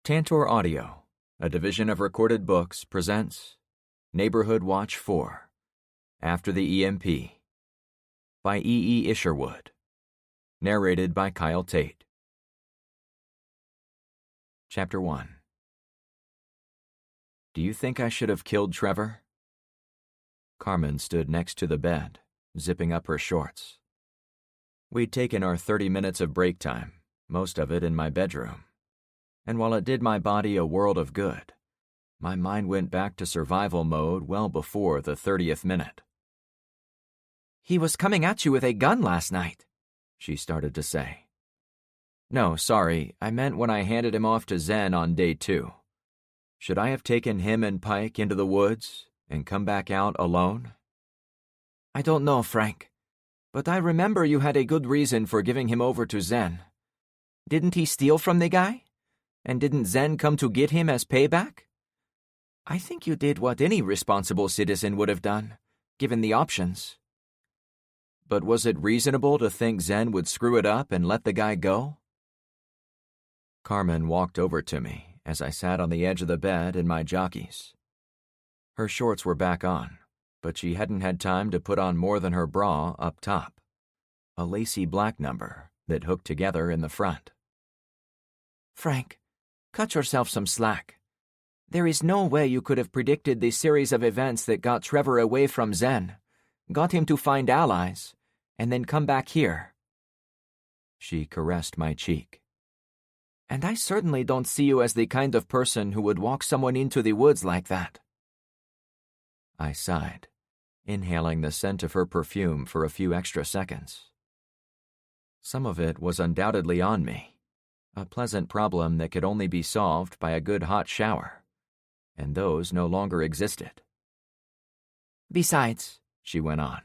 Tantor Audio, a division of Recorded Books, presents Neighborhood Watch 4, After the EMP, by E. Isherwood, narrated by Kyle Tate. Chapter 1. Do you think I should have killed Trevor? Carmen stood next to the bed, zipping up her shorts. We'd taken our 30 minutes of break time, most of it in my bedroom. And while it did my body a world of good, my mind went back to survival mode well before the 30th minute. "He was coming at you with a gun last night," she started to say. No, sorry, I meant when I handed him off to Zen on day 2. Should I have taken him and Pike into the woods and come back out alone? "I don't know, Frank, but I remember you had a good reason for giving him over to Zen. Didn't he steal from the guy? And didn't Zen come to get him as payback? I think you did what any responsible citizen would have done, given the options." But was it reasonable to think Zen would screw it up and let the guy go? Carmen walked over to me as I sat on the edge of the bed in my jockeys. Her shorts were back on, but she hadn't had time to put on more than her bra up top, a lacy black number that hooked together in the front. "Frank, cut yourself some slack. There is no way you could have predicted the series of events that got Trevor away from Zen, got him to find allies, and then come back here." She caressed my cheek. "And I certainly don't see you as the kind of person who would walk someone into the woods like that." I sighed, inhaling the scent of her perfume for a few extra seconds. Some of it was undoubtedly on me, a pleasant problem that could only be solved by a good hot shower, and those no longer existed. "Besides," she went on,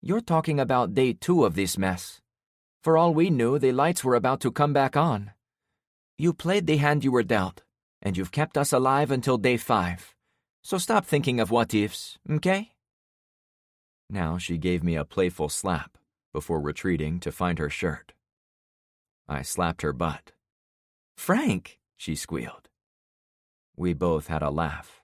"you're talking about day 2 of this mess. For all we knew, the lights were about to come back on. You played the hand you were dealt, and you've kept us alive until day 5. So stop thinking of what-ifs, okay?" Now she gave me a playful slap before retreating to find her shirt. I slapped her butt. "Frank," she squealed. We both had a laugh.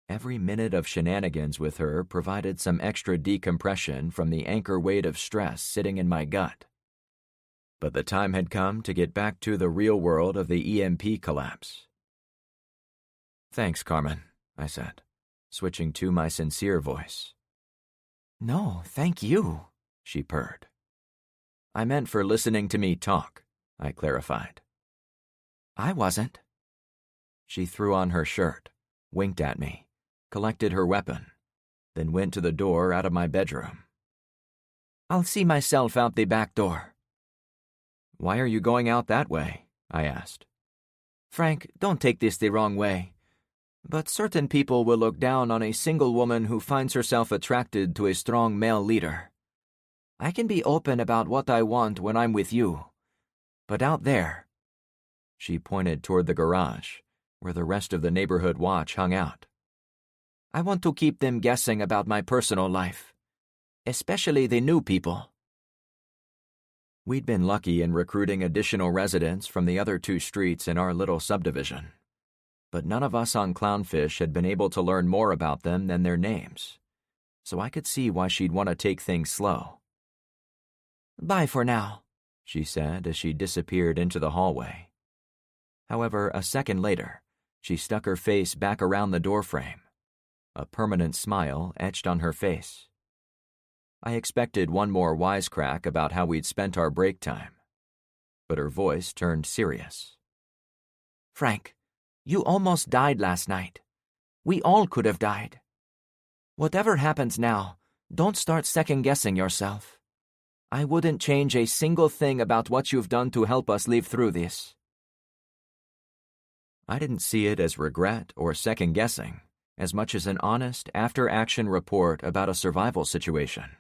Every minute of shenanigans with her provided some extra decompression from the anchor weight of stress sitting in my gut. But the time had come to get back to the real world of the EMP collapse. "Thanks, Carmen," I said, switching to my sincere voice. "No, thank you," she purred. "I meant for listening to me talk," I clarified. "I wasn't." She threw on her shirt, winked at me, collected her weapon, then went to the door out of my bedroom. "I'll see myself out the back door." "Why are you going out that way?" I asked. "Frank, don't take this the wrong way, but certain people will look down on a single woman who finds herself attracted to a strong male leader. I can be open about what I want when I'm with you, but out there—" She pointed toward the garage, where the rest of the neighborhood watch hung out. "I want to keep them guessing about my personal life, especially the new people." We'd been lucky in recruiting additional residents from the other 2 streets in our little subdivision, but none of us on Clownfish had been able to learn more about them than their names, so I could see why she'd want to take things slow. "Bye for now," she said as she disappeared into the hallway. However, a second later, she stuck her face back around the doorframe, a permanent smile etched on her face. I expected one more wisecrack about how we'd spent our break time, but her voice turned serious. "Frank, you almost died last night. We all could have died. Whatever happens now, don't start second-guessing yourself. I wouldn't change a single thing about what you've done to help us live through this." I didn't see it as regret or second-guessing, as much as an honest after-action report about a survival situation.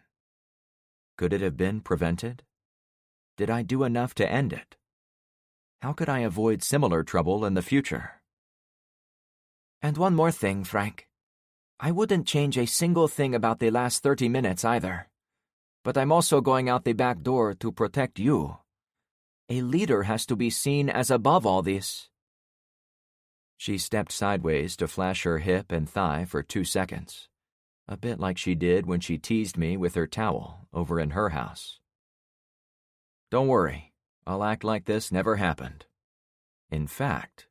Could it have been prevented? Did I do enough to end it? How could I avoid similar trouble in the future? "And one more thing, Frank. I wouldn't change a single thing about the last 30 minutes either. But I'm also going out the back door to protect you. A leader has to be seen as above all this. She stepped sideways to flash her hip and thigh for 2 seconds, a bit like she did when she teased me with her towel over in her house. Don't worry, I'll act like this never happened. In fact,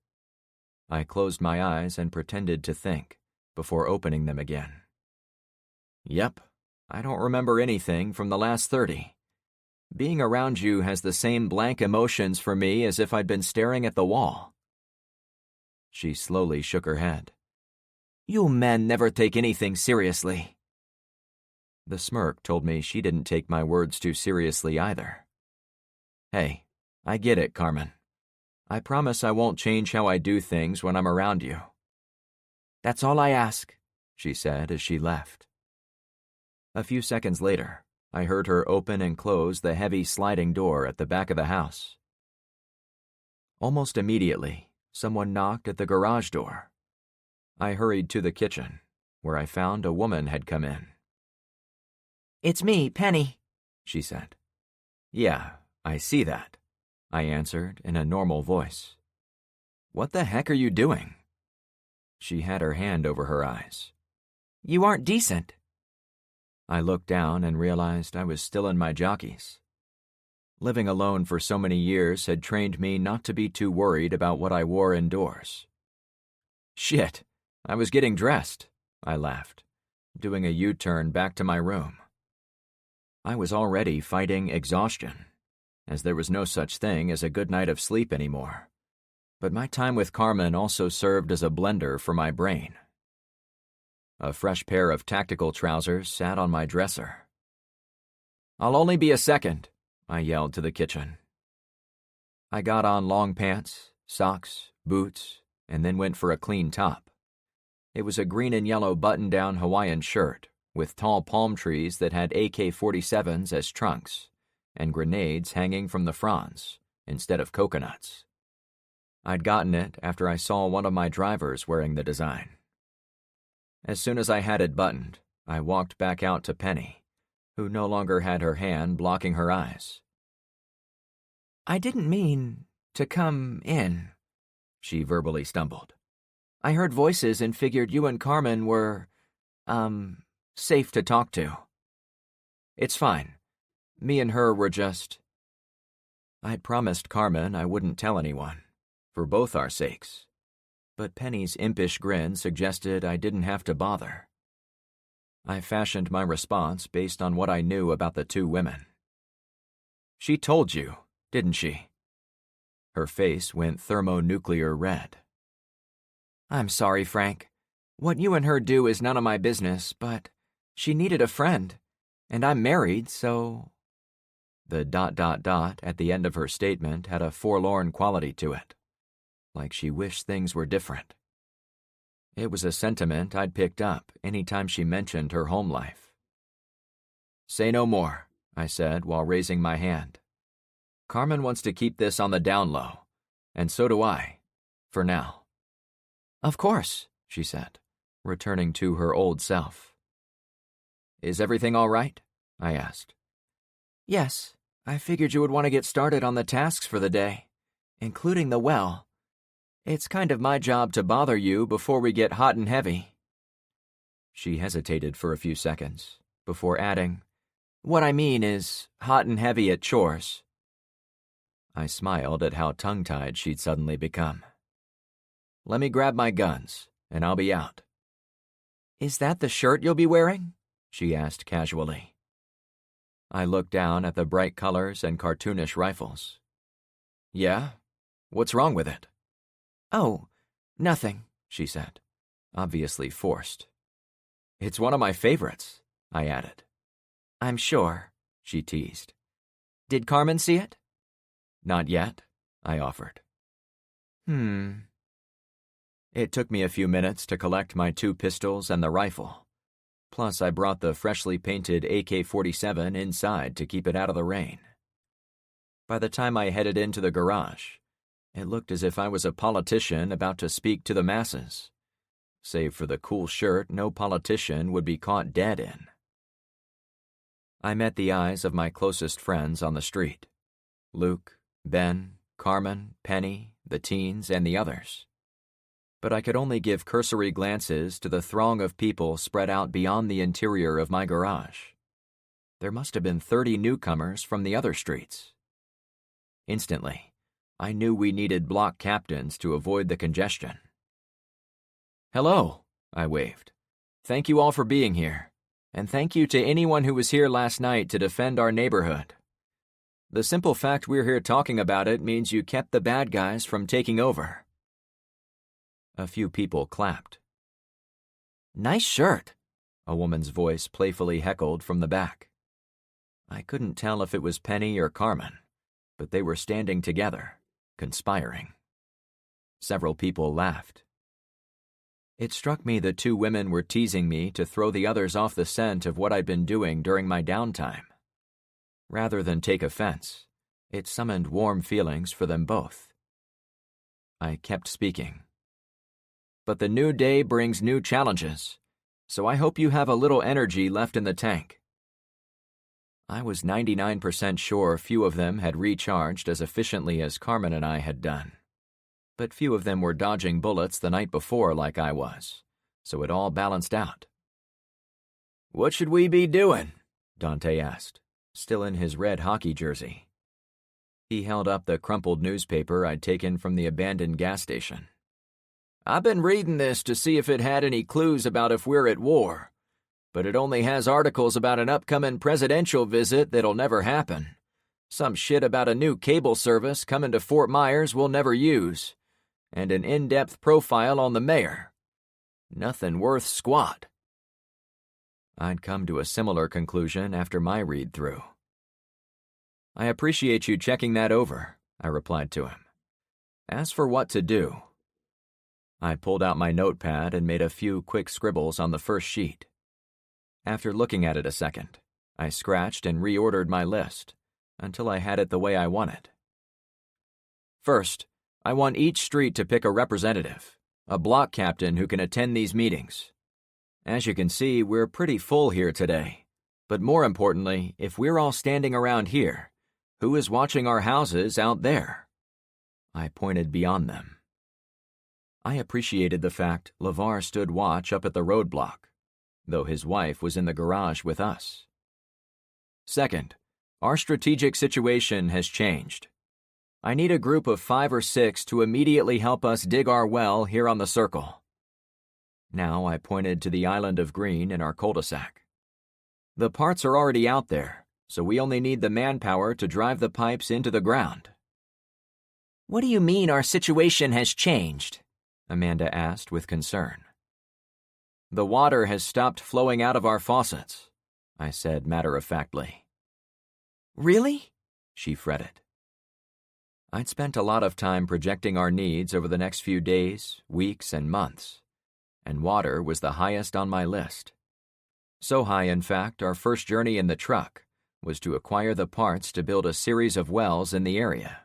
I closed my eyes and pretended to think before opening them again. Yep, I don't remember anything from the last 30. Being around you has the same blank emotions for me as if I'd been staring at the wall. She slowly shook her head. You men never take anything seriously. The smirk told me she didn't take my words too seriously either. Hey, I get it, Carmen. I promise I won't change how I do things when I'm around you. That's all I ask, she said as she left. A few seconds later, I heard her open and close the heavy sliding door at the back of the house. Almost immediately, someone knocked at the garage door. I hurried to the kitchen, where I found a woman had come in. It's me, Penny, she said. Yeah, I see that, I answered in a normal voice. What the heck are you doing? She had her hand over her eyes. You aren't decent. I looked down and realized I was still in my jockeys. Living alone for so many years had trained me not to be too worried about what I wore indoors. Shit, I was getting dressed, I laughed, doing a U-turn back to my room. I was already fighting exhaustion, as there was no such thing as a good night of sleep anymore. But my time with Carmen also served as a blender for my brain. A fresh pair of tactical trousers sat on my dresser. I'll only be a second, I yelled to the kitchen. I got on long pants, socks, boots, and then went for a clean top. It was a green and yellow button-down Hawaiian shirt with tall palm trees that had AK-47s as trunks and grenades hanging from the fronds instead of coconuts. I'd gotten it after I saw one of my drivers wearing the design. As soon as I had it buttoned, I walked back out to Penny, who no longer had her hand blocking her eyes. I didn't mean to come in, she verbally stumbled. I heard voices and figured you and Carmen were, safe to talk to. It's fine. Me and her were just... I'd promised Carmen I wouldn't tell anyone, for both our sakes. But Penny's impish grin suggested I didn't have to bother. I fashioned my response based on what I knew about the two women. She told you, didn't she? Her face went thermonuclear red. I'm sorry, Frank. What you and her do is none of my business, but she needed a friend, and I'm married, so... The ... at the end of her statement had a forlorn quality to it, like she wished things were different. It was a sentiment I'd picked up any time she mentioned her home life. Say no more, I said while raising my hand. Carmen wants to keep this on the down low, and so do I, for now. Of course, she said, returning to her old self. Is everything all right? I asked. Yes, I figured you would want to get started on the tasks for the day, including the well. It's kind of my job to bother you before we get hot and heavy. She hesitated for a few seconds, before adding, What I mean is hot and heavy at chores. I smiled at how tongue-tied she'd suddenly become. Let me grab my guns, and I'll be out. Is that the shirt you'll be wearing? She asked casually. I looked down at the bright colors and cartoonish rifles. Yeah? What's wrong with it? Oh, nothing, she said, obviously forced. It's one of my favorites, I added. I'm sure, she teased. Did Carmen see it? Not yet, I offered. It took me a few minutes to collect my 2 pistols and the rifle. Plus, I brought the freshly painted AK-47 inside to keep it out of the rain. By the time I headed into the garage, it looked as if I was a politician about to speak to the masses, save for the cool shirt no politician would be caught dead in. I met the eyes of my closest friends on the street. Luke, Ben, Carmen, Penny, the teens, and the others. but I could only give cursory glances to the throng of people spread out beyond the interior of my garage. There must have been 30 newcomers from the other streets. Instantly, I knew we needed block captains to avoid the congestion. "Hello," I waved. "Thank you all for being here, and thank you to anyone who was here last night to defend our neighborhood. The simple fact we're here talking about it means you kept the bad guys from taking over." A few people clapped. "Nice shirt," a woman's voice playfully heckled from the back. I couldn't tell if it was Penny or Carmen, but they were standing together, conspiring. Several people laughed. It struck me the two women were teasing me to throw the others off the scent of what I'd been doing during my downtime. Rather than take offense, it summoned warm feelings for them both. I kept speaking. "But the new day brings new challenges, so I hope you have a little energy left in the tank." I was 99% sure few of them had recharged as efficiently as Carmen and I had done. But few of them were dodging bullets the night before like I was, so it all balanced out. "What should we be doing?" Dante asked, still in his red hockey jersey. He held up the crumpled newspaper I'd taken from the abandoned gas station. "I've been reading this to see if it had any clues about if we're at war, but it only has articles about an upcoming presidential visit that'll never happen. Some shit about a new cable service coming to Fort Myers we'll never use, and an in-depth profile on the mayor. Nothing worth squat." I'd come to a similar conclusion after my read-through. "I appreciate you checking that over," I replied to him. "As for what to do..." I pulled out my notepad and made a few quick scribbles on the first sheet. After looking at it a second, I scratched and reordered my list until I had it the way I wanted. First, I want each street to pick a representative, a block captain who can attend these meetings. As you can see, we're pretty full here today. But more importantly, if we're all standing around here, who is watching our houses out there? I pointed beyond them. I appreciated the fact LeVar stood watch up at the roadblock, though his wife was in the garage with us. Second, our strategic situation has changed. I need a group of 5 or 6 to immediately help us dig our well here on the circle. Now I pointed to the island of green in our cul-de-sac. The parts are already out there, so we only need the manpower to drive the pipes into the ground. "What do you mean our situation has changed?" Amanda asked with concern. "The water has stopped flowing out of our faucets," I said matter-of-factly. "Really?" she fretted. I'd spent a lot of time projecting our needs over the next few days, weeks, and months, and water was the highest on my list. So high, in fact, our first journey in the truck was to acquire the parts to build a series of wells in the area.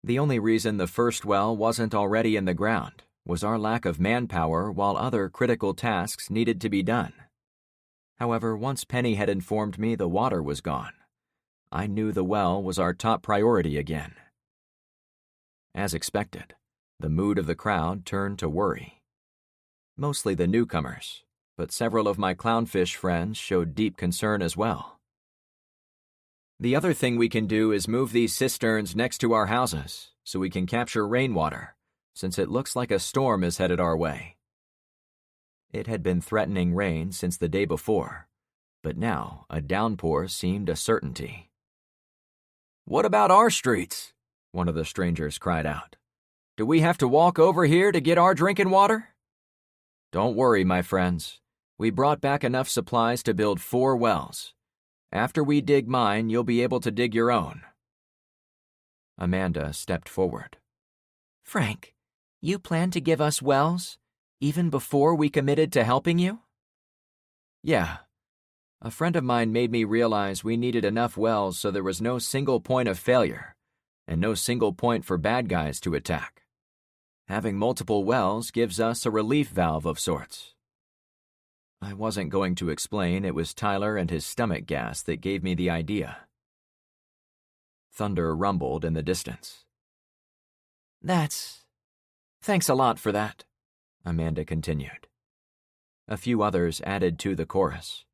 The only reason the first well wasn't already in the ground was our lack of manpower while other critical tasks needed to be done. However, once Penny had informed me the water was gone, I knew the well was our top priority again. As expected, the mood of the crowd turned to worry. Mostly the newcomers, but several of my clownfish friends showed deep concern as well. "The other thing we can do is move these cisterns next to our houses so we can capture rainwater, since it looks like a storm is headed our way." It had been threatening rain since the day before, but now a downpour seemed a certainty. "What about our streets?" one of the strangers cried out. "Do we have to walk over here to get our drinking water?" "Don't worry, my friends. We brought back enough supplies to build 4 wells. After we dig mine, you'll be able to dig your own." Amanda stepped forward. "Frank, you plan to give us wells, even before we committed to helping you?" "Yeah. A friend of mine made me realize we needed enough wells so there was no single point of failure, and no single point for bad guys to attack. Having multiple wells gives us a relief valve of sorts." I wasn't going to explain it was Tyler and his stomach gas that gave me the idea. Thunder rumbled in the distance. Thanks a lot for that," Amanda continued. A few others added to the chorus.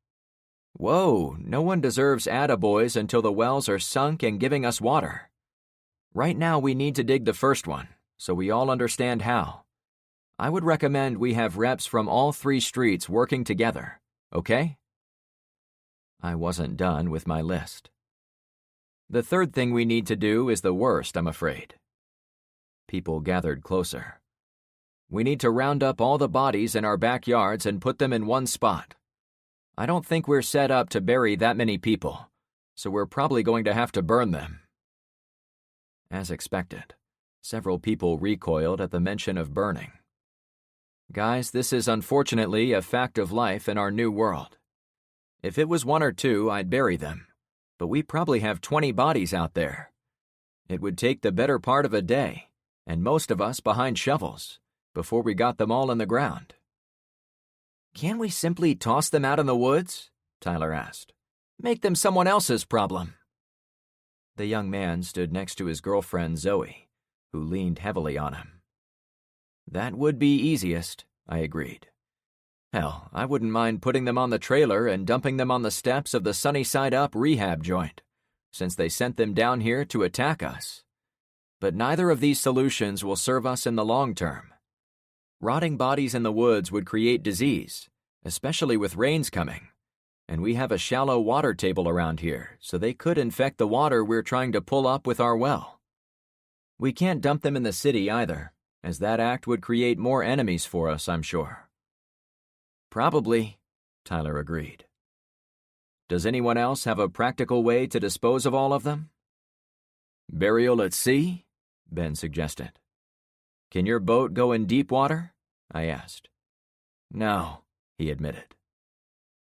Whoa, no one deserves attaboys until the wells are sunk and giving us water. Right now we need to dig the first one, so we all understand how. I would recommend we have reps from all 3 streets working together, okay? I wasn't done with my list. The third thing we need to do is the worst, I'm afraid. People gathered closer. We need to round up all the bodies in our backyards and put them in one spot. I don't think we're set up to bury that many people, so we're probably going to have to burn them. As expected, several people recoiled at the mention of burning. Guys, this is unfortunately a fact of life in our new world. If it was 1 or 2, I'd bury them, but we probably have 20 bodies out there. It would take the better part of a day, and most of us behind shovels, before we got them all in the ground. Can't we simply toss them out in the woods? Tyler asked. Make them someone else's problem. The young man stood next to his girlfriend Zoe, who leaned heavily on him. That would be easiest, I agreed. Hell, I wouldn't mind putting them on the trailer and dumping them on the steps of the Sunny Side Up rehab joint, since they sent them down here to attack us. But neither of these solutions will serve us in the long term. Rotting bodies in the woods would create disease, especially with rains coming, and we have a shallow water table around here, so they could infect the water we're trying to pull up with our well. We can't dump them in the city either, as that act would create more enemies for us, I'm sure. Probably, Tyler agreed. Does anyone else have a practical way to dispose of all of them? Burial at sea? Ben suggested. Can your boat go in deep water? I asked. No, he admitted.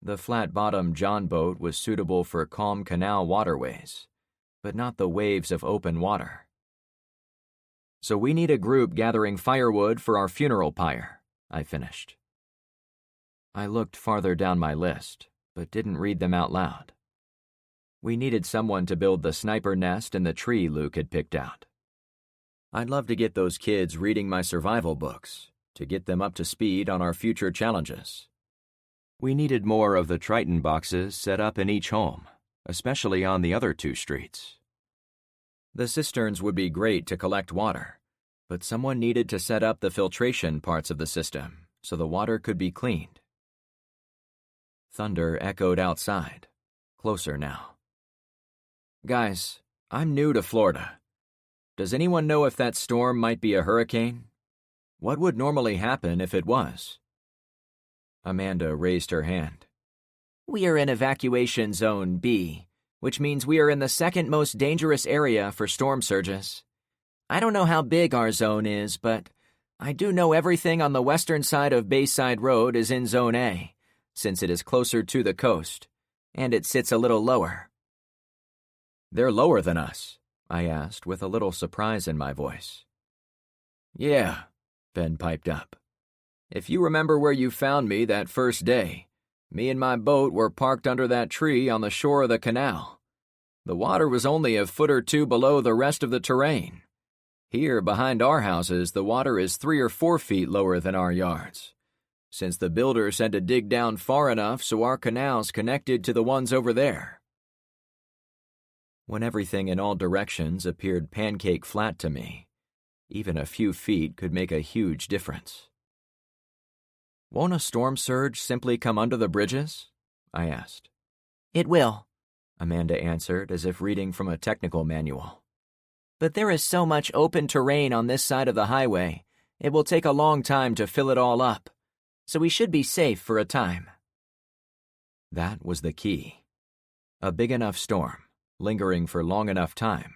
The flat-bottomed John boat was suitable for calm canal waterways, but not the waves of open water. So we need a group gathering firewood for our funeral pyre, I finished. I looked farther down my list, but didn't read them out loud. We needed someone to build the sniper nest in the tree Luke had picked out. I'd love to get those kids reading my survival books, to get them up to speed on our future challenges. We needed more of the Triton boxes set up in each home, especially on the other 2 streets. The cisterns would be great to collect water, but someone needed to set up the filtration parts of the system so the water could be cleaned. Thunder echoed outside, closer now. Guys, I'm new to Florida. Does anyone know if that storm might be a hurricane? What would normally happen if it was? Amanda raised her hand. We are in Evacuation Zone B, which means we are in the second most dangerous area for storm surges. I don't know how big our zone is, but I do know everything on the western side of Bayside Road is in Zone A, since it is closer to the coast, and it sits a little lower. They're lower than us, I asked with a little surprise in my voice. Yeah, Ben piped up. If you remember where you found me that first day, me and my boat were parked under that tree on the shore of the canal. The water was only a foot or 2 below the rest of the terrain. Here, behind our houses, the water is 3 or 4 feet lower than our yards, since the builders had to dig down far enough so our canals connected to the ones over there. When everything in all directions appeared pancake flat to me, even a few feet could make a huge difference. Won't a storm surge simply come under the bridges? I asked. It will, Amanda answered as if reading from a technical manual. But there is so much open terrain on this side of the highway, it will take a long time to fill it all up, so we should be safe for a time. That was the key. A big enough storm, lingering for long enough time,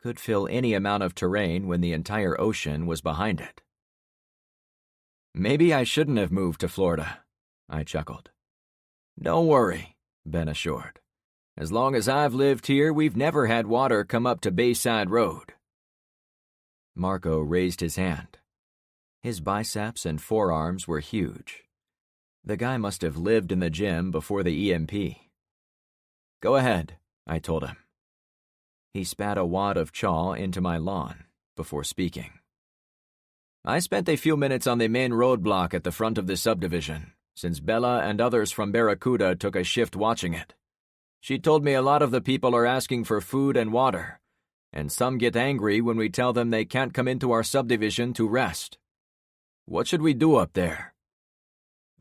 could fill any amount of terrain when the entire ocean was behind it. Maybe I shouldn't have moved to Florida, I chuckled. Don't worry, Ben assured. As long as I've lived here, we've never had water come up to Bayside Road. Marco raised his hand. His biceps and forearms were huge. The guy must have lived in the gym before the EMP. Go ahead, I told him. He spat a wad of chaw into my lawn before speaking. I spent a few minutes on the main roadblock at the front of the subdivision, since Bella and others from Barracuda took a shift watching it. She told me a lot of the people are asking for food and water, and some get angry when we tell them they can't come into our subdivision to rest. What should we do up there?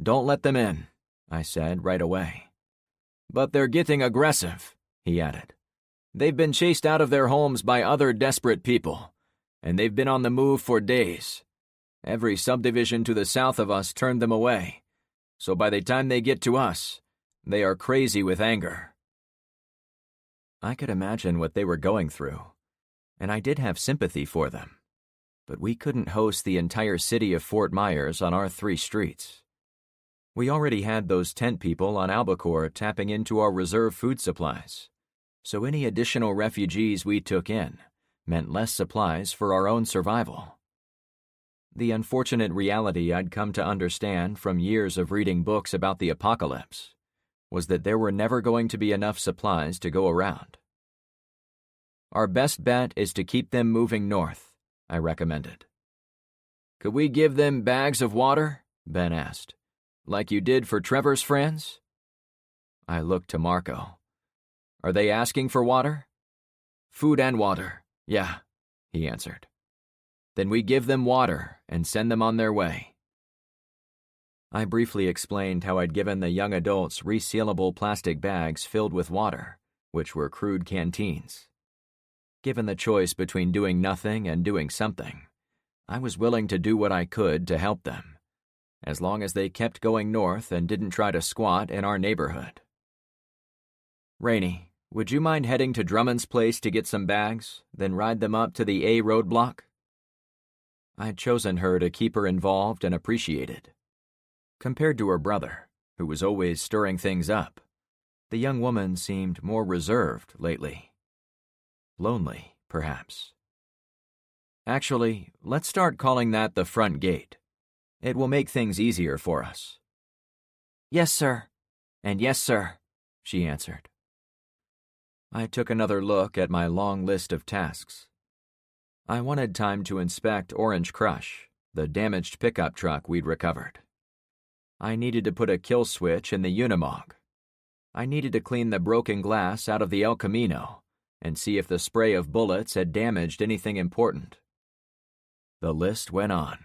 Don't let them in, I said right away. But they're getting aggressive, he added. They've been chased out of their homes by other desperate people, and they've been on the move for days. Every subdivision to the south of us turned them away, so by the time they get to us, they are crazy with anger. I could imagine what they were going through, and I did have sympathy for them. But we couldn't host the entire city of Fort Myers on our 3 streets. We already had those tent people on Albacore tapping into our reserve food supplies, so any additional refugees we took in meant less supplies for our own survival. The unfortunate reality I'd come to understand from years of reading books about the apocalypse was that there were never going to be enough supplies to go around. Our best bet is to keep them moving north, I recommended. Could we give them bags of water? Ben asked. Like you did for Trevor's friends? I looked to Marco. Are they asking for water? Food and water, yeah, he answered. Then we give them water and send them on their way. I briefly explained how I'd given the young adults resealable plastic bags filled with water, which were crude canteens. Given the choice between doing nothing and doing something, I was willing to do what I could to help them, as long as they kept going north and didn't try to squat in our neighborhood. Rainey, would you mind heading to Drummond's place to get some bags, then ride them up to the A roadblock? I'd chosen her to keep her involved and appreciated. Compared to her brother, who was always stirring things up, the young woman seemed more reserved lately. Lonely, perhaps. Actually, let's start calling that the front gate. It will make things easier for us. Yes, sir. And yes, sir, she answered. I took another look at my long list of tasks. I wanted time to inspect Orange Crush, the damaged pickup truck we'd recovered. I needed to put a kill switch in the Unimog. I needed to clean the broken glass out of the El Camino and see if the spray of bullets had damaged anything important. The list went on.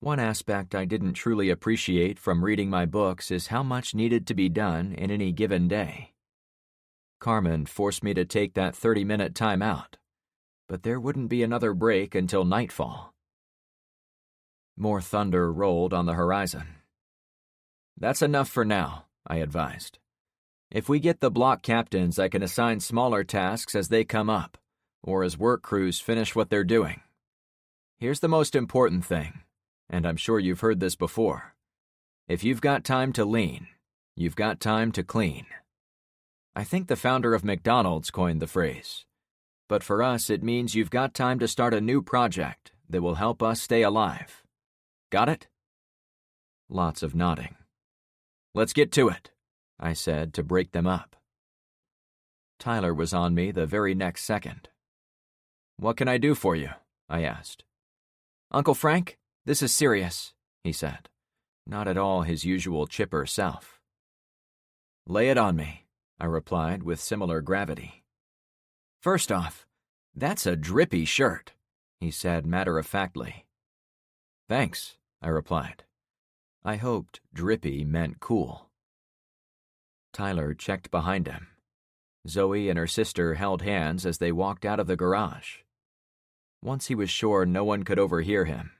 One aspect I didn't truly appreciate from reading my books is how much needed to be done in any given day. Carmen forced me to take that 30-minute time out, but there wouldn't be another break until nightfall. More thunder rolled on the horizon. That's enough for now, I advised. If we get the block captains, I can assign smaller tasks as they come up, or as work crews finish what they're doing. Here's the most important thing, and I'm sure you've heard this before. If you've got time to lean, you've got time to clean. I think the founder of McDonald's coined the phrase, but for us it means you've got time to start a new project that will help us stay alive. Got it? Lots of nodding. Let's get to it, I said to break them up. Tyler was on me the very next second. What can I do for you? I asked. Uncle Frank, this is serious, he said, not at all his usual chipper self. Lay it on me, I replied with similar gravity. First off, that's a drippy shirt, he said matter-of-factly. Thanks, I replied. I hoped drippy meant cool. Tyler checked behind him. Zoe and her sister held hands as they walked out of the garage. Once he was sure no one could overhear him,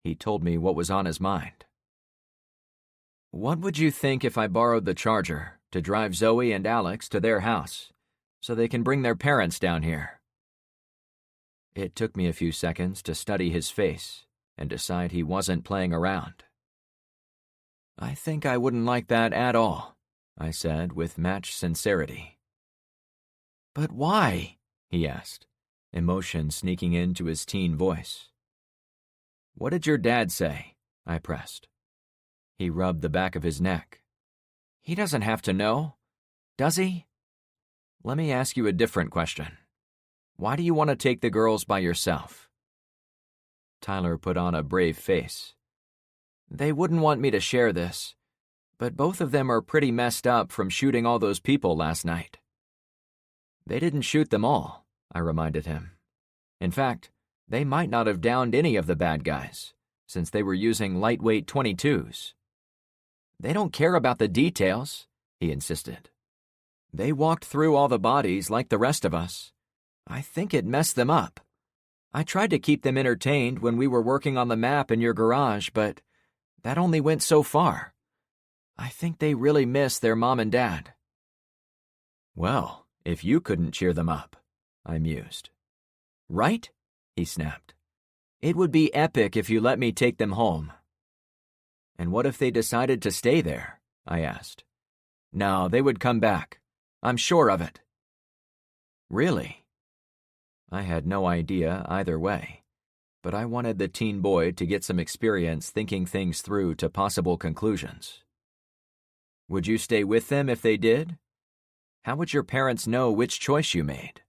he told me what was on his mind. What would you think if I borrowed the charger to drive Zoe and Alex to their house, so they can bring their parents down here? It took me a few seconds to study his face and decide he wasn't playing around. I think I wouldn't like that at all, I said with matched sincerity. But why? He asked, emotion sneaking into his teen voice. What did your dad say? I pressed. He rubbed the back of his neck. He doesn't have to know, does he? Let me ask you a different question. Why do you want to take the girls by yourself? Tyler put on a brave face. They wouldn't want me to share this, but both of them are pretty messed up from shooting all those people last night. They didn't shoot them all, I reminded him. In fact, they might not have downed any of the bad guys, since they were using lightweight .22s. They don't care about the details, he insisted. They walked through all the bodies like the rest of us. I think it messed them up. I tried to keep them entertained when we were working on the map in your garage, but that only went so far. I think they really miss their mom and dad. Well, if you couldn't cheer them up, I mused. Right? He snapped. It would be epic if you let me take them home. And what if they decided to stay there? I asked. No, they would come back. I'm sure of it. Really? I had no idea either way, but I wanted the teen boy to get some experience thinking things through to possible conclusions. Would you stay with them if they did? How would your parents know which choice you made?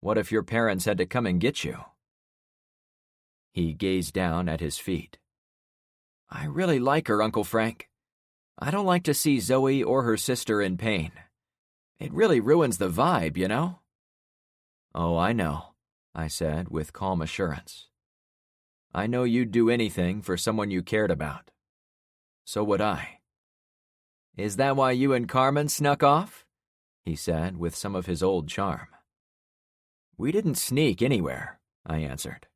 What if your parents had to come and get you? He gazed down at his feet. I really like her, Uncle Frank. I don't like to see Zoe or her sister in pain. It really ruins the vibe, you know? Oh, I know, I said with calm assurance. I know you'd do anything for someone you cared about. So would I. Is that why you and Carmen snuck off? He said with some of his old charm. We didn't sneak anywhere, I answered.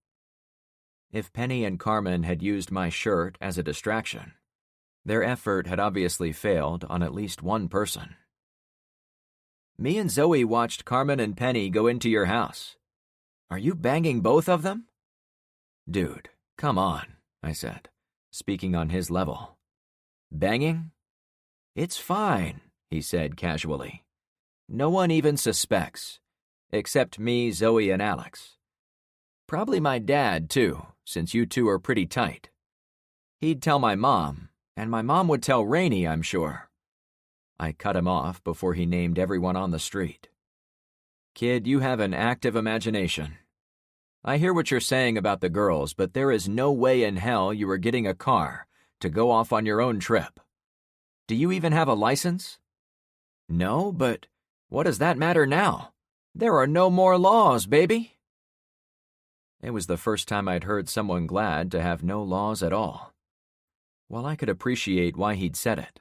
If Penny and Carmen had used my shirt as a distraction, their effort had obviously failed on at least one person. Me and Zoe watched Carmen and Penny go into your house. Are you banging both of them? Dude, come on, I said, speaking on his level. Banging? It's fine, he said casually. No one even suspects, except me, Zoe, and Alex. Probably my dad, too, since you two are pretty tight. He'd tell my mom, and my mom would tell Rainey, I'm sure. I cut him off before he named everyone on the street. Kid, you have an active imagination. I hear what you're saying about the girls, but there is no way in hell you were getting a car to go off on your own trip. Do you even have a license? No, but what does that matter now? There are no more laws, baby. It was the first time I'd heard someone glad to have no laws at all. While I could appreciate why he'd said it,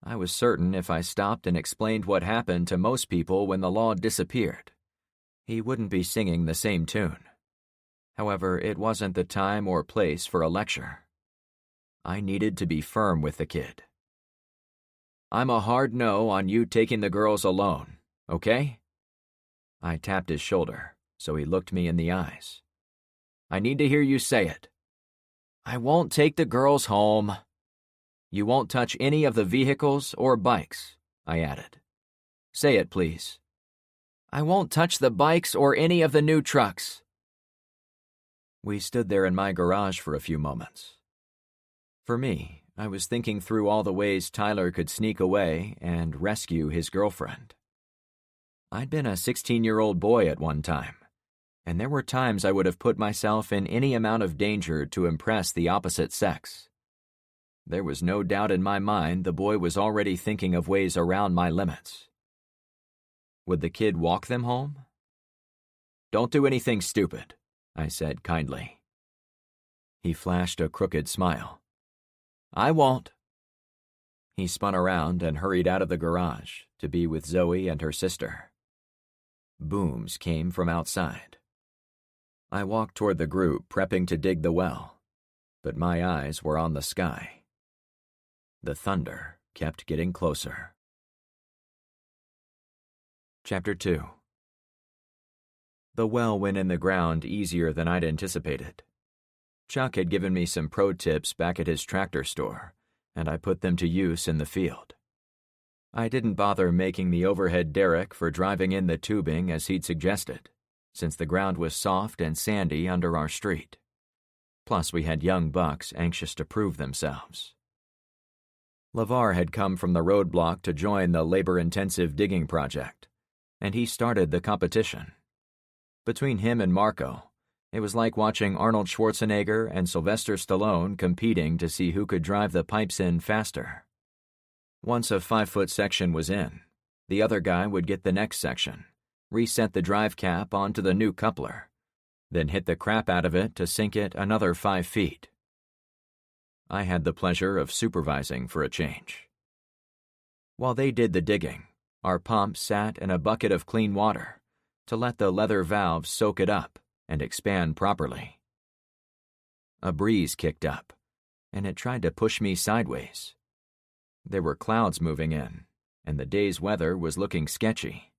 I was certain if I stopped and explained what happened to most people when the law disappeared, he wouldn't be singing the same tune. However, it wasn't the time or place for a lecture. I needed to be firm with the kid. I'm a hard no on you taking the girls alone, okay? I tapped his shoulder, so he looked me in the eyes. I need to hear you say it. I won't take the girls home. You won't touch any of the vehicles or bikes, I added. Say it, please. I won't touch the bikes or any of the new trucks. We stood there in my garage for a few moments. For me, I was thinking through all the ways Tyler could sneak away and rescue his girlfriend. I'd been a 16-year-old boy at one time, and there were times I would have put myself in any amount of danger to impress the opposite sex. There was no doubt in my mind the boy was already thinking of ways around my limits. Would the kid walk them home? Don't do anything stupid, I said kindly. He flashed a crooked smile. I won't. He spun around and hurried out of the garage to be with Zoe and her sister. Booms came from outside. I walked toward the group, prepping to dig the well, but my eyes were on the sky. The thunder kept getting closer. Chapter 2. The well went in the ground easier than I'd anticipated. Chuck had given me some pro tips back at his tractor store, and I put them to use in the field. I didn't bother making the overhead derrick for driving in the tubing as he'd suggested, since the ground was soft and sandy under our street. Plus, we had young bucks anxious to prove themselves. LeVar had come from the roadblock to join the labor-intensive digging project, and he started the competition. Between him and Marco, It was like watching Arnold Schwarzenegger and Sylvester Stallone competing to see who could drive the pipes in faster. Once a 5-foot section was in, the other guy would get the next section, reset the drive cap onto the new coupler, then hit the crap out of it to sink it another 5 feet. I had the pleasure of supervising for a change. While they did the digging, our pump sat in a bucket of clean water to let the leather valves soak it up and expand properly. A breeze kicked up, and it tried to push me sideways. There were clouds moving in, and the day's weather was looking sketchy.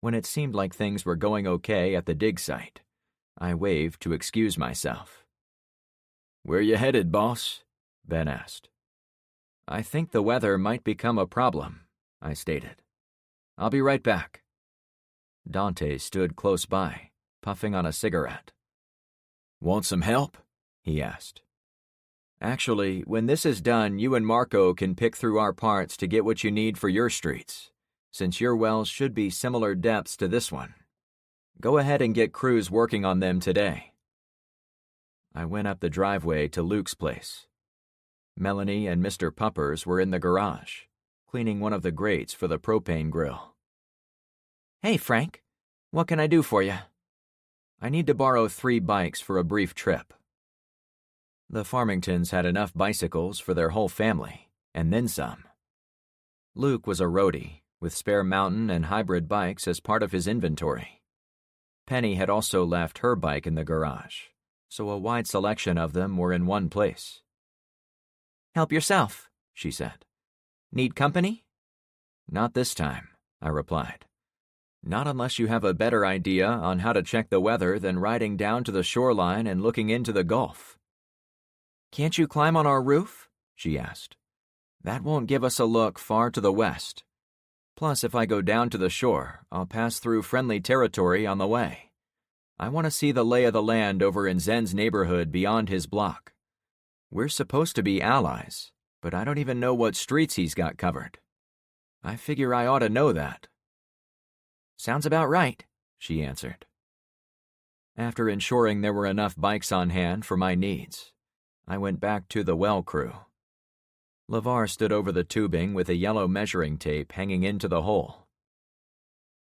When it seemed like things were going okay at the dig site, I waved to excuse myself. "Where you headed, boss?" Ben asked. "I think the weather might become a problem," I stated. "I'll be right back." Dante stood close by, puffing on a cigarette. "Want some help?" he asked. "Actually, when this is done, you and Marco can pick through our parts to get what you need for your streets, since your wells should be similar depths to this one. Go ahead and get crews working on them today." I went up the driveway to Luke's place. Melanie and Mr. Puppers were in the garage, cleaning one of the grates for the propane grill. "Hey, Frank. What can I do for you?" "I need to borrow 3 bikes for a brief trip." The Farmingtons had enough bicycles for their whole family, and then some. Luke was a roadie, with spare mountain and hybrid bikes as part of his inventory. Penny had also left her bike in the garage, so a wide selection of them were in one place. "Help yourself," she said. "Need company?" "Not this time," I replied. "Not unless you have a better idea on how to check the weather than riding down to the shoreline and looking into the Gulf." "Can't you climb on our roof?" she asked. "That won't give us a look far to the west. Plus, if I go down to the shore, I'll pass through friendly territory on the way. I want to see the lay of the land over in Zen's neighborhood beyond his block. We're supposed to be allies, but I don't even know what streets he's got covered. I figure I ought to know that." "Sounds about right," she answered. After ensuring there were enough bikes on hand for my needs, I went back to the well crew. LeVar stood over the tubing with a yellow measuring tape hanging into the hole.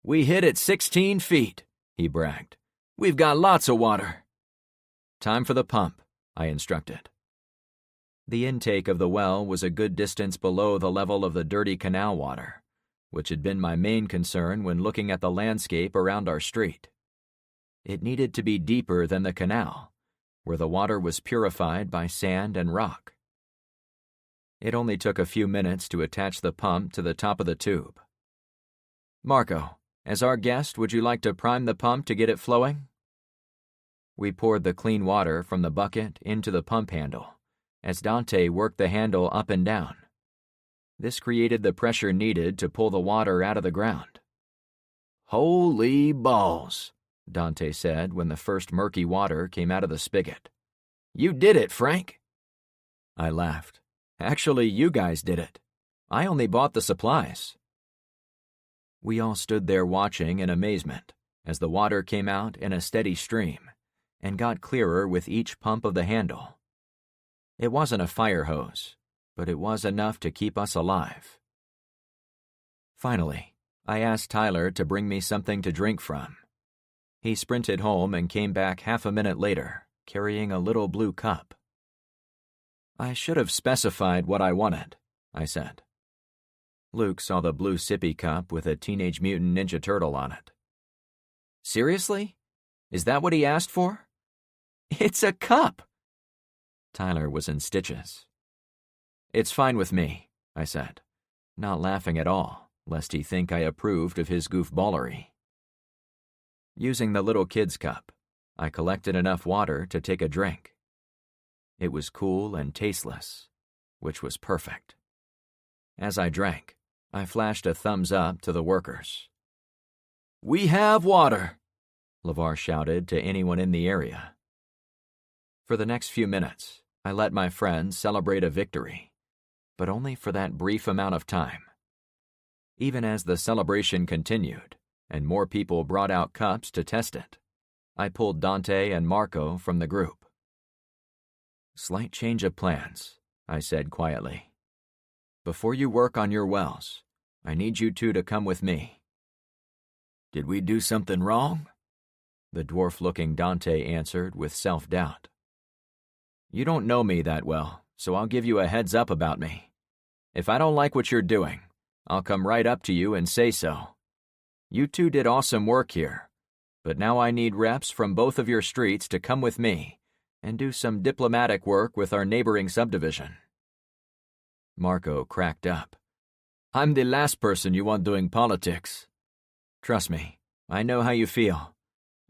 "We hit it 16 feet, he bragged. "We've got lots of water." "Time for the pump," I instructed. The intake of the well was a good distance below the level of the dirty canal water, which had been my main concern when looking at the landscape around our street. It needed to be deeper than the canal, where the water was purified by sand and rock. It only took a few minutes to attach the pump to the top of the tube. "Marco, as our guest, would you like to prime the pump to get it flowing?" We poured the clean water from the bucket into the pump handle, as Dante worked the handle up and down. This created the pressure needed to pull the water out of the ground. "Holy balls," Dante said when the first murky water came out of the spigot. "You did it, Frank." I laughed. "Actually, you guys did it. I only bought the supplies." We all stood there watching in amazement as the water came out in a steady stream and got clearer with each pump of the handle. It wasn't a fire hose, but it was enough to keep us alive. Finally, I asked Tyler to bring me something to drink from. He sprinted home and came back half a minute later, carrying a little blue cup. "I should have specified what I wanted," I said. Luke saw the blue sippy cup with a Teenage Mutant Ninja Turtle on it. "Seriously? Is that what he asked for?" "It's a cup!" Tyler was in stitches. "It's fine with me," I said, not laughing at all, lest he think I approved of his goofballery. Using the little kid's cup, I collected enough water to take a drink. It was cool and tasteless, which was perfect. As I drank, I flashed a thumbs up to the workers. "We have water," LeVar shouted to anyone in the area. For the next few minutes, I let my friends celebrate a victory, but only for that brief amount of time. Even as the celebration continued, and more people brought out cups to test it, I pulled Dante and Marco from the group. "Slight change of plans," I said quietly. "Before you work on your wells, I need you two to come with me." "Did we do something wrong?" the dwarf-looking Dante answered with self-doubt. "You don't know me that well, so I'll give you a heads up about me. If I don't like what you're doing, I'll come right up to you and say so. You two did awesome work here, but now I need reps from both of your streets to come with me and do some diplomatic work with our neighboring subdivision." Marco cracked up. "I'm the last person you want doing politics. Trust me, I know how you feel.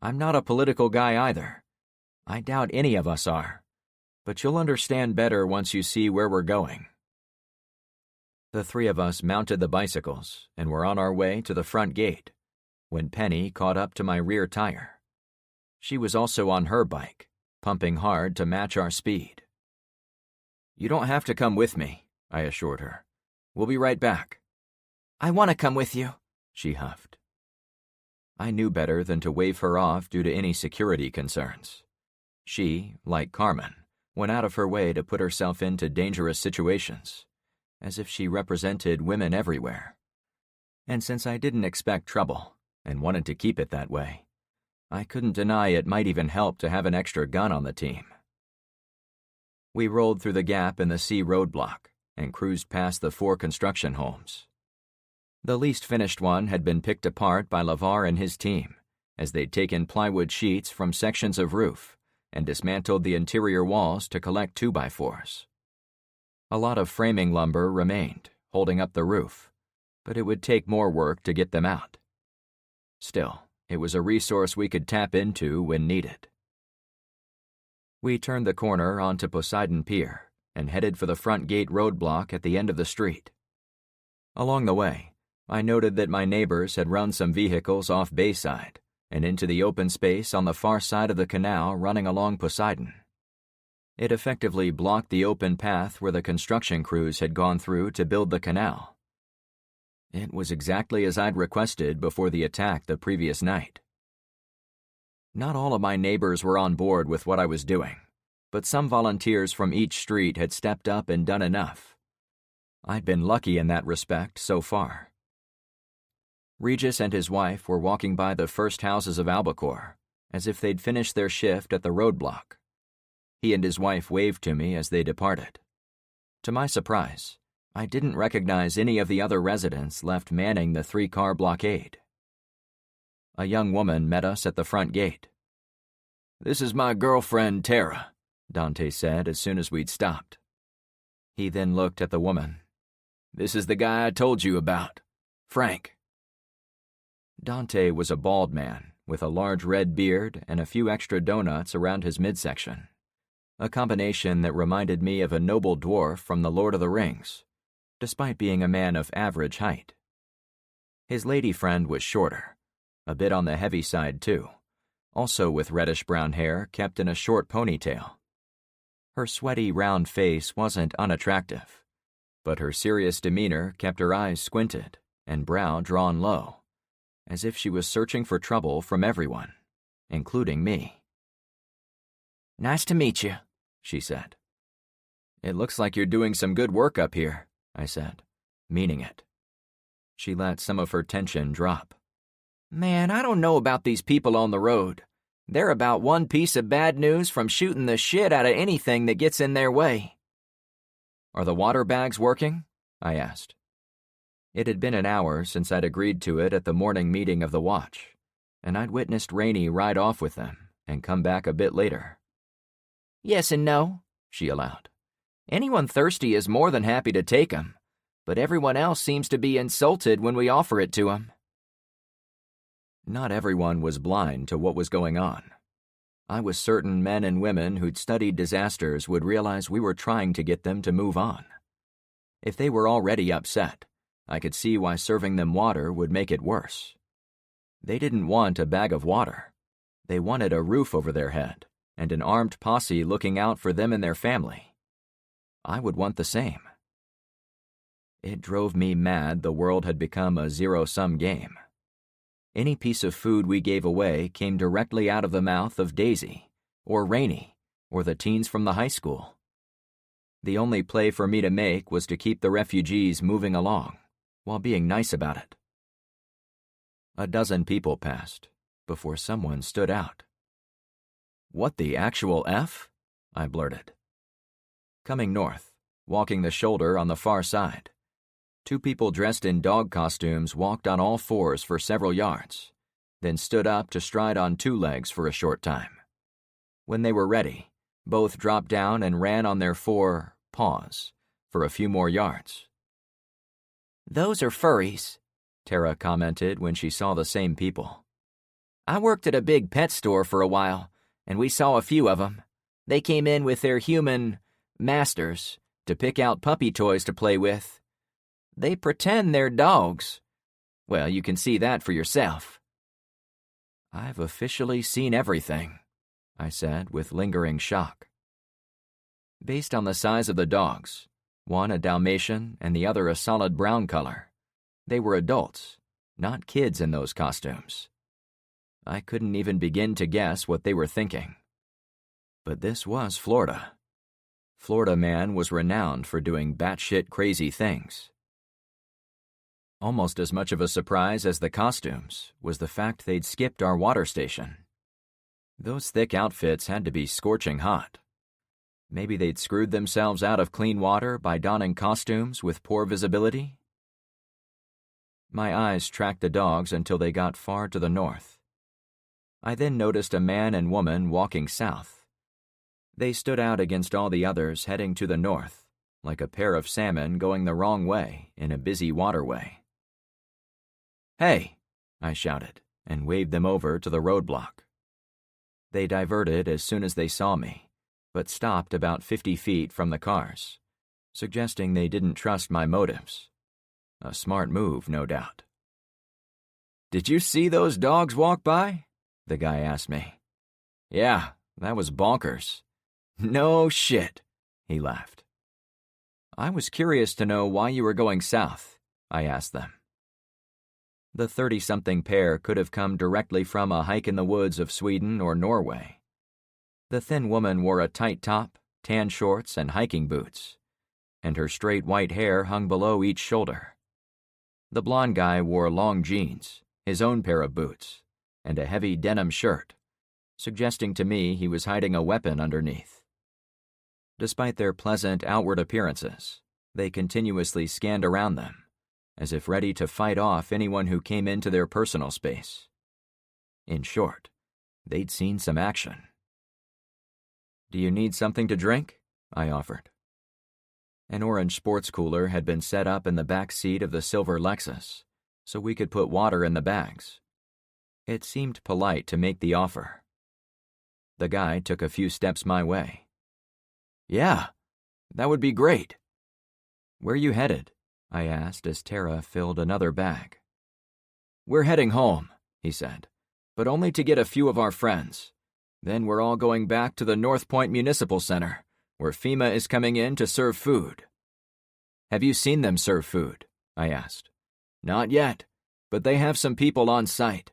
I'm not a political guy either. I doubt any of us are, but you'll understand better once you see where we're going." The three of us mounted the bicycles and were on our way to the front gate when Penny caught up to my rear tire. She was also on her bike, pumping hard to match our speed. "You don't have to come with me," I assured her. "We'll be right back." "I want to come with you," she huffed. I knew better than to wave her off due to any security concerns. She, like Carmen, went out of her way to put herself into dangerous situations, as if she represented women everywhere. And since I didn't expect trouble and wanted to keep it that way, I couldn't deny it might even help to have an extra gun on the team. We rolled through the gap in the C roadblock and cruised past the 4 construction homes. The least finished one had been picked apart by LeVar and his team, as they'd taken plywood sheets from sections of roof and dismantled the interior walls to collect 2x4s. A lot of framing lumber remained, holding up the roof, but it would take more work to get them out. Still, it was a resource we could tap into when needed. We turned the corner onto Poseidon Pier and headed for the front gate roadblock at the end of the street. Along the way, I noted that my neighbors had run some vehicles off Bayside and into the open space on the far side of the canal running along Poseidon. It effectively blocked the open path where the construction crews had gone through to build the canal. It was exactly as I'd requested before the attack the previous night. Not all of my neighbors were on board with what I was doing, but some volunteers from each street had stepped up and done enough. I'd been lucky in that respect so far. Regis and his wife were walking by the first houses of Albacore, as if they'd finished their shift at the roadblock. He and his wife waved to me as they departed. To my surprise, I didn't recognize any of the other residents left manning the 3-car blockade. A young woman met us at the front gate. "This is my girlfriend, Tara," Dante said as soon as we'd stopped. He then looked at the woman. "This is the guy I told you about, Frank." Dante was a bald man with a large red beard and a few extra donuts around his midsection, a combination that reminded me of a noble dwarf from The Lord of the Rings, despite being a man of average height. His lady friend was shorter, a bit on the heavy side too, also with reddish-brown hair kept in a short ponytail. Her sweaty, round face wasn't unattractive, but her serious demeanor kept her eyes squinted and brow drawn low, as if she was searching for trouble from everyone, including me. "Nice to meet you," she said. "It looks like you're doing some good work up here," I said, meaning it. She let some of her tension drop. "Man, I don't know about these people on the road. They're about one piece of bad news from shooting the shit out of anything that gets in their way." "Are the water bags working?" I asked. It had been an hour since I'd agreed to it at the morning meeting of the watch, and I'd witnessed Rainey ride off with them and come back a bit later. "Yes and no," she allowed. "Anyone thirsty is more than happy to take 'em, but everyone else seems to be insulted when we offer it to 'em." Not everyone was blind to what was going on. I was certain men and women who'd studied disasters would realize we were trying to get them to move on. If they were already upset, I could see why serving them water would make it worse. They didn't want a bag of water. They wanted a roof over their head and an armed posse looking out for them and their family. I would want the same. It drove me mad the world had become a zero-sum game. Any piece of food we gave away came directly out of the mouth of Daisy, or Rainey, or the teens from the high school. The only play for me to make was to keep the refugees moving along, while being nice about it. A dozen people passed, before someone stood out. "What the actual F?" I blurted. Coming north, walking the shoulder on the far side, two people dressed in dog costumes walked on all fours for several yards, then stood up to stride on two legs for a short time. When they were ready, both dropped down and ran on their four paws for a few more yards. "Those are furries," Tara commented when she saw the same people. "I worked at a big pet store for a while, and we saw a few of them. They came in with their human masters to pick out puppy toys to play with. They pretend they're dogs. Well, you can see that for yourself." "I've officially seen everything," I said with lingering shock. Based on the size of the dogs, one a Dalmatian and the other a solid brown color, they were adults, not kids in those costumes. I couldn't even begin to guess what they were thinking. But this was Florida. Florida man was renowned for doing batshit crazy things. Almost as much of a surprise as the costumes was the fact they'd skipped our water station. Those thick outfits had to be scorching hot. Maybe they'd screwed themselves out of clean water by donning costumes with poor visibility? My eyes tracked the dogs until they got far to the north. I then noticed a man and woman walking south. They stood out against all the others heading to the north, like a pair of salmon going the wrong way in a busy waterway. "Hey!" I shouted, and waved them over to the roadblock. They diverted as soon as they saw me, but stopped about 50 feet from the cars, suggesting they didn't trust my motives. A smart move, no doubt. "Did you see those dogs walk by?" the guy asked me. "Yeah, that was bonkers." "No shit," he laughed. "I was curious to know why you were going south," I asked them. The 30-something pair could have come directly from a hike in the woods of Sweden or Norway. The thin woman wore a tight top, tan shorts, and hiking boots, and her straight white hair hung below each shoulder. The blond guy wore long jeans, his own pair of boots, and a heavy denim shirt, suggesting to me he was hiding a weapon underneath. Despite their pleasant outward appearances, they continuously scanned around them, as if ready to fight off anyone who came into their personal space. In short, they'd seen some action. "Do you need something to drink?" I offered. An orange sports cooler had been set up in the back seat of the silver Lexus, so we could put water in the bags. It seemed polite to make the offer. The guy took a few steps my way. "Yeah, that would be great." "Where you headed?" I asked as Tara filled another bag. "We're heading home," he said, "but only to get a few of our friends. Then we're all going back to the North Point Municipal Center, where FEMA is coming in to serve food." "Have you seen them serve food?" I asked. "Not yet, but they have some people on site.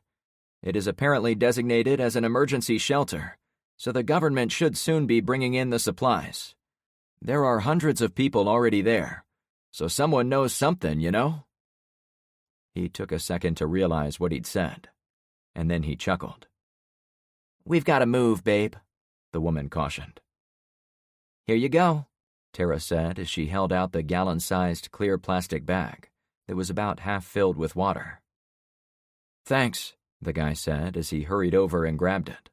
It is apparently designated as an emergency shelter, so the government should soon be bringing in the supplies. There are hundreds of people already there, so someone knows something, you know?" He took a second to realize what he'd said, and then he chuckled. "We've got to move, babe," the woman cautioned. "Here you go," Tara said as she held out the gallon-sized clear plastic bag that was about half filled with water. "Thanks," the guy said as he hurried over and grabbed it.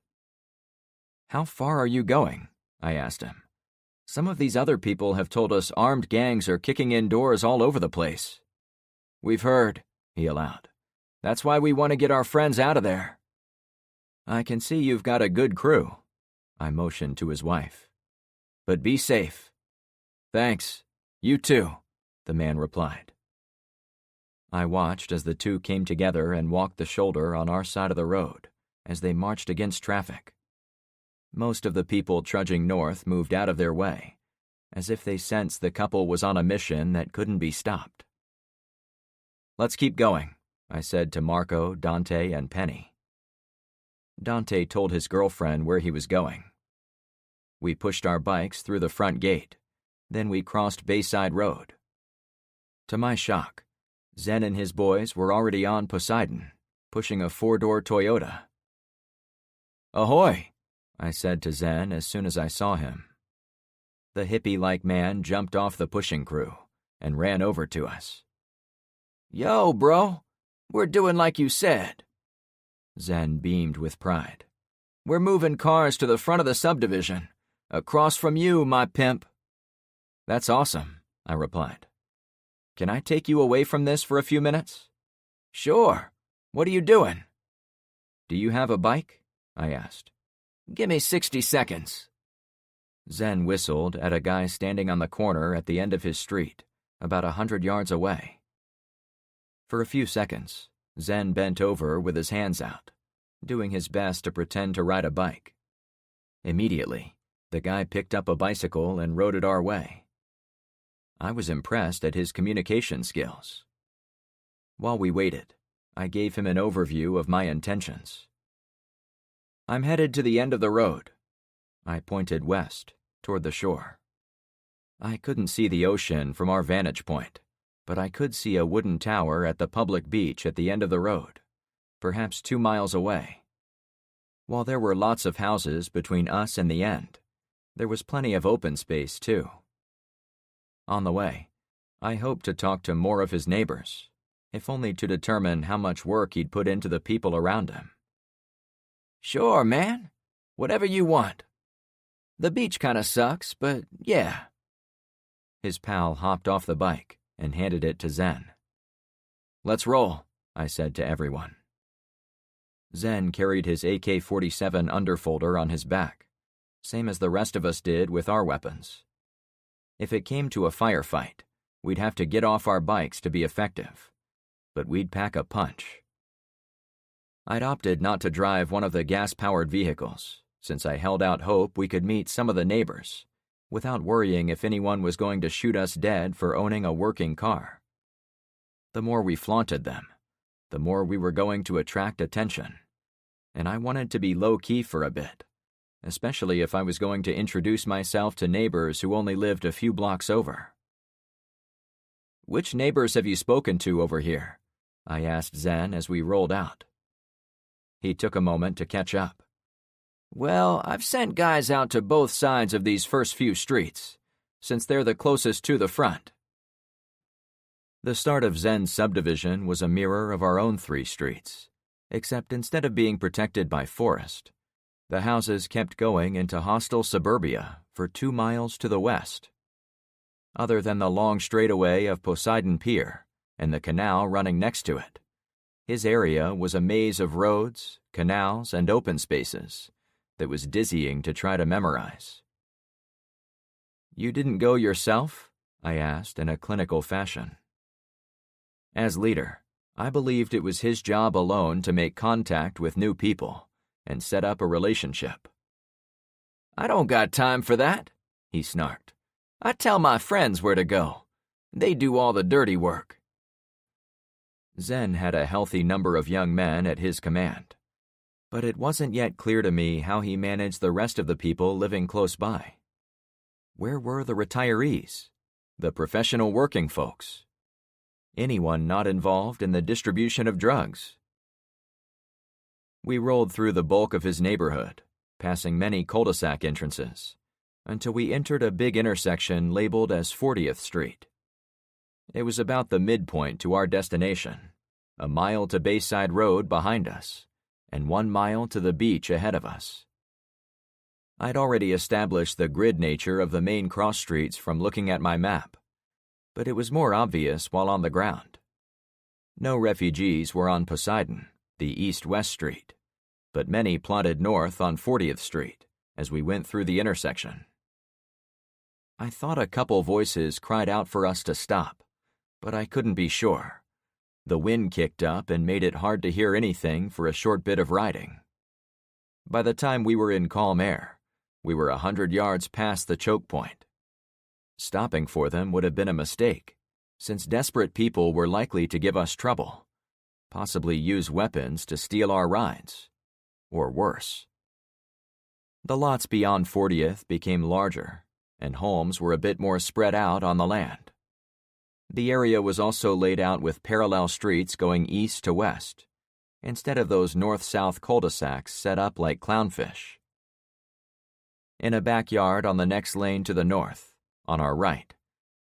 "How far are you going?" I asked him. "Some of these other people have told us armed gangs are kicking in doors all over the place." "We've heard," he allowed. "That's why we want to get our friends out of there." "I can see you've got a good crew," I motioned to his wife. "But be safe." "Thanks. You too," the man replied. I watched as the two came together and walked the shoulder on our side of the road as they marched against traffic. Most of the people trudging north moved out of their way, as if they sensed the couple was on a mission that couldn't be stopped. "Let's keep going," I said to Marco, Dante, and Penny. Dante told his girlfriend where he was going. We pushed our bikes through the front gate. Then we crossed Bayside Road. To my shock, Zen and his boys were already on Poseidon, pushing a 4-door Toyota. "Ahoy!" I said to Zen as soon as I saw him. The hippie-like man jumped off the pushing crew and ran over to us. "Yo, bro, we're doing like you said." Zen beamed with pride. "We're moving cars to the front of the subdivision, across from you, my pimp." "That's awesome," I replied. "Can I take you away from this for a few minutes?" "Sure. What are you doing?" "Do you have a bike?" I asked. "Give me 60 seconds. Zen whistled at a guy standing on the corner at the end of his street, about 100 yards away. For a few seconds, Zen bent over with his hands out, doing his best to pretend to ride a bike. Immediately, the guy picked up a bicycle and rode it our way. I was impressed at his communication skills. While we waited, I gave him an overview of my intentions. "I'm headed to the end of the road." I pointed west, toward the shore. I couldn't see the ocean from our vantage point, but I could see a wooden tower at the public beach at the end of the road, perhaps 2 miles away. While there were lots of houses between us and the end, there was plenty of open space, too. On the way, I hoped to talk to more of his neighbors, if only to determine how much work he'd put into the people around him. "Sure, man. Whatever you want. The beach kinda sucks, but yeah." His pal hopped off the bike and handed it to Zen. "Let's roll," I said to everyone. Zen carried his AK-47 underfolder on his back, same as the rest of us did with our weapons. If it came to a firefight, we'd have to get off our bikes to be effective, but we'd pack a punch. I'd opted not to drive one of the gas-powered vehicles, since I held out hope we could meet some of the neighbors, without worrying if anyone was going to shoot us dead for owning a working car. The more we flaunted them, the more we were going to attract attention, and I wanted to be low-key for a bit, especially if I was going to introduce myself to neighbors who only lived a few blocks over. "Which neighbors have you spoken to over here?" I asked Zen as we rolled out. He took a moment to catch up. "Well, I've sent guys out to both sides of these first few streets, since they're the closest to the front." The start of Zen's subdivision was a mirror of our own 3 streets, except instead of being protected by forest, the houses kept going into hostile suburbia for 2 miles to the west. Other than the long straightaway of Poseidon Pier and the canal running next to it, his area was a maze of roads, canals, and open spaces that was dizzying to try to memorize. "You didn't go yourself?" I asked in a clinical fashion. As leader, I believed it was his job alone to make contact with new people and set up a relationship. "I don't got time for that," he snarked. "I tell my friends where to go. They do all the dirty work." Zen had a healthy number of young men at his command, but it wasn't yet clear to me how he managed the rest of the people living close by. Where were the retirees, the professional working folks, anyone not involved in the distribution of drugs? We rolled through the bulk of his neighborhood, passing many cul-de-sac entrances, until we entered a big intersection labeled as 40th Street. It was about the midpoint to our destination, a mile to Bayside Road behind us, and 1 mile to the beach ahead of us. I'd already established the grid nature of the main cross streets from looking at my map, but it was more obvious while on the ground. No refugees were on Poseidon, the east-west street, but many plodded north on 40th Street as we went through the intersection. I thought a couple voices cried out for us to stop, but I couldn't be sure. The wind kicked up and made it hard to hear anything for a short bit of riding. By the time we were in calm air, we were 100 yards past the choke point. Stopping for them would have been a mistake, since desperate people were likely to give us trouble, possibly use weapons to steal our rides, or worse. The lots beyond 40th became larger, and homes were a bit more spread out on the land. The area was also laid out with parallel streets going east to west, instead of those north-south cul-de-sacs set up like clownfish. In a backyard on the next lane to the north, on our right,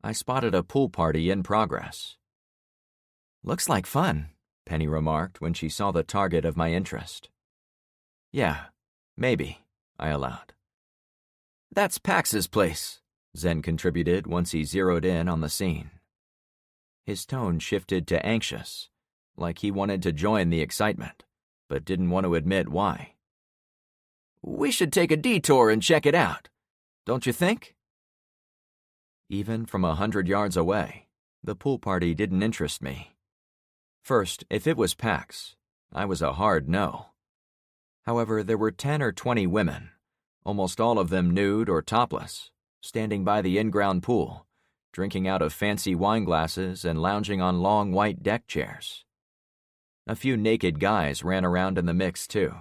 I spotted a pool party in progress. "Looks like fun," Penny remarked when she saw the target of my interest. "Yeah, maybe," I allowed. "That's Pax's place," Zen contributed once he zeroed in on the scene. His tone shifted to anxious, like he wanted to join the excitement, but didn't want to admit why. "We should take a detour and check it out, don't you think?" Even from 100 yards away, the pool party didn't interest me. First, if it was Pax, I was a hard no. However, there were 10 or 20 women, almost all of them nude or topless, standing by the in-ground pool, drinking out of fancy wine glasses and lounging on long white deck chairs. A few naked guys ran around in the mix, too.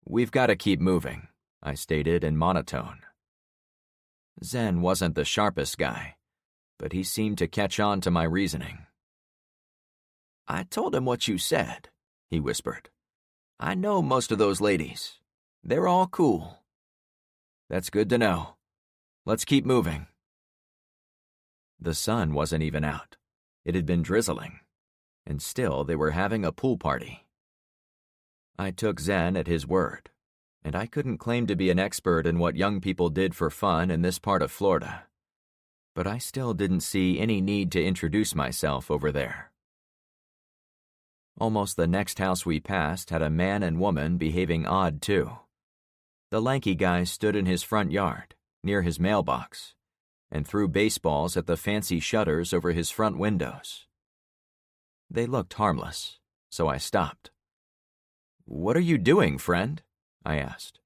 "We've got to keep moving," I stated in monotone. Zen wasn't the sharpest guy, but he seemed to catch on to my reasoning. "I told him what you said," he whispered. "I know most of those ladies. They're all cool." "That's good to know. Let's keep moving." The sun wasn't even out. It had been drizzling, and still they were having a pool party. I took Zen at his word, and I couldn't claim to be an expert in what young people did for fun in this part of Florida, but I still didn't see any need to introduce myself over there. Almost the next house we passed had a man and woman behaving odd, too. The lanky guy stood in his front yard, near his mailbox, and threw baseballs at the fancy shutters over his front windows. They looked harmless, so I stopped. "What are you doing, friend?" I asked.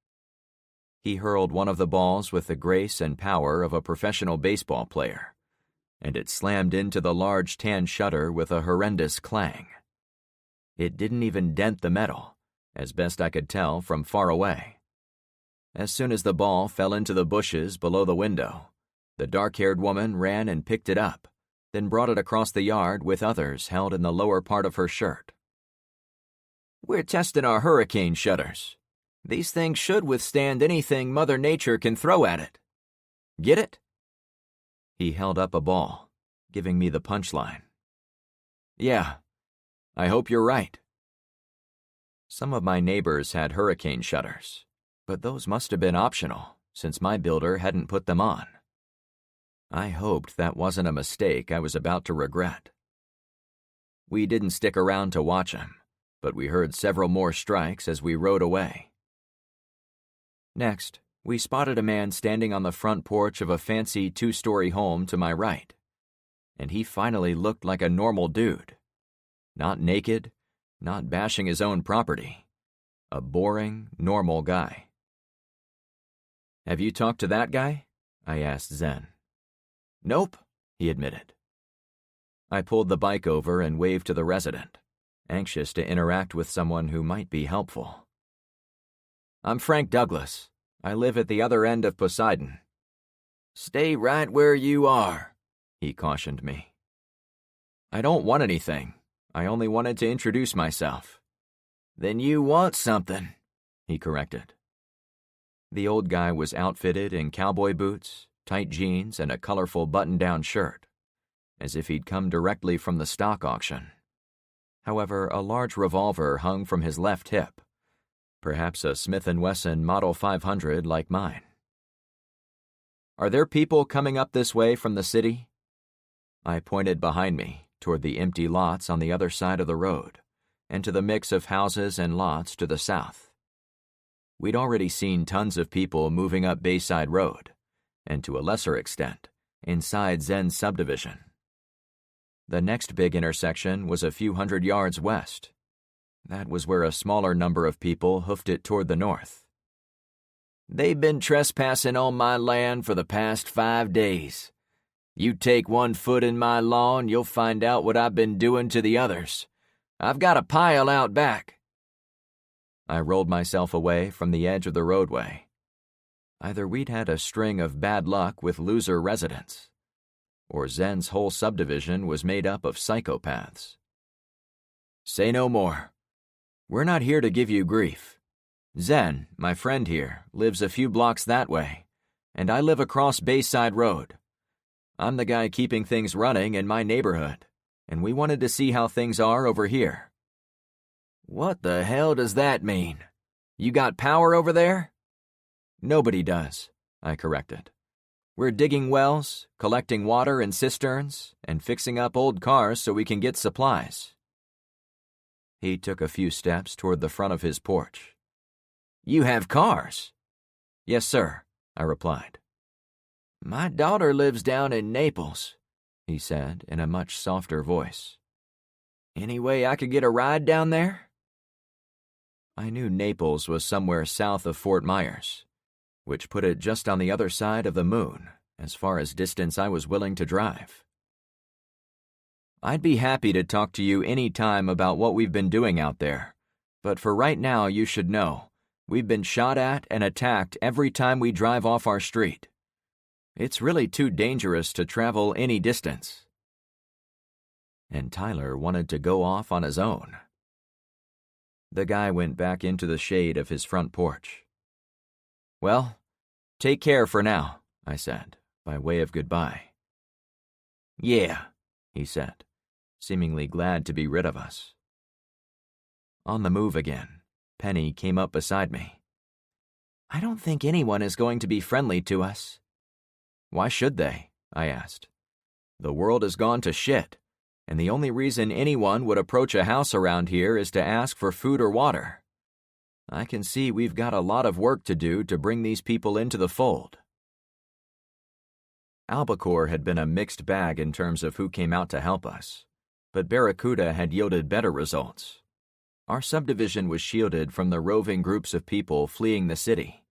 He hurled one of the balls with the grace and power of a professional baseball player, and it slammed into the large tan shutter with a horrendous clang. It didn't even dent the metal, as best I could tell from far away. As soon as the ball fell into the bushes below the window, the dark-haired woman ran and picked it up, then brought it across the yard with others held in the lower part of her shirt. "We're testing our hurricane shutters. These things should withstand anything Mother Nature can throw at it. Get it?" He held up a ball, giving me the punchline. "Yeah, I hope you're right." Some of my neighbors had hurricane shutters, but those must have been optional, since my builder hadn't put them on. I hoped that wasn't a mistake I was about to regret. We didn't stick around to watch him, but we heard several more strikes as we rode away. Next, we spotted a man standing on the front porch of a fancy 2-story home to my right, and he finally looked like a normal dude. Not naked, not bashing his own property. A boring, normal guy. "Have you talked to that guy?" I asked Zen. "Nope," he admitted. I pulled the bike over and waved to the resident, anxious to interact with someone who might be helpful. "I'm Frank Douglas. I live at the other end of Poseidon." "Stay right where you are," he cautioned me. "I don't want anything. I only wanted to introduce myself." "Then you want something," he corrected. The old guy was outfitted in cowboy boots, tight jeans, and a colorful button-down shirt, as if he'd come directly from the stock auction. However, a large revolver hung from his left hip, perhaps a Smith & Wesson Model 500 like mine. "Are there people coming up this way from the city?" I pointed behind me, toward the empty lots on the other side of the road, and to the mix of houses and lots to the south. We'd already seen tons of people moving up Bayside Road, and to a lesser extent, inside Zen's subdivision. The next big intersection was a few hundred yards west. That was where a smaller number of people hoofed it toward the north. "They've been trespassing on my land for the past 5 days. You take 1 foot in my lawn, you'll find out what I've been doing to the others. I've got a pile out back. I rolled myself away from the edge of the roadway. Either we'd had a string of bad luck with loser residents, or Zen's whole subdivision was made up of psychopaths. Say no more. We're not here to give you grief. Zen, my friend here, lives a few blocks that way, and I live across Bayside Road. I'm the guy keeping things running in my neighborhood, and we wanted to see how things are over here. What the hell does that mean? You got power over there? Nobody does, I corrected. We're digging wells, collecting water in cisterns, and fixing up old cars so we can get supplies. He took a few steps toward the front of his porch. You have cars? Yes, sir, I replied. My daughter lives down in Naples, he said in a much softer voice. Any way I could get a ride down there? I knew Naples was somewhere south of Fort Myers, which put it just on the other side of the moon, as far as distance I was willing to drive. I'd be happy to talk to you any time about what we've been doing out there, but for right now you should know, we've been shot at and attacked every time we drive off our street. It's really too dangerous to travel any distance. And Tyler wanted to go off on his own. The guy went back into the shade of his front porch. Well, take care for now, I said, by way of goodbye. Yeah, he said, seemingly glad to be rid of us. On the move again, Penny came up beside me. I don't think anyone is going to be friendly to us. Why should they? I asked. The world has gone to shit, and the only reason anyone would approach a house around here is to ask for food or water. I can see we've got a lot of work to do to bring these people into the fold. Albacore had been a mixed bag in terms of who came out to help us, but Barracuda had yielded better results. Our subdivision was shielded from the roving groups of people fleeing the city,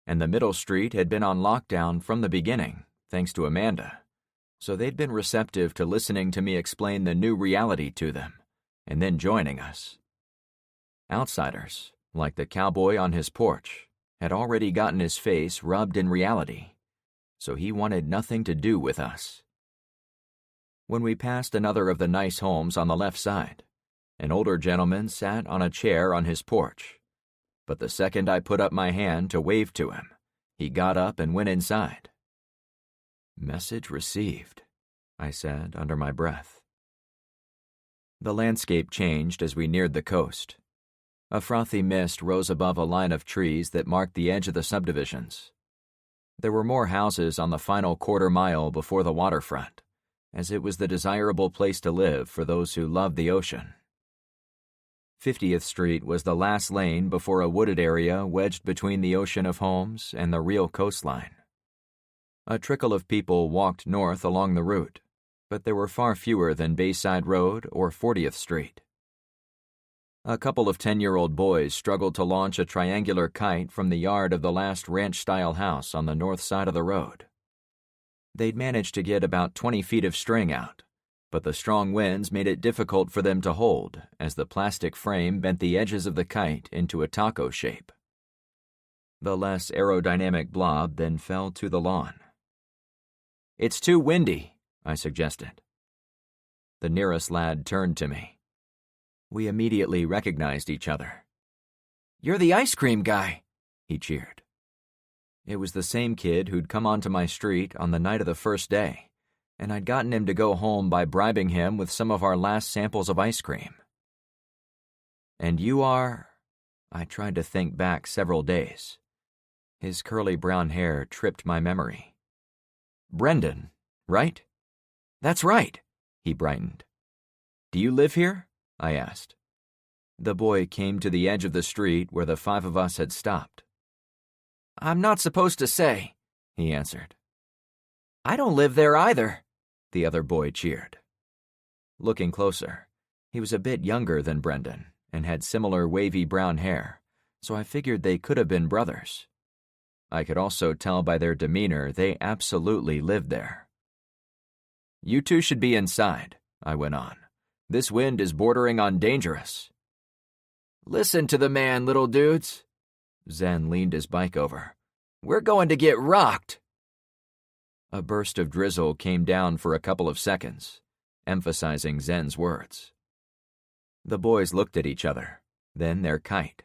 and the middle street had been on lockdown from the beginning, thanks to Amanda, so they'd been receptive to listening to me explain the new reality to them, and then joining us. Outsiders, like the cowboy on his porch, had already gotten his face rubbed in reality, so he wanted nothing to do with us. When we passed another of the nice homes on the left side, an older gentleman sat on a chair on his porch, but the second I put up my hand to wave to him, he got up and went inside. Message received, I said under my breath. The landscape changed as we neared the coast. A frothy mist rose above a line of trees that marked the edge of the subdivisions. There were more houses on the final quarter mile before the waterfront, as it was the desirable place to live for those who loved the ocean. 50th Street was the last lane before a wooded area wedged between the ocean of homes and the real coastline. A trickle of people walked north along the route, but there were far fewer than Bayside Road or 40th Street. A couple of 10-year-old boys struggled to launch a triangular kite from the yard of the last ranch-style house on the north side of the road. They'd managed to get about 20 feet of string out, but the strong winds made it difficult for them to hold as the plastic frame bent the edges of the kite into a taco shape. The less aerodynamic blob then fell to the lawn. "It's too windy," I suggested. The nearest lad turned to me. We immediately recognized each other. "You're the ice cream guy," he cheered. It was the same kid who'd come onto my street on the night of the first day, and I'd gotten him to go home by bribing him with some of our last samples of ice cream. "And you are—" I tried to think back several days. His curly brown hair tripped my memory. "Brendan, right?" "That's right," he brightened. "Do you live here?" I asked. The boy came to the edge of the street where the five of us had stopped. "I'm not supposed to say," he answered. "I don't live there either," the other boy cheered. Looking closer, he was a bit younger than Brendan and had similar wavy brown hair, so I figured they could have been brothers. I could also tell by their demeanor they absolutely lived there. "You two should be inside," I went on, This wind is bordering on dangerous." "Listen to the man, little dudes." Zen leaned his bike over. "We're going to get rocked." A burst of drizzle came down for a couple of seconds, emphasizing Zen's words. The boys looked at each other, then their kite.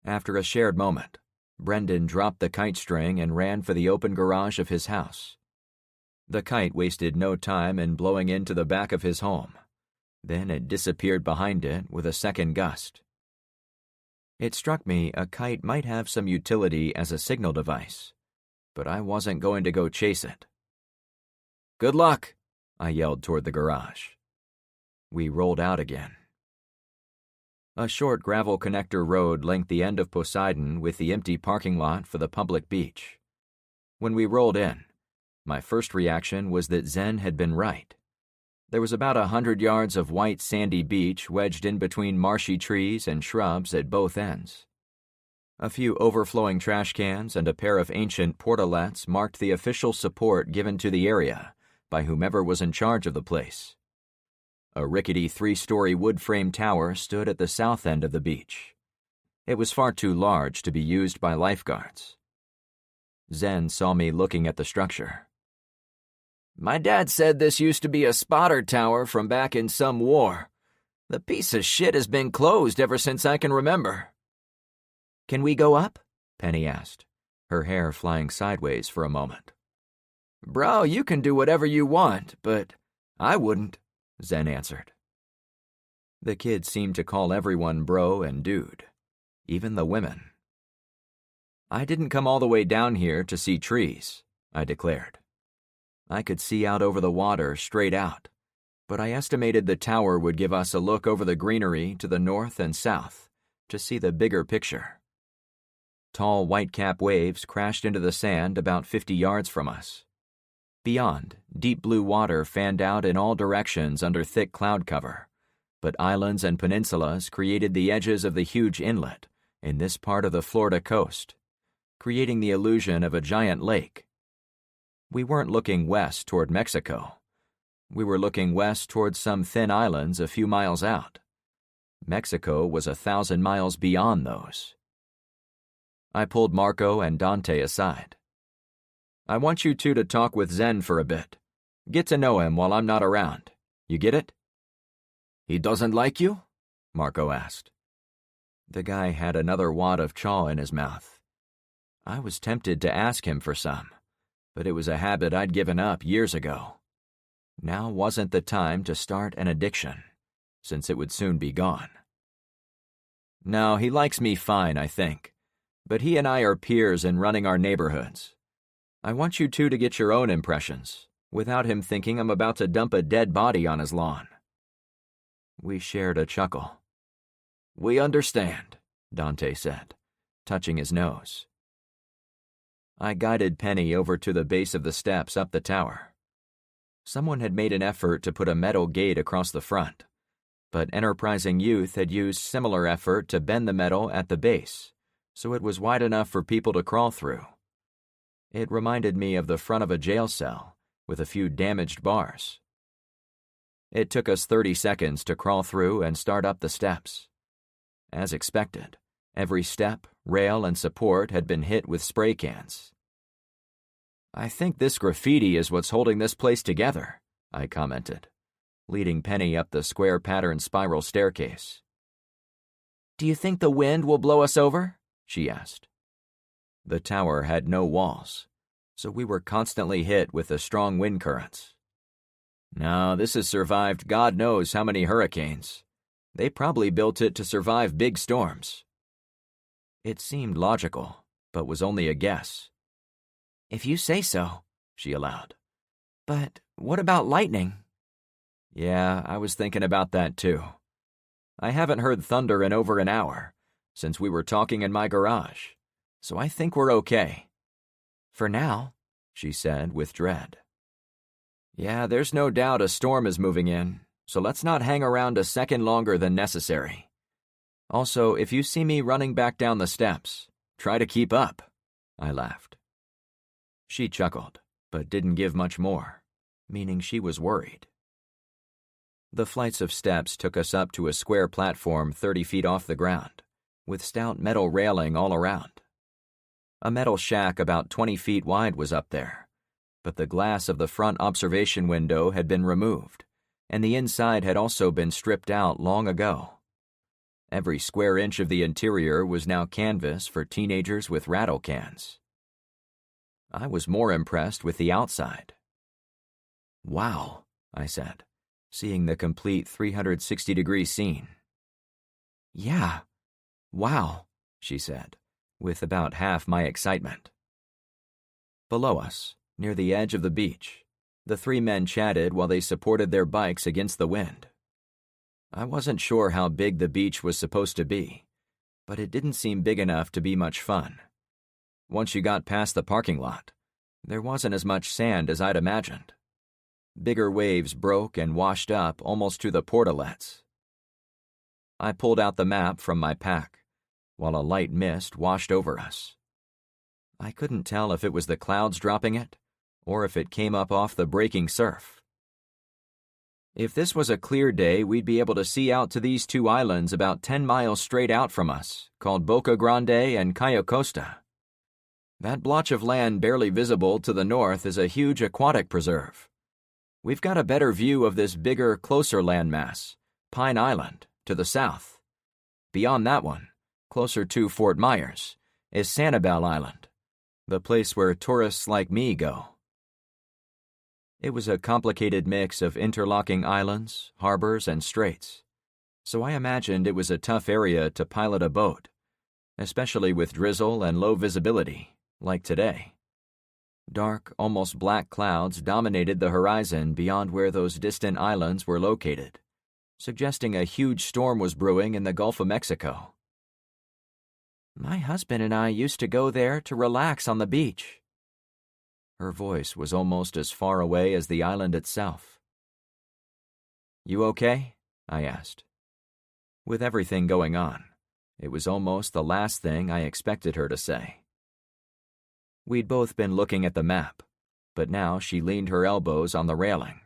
After a shared moment, Brendan dropped the kite string and ran for the open garage of his house. The kite wasted no time in blowing into the back of his home. Then it disappeared behind it with a second gust. It struck me a kite might have some utility as a signal device, but I wasn't going to go chase it. "Good luck," I yelled toward the garage. We rolled out again. A short gravel connector road linked the end of Poseidon with the empty parking lot for the public beach. When we rolled in, my first reaction was that Zen had been right. There was about 100 yards of white sandy beach wedged in between marshy trees and shrubs at both ends. A few overflowing trash cans and a pair of ancient portalettes marked the official support given to the area by whomever was in charge of the place. A rickety 3-story wood frame tower stood at the south end of the beach. It was far too large to be used by lifeguards. Zen saw me looking at the structure. "My dad said this used to be a spotter tower from back in some war. The piece of shit has been closed ever since I can remember." "Can we go up?" Penny asked, her hair flying sideways for a moment. "Bro, you can do whatever you want, but I wouldn't," Zen answered. The kids seemed to call everyone bro and dude, even the women. "I didn't come all the way down here to see trees," I declared. I could see out over the water straight out, but I estimated the tower would give us a look over the greenery to the north and south to see the bigger picture. Tall whitecap waves crashed into the sand about 50 yards from us. Beyond, deep blue water fanned out in all directions under thick cloud cover, but islands and peninsulas created the edges of the huge inlet in this part of the Florida coast, creating the illusion of a giant lake. We weren't looking west toward Mexico. We were looking west toward some thin islands a few miles out. Mexico was 1,000 miles beyond those. I pulled Marco and Dante aside. "I want you two to talk with Zen for a bit. Get to know him while I'm not around. You get it?" "He doesn't like you?" Marco asked. The guy had another wad of chaw in his mouth. I was tempted to ask him for some, but it was a habit I'd given up years ago. Now wasn't the time to start an addiction, since it would soon be gone. "No, he likes me fine, I think, but he and I are peers in running our neighborhoods. I want you two to get your own impressions, without him thinking I'm about to dump a dead body on his lawn." We shared a chuckle. "We understand," Dante said, touching his nose. I guided Penny over to the base of the steps up the tower. Someone had made an effort to put a metal gate across the front, but enterprising youth had used similar effort to bend the metal at the base, so it was wide enough for people to crawl through. It reminded me of the front of a jail cell, with a few damaged bars. It took us 30 seconds to crawl through and start up the steps. As expected, every step, rail, and support had been hit with spray cans. "I think this graffiti is what's holding this place together," I commented, leading Penny up the square-patterned spiral staircase. "Do you think the wind will blow us over?" she asked. The tower had no walls, so we were constantly hit with the strong wind currents. "No, this has survived God knows how many hurricanes. They probably built it to survive big storms." It seemed logical, but was only a guess. "If you say so," she allowed. "But what about lightning?" Yeah, I was thinking about that too. I haven't heard thunder in over an hour, since we were talking in my garage, so I think we're okay. "For now," she said with dread. "Yeah, there's no doubt a storm is moving in, so let's not hang around a second longer than necessary. Also, if you see me running back down the steps, try to keep up," I laughed. She chuckled, but didn't give much more, meaning she was worried. The flights of steps took us up to a square platform 30 feet off the ground, with stout metal railing all around. A metal shack about 20 feet wide was up there, but the glass of the front observation window had been removed, and the inside had also been stripped out long ago. Every square inch of the interior was now canvas for teenagers with rattle cans. I was more impressed with the outside. "Wow," I said, seeing the complete 360-degree scene. "Yeah, wow," she said, with about half my excitement. Below us, near the edge of the beach, the three men chatted while they supported their bikes against the wind. I wasn't sure how big the beach was supposed to be, but it didn't seem big enough to be much fun. Once you got past the parking lot, there wasn't as much sand as I'd imagined. Bigger waves broke and washed up almost to the portalets. I pulled out the map from my pack, while a light mist washed over us. I couldn't tell if it was the clouds dropping it, or if it came up off the breaking surf. If this was a clear day, we'd be able to see out to these two islands about 10 miles straight out from us, called Boca Grande and Cayo Costa. That blotch of land barely visible to the north is a huge aquatic preserve. We've got a better view of this bigger, closer landmass, Pine Island, to the south. Beyond that one, closer to Fort Myers, is Sanibel Island, the place where tourists like me go. It was a complicated mix of interlocking islands, harbors, and straits, so I imagined it was a tough area to pilot a boat, especially with drizzle and low visibility, like today. Dark, almost black clouds dominated the horizon beyond where those distant islands were located, suggesting a huge storm was brewing in the Gulf of Mexico. "My husband and I used to go there to relax on the beach." Her voice was almost as far away as the island itself. "You okay?" I asked. With everything going on, it was almost the last thing I expected her to say. We'd both been looking at the map, but now she leaned her elbows on the railing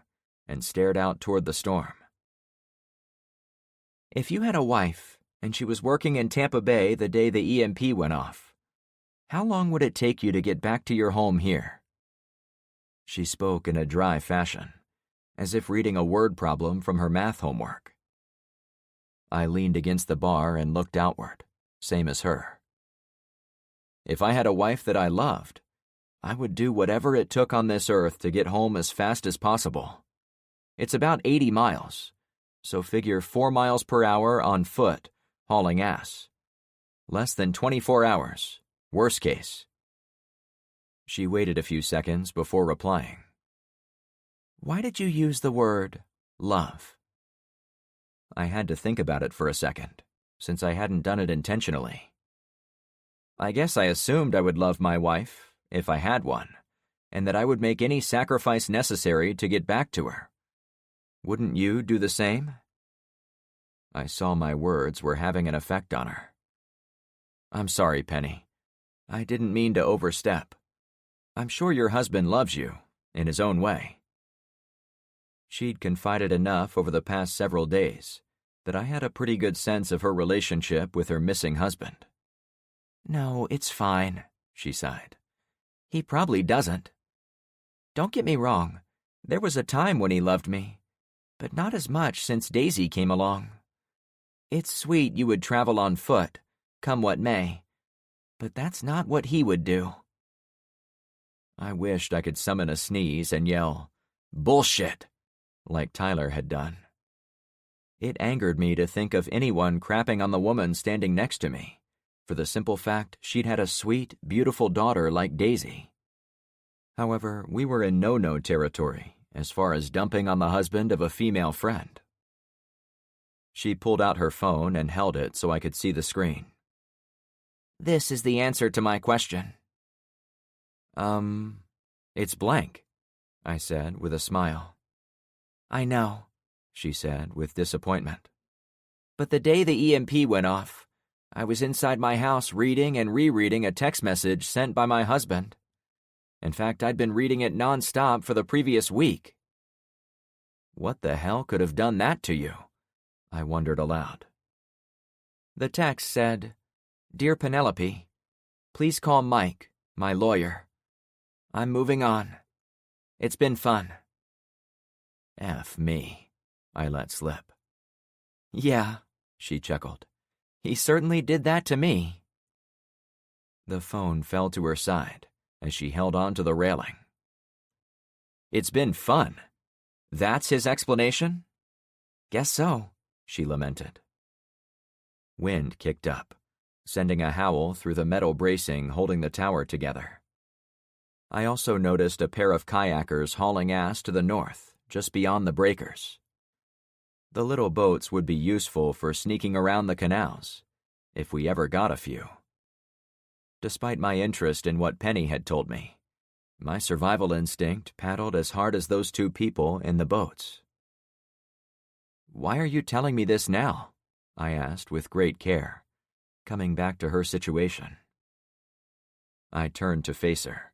and stared out toward the storm. "If you had a wife and she was working in Tampa Bay the day the EMP went off, how long would it take you to get back to your home here?" She spoke in a dry fashion, as if reading a word problem from her math homework. I leaned against the bar and looked outward, same as her. If I had a wife that I loved, I would do whatever it took on this earth to get home as fast as possible. It's about 80 miles, so figure 4 miles per hour on foot, hauling ass. Less than 24 hours, worst case. She waited a few seconds before replying. "Why did you use the word love?" I had to think about it for a second, since I hadn't done it intentionally. I guess I assumed I would love my wife, if I had one, and that I would make any sacrifice necessary to get back to her. Wouldn't you do the same? I saw my words were having an effect on her. "I'm sorry, Penny. I didn't mean to overstep. I'm sure your husband loves you, in his own way." She'd confided enough over the past several days that I had a pretty good sense of her relationship with her missing husband. "No, it's fine," she sighed. "He probably doesn't. Don't get me wrong, there was a time when he loved me, but not as much since Daisy came along. It's sweet you would travel on foot, come what may, but that's not what he would do." I wished I could summon a sneeze and yell, "Bullshit," like Tyler had done. It angered me to think of anyone crapping on the woman standing next to me, for the simple fact she'd had a sweet, beautiful daughter like Daisy. However, we were in no-no territory as far as dumping on the husband of a female friend. She pulled out her phone and held it so I could see the screen. "This is the answer to my question." It's blank," I said with a smile. "I know," she said with disappointment. "But the day the EMP went off, I was inside my house reading and rereading a text message sent by my husband. In fact, I'd been reading it nonstop for the previous week." What the hell could have done that to you? I wondered aloud. The text said, "Dear Penelope, please call Mike, my lawyer. I'm moving on. It's been fun." F me, I let slip. Yeah, she chuckled. He certainly did that to me. The phone fell to her side as she held on to the railing. It's been fun. That's his explanation? Guess so, she lamented. Wind kicked up, sending a howl through the metal bracing holding the tower together. I also noticed a pair of kayakers hauling ass to the north, just beyond the breakers. The little boats would be useful for sneaking around the canals, if we ever got a few. Despite my interest in what Penny had told me, my survival instinct paddled as hard as those two people in the boats. "Why are you telling me this now?" I asked with great care, coming back to her situation. I turned to face her,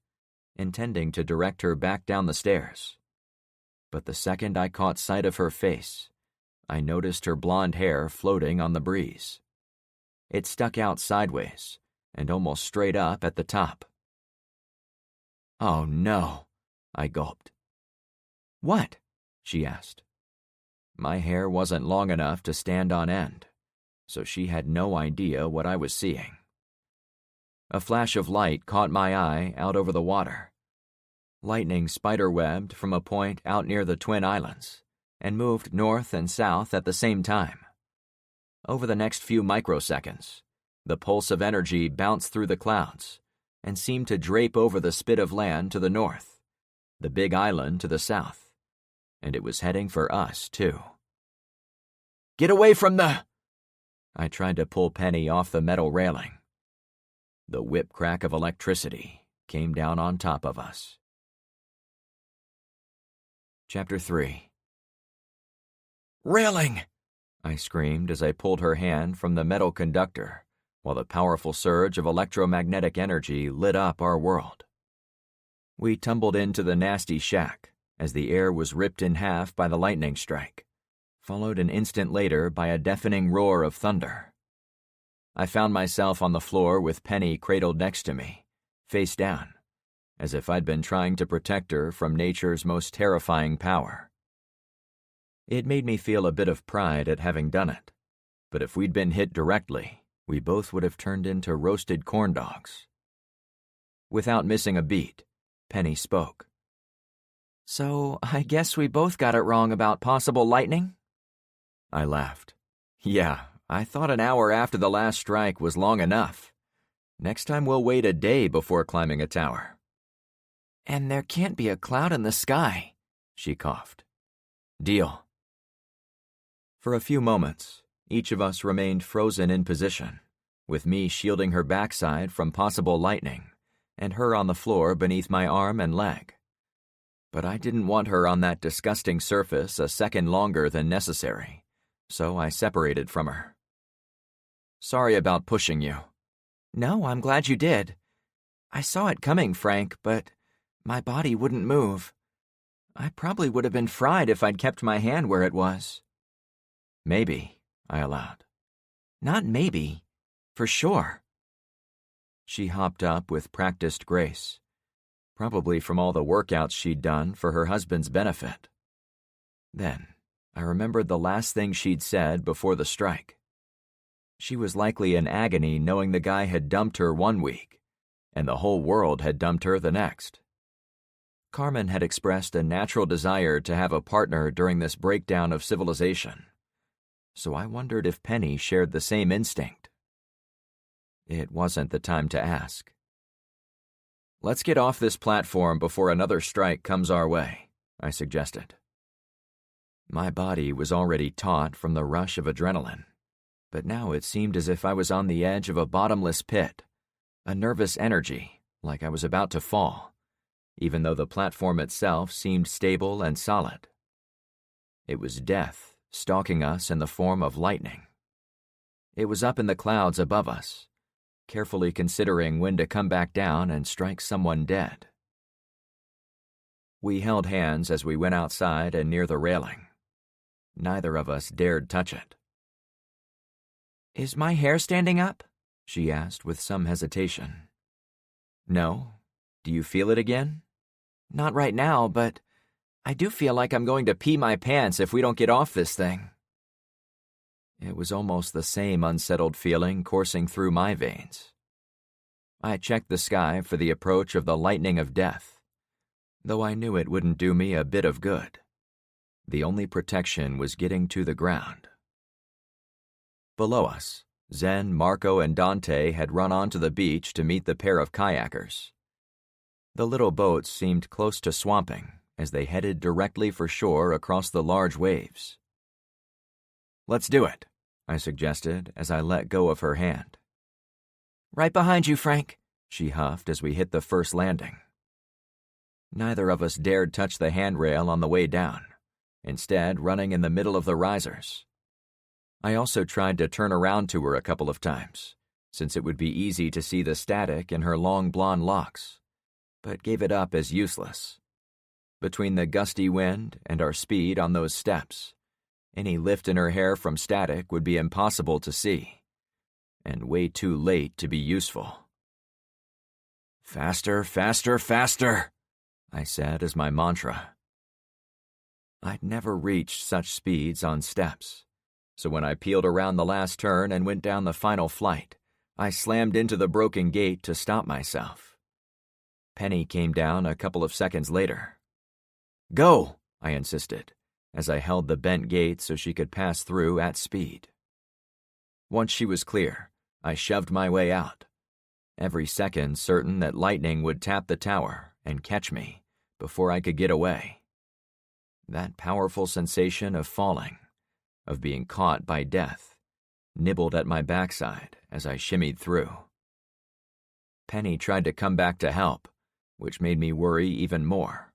intending to direct her back down the stairs. But the second I caught sight of her face, I noticed her blonde hair floating on the breeze. It stuck out sideways and almost straight up at the top. "Oh no," I gulped. "What?" she asked. My hair wasn't long enough to stand on end, so she had no idea what I was seeing. A flash of light caught my eye out over the water. Lightning spiderwebbed from a point out near the Twin Islands and moved north and south at the same time. Over the next few microseconds, the pulse of energy bounced through the clouds and seemed to drape over the spit of land to the north, the big island to the south, and it was heading for us, too. "Get away from the—" I tried to pull Penny off the metal railing. The whip crack of electricity came down on top of us. Chapter 3. "Railing!" I screamed as I pulled her hand from the metal conductor, while the powerful surge of electromagnetic energy lit up our world. We tumbled into the nasty shack as the air was ripped in half by the lightning strike, followed an instant later by a deafening roar of thunder. I found myself on the floor with Penny cradled next to me, face down, as if I'd been trying to protect her from nature's most terrifying power. It made me feel a bit of pride at having done it, but if we'd been hit directly, we both would have turned into roasted corn dogs. Without missing a beat, Penny spoke. "So, I guess we both got it wrong about possible lightning?" I laughed. "Yeah, I thought an hour after the last strike was long enough. Next time we'll wait a day before climbing a tower." "And there can't be a cloud in the sky," she coughed. "Deal." For a few moments, each of us remained frozen in position, with me shielding her backside from possible lightning, and her on the floor beneath my arm and leg. But I didn't want her on that disgusting surface a second longer than necessary, so I separated from her. "Sorry about pushing you." "No, I'm glad you did. I saw it coming, Frank, but my body wouldn't move. I probably would have been fried if I'd kept my hand where it was." "Maybe," I allowed. "Not maybe. For sure." She hopped up with practiced grace, probably from all the workouts she'd done for her husband's benefit. Then, I remembered the last thing she'd said before the strike. She was likely in agony knowing the guy had dumped her one week, and the whole world had dumped her the next. Carmen had expressed a natural desire to have a partner during this breakdown of civilization, so I wondered if Penny shared the same instinct. It wasn't the time to ask. "Let's get off this platform before another strike comes our way," I suggested. My body was already taut from the rush of adrenaline, but now it seemed as if I was on the edge of a bottomless pit, a nervous energy, like I was about to fall, even though the platform itself seemed stable and solid. It was death stalking us in the form of lightning. It was up in the clouds above us, carefully considering when to come back down and strike someone dead. We held hands as we went outside and near the railing, Neither of us dared touch it. "Is my hair standing up?" she asked with some hesitation. "No? Do you feel it again?" "Not right now, but I do feel like I'm going to pee my pants if we don't get off this thing." It was almost the same unsettled feeling coursing through my veins. I checked the sky for the approach of the lightning of death, though I knew it wouldn't do me a bit of good. The only protection was getting to the ground. Below us, Zen, Marco, and Dante had run onto the beach to meet the pair of kayakers. The little boats seemed close to swamping as they headed directly for shore across the large waves. "Let's do it," I suggested as I let go of her hand. "Right behind you, Frank," she huffed as we hit the first landing. Neither of us dared touch the handrail on the way down, instead running in the middle of the risers. I also tried to turn around to her a couple of times, since it would be easy to see the static in her long blonde locks, but gave it up as useless. Between the gusty wind and our speed on those steps, any lift in her hair from static would be impossible to see, and way too late to be useful. "Faster, faster, faster," I said as my mantra. I'd never reached such speeds on steps, so when I peeled around the last turn and went down the final flight, I slammed into the broken gate to stop myself. Penny came down a couple of seconds later. "Go," I insisted, as I held the bent gate so she could pass through at speed. Once she was clear, I shoved my way out, every second certain that lightning would tap the tower and catch me before I could get away. That powerful sensation of falling, of being caught by death, nibbled at my backside as I shimmied through. Penny tried to come back to help, which made me worry even more.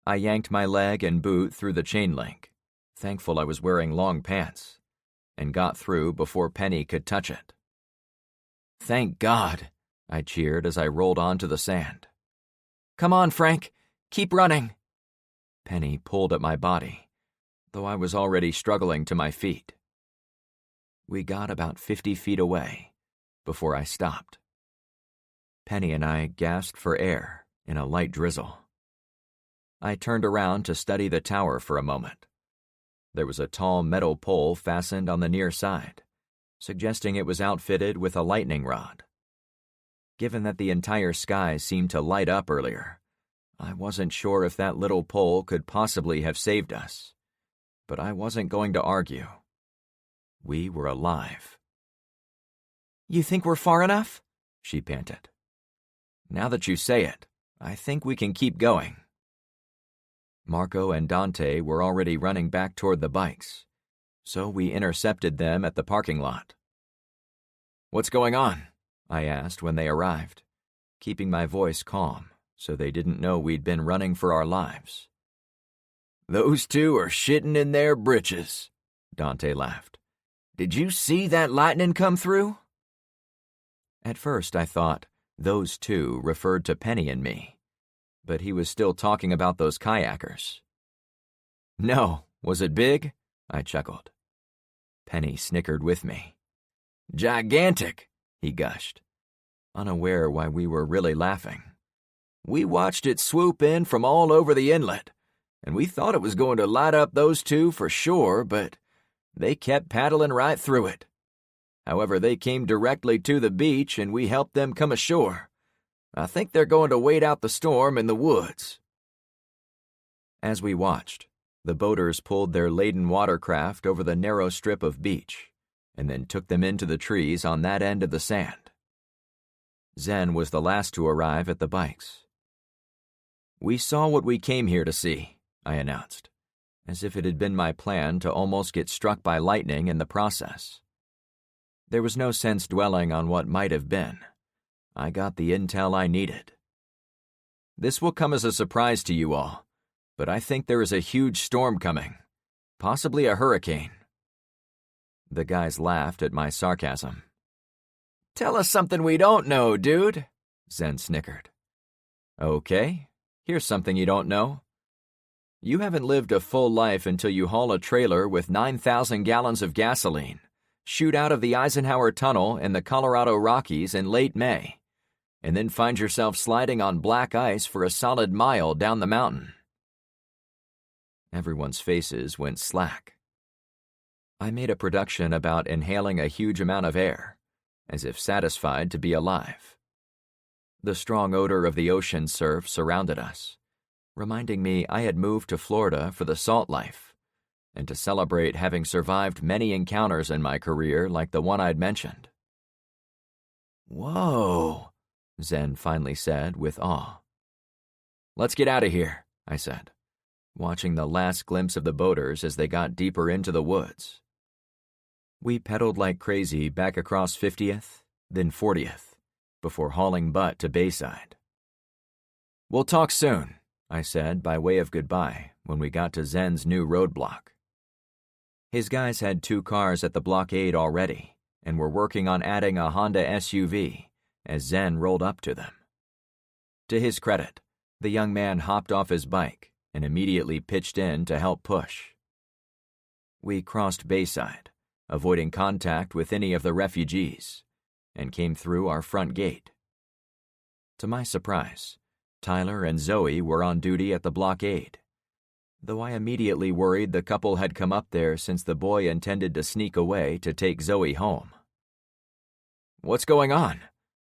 I yanked my leg and boot through the chain link, thankful I was wearing long pants, and got through before Penny could touch it. "Thank God," I cheered as I rolled onto the sand. "Come on, Frank. Keep running." Penny pulled at my body, though I was already struggling to my feet. We got about 50 feet away before I stopped. Penny and I gasped for air in a light drizzle. I turned around to study the tower for a moment. There was a tall metal pole fastened on the near side, suggesting it was outfitted with a lightning rod. Given that the entire sky seemed to light up earlier, I wasn't sure if that little pole could possibly have saved us, but I wasn't going to argue. We were alive. "You think we're far enough?" she panted. "Now that you say it, I think we can keep going." Marco and Dante were already running back toward the bikes, so we intercepted them at the parking lot. "What's going on?" I asked when they arrived, keeping my voice calm so they didn't know we'd been running for our lives. "Those two are shitting in their britches," Dante laughed. "Did you see that lightning come through?" At first I thought "those two" referred to Penny and me, but he was still talking about those kayakers. "No, was it big?" I chuckled. Penny snickered with me. "Gigantic," he gushed, unaware why we were really laughing. "We watched it swoop in from all over the inlet, and we thought it was going to light up those two for sure, but they kept paddling right through it. However, they came directly to the beach and we helped them come ashore. I think they're going to wait out the storm in the woods." As we watched, the boaters pulled their laden watercraft over the narrow strip of beach and then took them into the trees on that end of the sand. Zen was the last to arrive at the bikes. "We saw what we came here to see," I announced, as if it had been my plan to almost get struck by lightning in the process. There was no sense dwelling on what might have been. I got the intel I needed. "This will come as a surprise to you all, but I think there is a huge storm coming, possibly a hurricane." The guys laughed at my sarcasm. "Tell us something we don't know, dude," Zen snickered. "Okay, here's something you don't know. You haven't lived a full life until you haul a trailer with 9,000 gallons of gasoline, shoot out of the Eisenhower Tunnel in the Colorado Rockies in late May, and then find yourself sliding on black ice for a solid mile down the mountain. Everyone's faces went slack. I made a production about inhaling a huge amount of air, as if satisfied to be alive. The strong odor of the ocean surf surrounded us, reminding me I had moved to Florida for the salt life, and to celebrate having survived many encounters in my career like the one I'd mentioned. "Whoa," Zen finally said with awe. "Let's get out of here," I said, watching the last glimpse of the boaters as they got deeper into the woods. We pedaled like crazy back across 50th, then 40th, before hauling butt to Bayside. "We'll talk soon," I said by way of goodbye when we got to Zen's new roadblock. His guys had 2 cars at the blockade already and were working on adding a Honda SUV as Zen rolled up to them. To his credit, the young man hopped off his bike and immediately pitched in to help push. We crossed Bayside, avoiding contact with any of the refugees, and came through our front gate. To my surprise, Tyler and Zoe were on duty at the blockade, though I immediately worried the couple had come up there since the boy intended to sneak away to take Zoe home. "What's going on?"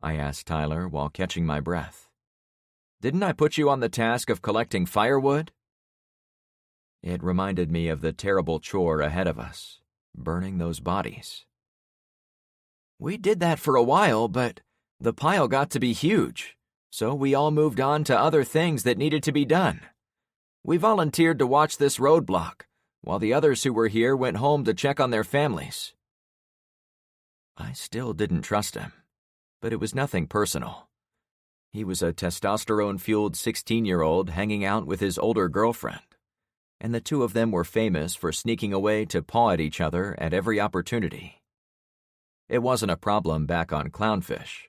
I asked Tyler while catching my breath. "Didn't I put you on the task of collecting firewood?" It reminded me of the terrible chore ahead of us, burning those bodies. "We did that for a while, but the pile got to be huge, so we all moved on to other things that needed to be done. We volunteered to watch this roadblock, while the others who were here went home to check on their families." I still didn't trust him, but it was nothing personal. He was a testosterone-fueled 16-year-old hanging out with his older girlfriend, and the 2 of them were famous for sneaking away to paw at each other at every opportunity. It wasn't a problem back on Clownfish,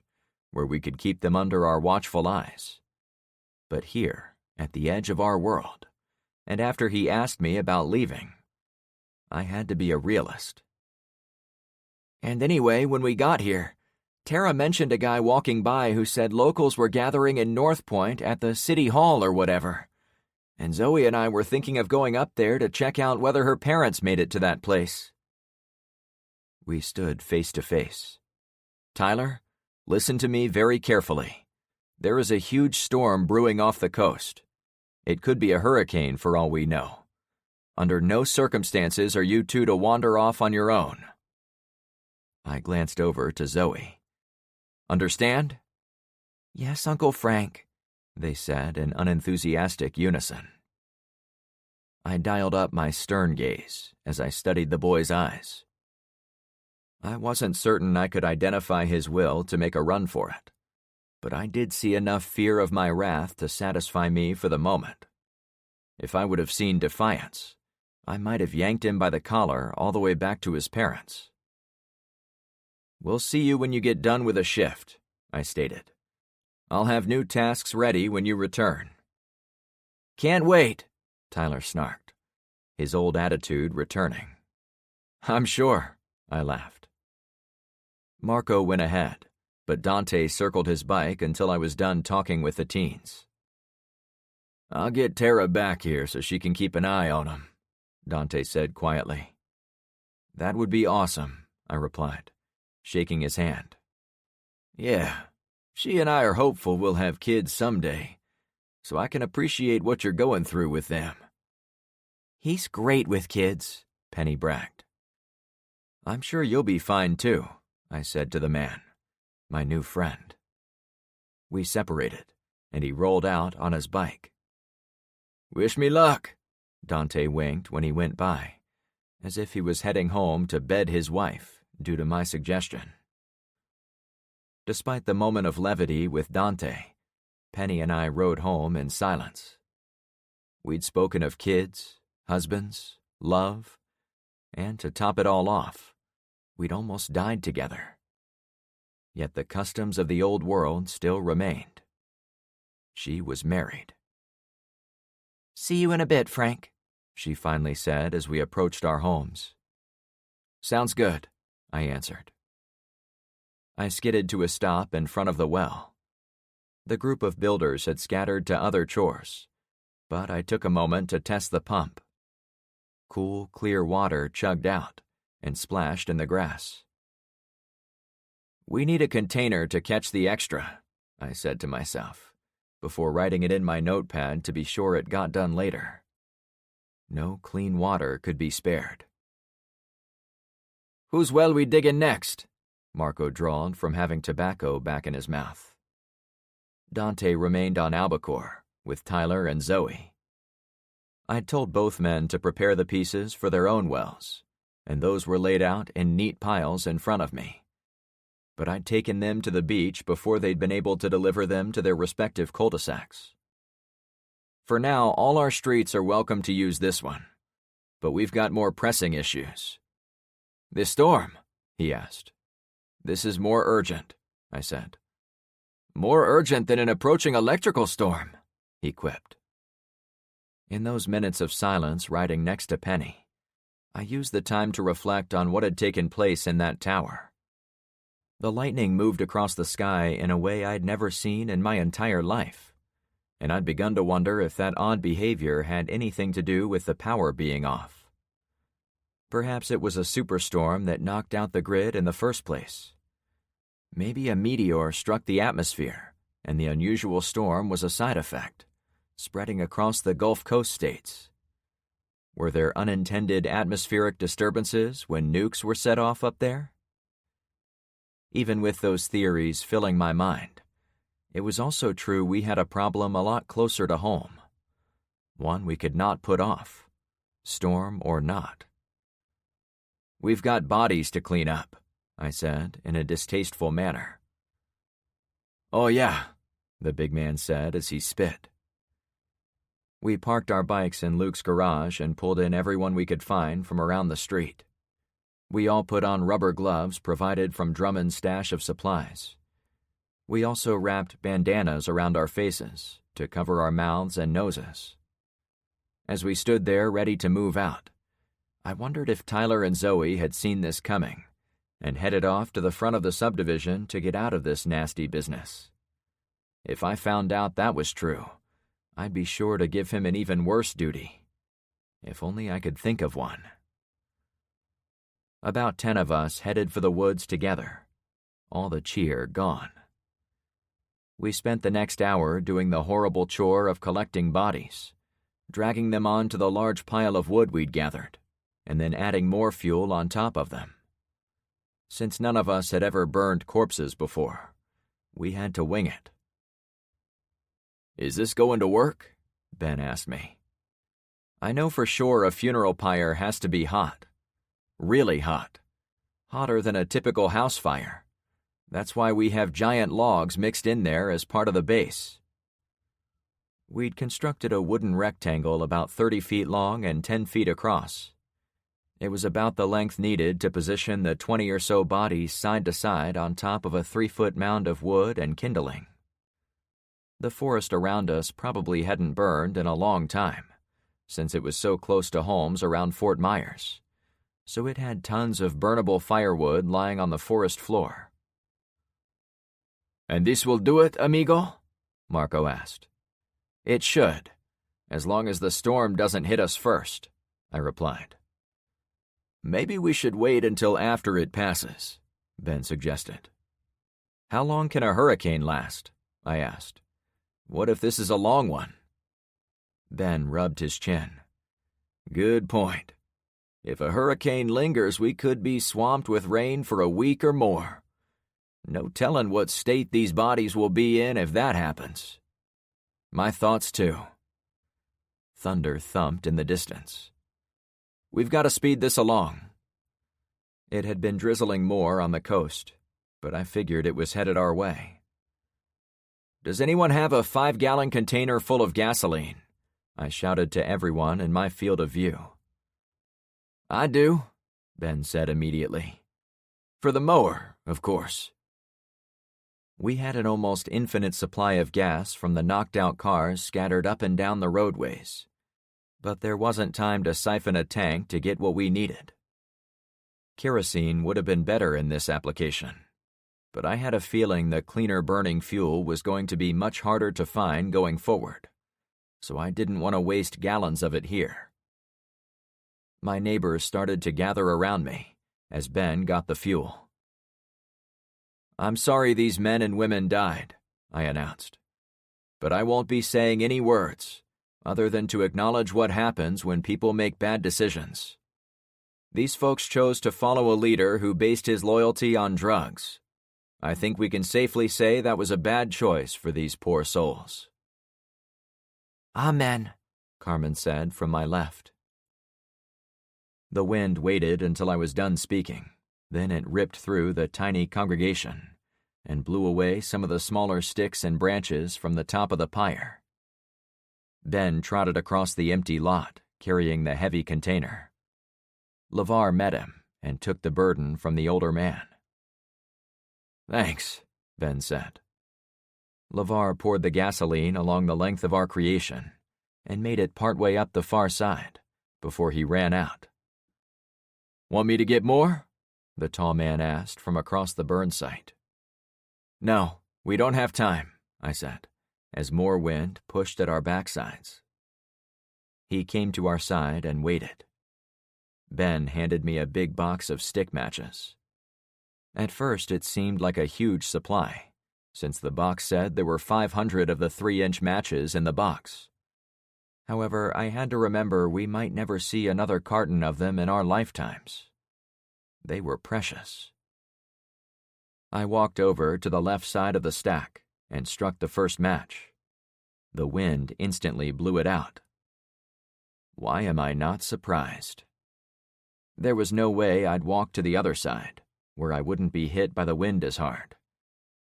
where we could keep them under our watchful eyes. But here, at the edge of our world, and after he asked me about leaving, I had to be a realist. "And anyway, when we got here, Tara mentioned a guy walking by who said locals were gathering in North Point at the city hall or whatever, and Zoe and I were thinking of going up there to check out whether her parents made it to that place." We stood face to face. "Tyler, listen to me very carefully. There is a huge storm brewing off the coast. It could be a hurricane for all we know. Under no circumstances are you 2 to wander off on your own." I glanced over to Zoe. "Understand?" "Yes, Uncle Frank," they said in unenthusiastic unison. I dialed up my stern gaze as I studied the boy's eyes. I wasn't certain I could identify his will to make a run for it, but I did see enough fear of my wrath to satisfy me for the moment. If I would have seen defiance, I might have yanked him by the collar all the way back to his parents. "We'll see you when you get done with a shift," I stated. "I'll have new tasks ready when you return." "Can't wait," Tyler snarked, his old attitude returning. "I'm sure," I laughed. Marco went ahead, but Dante circled his bike until I was done talking with the teens. "I'll get Tara back here so she can keep an eye on him," Dante said quietly. "That would be awesome," I replied, shaking his hand. "Yeah, she and I are hopeful we'll have kids someday, so I can appreciate what you're going through with them." "He's great with kids," Penny bragged. "I'm sure you'll be fine too," I said to the man, my new friend. We separated, and he rolled out on his bike. "Wish me luck," Dante winked when he went by, as if he was heading home to bed his wife due to my suggestion. Despite the moment of levity with Dante, Penny and I rode home in silence. We'd spoken of kids, husbands, love, and to top it all off, we'd almost died together. Yet the customs of the old world still remained. She was married. See you in a bit, Frank, she finally said as we approached our homes. Sounds good, I answered. I skidded to a stop in front of the well. The group of builders had scattered to other chores, but I took a moment to test the pump. Cool, clear water chugged out and splashed in the grass. We need a container to catch the extra, I said to myself, before writing it in my notepad to be sure it got done later. No clean water could be spared. Whose well we diggin' next? Marco drawled from having tobacco back in his mouth. Dante remained on albacore, with Tyler and Zoe. I'd told both men to prepare the pieces for their own wells, and those were laid out in neat piles in front of me. But I'd taken them to the beach before they'd been able to deliver them to their respective cul-de-sacs. For now, all our streets are welcome to use this one, but we've got more pressing issues. This storm? He asked. This is more urgent, I said. More urgent than an approaching electrical storm, he quipped. In those minutes of silence riding next to Penny, I used the time to reflect on what had taken place in that tower. The lightning moved across the sky in a way I'd never seen in my entire life, and I'd begun to wonder if that odd behavior had anything to do with the power being off. Perhaps it was a superstorm that knocked out the grid in the first place. Maybe a meteor struck the atmosphere, and the unusual storm was a side effect, spreading across the Gulf Coast states. Were there unintended atmospheric disturbances when nukes were set off up there? Even with those theories filling my mind, it was also true we had a problem a lot closer to home. One we could not put off, storm or not. We've got bodies to clean up, I said in a distasteful manner. Oh yeah, the big man said as he spit. We parked our bikes in Luke's garage and pulled in everyone we could find from around the street. We all put on rubber gloves provided from Drummond's stash of supplies. We also wrapped bandanas around our faces to cover our mouths and noses. As we stood there ready to move out, I wondered if Tyler and Zoe had seen this coming and headed off to the front of the subdivision to get out of this nasty business. If I found out that was true, I'd be sure to give him an even worse duty. If only I could think of one. About 10 of us headed for the woods together, all the cheer gone. We spent the next hour doing the horrible chore of collecting bodies, dragging them onto the large pile of wood we'd gathered, and then adding more fuel on top of them. Since none of us had ever burned corpses before, we had to wing it. Is this going to work? Ben asked me. I know for sure a funeral pyre has to be hot. Really hot. Hotter than a typical house fire. That's why we have giant logs mixed in there as part of the base. We'd constructed a wooden rectangle about 30 feet long and 10 feet across. It was about the length needed to position the 20 or so bodies side to side on top of a 3-foot mound of wood and kindling. The forest around us probably hadn't burned in a long time, since it was so close to homes around Fort Myers, so it had tons of burnable firewood lying on the forest floor. And this will do it, amigo? Marco asked. It should, as long as the storm doesn't hit us first, I replied. Maybe we should wait until after it passes, Ben suggested. How long can a hurricane last? I asked. What if this is a long one? Ben rubbed his chin. Good point. If a hurricane lingers, we could be swamped with rain for a week or more. No telling what state these bodies will be in if that happens. My thoughts, too. Thunder thumped in the distance. We've got to speed this along. It had been drizzling more on the coast, but I figured it was headed our way. Does anyone have a 5-gallon container full of gasoline? I shouted to everyone in my field of view. I do, Ben said immediately. For the mower, of course. We had an almost infinite supply of gas from the knocked-out cars scattered up and down the roadways, but there wasn't time to siphon a tank to get what we needed. Kerosene would have been better in this application, but I had a feeling the cleaner burning fuel was going to be much harder to find going forward, so I didn't want to waste gallons of it here. My neighbors started to gather around me as Ben got the fuel. "I'm sorry these men and women died," I announced, "but I won't be saying any words other than to acknowledge what happens when people make bad decisions. These folks chose to follow a leader who based his loyalty on drugs. I think we can safely say that was a bad choice for these poor souls." "Amen," Carmen said from my left. The wind waited until I was done speaking, then it ripped through the tiny congregation and blew away some of the smaller sticks and branches from the top of the pyre. Ben trotted across the empty lot, carrying the heavy container. LeVar met him and took the burden from the older man. "Thanks," Ben said. LeVar poured the gasoline along the length of our creation and made it partway up the far side before he ran out. "Want me to get more?" the tall man asked from across the burn site. "No, we don't have time," I said, as more wind pushed at our backsides. He came to our side and waited. Ben handed me a big box of stick matches. At first it seemed like a huge supply, since the box said there were 500 of the 3-inch matches in the box. However, I had to remember we might never see another carton of them in our lifetimes. They were precious. I walked over to the left side of the stack and struck the first match. The wind instantly blew it out. Why am I not surprised? There was no way I'd walk to the other side, where I wouldn't be hit by the wind as hard.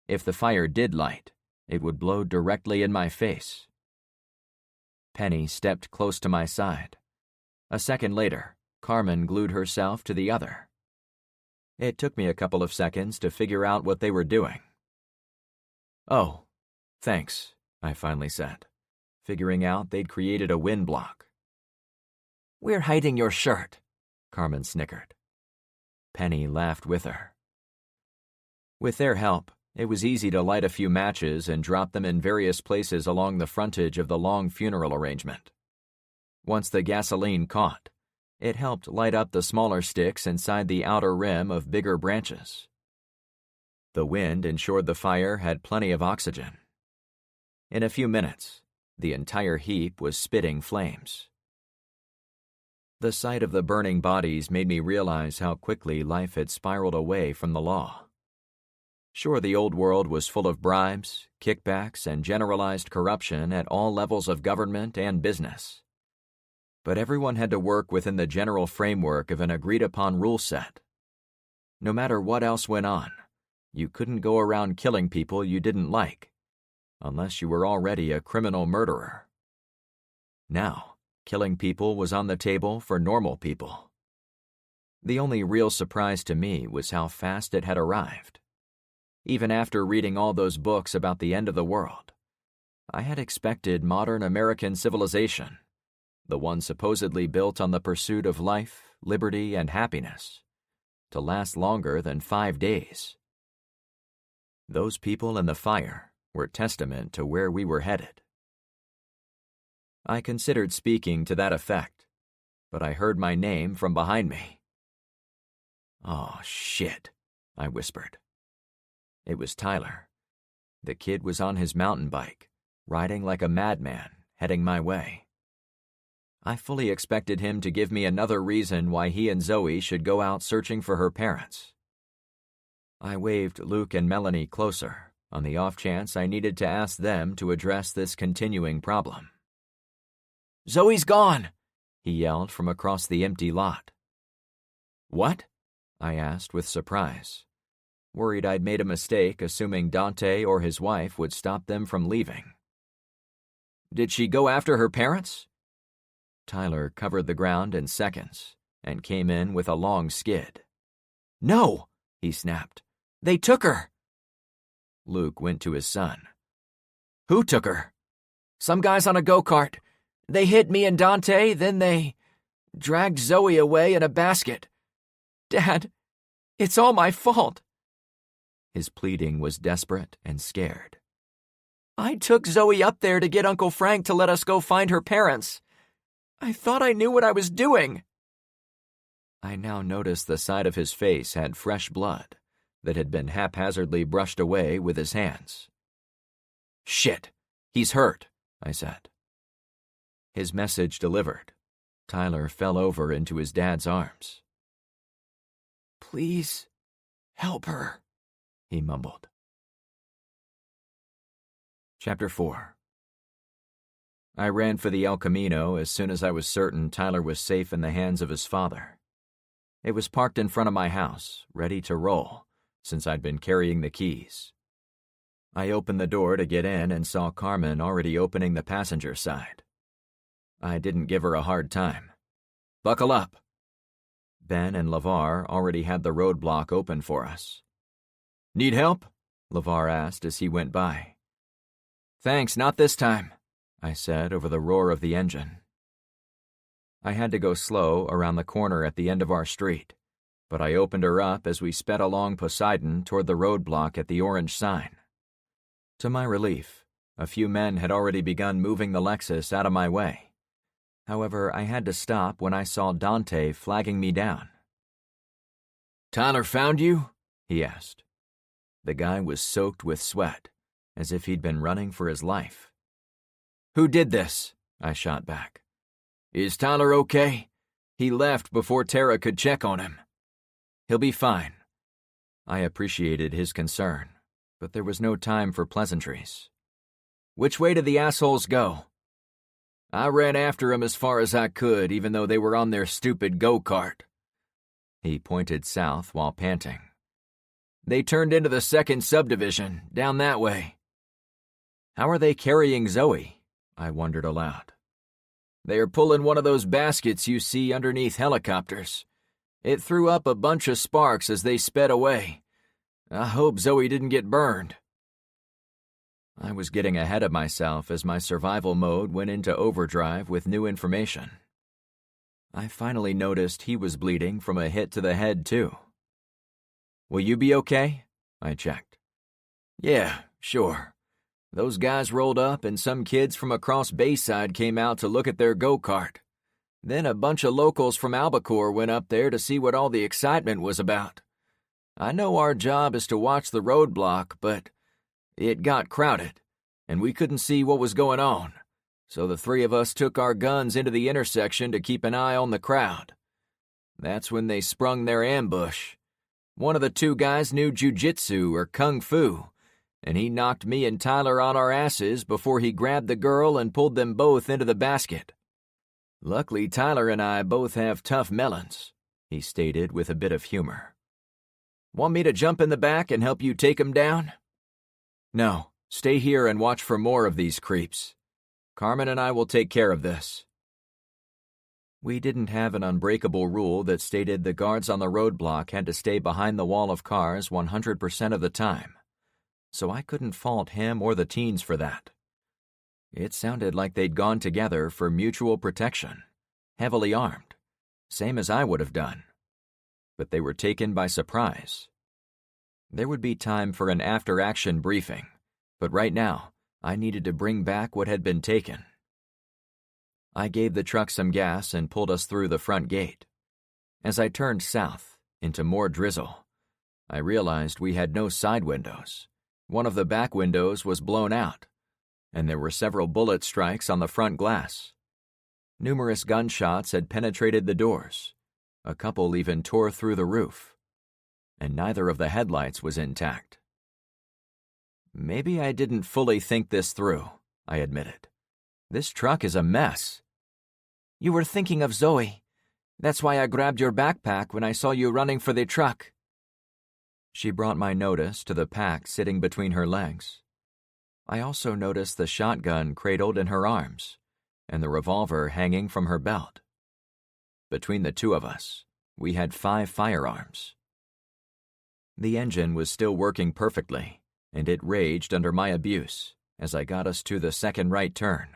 If the fire did light, it would blow directly in my face. Penny stepped close to my side. A second later, Carmen glued herself to the other. It took me a couple of seconds to figure out what they were doing. "Oh, thanks," I finally said, figuring out they'd created a wind block. "We're hiding your shirt," Carmen snickered. Penny laughed with her. With their help, it was easy to light a few matches and drop them in various places along the frontage of the long funeral arrangement. Once the gasoline caught, it helped light up the smaller sticks inside the outer rim of bigger branches. The wind ensured the fire had plenty of oxygen. In a few minutes, the entire heap was spitting flames. The sight of the burning bodies made me realize how quickly life had spiraled away from the law. Sure, the old world was full of bribes, kickbacks, and generalized corruption at all levels of government and business. But everyone had to work within the general framework of an agreed-upon rule set. No matter what else went on, you couldn't go around killing people you didn't like, unless you were already a criminal murderer. Now, killing people was on the table for normal people. The only real surprise to me was how fast it had arrived. Even after reading all those books about the end of the world, I had expected modern American civilization, the one supposedly built on the pursuit of life, liberty, and happiness, to last longer than 5 days. Those people in the fire were testament to where we were headed. I considered speaking to that effect, but I heard my name from behind me. "Oh, shit," I whispered. It was Tyler. The kid was on his mountain bike, riding like a madman, heading my way. I fully expected him to give me another reason why he and Zoe should go out searching for her parents. I waved Luke and Melanie closer, on the off chance I needed to ask them to address this continuing problem. "Zoe's gone," he yelled from across the empty lot. "What?" I asked with surprise, worried I'd made a mistake assuming Dante or his wife would stop them from leaving. "Did she go after her parents?" Tyler covered the ground in seconds and came in with a long skid. "No," he snapped. "They took her." Luke went to his son. "Who took her?" "Some guys on a go-kart. They hit me and Dante, then they dragged Zoe away in a basket. Dad, it's all my fault. His pleading was desperate and scared. I took Zoe up there to get Uncle Frank to let us go find her parents. I thought I knew what I was doing. I now noticed the side of his face had fresh blood that had been haphazardly brushed away with his hands. Shit, he's hurt, I said. His message delivered, Tyler fell over into his dad's arms. Please, help her, he mumbled. Chapter 4. I ran for the El Camino as soon as I was certain Tyler was safe in the hands of his father. It was parked in front of my house, ready to roll, since I'd been carrying the keys. I opened the door to get in and saw Carmen already opening the passenger side. I didn't give her a hard time. Buckle up. Ben and LeVar already had the roadblock open for us. Need help? LeVar asked as he went by. Thanks, not this time, I said over the roar of the engine. I had to go slow around the corner at the end of our street, but I opened her up as we sped along Poseidon toward the roadblock at the orange sign. To my relief, a few men had already begun moving the Lexus out of my way. However, I had to stop when I saw Dante flagging me down. Tyler found you? He asked. The guy was soaked with sweat, as if he'd been running for his life. Who did this? I shot back. Is Tyler okay? He left before Tara could check on him. He'll be fine. I appreciated his concern, but there was no time for pleasantries. Which way did the assholes go? I ran after him as far as I could, even though they were on their stupid go-kart. He pointed south while panting. They turned into the second subdivision, down that way. How are they carrying Zoe? I wondered aloud. They are pulling one of those baskets you see underneath helicopters. It threw up a bunch of sparks as they sped away. I hope Zoe didn't get burned. I was getting ahead of myself as my survival mode went into overdrive with new information. I finally noticed he was bleeding from a hit to the head, too. Will you be okay? I checked. Yeah, sure. Those guys rolled up and some kids from across Bayside came out to look at their go-kart. Then a bunch of locals from Albacore went up there to see what all the excitement was about. I know our job is to watch the roadblock, but it got crowded, and we couldn't see what was going on, so the three of us took our guns into the intersection to keep an eye on the crowd. That's when they sprung their ambush. One of the two guys knew jujitsu or kung fu, and he knocked me and Tyler on our asses before he grabbed the girl and pulled them both into the basket. Luckily, Tyler and I both have tough melons, he stated with a bit of humor. Want me to jump in the back and help you take him down? No, stay here and watch for more of these creeps. Carmen and I will take care of this. We didn't have an unbreakable rule that stated the guards on the roadblock had to stay behind the wall of cars 100% of the time, so I couldn't fault him or the teens for that. It sounded like they'd gone together for mutual protection, heavily armed, same as I would have done. But they were taken by surprise. There would be time for an after-action briefing, but right now, I needed to bring back what had been taken. I gave the truck some gas and pulled us through the front gate. As I turned south, into more drizzle, I realized we had no side windows. One of the back windows was blown out, and there were several bullet strikes on the front glass. Numerous gunshots had penetrated the doors. A couple even tore through the roof, and neither of the headlights was intact. Maybe I didn't fully think this through, I admitted. This truck is a mess. You were thinking of Zoe. That's why I grabbed your backpack when I saw you running for the truck. She brought my notice to the pack sitting between her legs. I also noticed the shotgun cradled in her arms, and the revolver hanging from her belt. Between the two of us, we had 5 firearms. The engine was still working perfectly, and it raged under my abuse as I got us to the second right turn.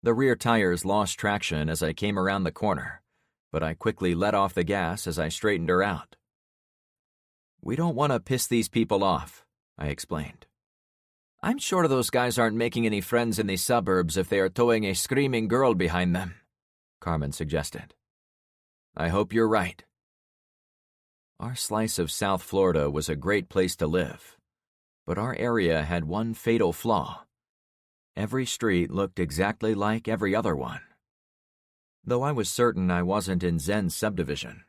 The rear tires lost traction as I came around the corner, but I quickly let off the gas as I straightened her out. "We don't want to piss these people off," I explained. "I'm sure those guys aren't making any friends in the suburbs if they are towing a screaming girl behind them," Carmen suggested. "I hope you're right." Our slice of South Florida was a great place to live, but our area had one fatal flaw. Every street looked exactly like every other one. Though I was certain I wasn't in Zen's subdivision,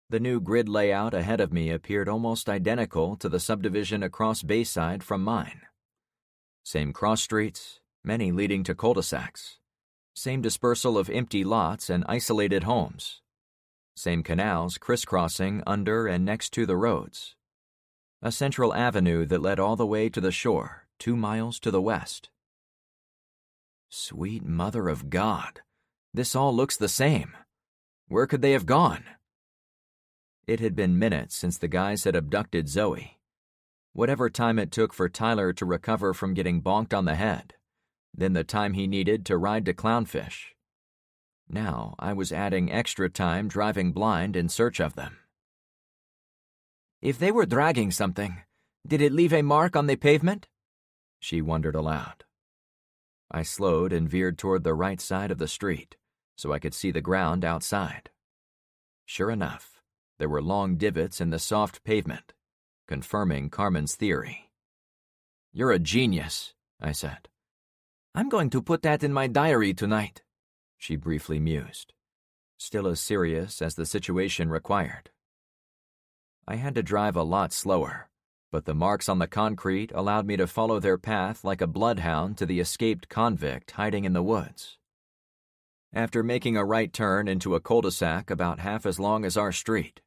the new grid layout ahead of me appeared almost identical to the subdivision across Bayside from mine. Same cross streets, many leading to cul-de-sacs. Same dispersal of empty lots and isolated homes. Same canals crisscrossing under and next to the roads. A central avenue that led all the way to the shore, 2 miles to the west. Sweet Mother of God, this all looks the same. Where could they have gone? It had been minutes since the guys had abducted Zoe. Whatever time it took for Tyler to recover from getting bonked on the head, then the time he needed to ride to Clownfish. Now I was adding extra time driving blind in search of them. "If they were dragging something, did it leave a mark on the pavement?" she wondered aloud. I slowed and veered toward the right side of the street so I could see the ground outside. Sure enough, there were long divots in the soft pavement, confirming Carmen's theory. "You're a genius," I said. "I'm going to put that in my diary tonight," she briefly mused, still as serious as the situation required. I had to drive a lot slower, but the marks on the concrete allowed me to follow their path like a bloodhound to the escaped convict hiding in the woods. After making a right turn into a cul-de-sac about half as long as our street,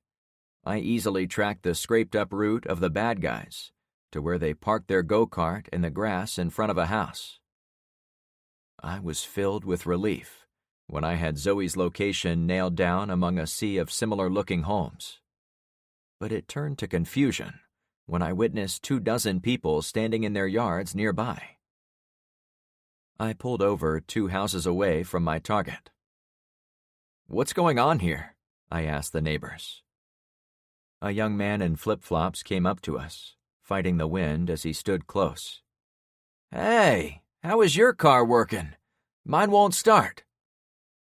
I easily tracked the scraped-up route of the bad guys to where they parked their go-kart in the grass in front of a house. I was filled with relief when I had Zoe's location nailed down among a sea of similar-looking homes. But it turned to confusion when I witnessed 24 people standing in their yards nearby. I pulled over 2 houses away from my target. "What's going on here?" I asked the neighbors. A young man in flip-flops came up to us, fighting the wind as he stood close. "Hey, how is your car working? Mine won't start."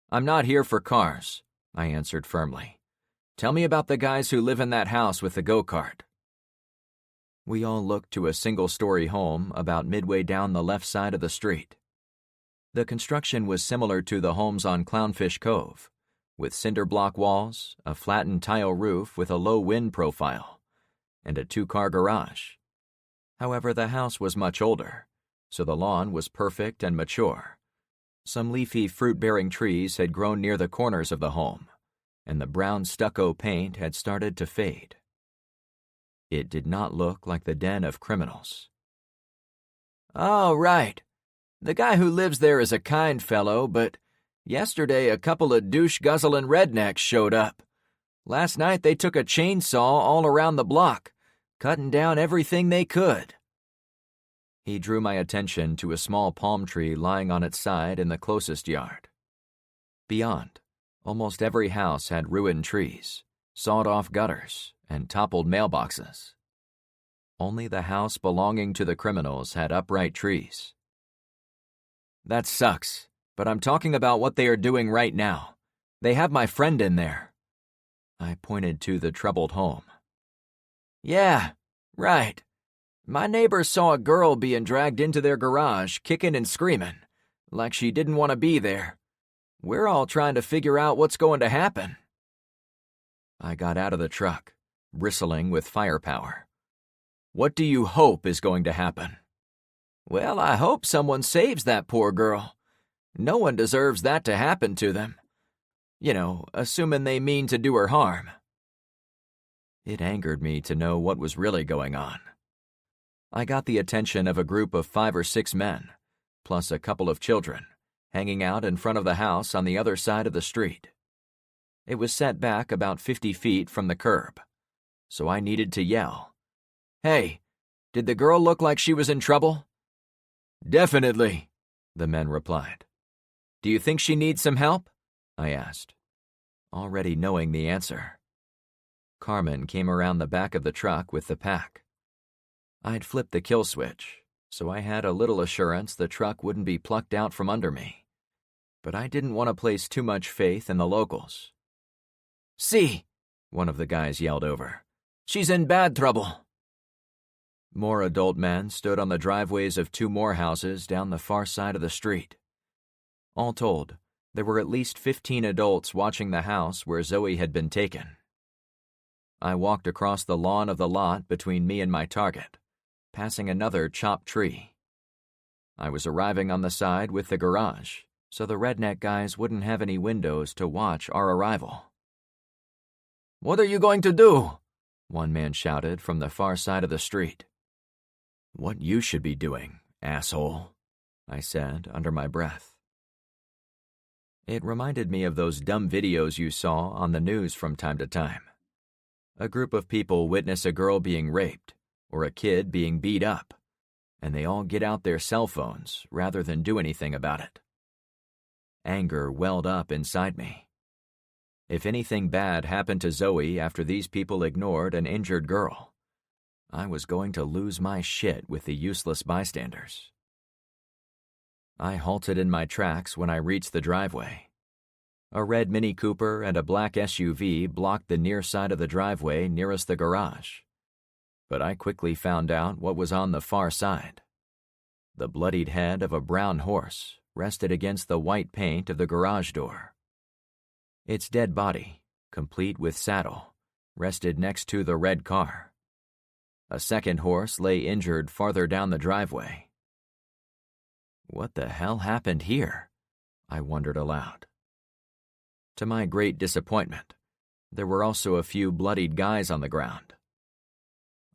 "I'm not here for cars," I answered firmly. "Tell me about the guys who live in that house with the go-kart." We all looked to a single-story home about midway down the left side of the street. The construction was similar to the homes on Clownfish Cove, with cinder block walls, a flattened tile roof with a low wind profile, and a 2-car garage. However, the house was much older, so the lawn was perfect and mature. Some leafy fruit-bearing trees had grown near the corners of the home, and the brown stucco paint had started to fade. It did not look like the den of criminals. "Oh, right. The guy who lives there is a kind fellow, but yesterday a couple of douche-guzzling rednecks showed up. Last night they took a chainsaw all around the block, cutting down everything they could." He drew my attention to a small palm tree lying on its side in the closest yard. Beyond, almost every house had ruined trees, sawed-off gutters, and toppled mailboxes. Only the house belonging to the criminals had upright trees. "That sucks, but I'm talking about what they are doing right now. They have my friend in there." I pointed to the troubled home. "Yeah, right. My neighbors saw a girl being dragged into their garage, kicking and screaming, like she didn't want to be there. We're all trying to figure out what's going to happen." I got out of the truck, bristling with firepower. "What do you hope is going to happen?" "Well, I hope someone saves that poor girl. No one deserves that to happen to them. You know, assuming they mean to do her harm." It angered me to know what was really going on. I got the attention of a group of 5 or 6 men, plus a couple of children, hanging out in front of the house on the other side of the street. It was set back about 50 feet from the curb, so I needed to yell. "Hey, did the girl look like she was in trouble?" "Definitely," the men replied. Do you think she needs some help? I asked, already knowing the answer. Carmen came around the back of the truck with the pack. I'd flipped the kill switch, so I had a little assurance the truck wouldn't be plucked out from under me. But I didn't want to place too much faith in the locals. "See," one of the guys yelled over. "She's in bad trouble." More adult men stood on the driveways of 2 more houses down the far side of the street. All told, there were at least 15 adults watching the house where Zoe had been taken. I walked across the lawn of the lot between me and my target, passing another chopped tree. I was arriving on the side with the garage, so the redneck guys wouldn't have any windows to watch our arrival. "What are you going to do?" one man shouted from the far side of the street. "What you should be doing, asshole," I said under my breath. It reminded me of those dumb videos you saw on the news from time to time. A group of people witness a girl being raped or a kid being beat up, and they all get out their cell phones rather than do anything about it. Anger welled up inside me. If anything bad happened to Zoe after these people ignored an injured girl, I was going to lose my shit with the useless bystanders. I halted in my tracks when I reached the driveway. A red Mini Cooper and a black SUV blocked the near side of the driveway nearest the garage. But I quickly found out what was on the far side. The bloodied head of a brown horse rested against the white paint of the garage door. Its dead body, complete with saddle, rested next to the red car. A second horse lay injured farther down the driveway. What the hell happened here? I wondered aloud. To my great disappointment, there were also a few bloodied guys on the ground.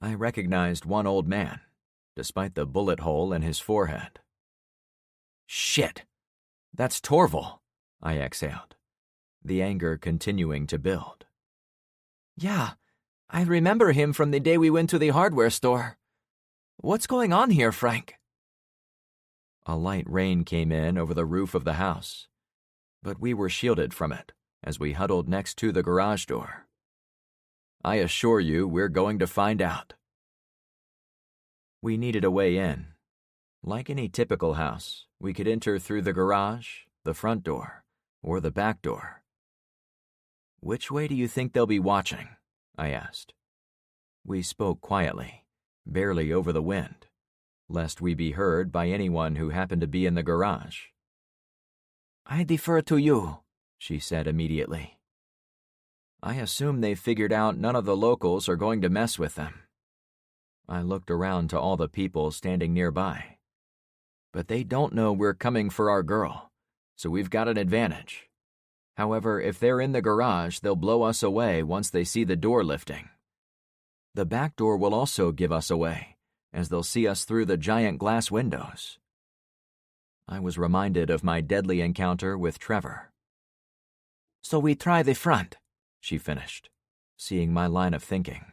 I recognized one old man, despite the bullet hole in his forehead. "Shit! That's Torval," I exhaled, the anger continuing to build. "Yeah, I remember him from the day we went to the hardware store. What's going on here, Frank?" A light rain came in over the roof of the house, but we were shielded from it as we huddled next to the garage door. I assure you we're going to find out. We needed a way in. Like any typical house, we could enter through the garage, the front door, or the back door. "Which way do you think they'll be watching?" I asked. We spoke quietly, barely over the wind, lest we be heard by anyone who happened to be in the garage. "I defer to you," she said immediately. I assume they figured out none of the locals are going to mess with them. I looked around to all the people standing nearby. But they don't know we're coming for our girl, so we've got an advantage. However, if they're in the garage, they'll blow us away once they see the door lifting. The back door will also give us away, as they'll see us through the giant glass windows. I was reminded of my deadly encounter with Trevor. "So we try the front," she finished, seeing my line of thinking.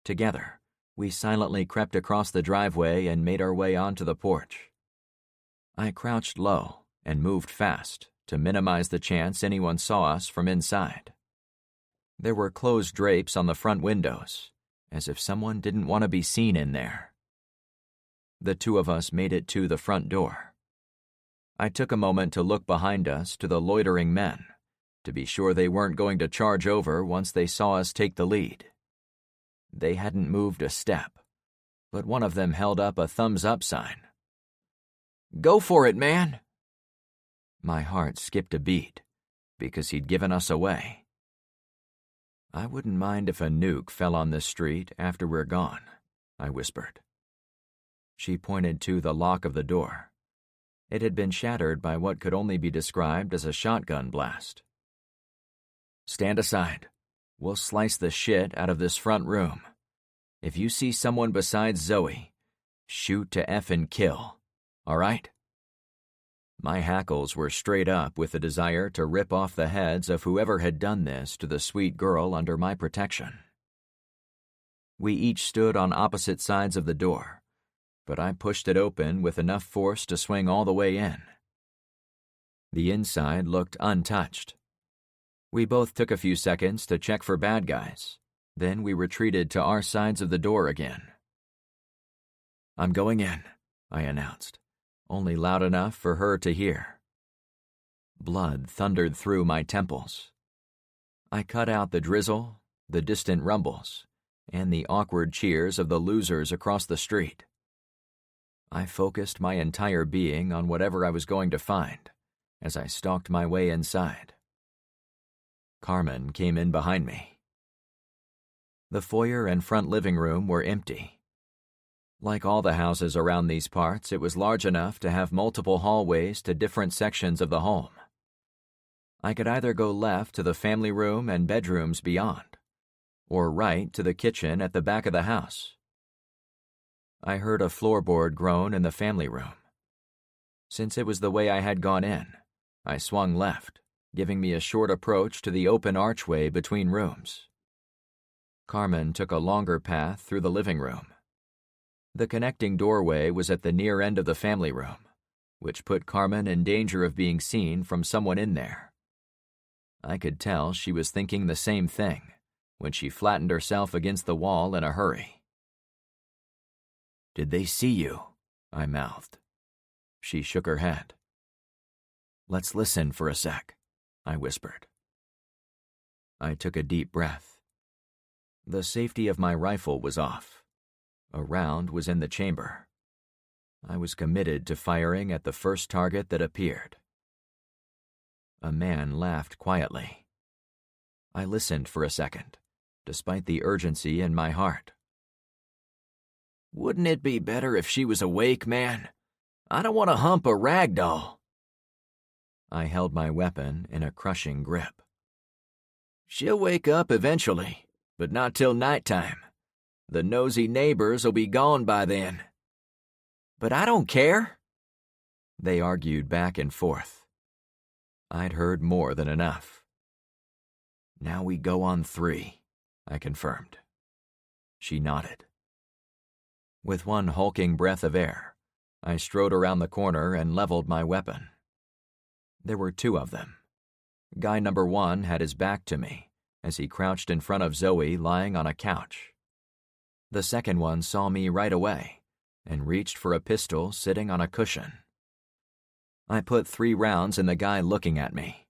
Together, we silently crept across the driveway and made our way onto the porch. I crouched low and moved fast to minimize the chance anyone saw us from inside. There were closed drapes on the front windows, as if someone didn't want to be seen in there. The two of us made it to the front door. I took a moment to look behind us to the loitering men, to be sure they weren't going to charge over once they saw us take the lead. They hadn't moved a step, but one of them held up a thumbs-up sign. "Go for it, man!" My heart skipped a beat, because he'd given us away. "I wouldn't mind if a nuke fell on this street after we're gone," I whispered. She pointed to the lock of the door. It had been shattered by what could only be described as a shotgun blast. "Stand aside. We'll slice the shit out of this front room. If you see someone besides Zoe, shoot to effing kill. All right?" My hackles were straight up with the desire to rip off the heads of whoever had done this to the sweet girl under my protection. We each stood on opposite sides of the door, but I pushed it open with enough force to swing all the way in. The inside looked untouched. We both took a few seconds to check for bad guys. Then we retreated to our sides of the door again. "I'm going in," I announced, only loud enough for her to hear. Blood thundered through my temples. I cut out the drizzle, the distant rumbles, and the awkward cheers of the losers across the street. I focused my entire being on whatever I was going to find as I stalked my way inside. Carmen came in behind me. The foyer and front living room were empty. Like all the houses around these parts, it was large enough to have multiple hallways to different sections of the home. I could either go left to the family room and bedrooms beyond, or right to the kitchen at the back of the house. I heard a floorboard groan in the family room. Since it was the way I had gone in, I swung left, giving me a short approach to the open archway between rooms. Carmen took a longer path through the living room. The connecting doorway was at the near end of the family room, which put Carmen in danger of being seen from someone in there. I could tell she was thinking the same thing when she flattened herself against the wall in a hurry. "Did they see you?" I mouthed. She shook her head. "Let's listen for a sec," I whispered. I took a deep breath. The safety of my rifle was off. A round was in the chamber. I was committed to firing at the first target that appeared. A man laughed quietly. I listened for a second, despite the urgency in my heart. "Wouldn't it be better if she was awake, man? I don't want to hump a rag doll." I held my weapon in a crushing grip. "She'll wake up eventually, but not till nighttime. The nosy neighbors will be gone by then." "But I don't care." They argued back and forth. I'd heard more than enough. "Now we go on 3, I confirmed. She nodded. With one hulking breath of air, I strode around the corner and leveled my weapon. There were 2 of them. Guy number 1 had his back to me as he crouched in front of Zoe lying on a couch. The second one saw me right away and reached for a pistol sitting on a cushion. I put 3 rounds in the guy looking at me.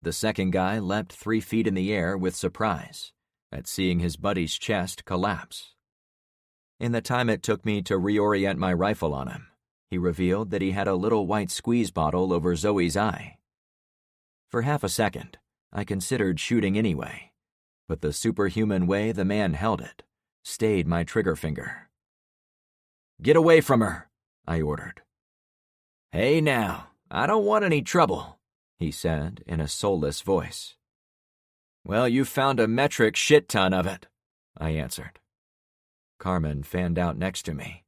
The second guy leapt 3 feet in the air with surprise at seeing his buddy's chest collapse. In the time it took me to reorient my rifle on him, he revealed that he had a little white squeeze bottle over Zoe's eye. For half a second, I considered shooting anyway, but the superhuman way the man held it stayed my trigger finger. "Get away from her," I ordered. "Hey now, I don't want any trouble," he said in a soulless voice. "Well, you found a metric shit ton of it," I answered. Carmen fanned out next to me.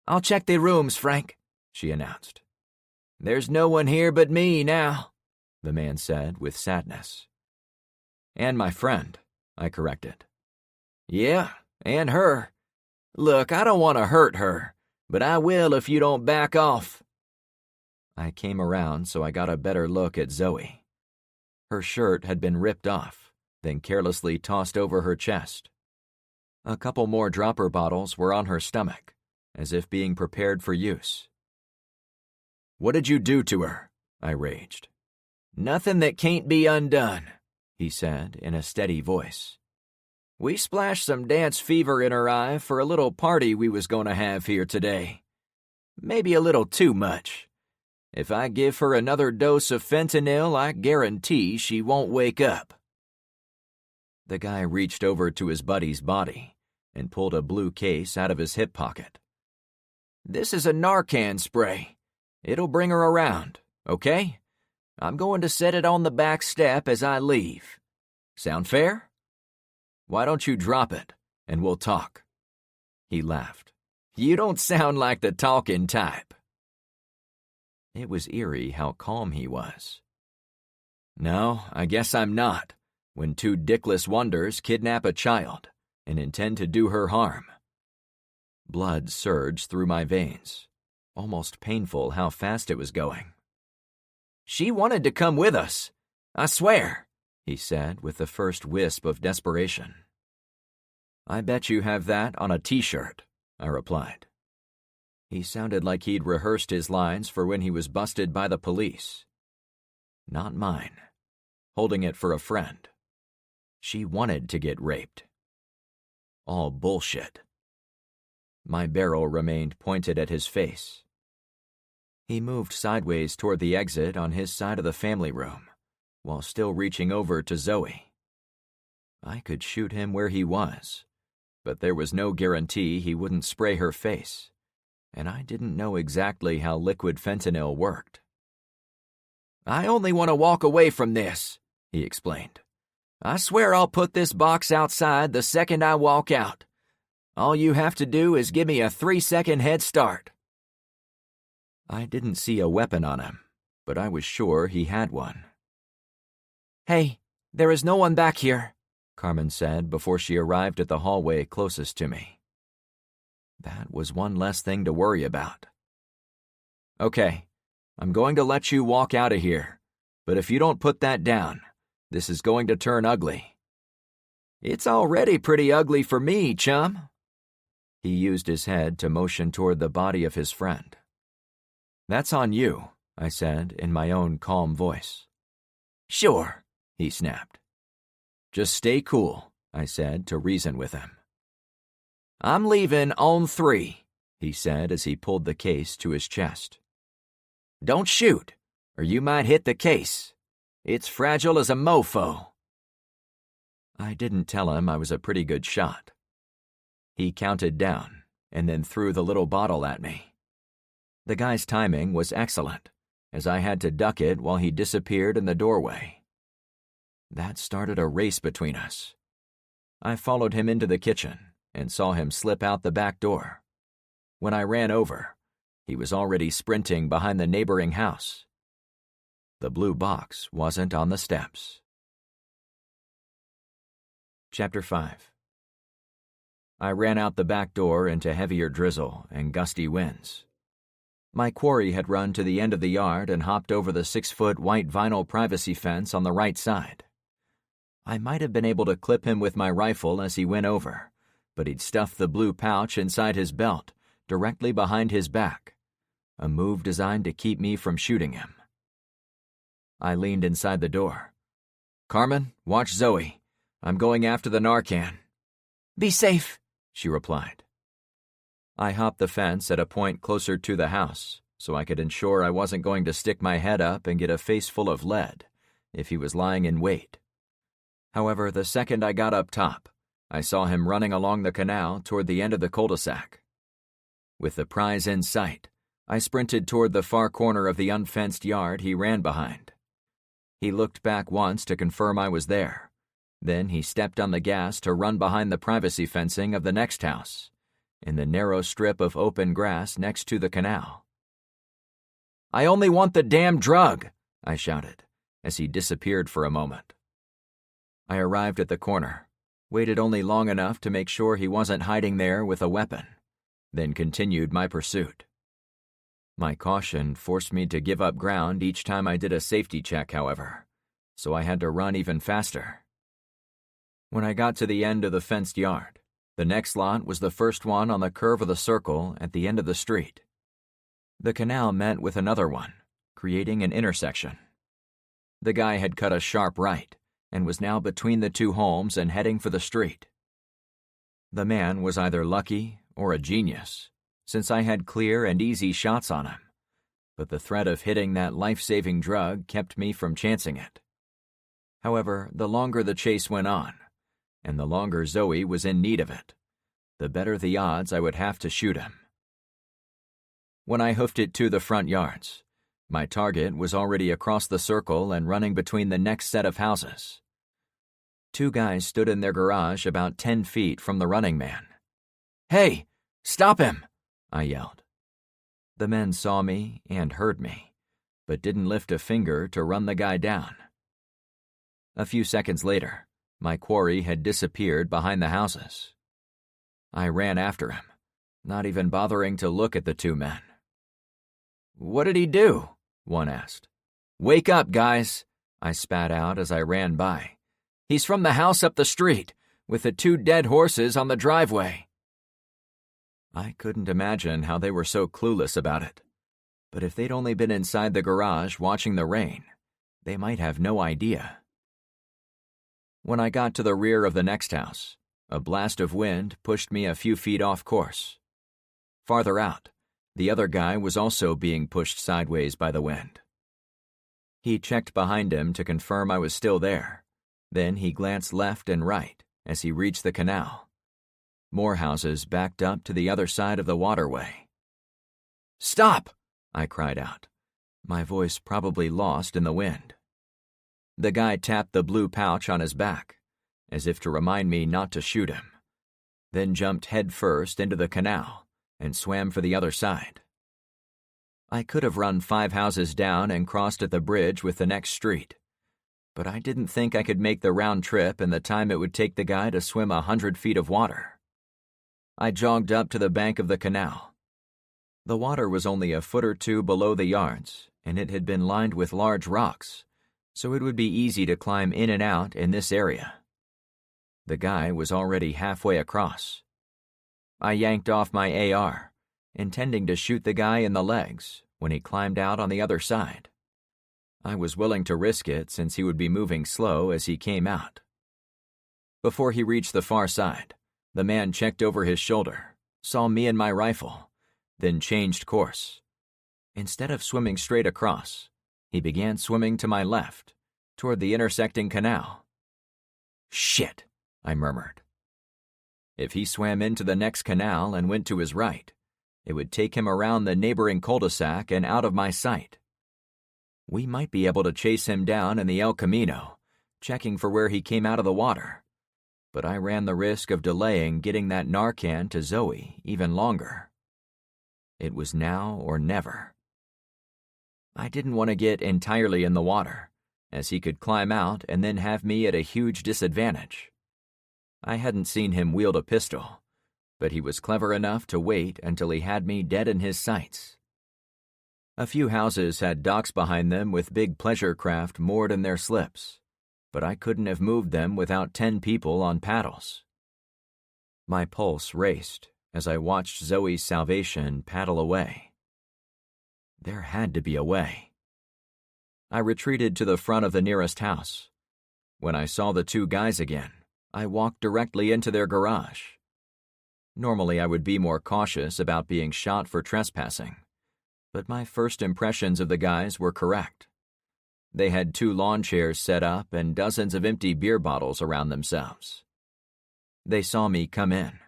"I'll check the rooms, Frank," she announced. "There's no one here but me now," the man said with sadness. "And my friend," I corrected. "Yeah, and her. Look, I don't want to hurt her, but I will if you don't back off." I came around so I got a better look at Zoe. Her shirt had been ripped off, then carelessly tossed over her chest. A couple more dropper bottles were on her stomach, as if being prepared for use. "What did you do to her?" I raged. "Nothing that can't be undone," he said in a steady voice. "We splashed some dance fever in her eye for a little party we was going to have here today. Maybe a little too much. If I give her another dose of fentanyl, I guarantee she won't wake up." The guy reached over to his buddy's body and pulled a blue case out of his hip pocket. "This is a Narcan spray. It'll bring her around, okay? I'm going to set it on the back step as I leave. Sound fair? Why don't you drop it, and we'll talk?" He laughed. "You don't sound like the talking type." It was eerie how calm he was. "No, I guess I'm not, when 2 dickless wonders kidnap a child and intend to do her harm." Blood surged through my veins, almost painful how fast it was going. She wanted to come with us. I swear, he said with the first wisp of desperation. I bet you have that on a t-shirt, I replied. He sounded like he'd rehearsed his lines for when he was busted by the police. Not mine. Holding it for a friend. She wanted to get raped. All bullshit. My barrel remained pointed at his face. He moved sideways toward the exit on his side of the family room, while still reaching over to Zoe. I could shoot him where he was, but there was no guarantee he wouldn't spray her face, and I didn't know exactly how liquid fentanyl worked. I only want to walk away from this, he explained. I swear I'll put this box outside the second I walk out. All you have to do is give me a 3-second head start. I didn't see a weapon on him, but I was sure he had one. Hey, there is no one back here, Carmen said before she arrived at the hallway closest to me. That was one less thing to worry about. Okay, I'm going to let you walk out of here, but if you don't put that down, this is going to turn ugly. It's already pretty ugly for me, chum. He used his head to motion toward the body of his friend. That's on you, I said in my own calm voice. Sure, he snapped. Just stay cool, I said to reason with him. I'm leaving on 3, he said as he pulled the case to his chest. Don't shoot, or you might hit the case. It's fragile as a mofo. I didn't tell him I was a pretty good shot. He counted down, and then threw the little bottle at me. The guy's timing was excellent, as I had to duck it while he disappeared in the doorway. That started a race between us. I followed him into the kitchen and saw him slip out the back door. When I ran over, he was already sprinting behind the neighboring house. The blue box wasn't on the steps. Chapter 5. I ran out the back door into heavier drizzle and gusty winds. My quarry had run to the end of the yard and hopped over the 6-foot white vinyl privacy fence on the right side. I might have been able to clip him with my rifle as he went over, but he'd stuffed the blue pouch inside his belt, directly behind his back, a move designed to keep me from shooting him. I leaned inside the door. Carmen, watch Zoe. I'm going after the Narcan. Be safe, she replied. I hopped the fence at a point closer to the house, so I could ensure I wasn't going to stick my head up and get a face full of lead if he was lying in wait. However, the second I got up top, I saw him running along the canal toward the end of the cul-de-sac. With the prize in sight, I sprinted toward the far corner of the unfenced yard he ran behind. He looked back once to confirm I was there. Then he stepped on the gas to run behind the privacy fencing of the next house, in the narrow strip of open grass next to the canal. I only want the damn drug, I shouted, as he disappeared for a moment. I arrived at the corner, waited only long enough to make sure he wasn't hiding there with a weapon, then continued my pursuit. My caution forced me to give up ground each time I did a safety check, however, so I had to run even faster. When I got to the end of the fenced yard, the next lot was the first one on the curve of the circle at the end of the street. The canal met with another one, creating an intersection. The guy had cut a sharp right and was now between the two homes and heading for the street. The man was either lucky or a genius, since I had clear and easy shots on him, but the threat of hitting that life-saving drug kept me from chancing it. However, the longer the chase went on, and the longer Zoe was in need of it, the better the odds I would have to shoot him. When I hoofed it to the front yards, my target was already across the circle and running between the next set of houses. 2 guys stood in their garage about 10 feet from the running man. Hey, stop him! I yelled. The men saw me and heard me, but didn't lift a finger to run the guy down. A few seconds later, my quarry had disappeared behind the houses. I ran after him, not even bothering to look at the 2 men. What did he do? One asked. "Wake up, guys," I spat out as I ran by. "He's from the house up the street, with the 2 dead horses on the driveway." I couldn't imagine how they were so clueless about it. But if they'd only been inside the garage watching the rain, they might have no idea. When I got to the rear of the next house, a blast of wind pushed me a few feet off course. Farther out, the other guy was also being pushed sideways by the wind. He checked behind him to confirm I was still there. Then he glanced left and right as he reached the canal. More houses backed up to the other side of the waterway. "Stop!" I cried out, my voice probably lost in the wind. The guy tapped the blue pouch on his back, as if to remind me not to shoot him, then jumped headfirst into the canal and swam for the other side. I could have run 5 houses down and crossed at the bridge with the next street, but I didn't think I could make the round trip in the time it would take the guy to swim 100 feet of water. I jogged up to the bank of the canal. The water was only a foot or 2 below the yards, and it had been lined with large rocks, so it would be easy to climb in and out in this area. The guy was already halfway across. I yanked off my AR, intending to shoot the guy in the legs when he climbed out on the other side. I was willing to risk it since he would be moving slow as he came out. Before he reached the far side, the man checked over his shoulder, saw me and my rifle, then changed course. Instead of swimming straight across, he began swimming to my left, toward the intersecting canal. "Shit," I murmured. If he swam into the next canal and went to his right, it would take him around the neighboring cul-de-sac and out of my sight. We might be able to chase him down in the El Camino, checking for where he came out of the water, but I ran the risk of delaying getting that Narcan to Zoe even longer. It was now or never. I didn't want to get entirely in the water, as he could climb out and then have me at a huge disadvantage. I hadn't seen him wield a pistol, but he was clever enough to wait until he had me dead in his sights. A few houses had docks behind them with big pleasure craft moored in their slips, but I couldn't have moved them without 10 people on paddles. My pulse raced as I watched Zoe's salvation paddle away. There had to be a way. I retreated to the front of the nearest house. When I saw the 2 guys again, I walked directly into their garage. Normally I would be more cautious about being shot for trespassing, but my first impressions of the guys were correct. They had 2 lawn chairs set up and dozens of empty beer bottles around themselves. They saw me come in.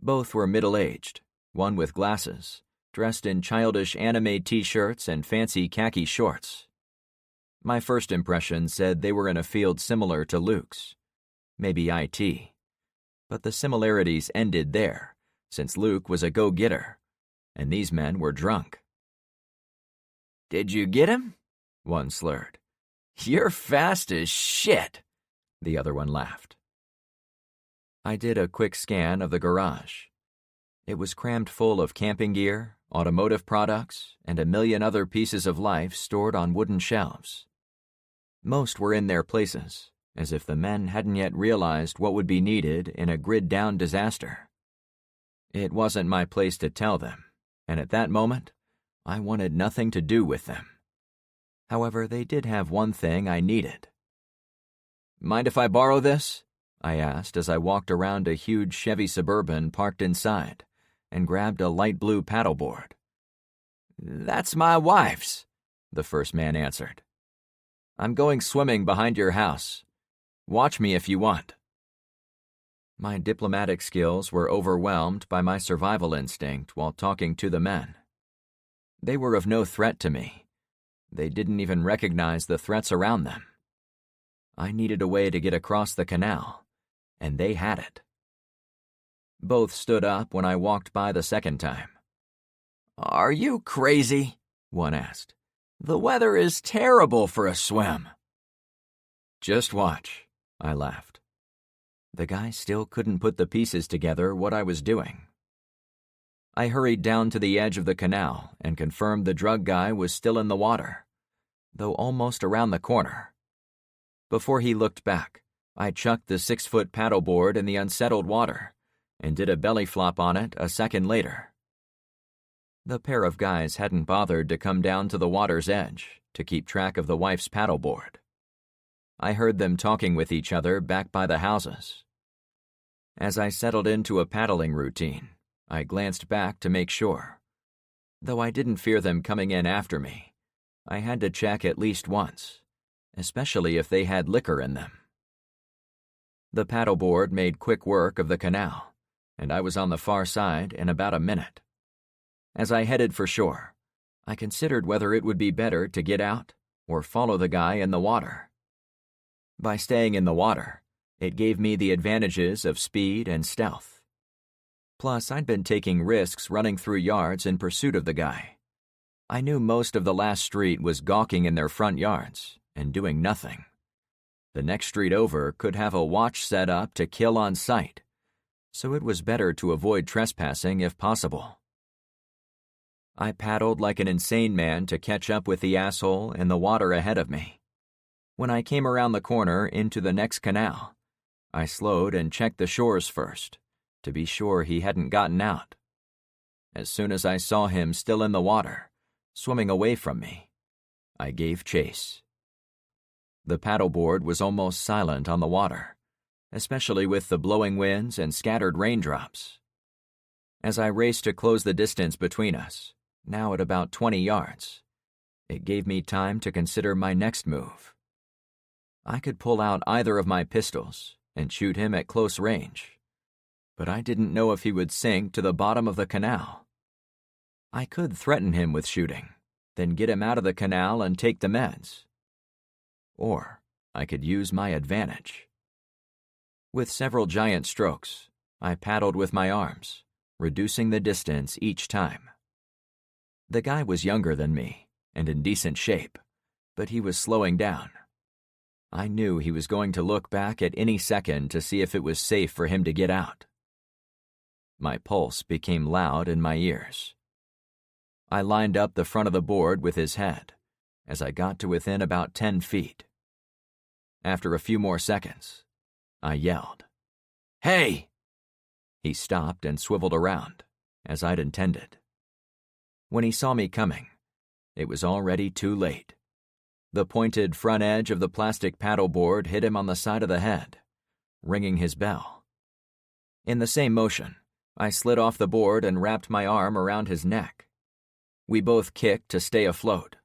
Both were middle-aged, one with glasses, dressed in childish anime t-shirts and fancy khaki shorts. My first impression said they were in a field similar to Luke's, maybe IT, but the similarities ended there, since Luke was a go-getter, and these men were drunk. "Did you get him?" one slurred. "You're fast as shit," the other one laughed. I did a quick scan of the garage. It was crammed full of camping gear, automotive products, and a million other pieces of life stored on wooden shelves. Most were in their places, as if the men hadn't yet realized what would be needed in a grid-down disaster. It wasn't my place to tell them, and at that moment, I wanted nothing to do with them. However, they did have one thing I needed. "Mind if I borrow this?" I asked as I walked around a huge Chevy Suburban parked inside and grabbed a light blue paddleboard. "That's my wife's," the first man answered. "I'm going swimming behind your house. Watch me if you want." My diplomatic skills were overwhelmed by my survival instinct while talking to the men. They were of no threat to me. They didn't even recognize the threats around them. I needed a way to get across the canal, and they had it. Both stood up when I walked by the second time. "Are you crazy?" one asked. "The weather is terrible for a swim." "Just watch," I laughed. The guy still couldn't put the pieces together what I was doing. I hurried down to the edge of the canal and confirmed the drug guy was still in the water. though almost around the corner. Before he looked back, I chucked the 6-foot paddleboard in the unsettled water and did a belly flop on it a second later. The pair of guys hadn't bothered to come down to the water's edge to keep track of the wife's paddleboard. I heard them talking with each other back by the houses. As I settled into a paddling routine, I glanced back to make sure. Though I didn't fear them coming in after me, I had to check at least once, especially if they had liquor in them. The paddleboard made quick work of the canal, and I was on the far side in about a minute. As I headed for shore, I considered whether it would be better to get out or follow the guy in the water. By staying in the water, it gave me the advantages of speed and stealth. Plus, I'd been taking risks running through yards in pursuit of the guy. I knew most of the last street was gawking in their front yards and doing nothing. The next street over could have a watch set up to kill on sight, so it was better to avoid trespassing if possible. I paddled like an insane man to catch up with the asshole in the water ahead of me. When I came around the corner into the next canal, I slowed and checked the shores first, to be sure he hadn't gotten out. As soon as I saw him still in the water, swimming away from me, I gave chase. The paddleboard was almost silent on the water, especially with the blowing winds and scattered raindrops. As I raced to close the distance between us, now at about 20 yards, it gave me time to consider my next move. I could pull out either of my pistols and shoot him at close range, but I didn't know if he would sink to the bottom of the canal. I could threaten him with shooting, then get him out of the canal and take the meds. Or I could use my advantage. With several giant strokes, I paddled with my arms, reducing the distance each time. The guy was younger than me and in decent shape, but he was slowing down. I knew he was going to look back at any second to see if it was safe for him to get out. My pulse became loud in my ears. I lined up the front of the board with his head as I got to within about 10 feet. After a few more seconds, I yelled, "Hey!" He stopped and swiveled around, as I'd intended. When he saw me coming, it was already too late. The pointed front edge of the plastic paddleboard hit him on the side of the head, ringing his bell. In the same motion, I slid off the board and wrapped my arm around his neck. We both kicked to stay afloat.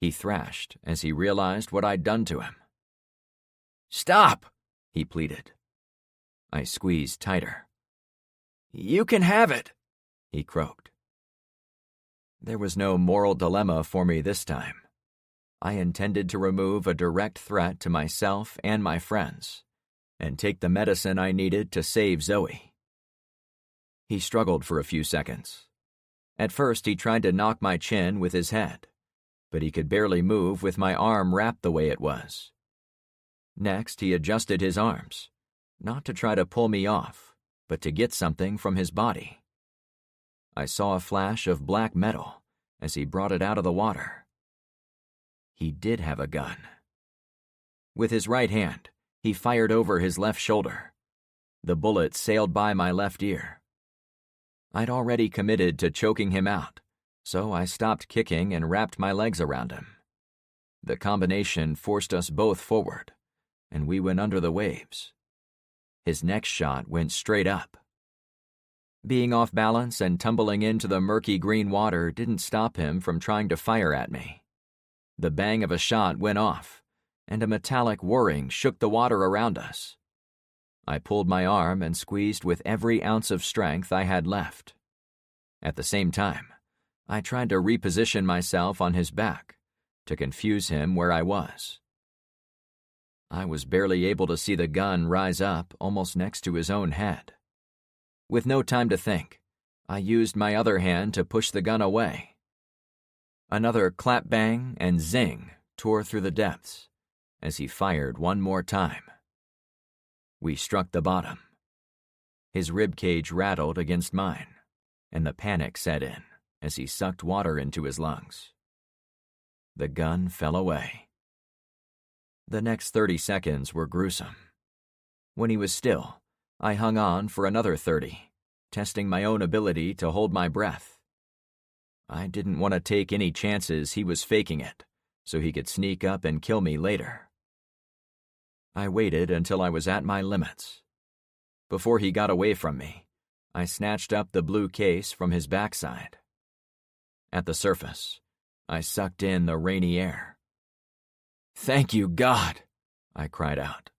He thrashed as he realized what I'd done to him. "Stop!" he pleaded. I squeezed tighter. "You can have it," he croaked. There was no moral dilemma for me this time. I intended to remove a direct threat to myself and my friends, and take the medicine I needed to save Zoe. He struggled for a few seconds. At first, he tried to knock my chin with his head, but he could barely move with my arm wrapped the way it was. Next, he adjusted his arms, not to try to pull me off, but to get something from his body. I saw a flash of black metal as he brought it out of the water. He did have a gun. With his right hand, he fired over his left shoulder. The bullet sailed by my left ear. I'd already committed to choking him out, so I stopped kicking and wrapped my legs around him. The combination forced us both forward, and we went under the waves. His next shot went straight up. Being off balance and tumbling into the murky green water didn't stop him from trying to fire at me. The bang of a shot went off, and a metallic whirring shook the water around us. I pulled my arm and squeezed with every ounce of strength I had left. At the same time, I tried to reposition myself on his back, to confuse him where I was. I was barely able to see the gun rise up almost next to his own head. With no time to think, I used my other hand to push the gun away. Another clap-bang and zing tore through the depths as he fired one more time. We struck the bottom. His rib cage rattled against mine, and the panic set in as he sucked water into his lungs. The gun fell away. The next 30 seconds were gruesome. When he was still, I hung on for another 30, testing my own ability to hold my breath. I didn't want to take any chances he was faking it, so he could sneak up and kill me later. I waited until I was at my limits. Before he got away from me, I snatched up the blue case from his backside. At the surface, I sucked in the rainy air. "Thank you, God!" I cried out.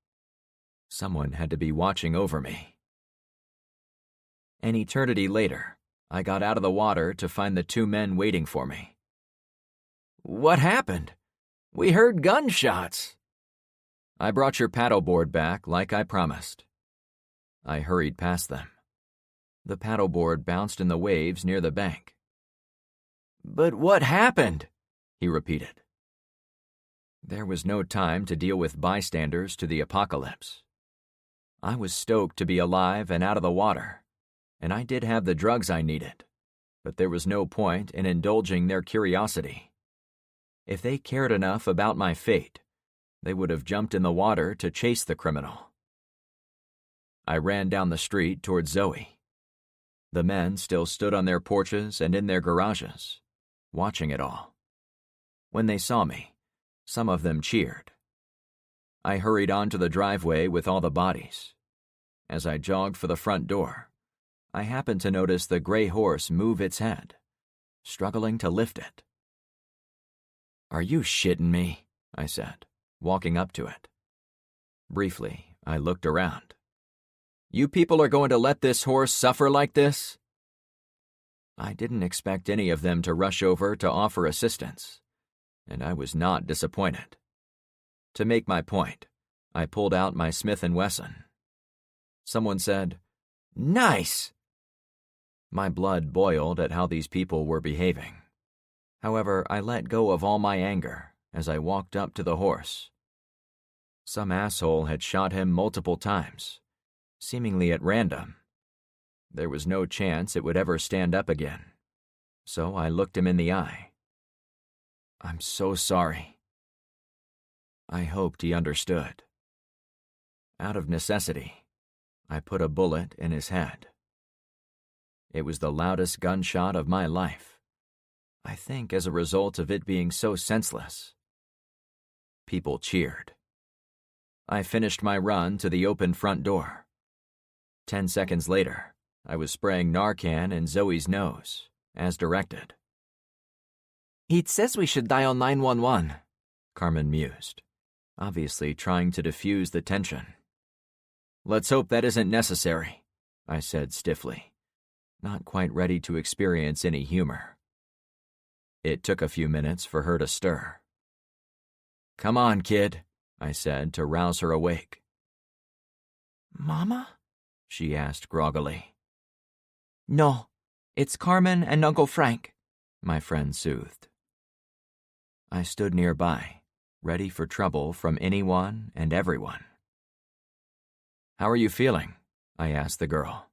Someone had to be watching over me. An eternity later, I got out of the water to find the 2 men waiting for me. "What happened? We heard gunshots." "I brought your paddleboard back like I promised." I hurried past them. The paddleboard bounced in the waves near the bank. "But what happened?" he repeated. There was no time to deal with bystanders to the apocalypse. I was stoked to be alive and out of the water, and I did have the drugs I needed, but there was no point in indulging their curiosity. If they cared enough about my fate, they would have jumped in the water to chase the criminal. I ran down the street toward Zoe. The men still stood on their porches and in their garages, watching it all. When they saw me, some of them cheered. I hurried onto the driveway with all the bodies. As I jogged for the front door, I happened to notice the gray horse move its head, struggling to lift it. "Are you shitting me?" I said, walking up to it. Briefly, I looked around. "You people are going to let this horse suffer like this?" I didn't expect any of them to rush over to offer assistance, and I was not disappointed. To make my point, I pulled out my Smith & Wesson. Someone said, "Nice!" My blood boiled at how these people were behaving. However, I let go of all my anger as I walked up to the horse. Some asshole had shot him multiple times, seemingly at random. There was no chance it would ever stand up again, so I looked him in the eye. "I'm so sorry." I hoped he understood. Out of necessity, I put a bullet in his head. It was the loudest gunshot of my life, I think as a result of it being so senseless. People cheered. I finished my run to the open front door. 10 seconds later, I was spraying Narcan in Zoe's nose, as directed. "It says we should dial 911, Carmen mused, obviously trying to diffuse the tension. "Let's hope that isn't necessary," I said stiffly, not quite ready to experience any humor. It took a few minutes for her to stir. "Come on, kid," I said to rouse her awake. "Mama?" she asked groggily. "No, it's Carmen and Uncle Frank," my friend soothed. I stood nearby, ready for trouble from anyone and everyone. "How are you feeling?" I asked the girl.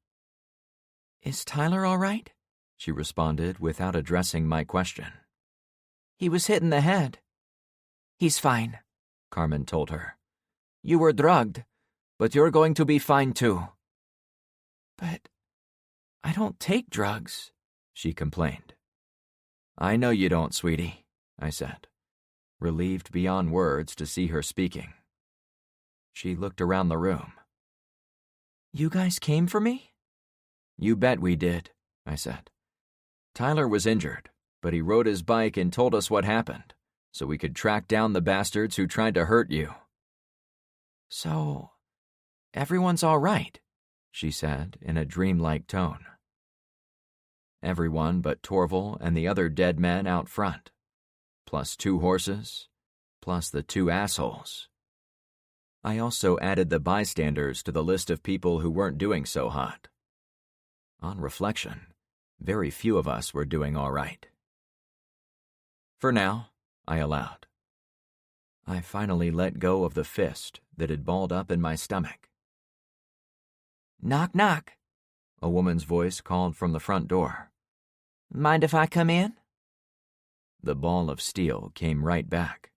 "Is Tyler all right?" she responded without addressing my question. "He was hit in the head." "He's fine," Carmen told her. "You were drugged, but you're going to be fine too." "But I don't take drugs," she complained. "I know you don't, sweetie," I said, relieved beyond words to see her speaking. She looked around the room. "You guys came for me?" "You bet we did," I said. "Tyler was injured, but he rode his bike and told us what happened, so we could track down the bastards who tried to hurt you." "So, everyone's all right," she said in a dreamlike tone. Everyone but Torval and the other dead men out front, plus 2 horses, plus the 2 assholes. I also added the bystanders to the list of people who weren't doing so hot. On reflection, very few of us were doing all right. "For now," I allowed. I finally let go of the fist that had balled up in my stomach. "Knock, knock," a woman's voice called from the front door. "Mind if I come in?" The ball of steel came right back.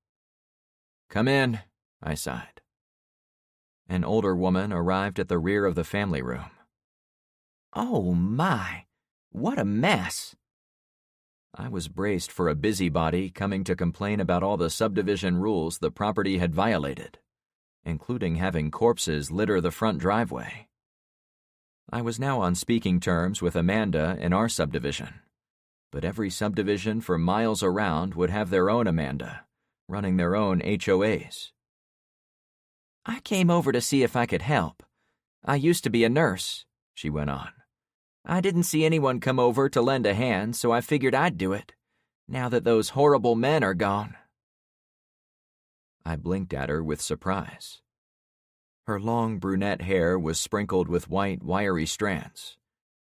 "Come in," I sighed. An older woman arrived at the rear of the family room. "Oh my, what a mess." I was braced for a busybody coming to complain about all the subdivision rules the property had violated, including having corpses litter the front driveway. I was now on speaking terms with Amanda in our subdivision, but every subdivision for miles around would have their own Amanda, running their own HOAs. "I came over to see if I could help. I used to be a nurse," she went on. "I didn't see anyone come over to lend a hand, so I figured I'd do it, now that those horrible men are gone." I blinked at her with surprise. Her long brunette hair was sprinkled with white, wiry strands,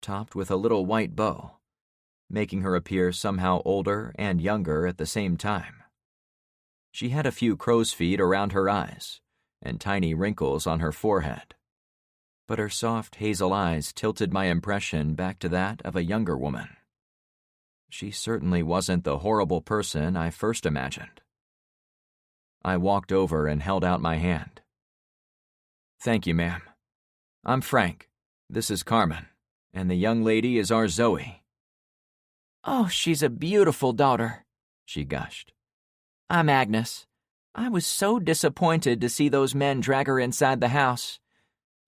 topped with a little white bow, making her appear somehow older and younger at the same time. She had a few crow's feet around her eyes and tiny wrinkles on her forehead, but her soft hazel eyes tilted my impression back to that of a younger woman. She certainly wasn't the horrible person I first imagined. I walked over and held out my hand. "Thank you, ma'am. I'm Frank. This is Carmen, and the young lady is our Zoe." "Oh, she's a beautiful daughter," she gushed. "I'm Agnes. I was so disappointed to see those men drag her inside the house.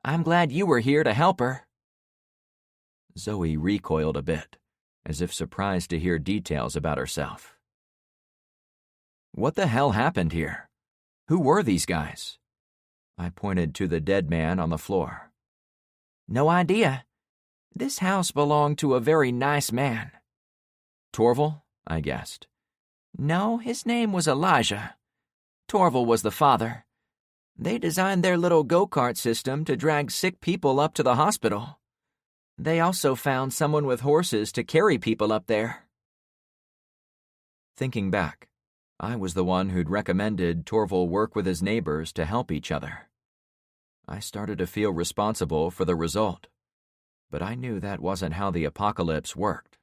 I'm glad you were here to help her." Zoe recoiled a bit, as if surprised to hear details about herself. "What the hell happened here? Who were these guys?" I pointed to the dead man on the floor. "No idea. This house belonged to a very nice man." "Torval?" I guessed. "No, his name was Elijah. Torval was the father. They designed their little go-kart system to drag sick people up to the hospital. They also found someone with horses to carry people up there." Thinking back, I was the one who'd recommended Torval work with his neighbors to help each other. I started to feel responsible for the result, but I knew that wasn't how the apocalypse worked.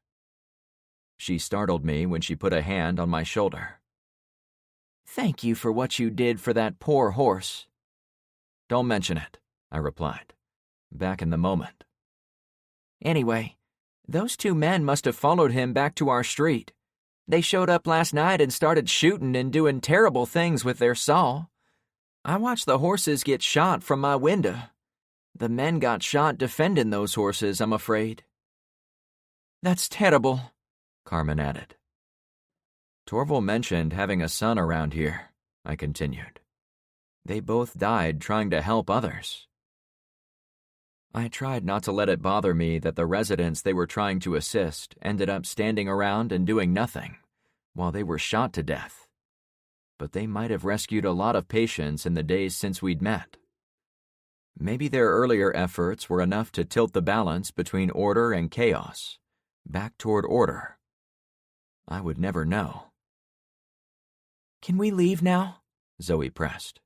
She startled me when she put a hand on my shoulder. "Thank you for what you did for that poor horse." "Don't mention it," I replied, back in the moment. "Anyway, those two men must have followed him back to our street. They showed up last night and started shooting and doing terrible things with their saw. I watched the horses get shot from my window. The men got shot defending those horses, I'm afraid." "That's terrible," Carmen added. "Torval mentioned having a son around here," I continued. "They both died trying to help others." I tried not to let it bother me that the residents they were trying to assist ended up standing around and doing nothing, while they were shot to death. But they might have rescued a lot of patients in the days since we'd met. Maybe their earlier efforts were enough to tilt the balance between order and chaos, back toward order. I would never know. "Can we leave now?" Zoe pressed.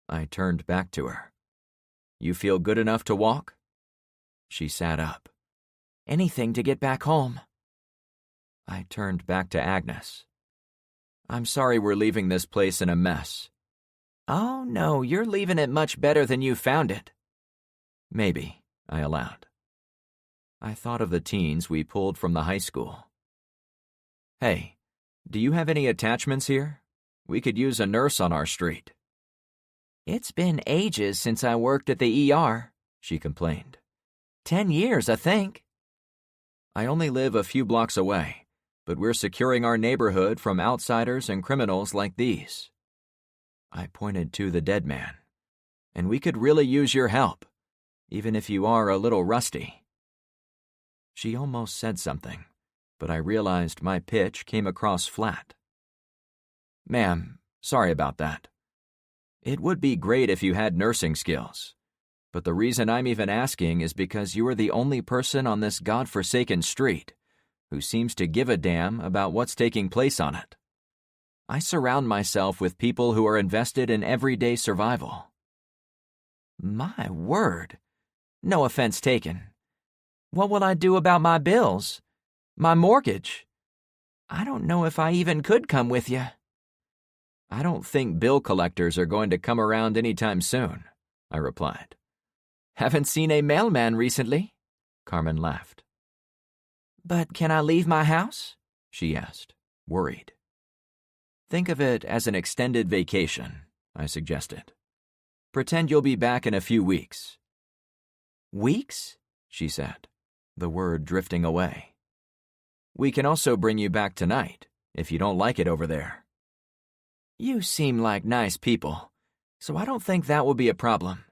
I turned back to her. "You feel good enough to walk?" She sat up. "Anything to get back home." I turned back to Agnes. "I'm sorry we're leaving this place in a mess." "Oh, no, you're leaving it much better than you found it." "Maybe," I allowed. I thought of the teens we pulled from the high school. "Hey, do you have any attachments here? We could use a nurse on our street." "It's been ages since I worked at the ER," she complained. 10 years, I think." "I only live a few blocks away, but we're securing our neighborhood from outsiders and criminals like these." I pointed to the dead man. "And we could really use your help, even if you are a little rusty." She almost said something, but I realized my pitch came across flat. "Ma'am, sorry about that. It would be great if you had nursing skills, but the reason I'm even asking is because you are the only person on this godforsaken street who seems to give a damn about what's taking place on it. I surround myself with people who are invested in everyday survival." "My word. No offense taken. What will I do about my bills? My mortgage? I don't know if I even could come with you. I don't think bill collectors are going to come around anytime soon, I replied. Haven't seen a mailman recently? Carmen laughed. But can I leave my house? She asked, worried. Think of it as an extended vacation, I suggested. Pretend you'll be back in a few weeks. Weeks? She said, the word drifting away. We can also bring you back tonight, if you don't like it over there. You seem like nice people, so I don't think that will be a problem.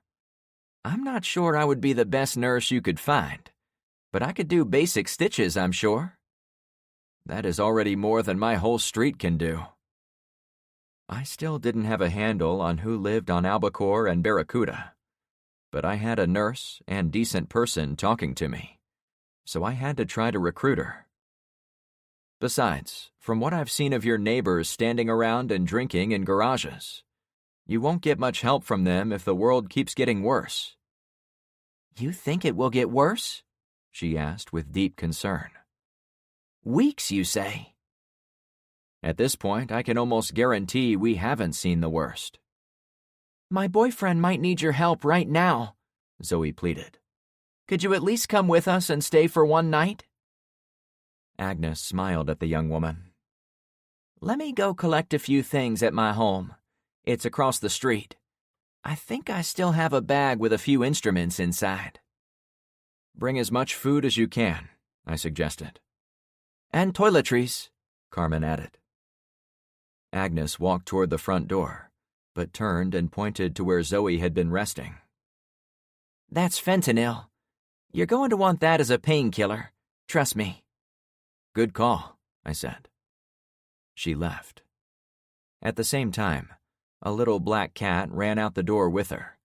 I'm not sure I would be the best nurse you could find, but I could do basic stitches, I'm sure. That is already more than my whole street can do. I still didn't have a handle on who lived on Albacore and Barracuda, but I had a nurse and decent person talking to me, so I had to try to recruit her. Besides, from what I've seen of your neighbors standing around and drinking in garages, you won't get much help from them if the world keeps getting worse. You think it will get worse? She asked with deep concern. Weeks, you say? At this point, I can almost guarantee we haven't seen the worst. My boyfriend might need your help right now, Zoe pleaded. Could you at least come with us and stay for one night? Agnes smiled at the young woman. Let me go collect a few things at my home. It's across the street. I think I still have a bag with a few instruments inside. Bring as much food as you can, I suggested. And toiletries, Carmen added. Agnes walked toward the front door, but turned and pointed to where Zoe had been resting. That's fentanyl. You're going to want that as a painkiller. Trust me. Good call, I said. She left. At the same time, a little black cat ran out the door with her,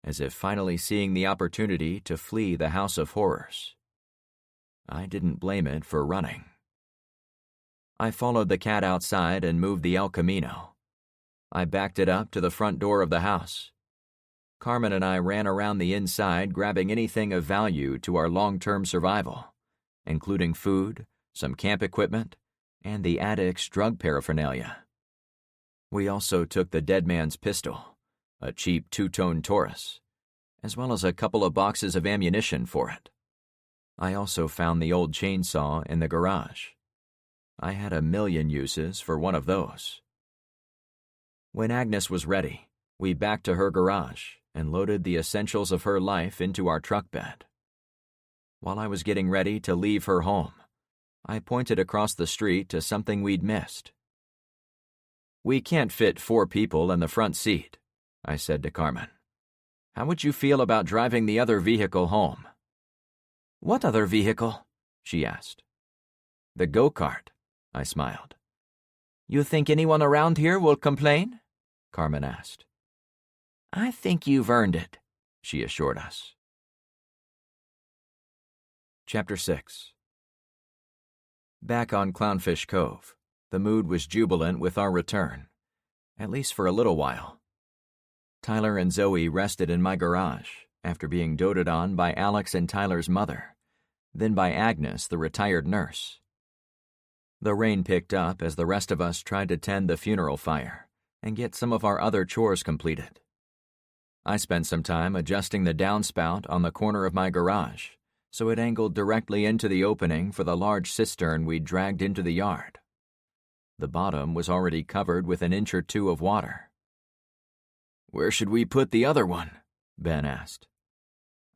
as if finally seeing the opportunity to flee the house of horrors. I didn't blame it for running. I followed the cat outside and moved the El Camino. I backed it up to the front door of the house. Carmen and I ran around the inside grabbing anything of value to our long-term survival, including food, some camp equipment, and the addict's drug paraphernalia. We also took the dead man's pistol, a cheap two-tone Taurus, as well as a couple of boxes of ammunition for it. I also found the old chainsaw in the garage. I had a million uses for one of those. When Agnes was ready, we backed to her garage and loaded the essentials of her life into our truck bed. While I was getting ready to leave her home, I pointed across the street to something we'd missed. We can't fit 4 people in the front seat, I said to Carmen. How would you feel about driving the other vehicle home? What other vehicle? She asked. The go-kart, I smiled. You think anyone around here will complain? Carmen asked. I think you've earned it, she assured us. Chapter 6. Back on Clownfish Cove, the mood was jubilant with our return, at least for a little while. Tyler and Zoe rested in my garage after being doted on by Alex and Tyler's mother, then by Agnes, the retired nurse. The rain picked up as the rest of us tried to tend the funeral fire and get some of our other chores completed. I spent some time adjusting the downspout on the corner of my garage so it angled directly into the opening for the large cistern we'd dragged into the yard. The bottom was already covered with an inch or 2 of water. Where should we put the other one? Ben asked.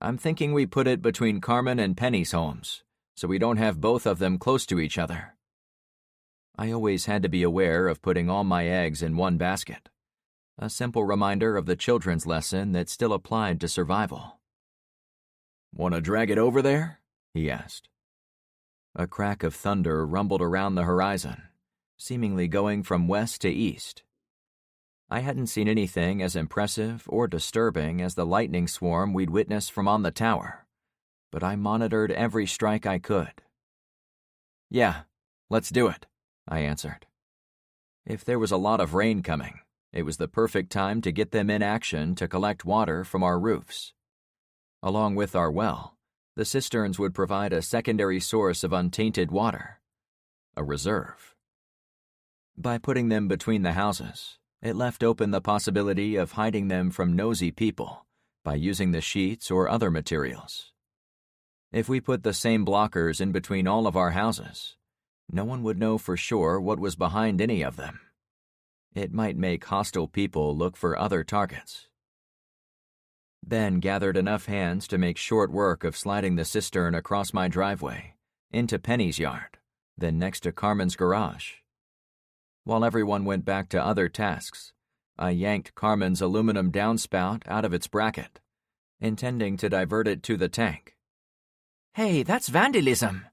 I'm thinking we put it between Carmen and Penny's homes, so we don't have both of them close to each other. I always had to be aware of putting all my eggs in one basket, a simple reminder of the children's lesson that still applied to survival. Want to drag it over there? He asked. A crack of thunder rumbled around the horizon, seemingly going from west to east. I hadn't seen anything as impressive or disturbing as the lightning swarm we'd witnessed from on the tower, but I monitored every strike I could. Yeah, let's do it, I answered. If there was a lot of rain coming, it was the perfect time to get them in action to collect water from our roofs. Along with our well, the cisterns would provide a secondary source of untainted water, a reserve. By putting them between the houses, it left open the possibility of hiding them from nosy people by using the sheets or other materials. If we put the same blockers in between all of our houses, no one would know for sure what was behind any of them. It might make hostile people look for other targets. Ben gathered enough hands to make short work of sliding the cistern across my driveway, into Penny's yard, then next to Carmen's garage. While everyone went back to other tasks, I yanked Carmen's aluminum downspout out of its bracket, intending to divert it to the tank. "Hey, that's vandalism,"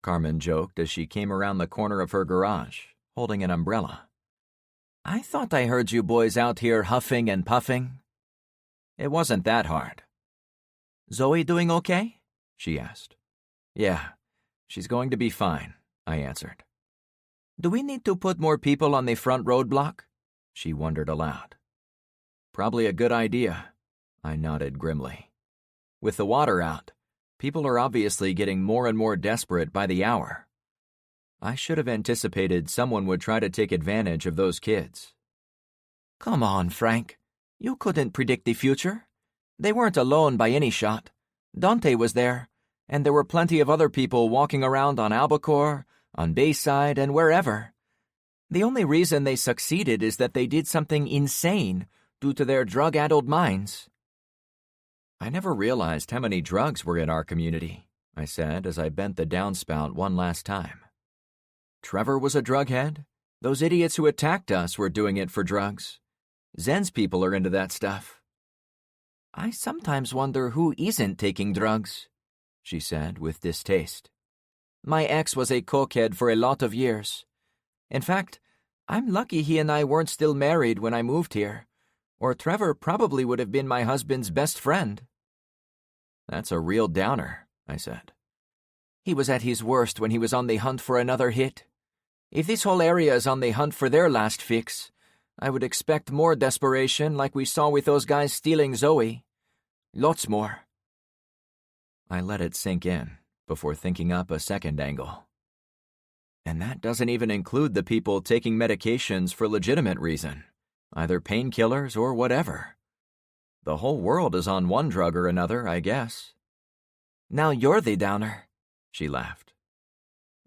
Carmen joked as she came around the corner of her garage, holding an umbrella. "I thought I heard you boys out here huffing and puffing." It wasn't that hard. "Zoe doing okay?" she asked. Yeah, she's going to be fine, I answered. "Do we need to put more people on the front roadblock?" She wondered aloud. Probably a good idea, I nodded grimly. With the water out, people are obviously getting more and more desperate by the hour. I should have anticipated someone would try to take advantage of those kids. "Come on, Frank. You couldn't predict the future. They weren't alone by any shot. Dante was there, and there were plenty of other people walking around on Albacore, on Bayside, and wherever. The only reason they succeeded is that they did something insane due to their drug-addled minds." I never realized how many drugs were in our community, I said as I bent the downspout one last time. Trevor was a drughead. Those idiots who attacked us were doing it for drugs. Zen's people are into that stuff. "I sometimes wonder who isn't taking drugs," she said with distaste. "My ex was a cokehead for a lot of years. In fact, I'm lucky he and I weren't still married when I moved here, or Trevor probably would have been my husband's best friend." "That's a real downer," I said. "He was at his worst when he was on the hunt for another hit. If this whole area is on the hunt for their last fix, I would expect more desperation like we saw with those guys stealing Zoe. Lots more." I let it sink in before thinking up a second angle. And that doesn't even include the people taking medications for legitimate reason, either painkillers or whatever. The whole world is on one drug or another, I guess. "Now you're the downer," she laughed.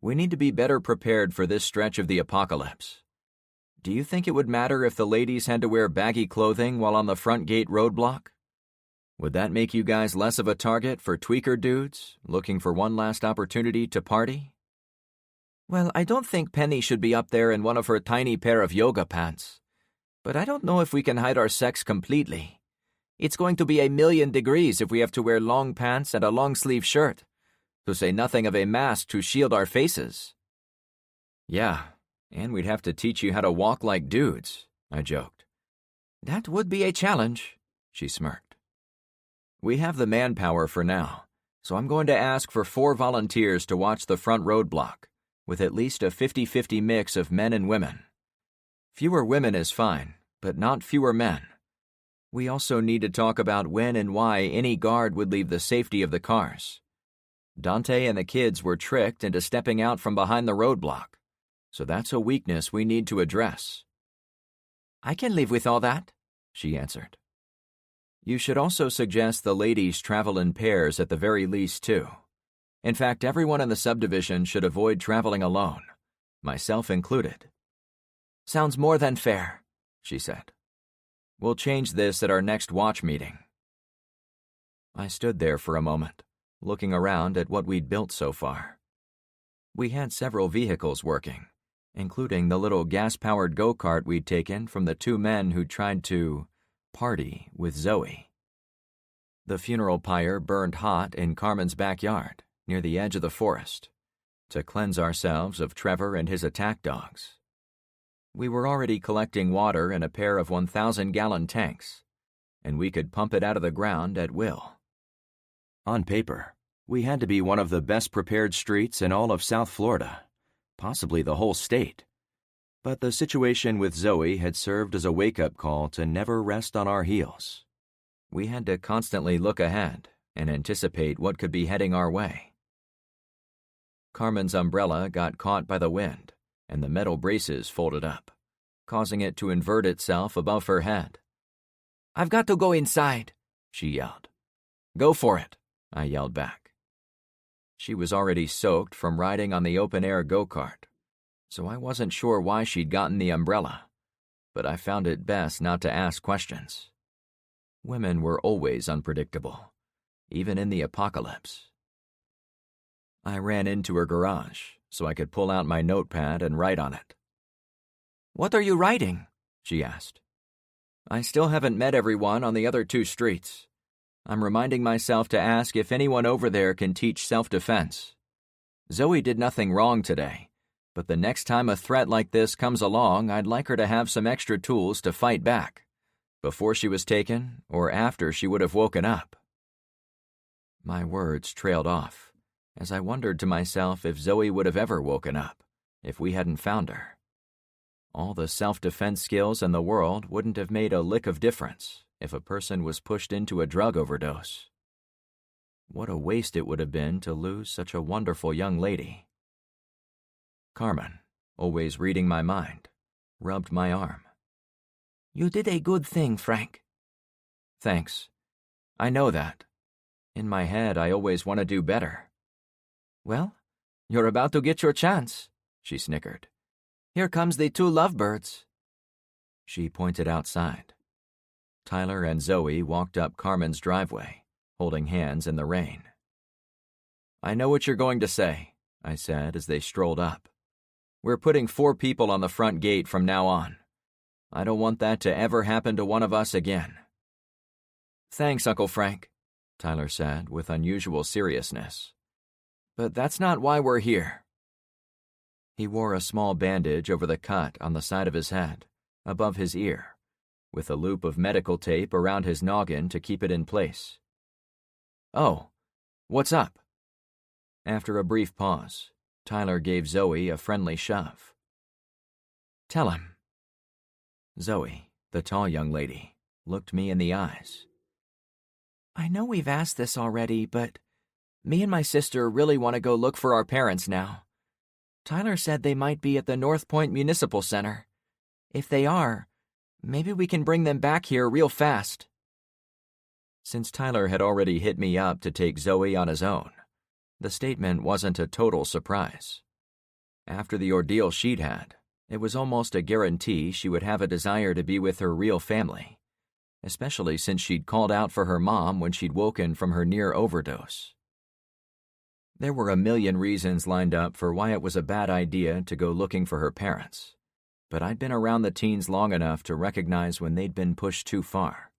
We need to be better prepared for this stretch of the apocalypse. Do you think it would matter if the ladies had to wear baggy clothing while on the front gate roadblock? Would that make you guys less of a target for tweaker dudes looking for one last opportunity to party? "Well, I don't think Penny should be up there in one of her tiny pair of yoga pants. But I don't know if we can hide our sex completely. It's going to be 1,000,000 degrees if we have to wear long pants and a long-sleeve shirt, to say nothing of a mask to shield our faces." "Yeah, and we'd have to teach you how to walk like dudes," I joked. "That would be a challenge," she smirked. "We have the manpower for now, so I'm going to ask for 4 volunteers to watch the front roadblock, with at least a 50-50 mix of men and women. Fewer women is fine, but not fewer men. We also need to talk about when and why any guard would leave the safety of the cars. Dante and the kids were tricked into stepping out from behind the roadblock, so that's a weakness we need to address." "I can live with all that," she answered. "You should also suggest the ladies travel in pairs at the very least, too. In fact, everyone in the subdivision should avoid traveling alone, myself included." "Sounds more than fair," she said. "We'll change this at our next watch meeting." I stood there for a moment, looking around at what we'd built so far. We had several vehicles working, including the little gas-powered go-kart we'd taken from the 2 men who tried to party with Zoe. The funeral pyre burned hot in Carmen's backyard, near the edge of the forest, to cleanse ourselves of Trevor and his attack dogs. We were already collecting water in a pair of 1,000-gallon tanks, and we could pump it out of the ground at will. On paper, we had to be one of the best-prepared streets in all of South Florida, possibly the whole state. But the situation with Zoe had served as a wake-up call to never rest on our heels. We had to constantly look ahead and anticipate what could be heading our way. Carmen's umbrella got caught by the wind, and the metal braces folded up, causing it to invert itself above her head. "I've got to go inside," she yelled. "Go for it," I yelled back. She was already soaked from riding on the open-air go-kart, so I wasn't sure why she'd gotten the umbrella, but I found it best not to ask questions. Women were always unpredictable, even in the apocalypse. I ran into her garage so I could pull out my notepad and write on it. "What are you writing?" she asked. "I still haven't met everyone on the other 2 streets. I'm reminding myself to ask if anyone over there can teach self-defense. Zoe did nothing wrong today, but the next time a threat like this comes along, I'd like her to have some extra tools to fight back, before she was taken or after she would have woken up." My words trailed off, as I wondered to myself if Zoe would have ever woken up, if we hadn't found her. All the self-defense skills in the world wouldn't have made a lick of difference if a person was pushed into a drug overdose. What a waste it would have been to lose such a wonderful young lady. Carmen, always reading my mind, rubbed my arm. "You did a good thing, Frank." "Thanks. I know that. In my head, I always want to do better." "Well, you're about to get your chance," she snickered. "Here comes the 2 lovebirds." She pointed outside. Tyler and Zoe walked up Carmen's driveway, holding hands in the rain. "I know what you're going to say," I said as they strolled up. "We're putting 4 people on the front gate from now on. I don't want that to ever happen to one of us again." "Thanks, Uncle Frank," Tyler said with unusual seriousness. "But that's not why we're here." He wore a small bandage over the cut on the side of his head, above his ear, with a loop of medical tape around his noggin to keep it in place. "Oh, what's up?" After a brief pause, Tyler gave Zoe a friendly shove. "Tell him." Zoe, the tall young lady, looked me in the eyes. "I know we've asked this already, but me and my sister really want to go look for our parents now. Tyler said they might be at the North Point Municipal Center. If they are, maybe we can bring them back here real fast." Since Tyler had already hit me up to take Zoe on his own, the statement wasn't a total surprise. After the ordeal she'd had, it was almost a guarantee she would have a desire to be with her real family, especially since she'd called out for her mom when she'd woken from her near overdose. There were a million reasons lined up for why it was a bad idea to go looking for her parents, but I'd been around the teens long enough to recognize when they'd been pushed too far.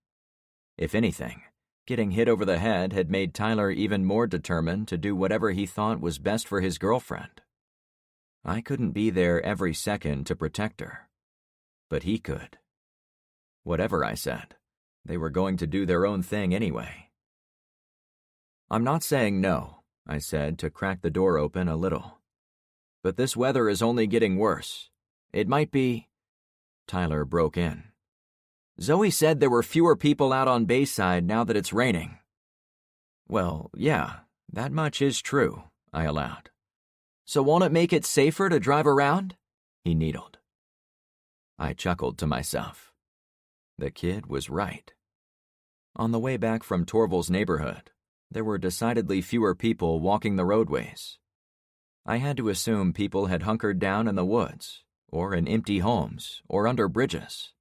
If anything, getting hit over the head had made Tyler even more determined to do whatever he thought was best for his girlfriend. I couldn't be there every second to protect her, but he could. Whatever I said, they were going to do their own thing anyway. "I'm not saying no," I said to crack the door open a little. "But this weather is only getting worse. It might be—" Tyler broke in. "Zoe said there were fewer people out on Bayside now that it's raining." "Well, yeah, that much is true," I allowed. "So won't it make it safer to drive around?" he needled. I chuckled to myself. The kid was right. On the way back from Torval's neighborhood, there were decidedly fewer people walking the roadways. I had to assume people had hunkered down in the woods, or in empty homes, or under bridges.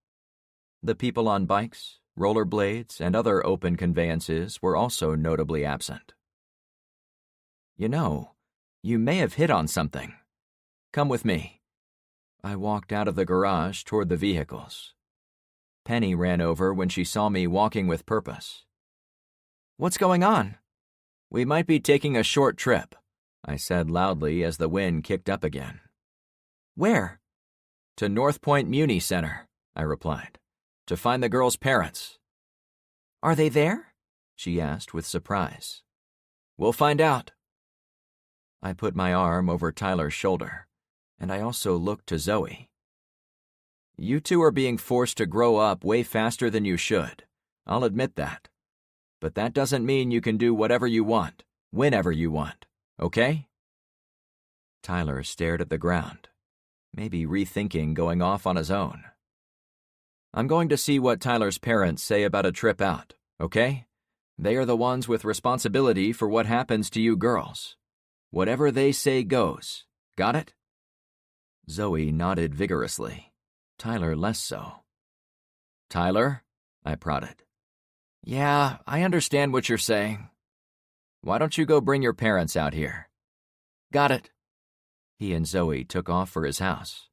The people on bikes, rollerblades, and other open conveyances were also notably absent. "You know, you may have hit on something. Come with me." I walked out of the garage toward the vehicles. Penny ran over when she saw me walking with purpose. "What's going on?" "We might be taking a short trip," I said loudly as the wind kicked up again. "Where?" "To North Point Muni Center," I replied, "to find the girls' parents." "Are they there?" she asked with surprise. "We'll find out." I put my arm over Tyler's shoulder, and I also looked to Zoe. "You two are being forced to grow up way faster than you should. I'll admit that. But that doesn't mean you can do whatever you want, whenever you want, okay?" Tyler stared at the ground. maybe rethinking going off on his own. I'm going to see what Tyler's parents say about a trip out, okay? They are the ones with responsibility for what happens to you girls. Whatever they say goes. Got it? Zoe nodded vigorously. Tyler less so. Tyler? I prodded. Yeah, I understand what you're saying. Why don't you go bring your parents out here? Got it. He and Zoe took off for his house.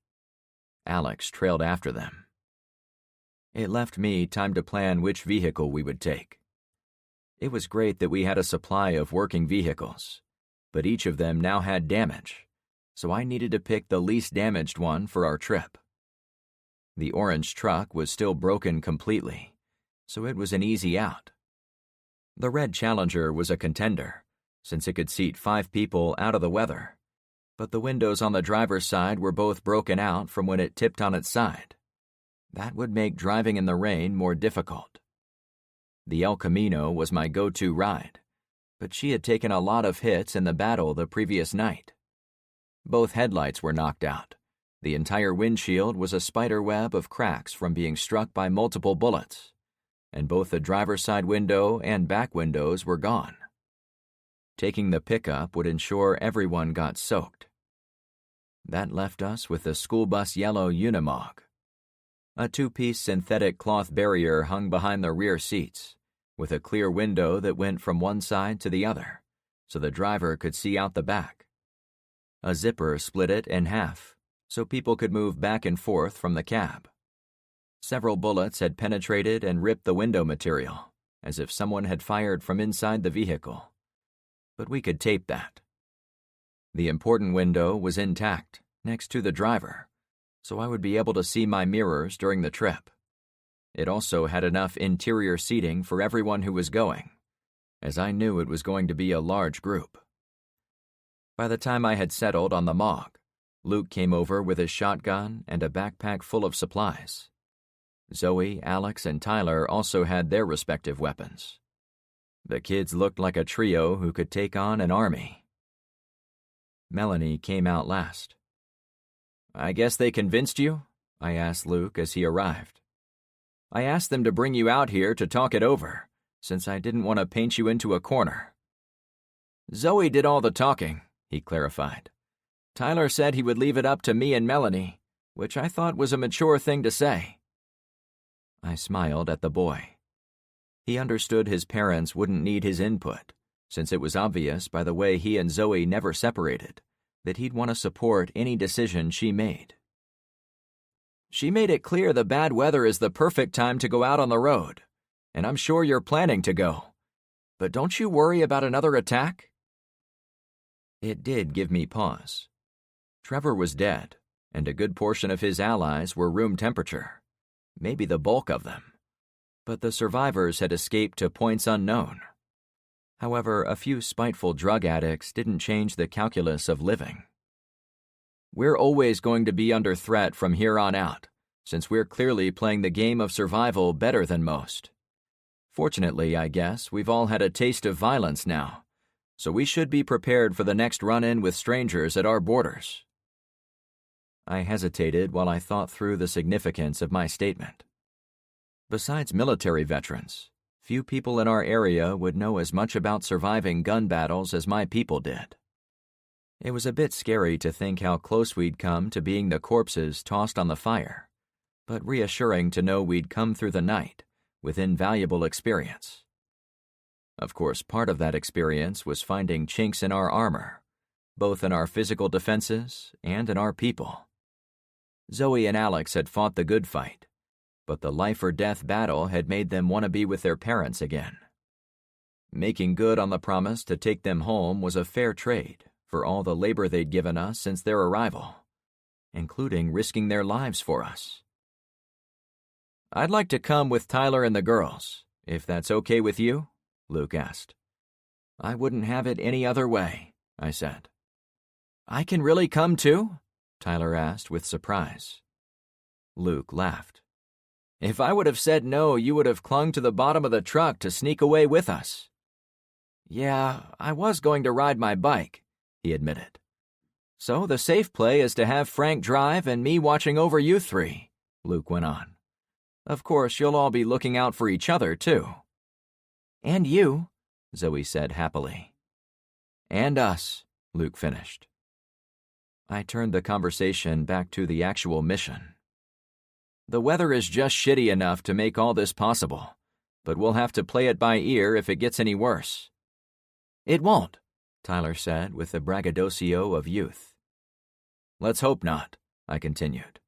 Alex trailed after them. It left me time to plan which vehicle we would take. It was great that we had a supply of working vehicles, but each of them now had damage, so I needed to pick the least damaged one for our trip. The orange truck was still broken completely, so it was an easy out. The red Challenger was a contender, since it could seat 5 people out of the weather, but the windows on the driver's side were both broken out from when it tipped on its side. That would make driving in the rain more difficult. The El Camino was my go-to ride, but she had taken a lot of hits in the battle the previous night. Both headlights were knocked out. The entire windshield was a spider web of cracks from being struck by multiple bullets, and both the driver's side window and back windows were gone. Taking the pickup would ensure everyone got soaked. That left us with the school bus yellow Unimog. A 2-piece synthetic cloth barrier hung behind the rear seats, with a clear window that went from one side to the other, so the driver could see out the back. A zipper split it in half, so people could move back and forth from the cab. Several bullets had penetrated and ripped the window material, as if someone had fired from inside the vehicle. But we could tape that. The important window was intact, next to the driver, so I would be able to see my mirrors during the trip. It also had enough interior seating for everyone who was going, as I knew it was going to be a large group. By the time I had settled on the Mog, Luke came over with his shotgun and a backpack full of supplies. Zoe, Alex, and Tyler also had their respective weapons. The kids looked like a trio who could take on an army. Melanie came out last. I guess they convinced you? I asked Luke as he arrived. I asked them to bring you out here to talk it over, since I didn't want to paint you into a corner. Zoe did all the talking, he clarified. Tyler said he would leave it up to me and Melanie, which I thought was a mature thing to say. I smiled at the boy. He understood his parents wouldn't need his input, since it was obvious by the way he and Zoe never separated that he'd want to support any decision she made. She made it clear the bad weather is the perfect time to go out on the road, and I'm sure you're planning to go. But don't you worry about another attack? It did give me pause. Trevor was dead, and a good portion of his allies were room temperature, maybe the bulk of them. But the survivors had escaped to points unknown. However, a few spiteful drug addicts didn't change the calculus of living. We're always going to be under threat from here on out, since we're clearly playing the game of survival better than most. Fortunately, I guess, we've all had a taste of violence now, so we should be prepared for the next run-in with strangers at our borders. I hesitated while I thought through the significance of my statement. Besides military veterans, few people in our area would know as much about surviving gun battles as my people did. It was a bit scary to think how close we'd come to being the corpses tossed on the fire, but reassuring to know we'd come through the night with invaluable experience. Of course, part of that experience was finding chinks in our armor, both in our physical defenses and in our people. Zoe and Alex had fought the good fight, but the life-or-death battle had made them want to be with their parents again. Making good on the promise to take them home was a fair trade for all the labor they'd given us since their arrival, including risking their lives for us. I'd like to come with Tyler and the girls, if that's okay with you, Luke asked. I wouldn't have it any other way, I said. I can really come too? Tyler asked with surprise. Luke laughed. If I would have said no, you would have clung to the bottom of the truck to sneak away with us. Yeah, I was going to ride my bike, he admitted. So the safe play is to have Frank drive and me watching over you three, Luke went on. Of course, you'll all be looking out for each other, too. And you, Zoe said happily. And us, Luke finished. I turned the conversation back to the actual mission. The weather is just shitty enough to make all this possible, but we'll have to play it by ear if it gets any worse. It won't, Tyler said with the braggadocio of youth. Let's hope not, I continued.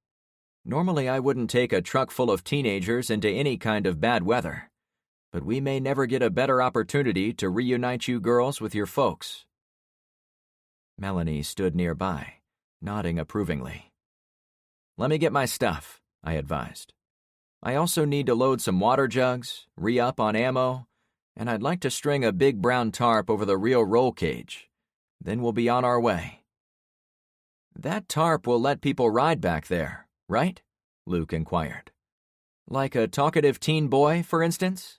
Normally I wouldn't take a truck full of teenagers into any kind of bad weather, but we may never get a better opportunity to reunite you girls with your folks. Melanie stood nearby, nodding approvingly. Let me get my stuff, I advised. I also need to load some water jugs, re-up on ammo, and I'd like to string a big brown tarp over the real roll cage. Then we'll be on our way. That tarp will let people ride back there, right? Luke inquired. Like a talkative teen boy, for instance?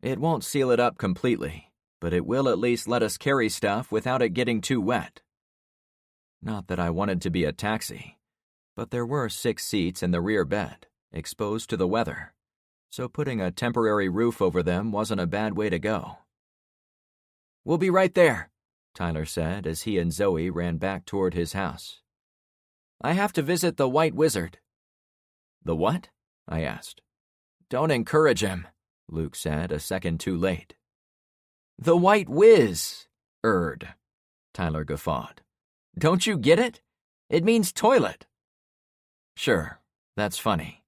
It won't seal it up completely, but it will at least let us carry stuff without it getting too wet. Not that I wanted to be a taxi, but there were 6 seats in the rear bed, exposed to the weather, so putting a temporary roof over them wasn't a bad way to go. We'll be right there, Tyler said as he and Zoe ran back toward his house. I have to visit the White Wizard. The what? I asked. Don't encourage him, Luke said a second too late. The White Wiz, Tyler guffawed. Don't you get it? It means toilet. Sure, that's funny.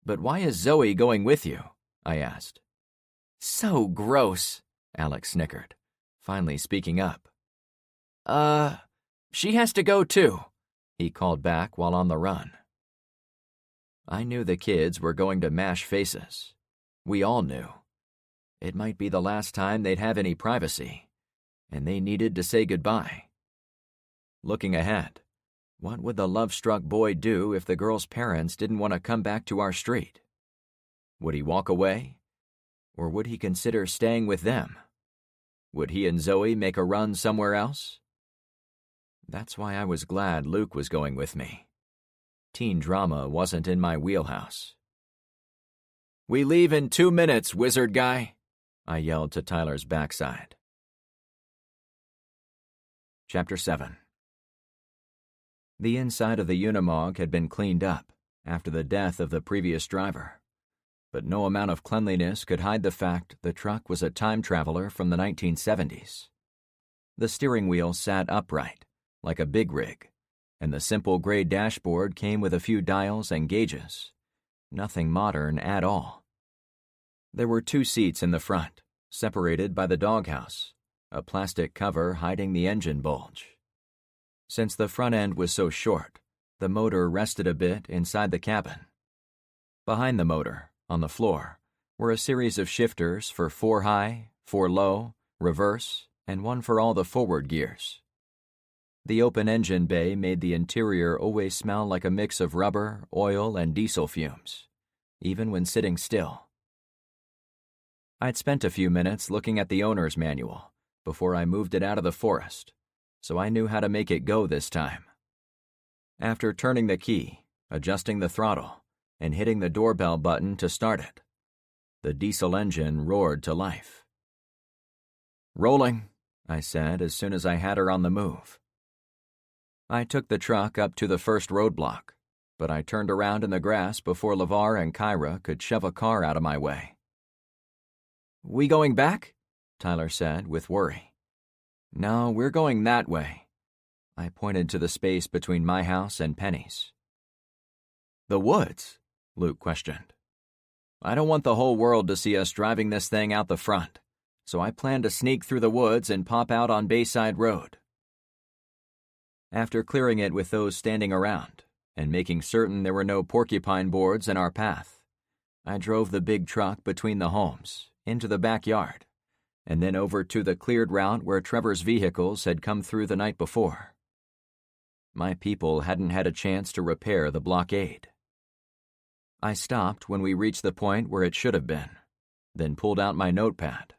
But why is Zoe going with you? I asked. So gross, Alex snickered, finally speaking up. She has to go too, he called back while on the run. I knew the kids were going to mash faces. We all knew. It might be the last time they'd have any privacy, and they needed to say goodbye. Looking ahead, what would the love-struck boy do if the girl's parents didn't want to come back to our street? Would he walk away? Or would he consider staying with them? Would he and Zoe make a run somewhere else? That's why I was glad Luke was going with me. Teen drama wasn't in my wheelhouse. We leave in 2 minutes, wizard guy, I yelled to Tyler's backside. Chapter 7. The inside of the Unimog had been cleaned up after the death of the previous driver, but no amount of cleanliness could hide the fact the truck was a time traveler from the 1970s. The steering wheel sat upright, like a big rig, and the simple gray dashboard came with a few dials and gauges. Nothing modern at all. There were 2 seats in the front, separated by the doghouse, a plastic cover hiding the engine bulge. Since the front end was so short, the motor rested a bit inside the cabin. Behind the motor, on the floor, were a series of shifters for 4 high, 4 low, reverse, and one for all the forward gears. The open engine bay made the interior always smell like a mix of rubber, oil, and diesel fumes, even when sitting still. I'd spent a few minutes looking at the owner's manual before I moved it out of the forest, so I knew how to make it go this time. After turning the key, adjusting the throttle, and hitting the doorbell button to start it, the diesel engine roared to life. Rolling, I said as soon as I had her on the move. I took the truck up to the first roadblock, but I turned around in the grass before LeVar and Kyra could shove a car out of my way. We going back? Tyler said with worry. No, we're going that way. I pointed to the space between my house and Penny's. The woods? Luke questioned. I don't want the whole world to see us driving this thing out the front, so I plan to sneak through the woods and pop out on Bayside Road. After clearing it with those standing around and making certain there were no porcupine boards in our path, I drove the big truck between the homes, into the backyard, and then over to the cleared route where Trevor's vehicles had come through the night before. My people hadn't had a chance to repair the blockade. I stopped when we reached the point where it should have been, then pulled out my notepad.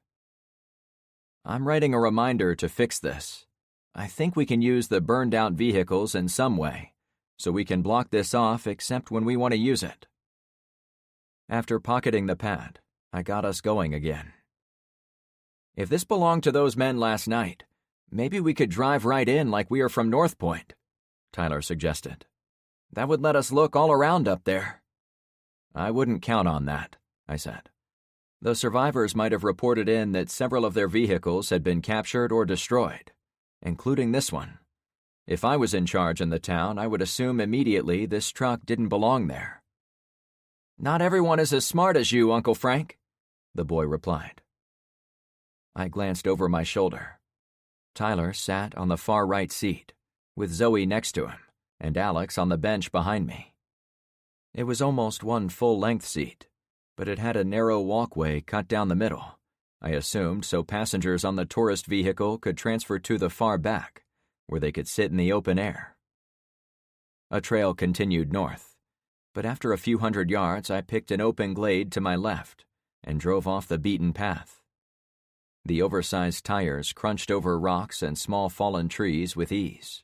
I'm writing a reminder to fix this, I think we can use the burned-out vehicles in some way, so we can block this off except when we want to use it. After pocketing the pad, I got us going again. If this belonged to those men last night, maybe we could drive right in like we are from North Point, Tyler suggested. That would let us look all around up there. I wouldn't count on that, I said. The survivors might have reported in that several of their vehicles had been captured or destroyed, including this one. If I was in charge in the town, I would assume immediately this truck didn't belong there. Not everyone is as smart as you, Uncle Frank, the boy replied. I glanced over my shoulder. Tyler sat on the far right seat, with Zoe next to him, and Alex on the bench behind me. It was almost one full-length seat, but it had a narrow walkway cut down the middle, I assumed so passengers on the tourist vehicle could transfer to the far back, where they could sit in the open air. A trail continued north, but after a few hundred yards I picked an open glade to my left and drove off the beaten path. The oversized tires crunched over rocks and small fallen trees with ease.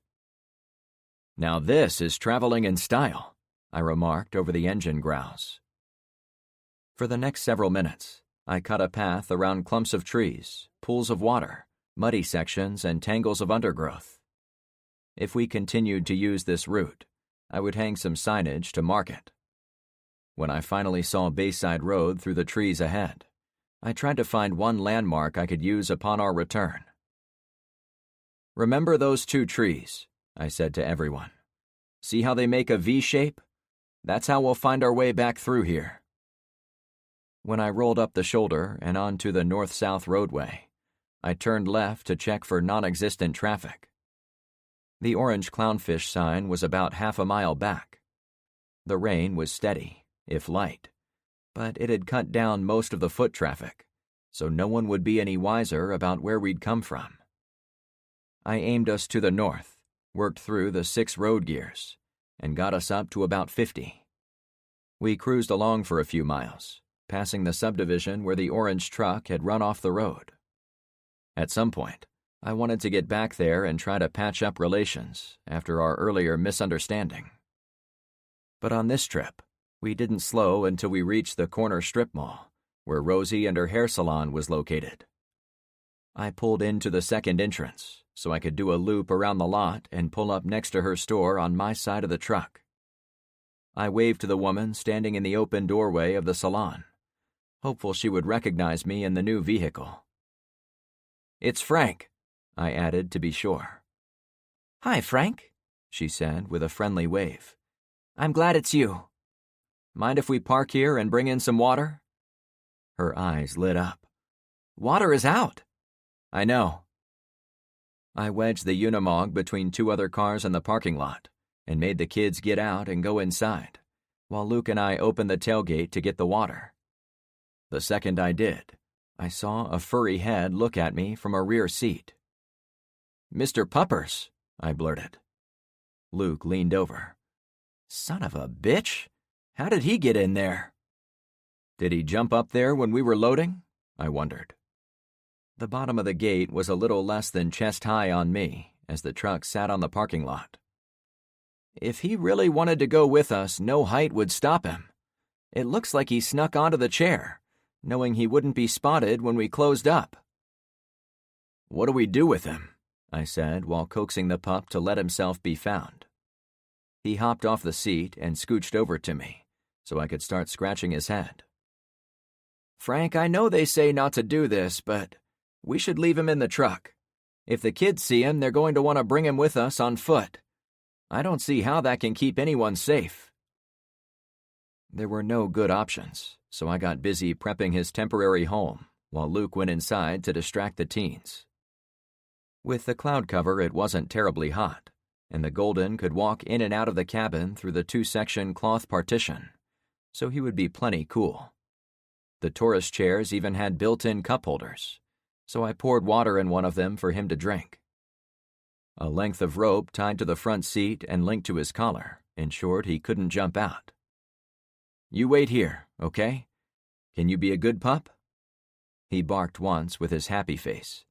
Now this is traveling in style, I remarked over the engine growls. For the next several minutes, I cut a path around clumps of trees, pools of water, muddy sections, and tangles of undergrowth. If we continued to use this route, I would hang some signage to mark it. When I finally saw Bayside Road through the trees ahead, I tried to find one landmark I could use upon our return. Remember those two trees, I said to everyone. See how they make a V shape? That's how we'll find our way back through here. When I rolled up the shoulder and onto the north-south roadway, I turned left to check for non-existent traffic. The orange clownfish sign was about half a mile back. The rain was steady, if light, but it had cut down most of the foot traffic, so no one would be any wiser about where we'd come from. I aimed us to the north, worked through the 6 road gears, and got us up to about 50. We cruised along for a few miles, passing the subdivision where the orange truck had run off the road. At some point, I wanted to get back there and try to patch up relations after our earlier misunderstanding. But on this trip, we didn't slow until we reached the corner strip mall, where Rosie and her hair salon was located. I pulled into the second entrance so I could do a loop around the lot and pull up next to her store on my side of the truck. I waved to the woman standing in the open doorway of the salon, hopeful she would recognize me in the new vehicle. "It's Frank," I added to be sure. "Hi, Frank," she said with a friendly wave. "I'm glad it's you. Mind if we park here and bring in some water?" Her eyes lit up. "Water is out." "I know." I wedged the Unimog between 2 other cars in the parking lot and made the kids get out and go inside, while Luke and I opened the tailgate to get the water. The second I did, I saw a furry head look at me from a rear seat. "Mr. Puppers," I blurted. Luke leaned over. "Son of a bitch! How did he get in there?" "Did he jump up there when we were loading?" I wondered. The bottom of the gate was a little less than chest high on me as the truck sat on the parking lot. "If he really wanted to go with us, no height would stop him. It looks like he snuck onto the chair, knowing he wouldn't be spotted when we closed up." "What do we do with him?" I said while coaxing the pup to let himself be found. He hopped off the seat and scooched over to me so I could start scratching his head. "Frank, I know they say not to do this, but we should leave him in the truck. If the kids see him, they're going to want to bring him with us on foot. I don't see how that can keep anyone safe." There were no good options, so I got busy prepping his temporary home while Luke went inside to distract the teens. With the cloud cover, it wasn't terribly hot, and the Golden could walk in and out of the cabin through the 2-section cloth partition, so he would be plenty cool. The tourist chairs even had built-in cup holders, so I poured water in one of them for him to drink. A length of rope tied to the front seat and linked to his collar ensured he couldn't jump out. "You wait here, okay? Can you be a good pup?" He barked once with his happy face,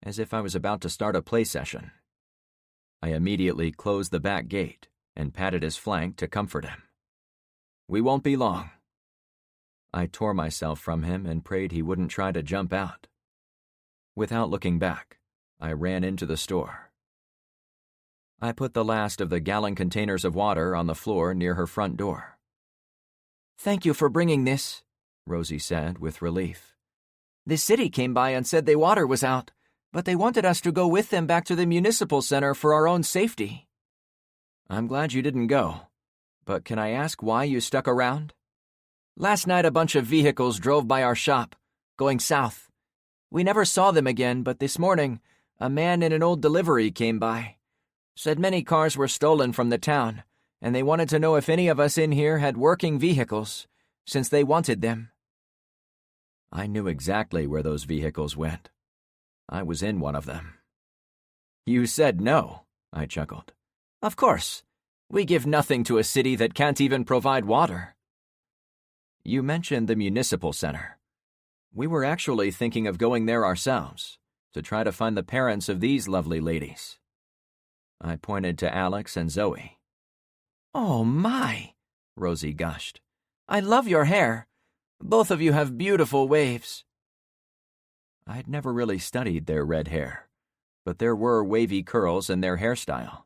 as if I was about to start a play session, I immediately closed the back gate and patted his flank to comfort him. "We won't be long." I tore myself from him and prayed he wouldn't try to jump out. Without looking back, I ran into the store. I put the last of the gallon containers of water on the floor near her front door. "Thank you for bringing this," Rosie said with relief. "The city came by and said the water was out, but they wanted us to go with them back to the municipal center for our own safety." "I'm glad you didn't go. But can I ask why you stuck around?" "Last night a bunch of vehicles drove by our shop, going south. We never saw them again, but this morning, a man in an old delivery came by. Said many cars were stolen from the town, and they wanted to know if any of us in here had working vehicles, since they wanted them." I knew exactly where those vehicles went. I was in one of them. "You said no," I chuckled. "Of course. We give nothing to a city that can't even provide water." "You mentioned the municipal center. We were actually thinking of going there ourselves, to try to find the parents of these lovely ladies." I pointed to Alex and Zoe. "Oh my," Rosie gushed. "I love your hair. Both of you have beautiful waves." I'd never really studied their red hair, but there were wavy curls in their hairstyle,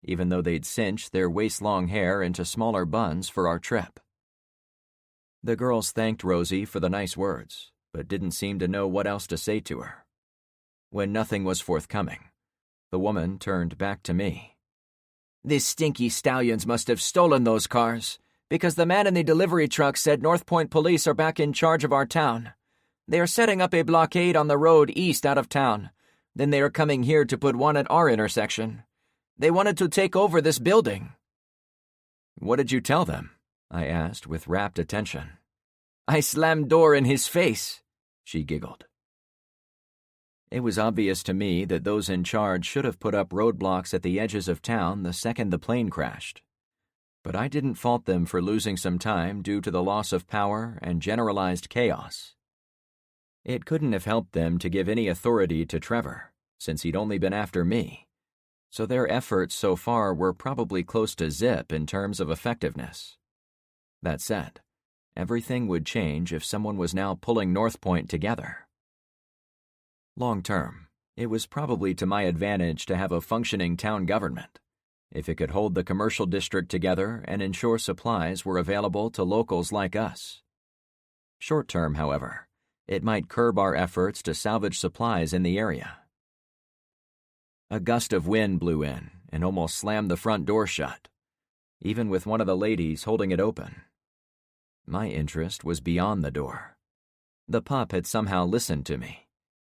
even though they'd cinched their waist-long hair into smaller buns for our trip. The girls thanked Rosie for the nice words, but didn't seem to know what else to say to her. When nothing was forthcoming, the woman turned back to me. "These stinky stallions must have stolen those cars, because the man in the delivery truck said North Point police are back in charge of our town. They are setting up a blockade on the road east out of town. Then they are coming here to put one at our intersection. They wanted to take over this building." "What did you tell them?" I asked with rapt attention. "I slammed door in his face," she giggled. It was obvious to me that those in charge should have put up roadblocks at the edges of town the second the plane crashed. But I didn't fault them for losing some time due to the loss of power and generalized chaos. It couldn't have helped them to give any authority to Trevor, since he'd only been after me, so their efforts so far were probably close to zip in terms of effectiveness. That said, everything would change if someone was now pulling North Point together. Long term, it was probably to my advantage to have a functioning town government, if it could hold the commercial district together and ensure supplies were available to locals like us. Short term, however, it might curb our efforts to salvage supplies in the area. A gust of wind blew in and almost slammed the front door shut, even with one of the ladies holding it open. My interest was beyond the door. The pup had somehow listened to me.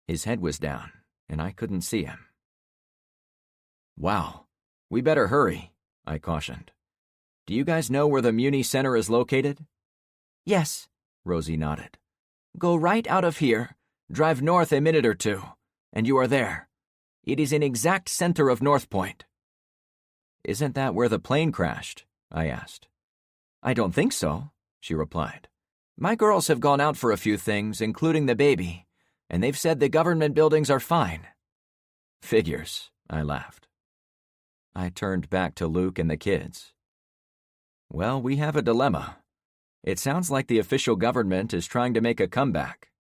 His head was down, and I couldn't see him. "Wow, we better hurry," I cautioned. "Do you guys know where the Muni Center is located?" "Yes," Rosie nodded. "Go right out of here, drive north a minute or two, and you are there. It is in exact center of North Point." "Isn't that where the plane crashed?" I asked. "I don't think so," she replied. "My girls have gone out for a few things, including the baby, and they've said the government buildings are fine." "Figures," I laughed. I turned back to Luke and the kids. "Well, we have a dilemma. It sounds like the official government is trying to make a comeback.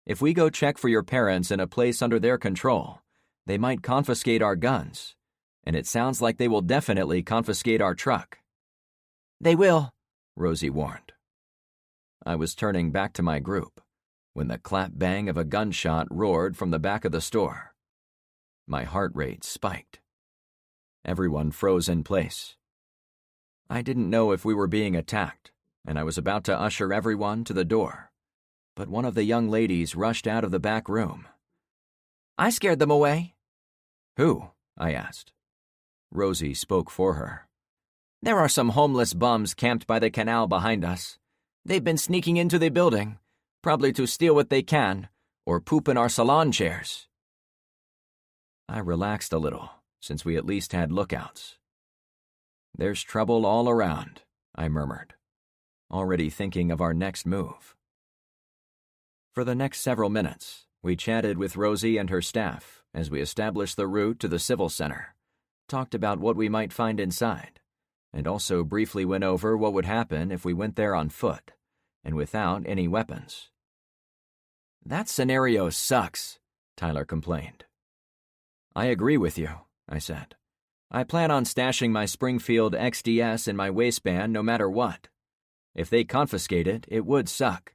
If we go check for your parents in a place under their control, they might confiscate our guns, and it sounds like they will definitely confiscate our truck." "They will," Rosie warned. I was turning back to my group when the clap-bang of a gunshot roared from the back of the store. My heart rate spiked. Everyone froze in place. I didn't know if we were being attacked, and I was about to usher everyone to the door, but one of the young ladies rushed out of the back room. "I scared them away." "Who?" I asked. Rosie spoke for her. "There are some homeless bums camped by the canal behind us. They've been sneaking into the building, probably to steal what they can, or poop in our salon chairs." I relaxed a little, since we at least had lookouts. "There's trouble all around," I murmured, already thinking of our next move. For the next several minutes, we chatted with Rosie and her staff as we established the route to the Civil Center, talked about what we might find inside, and also briefly went over what would happen if we went there on foot, and without any weapons. That scenario sucks, Tyler complained. I agree with you, I said. I plan on stashing my Springfield XDS in my waistband no matter what. If they confiscate it, it would suck,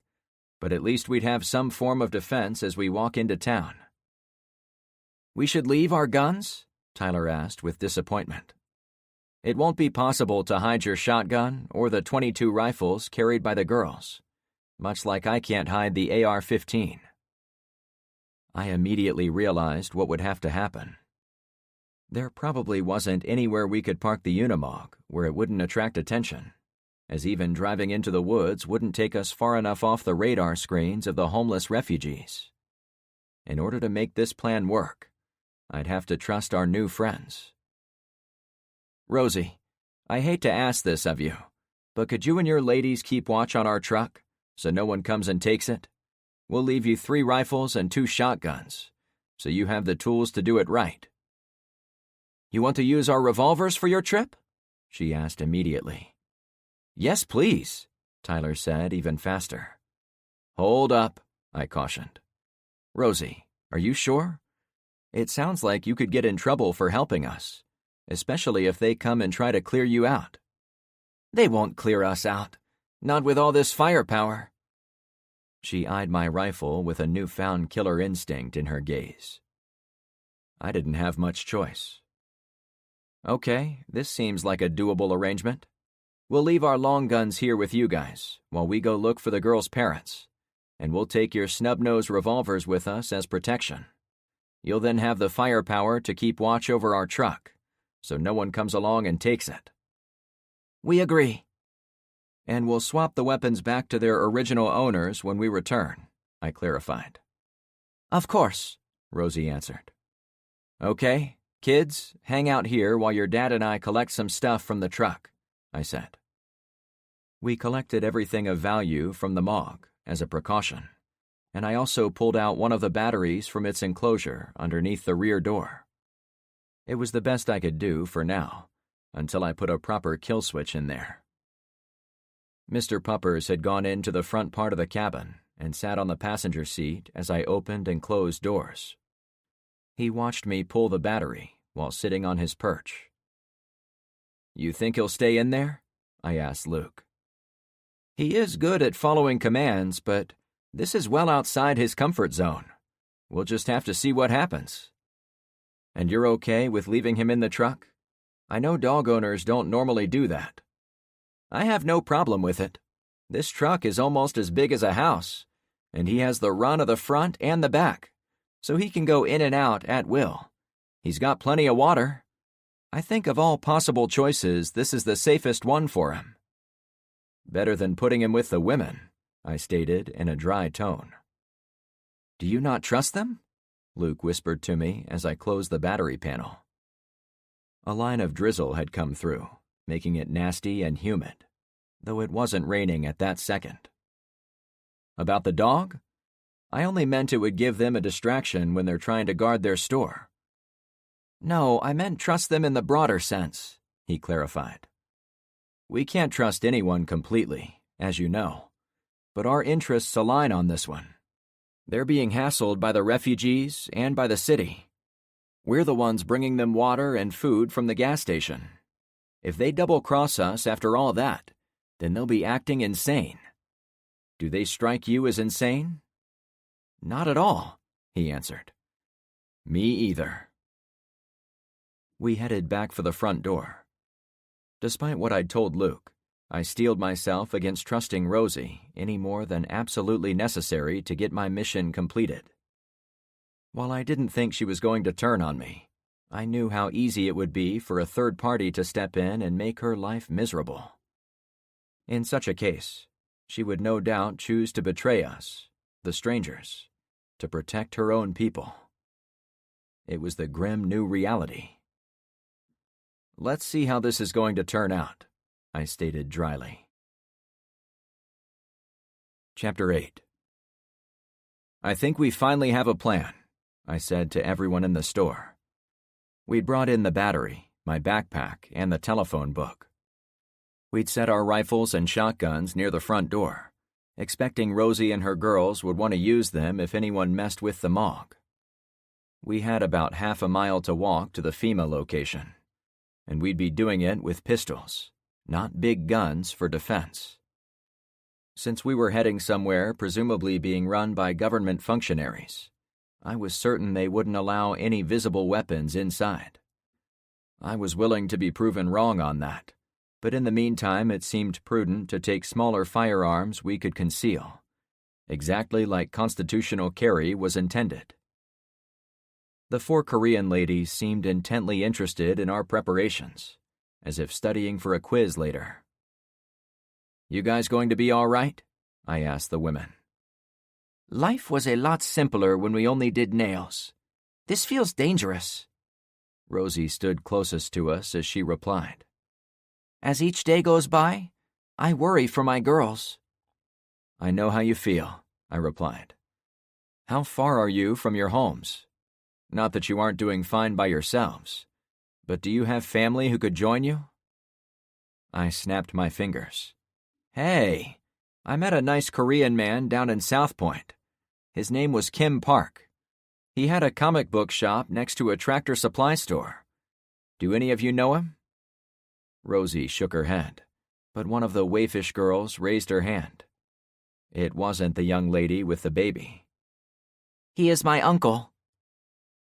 but at least we'd have some form of defense as we walk into town. We should leave our guns? Tyler asked with disappointment. It won't be possible to hide your shotgun or the .22 rifles carried by the girls, much like I can't hide the AR-15. I immediately realized what would have to happen. There probably wasn't anywhere we could park the Unimog where it wouldn't attract attention, as even driving into the woods wouldn't take us far enough off the radar screens of the homeless refugees. In order to make this plan work, I'd have to trust our new friends. Rosie, I hate to ask this of you, but could you and your ladies keep watch on our truck so no one comes and takes it? We'll leave you 3 rifles and 2 shotguns, so you have the tools to do it right. You want to use our revolvers for your trip? She asked immediately. Yes, please, Tyler said even faster. Hold up, I cautioned. Rosie, are you sure? It sounds like you could get in trouble for helping us, especially if they come and try to clear you out. They won't clear us out, not with all this firepower. She eyed my rifle with a newfound killer instinct in her gaze. I didn't have much choice. Okay, this seems like a doable arrangement. We'll leave our long guns here with you guys while we go look for the girls' parents, and we'll take your snub-nosed revolvers with us as protection. You'll then have the firepower to keep watch over our truck, so no one comes along and takes it. We agree. And we'll swap the weapons back to their original owners when we return, I clarified. Of course, Rosie answered. Okay, kids, hang out here while your dad and I collect some stuff from the truck, I said. We collected everything of value from the MOG as a precaution, and I also pulled out one of the batteries from its enclosure underneath the rear door. It was the best I could do for now, until I put a proper kill switch in there. Mr. Puppers had gone into the front part of the cabin and sat on the passenger seat as I opened and closed doors. He watched me pull the battery while sitting on his perch. You think he'll stay in there? I asked Luke. He is good at following commands, but this is well outside his comfort zone. We'll just have to see what happens. And you're okay with leaving him in the truck? I know dog owners don't normally do that. I have no problem with it. This truck is almost as big as a house, and he has the run of the front and the back, so he can go in and out at will. He's got plenty of water. I think of all possible choices, this is the safest one for him. Better than putting him with the women, I stated in a dry tone. Do you not trust them? Luke whispered to me as I closed the battery panel. A line of drizzle had come through, making it nasty and humid, though it wasn't raining at that second. About the dog? I only meant it would give them a distraction when they're trying to guard their store. No, I meant trust them in the broader sense, he clarified. We can't trust anyone completely, as you know, but our interests align on this one. They're being hassled by the refugees and by the city. We're the ones bringing them water and food from the gas station. If they double-cross us after all that, then they'll be acting insane. Do they strike you as insane? Not at all, he answered. Me either. We headed back for the front door. Despite what I'd told Luke, I steeled myself against trusting Rosie any more than absolutely necessary to get my mission completed. While I didn't think she was going to turn on me, I knew how easy it would be for a third party to step in and make her life miserable. In such a case, she would no doubt choose to betray us, the strangers, to protect her own people. It was the grim new reality. Let's see how this is going to turn out, I stated dryly. Chapter 8. I think we finally have a plan, I said to everyone in the store. We'd brought in the battery, my backpack, and the telephone book. We'd set our rifles and shotguns near the front door, expecting Rosie and her girls would want to use them if anyone messed with the MOG. We had about half a mile to walk to the FEMA location, and we'd be doing it with pistols, not big guns for defense. Since we were heading somewhere presumably being run by government functionaries, I was certain they wouldn't allow any visible weapons inside. I was willing to be proven wrong on that, but in the meantime it seemed prudent to take smaller firearms we could conceal, exactly like constitutional carry was intended. The 4 Korean ladies seemed intently interested in our preparations, as if studying for a quiz later. "You guys going to be all right?" I asked the women. Life was a lot simpler when we only did nails. This feels dangerous. Rosie stood closest to us as she replied. As each day goes by, I worry for my girls. "I know how you feel," I replied. "How far are you from your homes? Not that you aren't doing fine by yourselves, but do you have family who could join you?" I snapped my fingers. "Hey, I met a nice Korean man down in South Point. His name was Kim Park. He had a comic book shop next to a tractor supply store. Do any of you know him?" Rosie shook her head, but one of the waifish girls raised her hand. It wasn't the young lady with the baby. He is my uncle.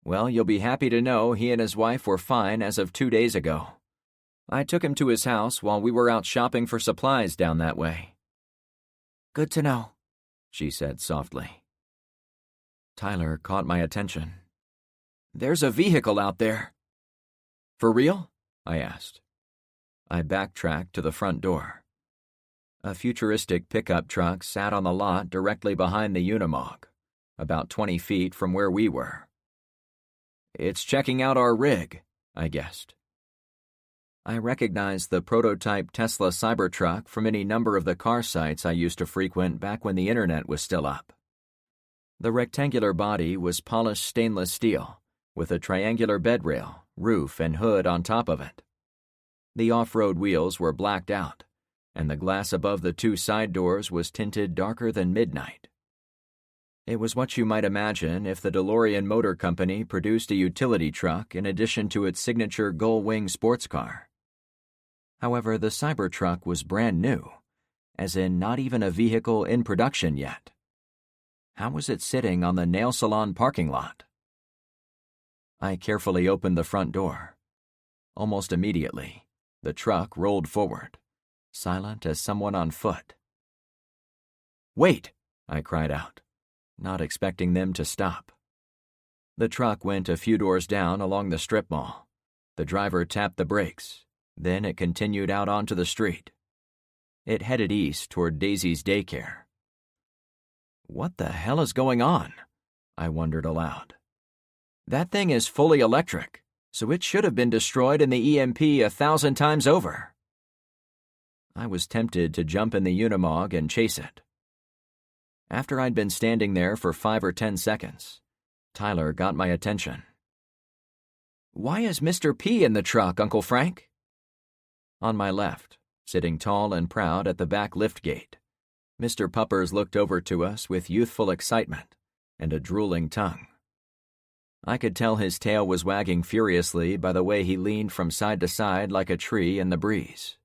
Well, you'll be happy to know he and his wife were fine as of 2 days ago. I took him to his house while we were out shopping for supplies down that way. Good to know, she said softly. Tyler caught my attention. There's a vehicle out there. For real? I asked. I backtracked to the front door. A futuristic pickup truck sat on the lot directly behind the Unimog, about 20 feet from where we were. It's checking out our rig, I guessed. I recognized the prototype Tesla Cybertruck from any number of the car sites I used to frequent back when the internet was still up. The rectangular body was polished stainless steel, with a triangular bed rail, roof, and hood on top of it. The off-road wheels were blacked out, and the glass above the 2 side doors was tinted darker than midnight. It was what you might imagine if the DeLorean Motor Company produced a utility truck in addition to its signature gull-wing sports car. However, the Cybertruck was brand new, as in not even a vehicle in production yet. How was it sitting on the nail salon parking lot? I carefully opened the front door. Almost immediately, the truck rolled forward, silent as someone on foot. "Wait!" I cried out, not expecting them to stop. The truck went a few doors down along the strip mall. The driver tapped the brakes. Then it continued out onto the street. It headed east toward Daisy's daycare. What the hell is going on? I wondered aloud. That thing is fully electric, so it should have been destroyed in the EMP 1,000 times over. I was tempted to jump in the Unimog and chase it. After I'd been standing there for 5 or 10 seconds, Tyler got my attention. "Why is Mr. P in the truck, Uncle Frank?" On my left, sitting tall and proud at the back liftgate, Mr. Puppers looked over to us with youthful excitement and a drooling tongue. I could tell his tail was wagging furiously by the way he leaned from side to side like a tree in the breeze.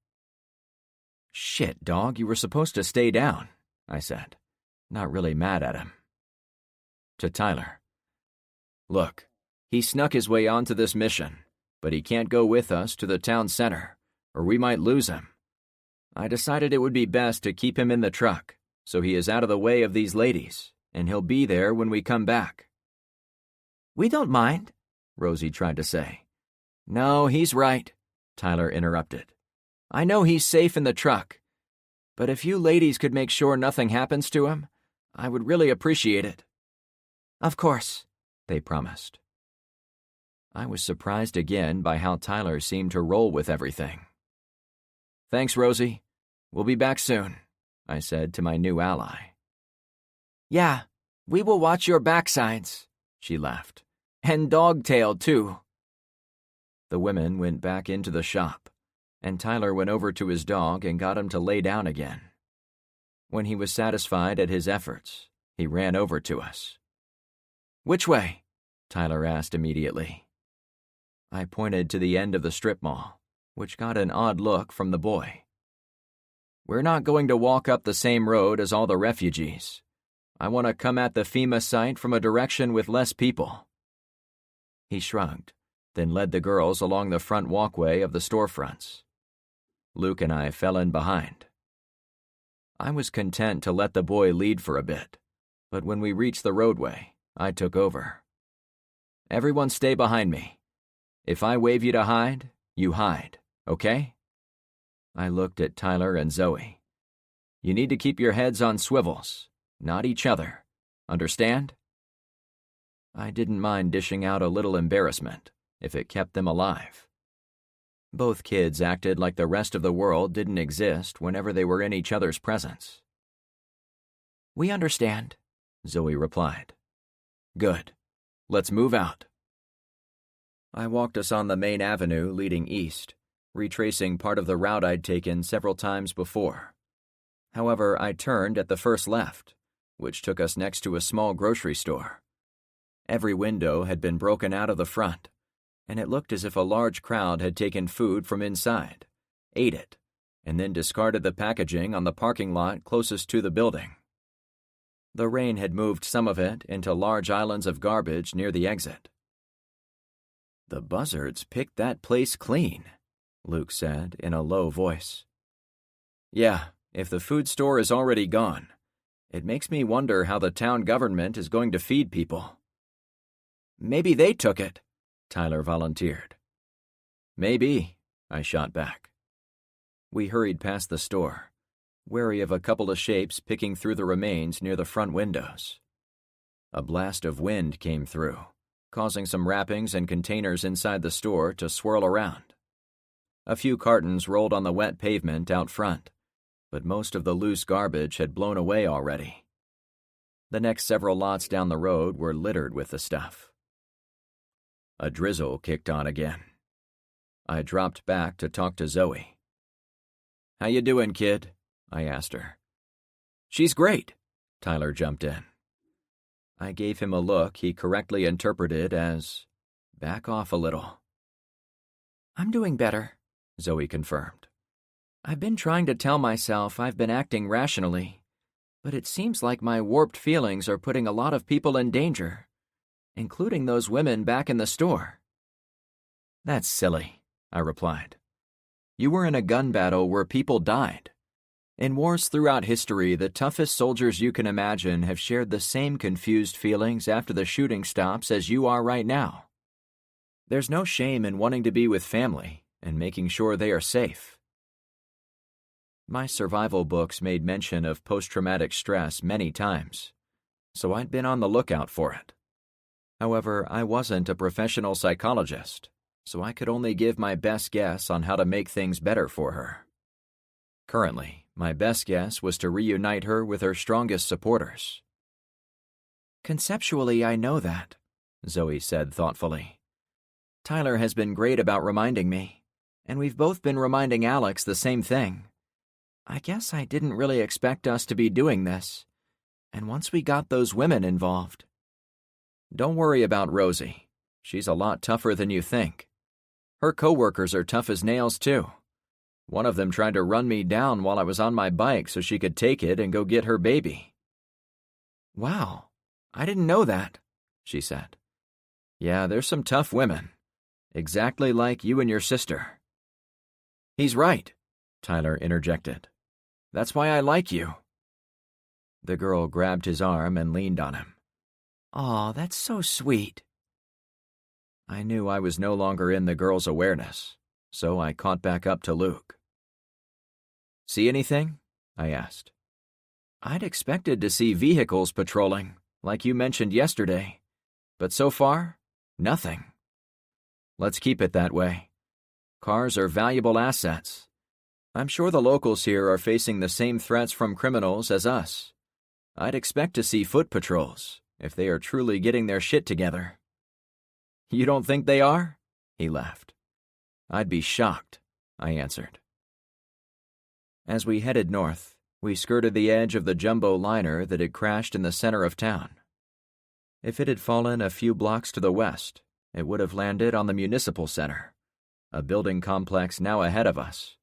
"Shit, dog, you were supposed to stay down," I said, not really mad at him. To Tyler, "Look, he snuck his way onto this mission, but he can't go with us to the town center, or we might lose him. I decided it would be best to keep him in the truck, so he is out of the way of these ladies, and he'll be there when we come back." "We don't mind," Rosie tried to say. "No, he's right," Tyler interrupted. "I know he's safe in the truck, but if you ladies could make sure nothing happens to him, I would really appreciate it." "Of course," they promised. I was surprised again by how Tyler seemed to roll with everything. "Thanks, Rosie. We'll be back soon," I said to my new ally. "Yeah, we will watch your backsides," she laughed. "And dog-tailed, too." The women went back into the shop, and Tyler went over to his dog and got him to lay down again. When he was satisfied at his efforts, he ran over to us. "Which way?" Tyler asked immediately. I pointed to the end of the strip mall, which got an odd look from the boy. "We're not going to walk up the same road as all the refugees. I want to come at the FEMA site from a direction with less people." He shrugged, then led the girls along the front walkway of the storefronts. Luke and I fell in behind. I was content to let the boy lead for a bit, but when we reached the roadway, I took over. "Everyone stay behind me. If I wave you to hide, you hide, okay?" I looked at Tyler and Zoe. "You need to keep your heads on swivels, not each other. Understand?" I didn't mind dishing out a little embarrassment if it kept them alive. Both kids acted like the rest of the world didn't exist whenever they were in each other's presence. "We understand," Zoe replied. "Good. Let's move out." I walked us on the main avenue leading east, retracing part of the route I'd taken several times before. However, I turned at the first left, which took us next to a small grocery store. Every window had been broken out of the front, and it looked as if a large crowd had taken food from inside, ate it, and then discarded the packaging on the parking lot closest to the building. The rain had moved some of it into large islands of garbage near the exit. "The buzzards picked that place clean," Luke said in a low voice. "Yeah, if the food store is already gone, it makes me wonder how the town government is going to feed people." "Maybe they took it," Tyler volunteered. "Maybe," I shot back. We hurried past the store, wary of a couple of shapes picking through the remains near the front windows. A blast of wind came through, causing some wrappings and containers inside the store to swirl around. A few cartons rolled on the wet pavement out front, but most of the loose garbage had blown away already. The next several lots down the road were littered with the stuff. A drizzle kicked on again. I dropped back to talk to Zoe. "How you doing, kid?" I asked her. "She's great," Tyler jumped in. I gave him a look he correctly interpreted as, "Back off a little." "I'm doing better," Zoe confirmed. "I've been trying to tell myself I've been acting rationally, but it seems like my warped feelings are putting a lot of people in danger, including those women back in the store." "That's silly," I replied. "You were in a gun battle where people died. In wars throughout history, the toughest soldiers you can imagine have shared the same confused feelings after the shooting stops as you are right now. There's no shame in wanting to be with family and making sure they are safe." My survival books made mention of post-traumatic stress many times, so I'd been on the lookout for it. However, I wasn't a professional psychologist, so I could only give my best guess on how to make things better for her. Currently, my best guess was to reunite her with her strongest supporters. "Conceptually, I know that," Zoe said thoughtfully. "Tyler has been great about reminding me, and we've both been reminding Alex the same thing. I guess I didn't really expect us to be doing this, and once we got those women involved..." "Don't worry about Rosie. She's a lot tougher than you think. Her coworkers are tough as nails, too. One of them tried to run me down while I was on my bike so she could take it and go get her baby." "Wow, I didn't know that," she said. "Yeah, there's some tough women. Exactly like you and your sister." "He's right," Tyler interjected. "That's why I like you." The girl grabbed his arm and leaned on him. "Aw, that's so sweet." I knew I was no longer in the girl's awareness, so I caught back up to Luke. "See anything?" I asked. "I'd expected to see vehicles patrolling, like you mentioned yesterday, but so far, nothing." "Let's keep it that way. Cars are valuable assets. I'm sure the locals here are facing the same threats from criminals as us. I'd expect to see foot patrols, if they are truly getting their shit together." "You don't think they are?" He laughed. I'd be shocked, I answered. As we headed north, we skirted the edge of the jumbo liner that had crashed in the center of town. If it had fallen a few blocks to the west, it would have landed on the municipal center, a building complex now ahead of us.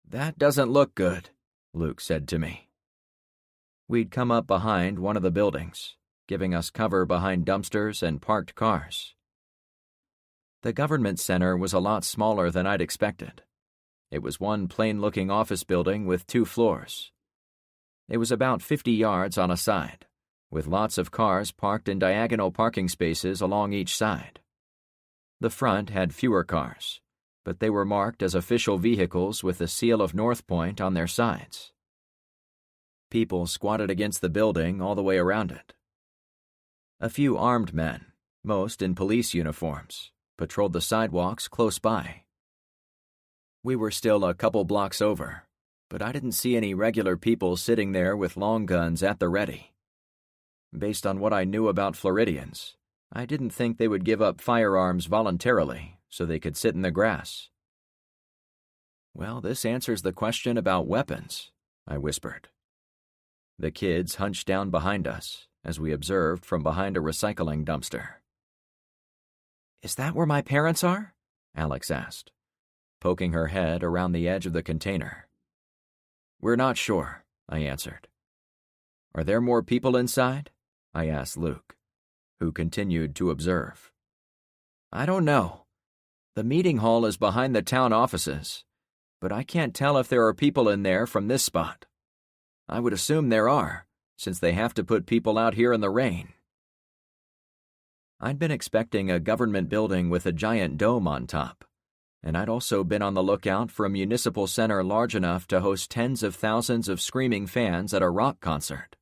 "That doesn't look good," Luke said to me. We'd come up behind one of the buildings, giving us cover behind dumpsters and parked cars. The government center was a lot smaller than I'd expected. It was one plain-looking office building with 2 floors. It was about 50 yards on a side, with lots of cars parked in diagonal parking spaces along each side. The front had fewer cars, but they were marked as official vehicles with the seal of North Point on their sides. People squatted against the building all the way around it. A few armed men, most in police uniforms, patrolled the sidewalks close by. We were still a couple blocks over, but I didn't see any regular people sitting there with long guns at the ready. Based on what I knew about Floridians, I didn't think they would give up firearms voluntarily so they could sit in the grass. "Well, this answers the question about weapons," I whispered. The kids hunched down behind us as we observed from behind a recycling dumpster. "Is that where my parents are?" Alex asked, poking her head around the edge of the container. "We're not sure," I answered. "Are there more people inside?" I asked Luke, who continued to observe. "I don't know. The meeting hall is behind the town offices, but I can't tell if there are people in there from this spot. I would assume there are, since they have to put people out here in the rain." I'd been expecting a government building with a giant dome on top, and I'd also been on the lookout for a municipal center large enough to host tens of thousands of screaming fans at a rock concert.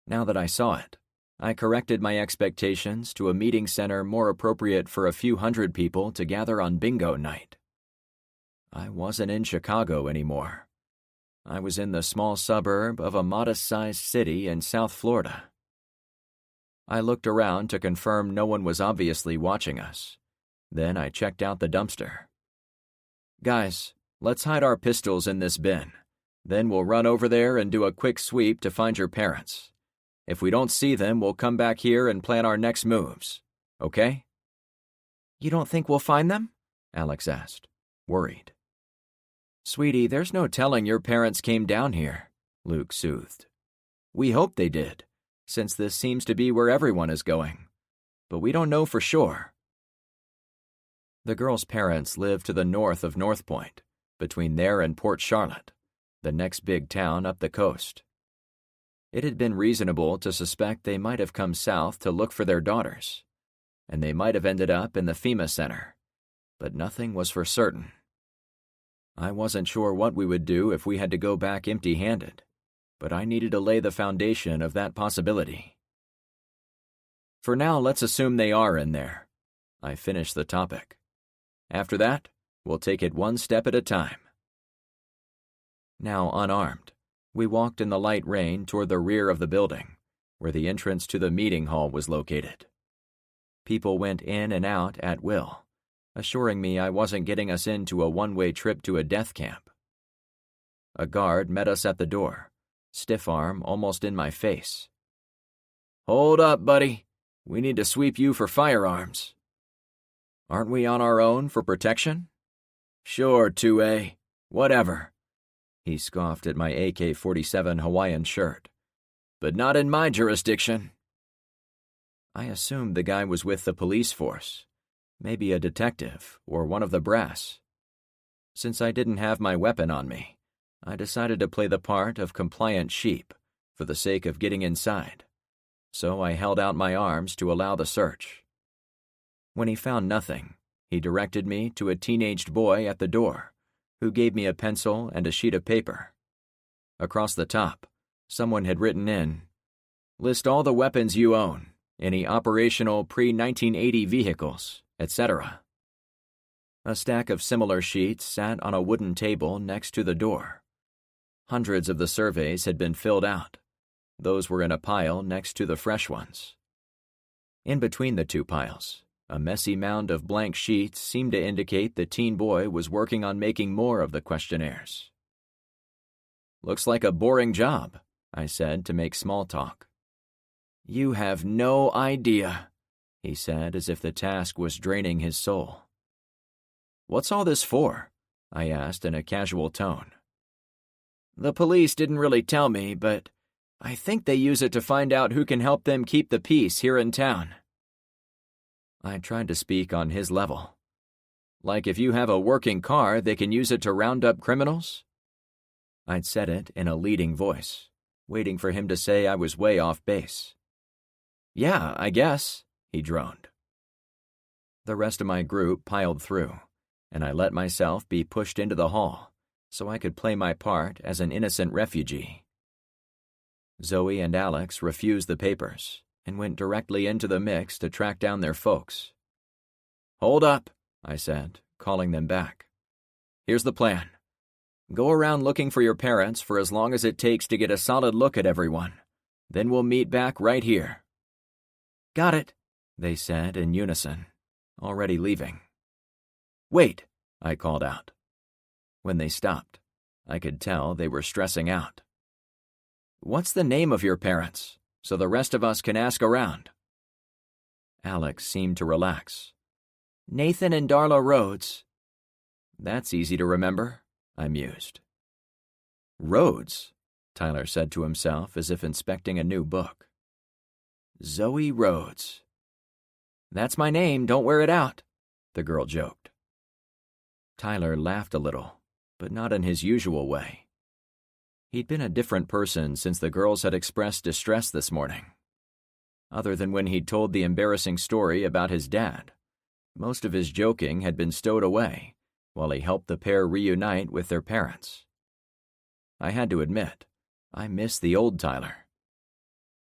Now that I saw it, I corrected my expectations to a meeting center more appropriate for a few hundred people to gather on bingo night. I wasn't in Chicago anymore. I was in the small suburb of a modest-sized city in South Florida. I looked around to confirm no one was obviously watching us. Then I checked out the dumpster. "Guys, let's hide our pistols in this bin. Then we'll run over there and do a quick sweep to find your parents. If we don't see them, we'll come back here and plan our next moves. Okay?" "You don't think we'll find them?" Alex asked, worried. "Sweetie, there's no telling your parents came down here," Luke soothed. "We hope they did, since this seems to be where everyone is going. But we don't know for sure." The girl's parents lived to the north of North Point, between there and Port Charlotte, the next big town up the coast. It had been reasonable to suspect they might have come south to look for their daughters, and they might have ended up in the FEMA Center, but nothing was for certain. I wasn't sure what we would do if we had to go back empty-handed, but I needed to lay the foundation of that possibility. For now, let's assume they are in there. I finished the topic. After that, we'll take it one step at a time. Now unarmed, we walked in the light rain toward the rear of the building, where the entrance to the meeting hall was located. People went in and out at will, assuring me I wasn't getting us into a one-way trip to a death camp. A guard met us at the door, stiff arm almost in my face. "Hold up, buddy. We need to sweep you for firearms." "Aren't we on our own for protection?" "Sure, 2A. Whatever." He scoffed at my AK-47 Hawaiian shirt. "But not in my jurisdiction." I assumed the guy was with the police force, maybe a detective or one of the brass. Since I didn't have my weapon on me, I decided to play the part of compliant sheep for the sake of getting inside, so I held out my arms to allow the search. When he found nothing, he directed me to a teenaged boy at the door, who gave me a pencil and a sheet of paper. Across the top, someone had written in, "List all the weapons you own, any operational pre-1980 vehicles, etc." A stack of similar sheets sat on a wooden table next to the door. Hundreds of the surveys had been filled out. Those were in a pile next to the fresh ones. In between the two piles, A messy mound of blank sheets seemed to indicate the teen boy was working on making more of the questionnaires. "Looks like a boring job," I said to make small talk. "You have no idea," he said as if the task was draining his soul. "What's all this for?" I asked in a casual tone. "The police didn't really tell me, but I think they use it to find out who can help them keep the peace here in town." I tried to speak on his level. "Like if you have a working car, they can use it to round up criminals?" I'd said it in a leading voice, waiting for him to say I was way off base. "Yeah, I guess," he droned. The rest of my group piled through, and I let myself be pushed into the hall so I could play my part as an innocent refugee. Zoe and Alex refused the papers and went directly into the mix to track down their folks. "Hold up," I said, calling them back. "Here's the plan. Go around looking for your parents for as long as it takes to get a solid look at everyone. Then we'll meet back right here." "Got it," they said in unison, already leaving. "Wait," I called out. When they stopped, I could tell they were stressing out. "What's the name of your parents, so the rest of us can ask around?" Alex seemed to relax. "Nathan and Darla Rhodes." "That's easy to remember," I mused. "Rhodes," Tyler said to himself as if inspecting a new book. "Zoe Rhodes." "That's my name, don't wear it out," the girl joked. Tyler laughed a little, but not in his usual way. He'd been a different person since the girls had expressed distress this morning. Other than when he'd told the embarrassing story about his dad, most of his joking had been stowed away while he helped the pair reunite with their parents. I had to admit, I missed the old Tyler.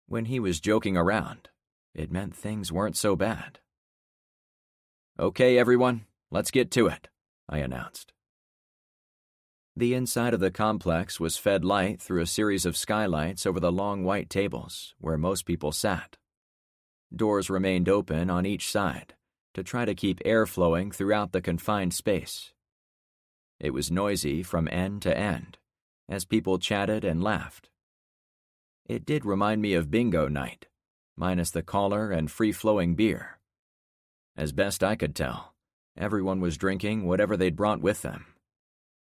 When he was joking around, it meant things weren't so bad. "Okay, everyone, let's get to it," I announced. The inside of the complex was fed light through a series of skylights over the long white tables where most people sat. Doors remained open on each side to try to keep air flowing throughout the confined space. It was noisy from end to end, as people chatted and laughed. It did remind me of bingo night, minus the caller and free-flowing beer. As best I could tell, everyone was drinking whatever they'd brought with them.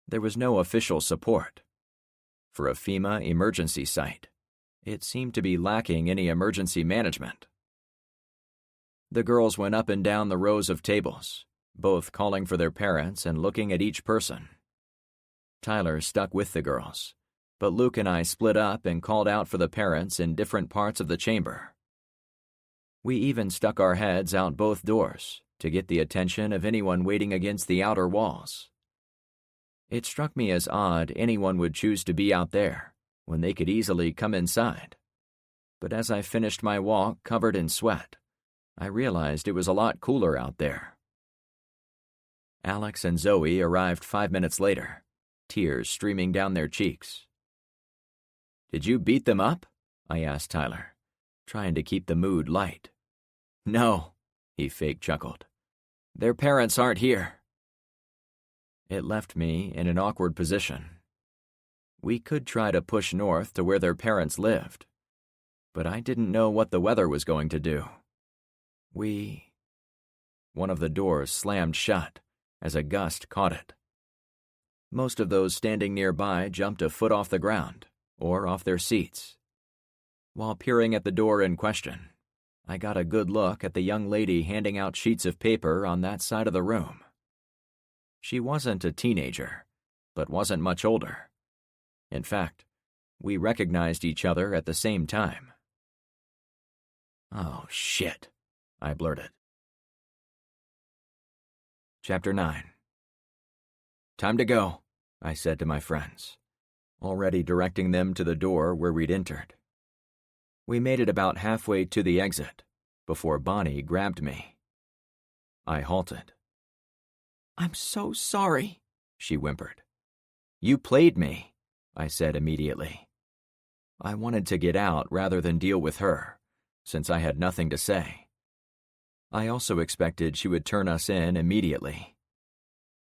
There was no official support. For a FEMA emergency site, it seemed to be lacking any emergency management. The girls went up and down the rows of tables, both calling for their parents and looking at each person. Tyler stuck with the girls, but Luke and I split up and called out for the parents in different parts of the chamber. We even stuck our heads out both doors to get the attention of anyone waiting against the outer walls. It struck me as odd anyone would choose to be out there when they could easily come inside. But as I finished my walk covered in sweat, I realized it was a lot cooler out there. Alex and Zoe arrived 5 minutes later, tears streaming down their cheeks. "Did you beat them up?" I asked Tyler, trying to keep the mood light. "No," he fake chuckled. "Their parents aren't here." It left me in an awkward position. We could try to push north to where their parents lived, but I didn't know what the weather was going to do. One of the doors slammed shut as a gust caught it. Most of those standing nearby jumped a foot off the ground or off their seats. While peering at the door in question, I got a good look at the young lady handing out sheets of paper on that side of the room. She wasn't a teenager, but wasn't much older. In fact, we recognized each other at the same time. "Oh, shit," I blurted. Chapter 9. "Time to go," I said to my friends, already directing them to the door where we'd entered. We made it about halfway to the exit before Bonnie grabbed me. I halted. "I'm so sorry," she whimpered. "You played me," I said immediately. I wanted to get out rather than deal with her, since I had nothing to say. I also expected she would turn us in immediately.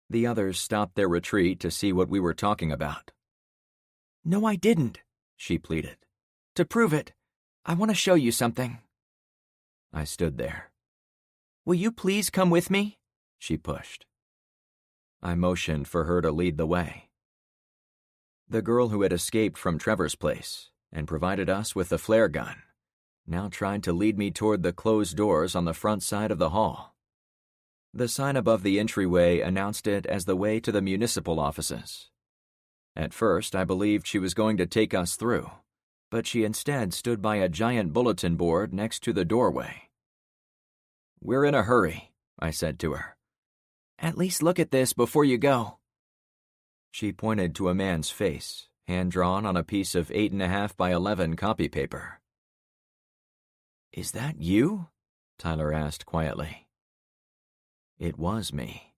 The others stopped their retreat to see what we were talking about. "No, I didn't," she pleaded. "To prove it, I want to show you something." I stood there. "Will you please come with me?" she pushed. I motioned for her to lead the way. The girl who had escaped from Trevor's place and provided us with the flare gun now tried to lead me toward the closed doors on the front side of the hall. The sign above the entryway announced it as the way to the municipal offices. At first, I believed she was going to take us through, but she instead stood by a giant bulletin board next to the doorway. "We're in a hurry," I said to her. "At least look at this before you go." She pointed to a man's face, hand-drawn on a piece of 8.5 by 11 copy paper. "Is that you?" Tyler asked quietly. It was me.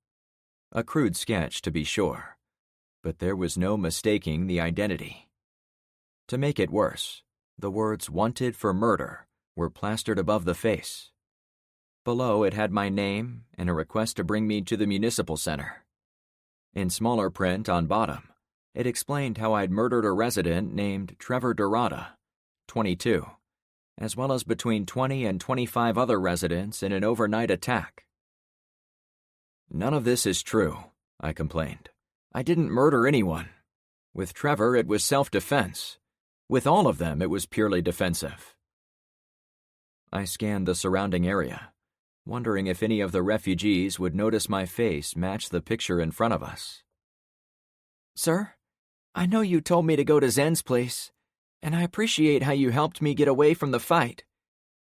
A crude sketch, to be sure, but there was no mistaking the identity. To make it worse, the words "wanted for murder" were plastered above the face. Below it had my name and a request to bring me to the municipal center. In smaller print on bottom, it explained how I'd murdered a resident named Trevor Dorada, 22, as well as between 20 and 25 other residents in an overnight attack. "None of this is true," I complained. "I didn't murder anyone. With Trevor, it was self-defense. With all of them, it was purely defensive." I scanned the surrounding area, wondering if any of the refugees would notice my face match the picture in front of us. "Sir, I know you told me to go to Zen's place, and I appreciate how you helped me get away from the fight,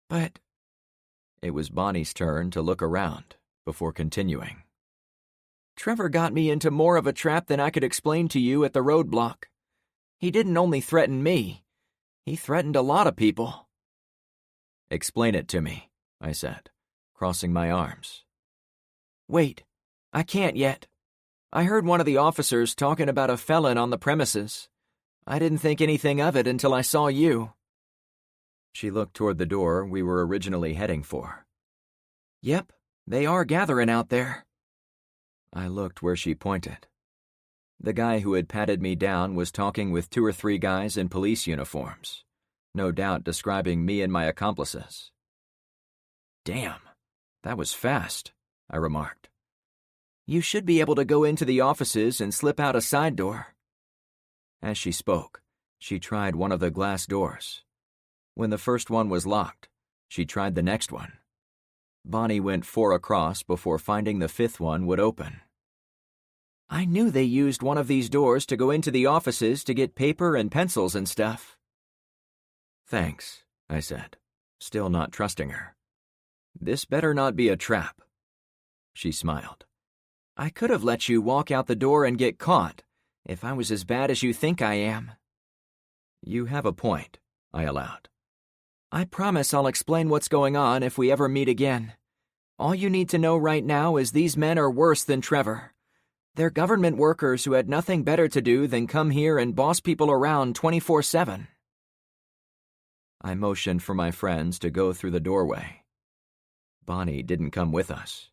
but—" It was Bonnie's turn to look around before continuing. "Trevor got me into more of a trap than I could explain to you at the roadblock. He didn't only threaten me, he threatened a lot of people." "Explain it to me," I said, crossing my arms. "Wait, I can't yet. I heard one of the officers talking about a felon on the premises. I didn't think anything of it until I saw you." She looked toward the door we were originally heading for. "Yep, they are gathering out there." I looked where she pointed. The guy who had patted me down was talking with 2 or 3 guys in police uniforms, no doubt describing me and my accomplices. "Damn, that was fast," I remarked. "You should be able to go into the offices and slip out a side door." As she spoke, she tried one of the glass doors. When the first one was locked, she tried the next one. Bonnie went 4 across before finding the 5th one would open. "I knew they used one of these doors to go into the offices to get paper and pencils and stuff." "Thanks," I said, still not trusting her. "This better not be a trap." She smiled. "I could have let you walk out the door and get caught, if I was as bad as you think I am." "You have a point," I allowed. "I promise I'll explain what's going on if we ever meet again. All you need to know right now is these men are worse than Trevor. They're government workers who had nothing better to do than come here and boss people around 24/7. I motioned for my friends to go through the doorway. Bonnie didn't come with us.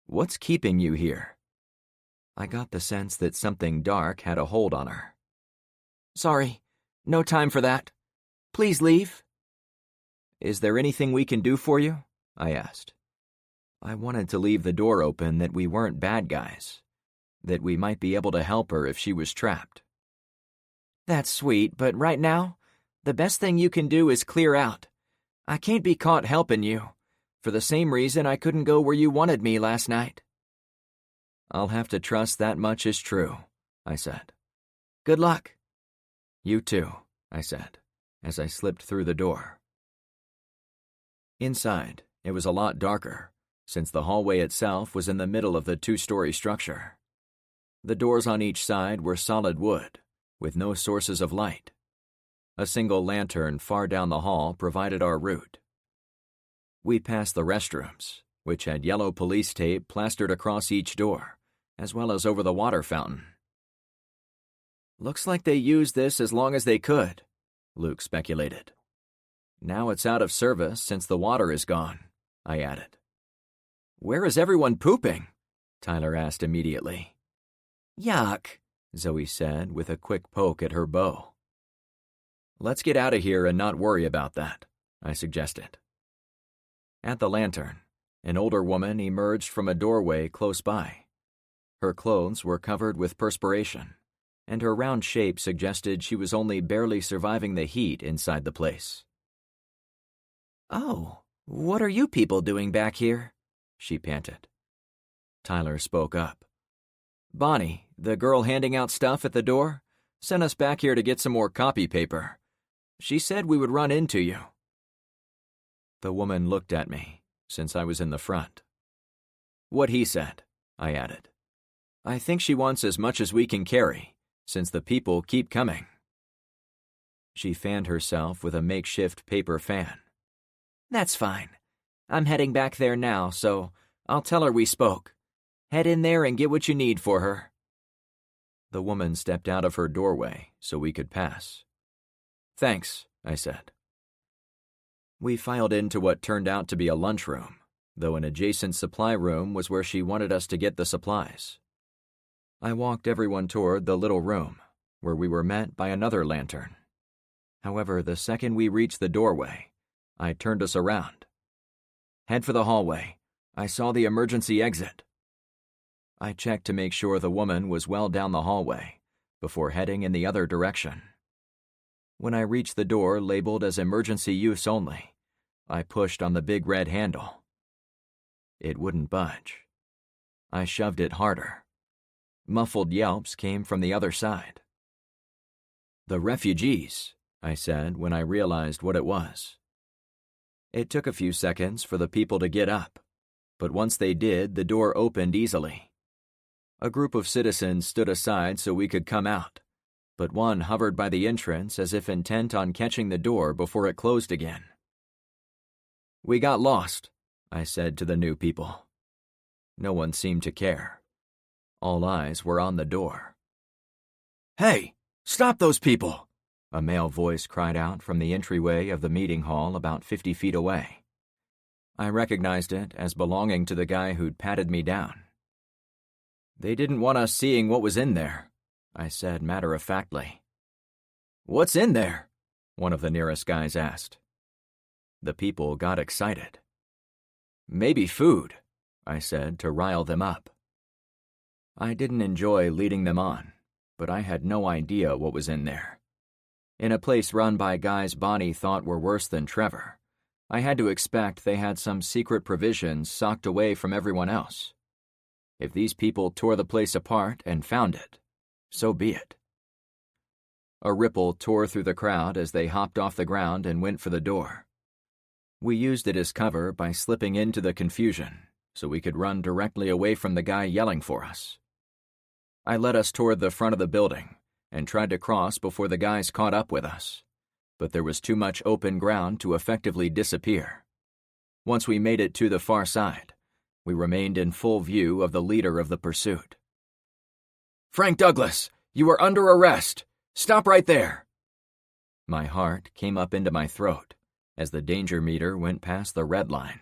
"What's keeping you here?" I got the sense that something dark had a hold on her. "Sorry, no time for that. Please leave." "Is there anything we can do for you?" I asked. I wanted to leave the door open that we weren't bad guys, that we might be able to help her if she was trapped. "That's sweet, but right now, the best thing you can do is clear out. I can't be caught helping you, for the same reason I couldn't go where you wanted me last night." "I'll have to trust that much is true," I said. "Good luck." "You too," I said, as I slipped through the door. Inside, it was a lot darker, since the hallway itself was in the middle of the 2-story structure. The doors on each side were solid wood, with no sources of light. A single lantern far down the hall provided our route. We passed the restrooms, which had yellow police tape plastered across each door, as well as over the water fountain. "Looks like they used this as long as they could," Luke speculated. "Now it's out of service since the water is gone," I added. Where is everyone pooping? Tyler asked immediately. Yuck, Zoe said with a quick poke at her bow. Let's get out of here and not worry about that, I suggested. At the lantern, an older woman emerged from a doorway close by. Her clothes were covered with perspiration, and her round shape suggested she was only barely surviving the heat inside the place. Oh, what are you people doing back here? She panted. Tyler spoke up. Bonnie, the girl handing out stuff at the door, sent us back here to get some more copy paper. She said we would run into you. The woman looked at me, since I was in the front. What he said, I added. I think she wants as much as we can carry, since the people keep coming. She fanned herself with a makeshift paper fan. That's fine. I'm heading back there now, so I'll tell her we spoke. Head in there and get what you need for her. The woman stepped out of her doorway so we could pass. Thanks, I said. We filed into what turned out to be a lunchroom, though an adjacent supply room was where she wanted us to get the supplies. I walked everyone toward the little room, where we were met by another lantern. However, the second we reached the doorway, I turned us around. Head for the hallway. I saw the emergency exit. I checked to make sure the woman was well down the hallway before heading in the other direction. When I reached the door labeled as emergency use only, I pushed on the big red handle. It wouldn't budge. I shoved it harder. Muffled yelps came from the other side. The refugees, I said when I realized what it was. It took a few seconds for the people to get up, but once they did, the door opened easily. A group of citizens stood aside so we could come out, but one hovered by the entrance as if intent on catching the door before it closed again. We got lost, I said to the new people. No one seemed to care. All eyes were on the door. Hey, stop those people! A male voice cried out from the entryway of the meeting hall about 50 feet away. I recognized it as belonging to the guy who'd patted me down. They didn't want us seeing what was in there, I said matter-of-factly. What's in there? One of the nearest guys asked. The people got excited. Maybe food, I said to rile them up. I didn't enjoy leading them on, but I had no idea what was in there. In a place run by guys Bonnie thought were worse than Trevor, I had to expect they had some secret provisions socked away from everyone else. If these people tore the place apart and found it, so be it. A ripple tore through the crowd as they hopped off the ground and went for the door. We used it as cover by slipping into the confusion so we could run directly away from the guy yelling for us. I led us toward the front of the building and tried to cross before the guys caught up with us, but there was too much open ground to effectively disappear. Once we made it to the far side, we remained in full view of the leader of the pursuit. Frank Douglas, you are under arrest. Stop right there. My heart came up into my throat as the danger meter went past the red line.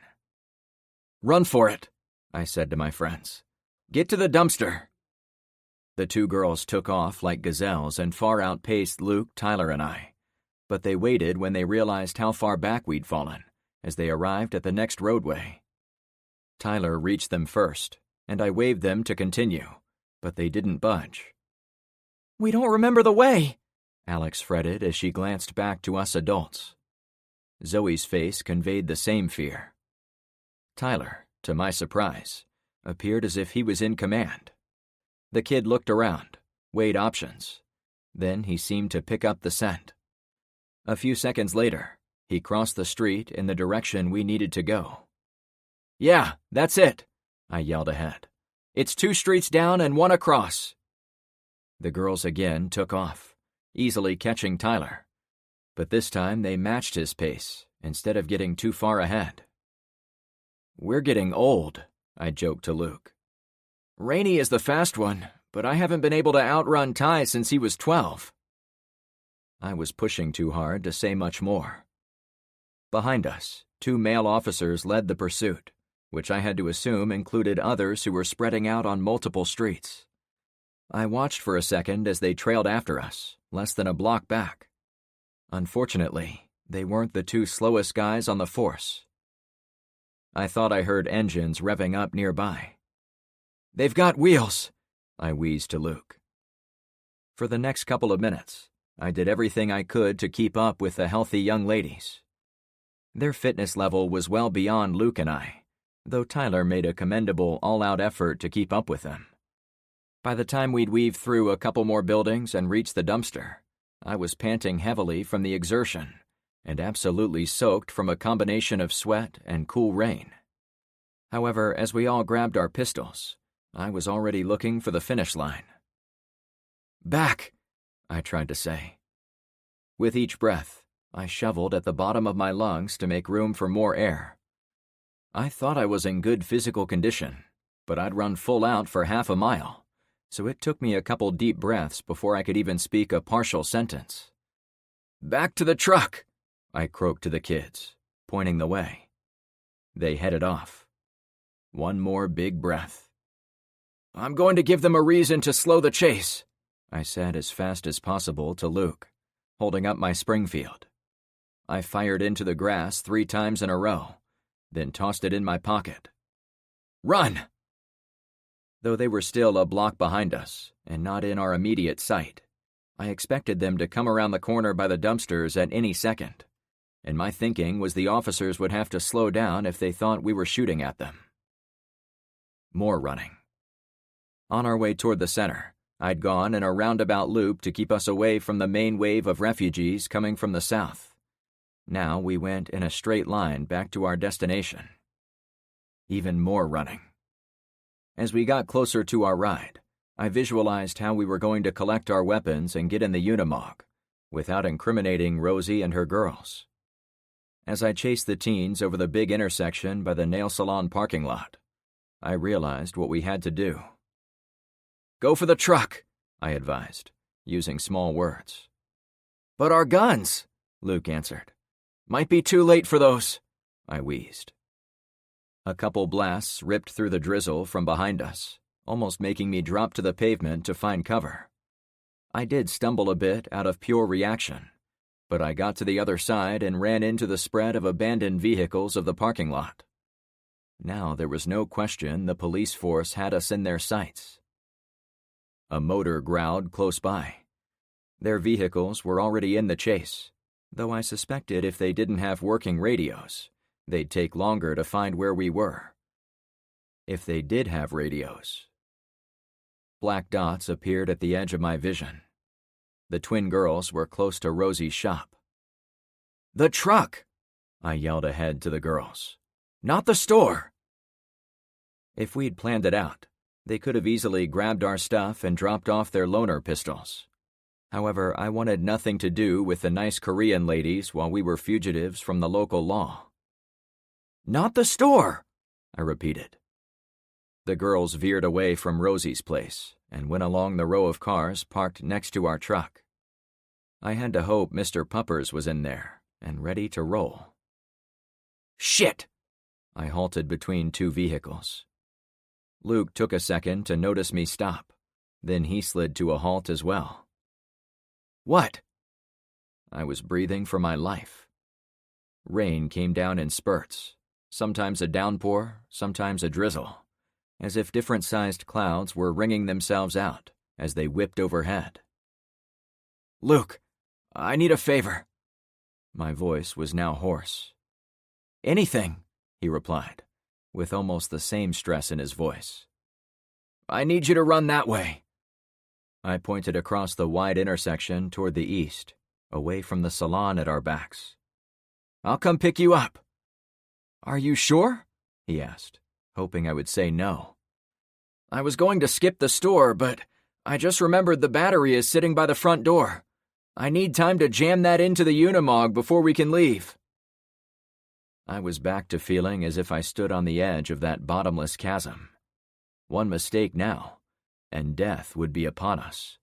Run for it, I said to my friends. Get to the dumpster. The two girls took off like gazelles and far outpaced Luke, Tyler, and I, but they waited when they realized how far back we'd fallen as they arrived at the next roadway. Tyler reached them first, and I waved them to continue, but they didn't budge. We don't remember the way, Alex fretted as she glanced back to us adults. Zoe's face conveyed the same fear. Tyler, to my surprise, appeared as if he was in command. The kid looked around, weighed options. Then he seemed to pick up the scent. A few seconds later, he crossed the street in the direction we needed to go. Yeah, that's it, I yelled ahead. It's 2 streets down and 1 across. The girls again took off, easily catching Tyler. But this time they matched his pace instead of getting too far ahead. We're getting old, I joked to Luke. Rainey is the fast one, but I haven't been able to outrun Ty since he was 12. I was pushing too hard to say much more. Behind us, 2 male officers led the pursuit, which I had to assume included others who were spreading out on multiple streets. I watched for a second as they trailed after us, less than a block back. Unfortunately, they weren't the 2 slowest guys on the force. I thought I heard engines revving up nearby. "They've got wheels," I wheezed to Luke. For the next couple of minutes, I did everything I could to keep up with the healthy young ladies. Their fitness level was well beyond Luke and I, though Tyler made a commendable all-out effort to keep up with them. By the time we'd weaved through a couple more buildings and reached the dumpster, I was panting heavily from the exertion and absolutely soaked from a combination of sweat and cool rain. However, as we all grabbed our pistols, I was already looking for the finish line. "Back," I tried to say. With each breath, I shoveled at the bottom of my lungs to make room for more air. I thought I was in good physical condition, but I'd run full out for half a mile, so it took me a couple deep breaths before I could even speak a partial sentence. "Back to the truck," I croaked to the kids, pointing the way. They headed off. One more big breath. "I'm going to give them a reason to slow the chase," I said as fast as possible to Luke, holding up my Springfield. I fired into the grass 3 times in a row, then tossed it in my pocket. "Run!" Though they were still a block behind us and not in our immediate sight, I expected them to come around the corner by the dumpsters at any second, and my thinking was the officers would have to slow down if they thought we were shooting at them. More running. On our way toward the center, I'd gone in a roundabout loop to keep us away from the main wave of refugees coming from the south. Now we went in a straight line back to our destination. Even more running. As we got closer to our ride, I visualized how we were going to collect our weapons and get in the Unimog, without incriminating Rosie and her girls. As I chased the teens over the big intersection by the nail salon parking lot, I realized what we had to do. "Go for the truck," I advised, using small words. "But our guns," Luke answered. "Might be too late for those," I wheezed. A couple blasts ripped through the drizzle from behind us, almost making me drop to the pavement to find cover. I did stumble a bit out of pure reaction, but I got to the other side and ran into the spread of abandoned vehicles of the parking lot. Now there was no question the police force had us in their sights. A motor growled close by. Their vehicles were already in the chase, though I suspected if they didn't have working radios, they'd take longer to find where we were. If they did have radios. Black dots appeared at the edge of my vision. The twin girls were close to Rosie's shop. "The truck!" I yelled ahead to the girls. "Not the store!" If we'd planned it out, they could have easily grabbed our stuff and dropped off their loaner pistols. However, I wanted nothing to do with the nice Korean ladies while we were fugitives from the local law. "Not the store!" I repeated. The girls veered away from Rosie's place and went along the row of cars parked next to our truck. I had to hope Mr. Puppers was in there and ready to roll. "Shit!" I halted between 2 vehicles. Luke took a second to notice me stop, then he slid to a halt as well. "What?" I was breathing for my life. Rain came down in spurts, sometimes a downpour, sometimes a drizzle, as if different-sized clouds were wringing themselves out as they whipped overhead. "Luke, I need a favor." My voice was now hoarse. "Anything," he replied, with almost the same stress in his voice. "I need you to run that way." I pointed across the wide intersection toward the east, away from the salon at our backs. "I'll come pick you up." "Are you sure?" he asked, hoping I would say no. "I was going to skip the store, but I just remembered the battery is sitting by the front door. I need time to jam that into the Unimog before we can leave." I was back to feeling as if I stood on the edge of that bottomless chasm. One mistake now, and death would be upon us.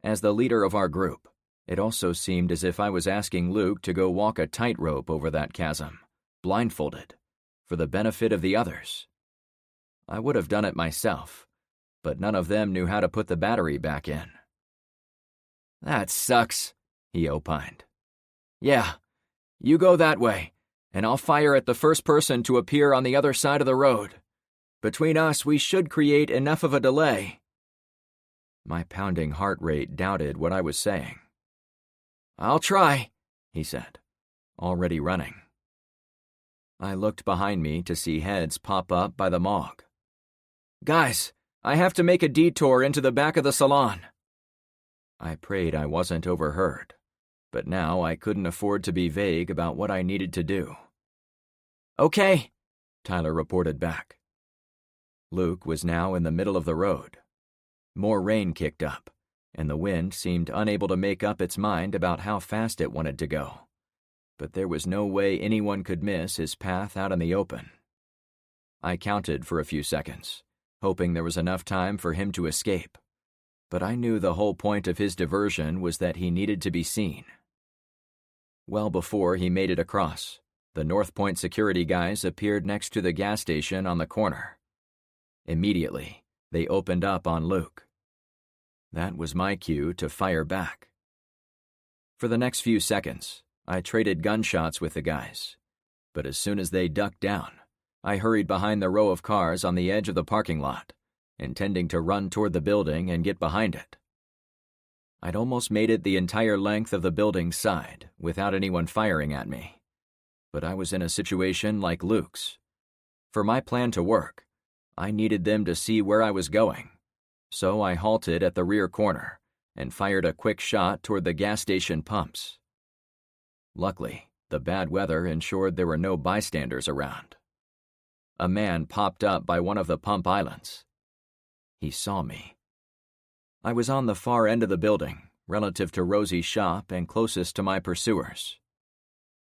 As the leader of our group, it also seemed as if I was asking Luke to go walk a tightrope over that chasm, blindfolded, for the benefit of the others. I would have done it myself, but none of them knew how to put the battery back in. "That sucks," he opined. "Yeah, you go that way, and I'll fire at the first person to appear on the other side of the road. Between us, we should create enough of a delay." My pounding heart rate doubted what I was saying. "I'll try," he said, already running. I looked behind me to see heads pop up by the morgue. "Guys, I have to make a detour into the back of the salon." I prayed I wasn't overheard, but now I couldn't afford to be vague about what I needed to do. "Okay," Tyler reported back. Luke was now in the middle of the road. More rain kicked up, and the wind seemed unable to make up its mind about how fast it wanted to go. But there was no way anyone could miss his path out in the open. I counted for a few seconds, hoping there was enough time for him to escape. But I knew the whole point of his diversion was that he needed to be seen. Well before he made it across, the North Point security guys appeared next to the gas station on the corner. Immediately, they opened up on Luke. That was my cue to fire back. For the next few seconds, I traded gunshots with the guys, but as soon as they ducked down, I hurried behind the row of cars on the edge of the parking lot, intending to run toward the building and get behind it. I'd almost made it the entire length of the building's side without anyone firing at me, but I was in a situation like Luke's. For my plan to work, I needed them to see where I was going, so I halted at the rear corner and fired a quick shot toward the gas station pumps. Luckily, the bad weather ensured there were no bystanders around. A man popped up by one of the pump islands. He saw me. I was on the far end of the building, relative to Rosie's shop and closest to my pursuers.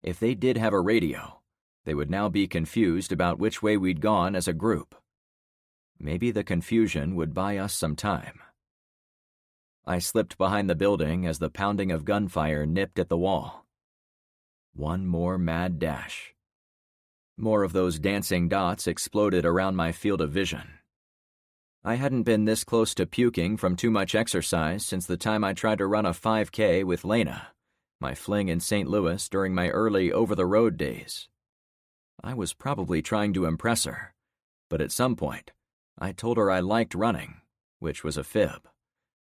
If they did have a radio, they would now be confused about which way we'd gone as a group. Maybe the confusion would buy us some time. I slipped behind the building as the pounding of gunfire nipped at the wall. One more mad dash. More of those dancing dots exploded around my field of vision. I hadn't been this close to puking from too much exercise since the time I tried to run a 5K with Lena, my fling in St. Louis during my early over-the-road days. I was probably trying to impress her, but at some point, I told her I liked running, which was a fib,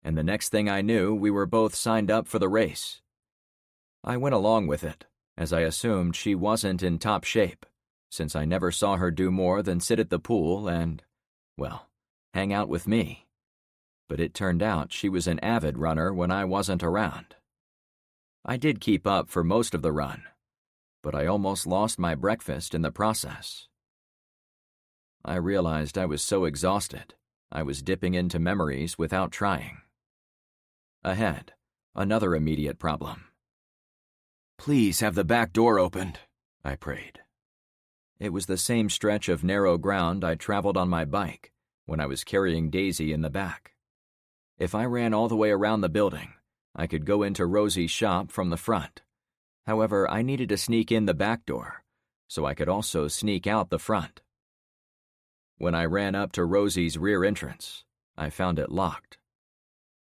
and the next thing I knew, we were both signed up for the race. I went along with it, as I assumed she wasn't in top shape, since I never saw her do more than sit at the pool and, well, hang out with me. But it turned out she was an avid runner when I wasn't around. I did keep up for most of the run, but I almost lost my breakfast in the process. I realized I was so exhausted, I was dipping into memories without trying. Ahead, another immediate problem. "Please have the back door opened," I prayed. It was the same stretch of narrow ground I traveled on my bike when I was carrying Daisy in the back. If I ran all the way around the building, I could go into Rosie's shop from the front. However, I needed to sneak in the back door, so I could also sneak out the front. When I ran up to Rosie's rear entrance, I found it locked.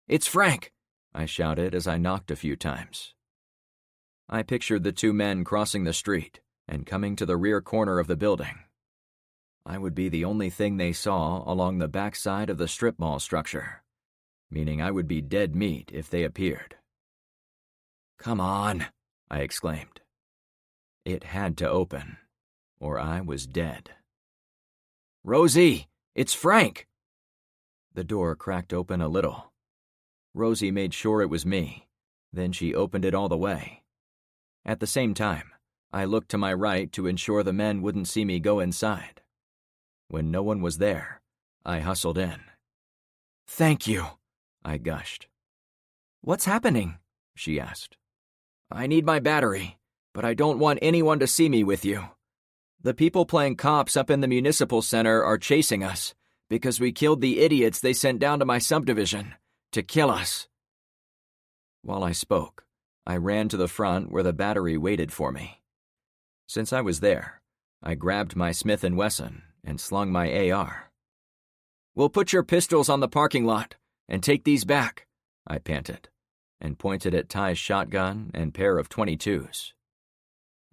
"It's Frank!" I shouted as I knocked a few times. I pictured the two men crossing the street and coming to the rear corner of the building. I would be the only thing they saw along the backside of the strip mall structure, meaning I would be dead meat if they appeared. "Come on," I exclaimed. It had to open, or I was dead. "Rosie, it's Frank!" The door cracked open a little. Rosie made sure it was me, then she opened it all the way. At the same time, I looked to my right to ensure the men wouldn't see me go inside. When no one was there, I hustled in. "Thank you," I gushed. "What's happening?" she asked. "I need my battery, but I don't want anyone to see me with you. The people playing cops up in the municipal center are chasing us because we killed the idiots they sent down to my subdivision to kill us." While I spoke, I ran to the front where the battery waited for me. Since I was there, I grabbed my Smith & Wesson and slung my AR. "We'll put your pistols on the parking lot and take these back," I panted, and pointed at Ty's shotgun and pair of .22s.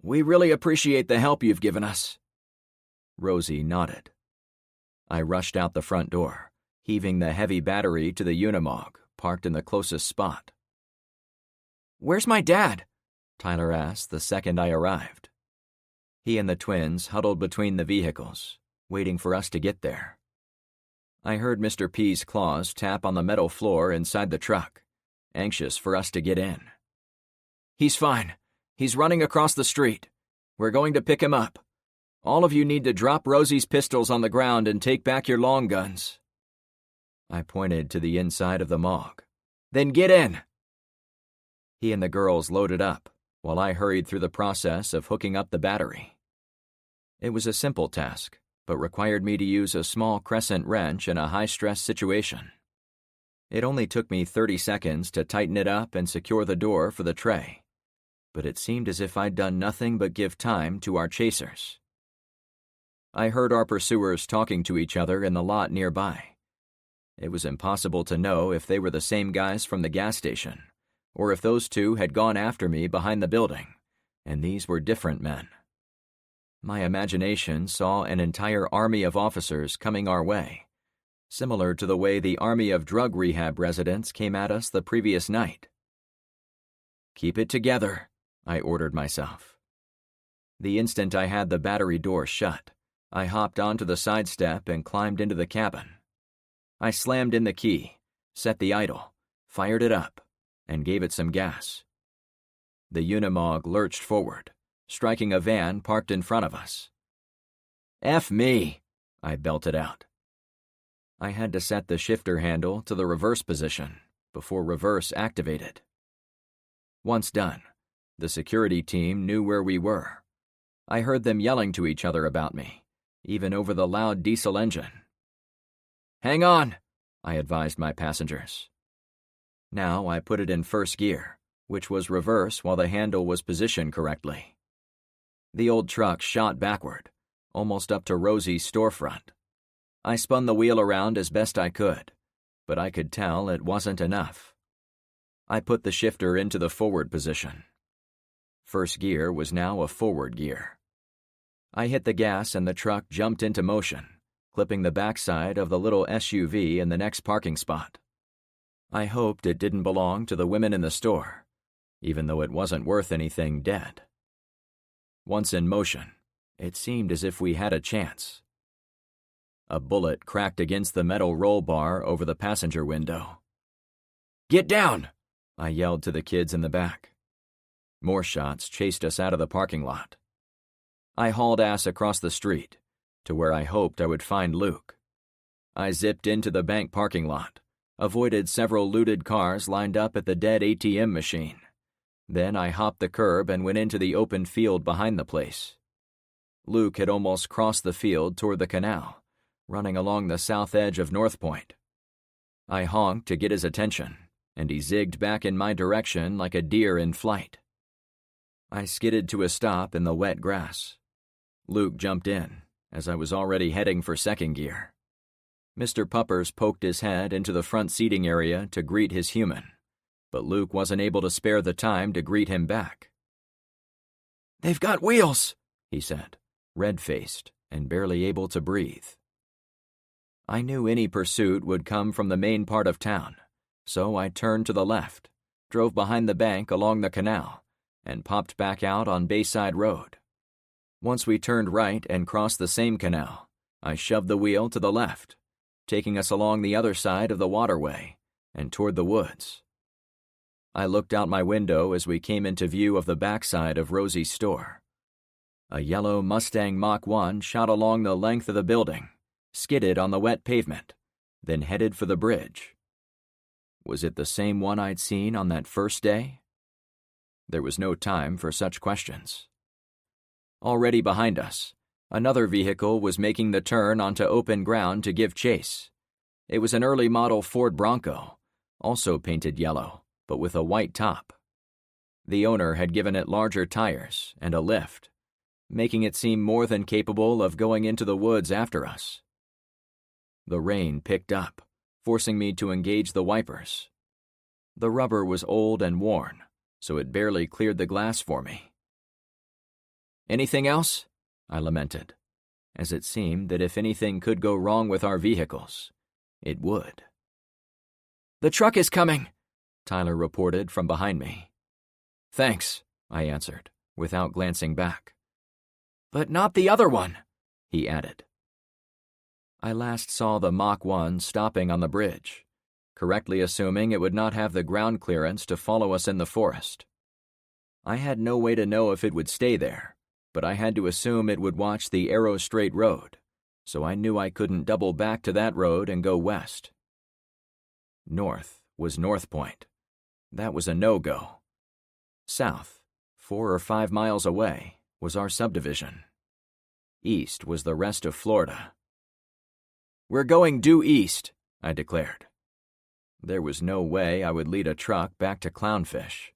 "We really appreciate the help you've given us." Rosie nodded. I rushed out the front door, heaving the heavy battery to the Unimog, parked in the closest spot. "Where's my dad?" Tyler asked the second I arrived. He and the twins huddled between the vehicles, waiting for us to get there. I heard Mr. P's claws tap on the metal floor inside the truck, anxious for us to get in. "He's fine. He's running across the street. We're going to pick him up. All of you need to drop Rosie's pistols on the ground and take back your long guns." I pointed to the inside of the Mog. "Then get in." He and the girls loaded up, while I hurried through the process of hooking up the battery. It was a simple task, but required me to use a small crescent wrench in a high-stress situation. It only took me 30 seconds to tighten it up and secure the door for the tray, but it seemed as if I'd done nothing but give time to our chasers. I heard our pursuers talking to each other in the lot nearby. It was impossible to know if they were the same guys from the gas station, or if those two had gone after me behind the building, and these were different men. My imagination saw an entire army of officers coming our way, similar to the way the army of drug rehab residents came at us the previous night. "Keep it together," I ordered myself. The instant I had the battery door shut, I hopped onto the side step and climbed into the cabin. I slammed in the key, set the idle, fired it up, and gave it some gas. The Unimog lurched forward, striking a van parked in front of us. "F me," I belted out. I had to set the shifter handle to the reverse position before reverse activated. Once done, the security team knew where we were. I heard them yelling to each other about me, even over the loud diesel engine. "Hang on," I advised my passengers. Now I put it in first gear, which was reverse while the handle was positioned correctly. The old truck shot backward, almost up to Rosie's storefront. I spun the wheel around as best I could, but I could tell it wasn't enough. I put the shifter into the forward position. First gear was now a forward gear. I hit the gas and the truck jumped into motion, clipping the backside of the little SUV in the next parking spot. I hoped it didn't belong to the women in the store, even though it wasn't worth anything dead. Once in motion, it seemed as if we had a chance. A bullet cracked against the metal roll bar over the passenger window. "Get down!" I yelled to the kids in the back. More shots chased us out of the parking lot. I hauled ass across the street, to where I hoped I would find Luke. I zipped into the bank parking lot, avoided several looted cars lined up at the dead ATM machine. Then I hopped the curb and went into the open field behind the place. Luke had almost crossed the field toward the canal, running along the south edge of North Point. I honked to get his attention, and he zigged back in my direction like a deer in flight. I skidded to a stop in the wet grass. Luke jumped in, as I was already heading for second gear. Mr. Puppers poked his head into the front seating area to greet his human, but Luke wasn't able to spare the time to greet him back. "They've got wheels," he said, red-faced and barely able to breathe. I knew any pursuit would come from the main part of town, so I turned to the left, drove behind the bank along the canal, and popped back out on Bayside Road. Once we turned right and crossed the same canal, I shoved the wheel to the left, taking us along the other side of the waterway and toward the woods. I looked out my window as we came into view of the backside of Rosie's store. A yellow Mustang Mach-1 shot along the length of the building, skidded on the wet pavement, then headed for the bridge. Was it the same one I'd seen on that first day? There was no time for such questions. Already behind us, another vehicle was making the turn onto open ground to give chase. It was an early model Ford Bronco, also painted yellow, but with a white top. The owner had given it larger tires and a lift, making it seem more than capable of going into the woods after us. The rain picked up, forcing me to engage the wipers. The rubber was old and worn, so it barely cleared the glass for me. "Anything else?" I lamented, as it seemed that if anything could go wrong with our vehicles, it would. "The truck is coming," Tyler reported from behind me. "Thanks," I answered, without glancing back. "But not the other one," he added. I last saw the Mach 1 stopping on the bridge, correctly assuming it would not have the ground clearance to follow us in the forest. I had no way to know if it would stay there, but I had to assume it would watch the Arrow Straight Road, so I knew I couldn't double back to that road and go west. North was North Point. That was a no-go. South, 4 or 5 miles away, was our subdivision. East was the rest of Florida. "We're going due east," I declared. There was no way I would lead a truck back to Clownfish.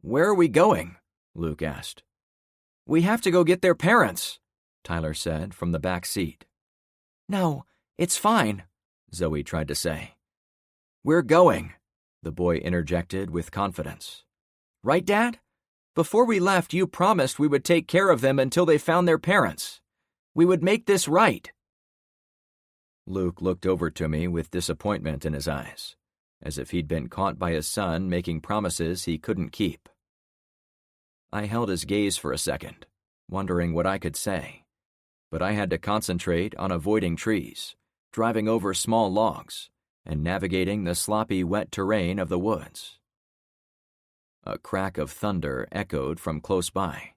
"Where are we going?" Luke asked. "We have to go get their parents," Tyler said from the back seat. "No, it's fine," Zoe tried to say. "We're going," the boy interjected with confidence. "Right, Dad? Before we left, you promised we would take care of them until they found their parents. We would make this right." Luke looked over to me with disappointment in his eyes, as if he'd been caught by his son making promises he couldn't keep. I held his gaze for a second, wondering what I could say, but I had to concentrate on avoiding trees, driving over small logs, and navigating the sloppy, wet terrain of the woods. A crack of thunder echoed from close by.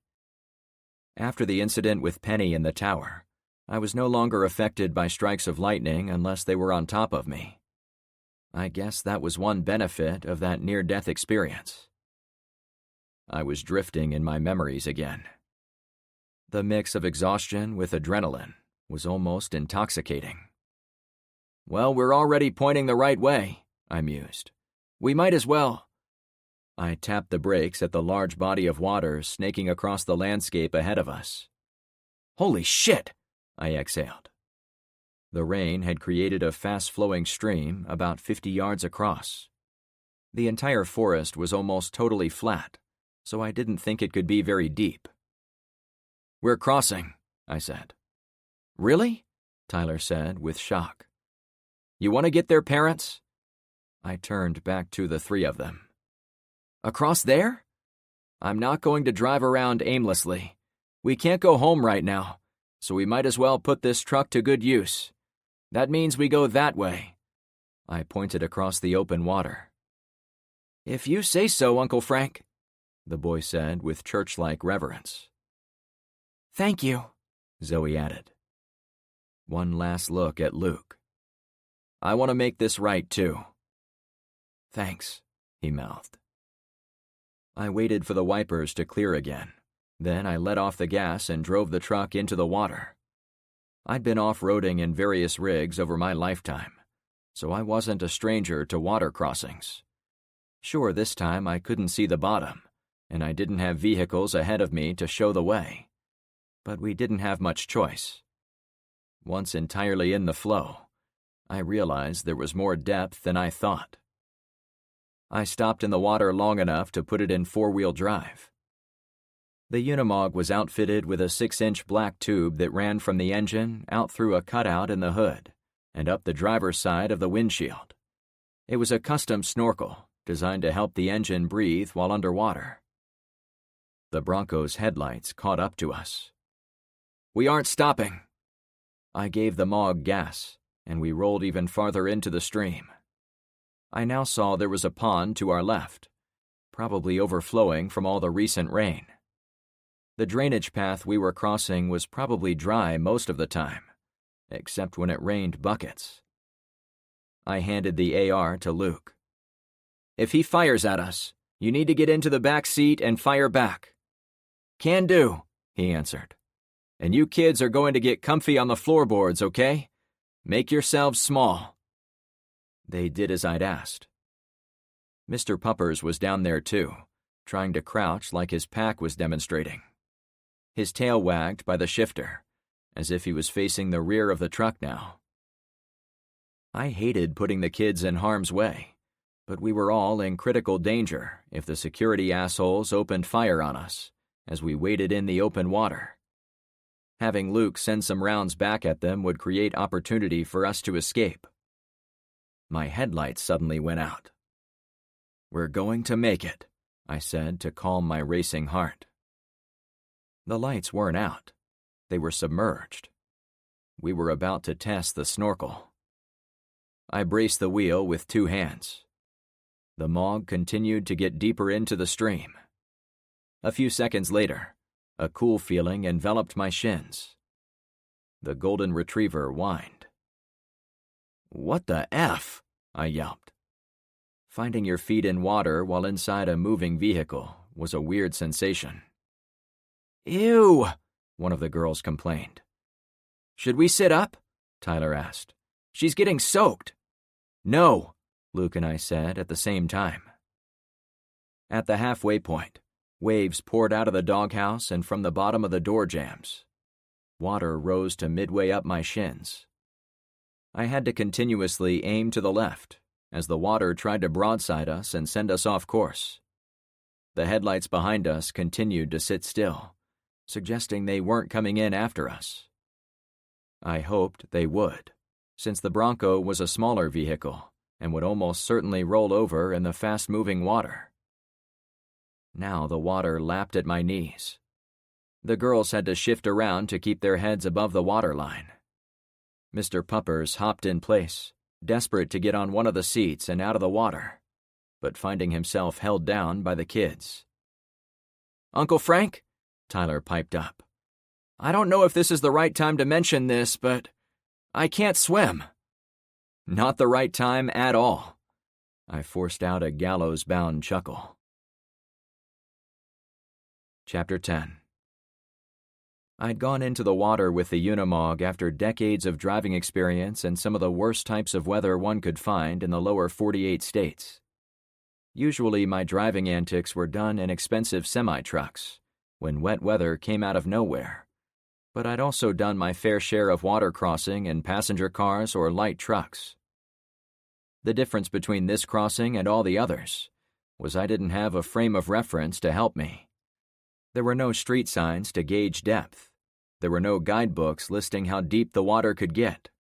After the incident with Penny in the tower, I was no longer affected by strikes of lightning unless they were on top of me. I guess that was one benefit of that near-death experience. I was drifting in my memories again. The mix of exhaustion with adrenaline was almost intoxicating. "Well, we're already pointing the right way," I mused. "We might as well." I tapped the brakes at the large body of water snaking across the landscape ahead of us. "Holy shit!" I exhaled. The rain had created a fast-flowing stream about 50 yards across. The entire forest was almost totally flat, so I didn't think it could be very deep. "We're crossing," I said. "Really?" Tyler said with shock. "You want to get their parents?" I turned back to the 3 of them. "Across there? I'm not going to drive around aimlessly. We can't go home right now, so we might as well put this truck to good use. That means we go that way." I pointed across the open water. "If you say so, Uncle Frank," the boy said with church-like reverence. "Thank you," Zoe added. One last look at Luke. "I want to make this right, too." "Thanks," he mouthed. I waited for the wipers to clear again. Then I let off the gas and drove the truck into the water. I'd been off-roading in various rigs over my lifetime, so I wasn't a stranger to water crossings. Sure, this time I couldn't see the bottom, and I didn't have vehicles ahead of me to show the way. But we didn't have much choice. Once entirely in the flow, I realized there was more depth than I thought. I stopped in the water long enough to put it in 4-wheel drive. The Unimog was outfitted with a 6-inch black tube that ran from the engine out through a cutout in the hood and up the driver's side of the windshield. It was a custom snorkel designed to help the engine breathe while underwater. The Bronco's headlights caught up to us. "We aren't stopping." I gave the Mog gas, and we rolled even farther into the stream. I now saw there was a pond to our left, probably overflowing from all the recent rain. The drainage path we were crossing was probably dry most of the time, except when it rained buckets. I handed the AR to Luke. "If he fires at us, you need to get into the back seat and fire back." "Can do," he answered. "And you kids are going to get comfy on the floorboards, okay? Make yourselves small." They did as I'd asked. Mr. Puppers was down there too, trying to crouch like his pack was demonstrating. his tail wagged by the shifter, as if he was facing the rear of the truck now. I hated putting the kids in harm's way, but we were all in critical danger if the security assholes opened fire on us as we waded in the open water. Having Luke send some rounds back at them would create opportunity for us to escape. My headlights suddenly went out. "We're going to make it," I said to calm my racing heart. The lights weren't out. They were submerged. We were about to test the snorkel. I braced the wheel with 2 hands. The Mog continued to get deeper into the stream. A few seconds later, a cool feeling enveloped my shins. The golden retriever whined. "What the F?" I yelped. Finding your feet in water while inside a moving vehicle was a weird sensation. "Ew," one of the girls complained. "Should we sit up?" Tyler asked. "She's getting soaked." "No," Luke and I said at the same time. At the halfway point, waves poured out of the doghouse and from the bottom of the door jambs. Water rose to midway up my shins. I had to continuously aim to the left as the water tried to broadside us and send us off course. The headlights behind us continued to sit still, suggesting they weren't coming in after us. I hoped they would, since the Bronco was a smaller vehicle and would almost certainly roll over in the fast-moving water. Now the water lapped at my knees. The girls had to shift around to keep their heads above the waterline. Mr. Puppers hopped in place, desperate to get on one of the seats and out of the water, but finding himself held down by the kids. "Uncle Frank?" Tyler piped up. "I don't know if this is the right time to mention this, but I can't swim." "Not the right time at all." I forced out a gallows-bound chuckle. Chapter 10. I'd gone into the water with the Unimog after decades of driving experience and some of the worst types of weather one could find in the lower 48 states. Usually my driving antics were done in expensive semi-trucks, when wet weather came out of nowhere, but I'd also done my fair share of water crossing in passenger cars or light trucks. The difference between this crossing and all the others was I didn't have a frame of reference to help me. There were no street signs to gauge depth. There were no guidebooks listing how deep the water could get.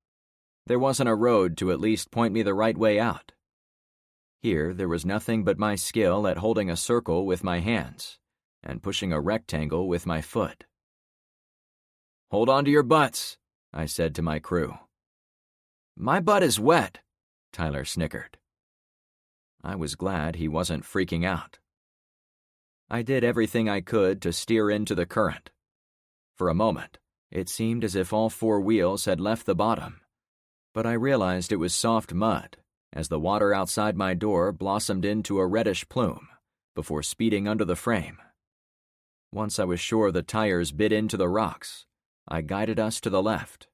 There wasn't a road to at least point me the right way out. Here there was nothing but my skill at holding a circle with my hands and pushing a rectangle with my foot. "Hold on to your butts," I said to my crew. "My butt is wet," Tyler snickered. I was glad he wasn't freaking out. I did everything I could to steer into the current. For a moment, it seemed as if all 4 wheels had left the bottom, but I realized it was soft mud as the water outside my door blossomed into a reddish plume before speeding under the frame. Once I was sure the tires bit into the rocks, I guided us to the left,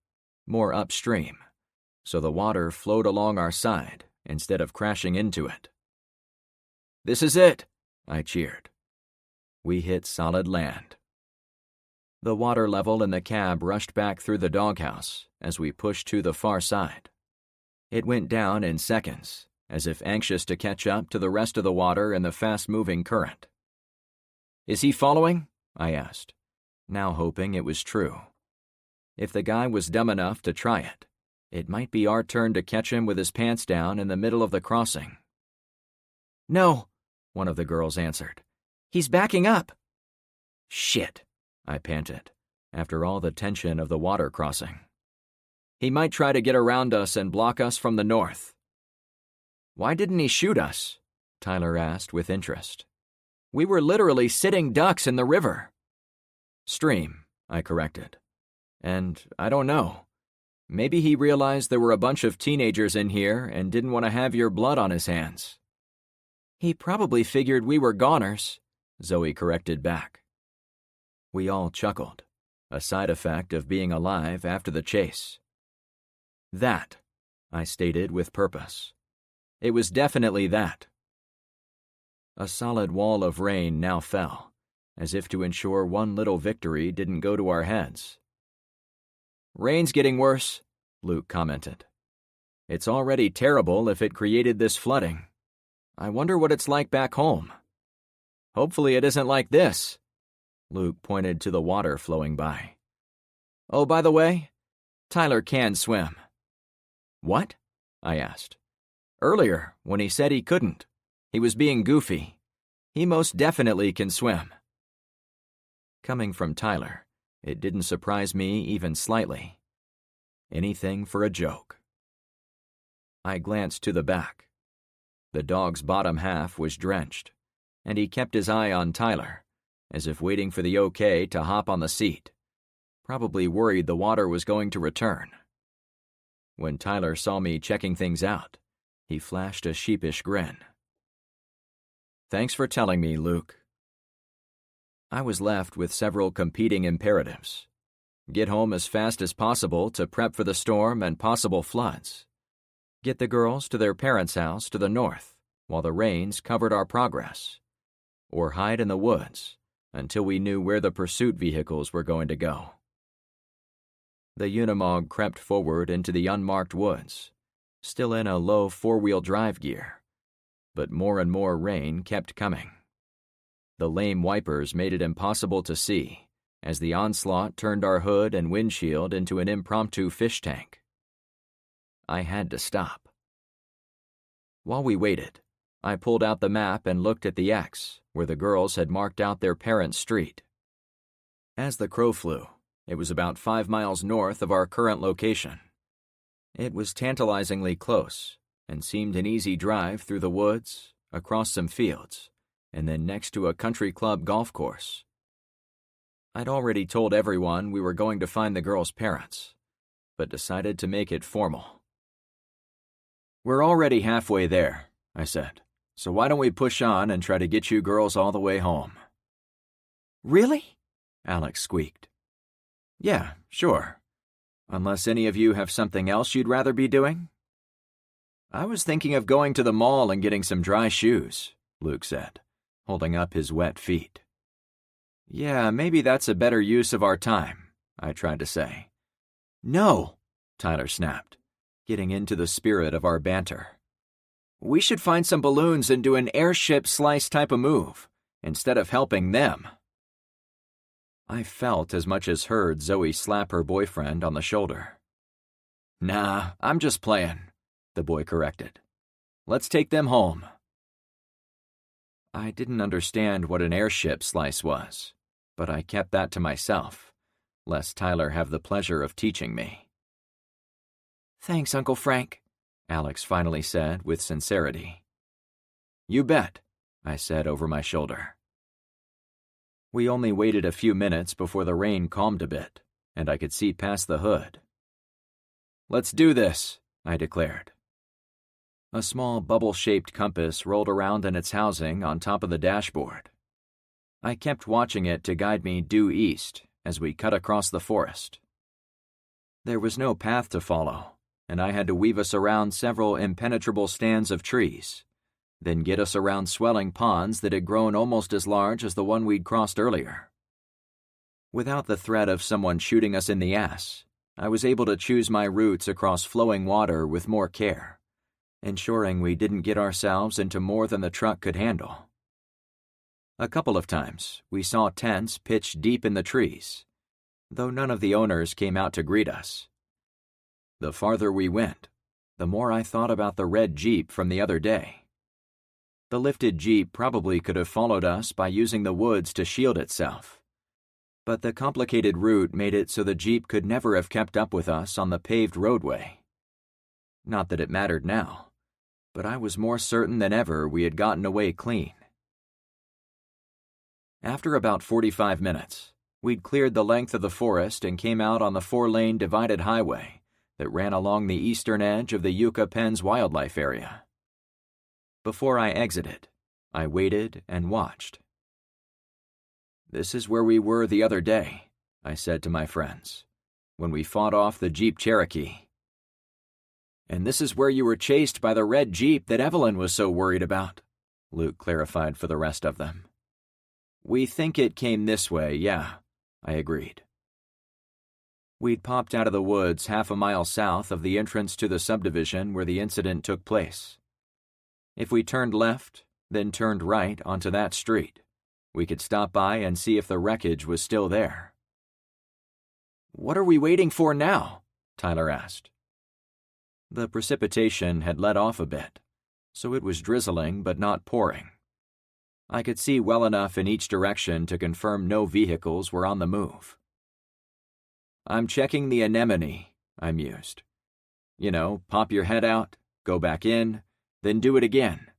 more upstream, so the water flowed along our side instead of crashing into it. "This is it," I cheered. We hit solid land. The water level in the cab rushed back through the doghouse as we pushed to the far side. It went down in seconds, as if anxious to catch up to the rest of the water in the fast-moving current. "Is he following?" I asked, now hoping it was true. If the guy was dumb enough to try it, it might be our turn to catch him with his pants down in the middle of the crossing. "No," one of the girls answered. "He's backing up." "Shit," I panted, after all the tension of the water crossing. "He might try to get around us and block us from the north." "Why didn't he shoot us?" Tyler asked with interest. "We were literally sitting ducks in the river." "Stream," I corrected. "And I don't know. Maybe he realized there were a bunch of teenagers in here and didn't want to have your blood on his hands." "He probably figured we were goners," Zoe corrected back. We all chuckled, a side effect of being alive after the chase. "That," I stated with purpose. "It was definitely that." A solid wall of rain now fell, as if to ensure one little victory didn't go to our heads. "Rain's getting worse," Luke commented. "It's already terrible if it created this flooding. I wonder what it's like back home. Hopefully it isn't like this." Luke pointed to the water flowing by. "Oh, by the way, Tyler can swim." "What?" I asked. "Earlier, when he said he couldn't. He was being goofy. He most definitely can swim." Coming from Tyler, it didn't surprise me even slightly. Anything for a joke. I glanced to the back. The dog's bottom half was drenched, and he kept his eye on Tyler, as if waiting for the okay to hop on the seat, probably worried the water was going to return. When Tyler saw me checking things out, he flashed a sheepish grin. "Thanks for telling me, Luke." I was left with several competing imperatives. Get home as fast as possible to prep for the storm and possible floods. Get the girls to their parents' house to the north while the rains covered our progress. Or hide in the woods until we knew where the pursuit vehicles were going to go. The Unimog crept forward into the unmarked woods, still in a low four-wheel drive gear, but more and more rain kept coming. The lame wipers made it impossible to see, as the onslaught turned our hood and windshield into an impromptu fish tank. I had to stop. While we waited, I pulled out the map and looked at the X, where the girls had marked out their parents' street. As the crow flew, it was about 5 miles north of our current location. It was tantalizingly close, and seemed an easy drive through the woods, across some fields, and then next to a country club golf course. I'd already told everyone we were going to find the girls' parents, but decided to make it formal. "We're already halfway there," I said, "so why don't we push on and try to get you girls all the way home?" "Really?" Alex squeaked. "Yeah, sure. Unless any of you have something else you'd rather be doing?" "I was thinking of going to the mall and getting some dry shoes," Luke said, holding up his wet feet. "Yeah, maybe that's a better use of our time," I tried to say. "No," Tyler snapped, getting into the spirit of our banter. "We should find some balloons and do an airship slice type of move, instead of helping them." I felt as much as heard Zoe slap her boyfriend on the shoulder. "Nah, I'm just playing," the boy corrected. "Let's take them home." I didn't understand what an airship slice was, but I kept that to myself, lest Tyler have the pleasure of teaching me. "Thanks, Uncle Frank," Alex finally said with sincerity. "You bet," I said over my shoulder. We only waited a few minutes before the rain calmed a bit, and I could see past the hood. "Let's do this," I declared. A small bubble-shaped compass rolled around in its housing on top of the dashboard. I kept watching it to guide me due east as we cut across the forest. There was no path to follow, and I had to weave us around several impenetrable stands of trees, then get us around swelling ponds that had grown almost as large as the one we'd crossed earlier. Without the threat of someone shooting us in the ass, I was able to choose my routes across flowing water with more care, ensuring we didn't get ourselves into more than the truck could handle. A couple of times, we saw tents pitched deep in the trees, though none of the owners came out to greet us. The farther we went, the more I thought about the red Jeep from the other day. The lifted Jeep probably could have followed us by using the woods to shield itself, but the complicated route made it so the Jeep could never have kept up with us on the paved roadway. Not that it mattered now, but I was more certain than ever we had gotten away clean. After about 45 minutes, we'd cleared the length of the forest and came out on the 4-lane divided highway that ran along the eastern edge of the Yucca-Penn's wildlife area. Before I exited, I waited and watched. "This is where we were the other day," I said to my friends, "when we fought off the Jeep Cherokee." "And this is where you were chased by the red Jeep that Evelyn was so worried about," Luke clarified for the rest of them. We think it came this way, yeah, I agreed. We'd popped out of the woods half a mile south of the entrance to the subdivision where the incident took place. If we turned left, then turned right onto that street, we could stop by and see if the wreckage was still there. What are we waiting for now? Tyler asked. The precipitation had let off a bit, so it was drizzling but not pouring. I could see well enough in each direction to confirm no vehicles were on the move. I'm checking the anemone, I mused. You know, pop your head out, go back in, then do it again,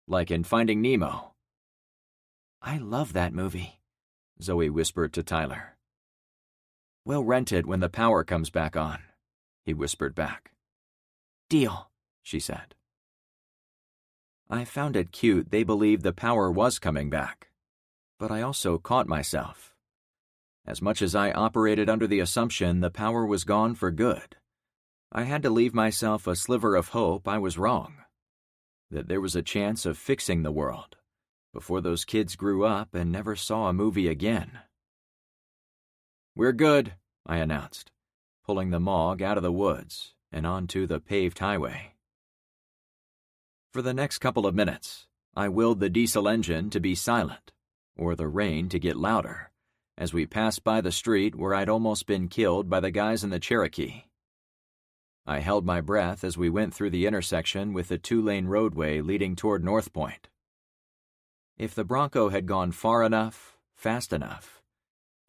like in Finding Nemo. I love that movie, Zoe whispered to Tyler. We'll rent it when the power comes back on, he whispered back. Deal, she said. I found it cute they believed the power was coming back, but I also caught myself. As much as I operated under the assumption the power was gone for good, I had to leave myself a sliver of hope I was wrong, that there was a chance of fixing the world before those kids grew up and never saw a movie again. We're good, I announced, pulling the Mog out of the woods and onto the paved highway. For the next couple of minutes, I willed the diesel engine to be silent, or the rain to get louder, as we passed by the street where I'd almost been killed by the guys in the Cherokee. I held my breath as we went through the intersection with the 2-lane roadway leading toward North Point. If the Bronco had gone far enough, fast enough,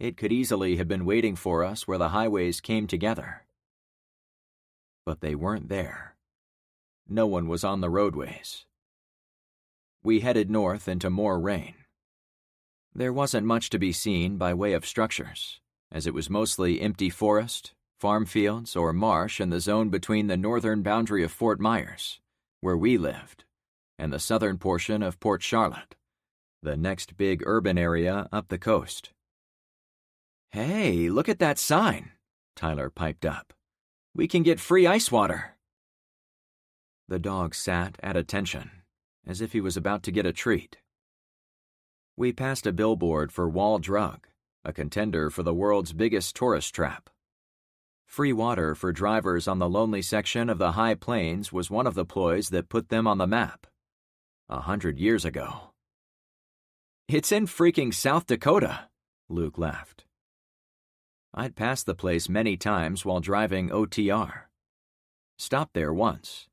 it could easily have been waiting for us where the highways came together. But they weren't there. No one was on the roadways. We headed north into more rain. There wasn't much to be seen by way of structures, as it was mostly empty forest, farm fields, or marsh in the zone between the northern boundary of Fort Myers, where we lived, and the southern portion of Port Charlotte, the next big urban area up the coast. Hey, look at that sign, Tyler piped up. We can get free ice water. The dog sat at attention, as if he was about to get a treat. We passed a billboard for Wall Drug, a contender for the world's biggest tourist trap. Free water for drivers on the lonely section of the High Plains was one of the ploys that put them on the map. 100 years ago. It's in freaking South Dakota, Luke laughed. I'd passed the place many times while driving OTR. Stopped there once.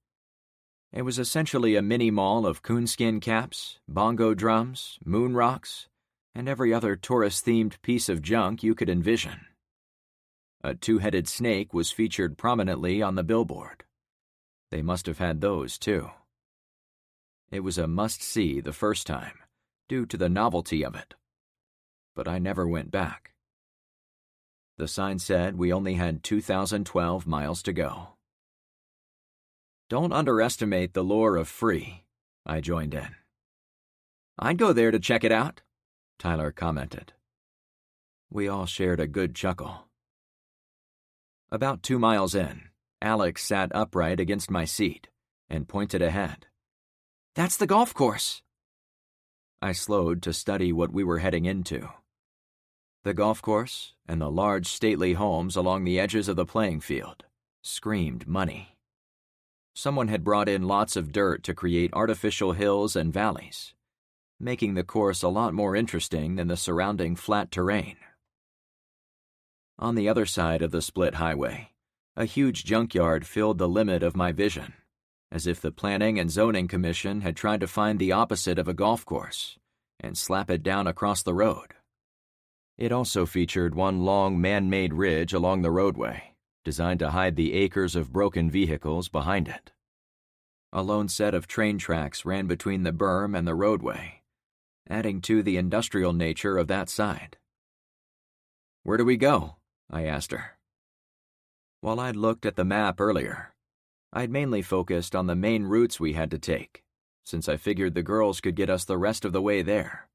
It was essentially a mini-mall of coonskin caps, bongo drums, moon rocks, and every other tourist-themed piece of junk you could envision. A 2-headed snake was featured prominently on the billboard. They must have had those, too. It was a must-see the first time, due to the novelty of it. But I never went back. The sign said we only had 2,012 miles to go. Don't underestimate the lure of free, I joined in. I'd go there to check it out, Tyler commented. We all shared a good chuckle. About 2 miles in, Alex sat upright against my seat and pointed ahead. That's the golf course. I slowed to study what we were heading into. The golf course and the large stately homes along the edges of the playing field screamed money. Someone had brought in lots of dirt to create artificial hills and valleys, making the course a lot more interesting than the surrounding flat terrain. On the other side of the split highway, a huge junkyard filled the limit of my vision, as if the Planning and Zoning Commission had tried to find the opposite of a golf course and slap it down across the road. It also featured one long man-made ridge along the roadway, designed to hide the acres of broken vehicles behind it. A lone set of train tracks ran between the berm and the roadway, adding to the industrial nature of that side. Where do we go? I asked her. While I'd looked at the map earlier, I'd mainly focused on the main routes we had to take, since I figured the girls could get us the rest of the way there.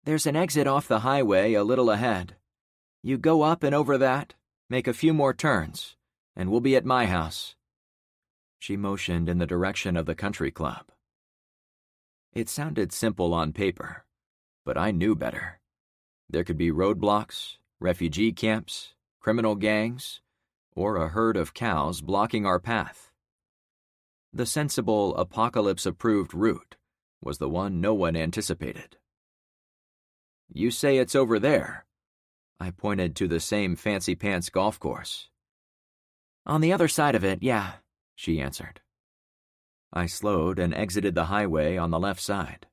There's an exit off the highway a little ahead. You go up and over that, make a few more turns, and we'll be at my house. She motioned in the direction of the country club. It sounded simple on paper, But I knew better. There could be roadblocks, refugee camps, criminal gangs, or a herd of cows blocking our path. The sensible, apocalypse-approved route was the one no one anticipated. "You say it's over there." I pointed to the same fancy-pants golf course. "On the other side of it, yeah," she answered. I slowed and exited the highway on the left side.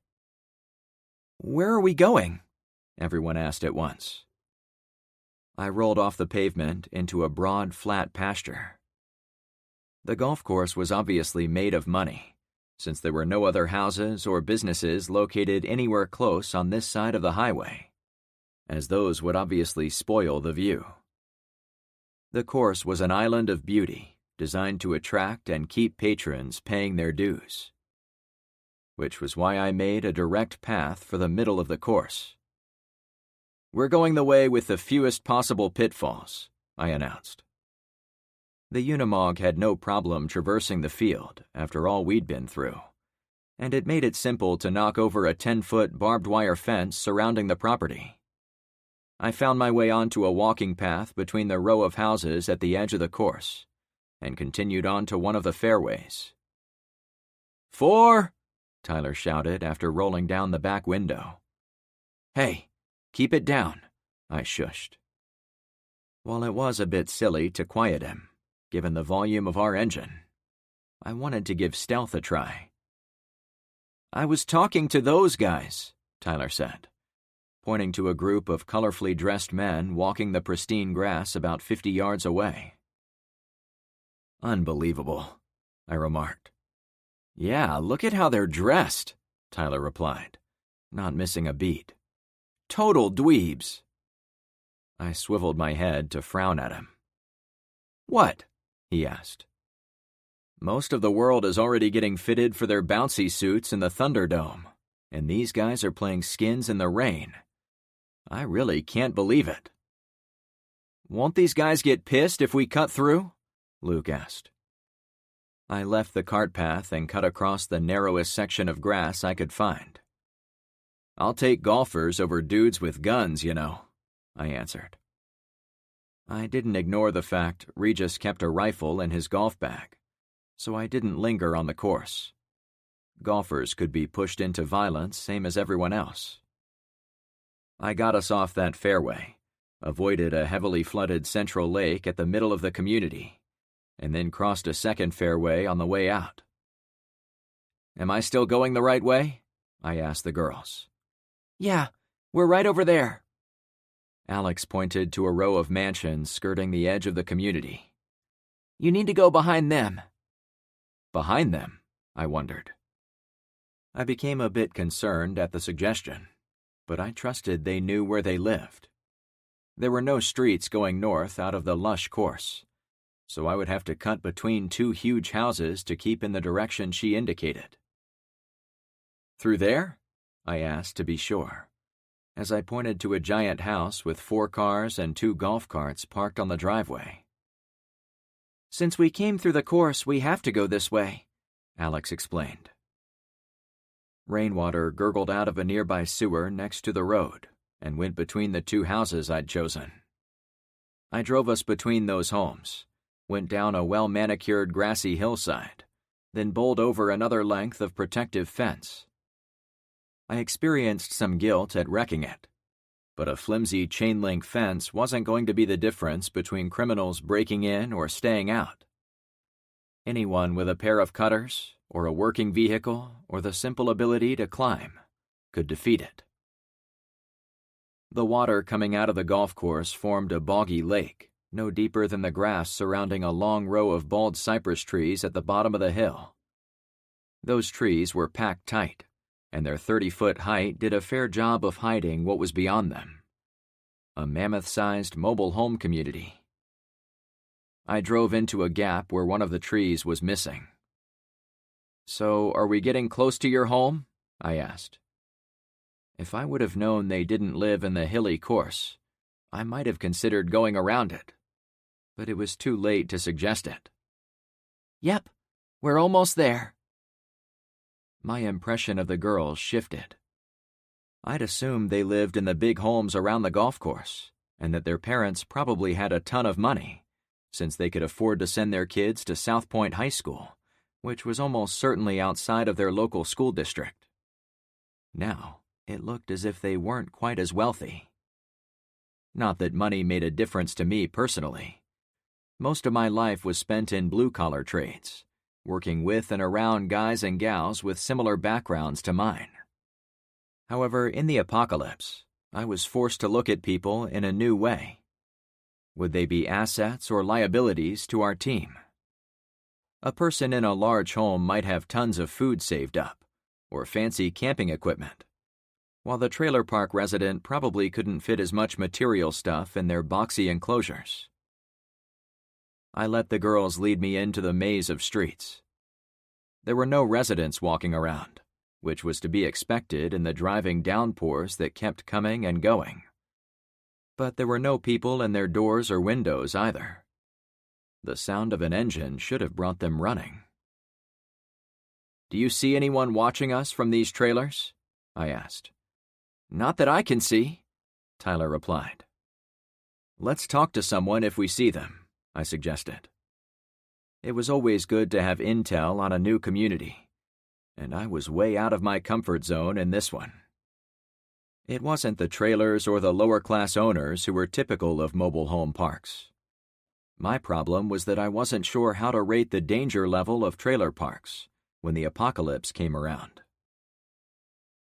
"Where are we going?" everyone asked at once. I rolled off the pavement into a broad, flat pasture. The golf course was obviously made of money, since there were no other houses or businesses located anywhere close on this side of the highway, as those would obviously spoil the view. The course was an island of beauty, designed to attract and keep patrons paying their dues, which was why I made a direct path for the middle of the course. "We're going the way with the fewest possible pitfalls," I announced. The Unimog had no problem traversing the field after all we'd been through, and it made it simple to knock over a 10-foot barbed wire fence surrounding the property. I found my way onto a walking path between the row of houses at the edge of the course, and continued on to one of the fairways. "4!" Tyler shouted after rolling down the back window. "Hey, keep it down," I shushed. While it was a bit silly to quiet him, given the volume of our engine, I wanted to give stealth a try. "I was talking to those guys," Tyler said, pointing to a group of colorfully dressed men walking the pristine grass about 50 yards away. "Unbelievable," I remarked. "Yeah, look at how they're dressed," Tyler replied, not missing a beat. "Total dweebs." I swiveled my head to frown at him. "What?" he asked. "Most of the world is already getting fitted for their bouncy suits in the Thunderdome, and these guys are playing skins in the rain. I really can't believe it." "Won't these guys get pissed if we cut through?" Luke asked. I left the cart path and cut across the narrowest section of grass I could find. "I'll take golfers over dudes with guns, you know," I answered. I didn't ignore the fact Regis kept a rifle in his golf bag, so I didn't linger on the course. Golfers could be pushed into violence same as everyone else. I got us off that fairway, avoided a heavily flooded central lake at the middle of the community, and then crossed a second fairway on the way out. "Am I still going the right way?" I asked the girls. "Yeah, we're right over there." Alex pointed to a row of mansions skirting the edge of the community. "You need to go behind them." Behind them? I wondered. I became a bit concerned at the suggestion, but I trusted they knew where they lived. There were no streets going north out of the lush course, so I would have to cut between two huge houses to keep in the direction she indicated. "Through there?" I asked to be sure, as I pointed to a giant house with 4 cars and 2 golf carts parked on the driveway. "Since we came through the course, we have to go this way," Alex explained. Rainwater gurgled out of a nearby sewer next to the road and went between the 2 houses I'd chosen. I drove us between those homes, went down a well-manicured grassy hillside, then bowled over another length of protective fence. I experienced some guilt at wrecking it, but a flimsy chain-link fence wasn't going to be the difference between criminals breaking in or staying out. Anyone with a pair of cutters, or a working vehicle, or the simple ability to climb could defeat it. The water coming out of the golf course formed a boggy lake, no deeper than the grass surrounding a long row of bald cypress trees at the bottom of the hill. Those trees were packed tight, and their 30-foot height did a fair job of hiding what was beyond them. A mammoth-sized mobile home community. I drove into a gap where one of the trees was missing. "So, are we getting close to your home?" I asked. If I would have known they didn't live in the hilly course, I might have considered going around it, but it was too late to suggest it. "Yep, we're almost there." My impression of the girls shifted. I'd assumed they lived in the big homes around the golf course, and that their parents probably had a ton of money, since they could afford to send their kids to South Point High School, which was almost certainly outside of their local school district. Now, it looked as if they weren't quite as wealthy. Not that money made a difference to me personally. Most of my life was spent in blue-collar trades, working with and around guys and gals with similar backgrounds to mine. However, in the apocalypse, I was forced to look at people in a new way. Would they be assets or liabilities to our team? A person in a large home might have tons of food saved up, or fancy camping equipment, while the trailer park resident probably couldn't fit as much material stuff in their boxy enclosures. I let the girls lead me into the maze of streets. There were no residents walking around, which was to be expected in the driving downpours that kept coming and going. But there were no people in their doors or windows either. The sound of an engine should have brought them running. "Do you see anyone watching us from these trailers?" I asked. "Not that I can see," Tyler replied. "Let's talk to someone if we see them," I suggested. It was always good to have intel on a new community, and I was way out of my comfort zone in this one. It wasn't the trailers or the lower-class owners who were typical of mobile home parks. My problem was that I wasn't sure how to rate the danger level of trailer parks when the apocalypse came around.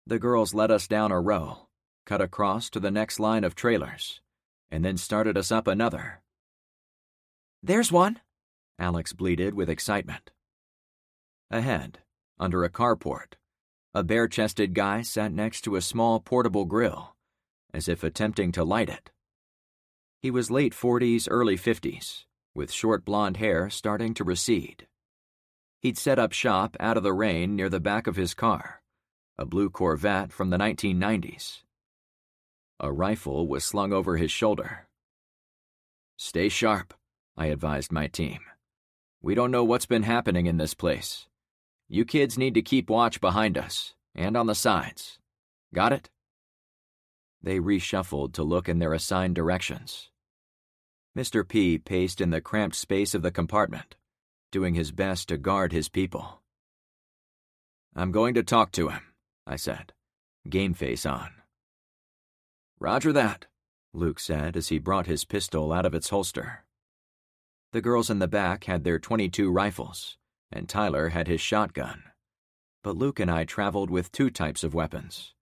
The girls led us down a row, cut across to the next line of trailers, and then started us up another. "There's one," Alex bleated with excitement. Ahead, under a carport, a bare-chested guy sat next to a small portable grill, as if attempting to light it. He was late 40s, early 50s, with short blonde hair starting to recede. He'd set up shop out of the rain near the back of his car, a blue Corvette from the 1990s. A rifle was slung over his shoulder. "Stay sharp," I advised my team. "We don't know what's been happening in this place. You kids need to keep watch behind us, and on the sides. Got it?" They reshuffled to look in their assigned directions. Mr. P paced in the cramped space of the compartment, doing his best to guard his people. "I'm going to talk to him," I said, game face on. "Roger that," Luke said as he brought his pistol out of its holster. The girls in the back had their .22 rifles, and Tyler had his shotgun. But Luke and I traveled with two types of weapons,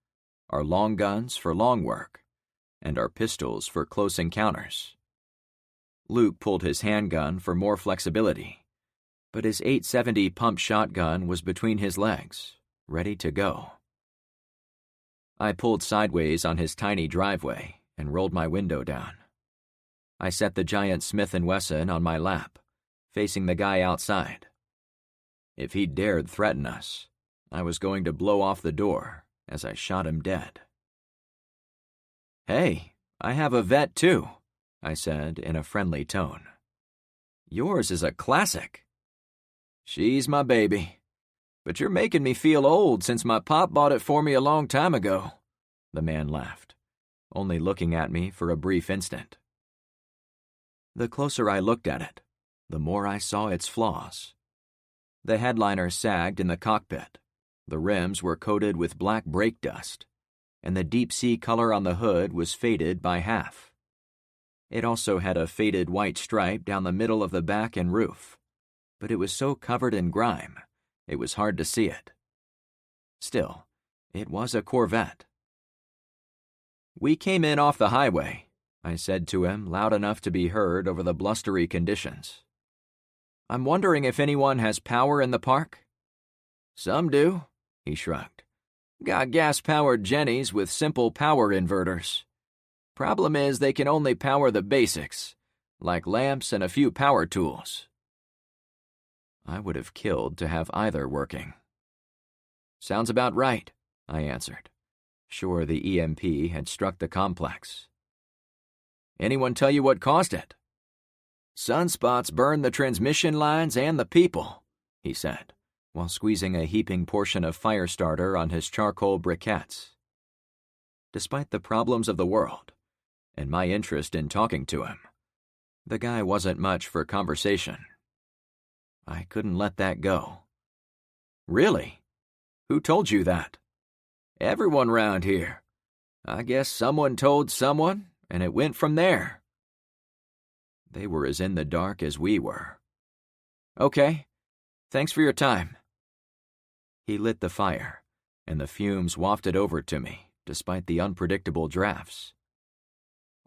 our long guns for long work, and our pistols for close encounters. Luke pulled his handgun for more flexibility, but his .870 pump shotgun was between his legs, ready to go. I pulled sideways on his tiny driveway and rolled my window down. I set the giant Smith & Wesson on my lap, facing the guy outside. If he dared threaten us, I was going to blow off the door as I shot him dead. "Hey, I have a vet too," I said in a friendly tone. "Yours is a classic." "She's my baby. But you're making me feel old since my pop bought it for me a long time ago," the man laughed, only looking at me for a brief instant. The closer I looked at it, the more I saw its flaws. The headliner sagged in the cockpit, the rims were coated with black brake dust, and the deep-sea color on the hood was faded by half. It also had a faded white stripe down the middle of the back and roof, but it was so covered in grime, it was hard to see it. Still, it was a Corvette. "We came in off the highway," I said to him loud enough to be heard over the blustery conditions. "I'm wondering if anyone has power in the park?" "Some do," he shrugged. "Got gas-powered Jennies with simple power inverters. Problem is they can only power the basics, like lamps and a few power tools." I would have killed to have either working. "Sounds about right," I answered, sure the EMP had struck the complex. "Anyone tell you what caused it?" "Sunspots burned the transmission lines and the people," he said, while squeezing a heaping portion of fire starter on his charcoal briquettes. despite the problems of the world and my interest in talking to him. The guy wasn't much for conversation. I couldn't let that go. Really? Who told you that? Everyone round here. I guess someone told someone, and it went from there. They were as in the dark as we were. Okay, thanks for your time. He lit the fire, and the fumes wafted over to me, despite the unpredictable drafts.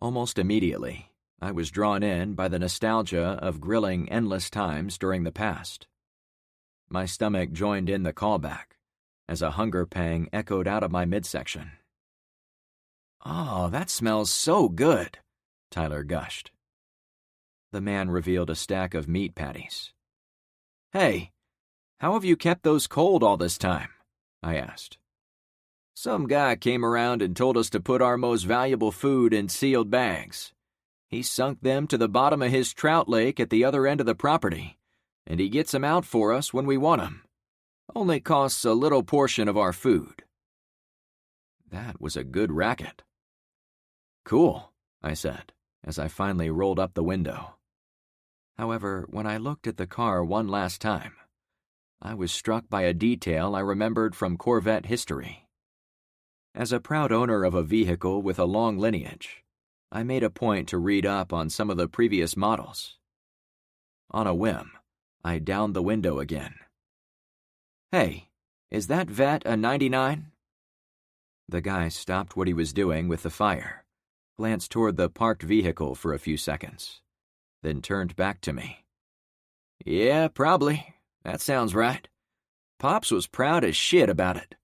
Almost immediately, I was drawn in by the nostalgia of grilling endless times during the past. My stomach joined in the callback, as a hunger pang echoed out of my midsection. "Oh, that smells so good," Tyler gushed. The man revealed a stack of meat patties. "Hey, how have you kept those cold all this time?" I asked. "Some guy came around and told us to put our most valuable food in sealed bags. He sunk them to the bottom of his trout lake at the other end of the property, and he gets them out for us when we want them. Only costs a little portion of our food." That was a good racket. "Cool," I said, as I finally rolled up the window. However, when I looked at the car one last time, I was struck by a detail I remembered from Corvette history. As a proud owner of a vehicle with a long lineage, I made a point to read up on some of the previous models. On a whim, I downed the window again. "Hey, is that Vet a 99? The guy stopped what he was doing with the fire, glanced toward the parked vehicle for a few seconds, then turned back to me. "Yeah, probably. That sounds right. Pops was proud as shit about it,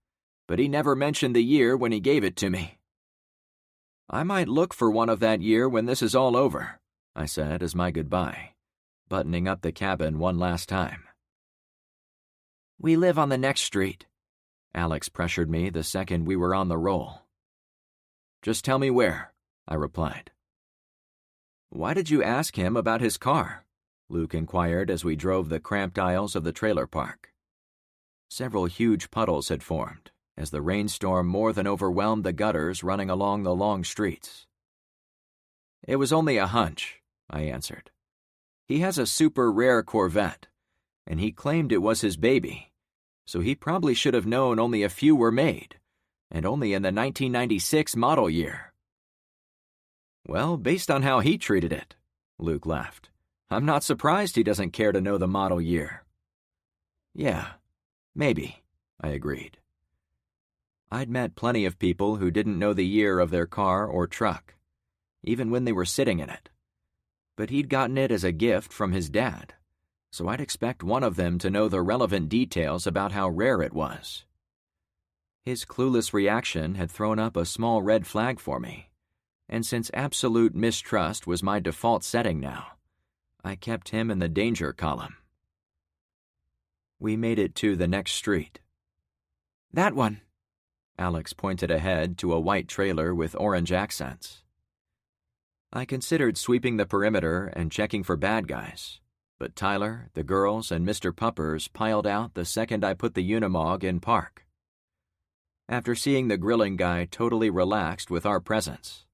but he never mentioned the year when he gave it to me." "I might look for one of that year when this is all over," I said as my goodbye, buttoning up the cabin one last time. "We live on the next street." Alex pressured me the second we were on the roll. "Just tell me where," I replied. "Why did you ask him about his car?" Luke inquired as we drove the cramped aisles of the trailer park. Several huge puddles had formed, as the rainstorm more than overwhelmed the gutters running along the long streets. "It was only a hunch," I answered. "He has a super rare Corvette, and he claimed it was his baby, so he probably should have known only a few were made, and only in the 1996 model year." "Well, based on how he treated it," Luke laughed, "I'm not surprised he doesn't care to know the model year." "Yeah, maybe," I agreed. I'd met plenty of people who didn't know the year of their car or truck, even when they were sitting in it. But he'd gotten it as a gift from his dad, so I'd expect one of them to know the relevant details about how rare it was. His clueless reaction had thrown up a small red flag for me, and since absolute mistrust was my default setting now, I kept him in the danger column. We made it to the next street. "That one." Alex pointed ahead to a white trailer with orange accents. I considered sweeping the perimeter and checking for bad guys, but Tyler, the girls, and Mr. Puppers piled out the second I put the Unimog in park. After seeing the grilling guy totally relaxed with our presence,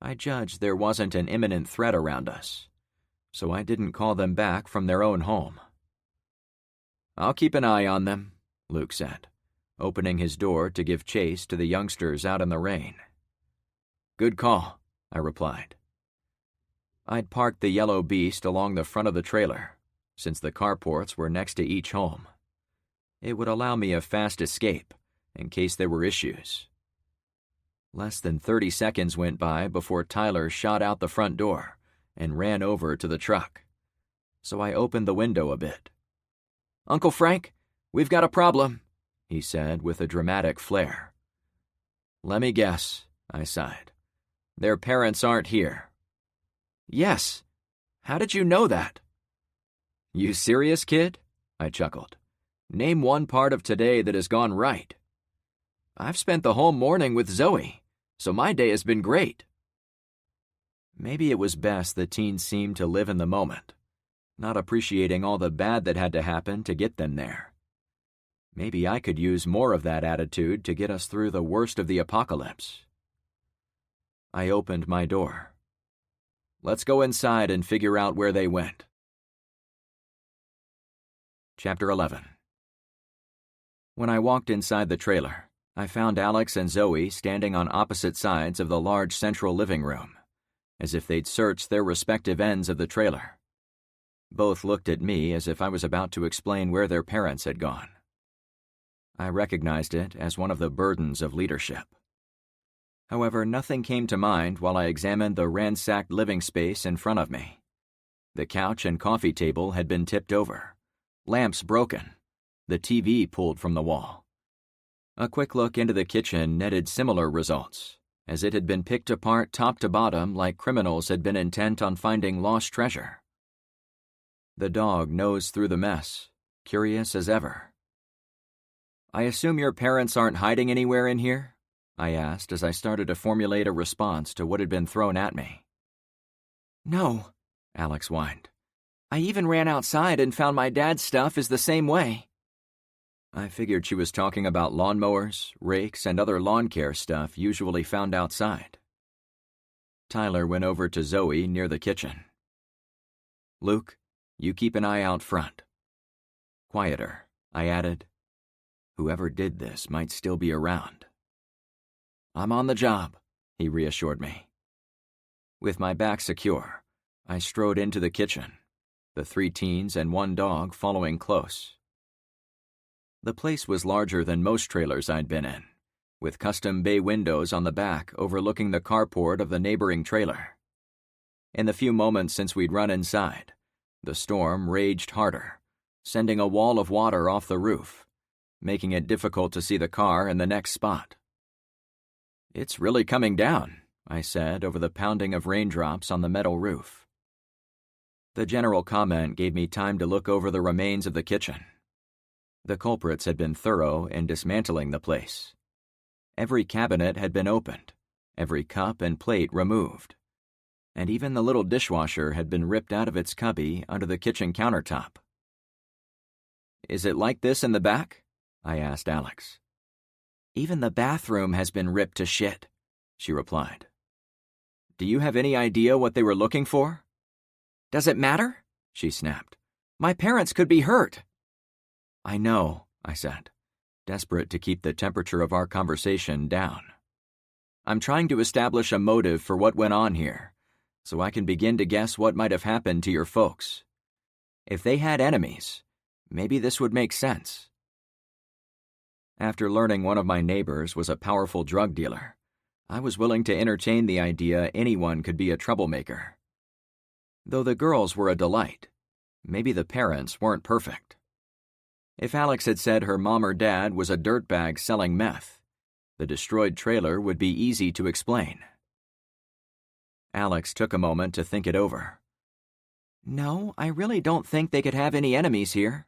I judged there wasn't an imminent threat around us, so I didn't call them back from their own home. "I'll keep an eye on them," Luke said, opening his door to give chase to the youngsters out in the rain. "Good call," I replied. I'd parked the yellow beast along the front of the trailer, since the carports were next to each home. It would allow me a fast escape, in case there were issues. Less than 30 seconds went by before Tyler shot out the front door and ran over to the truck, so I opened the window a bit. "Uncle Frank, we've got a problem," he said with a dramatic flair. "Let me guess," I sighed. "Their parents aren't here." "Yes. How did you know that?" "You serious, kid?" I chuckled. "Name one part of today that has gone right." "I've spent the whole morning with Zoe, so my day has been great." Maybe it was best the teens seemed to live in the moment, not appreciating all the bad that had to happen to get them there. Maybe I could use more of that attitude to get us through the worst of the apocalypse. I opened my door. Let's go inside and figure out where they went. Chapter 11. When I walked inside the trailer, I found Alex and Zoe standing on opposite sides of the large central living room, as if they'd searched their respective ends of the trailer. Both looked at me as if I was about to explain where their parents had gone. I recognized it as one of the burdens of leadership. However, nothing came to mind while I examined the ransacked living space in front of me. The couch and coffee table had been tipped over, lamps broken, the TV pulled from the wall. A quick look into the kitchen netted similar results, as it had been picked apart top to bottom like criminals had been intent on finding lost treasure. The dog nosed through the mess, curious as ever. "I assume your parents aren't hiding anywhere in here?" I asked as I started to formulate a response to what had been thrown at me. "No," Alex whined. "I even ran outside and found my dad's stuff is the same way." I figured she was talking about lawnmowers, rakes, and other lawn care stuff usually found outside. Tyler went over to Zoe near the kitchen. "Luke, you keep an eye out front." Quieter, I added. Whoever did this might still be around. "I'm on the job," he reassured me. With my back secure, I strode into the kitchen, the 3 teens and 1 dog following close. The place was larger than most trailers I'd been in, with custom bay windows on the back overlooking the carport of the neighboring trailer. In the few moments since we'd run inside, the storm raged harder, sending a wall of water off the roof, making it difficult to see the car in the next spot. "It's really coming down," I said over the pounding of raindrops on the metal roof. The general comment gave me time to look over the remains of the kitchen. The culprits had been thorough in dismantling the place. Every cabinet had been opened, every cup and plate removed, and even the little dishwasher had been ripped out of its cubby under the kitchen countertop. "Is it like this in the back?" I asked Alex. "Even the bathroom has been ripped to shit," she replied. "Do you have any idea what they were looking for?" "Does it matter?" she snapped. "My parents could be hurt." "I know," I said, desperate to keep the temperature of our conversation down. "I'm trying to establish a motive for what went on here, so I can begin to guess what might have happened to your folks. If they had enemies, maybe this would make sense." After learning one of my neighbors was a powerful drug dealer, I was willing to entertain the idea anyone could be a troublemaker. Though the girls were a delight, maybe the parents weren't perfect. If Alex had said her mom or dad was a dirtbag selling meth, the destroyed trailer would be easy to explain. Alex took a moment to think it over. "No, I really don't think they could have any enemies here.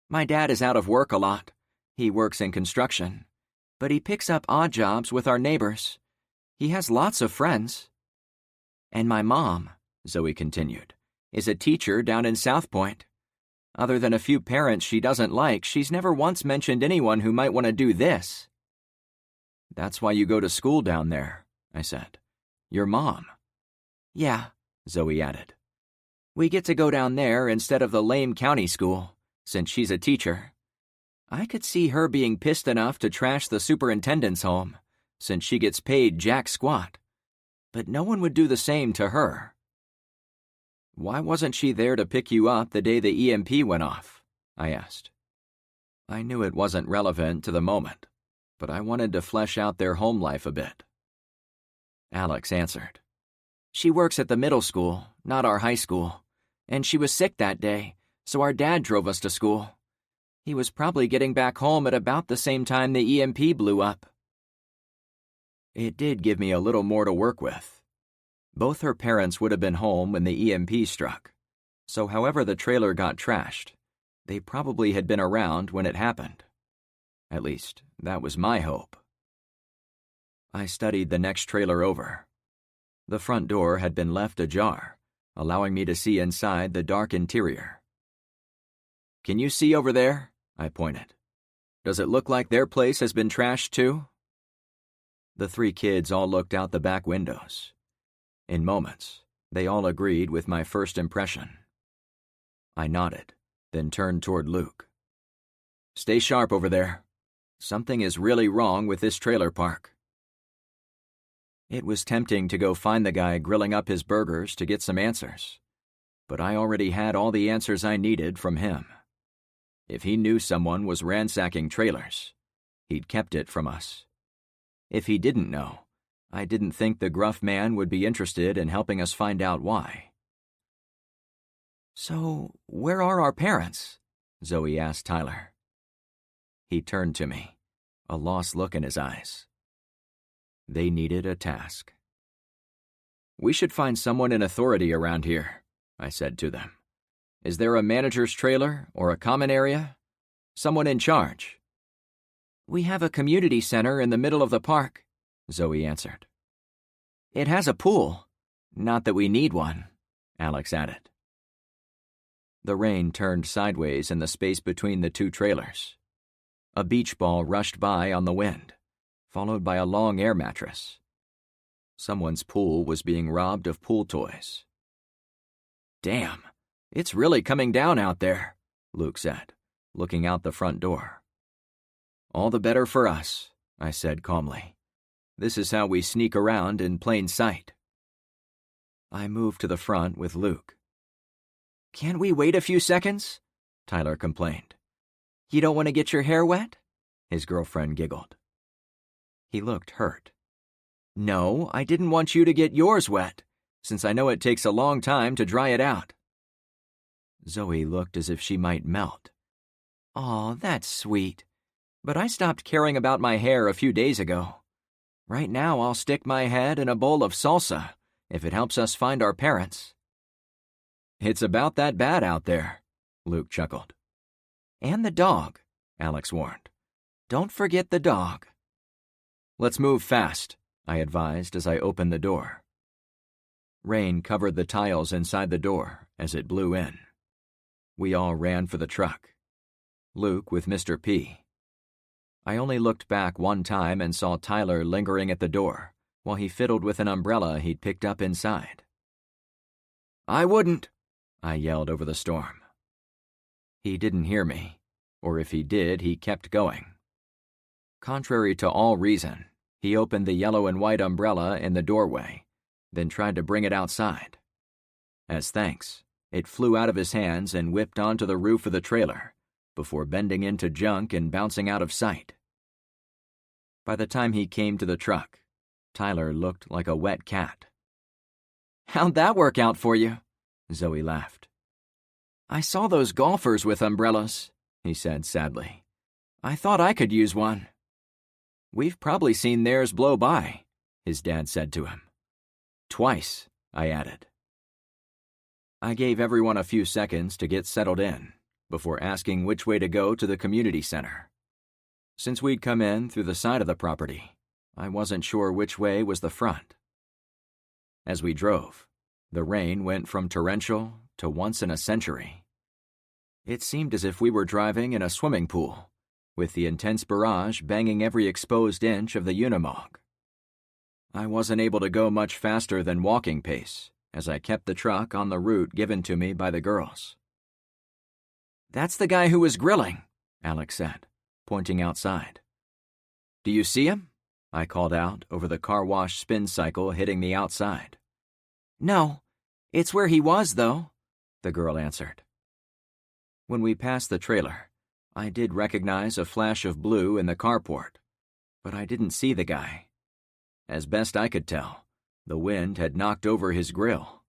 My dad is out of work a lot. He works in construction, but he picks up odd jobs with our neighbors. He has lots of friends. And my mom," Zoe continued, "is a teacher down in South Point. Other than a few parents she doesn't like, she's never once mentioned anyone who might want to do this." "That's why you go to school down there," I said. "Your mom." "Yeah," Zoe added. "We get to go down there instead of the lame county school, since she's a teacher. I could see her being pissed enough to trash the superintendent's home, since she gets paid jack squat. But no one would do the same to her." "Why wasn't she there to pick you up the day the EMP went off?" I asked. I knew it wasn't relevant to the moment, but I wanted to flesh out their home life a bit. Alex answered. "She works at the middle school, not our high school, and she was sick that day, so our dad drove us to school. He was probably getting back home at about the same time the EMP blew up." It did give me a little more to work with. Both her parents would have been home when the EMP struck, so however the trailer got trashed, they probably had been around when it happened. At least, that was my hope. I studied the next trailer over. The front door had been left ajar, allowing me to see inside the dark interior. "Can you see over there?" I pointed. "Does it look like their place has been trashed too?" The 3 kids all looked out the back windows. In moments, they all agreed with my first impression. I nodded, then turned toward Luke. "Stay sharp over there. Something is really wrong with this trailer park." It was tempting to go find the guy grilling up his burgers to get some answers, but I already had all the answers I needed from him. If he knew someone was ransacking trailers, he'd kept it from us. If he didn't know, I didn't think the gruff man would be interested in helping us find out why. "So, where are our parents?" Zoe asked Tyler. He turned to me, a lost look in his eyes. They needed a task. "We should find someone in authority around here," I said to them. "Is there a manager's trailer or a common area? Someone in charge?" "We have a community center in the middle of the park," Zoe answered. "It has a pool. Not that we need one," Alex added. The rain turned sideways in the space between the 2 trailers. A beach ball rushed by on the wind, followed by a long air mattress. Someone's pool was being robbed of pool toys. "Damn, it's really coming down out there," Luke said, looking out the front door. "All the better for us," I said calmly. "This is how we sneak around in plain sight." I moved to the front with Luke. "Can't we wait a few seconds?" Tyler complained. "You don't want to get your hair wet?" His girlfriend giggled. He looked hurt. "No, I didn't want you to get yours wet, since I know it takes a long time to dry it out." Zoe looked as if she might melt. "Aw, that's sweet. But I stopped caring about my hair a few days ago. Right now I'll stick my head in a bowl of salsa, if it helps us find our parents." "It's about that bad out there," Luke chuckled. "And the dog," Alex warned. "Don't forget the dog." "Let's move fast," I advised as I opened the door. Rain covered the tiles inside the door as it blew in. We all ran for the truck. Luke with Mr. P. I only looked back one time and saw Tyler lingering at the door while he fiddled with an umbrella he'd picked up inside. "I wouldn't," I yelled over the storm. He didn't hear me, or if he did, he kept going. Contrary to all reason, he opened the yellow and white umbrella in the doorway, then tried to bring it outside. As thanks, it flew out of his hands and whipped onto the roof of the trailer, before bending into junk and bouncing out of sight. By the time he came to the truck, Tyler looked like a wet cat. "How'd that work out for you?" Zoe laughed. "I saw those golfers with umbrellas," he said sadly. "I thought I could use one." "We've probably seen theirs blow by," his dad said to him. "Twice," I added. I gave everyone a few seconds to get settled in, before asking which way to go to the community center. Since we'd come in through the side of the property, I wasn't sure which way was the front. As we drove, the rain went from torrential to once in a century. It seemed as if we were driving in a swimming pool, with the intense barrage banging every exposed inch of the Unimog. I wasn't able to go much faster than walking pace, as I kept the truck on the route given to me by the girls. "That's the guy who was grilling," Alex said, pointing outside. "Do you see him?" I called out over the car wash spin cycle hitting the outside. "No, it's where he was, though," the girl answered. When we passed the trailer, I did recognize a flash of blue in the carport, but I didn't see the guy. As best I could tell, the wind had knocked over his grill.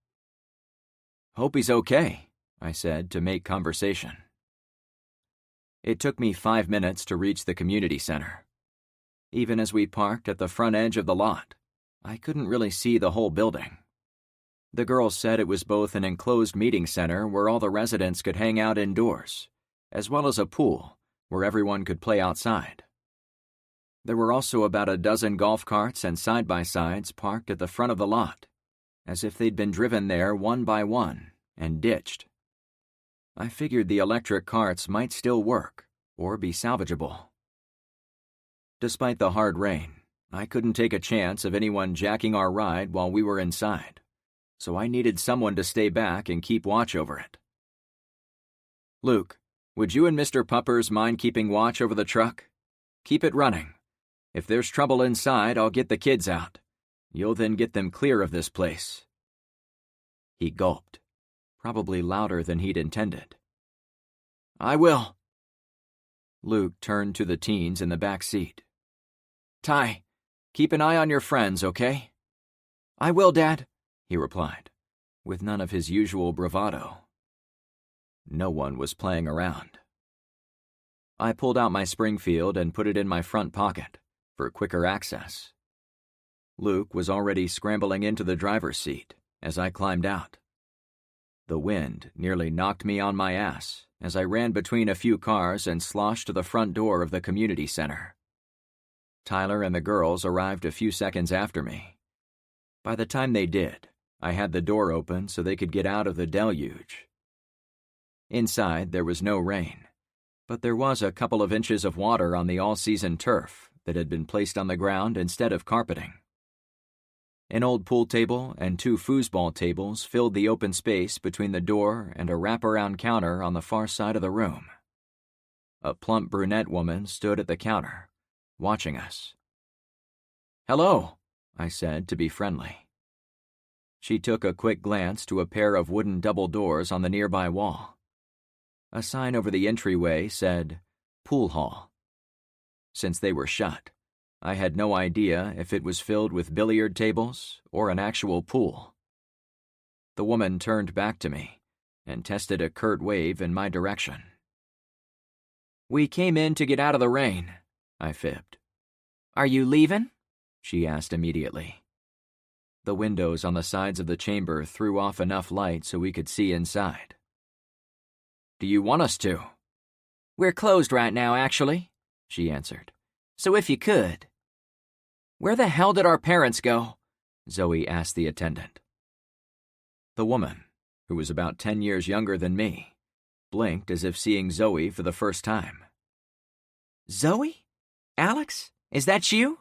"Hope he's okay," I said to make conversation. It took me 5 minutes to reach the community center. Even as we parked at the front edge of the lot, I couldn't really see the whole building. The girls said it was both an enclosed meeting center where all the residents could hang out indoors, as well as a pool where everyone could play outside. There were also about a dozen golf carts and side-by-sides parked at the front of the lot, as if they'd been driven there one by one and ditched. I figured the electric carts might still work or be salvageable. Despite the hard rain, I couldn't take a chance of anyone jacking our ride while we were inside, so I needed someone to stay back and keep watch over it. Luke, would you and Mr. Puppers mind keeping watch over the truck? Keep it running. If there's trouble inside, I'll get the kids out. You'll then get them clear of this place. He gulped, probably louder than he'd intended. I will. Luke turned to the teens in the back seat. Ty, keep an eye on your friends, okay? I will, Dad, he replied, with none of his usual bravado. No one was playing around. I pulled out my Springfield and put it in my front pocket for quicker access. Luke was already scrambling into the driver's seat as I climbed out. The wind nearly knocked me on my ass as I ran between a few cars and sloshed to the front door of the community center. Tyler and the girls arrived a few seconds after me. By the time they did, I had the door open so they could get out of the deluge. Inside, there was no rain, but there was a couple of inches of water on the all-season turf that had been placed on the ground instead of carpeting. An old pool table and 2 foosball tables filled the open space between the door and a wraparound counter on the far side of the room. A plump brunette woman stood at the counter, watching us. Hello, I said to be friendly. She took a quick glance to a pair of wooden double doors on the nearby wall. A sign over the entryway said, Pool Hall. Since they were shut, I had no idea if it was filled with billiard tables or an actual pool. The woman turned back to me and tested a curt wave in my direction. We came in to get out of the rain, I fibbed. Are you leaving? She asked immediately. The windows on the sides of the chamber threw off enough light so we could see inside. Do you want us to? We're closed right now, actually, she answered. So if you could. Where the hell did our parents go? Zoe asked the attendant. The woman, who was about 10 years younger than me, blinked as if seeing Zoe for the first time. Zoe? Alex? Is that you?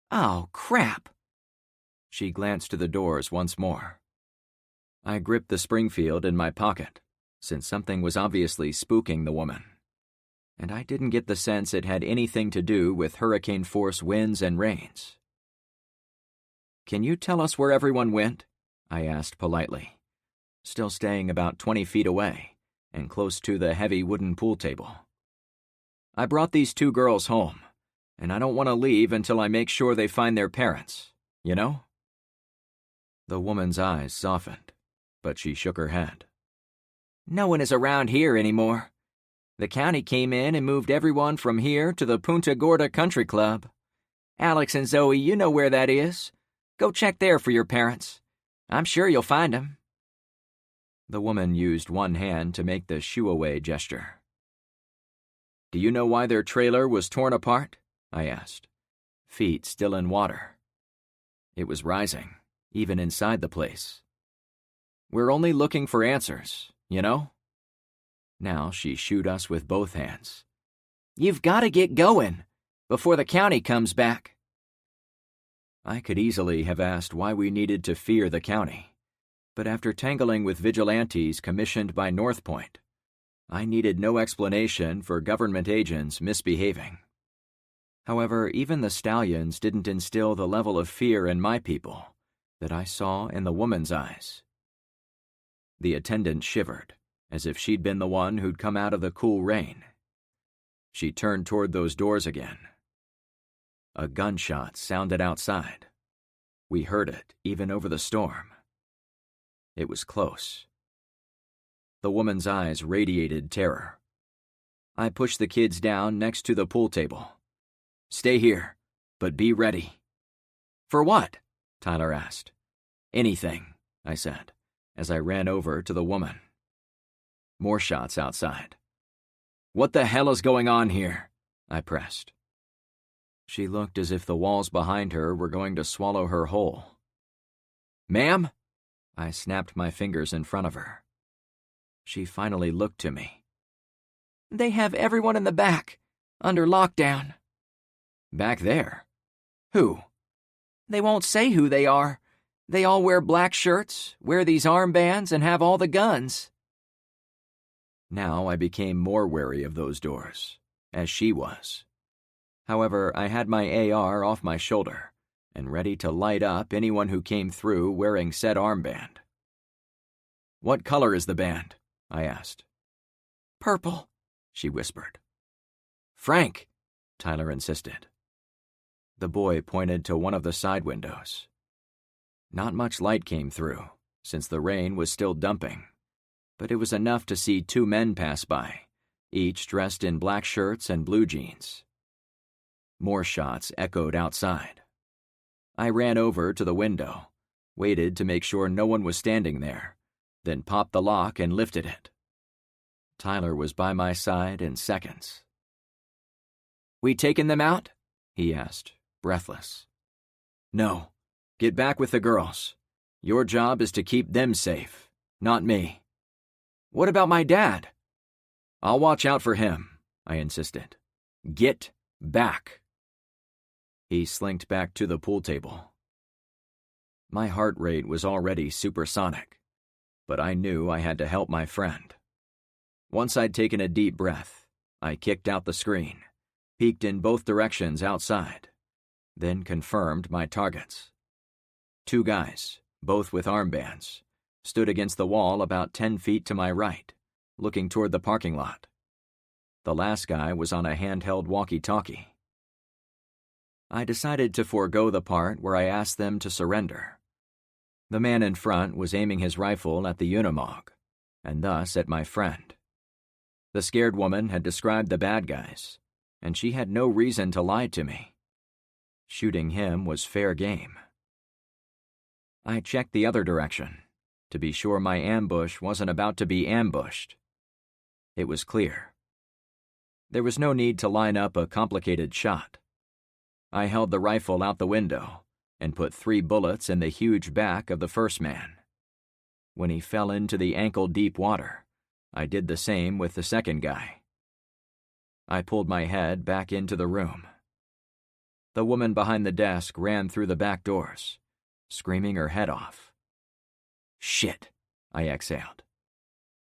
Oh, crap. She glanced to the doors once more. I gripped the Springfield in my pocket, since something was obviously spooking the woman. And I didn't get the sense it had anything to do with hurricane-force winds and rains. Can you tell us where everyone went? I asked politely, still staying about 20 feet away and close to the heavy wooden pool table. I brought these 2 girls home, and I don't want to leave until I make sure they find their parents, you know? The woman's eyes softened, but she shook her head. No one is around here anymore. The county came in and moved everyone from here to the Punta Gorda Country Club. Alex and Zoe, you know where that is. Go check there for your parents. I'm sure you'll find them. The woman used one hand to make the shoo-away gesture. Do you know why their trailer was torn apart? I asked, feet still in water. It was rising, even inside the place. We're only looking for answers, you know? Now she shooed us with both hands. You've got to get going before the county comes back. I could easily have asked why we needed to fear the county, but after tangling with vigilantes commissioned by North Point, I needed no explanation for government agents misbehaving. However, even the stallions didn't instill the level of fear in my people that I saw in the woman's eyes. The attendant shivered, as if she'd been the one who'd come out of the cool rain. She turned toward those doors again. A gunshot sounded outside. We heard it, even over the storm. It was close. The woman's eyes radiated terror. I pushed the kids down next to the pool table. Stay here, but be ready. For what? Tyler asked. Anything, I said, as I ran over to the woman. More shots outside. What the hell is going on here? I pressed. She looked as if the walls behind her were going to swallow her whole. Ma'am? I snapped my fingers in front of her. She finally looked to me. They have everyone in the back, under lockdown. Back there? Who? They won't say who they are. They all wear black shirts, wear these armbands, and have all the guns. Now I became more wary of those doors, as she was. However, I had my AR off my shoulder and ready to light up anyone who came through wearing said armband. "What color is the band?" I asked. "Purple," she whispered. "Frank," Tyler insisted. The boy pointed to one of the side windows. Not much light came through, since the rain was still dumping, but it was enough to see two men pass by, each dressed in black shirts and blue jeans. More shots echoed outside. I ran over to the window, waited to make sure no one was standing there, then popped the lock and lifted it. Tyler was by my side in seconds. "We taking them out?" he asked, breathless. "No. Get back with the girls. Your job is to keep them safe, not me." "What about my dad?" "I'll watch out for him," I insisted. "Get back." He slinked back to the pool table. My heart rate was already supersonic, but I knew I had to help my friend. Once I'd taken a deep breath, I kicked out the screen, peeked in both directions outside, then confirmed my targets. Two guys, both with armbands, stood against the wall about 10 feet to my right, looking toward the parking lot. The last guy was on a handheld walkie-talkie. I decided to forego the part where I asked them to surrender. The man in front was aiming his rifle at the Unimog, and thus at my friend. The scared woman had described the bad guys, and she had no reason to lie to me. Shooting him was fair game. I checked the other direction, to be sure my ambush wasn't about to be ambushed. It was clear. There was no need to line up a complicated shot. I held the rifle out the window and put 3 bullets in the huge back of the first man. When he fell into the ankle-deep water, I did the same with the second guy. I pulled my head back into the room. The woman behind the desk ran through the back doors, screaming her head off. "Shit," I exhaled.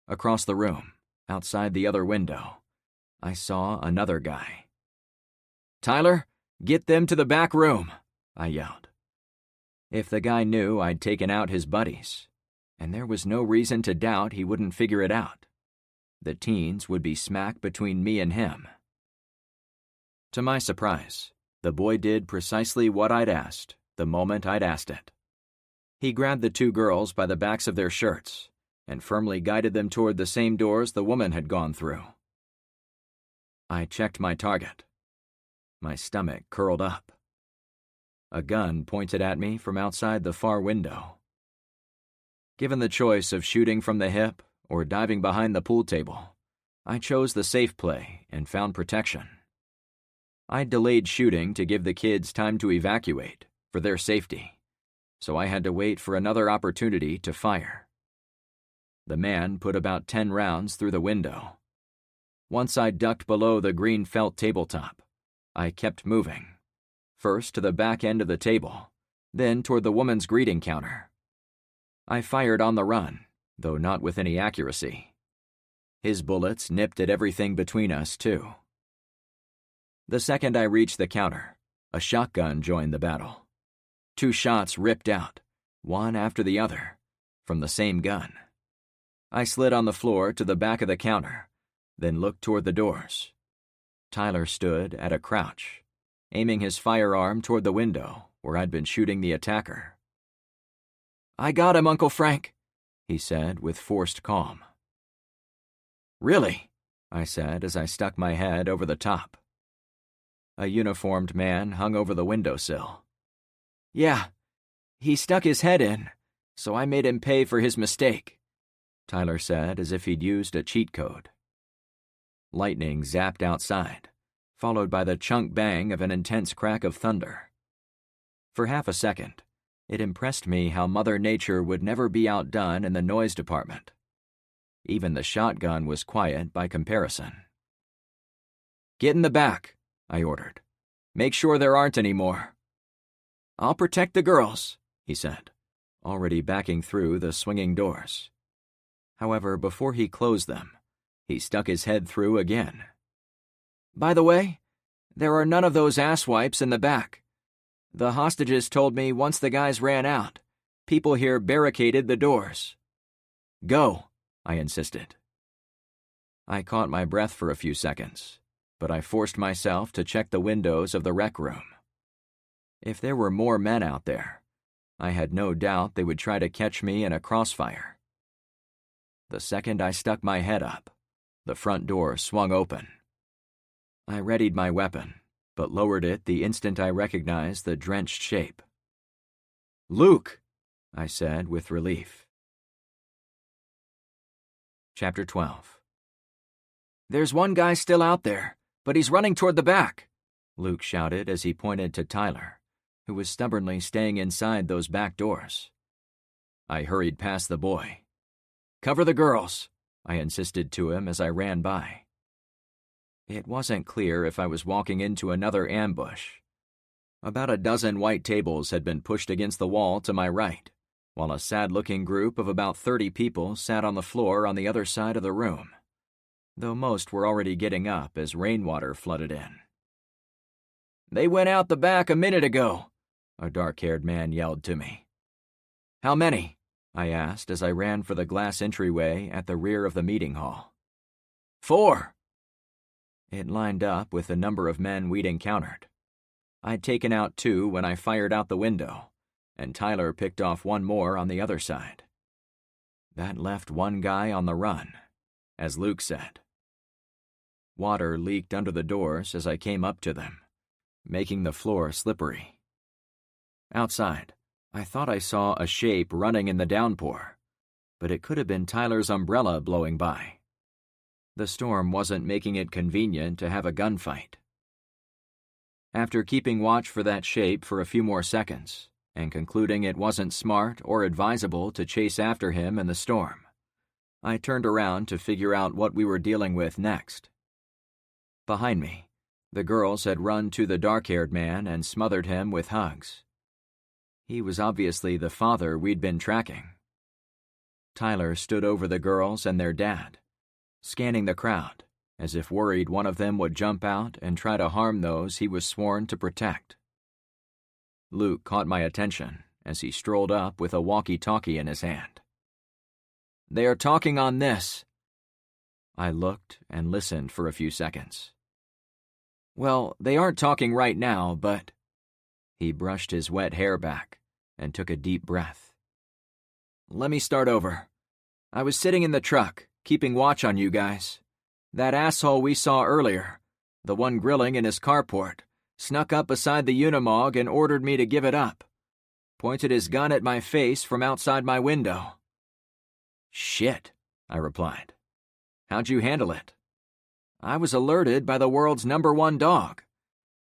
Across the room, outside the other window, I saw another guy. "Tyler, get them to the back room," I yelled. If the guy knew I'd taken out his buddies, and there was no reason to doubt he wouldn't figure it out, the teens would be smack between me and him. To my surprise, the boy did precisely what I'd asked the moment I'd asked it. He grabbed the 2 girls by the backs of their shirts and firmly guided them toward the same doors the woman had gone through. I checked my target. My stomach curled up. A gun pointed at me from outside the far window. Given the choice of shooting from the hip or diving behind the pool table, I chose the safe play and found protection. I delayed shooting to give the kids time to evacuate, for their safety, so I had to wait for another opportunity to fire. The man put about 10 rounds through the window. Once I ducked below the green felt tabletop, I kept moving, first to the back end of the table, then toward the woman's greeting counter. I fired on the run, though not with any accuracy. His bullets nipped at everything between us, too. The second I reached the counter, a shotgun joined the battle. 2 shots ripped out, one after the other, from the same gun. I slid on the floor to the back of the counter, then looked toward the doors. Tyler stood at a crouch, aiming his firearm toward the window where I'd been shooting the attacker. "I got him, Uncle Frank," he said with forced calm. "Really?" I said as I stuck my head over the top. A uniformed man hung over the windowsill. "Yeah, he stuck his head in, so I made him pay for his mistake," Tyler said as if he'd used a cheat code. Lightning zapped outside, followed by the chunk bang of an intense crack of thunder. For half a second, it impressed me how Mother Nature would never be outdone in the noise department. Even the shotgun was quiet by comparison. "Get in the back," I ordered. "Make sure there aren't any more." I'll protect the girls, he said, already backing through the swinging doors. However, before he closed them, he stuck his head through again. By the way, there are none of those asswipes in the back. The hostages told me once the guys ran out, people here barricaded the doors. Go, I insisted. I caught my breath for a few seconds, but I forced myself to check the windows of the rec room. If there were more men out there, I had no doubt they would try to catch me in a crossfire. The second I stuck my head up, the front door swung open. I readied my weapon, but lowered it the instant I recognized the drenched shape. Luke, I said with relief. Chapter 12. There's one guy still out there, but he's running toward the back, Luke shouted as he pointed to Tyler, who was stubbornly staying inside those back doors. I hurried past the boy. Cover the girls, I insisted to him as I ran by. It wasn't clear if I was walking into another ambush. About a dozen white tables had been pushed against the wall to my right, while a sad-looking group of about 30 people sat on the floor on the other side of the room, though most were already getting up as rainwater flooded in. They went out the back a minute ago, a dark-haired man yelled to me. How many? I asked as I ran for the glass entryway at the rear of the meeting hall. 4. It lined up with the number of men we'd encountered. I'd taken out 2 when I fired out the window, and Tyler picked off 1 more on the other side. That left 1 guy on the run, as Luke said. Water leaked under the doors as I came up to them, making the floor slippery. Outside, I thought I saw a shape running in the downpour, but it could have been Tyler's umbrella blowing by. The storm wasn't making it convenient to have a gunfight. After keeping watch for that shape for a few more seconds, and concluding it wasn't smart or advisable to chase after him in the storm, I turned around to figure out what we were dealing with next. Behind me, the girls had run to the dark-haired man and smothered him with hugs. He was obviously the father we'd been tracking. Tyler stood over the girls and their dad, scanning the crowd, as if worried one of them would jump out and try to harm those he was sworn to protect. Luke caught my attention as he strolled up with a walkie-talkie in his hand. They are talking on this. I looked and listened for a few seconds. Well, they aren't talking right now, but... He brushed his wet hair back and took a deep breath. Let me start over. I was sitting in the truck, keeping watch on you guys. That asshole we saw earlier, the one grilling in his carport, snuck up beside the Unimog and ordered me to give it up. Pointed his gun at my face from outside my window. Shit, I replied. How'd you handle it? I was alerted by the world's #1 dog.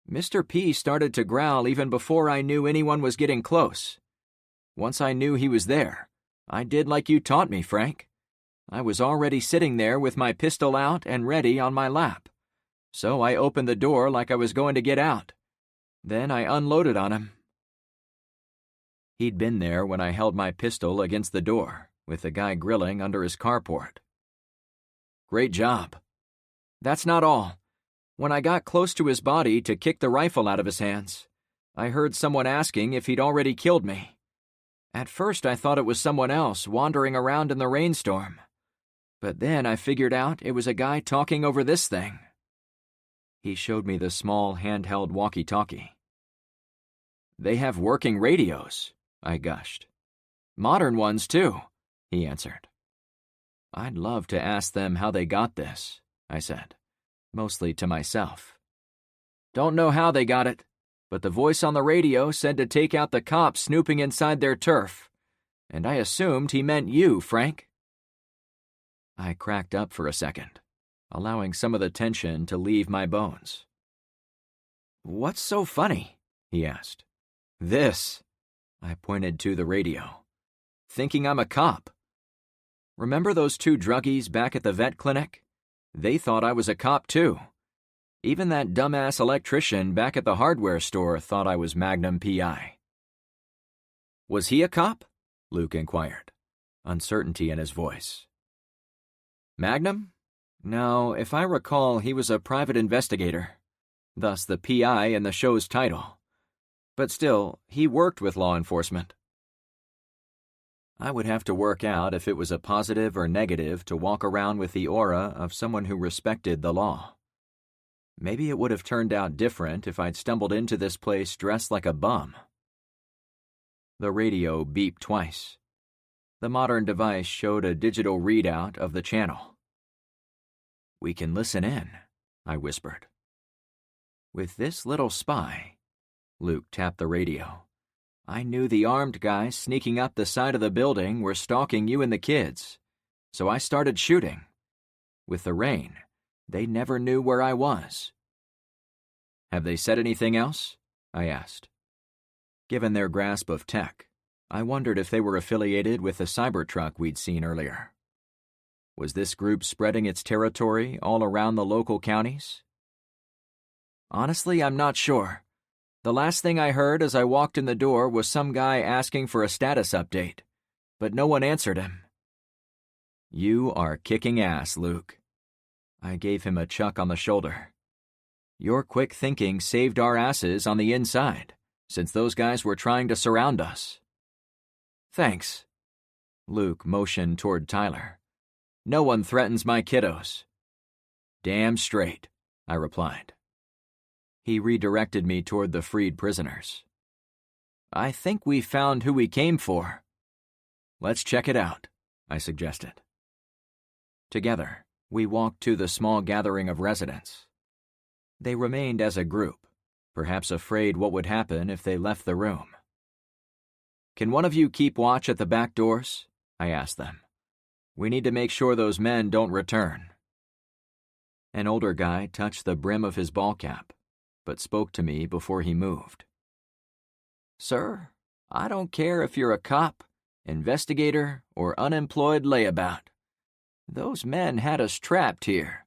Mr. P started to growl even before I knew anyone was getting close. Once I knew he was there, I did like you taught me, Frank. I was already sitting there with my pistol out and ready on my lap. So I opened the door like I was going to get out. Then I unloaded on him. He'd been there when I held my pistol against the door, with the guy grilling under his carport. Great job. That's not all. When I got close to his body to kick the rifle out of his hands, I heard someone asking if he'd already killed me. At first I thought it was someone else wandering around in the rainstorm. But then I figured out it was a guy talking over this thing. He showed me the small handheld walkie-talkie. They have working radios, I gushed. Modern ones, too, he answered. I'd love to ask them how they got this, I said, mostly to myself. Don't know how they got it, but the voice on the radio said to take out the cops snooping inside their turf, and I assumed he meant you, Frank. I cracked up for a second, allowing some of the tension to leave my bones. What's so funny? He asked. This. I pointed to the radio. Thinking I'm a cop. Remember those 2 druggies back at the vet clinic? They thought I was a cop too. Even that dumbass electrician back at the hardware store thought I was Magnum P.I. Was he a cop? Luke inquired, uncertainty in his voice. Magnum? No, if I recall, he was a private investigator, thus the PI in the show's title. But still, he worked with law enforcement. I would have to work out if it was a positive or negative to walk around with the aura of someone who respected the law. Maybe it would have turned out different if I'd stumbled into this place dressed like a bum. The radio beeped twice. The modern device showed a digital readout of the channel. We can listen in, I whispered. With this little spy, Luke tapped the radio, I knew the armed guys sneaking up the side of the building were stalking you and the kids, so I started shooting. With the rain, they never knew where I was. Have they said anything else? I asked. Given their grasp of tech, I wondered if they were affiliated with the Cybertruck we'd seen earlier. Was this group spreading its territory all around the local counties? Honestly, I'm not sure. The last thing I heard as I walked in the door was some guy asking for a status update, but no one answered him. You are kicking ass, Luke. I gave him a chuck on the shoulder. Your quick thinking saved our asses on the inside, since those guys were trying to surround us. Thanks. Luke motioned toward Tyler. No one threatens my kiddos. Damn straight, I replied. He redirected me toward the freed prisoners. I think we found who we came for. Let's check it out, I suggested. Together, we walked to the small gathering of residents. They remained as a group, perhaps afraid what would happen if they left the room. Can one of you keep watch at the back doors? I asked them. We need to make sure those men don't return. An older guy touched the brim of his ball cap, but spoke to me before he moved. Sir, I don't care if you're a cop, investigator, or unemployed layabout. Those men had us trapped here,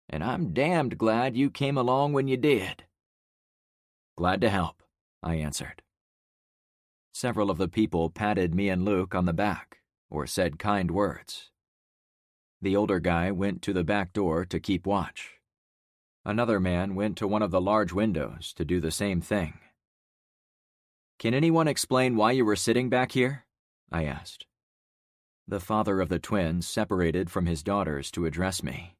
and I'm damned glad you came along when you did. Glad to help, I answered. Several of the people patted me and Luke on the back, or said kind words. The older guy went to the back door to keep watch. Another man went to one of the large windows to do the same thing. Can anyone explain why you were sitting back here? I asked. The father of the twins separated from his daughters to address me.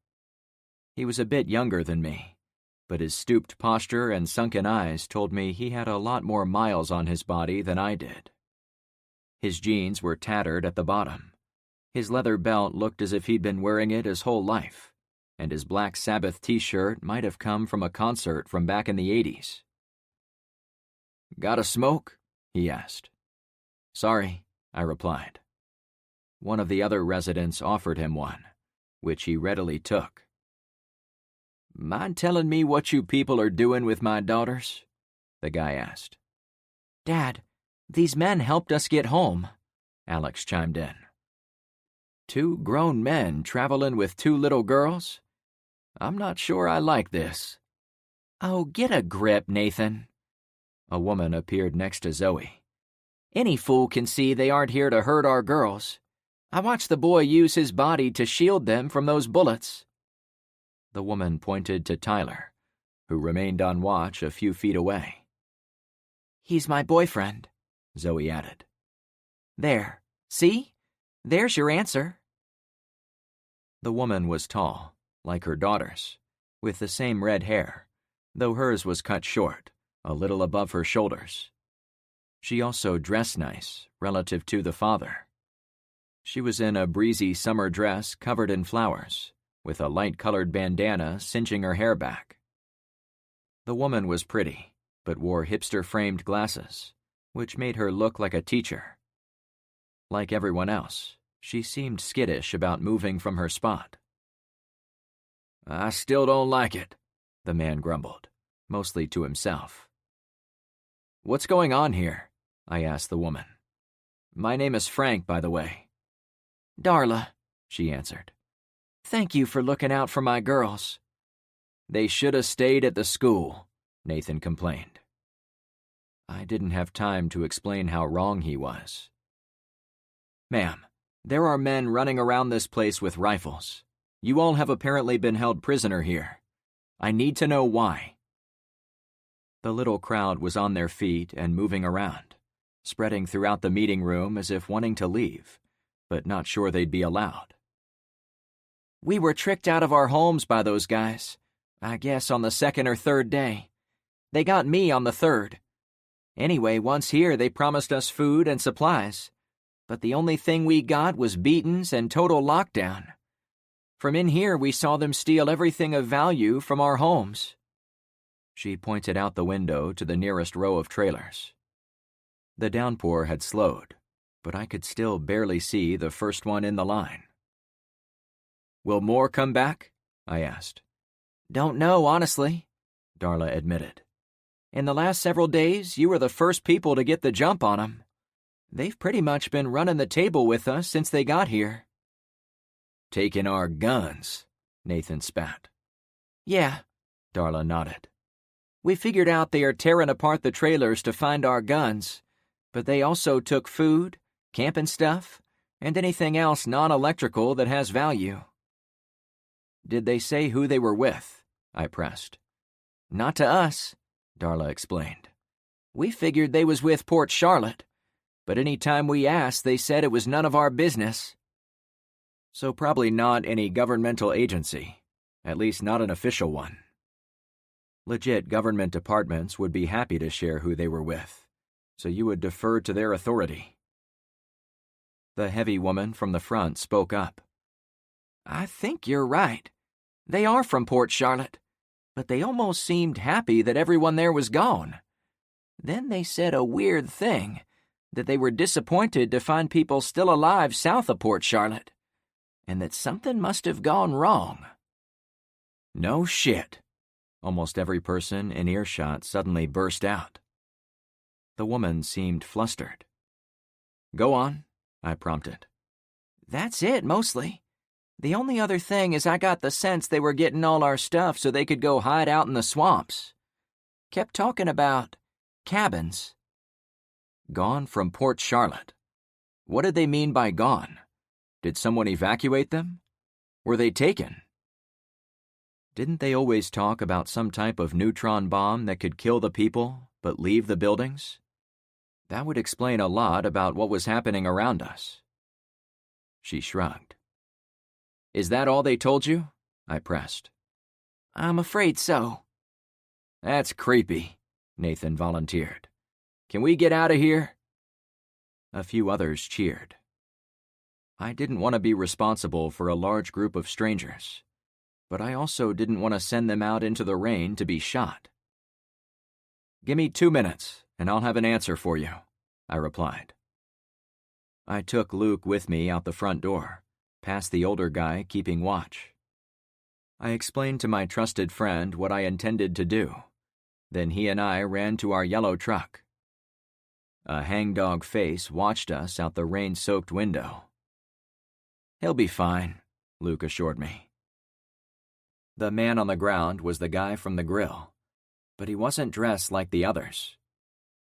He was a bit younger than me, but his stooped posture and sunken eyes told me he had a lot more miles on his body than I did. His jeans were tattered at the bottom. His leather belt looked as if he'd been wearing it his whole life, and his Black Sabbath t-shirt might have come from a concert from back in the 80s. Got a smoke? He asked. Sorry, I replied. One of the other residents offered him one, which he readily took. Mind telling me what you people are doing with my daughters? The guy asked. Dad, these men helped us get home, Alex chimed in. 2 grown men traveling with 2 little girls? I'm not sure I like this. Oh, get a grip, Nathan. A woman appeared next to Zoe. Any fool can see they aren't here to hurt our girls. I watched the boy use his body to shield them from those bullets. The woman pointed to Tyler, who remained on watch a few feet away. He's my boyfriend, Zoe added. There, see? There's your answer. The woman was tall, like her daughters, with the same red hair, though hers was cut short, a little above her shoulders. She also dressed nice, relative to the father. She was in a breezy summer dress covered in flowers, with a light-colored bandana cinching her hair back. The woman was pretty, but wore hipster-framed glasses, which made her look like a teacher. Like everyone else, she seemed skittish about moving from her spot. I still don't like it, the man grumbled, mostly to himself. What's going on here? I asked the woman. My name is Frank, by the way. Darla, she answered. Thank you for looking out for my girls. They should have stayed at the school, Nathan complained. I didn't have time to explain how wrong he was. "Ma'am, there are men running around this place with rifles. You all have apparently been held prisoner here. I need to know why." The little crowd was on their feet and moving around, spreading throughout the meeting room as if wanting to leave, but not sure they'd be allowed. "We were tricked out of our homes by those guys, I guess on the second or third day. They got me on the third. Anyway, once here they promised us food and supplies, but the only thing we got was beatings and total lockdown. From in here we saw them steal everything of value from our homes." She pointed out the window to the nearest row of trailers. The downpour had slowed, but I could still barely see the first one in the line. "Will more come back?" I asked. "Don't know, honestly," Darla admitted. "In the last several days, you were the first people to get the jump on them. They've pretty much been running the table with us since they got here." "Taking our guns," Nathan spat. "Yeah," Darla nodded. "We figured out they are tearing apart the trailers to find our guns, but they also took food, camping stuff, and anything else non-electrical that has value." "Did they say who they were with?" I pressed. "Not to us," Darla explained. "We figured they was with Port Charlotte, but any time we asked, they said it was none of our business." "So probably not any governmental agency, at least not an official one. Legit government departments would be happy to share who they were with, so you would defer to their authority." The heavy woman from the front spoke up. "I think you're right. They are from Port Charlotte, but they almost seemed happy that everyone there was gone. Then they said a weird thing, that they were disappointed to find people still alive south of Port Charlotte, and that something must have gone wrong." "No shit," almost every person in earshot suddenly burst out. The woman seemed flustered. "Go on," I prompted. "That's it, mostly. The only other thing is I got the sense they were getting all our stuff so they could go hide out in the swamps. Kept talking about cabins." "Gone from Port Charlotte. What did they mean by gone? Did someone evacuate them? Were they taken? Didn't they always talk about some type of neutron bomb that could kill the people but leave the buildings? That would explain a lot about what was happening around us." She shrugged. "Is that all they told you?" I pressed. "I'm afraid so." "That's creepy," Nathan volunteered. "Can we get out of here?" A few others cheered. I didn't want to be responsible for a large group of strangers, but I also didn't want to send them out into the rain to be shot. "Give me 2 minutes, and I'll have an answer for you," I replied. I took Luke with me out the front door, past the older guy keeping watch. I explained to my trusted friend what I intended to do. Then he and I ran to our yellow truck. A hangdog face watched us out the rain-soaked window. "He'll be fine," Luke assured me. The man on the ground was the guy from the grill, but he wasn't dressed like the others.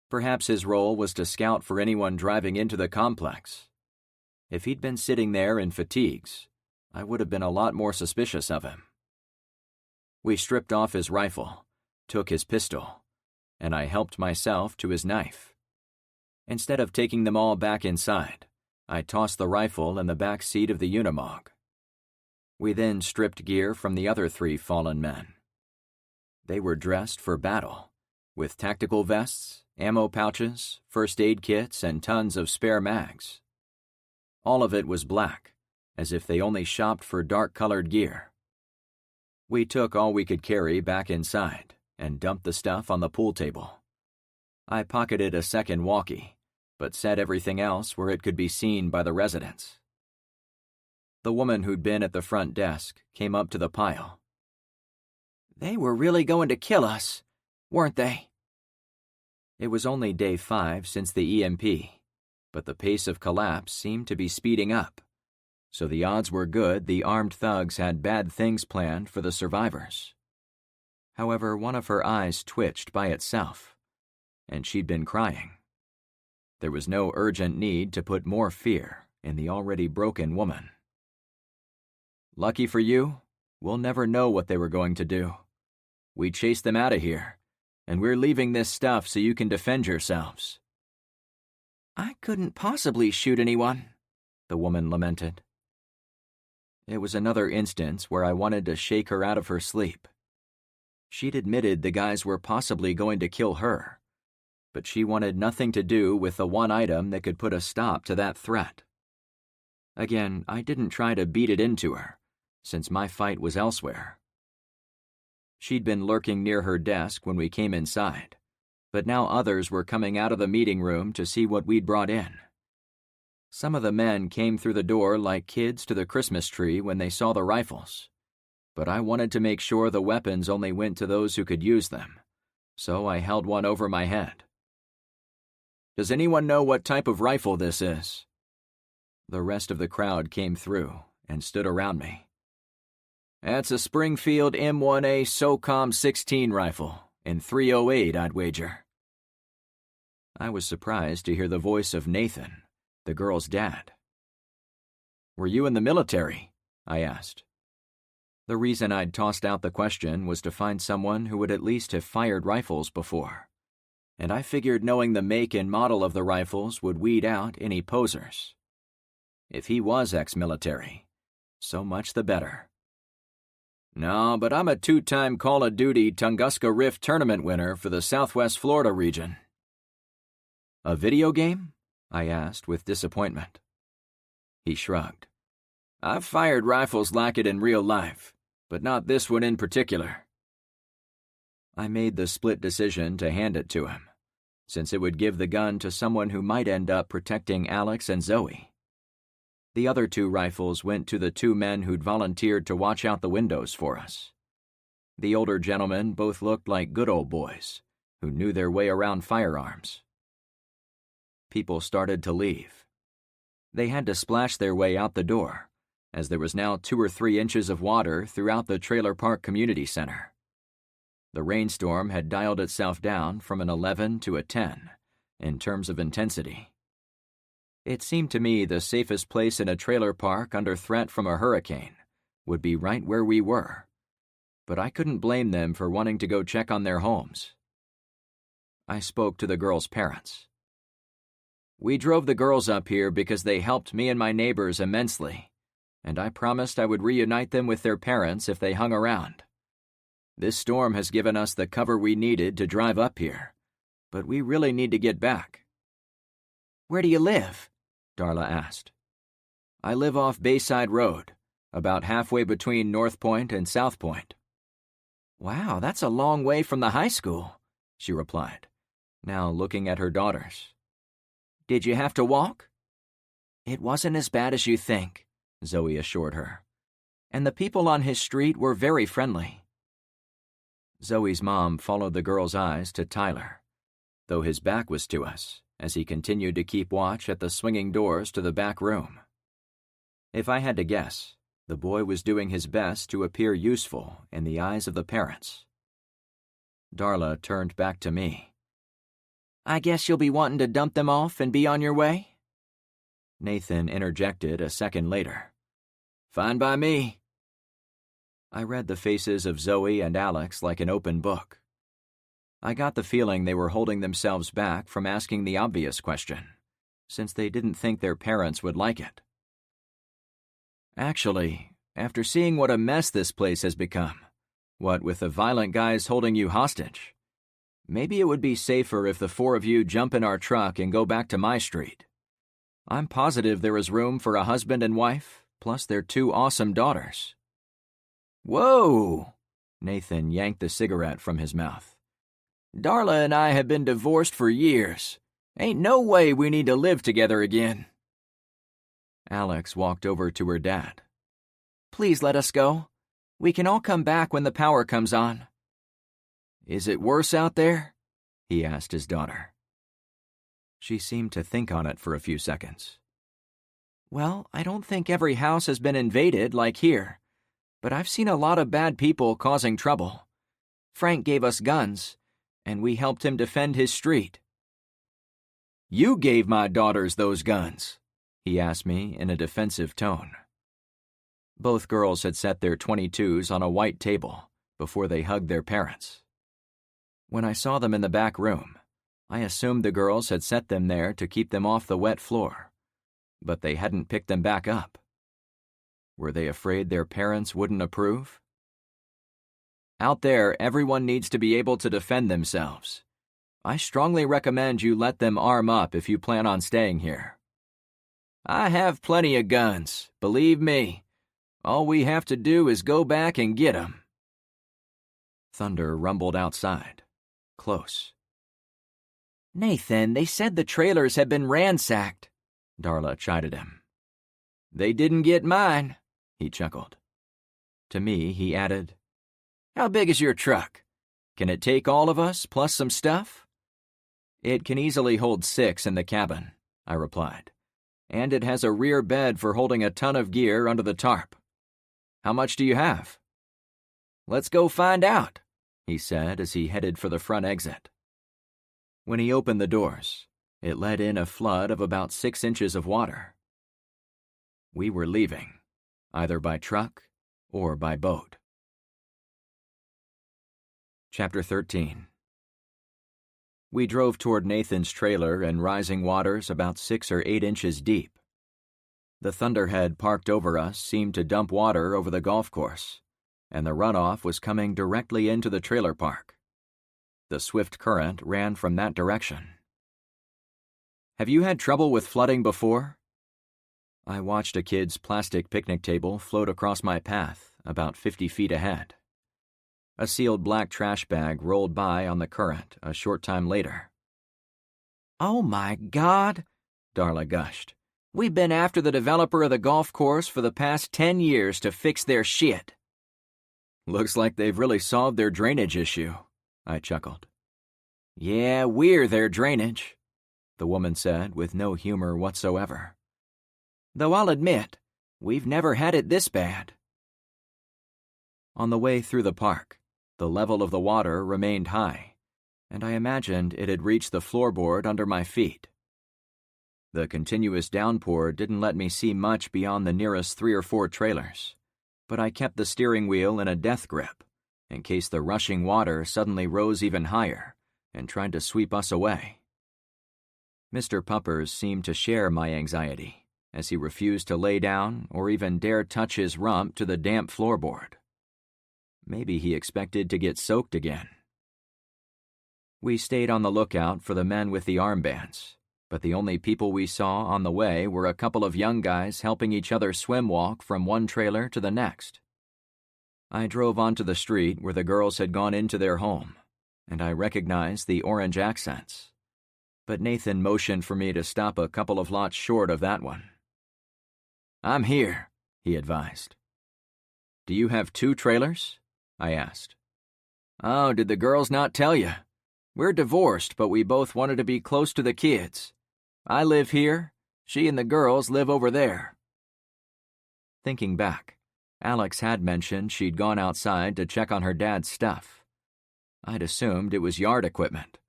Perhaps his role was to scout for anyone driving into the complex. If he'd been sitting there in fatigues, I would have been a lot more suspicious of him. We stripped off his rifle, took his pistol, and I helped myself to his knife. Instead of taking them all back inside, I tossed the rifle in the back seat of the Unimog. We then stripped gear from the other 3 fallen men. They were dressed for battle, with tactical vests, ammo pouches, first aid kits, and tons of spare mags. All of it was black, as if they only shopped for dark-colored gear. We took all we could carry back inside and dumped the stuff on the pool table. I pocketed a second walkie, but set everything else where it could be seen by the residents. The woman who'd been at the front desk came up to the pile. "They were really going to kill us, weren't they?" It was only day 5 since the EMP, but the pace of collapse seemed to be speeding up, so the odds were good the armed thugs had bad things planned for the survivors. However, one of her eyes twitched by itself, and she'd been crying. There was no urgent need to put more fear in the already broken woman. Lucky for you, we'll never know what they were going to do. We chased them out of here, and we're leaving this stuff so you can defend yourselves. I couldn't possibly shoot anyone, the woman lamented. It was another instance where I wanted to shake her out of her sleep. She'd admitted the guys were possibly going to kill her, but she wanted nothing to do with the one item that could put a stop to that threat. Again, I didn't try to beat it into her, since my fight was elsewhere. She'd been lurking near her desk when we came inside, but now others were coming out of the meeting room to see what we'd brought in. Some of the men came through the door like kids to the Christmas tree when they saw the rifles, but I wanted to make sure the weapons only went to those who could use them, so I held one over my head. Does anyone know what type of rifle this is? The rest of the crowd came through and stood around me. That's a Springfield M1A SOCOM 16 rifle in .308, I'd wager. I was surprised to hear the voice of Nathan, the girl's dad. Were you in the military? I asked. The reason I'd tossed out the question was to find someone who would at least have fired rifles before, and I figured knowing the make and model of the rifles would weed out any posers. If he was ex-military, so much the better. No, but I'm a 2-time Call of Duty Tunguska Rift tournament winner for the Southwest Florida region. A video game? I asked with disappointment. He shrugged. I've fired rifles like it in real life, but not this one in particular. I made the split decision to hand it to him, since it would give the gun to someone who might end up protecting Alex and Zoe. The other 2 rifles went to the 2 men who'd volunteered to watch out the windows for us. The older gentlemen both looked like good old boys, who knew their way around firearms. People started to leave. They had to splash their way out the door, as there was now 2 or 3 inches of water throughout the Trailer Park Community Center. The rainstorm had dialed itself down from an 11 to a 10, in terms of intensity. It seemed to me the safest place in a trailer park under threat from a hurricane would be right where we were, but I couldn't blame them for wanting to go check on their homes. I spoke to the girls' parents. We drove the girls up here because they helped me and my neighbors immensely, and I promised I would reunite them with their parents if they hung around. This storm has given us the cover we needed to drive up here, but we really need to get back. Where do you live? Darla asked. I live off Bayside Road, about halfway between North Point and South Point. Wow, that's a long way from the high school, she replied, now looking at her daughters. Did you have to walk? It wasn't as bad as you think, Zoe assured her, and the people on his street were very friendly. Zoe's mom followed the girl's eyes to Tyler, though his back was to us, as he continued to keep watch at the swinging doors to the back room. If I had to guess, the boy was doing his best to appear useful in the eyes of the parents. Darla turned back to me. I guess you'll be wanting to dump them off and be on your way? Nathan interjected a second later. Fine by me. I read the faces of Zoe and Alex like an open book. I got the feeling they were holding themselves back from asking the obvious question, since they didn't think their parents would like it. Actually, after seeing what a mess this place has become, what with the violent guys holding you hostage, maybe it would be safer if the 4 of you jump in our truck and go back to my street. I'm positive there is room for a husband and wife, plus their 2 awesome daughters. Whoa! Nathan yanked the cigarette from his mouth. Darla and I have been divorced for years. Ain't no way we need to live together again. Alex walked over to her dad. Please let us go. We can all come back when the power comes on. Is it worse out there? He asked his daughter. She seemed to think on it for a few seconds. Well, I don't think every house has been invaded like here, but I've seen a lot of bad people causing trouble. Frank gave us guns, and we helped him defend his street. "You gave my daughters those guns," he asked me in a defensive tone. Both girls had set their .22s on a white table before they hugged their parents. When I saw them in the back room, I assumed the girls had set them there to keep them off the wet floor, but they hadn't picked them back up. Were they afraid their parents wouldn't approve? "Out there, everyone needs to be able to defend themselves. I strongly recommend you let them arm up if you plan on staying here." "I have plenty of guns, believe me. All we have to do is go back and get 'em." Thunder rumbled outside, close. "Nathan, they said the trailers had been ransacked," Darla chided him. "They didn't get mine," he chuckled. To me, he added, "How big is your truck? Can it take all of us, plus some stuff?" "It can easily hold 6 in the cabin," I replied, "and it has a rear bed for holding a ton of gear under the tarp. How much do you have?" "Let's go find out," he said as he headed for the front exit. When he opened the doors, it let in a flood of about 6 inches of water. We were leaving, either by truck or by boat. Chapter 13. We drove toward Nathan's trailer in rising waters about 6 or 8 inches deep. The thunderhead parked over us seemed to dump water over the golf course, and the runoff was coming directly into the trailer park. The swift current ran from that direction. "Have you had trouble with flooding before?" I watched a kid's plastic picnic table float across my path about 50 feet ahead. A sealed black trash bag rolled by on the current a short time later. "Oh my God," Darla gushed. "We've been after the developer of the golf course for the past 10 years to fix their shit." "Looks like they've really solved their drainage issue," I chuckled. "Yeah, we're their drainage," the woman said with no humor whatsoever. "Though I'll admit, we've never had it this bad." On the way through the park, the level of the water remained high, and I imagined it had reached the floorboard under my feet. The continuous downpour didn't let me see much beyond the nearest 3 or 4 trailers, but I kept the steering wheel in a death grip in case the rushing water suddenly rose even higher and tried to sweep us away. Mr. Puppers seemed to share my anxiety, as he refused to lay down or even dare touch his rump to the damp floorboard. Maybe he expected to get soaked again. We stayed on the lookout for the men with the armbands, but the only people we saw on the way were a couple of young guys helping each other swim walk from one trailer to the next. I drove onto the street where the girls had gone into their home, and I recognized the orange accents. But Nathan motioned for me to stop a couple of lots short of that one. "I'm here," he advised. "Do you have 2 trailers?" I asked. "Oh, did the girls not tell you? We're divorced, but we both wanted to be close to the kids. I live here, she and the girls live over there." Thinking back, Alex had mentioned she'd gone outside to check on her dad's stuff. I'd assumed it was yard equipment,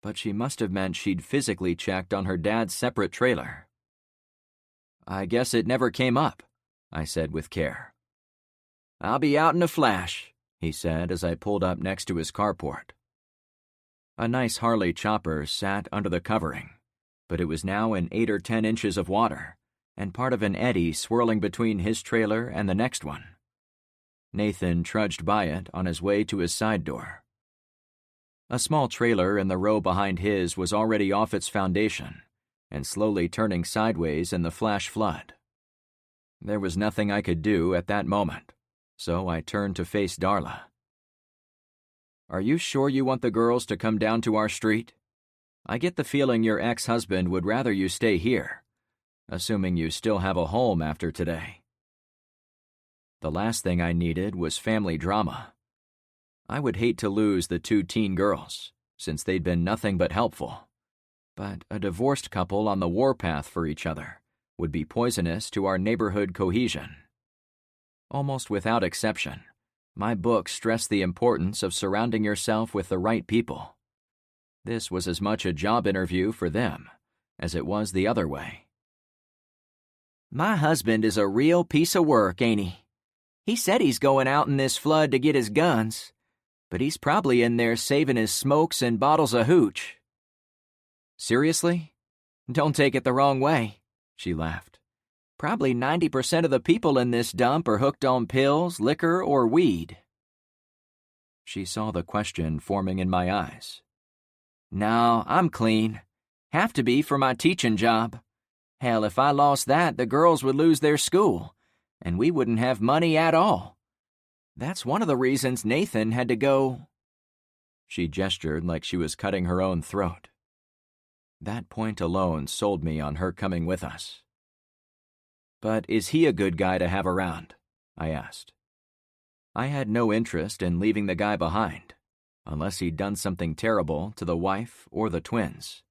but she must have meant she'd physically checked on her dad's separate trailer. "I guess it never came up," I said with care. "I'll be out in a flash," he said as I pulled up next to his carport. A nice Harley chopper sat under the covering, but it was now in 8 or 10 inches of water, and part of an eddy swirling between his trailer and the next one. Nathan trudged by it on his way to his side door. A small trailer in the row behind his was already off its foundation and slowly turning sideways in the flash flood. There was nothing I could do at that moment, so I turned to face Darla. "Are you sure you want the girls to come down to our street? I get the feeling your ex-husband would rather you stay here, assuming you still have a home after today." The last thing I needed was family drama. I would hate to lose the 2 teen girls, since they'd been nothing but helpful. But a divorced couple on the warpath for each other would be poisonous to our neighborhood cohesion. Almost without exception, my book stressed the importance of surrounding yourself with the right people, This was as much a job interview for them as it was the other way. My husband is a real piece of work, ain't he? He said he's going out in this flood to get his guns, but he's probably in there saving his smokes and bottles of hooch. Seriously? Don't take it the wrong way, she laughed. Probably 90% of the people in this dump are hooked on pills, liquor, or weed. She saw the question forming in my eyes. No, I'm clean. Have to be for my teaching job. Hell, if I lost that, the girls would lose their school, and we wouldn't have money at all. That's one of the reasons Nathan had to go. She gestured like she was cutting her own throat. That point alone sold me on her coming with us. But is he a good guy to have around? I asked. I had no interest in leaving the guy behind, unless he'd done something terrible to the wife or the twins.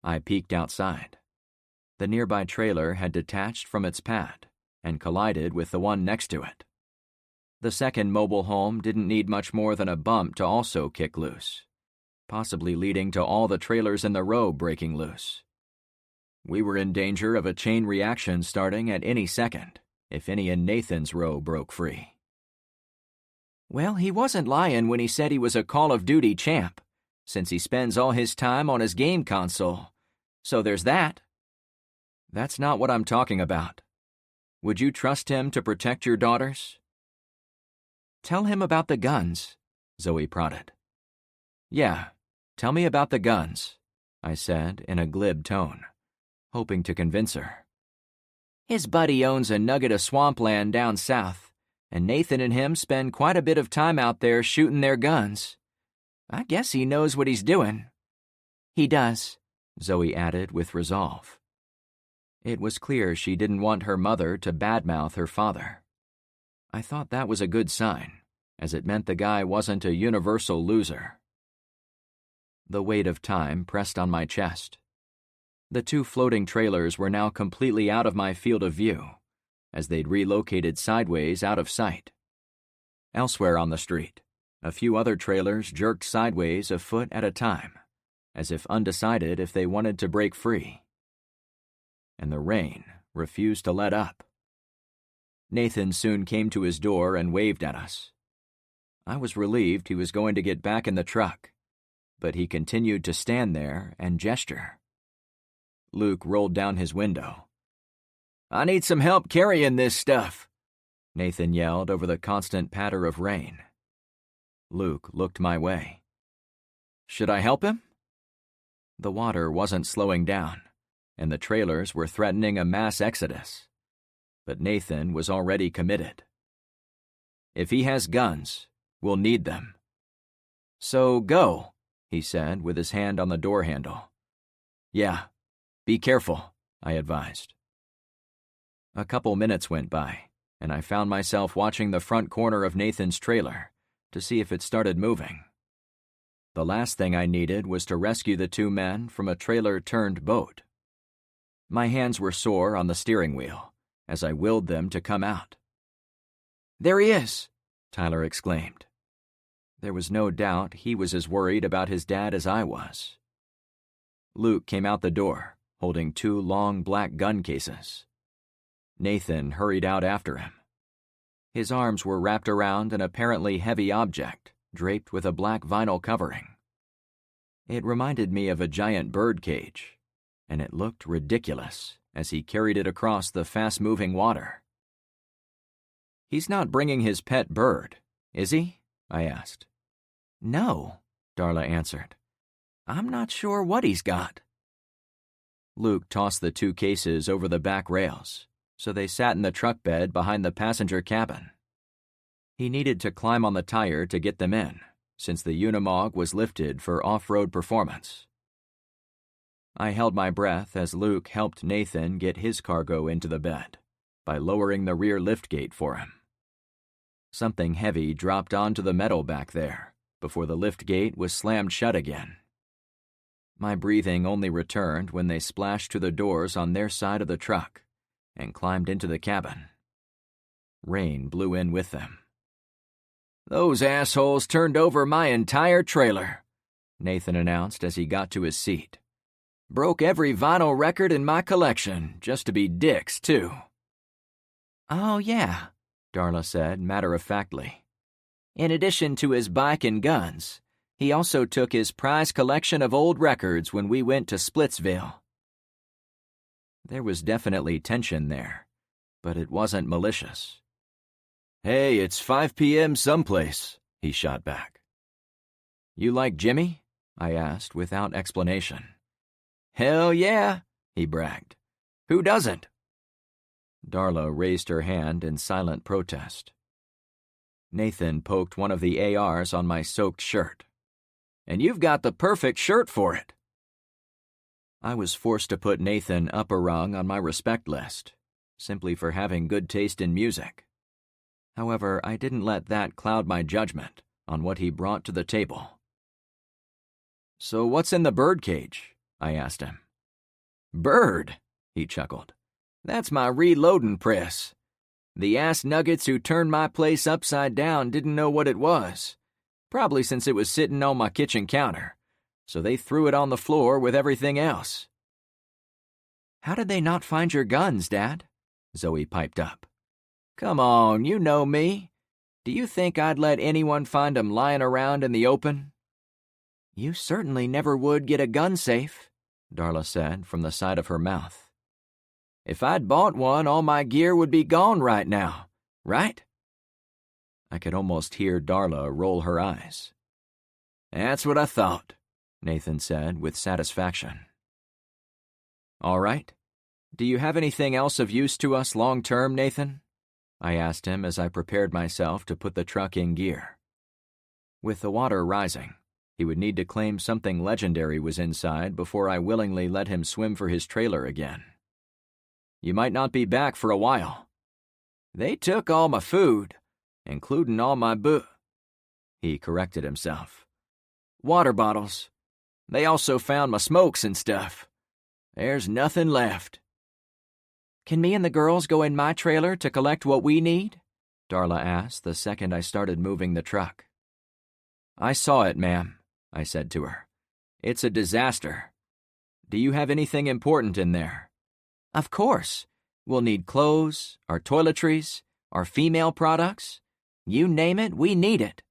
I peeked outside. The nearby trailer had detached from its pad and collided with the one next to it. The second mobile home didn't need much more than a bump to also kick loose, possibly leading to all the trailers in the row breaking loose. We were in danger of a chain reaction starting at any second, if any in Nathan's row broke free. Well, he wasn't lying when he said he was a Call of Duty champ, since he spends all his time on his game console. So there's that. That's not what I'm talking about. Would you trust him to protect your daughters? Tell him about the guns, Zoe prodded. Yeah, tell me about the guns, I said in a glib tone, hoping to convince her. His buddy owns a nugget of swampland down south, and Nathan and him spend quite a bit of time out there shooting their guns. I guess he knows what he's doing. He does, Zoe added with resolve. It was clear she didn't want her mother to badmouth her father. I thought that was a good sign, as it meant the guy wasn't a universal loser. The weight of time pressed on my chest. The two floating trailers were now completely out of my field of view, as they'd relocated sideways out of sight. Elsewhere on the street, a few other trailers jerked sideways a foot at a time, as if undecided if they wanted to break free. And the rain refused to let up. Nathan soon came to his door and waved at us. I was relieved he was going to get back in the truck, but he continued to stand there and gesture. Luke rolled down his window. I need some help carrying this stuff, Nathan yelled over the constant patter of rain. Luke looked my way. Should I help him? The water wasn't slowing down, and the trailers were threatening a mass exodus. But Nathan was already committed. If he has guns, we'll need them. So go, he said with his hand on the door handle. Yeah, be careful, I advised. A couple minutes went by, and I found myself watching the front corner of Nathan's trailer to see if it started moving. The last thing I needed was to rescue the two men from a trailer-turned boat. My hands were sore on the steering wheel as I willed them to come out. There he is, Tyler exclaimed. There was no doubt he was as worried about his dad as I was. Luke came out the door, holding two long black gun cases. Nathan hurried out after him. His arms were wrapped around an apparently heavy object, draped with a black vinyl covering. It reminded me of a giant bird cage, and it looked ridiculous as he carried it across the fast-moving water. He's not bringing his pet bird, is he? I asked. No, Darla answered. I'm not sure what he's got. Luke tossed the two cases over the back rails, so they sat in the truck bed behind the passenger cabin. He needed to climb on the tire to get them in, since the Unimog was lifted for off-road performance. I held my breath as Luke helped Nathan get his cargo into the bed by lowering the rear liftgate for him. Something heavy dropped onto the metal back there before the liftgate was slammed shut again. My breathing only returned when they splashed to the doors on their side of the truck and climbed into the cabin. Rain blew in with them. Those assholes turned over my entire trailer, Nathan announced as he got to his seat. "Broke every vinyl record in my collection, just to be dicks, too." "Oh, yeah," Darla said matter-of-factly. "In addition to his bike and guns, he also took his prized collection of old records when we went to Splitsville." There was definitely tension there, but it wasn't malicious. "Hey, it's 5 p.m. someplace," he shot back. "You like Jimmy?" I asked without explanation. "Hell yeah," he bragged. "Who doesn't?" Darla raised her hand in silent protest. Nathan poked one of the ARs on my soaked shirt. "And you've got the perfect shirt for it." I was forced to put Nathan up a rung on my respect list, simply for having good taste in music. However, I didn't let that cloud my judgment on what he brought to the table. "So what's in the birdcage?" I asked him. "Bird," he chuckled. "That's my reloading press. The ass nuggets who turned my place upside down didn't know what it was, probably since it was sitting on my kitchen counter, so they threw it on the floor with everything else." "How did they not find your guns, Dad?" Zoe piped up. "Come on, you know me. Do you think I'd let anyone find 'em lying around in the open?" "You certainly never would get a gun safe," Darla said from the side of her mouth. "If I'd bought one, all my gear would be gone right now, right?" I could almost hear Darla roll her eyes. "That's what I thought," Nathan said with satisfaction. "All right. Do you have anything else of use to us long-term, Nathan?" I asked him as I prepared myself to put the truck in gear. With the water rising, he would need to claim something legendary was inside before I willingly let him swim for his trailer again. "You might not be back for a while." "They took all my food, including all my He corrected himself. "water bottles. They also found my smokes and stuff. There's nothing left." "Can me and the girls go in my trailer to collect what we need?" Darla asked the second I started moving the truck. "I saw it, ma'am," I said to her. "It's a disaster. Do you have anything important in there?" "Of course. We'll need clothes, our toiletries, our female products. You name it, we need it."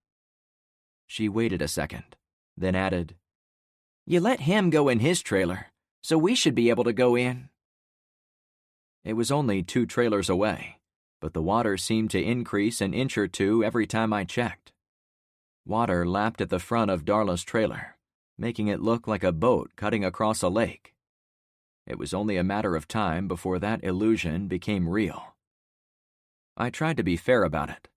She waited a second, then added, "You let him go in his trailer, so we should be able to go in." It was only 2 trailers away, but the water seemed to increase an inch or two every time I checked. Water lapped at the front of Darla's trailer, making it look like a boat cutting across a lake. It was only a matter of time before that illusion became real. I tried to be fair about it,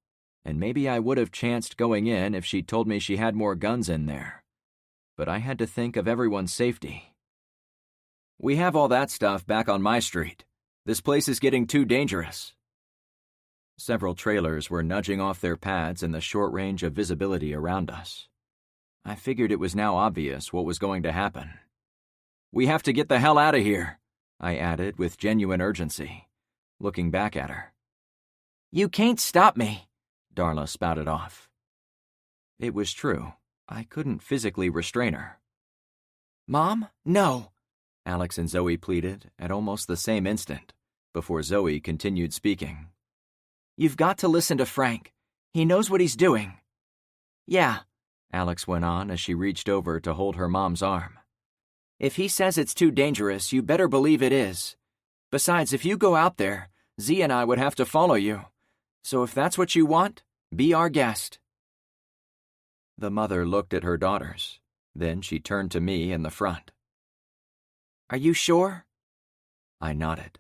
and maybe I would have chanced going in if she told me she had more guns in there. But I had to think of everyone's safety. "We have all that stuff back on my street. This place is getting too dangerous." Several trailers were nudging off their pads in the short range of visibility around us. I figured it was now obvious what was going to happen. "We have to get the hell out of here," I added with genuine urgency, looking back at her. "You can't stop me," Darla spouted off. It was true. I couldn't physically restrain her. "Mom, no," Alex and Zoe pleaded at almost the same instant, before Zoe continued speaking. "You've got to listen to Frank. He knows what he's doing." "Yeah," Alex went on as she reached over to hold her mom's arm. "If he says it's too dangerous, you better believe it is. Besides, if you go out there, Z and I would have to follow you. So if that's what you want, be our guest." The mother looked at her daughters. Then she turned to me in the front. "Are you sure?" I nodded.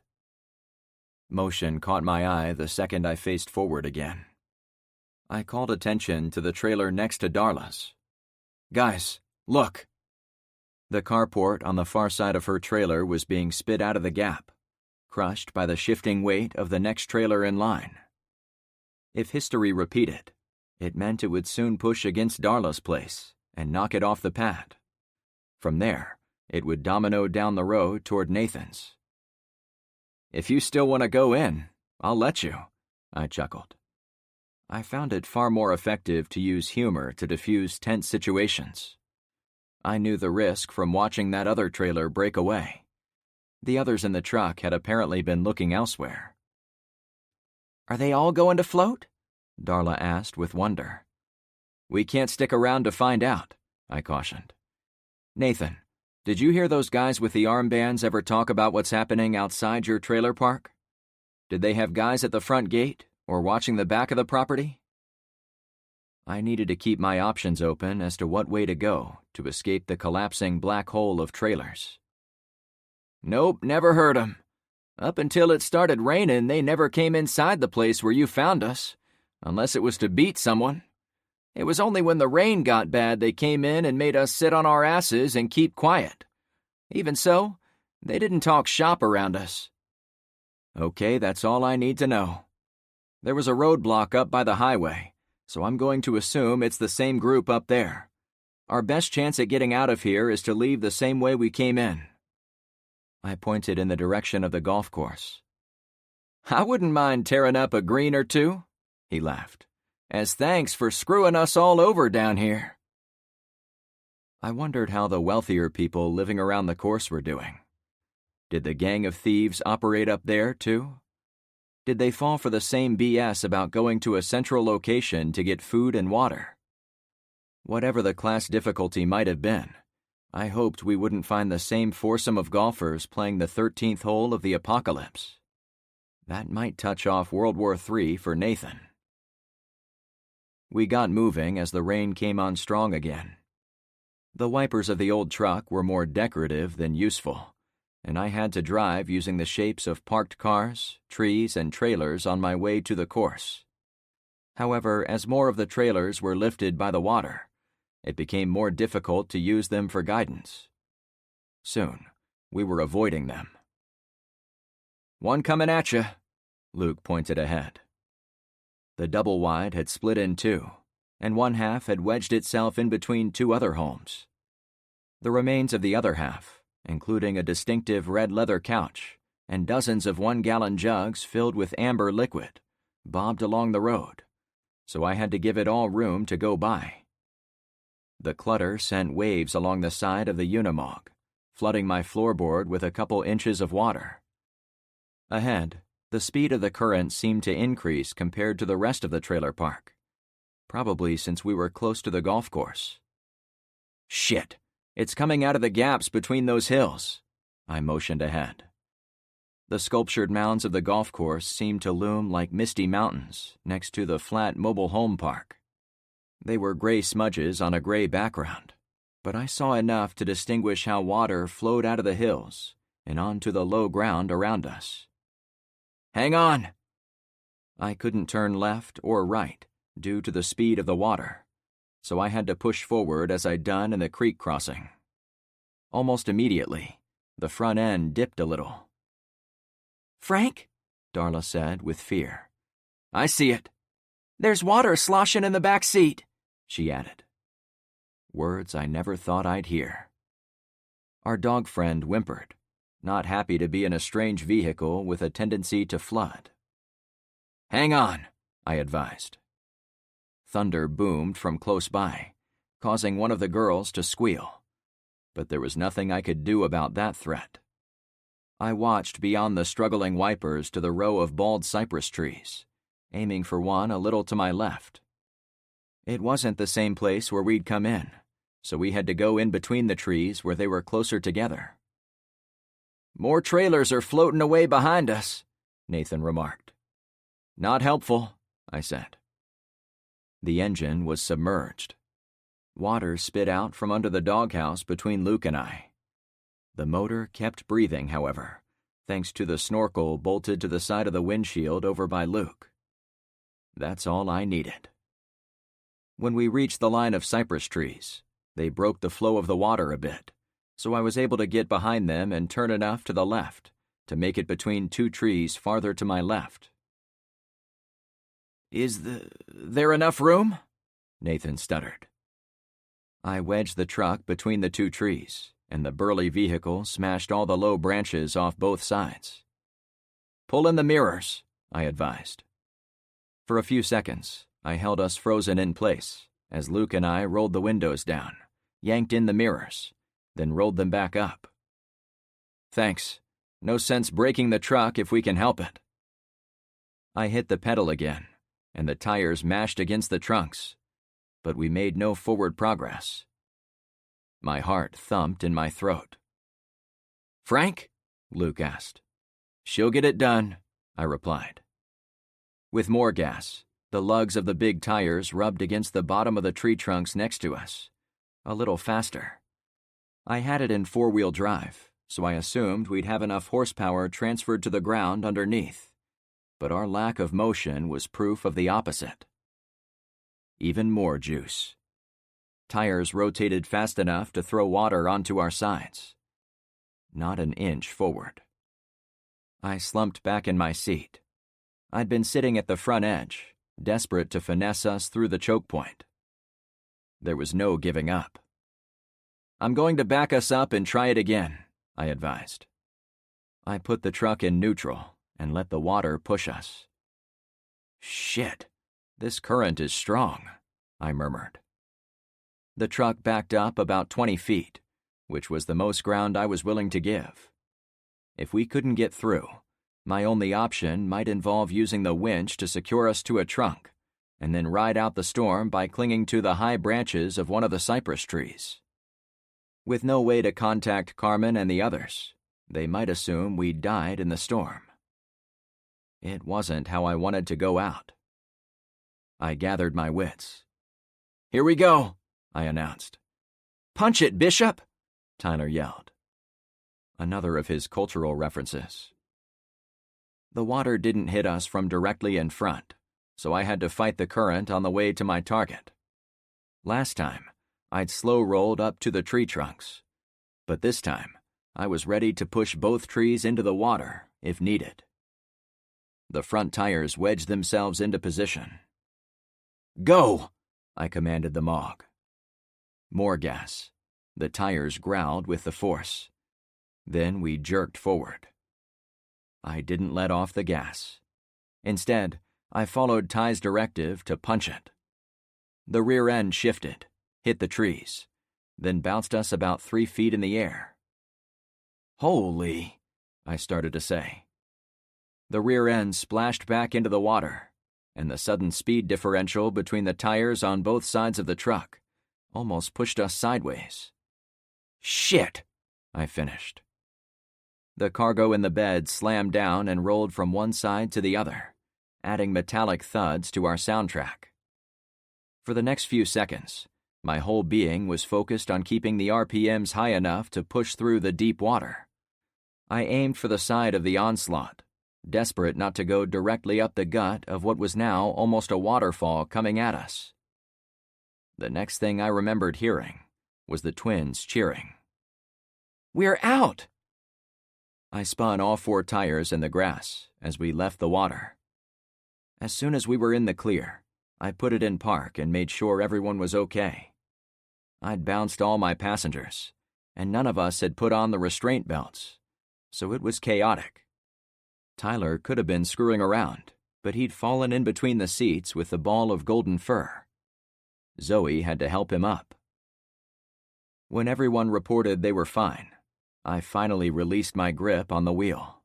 Motion caught my eye the second I faced forward again. I called attention to the trailer next to Darla's. "Guys, look!" The carport on the far side of her trailer was being spit out of the gap, crushed by the shifting weight of the next trailer in line. If history repeated, it meant it would soon push against Darla's place and knock it off the pad. From there, it would domino down the road toward Nathan's. "If you still want to go in, I'll let you," I chuckled. I found it far more effective to use humor to diffuse tense situations. I knew the risk from watching that other trailer break away. The others in the truck had apparently been looking elsewhere. Are they all going to float? Darla asked with wonder. We can't stick around to find out, I cautioned. Nathan, did you hear those guys with the armbands ever talk about what's happening outside your trailer park? Did they have guys at the front gate or watching the back of the property? I needed to keep my options open as to what way to go to escape the collapsing black hole of trailers. Nope, never heard 'em. Up until it started raining, they never came inside the place where you found us, unless it was to beat someone. It was only when the rain got bad they came in and made us sit on our asses and keep quiet. Even so, they didn't talk shop around us. Okay, that's all I need to know. There was a roadblock up by the highway, so I'm going to assume it's the same group up there. Our best chance at getting out of here is to leave the same way we came in. I pointed in the direction of the golf course. I wouldn't mind tearing up a green or two, he laughed, as thanks for screwing us all over down here. I wondered how the wealthier people living around the course were doing. Did the gang of thieves operate up there, too? Did they fall for the same BS about going to a central location to get food and water? Whatever the class difficulty might have been, I hoped we wouldn't find the same foursome of golfers playing the 13th hole of the apocalypse. That might touch off World War III for Nathan. We got moving as the rain came on strong again. The wipers of the old truck were more decorative than useful, and I had to drive using the shapes of parked cars, trees, and trailers on my way to the course. However, as more of the trailers were lifted by the water, it became more difficult to use them for guidance. Soon, we were avoiding them. One coming at you, Luke pointed ahead. The double-wide had split in two, and one half had wedged itself in between two other homes. The remains of the other half, including a distinctive red leather couch and dozens of 1-gallon jugs filled with amber liquid, bobbed along the road, so I had to give it all room to go by. The clutter sent waves along the side of the Unimog, flooding my floorboard with a couple inches of water. Ahead, the speed of the current seemed to increase compared to the rest of the trailer park, probably since we were close to the golf course. Shit, it's coming out of the gaps between those hills, I motioned ahead. The sculptured mounds of the golf course seemed to loom like misty mountains next to the flat mobile home park. They were gray smudges on a gray background, but I saw enough to distinguish how water flowed out of the hills and onto the low ground around us. Hang on! I couldn't turn left or right due to the speed of the water, so I had to push forward as I'd done in the creek crossing. Almost immediately, the front end dipped a little. Frank? Darla said with fear. I see it. There's water sloshing in the back seat, she added. Words I never thought I'd hear. Our dog friend whimpered, not happy to be in a strange vehicle with a tendency to flood. Hang on, I advised. Thunder boomed from close by, causing one of the girls to squeal, but there was nothing I could do about that threat. I watched beyond the struggling wipers to the row of bald cypress trees, aiming for one a little to my left. It wasn't the same place where we'd come in, so we had to go in between the trees where they were closer together. More trailers are floating away behind us, Nathan remarked. Not helpful, I said. The engine was submerged. Water spit out from under the doghouse between Luke and I. The motor kept breathing, however, thanks to the snorkel bolted to the side of the windshield over by Luke. That's all I needed. When we reached the line of cypress trees, they broke the flow of the water a bit, so I was able to get behind them and turn enough to the left to make it between two trees farther to my left. Is there enough room? Nathan stuttered. I wedged the truck between the two trees, and the burly vehicle smashed all the low branches off both sides. Pull in the mirrors, I advised. For a few seconds, I held us frozen in place as Luke and I rolled the windows down, yanked in the mirrors, then rolled them back up. "Thanks. No sense breaking the truck if we can help it." I hit the pedal again, and the tires mashed against the trunks, but we made no forward progress. My heart thumped in my throat. "Frank?" Luke asked. "She'll get it done," I replied. With more gas, the lugs of the big tires rubbed against the bottom of the tree trunks next to us, a little faster. I had it in four-wheel drive, so I assumed we'd have enough horsepower transferred to the ground underneath, but our lack of motion was proof of the opposite. Even more juice. Tires rotated fast enough to throw water onto our sides. Not an inch forward. I slumped back in my seat. I'd been sitting at the front edge, desperate to finesse us through the choke point. There was no giving up. "I'm going to back us up and try it again," I advised. I put the truck in neutral and let the water push us. "Shit, this current is strong," I murmured. The truck backed up about 20 feet, which was the most ground I was willing to give. If we couldn't get through, my only option might involve using the winch to secure us to a trunk, and then ride out the storm by clinging to the high branches of one of the cypress trees. With no way to contact Carmen and the others, they might assume we'd died in the storm. It wasn't how I wanted to go out. I gathered my wits. "Here we go," I announced. "Punch it, Bishop!" Tyler yelled. Another of his cultural references. The water didn't hit us from directly in front, so I had to fight the current on the way to my target. Last time, I'd slow-rolled up to the tree trunks, but this time, I was ready to push both trees into the water if needed. The front tires wedged themselves into position. "Go!" I commanded the Mog. More gas. The tires growled with the force. Then we jerked forward. I didn't let off the gas. Instead, I followed Ty's directive to punch it. The rear end shifted, hit the trees, then bounced us about 3 feet in the air. "Holy," I started to say. The rear end splashed back into the water, and the sudden speed differential between the tires on both sides of the truck almost pushed us sideways. "Shit," I finished. The cargo in the bed slammed down and rolled from one side to the other, adding metallic thuds to our soundtrack. For the next few seconds, my whole being was focused on keeping the RPMs high enough to push through the deep water. I aimed for the side of the onslaught, desperate not to go directly up the gut of what was now almost a waterfall coming at us. The next thing I remembered hearing was the twins cheering. "We're out!" I spun all 4 tires in the grass as we left the water. As soon as we were in the clear, I put it in park and made sure everyone was okay. I'd bounced all my passengers, and none of us had put on the restraint belts, so it was chaotic. Tyler could have been screwing around, but he'd fallen in between the seats with the ball of golden fur. Zoe had to help him up. When everyone reported they were fine, I finally released my grip on the wheel.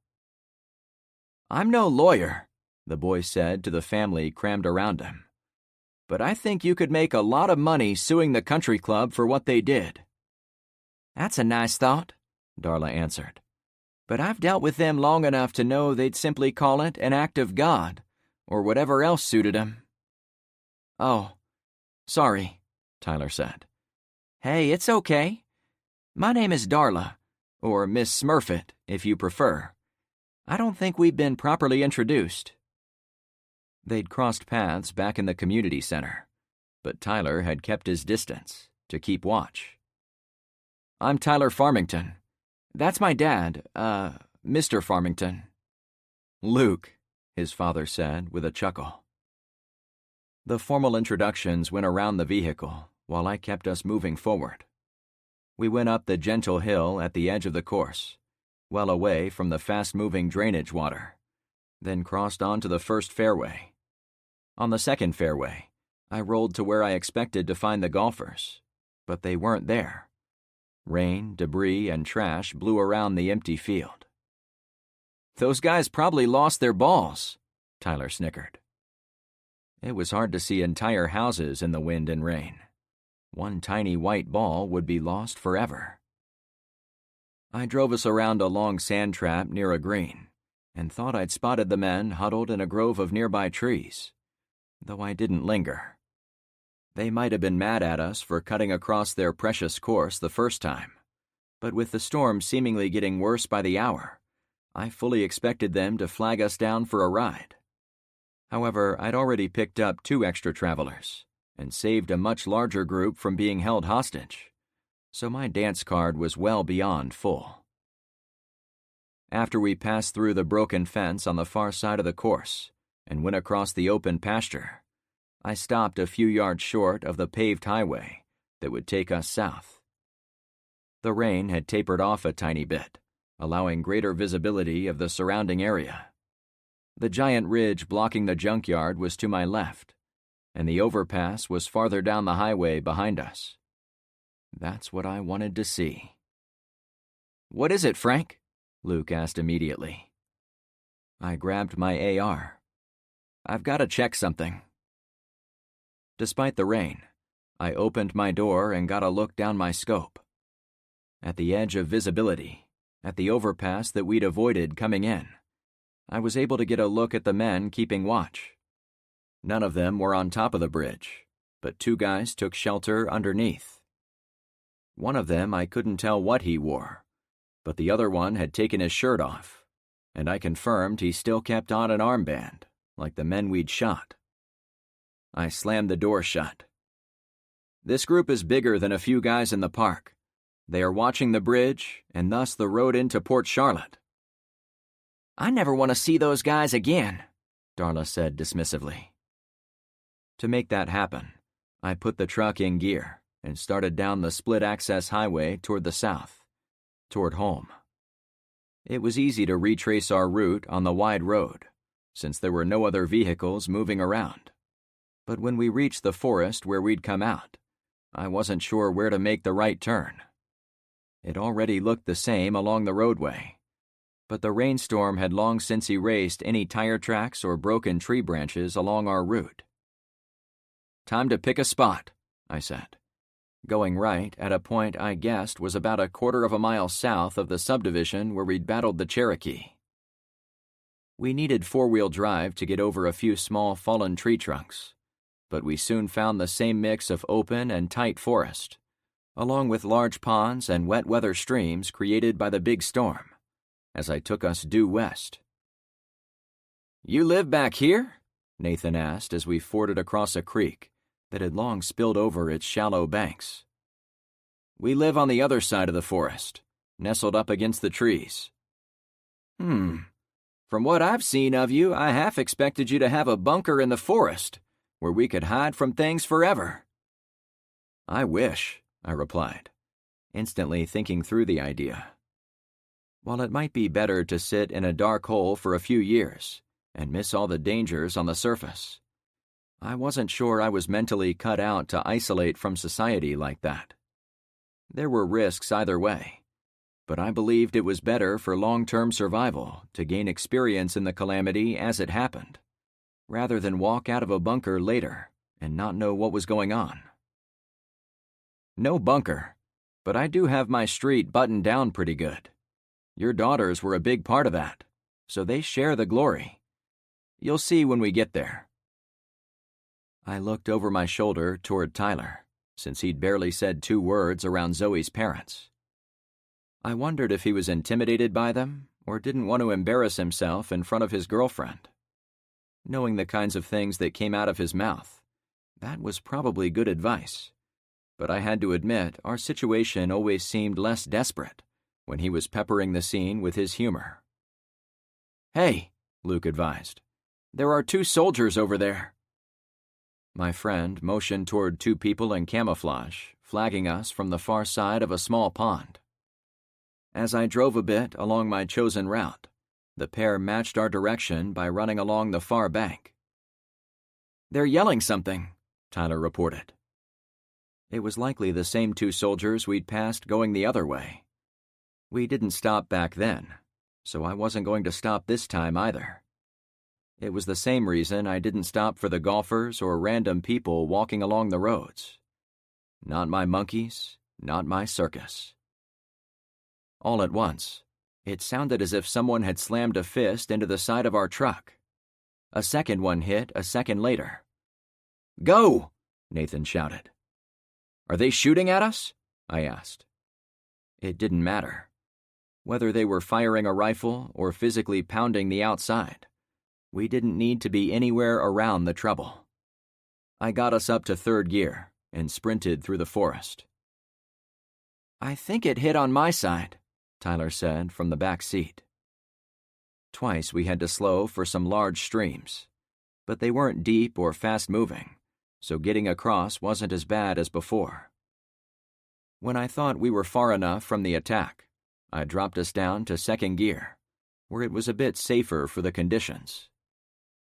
"I'm no lawyer," the boy said to the family crammed around him, "but I think you could make a lot of money suing the country club for what they did." "That's a nice thought," Darla answered. "But I've dealt with them long enough to know they'd simply call it an act of God, or whatever else suited them." "Oh, sorry," Tyler said. "Hey, it's okay. My name is Darla, or Miss Smurfett, if you prefer. I don't think we've been properly introduced." They'd crossed paths back in the community center, but Tyler had kept his distance to keep watch. "I'm Tyler Farmington. That's my dad, Mr. Farmington." "Luke," his father said with a chuckle. The formal introductions went around the vehicle while I kept us moving forward. We went up the gentle hill at the edge of the course, well away from the fast-moving drainage water, then crossed onto the first fairway. On the second fairway, I rolled to where I expected to find the golfers, but they weren't there. Rain, debris, and trash blew around the empty field. "Those guys probably lost their balls," Tyler snickered. It was hard to see entire houses in the wind and rain. One tiny white ball would be lost forever. I drove us around a long sand trap near a green, and thought I'd spotted the men huddled in a grove of nearby trees, though I didn't linger. They might have been mad at us for cutting across their precious course the first time, but with the storm seemingly getting worse by the hour, I fully expected them to flag us down for a ride. However, I'd already picked up 2 extra travelers and saved a much larger group from being held hostage, so my dance card was well beyond full. After we passed through the broken fence on the far side of the course and went across the open pasture, I stopped a few yards short of the paved highway that would take us south. The rain had tapered off a tiny bit, allowing greater visibility of the surrounding area. The giant ridge blocking the junkyard was to my left, and the overpass was farther down the highway behind us. That's what I wanted to see. "What is it, Frank?" Luke asked immediately. I grabbed my AR. "I've got to check something." Despite the rain, I opened my door and got a look down my scope. At the edge of visibility, at the overpass that we'd avoided coming in, I was able to get a look at the men keeping watch. None of them were on top of the bridge, but 2 guys took shelter underneath. One of them I couldn't tell what he wore, but the other one had taken his shirt off, and I confirmed he still kept on an armband, like the men we'd shot. I slammed the door shut. "This group is bigger than a few guys in the park. They are watching the bridge, and thus the road into Port Charlotte." "I never want to see those guys again," Darla said dismissively. To make that happen, I put the truck in gear and started down the split-access highway toward the south, toward home. It was easy to retrace our route on the wide road, since there were no other vehicles moving around. But when we reached the forest where we'd come out, I wasn't sure where to make the right turn. It already looked the same along the roadway, but the rainstorm had long since erased any tire tracks or broken tree branches along our route. "Time to pick a spot," I said, going right at a point I guessed was about 1/4 of a mile south of the subdivision where we'd battled the Cherokee. We needed 4-wheel drive to get over a few small fallen tree trunks, but we soon found the same mix of open and tight forest, along with large ponds and wet weather streams created by the big storm, as I took us due west. "You live back here?" Nathan asked as we forded across a creek that had long spilled over its shallow banks. "We live on the other side of the forest, nestled up against the trees." From what I've seen of you, I half expected you to have a bunker in the forest, where we could hide from things forever." "I wish," I replied, instantly thinking through the idea. While it might be better to sit in a dark hole for a few years and miss all the dangers on the surface, I wasn't sure I was mentally cut out to isolate from society like that. There were risks either way, but I believed it was better for long-term survival to gain experience in the calamity as it happened, rather than walk out of a bunker later and not know what was going on. "No bunker, but I do have my street buttoned down pretty good. Your daughters were a big part of that, so they share the glory. You'll see when we get there." I looked over my shoulder toward Tyler, since he'd barely said 2 words around Zoe's parents. I wondered if he was intimidated by them or didn't want to embarrass himself in front of his girlfriend. Knowing the kinds of things that came out of his mouth, that was probably good advice, but I had to admit our situation always seemed less desperate when he was peppering the scene with his humor. "Hey," Luke advised, "there are 2 soldiers over there." My friend motioned toward 2 people in camouflage, flagging us from the far side of a small pond. As I drove a bit along my chosen route, the pair matched our direction by running along the far bank. "They're yelling something," Tyler reported. It was likely the same two soldiers we'd passed going the other way. We didn't stop back then, so I wasn't going to stop this time either. It was the same reason I didn't stop for the golfers or random people walking along the roads. Not my monkeys, not my circus. All at once, it sounded as if someone had slammed a fist into the side of our truck. A second one hit a second later. "Go!" Nathan shouted. "Are they shooting at us?" I asked. It didn't matter. Whether they were firing a rifle or physically pounding the outside, we didn't need to be anywhere around the trouble. I got us up to third gear and sprinted through the forest. "I think it hit on my side," Tyler said from the back seat. Twice we had to slow for some large streams, but they weren't deep or fast-moving, so getting across wasn't as bad as before. When I thought we were far enough from the attack, I dropped us down to second gear, where it was a bit safer for the conditions.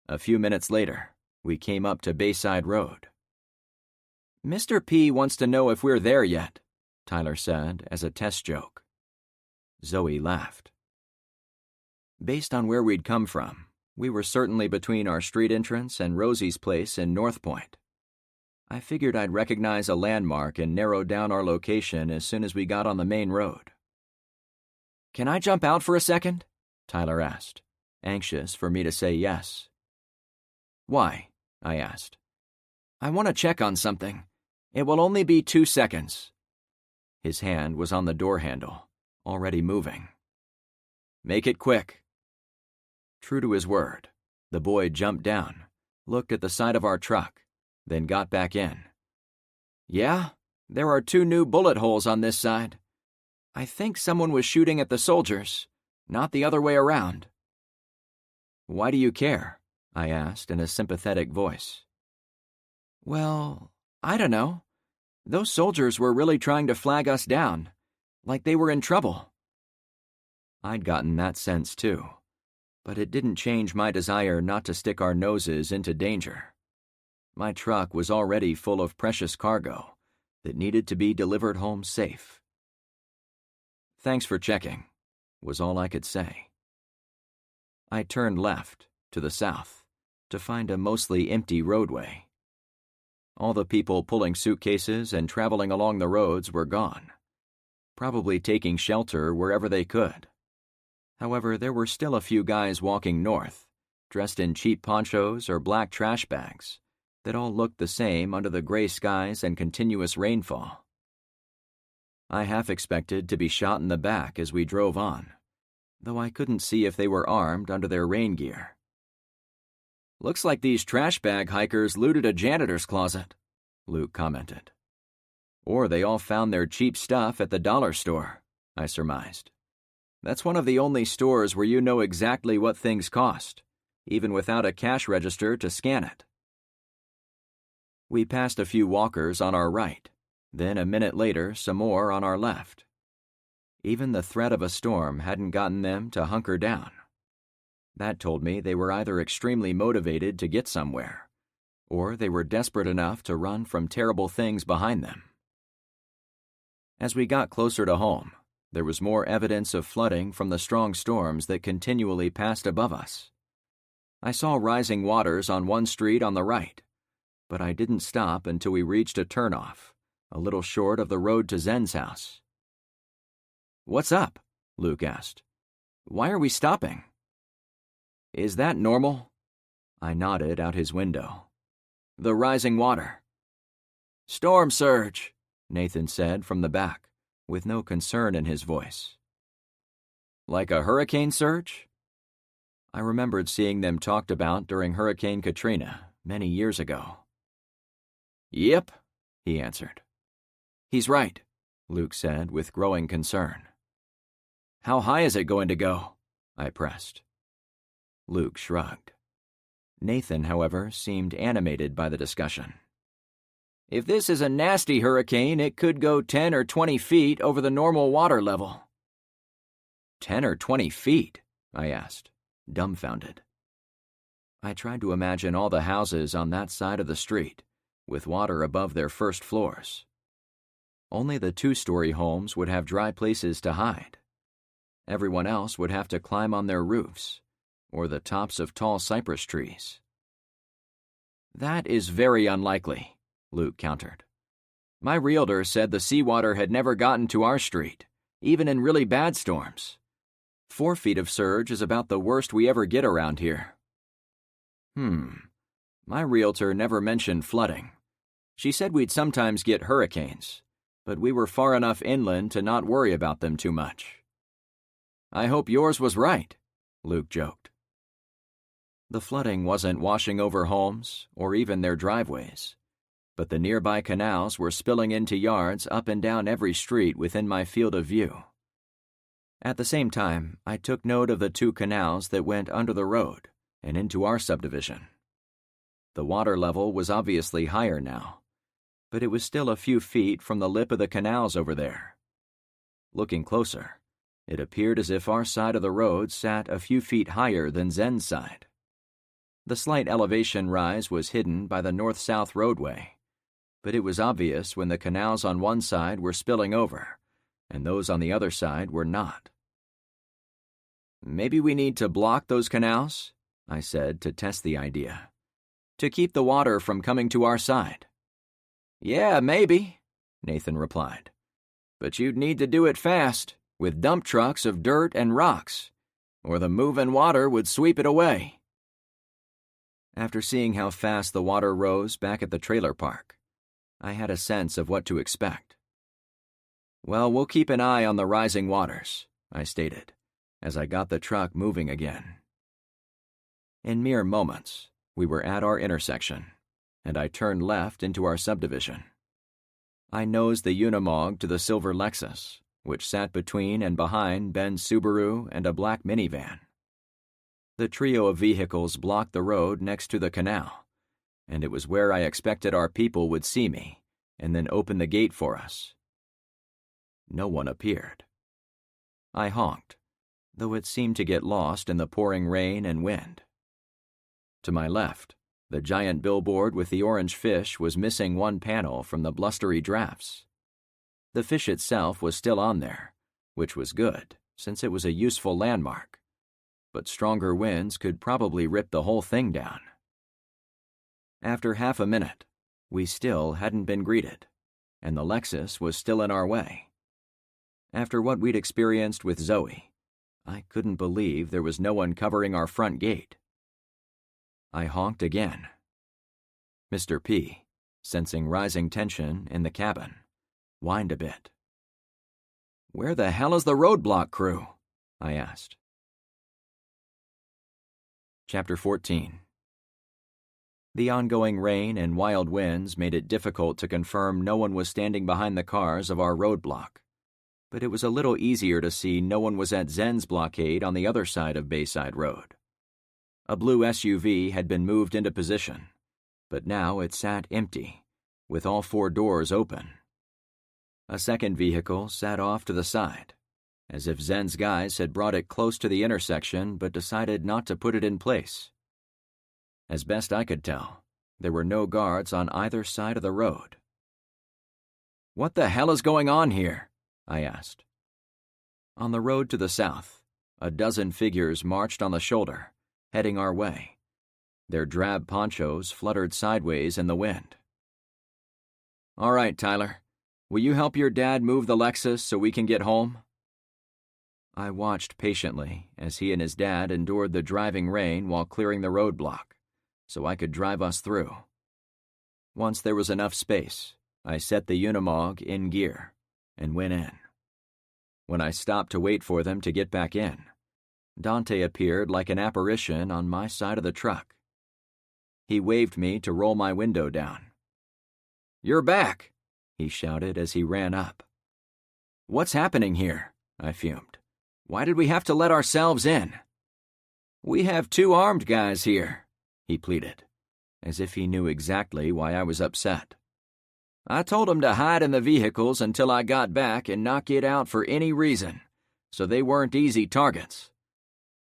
A few minutes later, we came up to Bayside Road. "Mr. P wants to know if we're there yet," Tyler said as a test joke. Zoe laughed. Based on where we'd come from, we were certainly between our street entrance and Rosie's place in North Point. I figured I'd recognize a landmark and narrow down our location as soon as we got on the main road. "Can I jump out for a second?" Tyler asked, anxious for me to say yes. "Why?" I asked. "I want to check on something. It will only be 2 seconds." His hand was on the door handle, already moving. "Make it quick." True to his word, the boy jumped down, looked at the side of our truck, then got back in. "Yeah, there are 2 new bullet holes on this side. I think someone was shooting at the soldiers, not the other way around." "Why do you care?" I asked in a sympathetic voice. "Well, I don't know. Those soldiers were really trying to flag us down, like they were in trouble." I'd gotten that sense too, but it didn't change my desire not to stick our noses into danger. My truck was already full of precious cargo that needed to be delivered home safe. "Thanks for checking," was all I could say. I turned left, to the south, to find a mostly empty roadway. All the people pulling suitcases and traveling along the roads were gone, probably taking shelter wherever they could. However, there were still a few guys walking north, dressed in cheap ponchos or black trash bags, that all looked the same under the gray skies and continuous rainfall. I half expected to be shot in the back as we drove on, though I couldn't see if they were armed under their rain gear. "Looks like these trash bag hikers looted a janitor's closet," Luke commented. "Or they all found their cheap stuff at the dollar store," I surmised. "That's one of the only stores where you know exactly what things cost, even without a cash register to scan it." We passed a few walkers on our right, then a minute later some more on our left. Even the threat of a storm hadn't gotten them to hunker down. That told me they were either extremely motivated to get somewhere, or they were desperate enough to run from terrible things behind them. As we got closer to home, there was more evidence of flooding from the strong storms that continually passed above us. I saw rising waters on one street on the right, but I didn't stop until we reached a turnoff, a little short of the road to Zen's house. "What's up?" Luke asked. "Why are we stopping?" "Is that normal?" I nodded out his window. "The rising water." "Storm surge," Nathan said from the back, with no concern in his voice. "Like a hurricane surge?" I remembered seeing them talked about during Hurricane Katrina many years ago. "Yep," he answered. "He's right," Luke said with growing concern. "How high is it going to go?" I pressed. Luke shrugged. Nathan, however, seemed animated by the discussion. "If this is a nasty hurricane, it could go 10 or 20 feet over the normal water level." 10 or 20 feet? I asked, dumbfounded. I tried to imagine all the houses on that side of the street, with water above their first floors, Only the two-story homes would have dry places to hide. Everyone else would have to climb on their roofs or the tops of tall cypress trees. "That is very unlikely," Luke countered. "My realtor said the seawater had never gotten to our street, even in really bad storms. 4 feet of surge is about the worst we ever get around here." My realtor never mentioned flooding. She said we'd sometimes get hurricanes, but we were far enough inland to not worry about them too much. "I hope yours was right," Luke joked. The flooding wasn't washing over homes or even their driveways, but the nearby canals were spilling into yards up and down every street within my field of view. At the same time, I took note of the 2 canals that went under the road and into our subdivision. The water level was obviously higher now, but it was still a few feet from the lip of the canals over there. Looking closer, it appeared as if our side of the road sat a few feet higher than Zen's side. The slight elevation rise was hidden by the north-south roadway, but it was obvious when the canals on one side were spilling over, and those on the other side were not. "Maybe we need to block those canals," I said to test the idea, "to keep the water from coming to our side." "Yeah, maybe," Nathan replied. "But you'd need to do it fast, with dump trucks of dirt and rocks, or the moving water would sweep it away." After seeing how fast the water rose back at the trailer park, I had a sense of what to expect. "Well, we'll keep an eye on the rising waters," I stated, as I got the truck moving again. In mere moments, we were at our intersection, and I turned left into our subdivision. I nosed the Unimog to the silver Lexus, which sat between and behind Ben's Subaru and a black minivan. The trio of vehicles blocked the road next to the canal, and it was where I expected our people would see me and then open the gate for us. No one appeared. I honked, though it seemed to get lost in the pouring rain and wind. To my left, the giant billboard with the orange fish was missing one panel from the blustery drafts. The fish itself was still on there, which was good, since it was a useful landmark, but stronger winds could probably rip the whole thing down. After half a minute, we still hadn't been greeted, and the Lexus was still in our way. After what we'd experienced with Zoe, I couldn't believe there was no one covering our front gate. I honked again. Mr. P, sensing rising tension in the cabin, whined a bit. "Where the hell is the roadblock crew?" I asked. Chapter 14. The ongoing rain and wild winds made it difficult to confirm no one was standing behind the cars of our roadblock, but it was a little easier to see no one was at Zen's blockade on the other side of Bayside Road. A blue SUV had been moved into position, but now it sat empty, with all 4 doors open. A second vehicle sat off to the side, as if Zen's guys had brought it close to the intersection but decided not to put it in place. As best I could tell, there were no guards on either side of the road. "What the hell is going on here?" I asked. On the road to the south, a dozen figures marched on the shoulder, heading our way. Their drab ponchos fluttered sideways in the wind. "All right, Tyler. Will you help your dad move the Lexus so we can get home?" I watched patiently as he and his dad endured the driving rain while clearing the roadblock, so I could drive us through. Once there was enough space, I set the Unimog in gear and went in. When I stopped to wait for them to get back in, Dante appeared like an apparition on my side of the truck. He waved me to roll my window down. "You're back," he shouted as he ran up. "What's happening here?" I fumed. "Why did we have to let ourselves in?" "We have 2 armed guys here," he pleaded, as if he knew exactly why I was upset. "I told them to hide in the vehicles until I got back and not get out for any reason, so they weren't easy targets.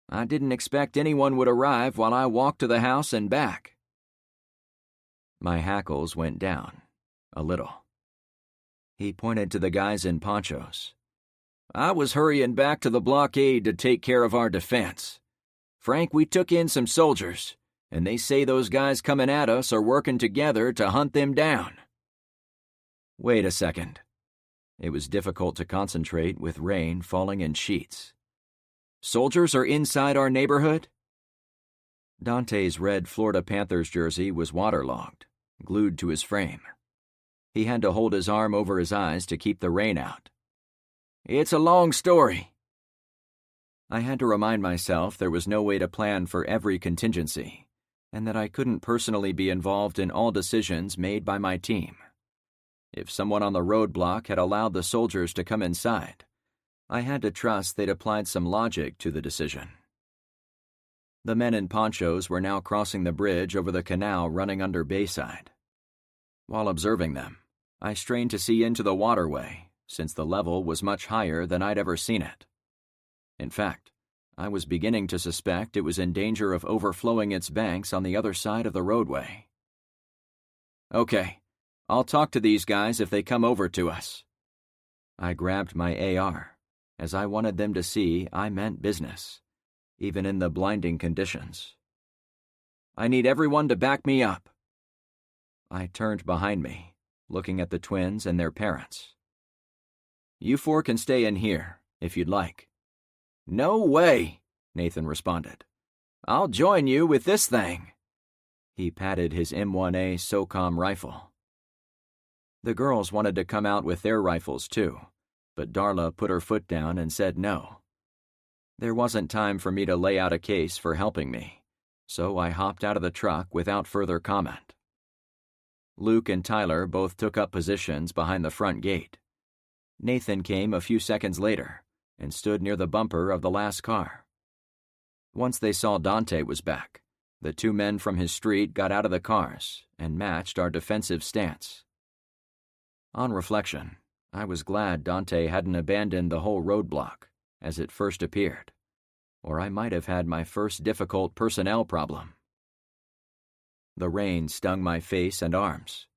I didn't expect anyone would arrive while I walked to the house and back." My hackles went down, a little. He pointed to the guys in ponchos. "I was hurrying back to the blockade to take care of our defense. Frank, we took in some soldiers, and they say those guys coming at us are working together to hunt them down." Wait a second. It was difficult to concentrate with rain falling in sheets. "Soldiers are inside our neighborhood?" Dante's red Florida Panthers jersey was waterlogged, glued to his frame. He had to hold his arm over his eyes to keep the rain out. "It's a long story." I had to remind myself there was no way to plan for every contingency, and that I couldn't personally be involved in all decisions made by my team. If someone on the roadblock had allowed the soldiers to come inside, I had to trust they'd applied some logic to the decision. The men in ponchos were now crossing the bridge over the canal running under Bayside. While observing them, I strained to see into the waterway, since the level was much higher than I'd ever seen it. In fact, I was beginning to suspect it was in danger of overflowing its banks on the other side of the roadway. "Okay, I'll talk to these guys if they come over to us." I grabbed my AR, as I wanted them to see I meant business, even in the blinding conditions. "I need everyone to back me up." I turned behind me, looking at the twins and their parents. "You four can stay in here, if you'd like." "No way," Nathan responded. "I'll join you with this thing." He patted his M1A SOCOM rifle. The girls wanted to come out with their rifles too, but Darla put her foot down and said no. There wasn't time for me to lay out a case for helping me, so I hopped out of the truck without further comment. Luke and Tyler both took up positions behind the front gate. Nathan came a few seconds later and stood near the bumper of the last car. Once they saw Dante was back, the two men from his street got out of the cars and matched our defensive stance. On reflection, I was glad Dante hadn't abandoned the whole roadblock as it first appeared, or I might have had my first difficult personnel problem. The rain stung my face and arms.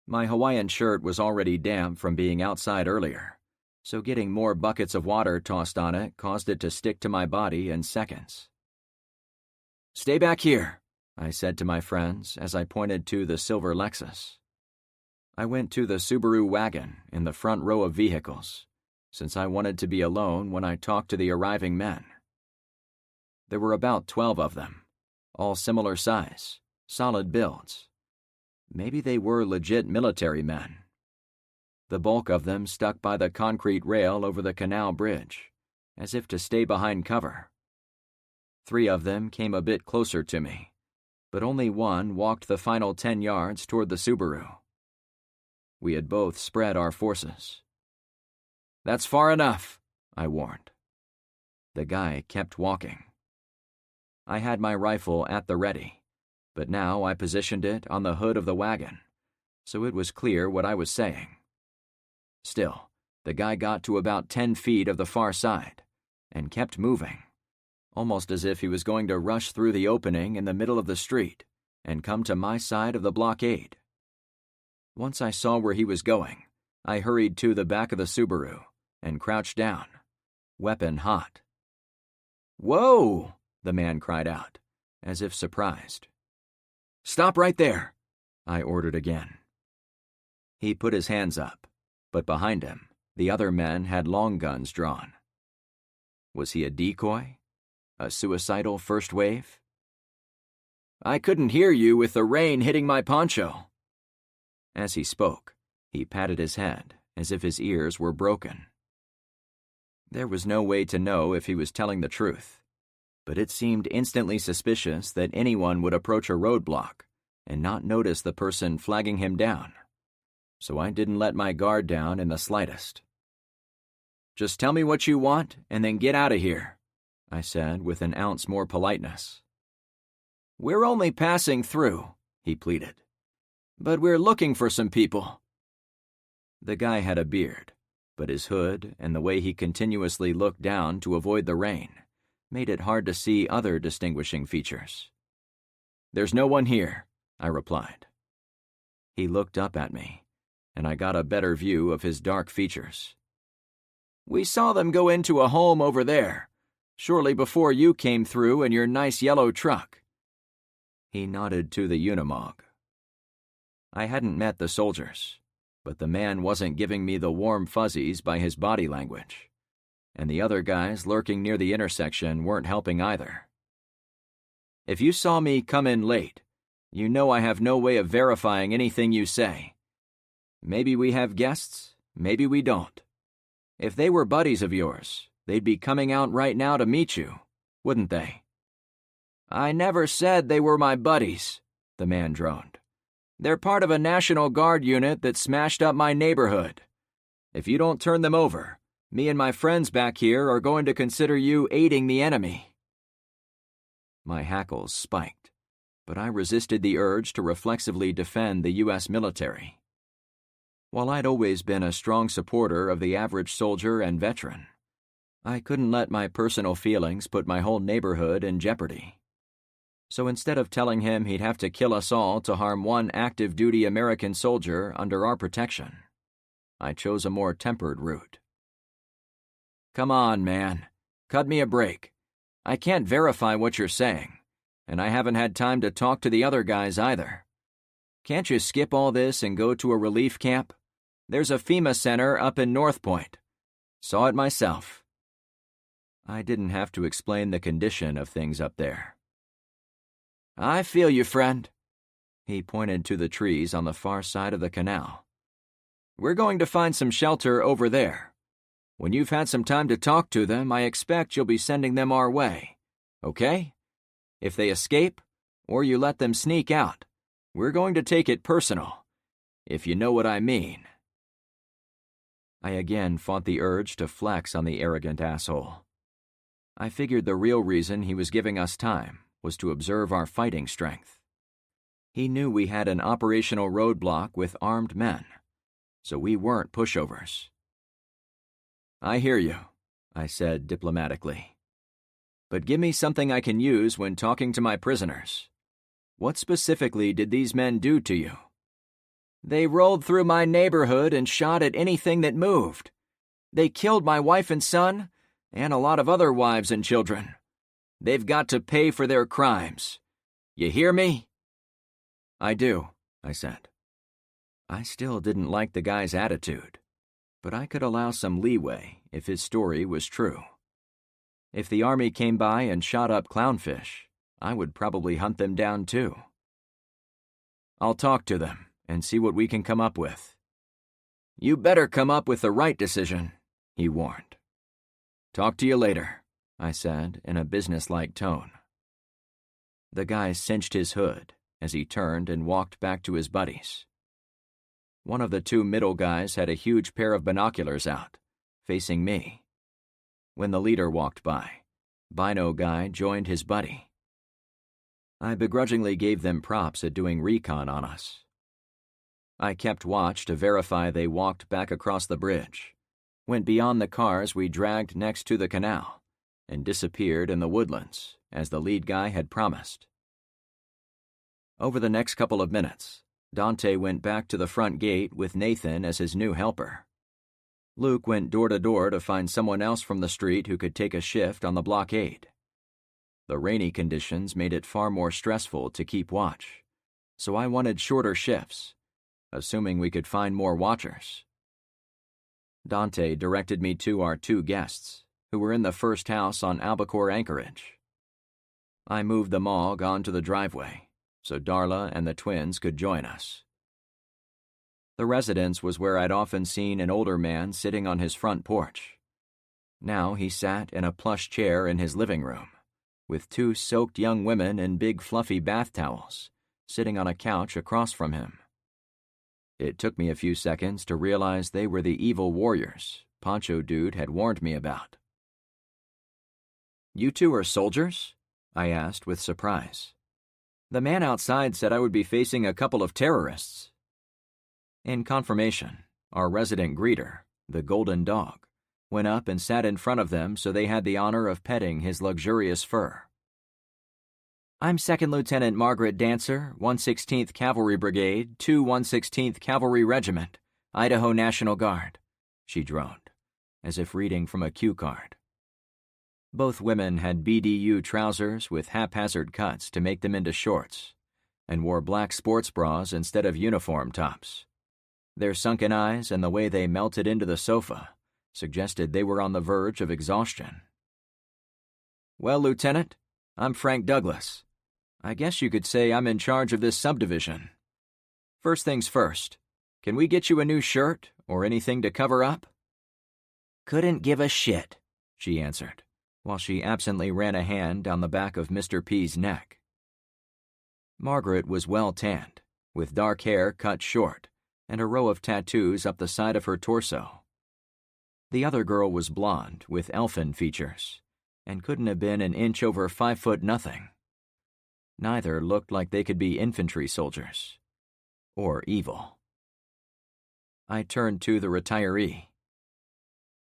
My Hawaiian shirt was already damp from being outside earlier, so getting more buckets of water tossed on it caused it to stick to my body in seconds. "Stay back here," I said to my friends as I pointed to the silver Lexus. I went to the Subaru wagon in the front row of vehicles, since I wanted to be alone when I talked to the arriving men. There were about 12 of them, all similar size, solid builds. Maybe they were legit military men. The bulk of them stuck by the concrete rail over the canal bridge, as if to stay behind cover. 3 of them came a bit closer to me, but only one walked the final 10 yards toward the Subaru. We had both spread our forces. "That's far enough," I warned. The guy kept walking. I had my rifle at the ready, but now I positioned it on the hood of the wagon, so it was clear what I was saying. Still, the guy got to about 10 feet of the far side and kept moving, almost as if he was going to rush through the opening in the middle of the street and come to my side of the blockade. Once I saw where he was going, I hurried to the back of the Subaru and crouched down, weapon hot. "Whoa!" the man cried out, as if surprised. "Stop right there," I ordered again. He put his hands up, but behind him, the other men had long guns drawn. Was he a decoy? A suicidal first wave? "I couldn't hear you with the rain hitting my poncho." As he spoke, he patted his head as if his ears were broken. There was no way to know if he was telling the truth, but it seemed instantly suspicious that anyone would approach a roadblock and not notice the person flagging him down, so I didn't let my guard down in the slightest. "Just tell me what you want and then get out of here," I said with an ounce more politeness. "We're only passing through," he pleaded, "but we're looking for some people." The guy had a beard, but his hood and the way he continuously looked down to avoid the rain made it hard to see other distinguishing features. "There's no one here," I replied. He looked up at me, and I got a better view of his dark features. "We saw them go into a home over there, surely before you came through in your nice yellow truck." He nodded to the Unimog. I hadn't met the soldiers, but the man wasn't giving me the warm fuzzies by his body language, and the other guys lurking near the intersection weren't helping either. "If you saw me come in late, you know I have no way of verifying anything you say. Maybe we have guests, maybe we don't. If they were buddies of yours, they'd be coming out right now to meet you, wouldn't they?" "I never said they were my buddies," the man droned. "They're part of a National Guard unit that smashed up my neighborhood. If you don't turn them over, me and my friends back here are going to consider you aiding the enemy." My hackles spiked, but I resisted the urge to reflexively defend the U.S. military. While I'd always been a strong supporter of the average soldier and veteran, I couldn't let my personal feelings put my whole neighborhood in jeopardy. So instead of telling him he'd have to kill us all to harm one active-duty American soldier under our protection, I chose a more tempered route. "Come on, man. Cut me a break. I can't verify what you're saying, and I haven't had time to talk to the other guys either. Can't you skip all this and go to a relief camp? There's a FEMA center up in North Point. Saw it myself." I didn't have to explain the condition of things up there. "I feel you, friend." He pointed to the trees on the far side of the canal. "We're going to find some shelter over there. When you've had some time to talk to them, I expect you'll be sending them our way. Okay? If they escape, or you let them sneak out, we're going to take it personal, if you know what I mean." I again fought the urge to flex on the arrogant asshole. I figured the real reason he was giving us time was to observe our fighting strength. He knew we had an operational roadblock with armed men, so we weren't pushovers. "I hear you," I said diplomatically. "But give me something I can use when talking to my prisoners. What specifically did these men do to you?" "They rolled through my neighborhood and shot at anything that moved. They killed my wife and son, and a lot of other wives and children. They've got to pay for their crimes. You hear me?" "I do," I said. I still didn't like the guy's attitude, but I could allow some leeway if his story was true. If the army came by and shot up clownfish, I would probably hunt them down too. "I'll talk to them and see what we can come up with." "You better come up with the right decision," he warned. "Talk to you later," I said in a businesslike tone. The guy cinched his hood as he turned and walked back to his buddies. One of the two middle guys had a huge pair of binoculars out, facing me. When the leader walked by, Bino Guy joined his buddy. I begrudgingly gave them props at doing recon on us. I kept watch to verify they walked back across the bridge, went beyond the cars we dragged next to the canal, and disappeared in the woodlands, as the lead guy had promised. Over the next couple of minutes, Dante went back to the front gate with Nathan as his new helper. Luke went door to door to find someone else from the street who could take a shift on the blockade. The rainy conditions made it far more stressful to keep watch, so I wanted shorter shifts, assuming we could find more watchers. Dante directed me to our two guests, who were in the first house on Albacore Anchorage. I moved the Mog onto the driveway, so Darla and the twins could join us. The residence was where I'd often seen an older man sitting on his front porch. Now he sat in a plush chair in his living room, with two soaked young women in big fluffy bath towels, sitting on a couch across from him. It took me a few seconds to realize they were the evil warriors Poncho Dude had warned me about. "You two are soldiers?" I asked with surprise. "The man outside said I would be facing a couple of terrorists." In confirmation, our resident greeter, the Golden Dog, went up and sat in front of them so they had the honor of petting his luxurious fur. "I'm 2nd Lieutenant Margaret Dancer, 116th Cavalry Brigade, 2 116th Cavalry Regiment, Idaho National Guard, she droned, as if reading from a cue card. Both women had BDU trousers with haphazard cuts to make them into shorts, and wore black sports bras instead of uniform tops. Their sunken eyes and the way they melted into the sofa suggested they were on the verge of exhaustion. "Well, Lieutenant, I'm Frank Douglas. I guess you could say I'm in charge of this subdivision. First things first, can we get you a new shirt or anything to cover up?" "Couldn't give a shit," she answered, while she absently ran a hand down the back of Mr. P's neck. Margaret was well tanned, with dark hair cut short and a row of tattoos up the side of her torso. The other girl was blonde, with elfin features, and couldn't have been an inch over 5'0". Neither looked like they could be infantry soldiers. Or evil. I turned to the retiree.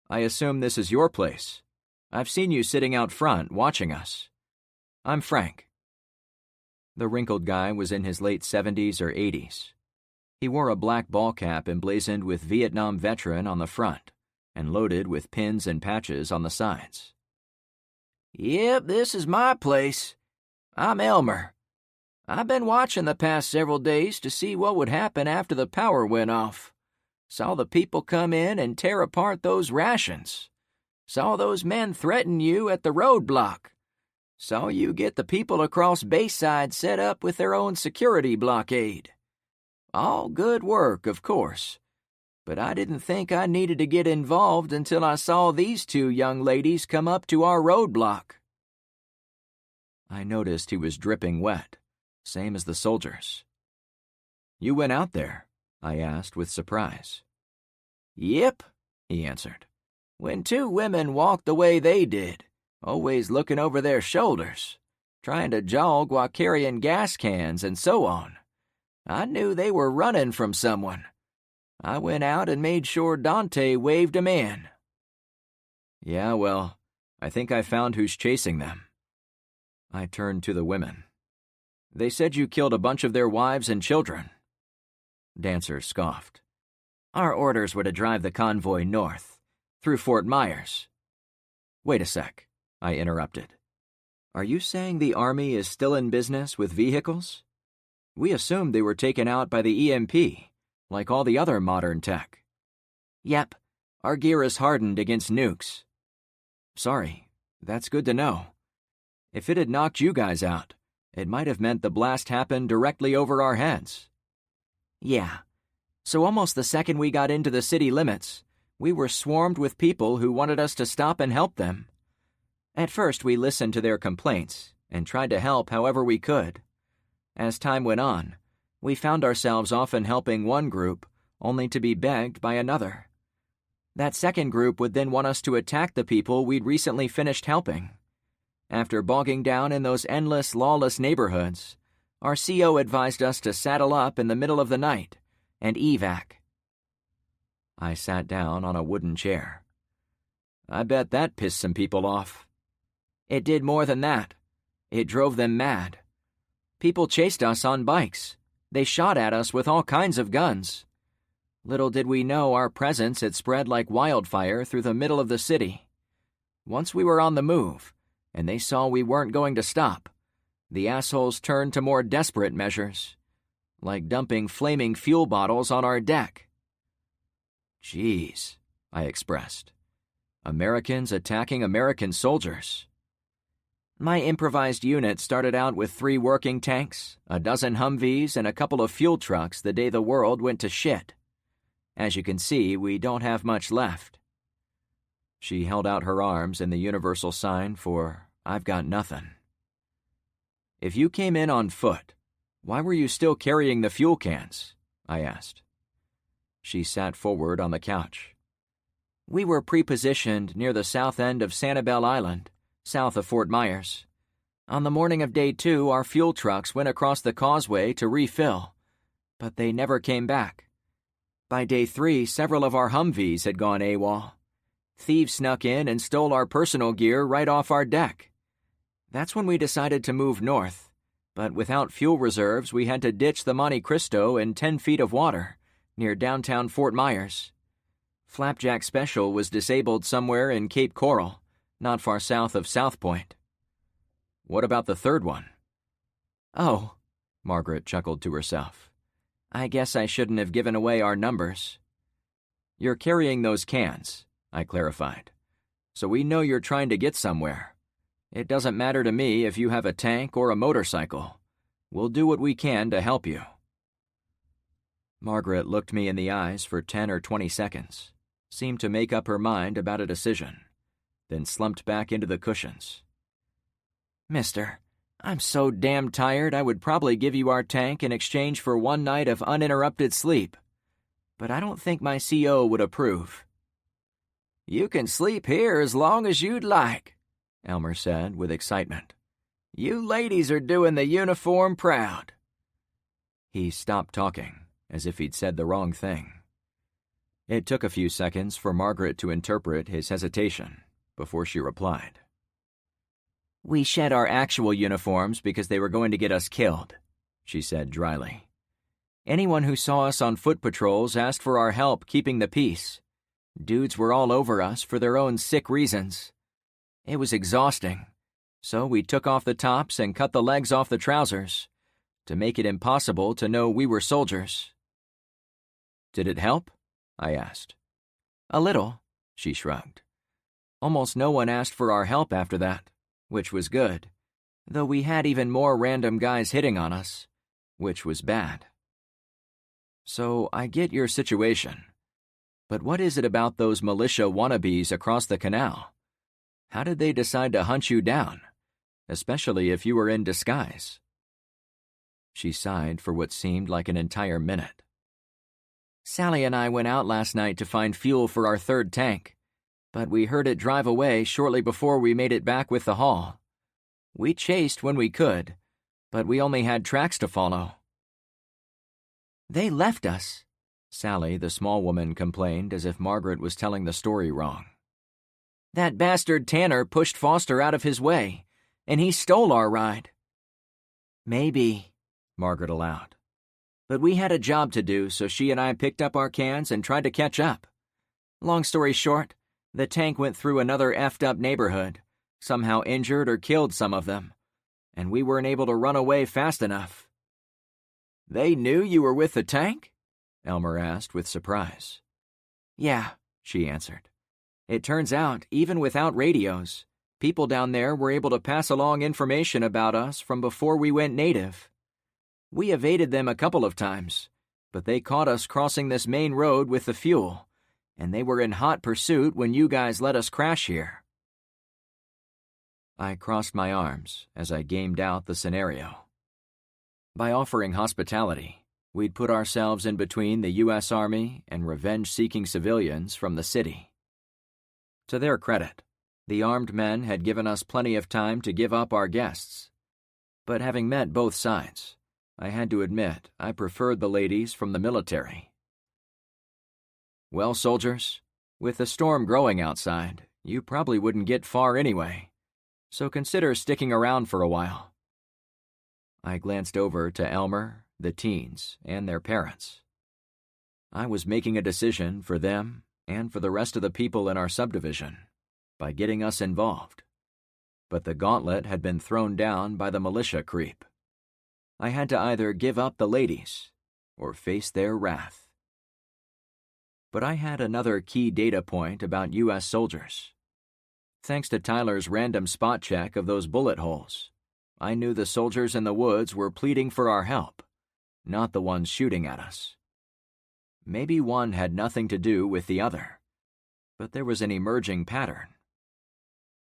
"I assume this is your place. I've seen you sitting out front, watching us. I'm Frank." The wrinkled guy was in his late 70s or 80s. He wore a black ball cap emblazoned with Vietnam veteran on the front and loaded with pins and patches on the sides. "Yep, this is my place. I'm Elmer. I've been watching the past several days to see what would happen after the power went off. Saw the people come in and tear apart those rations. Saw those men threaten you at the roadblock. Saw you get the people across Bayside set up with their own security blockade. All good work, of course. But I didn't think I needed to get involved until I saw these two young ladies come up to our roadblock." I noticed he was dripping wet, same as the soldiers. "You went out there?" I asked with surprise. "Yep," he answered. "When two women walked the way they did, always looking over their shoulders, trying to jog while carrying gas cans and so on, I knew they were running from someone. I went out and made sure Dante waved 'em in." "Yeah, well, I think I found who's chasing them." I turned to the women. "They said you killed a bunch of their wives and children." Dancer scoffed. "Our orders were to drive the convoy north, through Fort Myers." "Wait a sec," I interrupted. "Are you saying the Army is still in business with vehicles? We assumed they were taken out by the EMP, like all the other modern tech." "Yep, our gear is hardened against nukes." "Sorry, that's good to know. If it had knocked you guys out, it might have meant the blast happened directly over our heads." "Yeah. So almost the second we got into the city limits, we were swarmed with people who wanted us to stop and help them. At first we listened to their complaints and tried to help however we could. As time went on, we found ourselves often helping one group only to be begged by another. That second group would then want us to attack the people we'd recently finished helping. After bogging down in those endless, lawless neighborhoods, our CO advised us to saddle up in the middle of the night and evac." I sat down on a wooden chair. "I bet that pissed some people off." "It did more than that. It drove them mad. People chased us on bikes. They shot at us with all kinds of guns. Little did we know our presence had spread like wildfire through the middle of the city. Once we were on the move, and they saw we weren't going to stop, the assholes turned to more desperate measures, like dumping flaming fuel bottles on our deck." "Jeez," I expressed. "Americans attacking American soldiers." "My improvised unit started out with 3 working tanks, a dozen Humvees, and a couple of fuel trucks the day the world went to shit. As you can see, we don't have much left." She held out her arms in the universal sign for "I've got nothing." "If you came in on foot, why were you still carrying the fuel cans?" I asked. She sat forward on the couch. "We were pre-positioned near the south end of Sanibel Island, south of Fort Myers. On the morning of day 2, our fuel trucks went across the causeway to refill, but they never came back. By day 3, several of our Humvees had gone AWOL. Thieves snuck in and stole our personal gear right off our deck. That's when we decided to move north, but without fuel reserves we had to ditch the Monte Cristo in 10 feet of water, near downtown Fort Myers. Flapjack Special was disabled somewhere in Cape Coral, not far south of South Point. What about the third one? Oh, Margaret chuckled to herself. I guess I shouldn't have given away our numbers. You're carrying those cans, I clarified. So we know you're trying to get somewhere. It doesn't matter to me if you have a tank or a motorcycle. We'll do what we can to help you. Margaret looked me in the eyes for 10 or 20 seconds, seemed to make up her mind about a decision, then slumped back into the cushions. Mister, I'm so damn tired I would probably give you our tank in exchange for one night of uninterrupted sleep. But I don't think my CO would approve. You can sleep here as long as you'd like, Elmer said with excitement. You ladies are doing the uniform proud. He stopped talking, as if he'd said the wrong thing. It took a few seconds for Margaret to interpret his hesitation before she replied. We shed our actual uniforms because they were going to get us killed, she said dryly. Anyone who saw us on foot patrols asked for our help keeping the peace. Dudes were all over us for their own sick reasons. It was exhausting, so we took off the tops and cut the legs off the trousers to make it impossible to know we were soldiers. Did it help? I asked. A little, she shrugged. Almost no one asked for our help after that, which was good, though we had even more random guys hitting on us, which was bad. So I get your situation. But what is it about those militia wannabes across the canal? How did they decide to hunt you down, especially if you were in disguise? She sighed for what seemed like an entire minute. Sally and I went out last night to find fuel for our third tank, but we heard it drive away shortly before we made it back with the haul. We chased when we could, but we only had tracks to follow. They left us, Sally, the small woman, complained as if Margaret was telling the story wrong. That bastard Tanner pushed Foster out of his way, and he stole our ride. Maybe, Margaret allowed. But we had a job to do, so she and I picked up our cans and tried to catch up. Long story short, the tank went through another effed up neighborhood, somehow injured or killed some of them, and we weren't able to run away fast enough. They knew you were with the tank? Elmer asked with surprise. Yeah, she answered. It turns out, even without radios, people down there were able to pass along information about us from before we went native. We evaded them a couple of times, but they caught us crossing this main road with the fuel, and they were in hot pursuit when you guys let us crash here. I crossed my arms as I gamed out the scenario. By offering hospitality, we'd put ourselves in between the U.S. Army and revenge-seeking civilians from the city. To their credit, the armed men had given us plenty of time to give up our guests. But having met both sides, I had to admit I preferred the ladies from the military. Well, soldiers, with the storm growing outside, you probably wouldn't get far anyway, so consider sticking around for a while. I glanced over to Elmer, the teens, and their parents. I was making a decision for them and for the rest of the people in our subdivision by getting us involved. But the gauntlet had been thrown down by the militia creep. I had to either give up the ladies or face their wrath. But I had another key data point about U.S. soldiers. Thanks to Tyler's random spot check of those bullet holes, I knew the soldiers in the woods were pleading for our help, not the ones shooting at us. Maybe one had nothing to do with the other, but there was an emerging pattern.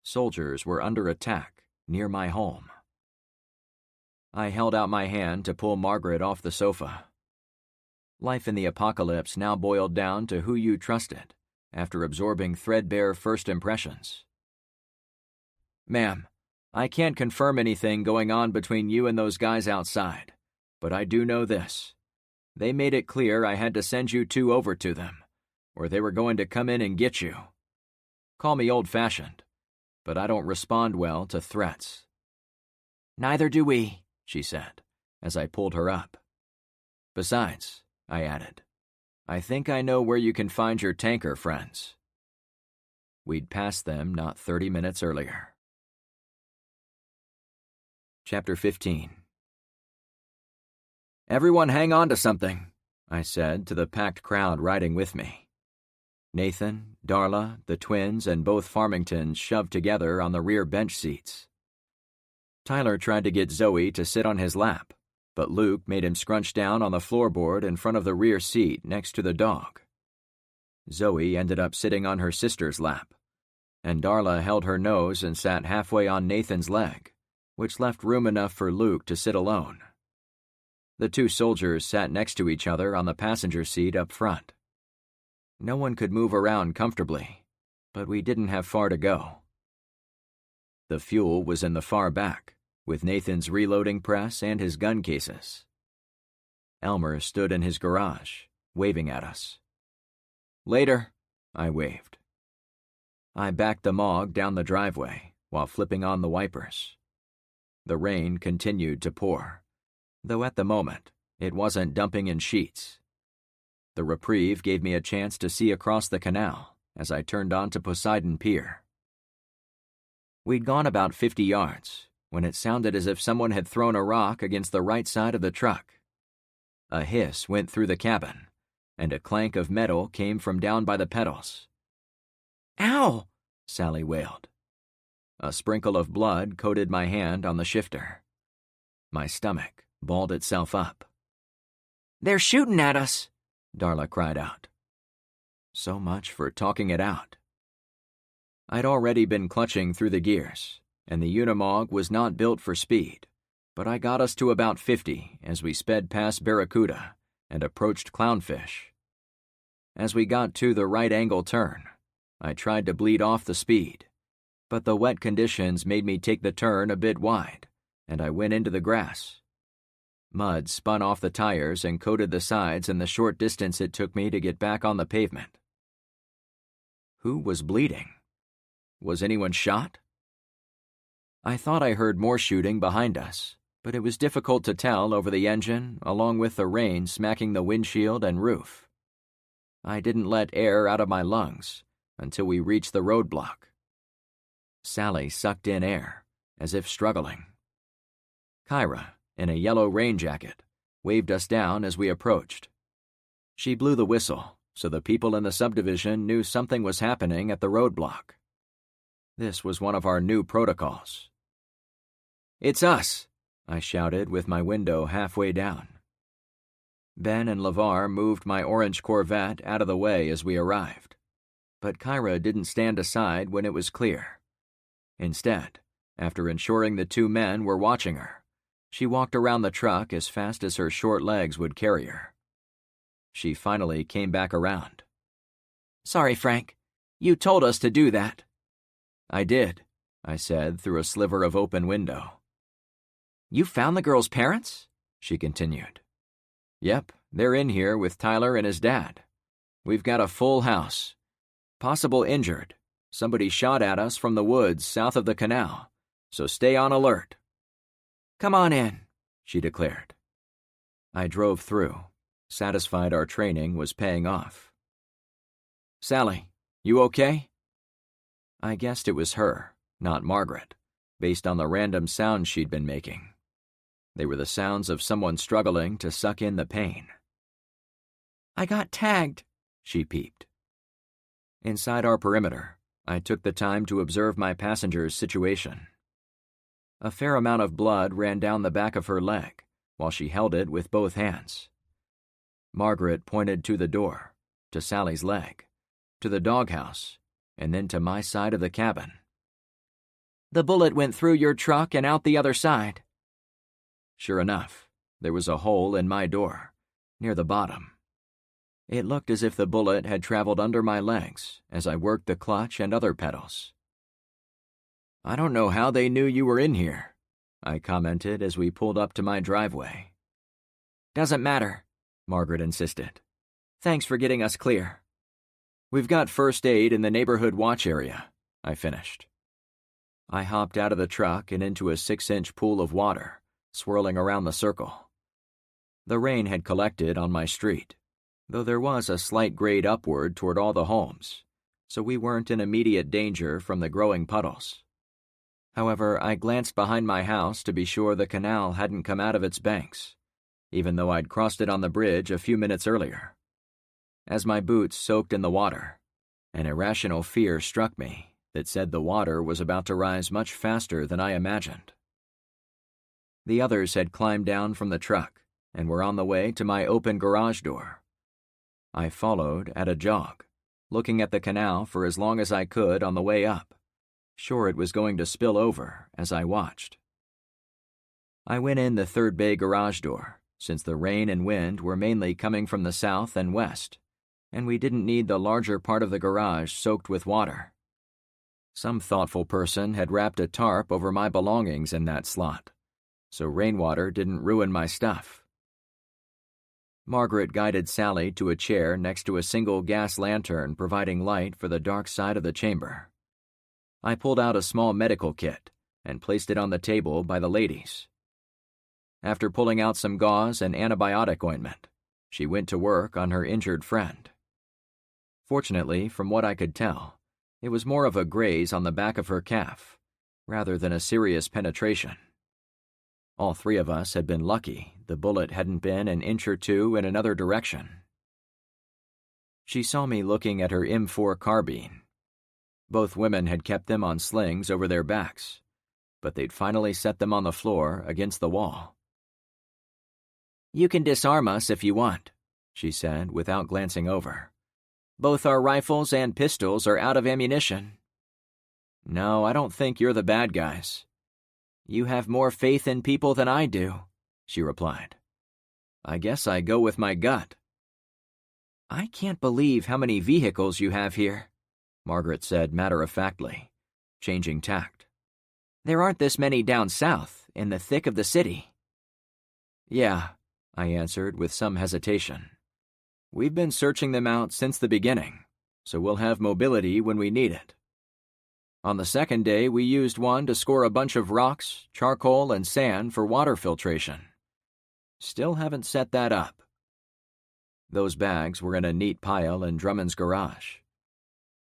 Soldiers were under attack near my home. I held out my hand to pull Margaret off the sofa. Life in the apocalypse now boiled down to who you trusted after absorbing threadbare first impressions. Ma'am, I can't confirm anything going on between you and those guys outside, but I do know this. They made it clear I had to send you two over to them, or they were going to come in and get you. Call me old-fashioned, but I don't respond well to threats. Neither do we, she said, as I pulled her up. Besides, I added, I think I know where you can find your tanker friends. We'd passed them not 30 minutes earlier. Chapter 15. Everyone hang on to something, I said to the packed crowd riding with me. Nathan, Darla, the twins, and both Farmingtons shoved together on the rear bench seats. Tyler tried to get Zoe to sit on his lap, but Luke made him scrunch down on the floorboard in front of the rear seat next to the dog. Zoe ended up sitting on her sister's lap, and Darla held her nose and sat halfway on Nathan's leg, which left room enough for Luke to sit alone. The two soldiers sat next to each other on the passenger seat up front. No one could move around comfortably, but we didn't have far to go. The fuel was in the far back, with Nathan's reloading press and his gun cases. Elmer stood in his garage, waving at us. "Later," I waved. I backed the Mog down the driveway while flipping on the wipers. The rain continued to pour, though at the moment it wasn't dumping in sheets. The reprieve gave me a chance to see across the canal as I turned onto Poseidon Pier. We'd gone about 50 yards when it sounded as if someone had thrown a rock against the right side of the truck. A hiss went through the cabin, and a clank of metal came from down by the pedals. "Ow!" Sally wailed. A sprinkle of blood coated my hand on the shifter. My stomach balled itself up. "They're shooting at us!" Darla cried out. So much for talking it out. I'd already been clutching through the gears, and the Unimog was not built for speed, but I got us to about 50 as we sped past Barracuda and approached Clownfish. As we got to the right-angle turn, I tried to bleed off the speed, but the wet conditions made me take the turn a bit wide, and I went into the grass. Mud spun off the tires and coated the sides in the short distance it took me to get back on the pavement. Who was bleeding? Was anyone shot? I thought I heard more shooting behind us, but it was difficult to tell over the engine along with the rain smacking the windshield and roof. I didn't let air out of my lungs until we reached the roadblock. Sally sucked in air, as if struggling. Kyra, in a yellow rain jacket, waved us down as we approached. She blew the whistle, so the people in the subdivision knew something was happening at the roadblock. This was one of our new protocols. "It's us!" I shouted with my window halfway down. Ben and LeVar moved my orange Corvette out of the way as we arrived, but Kyra didn't stand aside when it was clear. Instead, after ensuring the two men were watching her, she walked around the truck as fast as her short legs would carry her. She finally came back around. "Sorry, Frank. You told us to do that." "I did," I said through a sliver of open window. "You found the girl's parents?" she continued. "Yep, they're in here with Tyler and his dad. We've got a full house. Possible injured. Somebody shot at us from the woods south of the canal, so stay on alert." "Come on in," she declared. I drove through, satisfied our training was paying off. "Sally, you okay?" I guessed it was her, not Margaret, based on the random sounds she'd been making. They were the sounds of someone struggling to suck in the pain. "I got tagged," she peeped. Inside our perimeter, I took the time to observe my passenger's situation. A fair amount of blood ran down the back of her leg, while she held it with both hands. Margaret pointed to the door, to Sally's leg, to the doghouse, and then to my side of the cabin. "The bullet went through your truck and out the other side." Sure enough, there was a hole in my door, near the bottom. It looked as if the bullet had traveled under my legs as I worked the clutch and other pedals. "I don't know how they knew you were in here," I commented as we pulled up to my driveway. "Doesn't matter," Margaret insisted. "Thanks for getting us clear." "We've got first aid in the neighborhood watch area," I finished. I hopped out of the truck and into a 6-inch pool of water, swirling around the circle. The rain had collected on my street, though there was a slight grade upward toward all the homes, so we weren't in immediate danger from the growing puddles. However, I glanced behind my house to be sure the canal hadn't come out of its banks, even though I'd crossed it on the bridge a few minutes earlier. As my boots soaked in the water, an irrational fear struck me that said the water was about to rise much faster than I imagined. The others had climbed down from the truck and were on the way to my open garage door. I followed at a jog, looking at the canal for as long as I could on the way up, sure it was going to spill over as I watched. I went in the third bay garage door, since the rain and wind were mainly coming from the south and west, and we didn't need the larger part of the garage soaked with water. Some thoughtful person had wrapped a tarp over my belongings in that slot, so rainwater didn't ruin my stuff. Margaret guided Sally to a chair next to a single gas lantern providing light for the dark side of the chamber. I pulled out a small medical kit and placed it on the table by the ladies. After pulling out some gauze and antibiotic ointment, she went to work on her injured friend. Fortunately, from what I could tell, it was more of a graze on the back of her calf, rather than a serious penetration. All three of us had been lucky the bullet hadn't been an inch or two in another direction. She saw me looking at her M4 carbine. Both women had kept them on slings over their backs, but they'd finally set them on the floor against the wall. "You can disarm us if you want," she said without glancing over. "Both our rifles and pistols are out of ammunition." "No, I don't think you're the bad guys." "You have more faith in people than I do," she replied. "I guess I go with my gut." "I can't believe how many vehicles you have here," Margaret said matter-of-factly, changing tact. "There aren't this many down south, in the thick of the city." "Yeah," I answered with some hesitation. "We've been searching them out since the beginning, so we'll have mobility when we need it. On the second day, we used one to score a bunch of rocks, charcoal, and sand for water filtration. Still haven't set that up." Those bags were in a neat pile in Drummond's garage.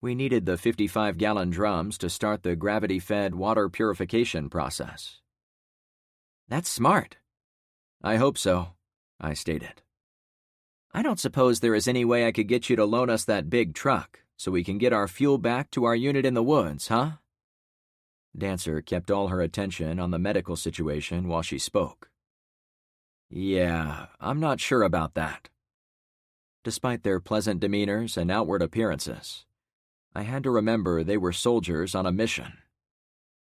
We needed the 55-gallon drums to start the gravity-fed water purification process. "That's smart." "I hope so," I stated. "I don't suppose there is any way I could get you to loan us that big truck so we can get our fuel back to our unit in the woods, huh?" Dancer kept all her attention on the medical situation while she spoke. "Yeah, I'm not sure about that." Despite their pleasant demeanors and outward appearances, I had to remember they were soldiers on a mission.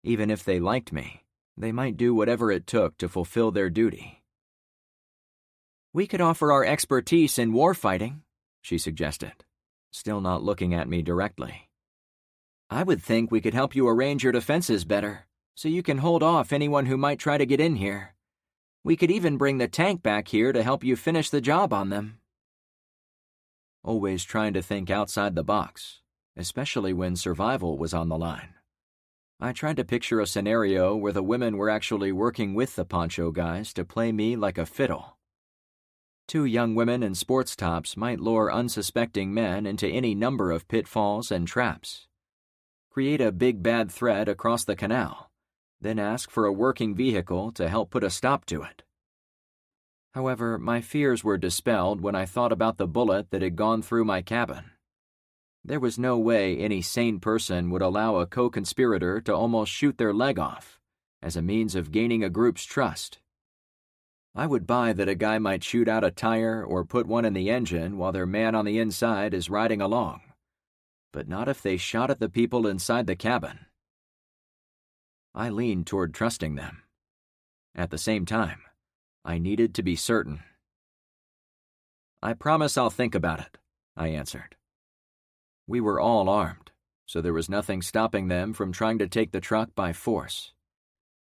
Even if they liked me, they might do whatever it took to fulfill their duty. "We could offer our expertise in warfighting," she suggested, still not looking at me directly. "I would think we could help you arrange your defenses better, so you can hold off anyone who might try to get in here. We could even bring the tank back here to help you finish the job on them." Always trying to think outside the box, especially when survival was on the line. I tried to picture a scenario where the women were actually working with the poncho guys to play me like a fiddle. 2 young women in sports tops might lure unsuspecting men into any number of pitfalls and traps. Create a big bad threat across the canal, then ask for a working vehicle to help put a stop to it. However, my fears were dispelled when I thought about the bullet that had gone through my cabin. There was no way any sane person would allow a co-conspirator to almost shoot their leg off as a means of gaining a group's trust. I would buy that a guy might shoot out a tire or put one in the engine while their man on the inside is riding along, but not if they shot at the people inside the cabin. I leaned toward trusting them. At the same time, I needed to be certain. "I promise I'll think about it," I answered. We were all armed, so there was nothing stopping them from trying to take the truck by force.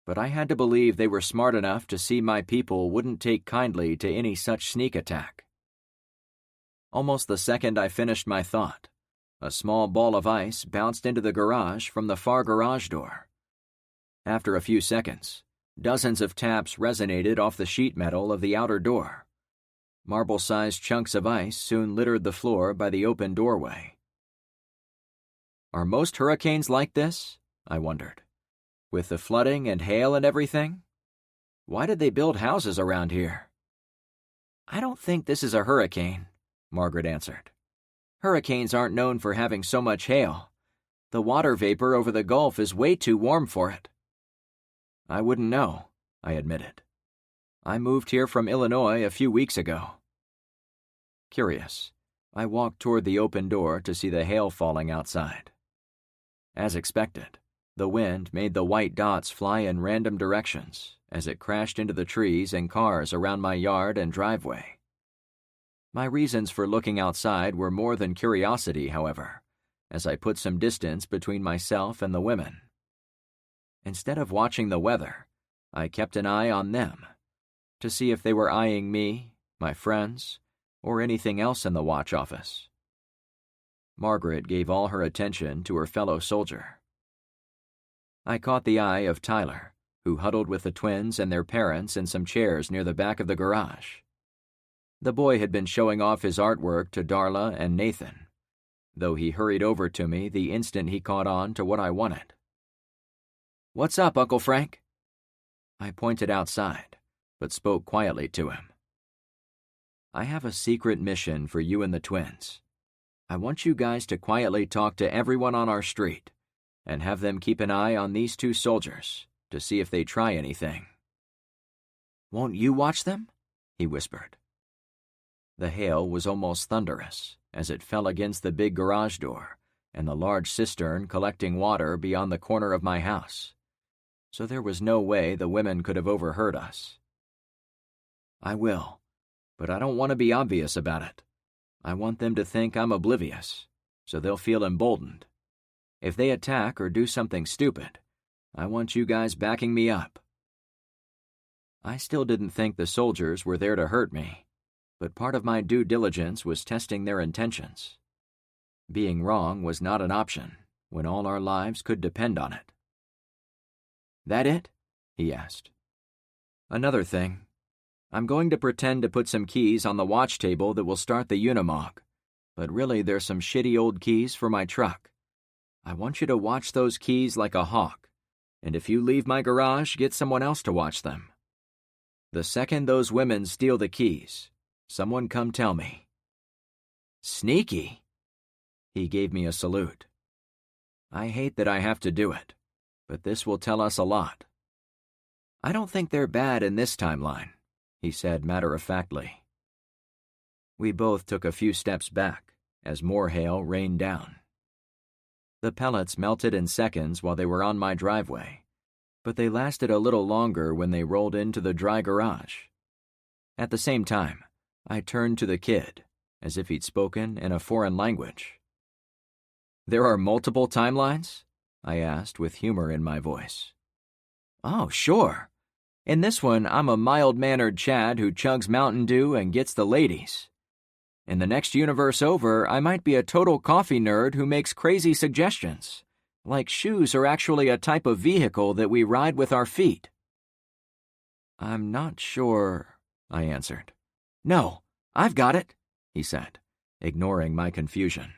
But I had to believe they were smart enough to see my people wouldn't take kindly to any such sneak attack. Almost the second I finished my thought, a small ball of ice bounced into the garage from the far garage door. After a few seconds, dozens of taps resonated off the sheet metal of the outer door. Marble-sized chunks of ice soon littered the floor by the open doorway. Are most hurricanes like this? I wondered. With the flooding and hail and everything? Why did they build houses around here? I don't think this is a hurricane, Margaret answered. Hurricanes aren't known for having so much hail. The water vapor over the Gulf is way too warm for it. I wouldn't know, I admitted. I moved here from Illinois a few weeks ago. Curious, I walked toward the open door to see the hail falling outside. As expected, the wind made the white dots fly in random directions as it crashed into the trees and cars around my yard and driveway. My reasons for looking outside were more than curiosity, however, as I put some distance between myself and the women. Instead of watching the weather, I kept an eye on them, to see if they were eyeing me, my friends, or anything else in the watch office. Margaret gave all her attention to her fellow soldier. I caught the eye of Tyler, who huddled with the twins and their parents in some chairs near the back of the garage. The boy had been showing off his artwork to Darla and Nathan, though he hurried over to me the instant he caught on to what I wanted. "What's up, Uncle Frank?" I pointed outside, but spoke quietly to him. "I have a secret mission for you and the twins. I want you guys to quietly talk to everyone on our street and have them keep an eye on these two soldiers to see if they try anything." "Won't you watch them?" he whispered. The hail was almost thunderous as it fell against the big garage door and the large cistern collecting water beyond the corner of my house, so there was no way the women could have overheard us. "I will, but I don't want to be obvious about it. I want them to think I'm oblivious, so they'll feel emboldened. If they attack or do something stupid, I want you guys backing me up." I still didn't think the soldiers were there to hurt me, but part of my due diligence was testing their intentions. Being wrong was not an option when all our lives could depend on it. "That it?" he asked. "Another thing. I'm going to pretend to put some keys on the watch table that will start the Unimog, but really they're some shitty old keys for my truck. I want you to watch those keys like a hawk, and if you leave my garage, get someone else to watch them. The second those women steal the keys, someone come tell me." "Sneaky." He gave me a salute. "I hate that I have to do it, but this will tell us a lot." "I don't think they're bad in this timeline," he said matter-of-factly. We both took a few steps back as more hail rained down. The pellets melted in seconds while they were on my driveway, but they lasted a little longer when they rolled into the dry garage. At the same time, I turned to the kid, as if he'd spoken in a foreign language. "There are multiple timelines?" I asked with humor in my voice. "Oh, sure. In this one, I'm a mild-mannered Chad who chugs Mountain Dew and gets the ladies. In the next universe over, I might be a total coffee nerd who makes crazy suggestions, like shoes are actually a type of vehicle that we ride with our feet." "I'm not sure," I answered. "No, I've got it," he said, ignoring my confusion.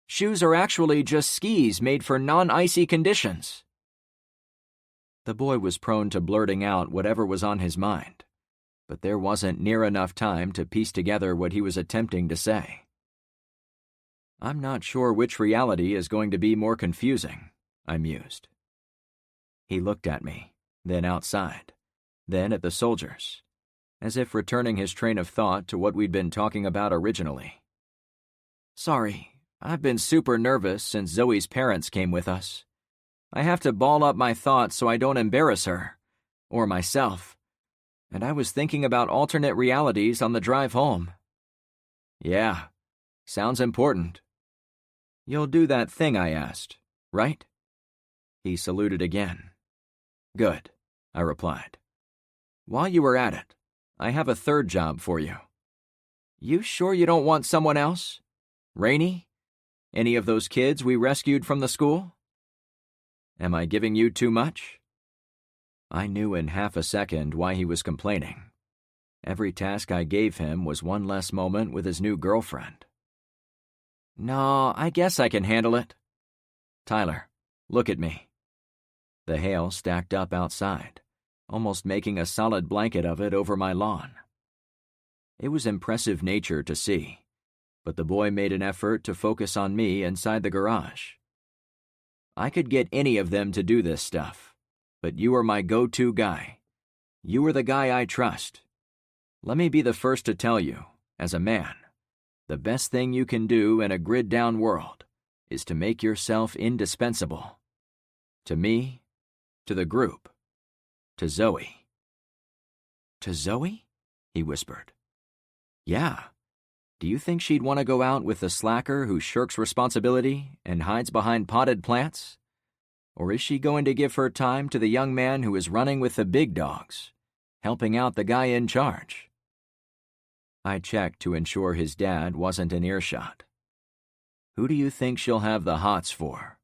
"Shoes are actually just skis made for non-icy conditions." The boy was prone to blurting out whatever was on his mind, but there wasn't near enough time to piece together what he was attempting to say. "I'm not sure which reality is going to be more confusing," I mused. He looked at me, then outside, then at the soldiers, as if returning his train of thought to what we'd been talking about originally. "Sorry, I've been super nervous since Zoe's parents came with us. I have to ball up my thoughts so I don't embarrass her, or myself, and I was thinking about alternate realities on the drive home." "Yeah, sounds important." "You'll do that thing I asked, right?" He saluted again. "Good," I replied. "While you were at it, I have a third job for you." "You sure you don't want someone else? Rainey? Any of those kids we rescued from the school?" "Am I giving you too much?" I knew in half a second why he was complaining. Every task I gave him was one less moment with his new girlfriend. No, I guess I can handle it. Tyler, look at me. The hail stacked up outside, almost making a solid blanket of it over my lawn. It was impressive nature to see, but the boy made an effort to focus on me inside the garage. I could get any of them to do this stuff, but you are my go-to guy. You are the guy I trust. Let me be the first to tell you, as a man, the best thing you can do in a grid-down world is to make yourself indispensable. To me, to the group, to Zoe. To Zoe? He whispered. Yeah. Do you think she'd want to go out with the slacker who shirks responsibility and hides behind potted plants? Or is she going to give her time to the young man who is running with the big dogs, helping out the guy in charge? I checked to ensure his dad wasn't in earshot. Who do you think she'll have the hots for?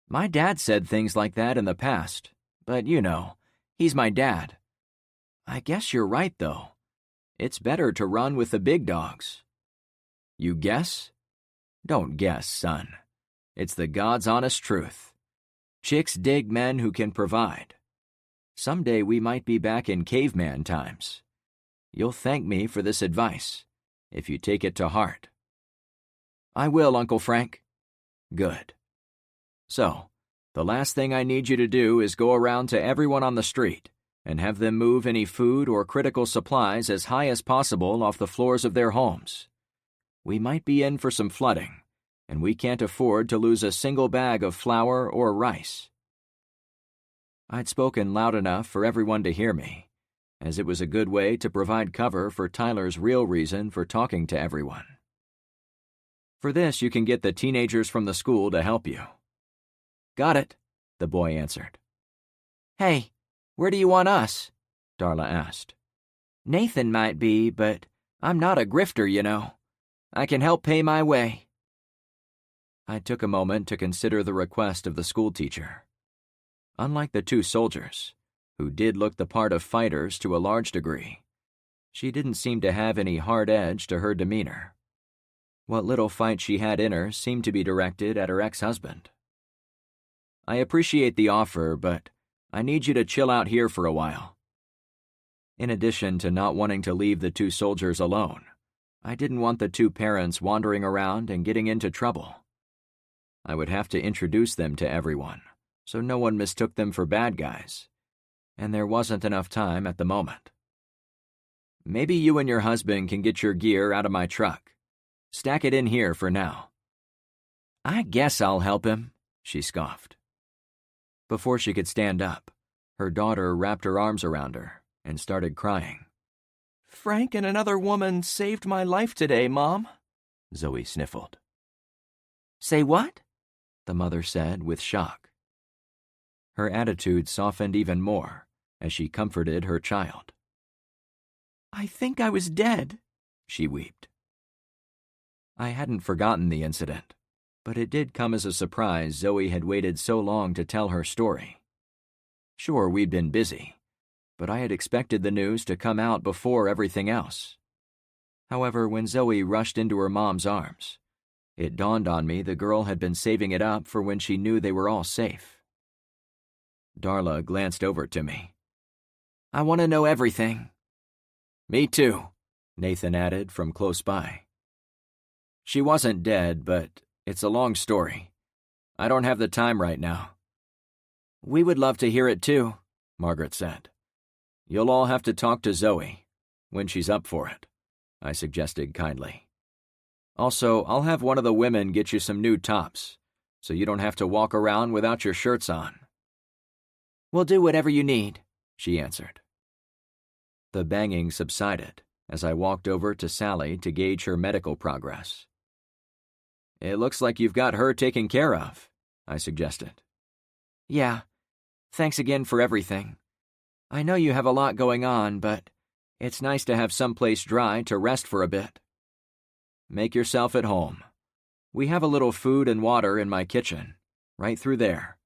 My dad said things like that in the past, but you know, he's my dad. I guess you're right, though. It's better to run with the big dogs. You guess? Don't guess, son. It's the God's honest truth. Chicks dig men who can provide. Someday we might be back in caveman times. You'll thank me for this advice, if you take it to heart. I will, Uncle Frank. Good. So, the last thing I need you to do is go around to everyone on the street and have them move any food or critical supplies as high as possible off the floors of their homes. We might be in for some flooding, and we can't afford to lose a single bag of flour or rice. I'd spoken loud enough for everyone to hear me, as it was a good way to provide cover for Tyler's real reason for talking to everyone. For this, you can get the teenagers from the school to help you. Got it, the boy answered. Hey, where do you want us? Darla asked. Nathan might be, but I'm not a grifter, you know. I can help pay my way. I took a moment to consider the request of the schoolteacher. Unlike the two soldiers, who did look the part of fighters to a large degree, she didn't seem to have any hard edge to her demeanor. What little fight she had in her seemed to be directed at her ex-husband. I appreciate the offer, but I need you to chill out here for a while. In addition to not wanting to leave the two soldiers alone, I didn't want the two parents wandering around and getting into trouble. I would have to introduce them to everyone, so no one mistook them for bad guys, and there wasn't enough time at the moment. Maybe you and your husband can get your gear out of my truck. Stack it in here for now. I guess I'll help him, she scoffed. Before she could stand up, her daughter wrapped her arms around her and started crying. Frank and another woman saved my life today, Mom, Zoe sniffled. Say what? The mother said with shock. Her attitude softened even more as she comforted her child. I think I was dead, she wept. I hadn't forgotten the incident, but it did come as a surprise Zoe had waited so long to tell her story. Sure, we'd been busy, but I had expected the news to come out before everything else. However, when Zoe rushed into her mom's arms, it dawned on me the girl had been saving it up for when she knew they were all safe. Darla glanced over to me. I want to know everything. Me too, Nathan added from close by. She wasn't dead, but it's a long story. I don't have the time right now. We would love to hear it too, Margaret said. You'll all have to talk to Zoe, when she's up for it, I suggested kindly. Also, I'll have one of the women get you some new tops, so you don't have to walk around without your shirts on. We'll do whatever you need, she answered. The banging subsided as I walked over to Sally to gauge her medical progress. It looks like you've got her taken care of, I suggested. Yeah, thanks again for everything. I know you have a lot going on, but it's nice to have someplace dry to rest for a bit. Make yourself at home. We have a little food and water in my kitchen, right through there.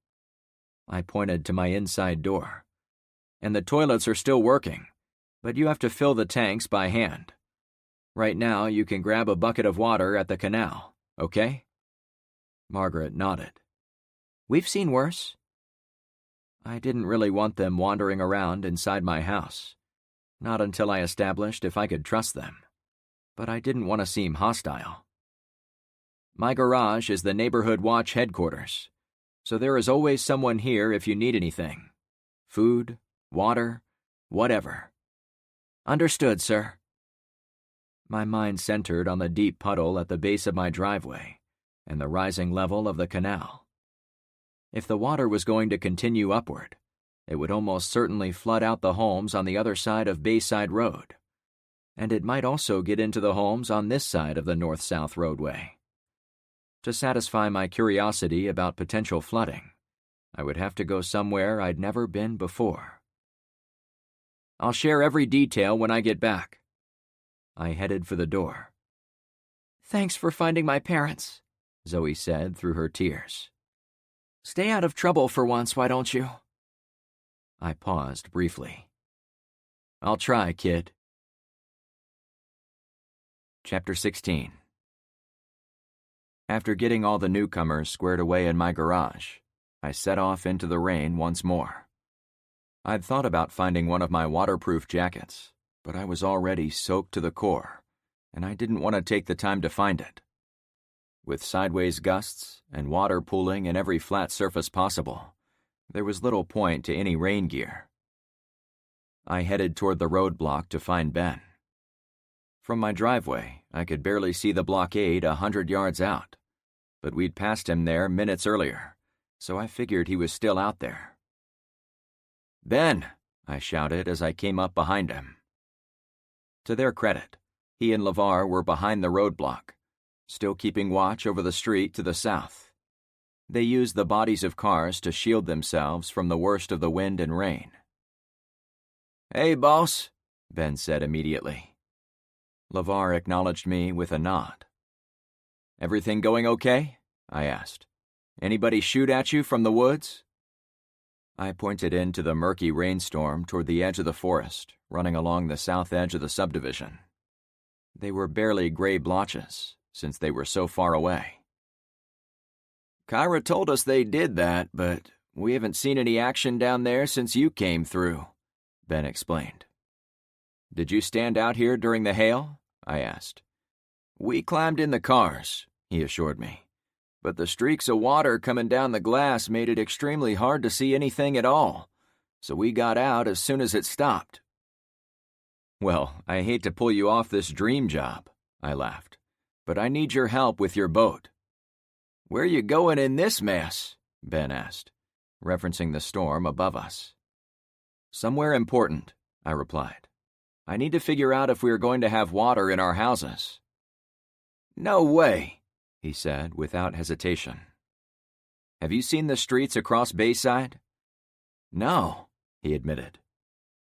I pointed to my inside door. And the toilets are still working. but you have to fill the tanks by hand. Right now, you can grab a bucket of water at the canal, okay?" Margaret nodded. "We've seen worse." I didn't really want them wandering around inside my house, not until I established if I could trust them, but I didn't want to seem hostile. "My garage is the neighborhood watch headquarters, so there is always someone here if you need anything. Food, water, whatever." "Understood, sir." My mind centered on the deep puddle at the base of my driveway and the rising level of the canal. If the water was going to continue upward, it would almost certainly flood out the homes on the other side of Bayside Road, and it might also get into the homes on this side of the north-south roadway. To satisfy my curiosity about potential flooding, I would have to go somewhere I'd never been before. "I'll share every detail when I get back." I headed for the door. "Thanks for finding my parents," Zoe said through her tears. "Stay out of trouble for once, why don't you?" I paused briefly. "I'll try, kid." Chapter 16. After getting all the newcomers squared away in my garage, I set off into the rain once more. I'd thought about finding one of my waterproof jackets, but I was already soaked to the core, and I didn't want to take the time to find it. With sideways gusts and water pooling in every flat surface possible, there was little point to any rain gear. I headed toward the roadblock to find Ben. From my driveway, I could barely see the blockade 100 yards out, but we'd passed him there minutes earlier, so I figured he was still out there. "Ben!" I shouted as I came up behind him. To their credit, he and LeVar were behind the roadblock, still keeping watch over the street to the south. They used the bodies of cars to shield themselves from the worst of the wind and rain. "Hey, boss," Ben said immediately. LeVar acknowledged me with a nod. "Everything going okay?" I asked. "Anybody shoot at you from the woods?" I pointed into the murky rainstorm toward the edge of the forest, running along the south edge of the subdivision. They were barely gray blotches, since they were so far away. "Kyra told us they did that, but we haven't seen any action down there since you came through," Ben explained. "Did you stand out here during the hail?" I asked. "We climbed in the cars," he assured me, "but the streaks of water coming down the glass made it extremely hard to see anything at all, so we got out as soon as it stopped." "Well, I hate to pull you off this dream job," I laughed, "but I need your help with your boat." "Where you going in this mess?" Ben asked, referencing the storm above us. "Somewhere important," I replied. "I need to figure out if we are going to have water in our houses." "No way," he said without hesitation. "Have you seen the streets across Bayside?" "No," he admitted.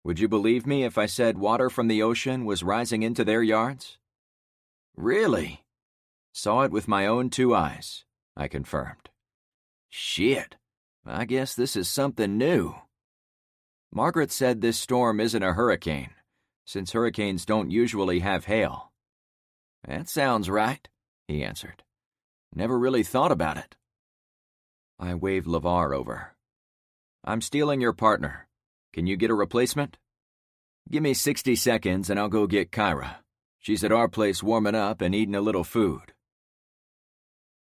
"Would you believe me if I said water from the ocean was rising into their yards?" "Really?" "Saw it with my own 2 eyes," I confirmed. "Shit, I guess this is something new." Margaret said this storm isn't a hurricane, since hurricanes don't usually have hail. "That sounds right," he answered. "Never really thought about it." I waved LeVar over. "I'm stealing your partner. Can you get a replacement?" "Give me 60 seconds and I'll go get Kyra. She's at our place warming up and eating a little food."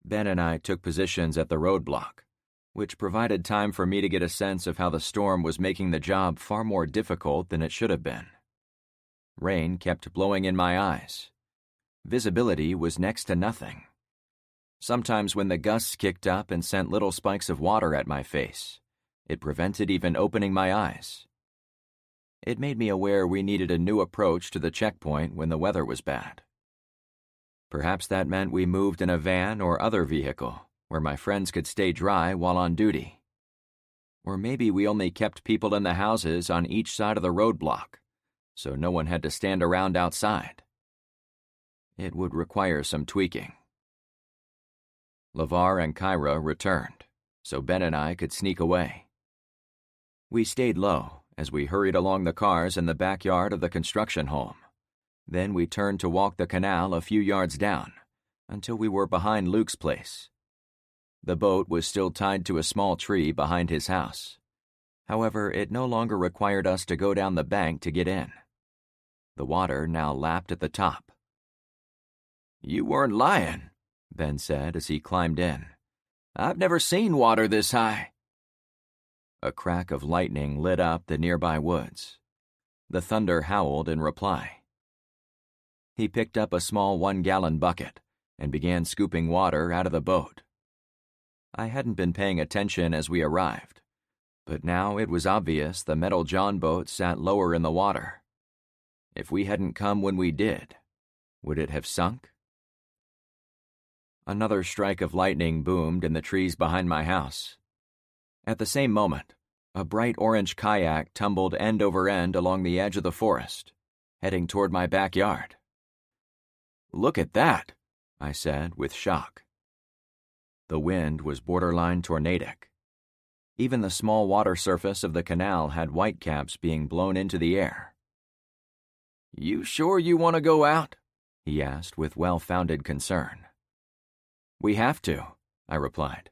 Ben and I took positions at the roadblock, which provided time for me to get a sense of how the storm was making the job far more difficult than it should have been. Rain kept blowing in my eyes. Visibility was next to nothing. Sometimes when the gusts kicked up and sent little spikes of water at my face, it prevented even opening my eyes. It made me aware we needed a new approach to the checkpoint when the weather was bad. Perhaps that meant we moved in a van or other vehicle where my friends could stay dry while on duty. Or maybe we only kept people in the houses on each side of the roadblock, so no one had to stand around outside. It would require some tweaking. LeVar and Kyra returned, so Ben and I could sneak away. We stayed low as we hurried along the cars in the backyard of the construction home. Then we turned to walk the canal a few yards down, until we were behind Luke's place. The boat was still tied to a small tree behind his house. However, it no longer required us to go down the bank to get in. The water now lapped at the top. "You weren't lying," Ben said as he climbed in. "I've never seen water this high." A crack of lightning lit up the nearby woods. The thunder howled in reply. He picked up a small 1-gallon bucket and began scooping water out of the boat. I hadn't been paying attention as we arrived, but now it was obvious the Metal John boat sat lower in the water. If we hadn't come when we did, would it have sunk? Another strike of lightning boomed in the trees behind my house. At the same moment, a bright orange kayak tumbled end over end along the edge of the forest, heading toward my backyard. "Look at that," I said with shock. The wind was borderline tornadic. Even the small water surface of the canal had whitecaps being blown into the air. "You sure you want to go out?" he asked with well-founded concern. "We have to," I replied.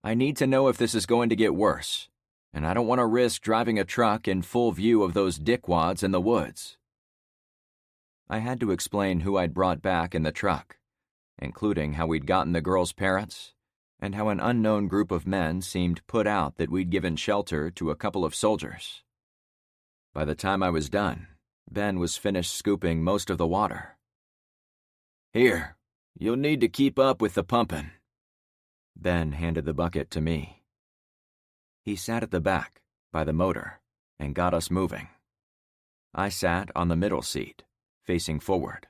"I need to know if this is going to get worse, and I don't want to risk driving a truck in full view of those dickwads in the woods." I had to explain who I'd brought back in the truck, including how we'd gotten the girls' parents, and how an unknown group of men seemed put out that we'd given shelter to a couple of soldiers. By the time I was done, Ben was finished scooping most of the water. "Here, you'll need to keep up with the pumping." Ben handed the bucket to me. He sat at the back, by the motor, and got us moving. I sat on the middle seat, facing forward.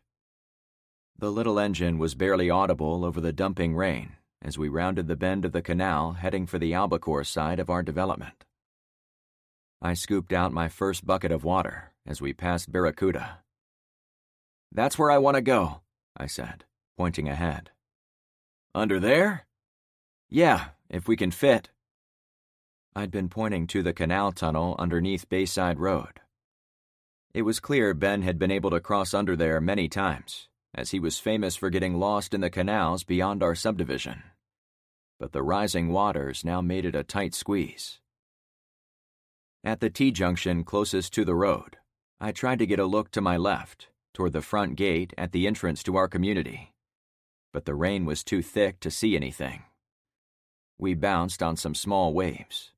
The little engine was barely audible over the dumping rain as we rounded the bend of the canal heading for the Albacore side of our development. I scooped out my first bucket of water as we passed Barracuda. "That's where I want to go," I said, pointing ahead. "Under there?" "Yeah, if we can fit." I'd been pointing to the canal tunnel underneath Bayside Road. It was clear Ben had been able to cross under there many times, as he was famous for getting lost in the canals beyond our subdivision. But the rising waters now made it a tight squeeze. At the T-junction closest to the road, I tried to get a look to my left, toward the front gate at the entrance to our community, but the rain was too thick to see anything. We bounced on some small waves.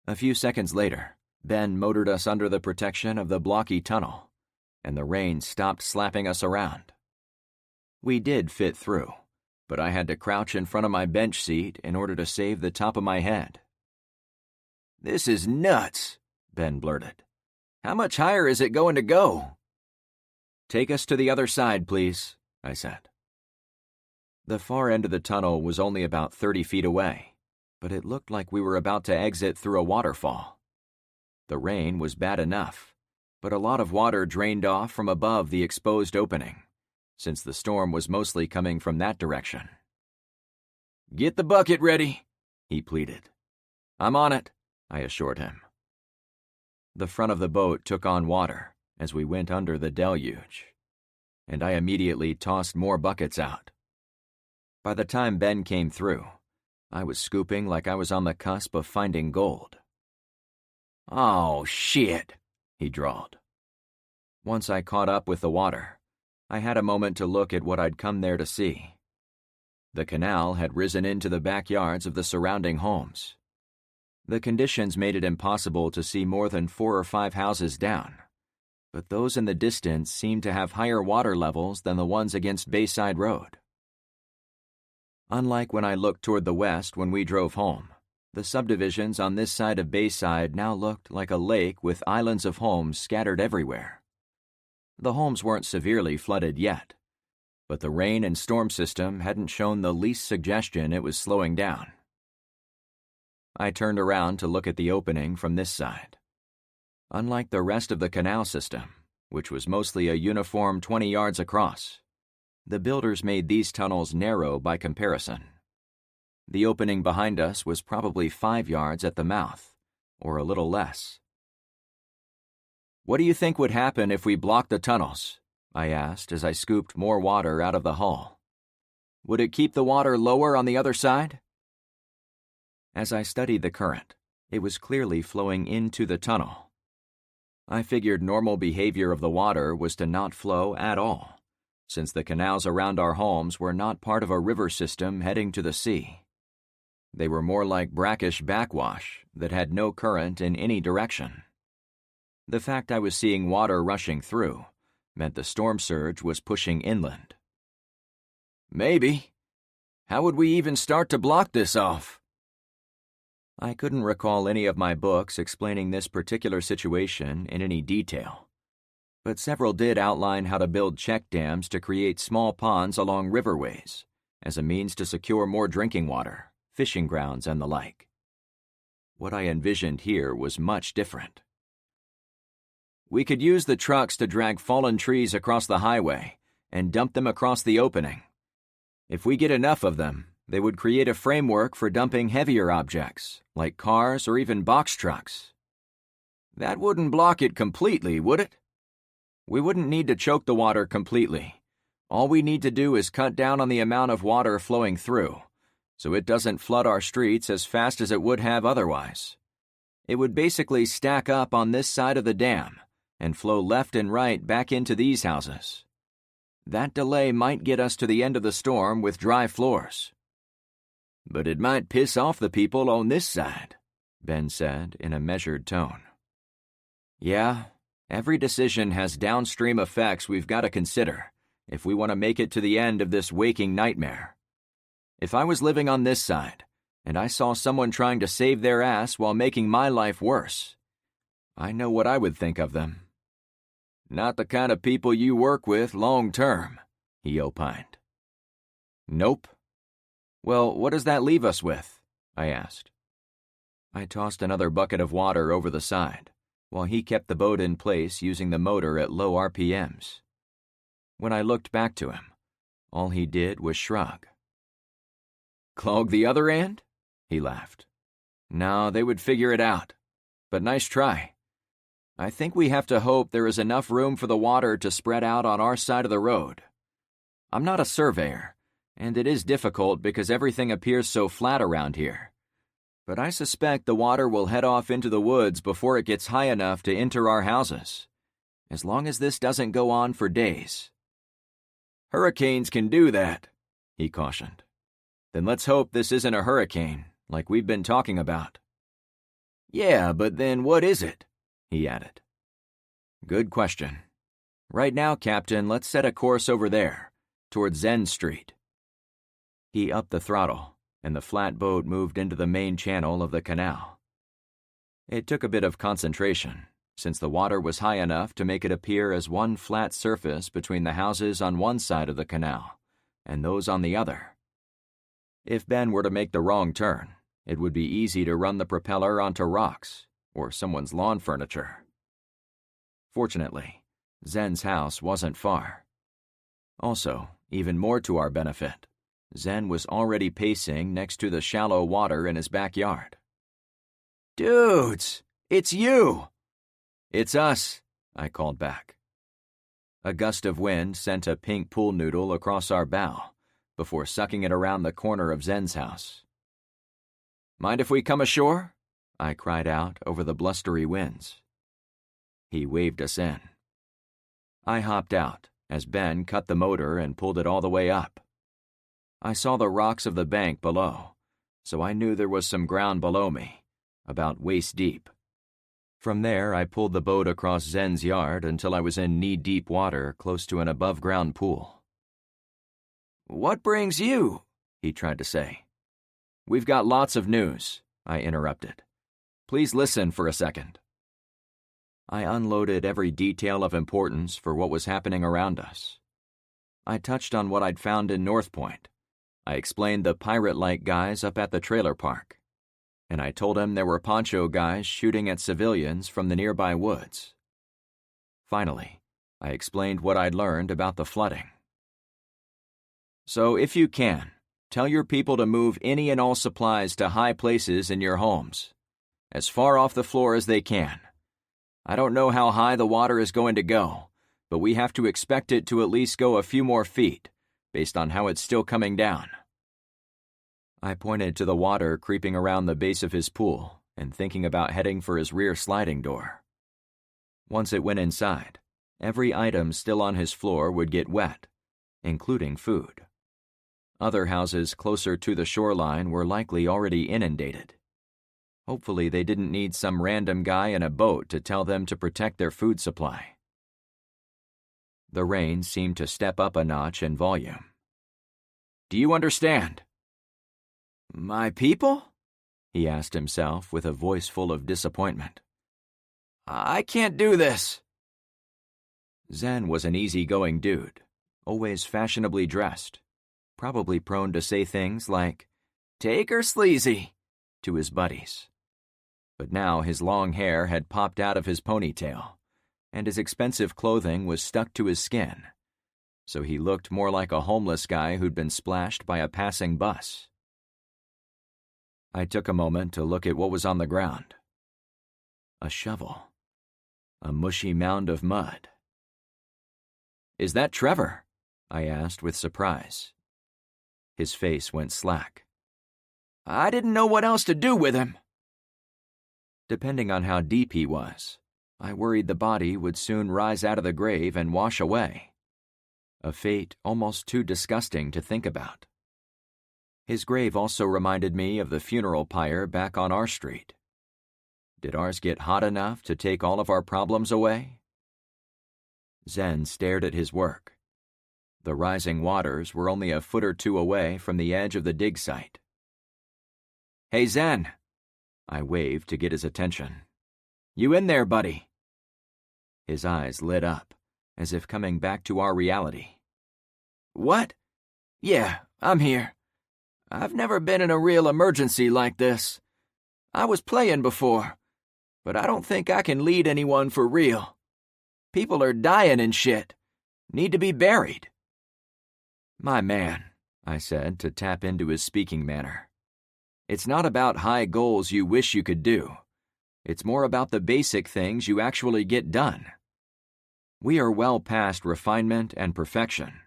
A few seconds later, Ben motored us under the protection of the blocky tunnel, and the rain stopped slapping us around. We did fit through, but I had to crouch in front of my bench seat in order to save the top of my head. "This is nuts," Ben blurted. "How much higher is it going to go?" "Take us to the other side, please," I said. The far end of the tunnel was only about 30 feet away, but it looked like we were about to exit through a waterfall. The rain was bad enough, but a lot of water drained off from above the exposed opening, since the storm was mostly coming from that direction. "Get the bucket ready," he pleaded. "I'm on it," I assured him. The front of the boat took on water as we went under the deluge, and I immediately tossed more buckets out. By the time Ben came through, I was scooping like I was on the cusp of finding gold. "Oh, shit," he drawled. Once I caught up with the water, I had a moment to look at what I'd come there to see. The canal had risen into the backyards of the surrounding homes. The conditions made it impossible to see more than 4 or 5 houses down, but those in the distance seemed to have higher water levels than the ones against Bayside Road. Unlike when I looked toward the west when we drove home, the subdivisions on this side of Bayside now looked like a lake with islands of homes scattered everywhere. The homes weren't severely flooded yet, but the rain and storm system hadn't shown the least suggestion it was slowing down. I turned around to look at the opening from this side. Unlike the rest of the canal system, which was mostly a uniform 20 yards across, the builders made these tunnels narrow by comparison. The opening behind us was probably 5 yards at the mouth, or a little less. What do you think would happen if we blocked the tunnels? I asked as I scooped more water out of the hull. Would it keep the water lower on the other side? As I studied the current, it was clearly flowing into the tunnel. I figured normal behavior of the water was to not flow at all, since the canals around our homes were not part of a river system heading to the sea. They were more like brackish backwash that had no current in any direction. The fact I was seeing water rushing through meant the storm surge was pushing inland. Maybe. How would we even start to block this off? I couldn't recall any of my books explaining this particular situation in any detail, but several did outline how to build check dams to create small ponds along riverways as a means to secure more drinking water, fishing grounds, and the like. What I envisioned here was much different. We could use the trucks to drag fallen trees across the highway and dump them across the opening. If we get enough of them, they would create a framework for dumping heavier objects, like cars or even box trucks. That wouldn't block it completely, would it? We wouldn't need to choke the water completely. All we need to do is cut down on the amount of water flowing through, so it doesn't flood our streets as fast as it would have otherwise. It would basically stack up on this side of the dam and flow left and right back into these houses. That delay might get us to the end of the storm with dry floors. But it might piss off the people on this side, Ben said in a measured tone. Yeah, every decision has downstream effects we've got to consider if we want to make it to the end of this waking nightmare. If I was living on this side, and I saw someone trying to save their ass while making my life worse, I know what I would think of them. Not the kind of people you work with long term, he opined. Nope. Well, what does that leave us with? I asked. I tossed another bucket of water over the side, while he kept the boat in place using the motor at low RPMs. When I looked back to him, all he did was shrug. Clog the other end? He laughed. No, they would figure it out. But nice try. I think we have to hope there is enough room for the water to spread out on our side of the road. I'm not a surveyor, and it is difficult because everything appears so flat around here. But I suspect the water will head off into the woods before it gets high enough to enter our houses, as long as this doesn't go on for days. Hurricanes can do that, he cautioned. Then let's hope this isn't a hurricane, like we've been talking about. Yeah, but then what is it? He added. Good question. Right now, Captain, let's set a course over there, towards Zen Street. He upped the throttle, and the flat boat moved into the main channel of the canal. It took a bit of concentration, since the water was high enough to make it appear as one flat surface between the houses on one side of the canal and those on the other. If Ben were to make the wrong turn, it would be easy to run the propeller onto rocks or someone's lawn furniture. Fortunately, Zen's house wasn't far. Also, even more to our benefit, Zen was already pacing next to the shallow water in his backyard. Dudes, it's you! It's us, I called back. A gust of wind sent a pink pool noodle across our bow before sucking it around the corner of Zen's house. Mind if we come ashore? I cried out over the blustery winds. He waved us in. I hopped out as Ben cut the motor and pulled it all the way up. I saw the rocks of the bank below, so I knew there was some ground below me, about waist deep. From there, I pulled the boat across Zen's yard until I was in knee-deep water close to an above-ground pool. What brings you? He tried to say. We've got lots of news, I interrupted. Please listen for a second. I unloaded every detail of importance for what was happening around us. I touched on what I'd found in North Point. I explained the pirate-like guys up at the trailer park. And I told him there were poncho guys shooting at civilians from the nearby woods. Finally, I explained what I'd learned about the flooding. So if you can, tell your people to move any and all supplies to high places in your homes, as far off the floor as they can. I don't know how high the water is going to go, but we have to expect it to at least go a few more feet, based on how it's still coming down." I pointed to the water creeping around the base of his pool and thinking about heading for his rear sliding door. Once it went inside, every item still on his floor would get wet, including food. Other houses closer to the shoreline were likely already inundated. Hopefully they didn't need some random guy in a boat to tell them to protect their food supply. The rain seemed to step up a notch in volume. "Do you understand?" "My people?" he asked himself with a voice full of disappointment. "I can't do this." Zen was an easygoing dude, always fashionably dressed, probably prone to say things like, "Take her sleazy," to his buddies. But now his long hair had popped out of his ponytail, and his expensive clothing was stuck to his skin, so he looked more like a homeless guy who'd been splashed by a passing bus. I took a moment to look at what was on the ground. A shovel. A mushy mound of mud. "Is that Trevor?" I asked with surprise. His face went slack. "I didn't know what else to do with him." Depending on how deep he was, I worried the body would soon rise out of the grave and wash away. A fate almost too disgusting to think about. His grave also reminded me of the funeral pyre back on our street. Did ours get hot enough to take all of our problems away? Zen stared at his work. The rising waters were only a foot or two away from the edge of the dig site. "Hey, Zen!" I waved to get his attention. "You in there, buddy?" His eyes lit up, as if coming back to our reality. "What? Yeah, I'm here. I've never been in a real emergency like this. I was playing before, but I don't think I can lead anyone for real. People are dying and shit. Need to be buried." "My man," I said to tap into his speaking manner. "It's not about high goals you wish you could do. It's more about the basic things you actually get done. We are well past refinement and perfection.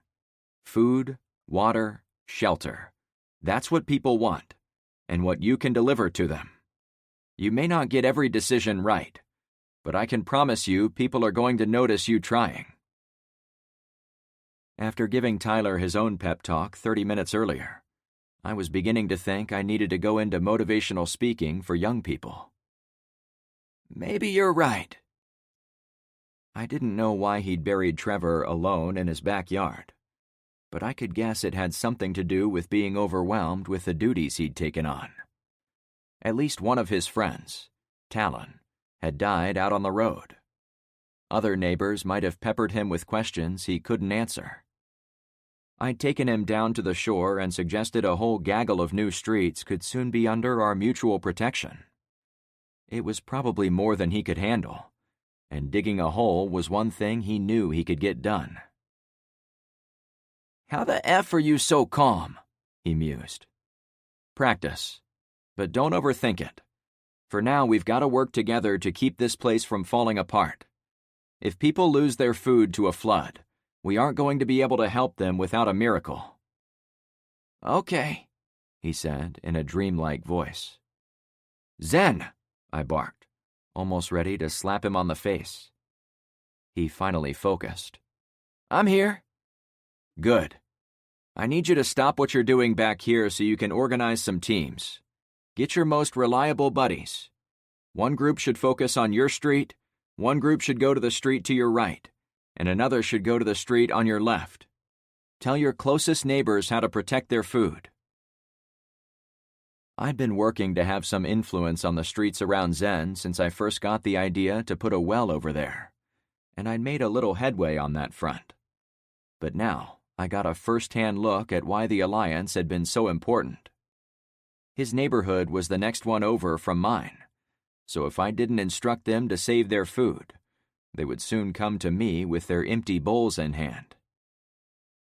Food, water, shelter. That's what people want, and what you can deliver to them. You may not get every decision right, but I can promise you people are going to notice you trying." After giving Tyler his own pep talk 30 minutes earlier, I was beginning to think I needed to go into motivational speaking for young people. "Maybe you're right." I didn't know why he'd buried Trevor alone in his backyard, but I could guess it had something to do with being overwhelmed with the duties he'd taken on. At least one of his friends, Talon, had died out on the road. Other neighbors might have peppered him with questions he couldn't answer. I'd taken him down to the shore and suggested a whole gaggle of new streets could soon be under our mutual protection. It was probably more than he could handle, and digging a hole was one thing he knew he could get done. "How the F are you so calm?" he mused. "Practice. But don't overthink it. For now, we've got to work together to keep this place from falling apart. If people lose their food to a flood, we aren't going to be able to help them without a miracle." "Okay," he said in a dreamlike voice. "Zen!" I barked, almost ready to slap him on the face. He finally focused. "I'm here." "Good. I need you to stop what you're doing back here so you can organize some teams. Get your most reliable buddies. One group should focus on your street, one group should go to the street to your right, and another should go to the street on your left. Tell your closest neighbors how to protect their food." I'd been working to have some influence on the streets around Zen since I first got the idea to put a well over there, and I'd made a little headway on that front. But now, I got a first-hand look at why the alliance had been so important. His neighborhood was the next one over from mine, so if I didn't instruct them to save their food, they would soon come to me with their empty bowls in hand.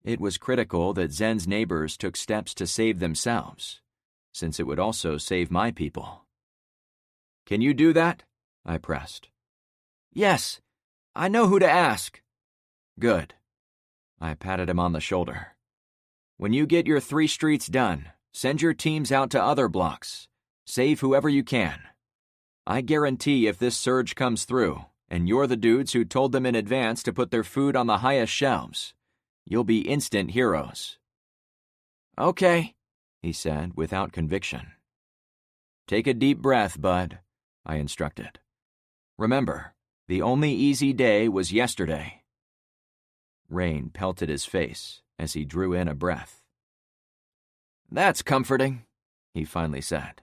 It was critical that Zen's neighbors took steps to save themselves, since it would also save my people. "Can you do that?" I pressed. Yes, I know who to ask. Good. I patted him on the shoulder. When you get your 3 streets done, send your teams out to other blocks. Save whoever you can. I guarantee if this surge comes through, and you're the dudes who told them in advance to put their food on the highest shelves, you'll be instant heroes. Okay, he said without conviction. Take a deep breath, bud, I instructed. Remember, the only easy day was yesterday. Rain pelted his face as he drew in a breath. That's comforting, he finally said.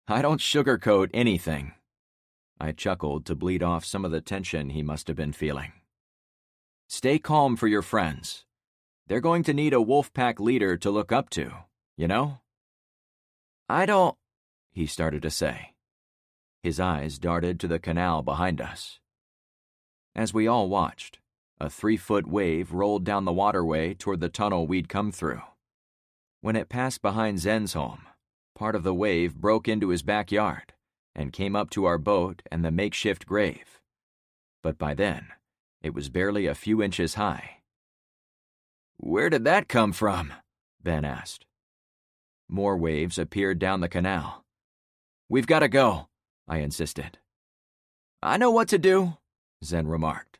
I don't sugarcoat anything. I chuckled to bleed off some of the tension he must have been feeling. Stay calm for your friends. They're going to need a wolf pack leader to look up to, you know? I don't, he started to say. His eyes darted to the canal behind us. As we all watched, a 3-foot wave rolled down the waterway toward the tunnel we'd come through. When it passed behind Zen's home, part of the wave broke into his backyard and came up to our boat and the makeshift grave. But by then, it was barely a few inches high. Where did that come from? Ben asked. More waves appeared down the canal. We've got to go, I insisted. I know what to do, Zen remarked,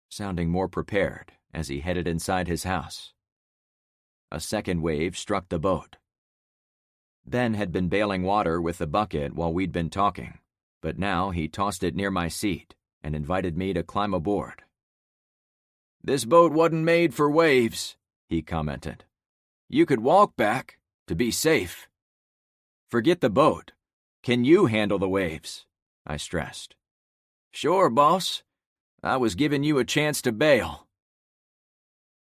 sounding more prepared as he headed inside his house. A second wave struck the boat. Ben had been bailing water with the bucket while we'd been talking, but now he tossed it near my seat and invited me to climb aboard. This boat wasn't made for waves, he commented. You could walk back, to be safe. Forget the boat. Can you handle the waves? I stressed. Sure, boss. I was giving you a chance to bail.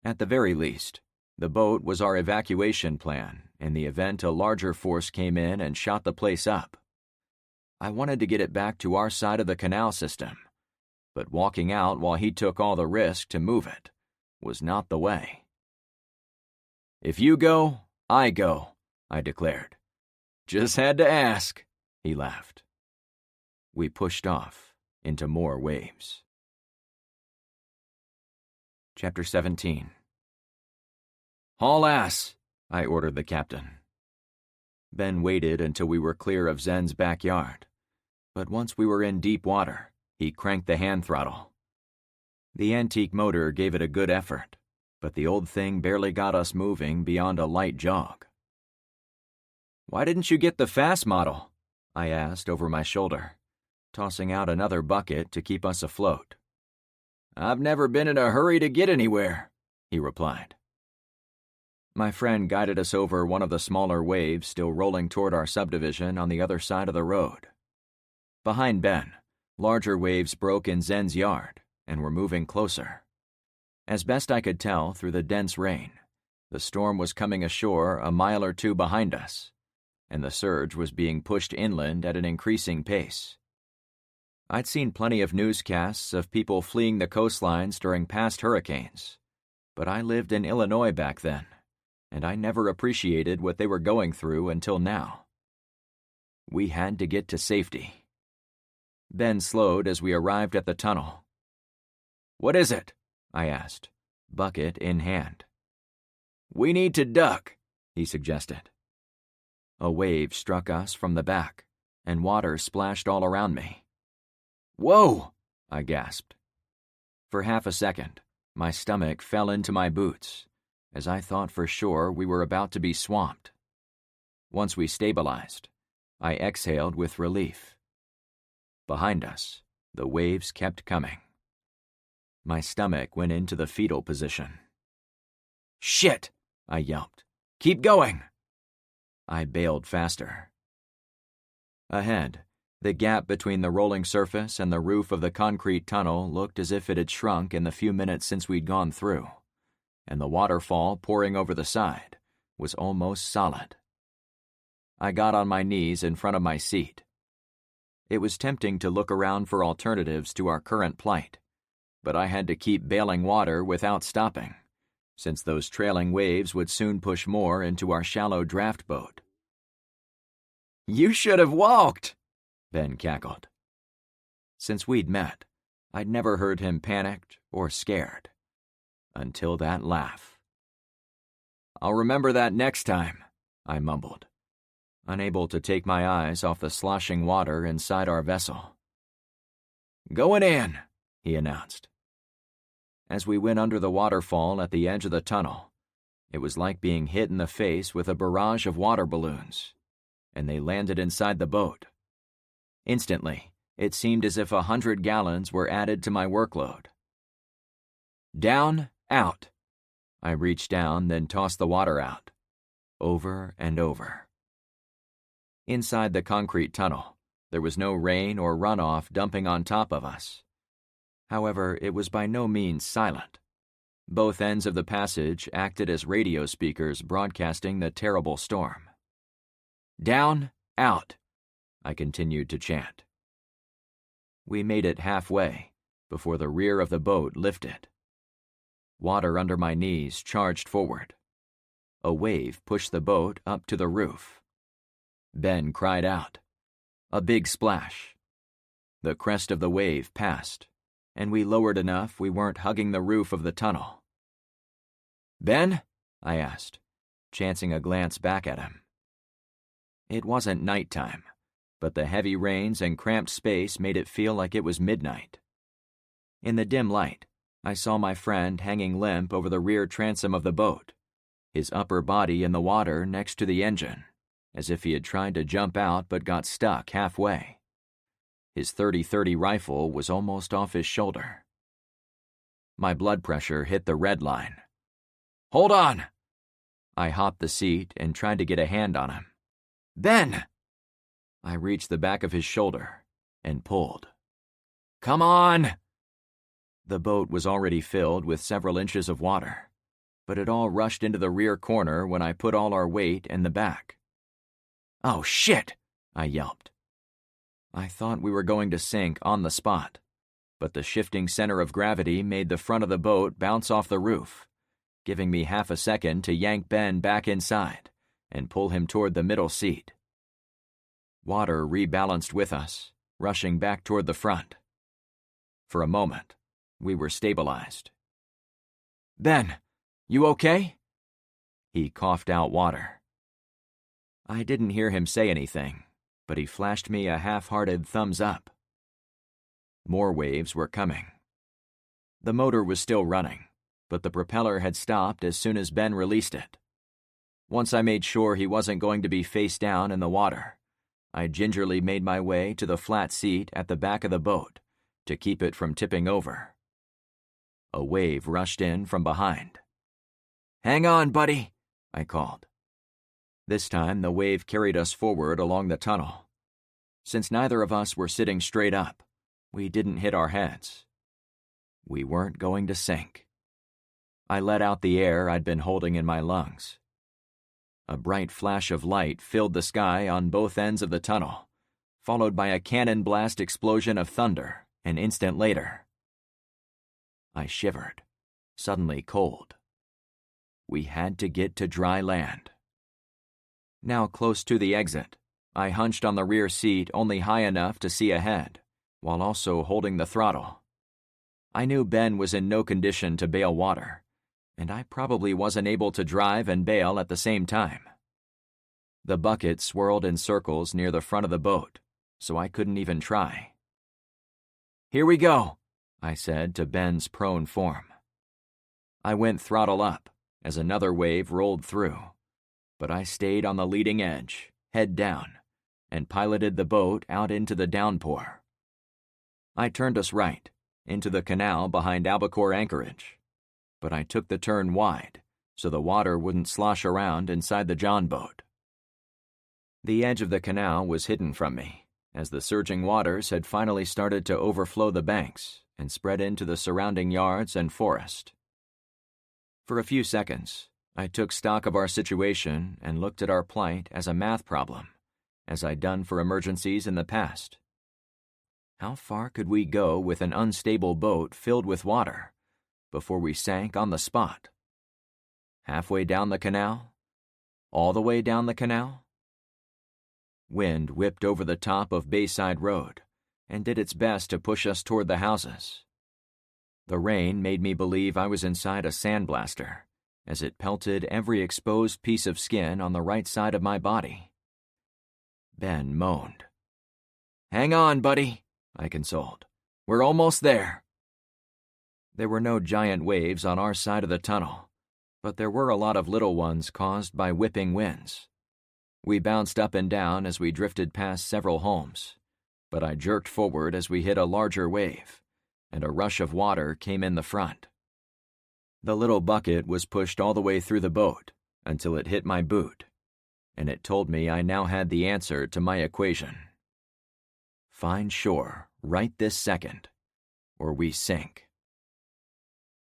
At the very least, the boat was our evacuation plan in the event a larger force came in and shot the place up. I wanted to get it back to our side of the canal system, but walking out while he took all the risk to move it was not the way. If you go, I go, I declared. Just had to ask, he laughed. We pushed off into more waves. Chapter 17. Haul ass, I ordered the captain. Ben waited until we were clear of Zen's backyard, but once we were in deep water, he cranked the hand throttle. The antique motor gave it a good effort, but the old thing barely got us moving beyond a light jog. Why didn't you get the fast model? I asked over my shoulder, tossing out another bucket to keep us afloat. I've never been in a hurry to get anywhere, he replied. My friend guided us over one of the smaller waves still rolling toward our subdivision on the other side of the road. Behind Ben, larger waves broke in Zen's yard and were moving closer. As best I could tell through the dense rain, the storm was coming ashore a mile or two behind us, and the surge was being pushed inland at an increasing pace. I'd seen plenty of newscasts of people fleeing the coastlines during past hurricanes, but I lived in Illinois back then, and I never appreciated what they were going through until now. We had to get to safety. Ben slowed as we arrived at the tunnel. What is it? I asked, bucket in hand. We need to duck, he suggested. A wave struck us from the back, and water splashed all around me. Whoa, I gasped. For half a second, my stomach fell into my boots, as I thought for sure we were about to be swamped. Once we stabilized, I exhaled with relief. Behind us, the waves kept coming. My stomach went into the fetal position. Shit, I yelped. Keep going. I bailed faster. Ahead, the gap between the rolling surface and the roof of the concrete tunnel looked as if it had shrunk in the few minutes since we'd gone through, and the waterfall pouring over the side was almost solid. I got on my knees in front of my seat. It was tempting to look around for alternatives to our current plight, but I had to keep bailing water without stopping, since those trailing waves would soon push more into our shallow draft boat. You should have walked, Ben cackled. Since we'd met, I'd never heard him panicked or scared. Until that laugh. "I'll remember that next time," I mumbled, unable to take my eyes off the sloshing water inside our vessel. "Going in," he announced. As we went under the waterfall at the edge of the tunnel, it was like being hit in the face with a barrage of water balloons, and they landed inside the boat. Instantly, it seemed as if 100 gallons were added to my workload. Down, out. I reached down, then tossed the water out, over and over. Inside the concrete tunnel, there was no rain or runoff dumping on top of us. However, it was by no means silent. Both ends of the passage acted as radio speakers broadcasting the terrible storm. Down, out, I continued to chant. We made it halfway before the rear of the boat lifted. Water under my knees charged forward. A wave pushed the boat up to the roof. Ben cried out. A big splash. The crest of the wave passed, and we lowered enough we weren't hugging the roof of the tunnel. "Ben?" I asked, chancing a glance back at him. It wasn't nighttime, but the heavy rains and cramped space made it feel like it was midnight. In the dim light, I saw my friend hanging limp over the rear transom of the boat, his upper body in the water next to the engine, as if he had tried to jump out but got stuck halfway. His .30-30 rifle was almost off his shoulder. My blood pressure hit the red line. "Hold on!" I hopped the seat and tried to get a hand on him. "Ben!" I reached the back of his shoulder and pulled. "Come on!" The boat was already filled with several inches of water, but it all rushed into the rear corner when I put all our weight in the back. "Oh, shit!" I yelped. I thought we were going to sink on the spot, but the shifting center of gravity made the front of the boat bounce off the roof, giving me half a second to yank Ben back inside and pull him toward the middle seat. Water rebalanced with us, rushing back toward the front. For a moment, we were stabilized. "Ben, you okay?" He coughed out water. I didn't hear him say anything, but he flashed me a half-hearted thumbs up. More waves were coming. The motor was still running, but the propeller had stopped as soon as Ben released it. Once I made sure he wasn't going to be face down in the water, I gingerly made my way to the flat seat at the back of the boat to keep it from tipping over. A wave rushed in from behind. "Hang on, buddy," I called. This time the wave carried us forward along the tunnel. Since neither of us were sitting straight up, we didn't hit our heads. We weren't going to sink. I let out the air I'd been holding in my lungs. A bright flash of light filled the sky on both ends of the tunnel, followed by a cannon blast explosion of thunder an instant later. I shivered, suddenly cold. We had to get to dry land. Now close to the exit, I hunched on the rear seat only high enough to see ahead, while also holding the throttle. I knew Ben was in no condition to bail water, and I probably wasn't able to drive and bail at the same time. The bucket swirled in circles near the front of the boat, so I couldn't even try. "Here we go," I said to Ben's prone form. I went throttle up as another wave rolled through, but I stayed on the leading edge, head down, and piloted the boat out into the downpour. I turned us right, into the canal behind Albacore anchorage, but I took the turn wide so the water wouldn't slosh around inside the John boat. The edge of the canal was hidden from me, as the surging waters had finally started to overflow the banks and spread into the surrounding yards and forest. For a few seconds, I took stock of our situation and looked at our plight as a math problem, as I'd done for emergencies in the past. How far could we go with an unstable boat filled with water before we sank on the spot? Halfway down the canal? All the way down the canal? Wind whipped over the top of Bayside Road and did its best to push us toward the houses, The rain made me believe I was inside a sandblaster, as it pelted every exposed piece of skin on the right side of my body. Ben moaned. "Hang on, buddy," I consoled. "We're almost there." There were no giant waves on our side of the tunnel, but there were a lot of little ones caused by whipping winds. We bounced up and down as we drifted past several homes, but I jerked forward as we hit a larger wave, and a rush of water came in the front. The little bucket was pushed all the way through the boat until it hit my boot, and it told me I now had the answer to my equation. Find shore right this second, or we sink.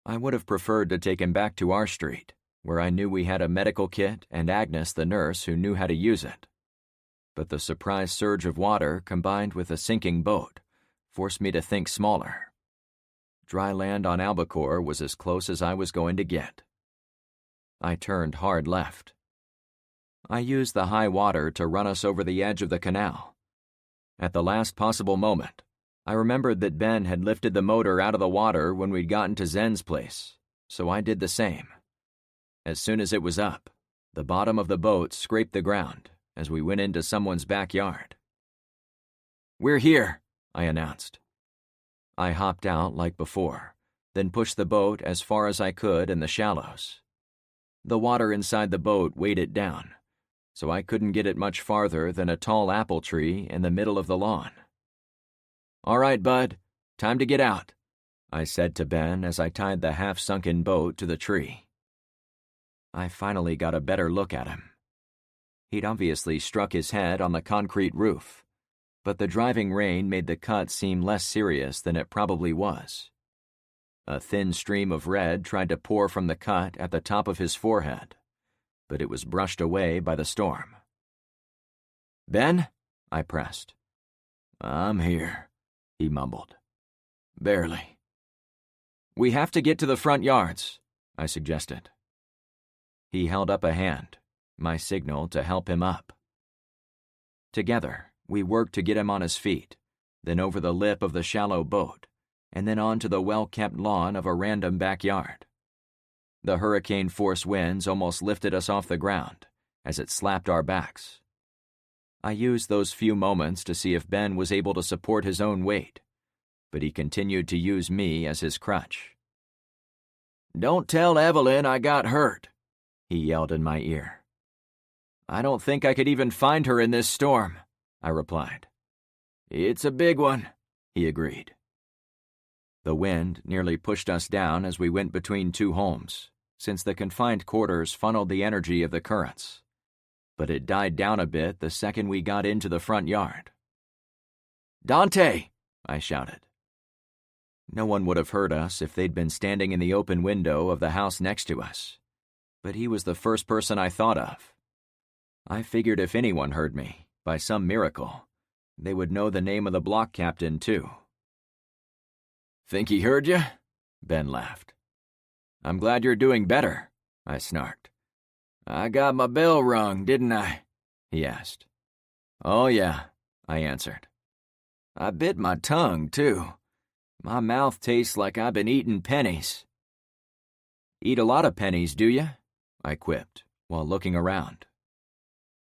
I would have preferred to take him back to our street, where I knew we had a medical kit and Agnes the nurse who knew how to use it. But the surprise surge of water combined with a sinking boat forced me to think smaller. Dry land on Albacore was as close as I was going to get. I turned hard left. I used the high water to run us over the edge of the canal. At the last possible moment, I remembered that Ben had lifted the motor out of the water when we'd gotten to Zen's place, so I did the same. As soon as it was up, the bottom of the boat scraped the ground as we went into someone's backyard. "We're here," I announced. I hopped out like before, then pushed the boat as far as I could in the shallows. The water inside the boat weighed it down, so I couldn't get it much farther than a tall apple tree in the middle of the lawn. "All right, bud, time to get out," I said to Ben as I tied the half-sunken boat to the tree. I finally got a better look at him. He'd obviously struck his head on the concrete roof, but the driving rain made the cut seem less serious than it probably was. A thin stream of red tried to pour from the cut at the top of his forehead, but it was brushed away by the storm. "Ben?" I pressed. "I'm here," he mumbled. "Barely." "We have to get to the front yards," I suggested. He held up a hand, my signal to help him up. Together, we worked to get him on his feet, then over the lip of the shallow boat, and then onto the well-kept lawn of a random backyard. The hurricane-force winds almost lifted us off the ground as it slapped our backs. I used those few moments to see if Ben was able to support his own weight, but he continued to use me as his crutch. "Don't tell Evelyn I got hurt," he yelled in my ear. "I don't think I could even find her in this storm," I replied. "It's a big one," he agreed. The wind nearly pushed us down as we went between two homes, since the confined quarters funneled the energy of the currents. But it died down a bit the second we got into the front yard. "Dante!" I shouted. No one would have heard us if they'd been standing in the open window of the house next to us, but he was the first person I thought of. I figured if anyone heard me, by some miracle, they would know the name of the block captain, too. "Think he heard you?" Ben laughed. "I'm glad you're doing better," I snarked. "I got my bell rung, didn't I?" he asked. "Oh, yeah," I answered. "I bit my tongue, too. My mouth tastes like I've been eating pennies." "Eat a lot of pennies, do you?" I quipped, while looking around.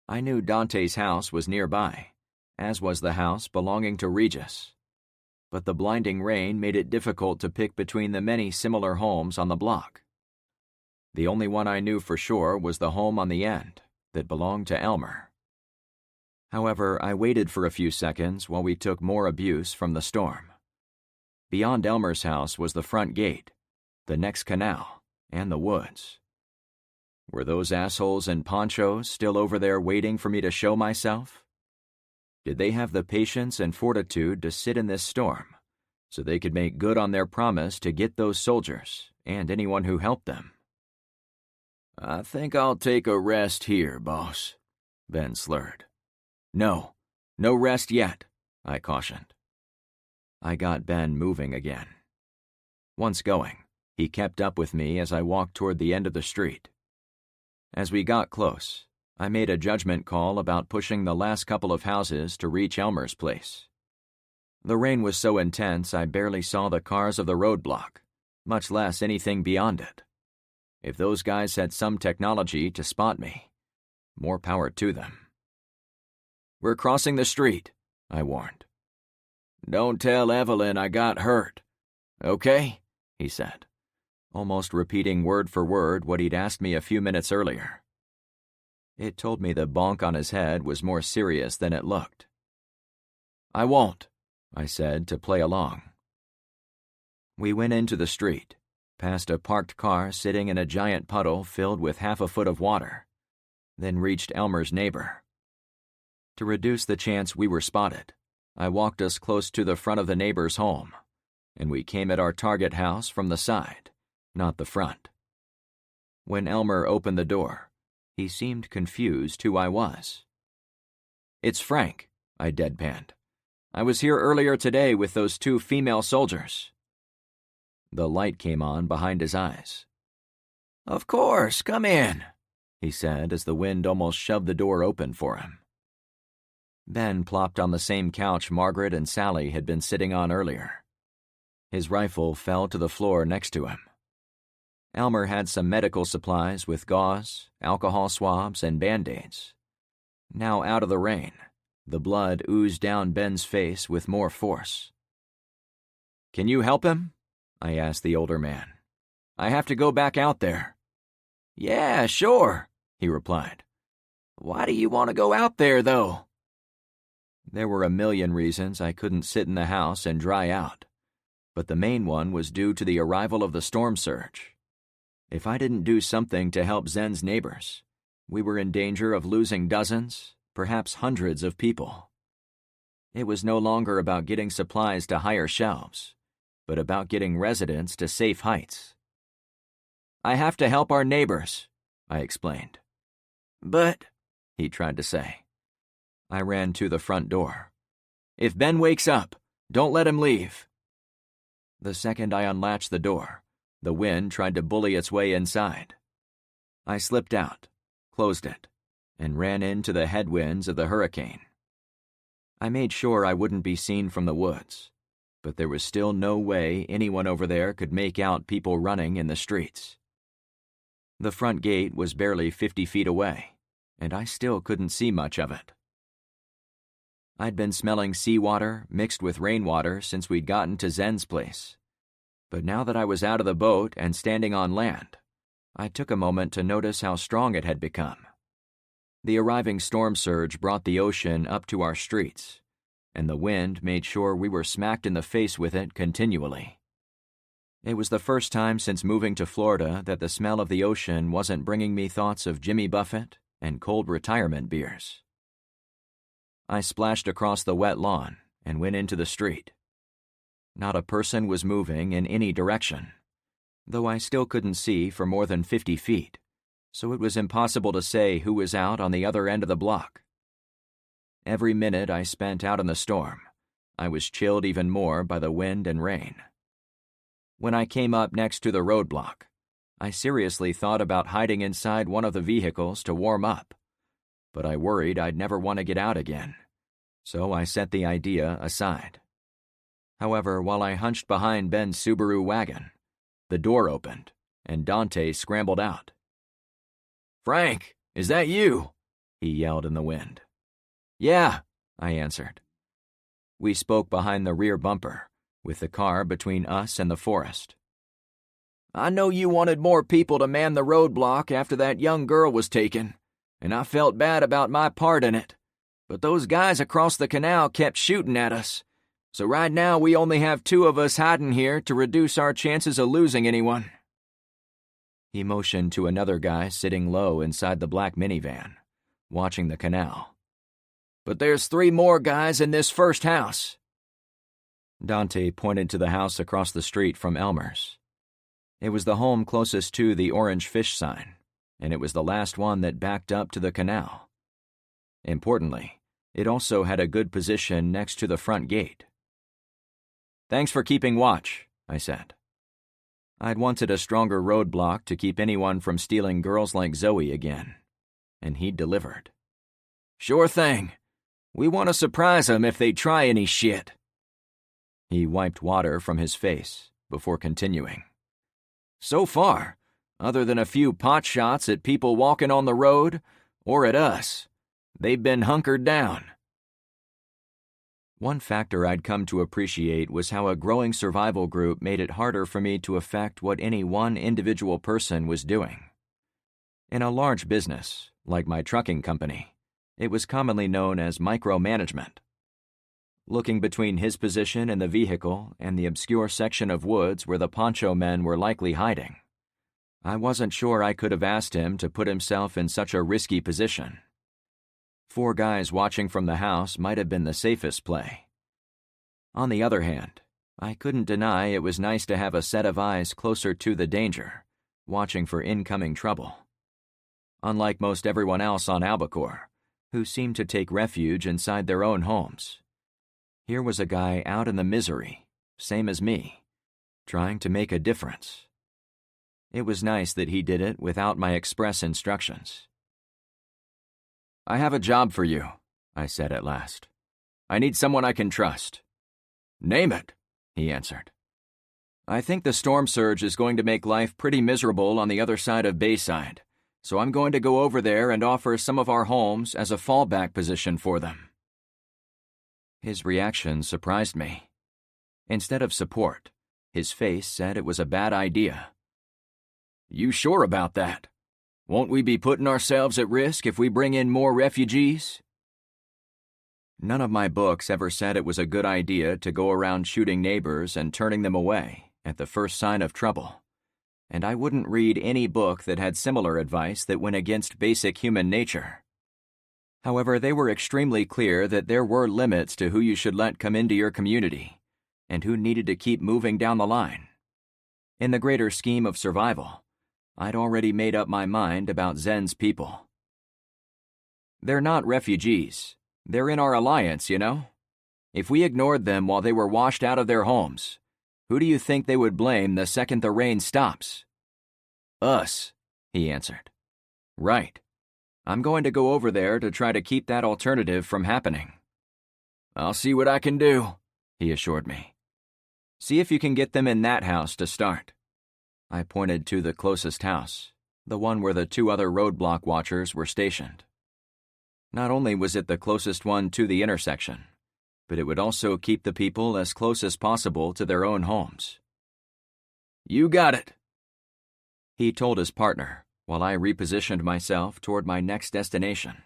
I knew Dante's house was nearby, as was the house belonging to Regis. But the blinding rain made it difficult to pick between the many similar homes on the block. The only one I knew for sure was the home on the end, that belonged to Elmer. However, I waited for a few seconds while we took more abuse from the storm. Beyond Elmer's house was the front gate, the next canal, and the woods. Were those assholes in ponchos still over there waiting for me to show myself? Did they have the patience and fortitude to sit in this storm, so they could make good on their promise to get those soldiers and anyone who helped them? "I think I'll take a rest here, boss," Ben slurred. No rest yet," I cautioned. I got Ben moving again. Once going, he kept up with me as I walked toward the end of the street. As we got close, I made a judgment call about pushing the last couple of houses to reach Elmer's place. The rain was so intense I barely saw the cars of the roadblock, much less anything beyond it. If those guys had some technology to spot me, more power to them. "We're crossing the street," I warned. "Don't tell Evelyn I got hurt. Okay?" he said, almost repeating word for word what he'd asked me a few minutes earlier. It told me the bonk on his head was more serious than it looked. "I won't," I said to play along. We went into the street, past a parked car sitting in a giant puddle filled with half a foot of water, then reached Elmer's neighbor. To reduce the chance we were spotted, I walked us close to the front of the neighbor's home, and we came at our target house from the side, not the front. When Elmer opened the door, he seemed confused who I was. "It's Frank," I deadpanned. "I was here earlier today with those 2 female soldiers." The light came on behind his eyes. "Of course, come in," he said as the wind almost shoved the door open for him. Ben plopped on the same couch Margaret and Sally had been sitting on earlier. His rifle fell to the floor next to him. Elmer had some medical supplies with gauze, alcohol swabs, and Band-Aids. Now out of the rain, the blood oozed down Ben's face with more force. "Can you help him?" I asked the older man. "I have to go back out there." "Yeah, sure," he replied. "Why do you want to go out there, though?" There were a million reasons I couldn't sit in the house and dry out, but the main one was due to the arrival of the storm surge. If I didn't do something to help Zen's neighbors, we were in danger of losing dozens, perhaps hundreds of people. It was no longer about getting supplies to higher shelves, but about getting residents to safe heights. "I have to help our neighbors," I explained. "But," he tried to say. I ran to the front door. "If Ben wakes up, don't let him leave." The second I unlatched the door, the wind tried to bully its way inside. I slipped out, closed it, and ran into the headwinds of the hurricane. I made sure I wouldn't be seen from the woods, but there was still no way anyone over there could make out people running in the streets. The front gate was barely 50 feet away, and I still couldn't see much of it. I'd been smelling seawater mixed with rainwater since we'd gotten to Zen's place, but now that I was out of the boat and standing on land, I took a moment to notice how strong it had become. The arriving storm surge brought the ocean up to our streets, and the wind made sure we were smacked in the face with it continually. It was the first time since moving to Florida that the smell of the ocean wasn't bringing me thoughts of Jimmy Buffett and cold retirement beers. I splashed across the wet lawn and went into the street. Not a person was moving in any direction, though I still couldn't see for more than 50 feet, so it was impossible to say who was out on the other end of the block. Every minute I spent out in the storm, I was chilled even more by the wind and rain. When I came up next to the roadblock, I seriously thought about hiding inside one of the vehicles to warm up, but I worried I'd never want to get out again, so I set the idea aside. However, while I hunched behind Ben's Subaru wagon, the door opened, and Dante scrambled out. "Frank, is that you?" he yelled in the wind. "Yeah," I answered. We spoke behind the rear bumper, with the car between us and the forest. "I know you wanted more people to man the roadblock after that young girl was taken, and I felt bad about my part in it, but those guys across the canal kept shooting at us, so right now we only have 2 of us hiding here to reduce our chances of losing anyone." He motioned to another guy sitting low inside the black minivan, watching the canal. "But there's 3 more guys in this first house." Dante pointed to the house across the street from Elmer's. It was the home closest to the orange fish sign, and it was the last one that backed up to the canal. Importantly, it also had a good position next to the front gate. "Thanks for keeping watch," I said. I'd wanted a stronger roadblock to keep anyone from stealing girls like Zoe again, and he'd delivered. "Sure thing. We want to surprise 'em if they try any shit." He wiped water from his face before continuing. So far, other than a few pot shots at people walking on the road, or at us, they've been hunkered down. One factor I'd come to appreciate was how a growing survival group made it harder for me to affect what any one individual person was doing. In a large business, like my trucking company, it was commonly known as micromanagement. Looking between his position in the vehicle and the obscure section of woods where the poncho men were likely hiding, I wasn't sure I could have asked him to put himself in such a risky position. 4 guys watching from the house might have been the safest play. On the other hand, I couldn't deny it was nice to have a set of eyes closer to the danger, watching for incoming trouble. Unlike most everyone else on Albacore, who seemed to take refuge inside their own homes, here was a guy out in the misery, same as me, trying to make a difference. It was nice that he did it without my express instructions. "I have a job for you," I said at last. "I need someone I can trust." "Name it," he answered. "I think the storm surge is going to make life pretty miserable on the other side of Bayside, so I'm going to go over there and offer some of our homes as a fallback position for them." His reaction surprised me. Instead of support, his face said it was a bad idea. "You sure about that? Won't we be putting ourselves at risk if we bring in more refugees?" None of my books ever said it was a good idea to go around shooting neighbors and turning them away at the first sign of trouble, and I wouldn't read any book that had similar advice that went against basic human nature. However, they were extremely clear that there were limits to who you should let come into your community, and who needed to keep moving down the line. In the greater scheme of survival, I'd already made up my mind about Zen's people. "They're not refugees. They're in our alliance, you know. If we ignored them while they were washed out of their homes, who do you think they would blame the second the rain stops?" "Us," he answered. "Right. I'm going to go over there to try to keep that alternative from happening." "I'll see what I can do," he assured me. "See if you can get them in that house to start." I pointed to the closest house, the one where the 2 other roadblock watchers were stationed. Not only was it the closest one to the intersection, but it would also keep the people as close as possible to their own homes. "You got it," he told his partner, while I repositioned myself toward my next destination.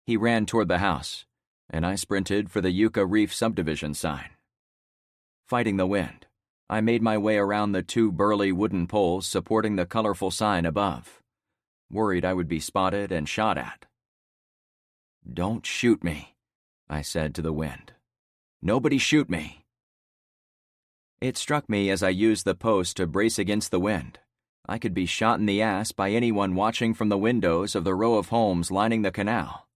He ran toward the house, and I sprinted for the Yucca Reef subdivision sign. Fighting the wind, I made my way around the 2 burly wooden poles supporting the colorful sign above, worried I would be spotted and shot at. "Don't shoot me," I said to the wind. "Nobody shoot me." It struck me as I used the post to brace against the wind. I could be shot in the ass by anyone watching from the windows of the row of homes lining the canal.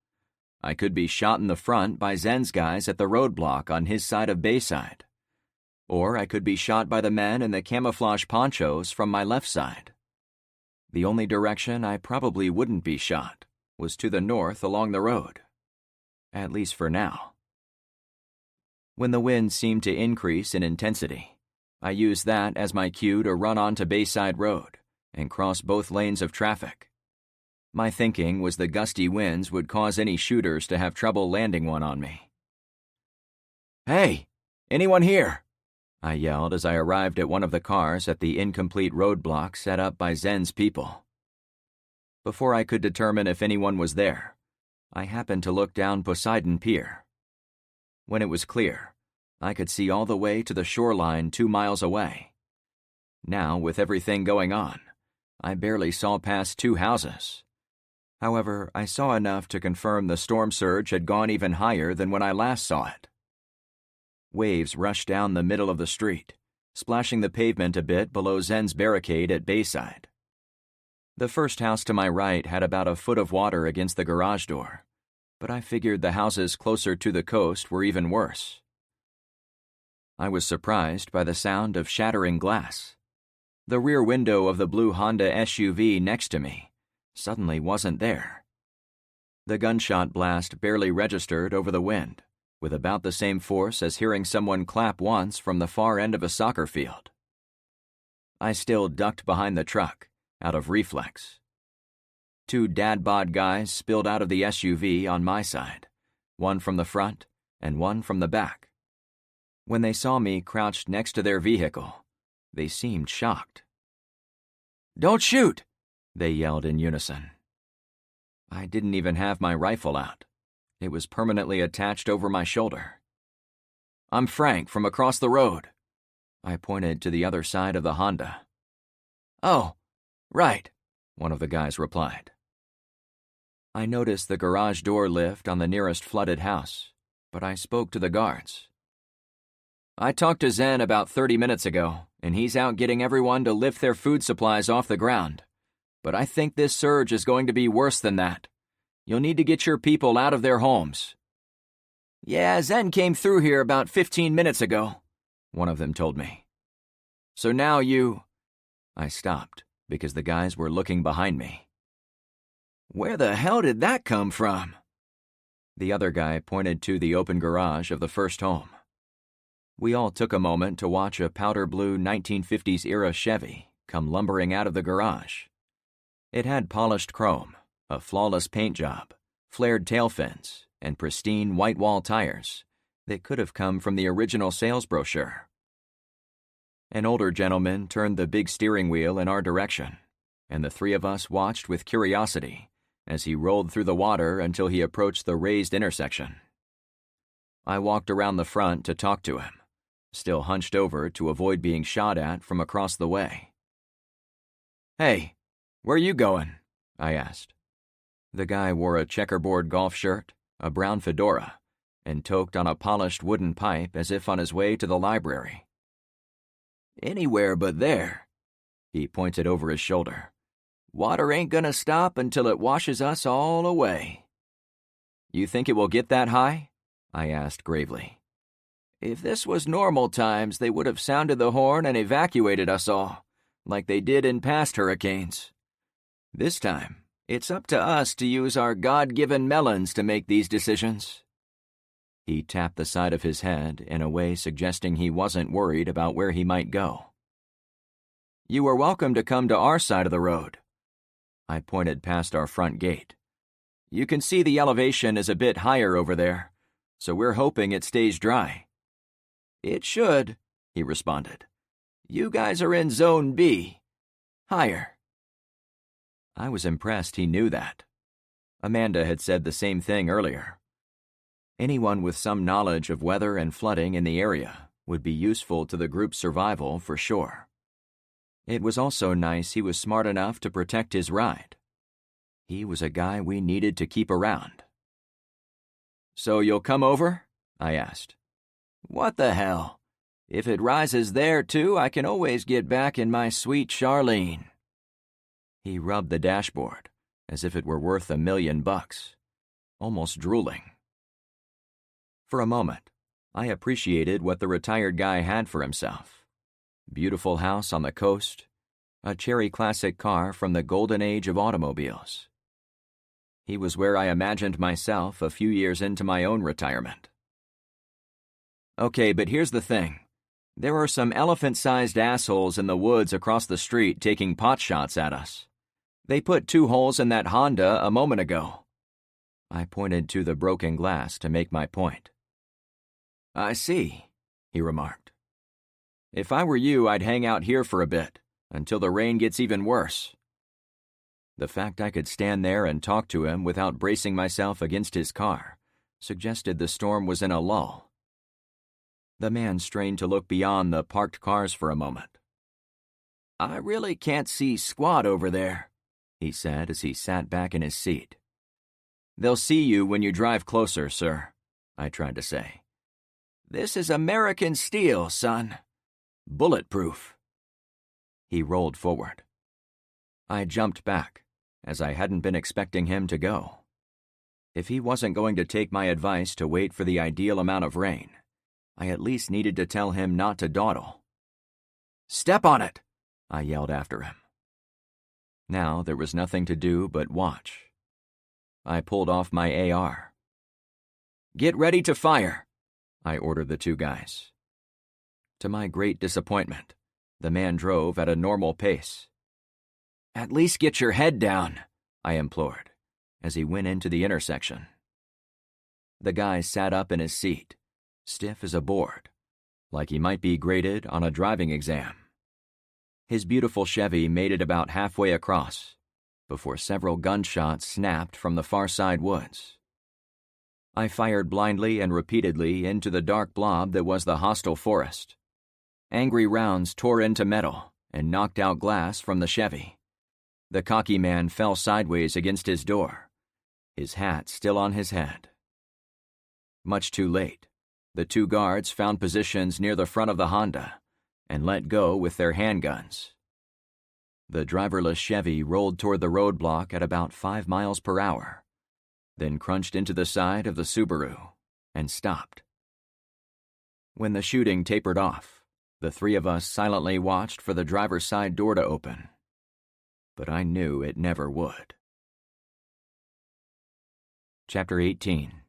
I could be shot in the front by Zen's guys at the roadblock on his side of Bayside. Or I could be shot by the men in the camouflage ponchos from my left side. The only direction I probably wouldn't be shot was to the north along the road. At least for now. When the wind seemed to increase in intensity, I used that as my cue to run onto Bayside Road and cross both lanes of traffic. My thinking was the gusty winds would cause any shooters to have trouble landing one on me. "Hey, anyone here?" I yelled as I arrived at one of the cars at the incomplete roadblock set up by Zen's people. Before I could determine if anyone was there, I happened to look down Poseidon Pier. When it was clear, I could see all the way to the shoreline 2 miles away. Now, with everything going on, I barely saw past 2 houses. However, I saw enough to confirm the storm surge had gone even higher than when I last saw it. Waves rushed down the middle of the street, splashing the pavement a bit below Zen's barricade at Bayside. The first house to my right had about a foot of water against the garage door, but I figured the houses closer to the coast were even worse. I was surprised by the sound of shattering glass. The rear window of the blue Honda SUV next to me suddenly wasn't there. The gunshot blast barely registered over the wind, with about the same force as hearing someone clap once from the far end of a soccer field. I still ducked behind the truck, out of reflex. 2 dad-bod guys spilled out of the SUV on my side, one from the front and one from the back. When they saw me crouched next to their vehicle, they seemed shocked. "Don't shoot!" they yelled in unison. I didn't even have my rifle out. It was permanently attached over my shoulder. "I'm Frank from across the road." I pointed to the other side of the Honda. "Oh, right," one of the guys replied. I noticed the garage door lift on the nearest flooded house, but I spoke to the guards. "I talked to Zen about 30 minutes ago, and he's out getting everyone to lift their food supplies off the ground. But I think this surge is going to be worse than that. You'll need to get your people out of their homes." "Yeah, Zen came through here about 15 minutes ago," one of them told me. "So now you—" I stopped because the guys were looking behind me. "Where the hell did that come from?" The other guy pointed to the open garage of the first home. We all took a moment to watch a powder blue 1950s-era Chevy come lumbering out of the garage. It had polished chrome, a flawless paint job, flared tail fins, and pristine white wall tires that could have come from the original sales brochure. An older gentleman turned the big steering wheel in our direction, and the 3 of us watched with curiosity as he rolled through the water until he approached the raised intersection. I walked around the front to talk to him, still hunched over to avoid being shot at from across the way. "Hey, where you going?" I asked. The guy wore a checkerboard golf shirt, a brown fedora, and toked on a polished wooden pipe as if on his way to the library. "Anywhere but there." He pointed over his shoulder. "Water ain't gonna stop until it washes us all away." "You think it will get that high?" I asked gravely. "If this was normal times, they would have sounded the horn and evacuated us all, like they did in past hurricanes. This time, it's up to us to use our God-given melons to make these decisions." He tapped the side of his head in a way suggesting he wasn't worried about where he might go. "You are welcome to come to our side of the road." I pointed past our front gate. "You can see the elevation is a bit higher over there, so we're hoping it stays dry." "It should," he responded. "You guys are in Zone B. Higher." I was impressed he knew that. Amanda had said the same thing earlier. Anyone with some knowledge of weather and flooding in the area would be useful to the group's survival for sure. It was also nice he was smart enough to protect his ride. He was a guy we needed to keep around. "So you'll come over?" I asked. "What the hell? If it rises there too, I can always get back in my sweet Charlene." He rubbed the dashboard as if it were worth $1 million, almost drooling. For a moment, I appreciated what the retired guy had for himself. Beautiful house on the coast, a cherry classic car from the golden age of automobiles. He was where I imagined myself a few years into my own retirement. "Okay, but here's the thing. There are some elephant-sized assholes in the woods across the street taking pot shots at us. They put 2 holes in that Honda a moment ago." I pointed to the broken glass to make my point. "I see," he remarked. "If I were you, I'd hang out here for a bit, until the rain gets even worse." The fact I could stand there and talk to him without bracing myself against his car suggested the storm was in a lull. The man strained to look beyond the parked cars for a moment. "I really can't see squat over there," he said as he sat back in his seat. "They'll see you when you drive closer, sir," I tried to say. "This is American steel, son. Bulletproof." He rolled forward. I jumped back, as I hadn't been expecting him to go. If he wasn't going to take my advice to wait for the ideal amount of rain, I at least needed to tell him not to dawdle. "Step on it!" I yelled after him. Now there was nothing to do but watch. I pulled off my AR. "Get ready to fire," I ordered the 2 guys. To my great disappointment, The man drove at a normal pace. "At least get your head down," I implored, as he went into the intersection. The guy sat up in his seat, stiff as a board, like he might be graded on a driving exam. His beautiful Chevy made it about halfway across, before several gunshots snapped from the far side woods. I fired blindly and repeatedly into the dark blob that was the hostile forest. Angry rounds tore into metal and knocked out glass from the Chevy. The cocky man fell sideways against his door, his hat still on his head. Much too late, the two guards found positions near the front of the Honda and let go with their handguns. The driverless Chevy rolled toward the roadblock at about 5 miles per hour, then crunched into the side of the Subaru and stopped. When the shooting tapered off, the three of us silently watched for the driver's side door to open. But I knew it never would. Chapter 18.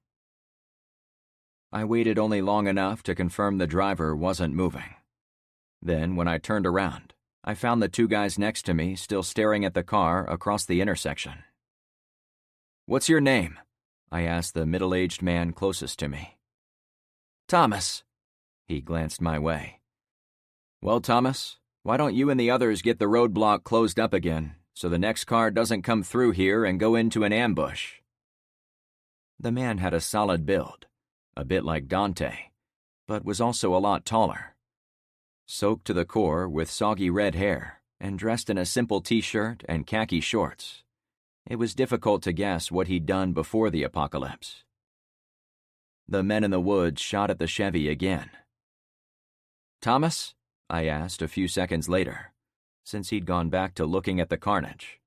I waited only long enough to confirm the driver wasn't moving. Then, when I turned around, I found the two guys next to me still staring at the car across the intersection. "What's your name?" I asked the middle-aged man closest to me. "Thomas." He glanced my way. "Well, Thomas, why don't you and the others get the roadblock closed up again so the next car doesn't come through here and go into an ambush?" The man had a solid build, a bit like Dante, but was also a lot taller. Soaked to the core with soggy red hair and dressed in a simple t-shirt and khaki shorts, it was difficult to guess what he'd done before the apocalypse. The men in the woods shot at the Chevy again. "Thomas?" I asked a few seconds later, since he'd gone back to looking at the carnage.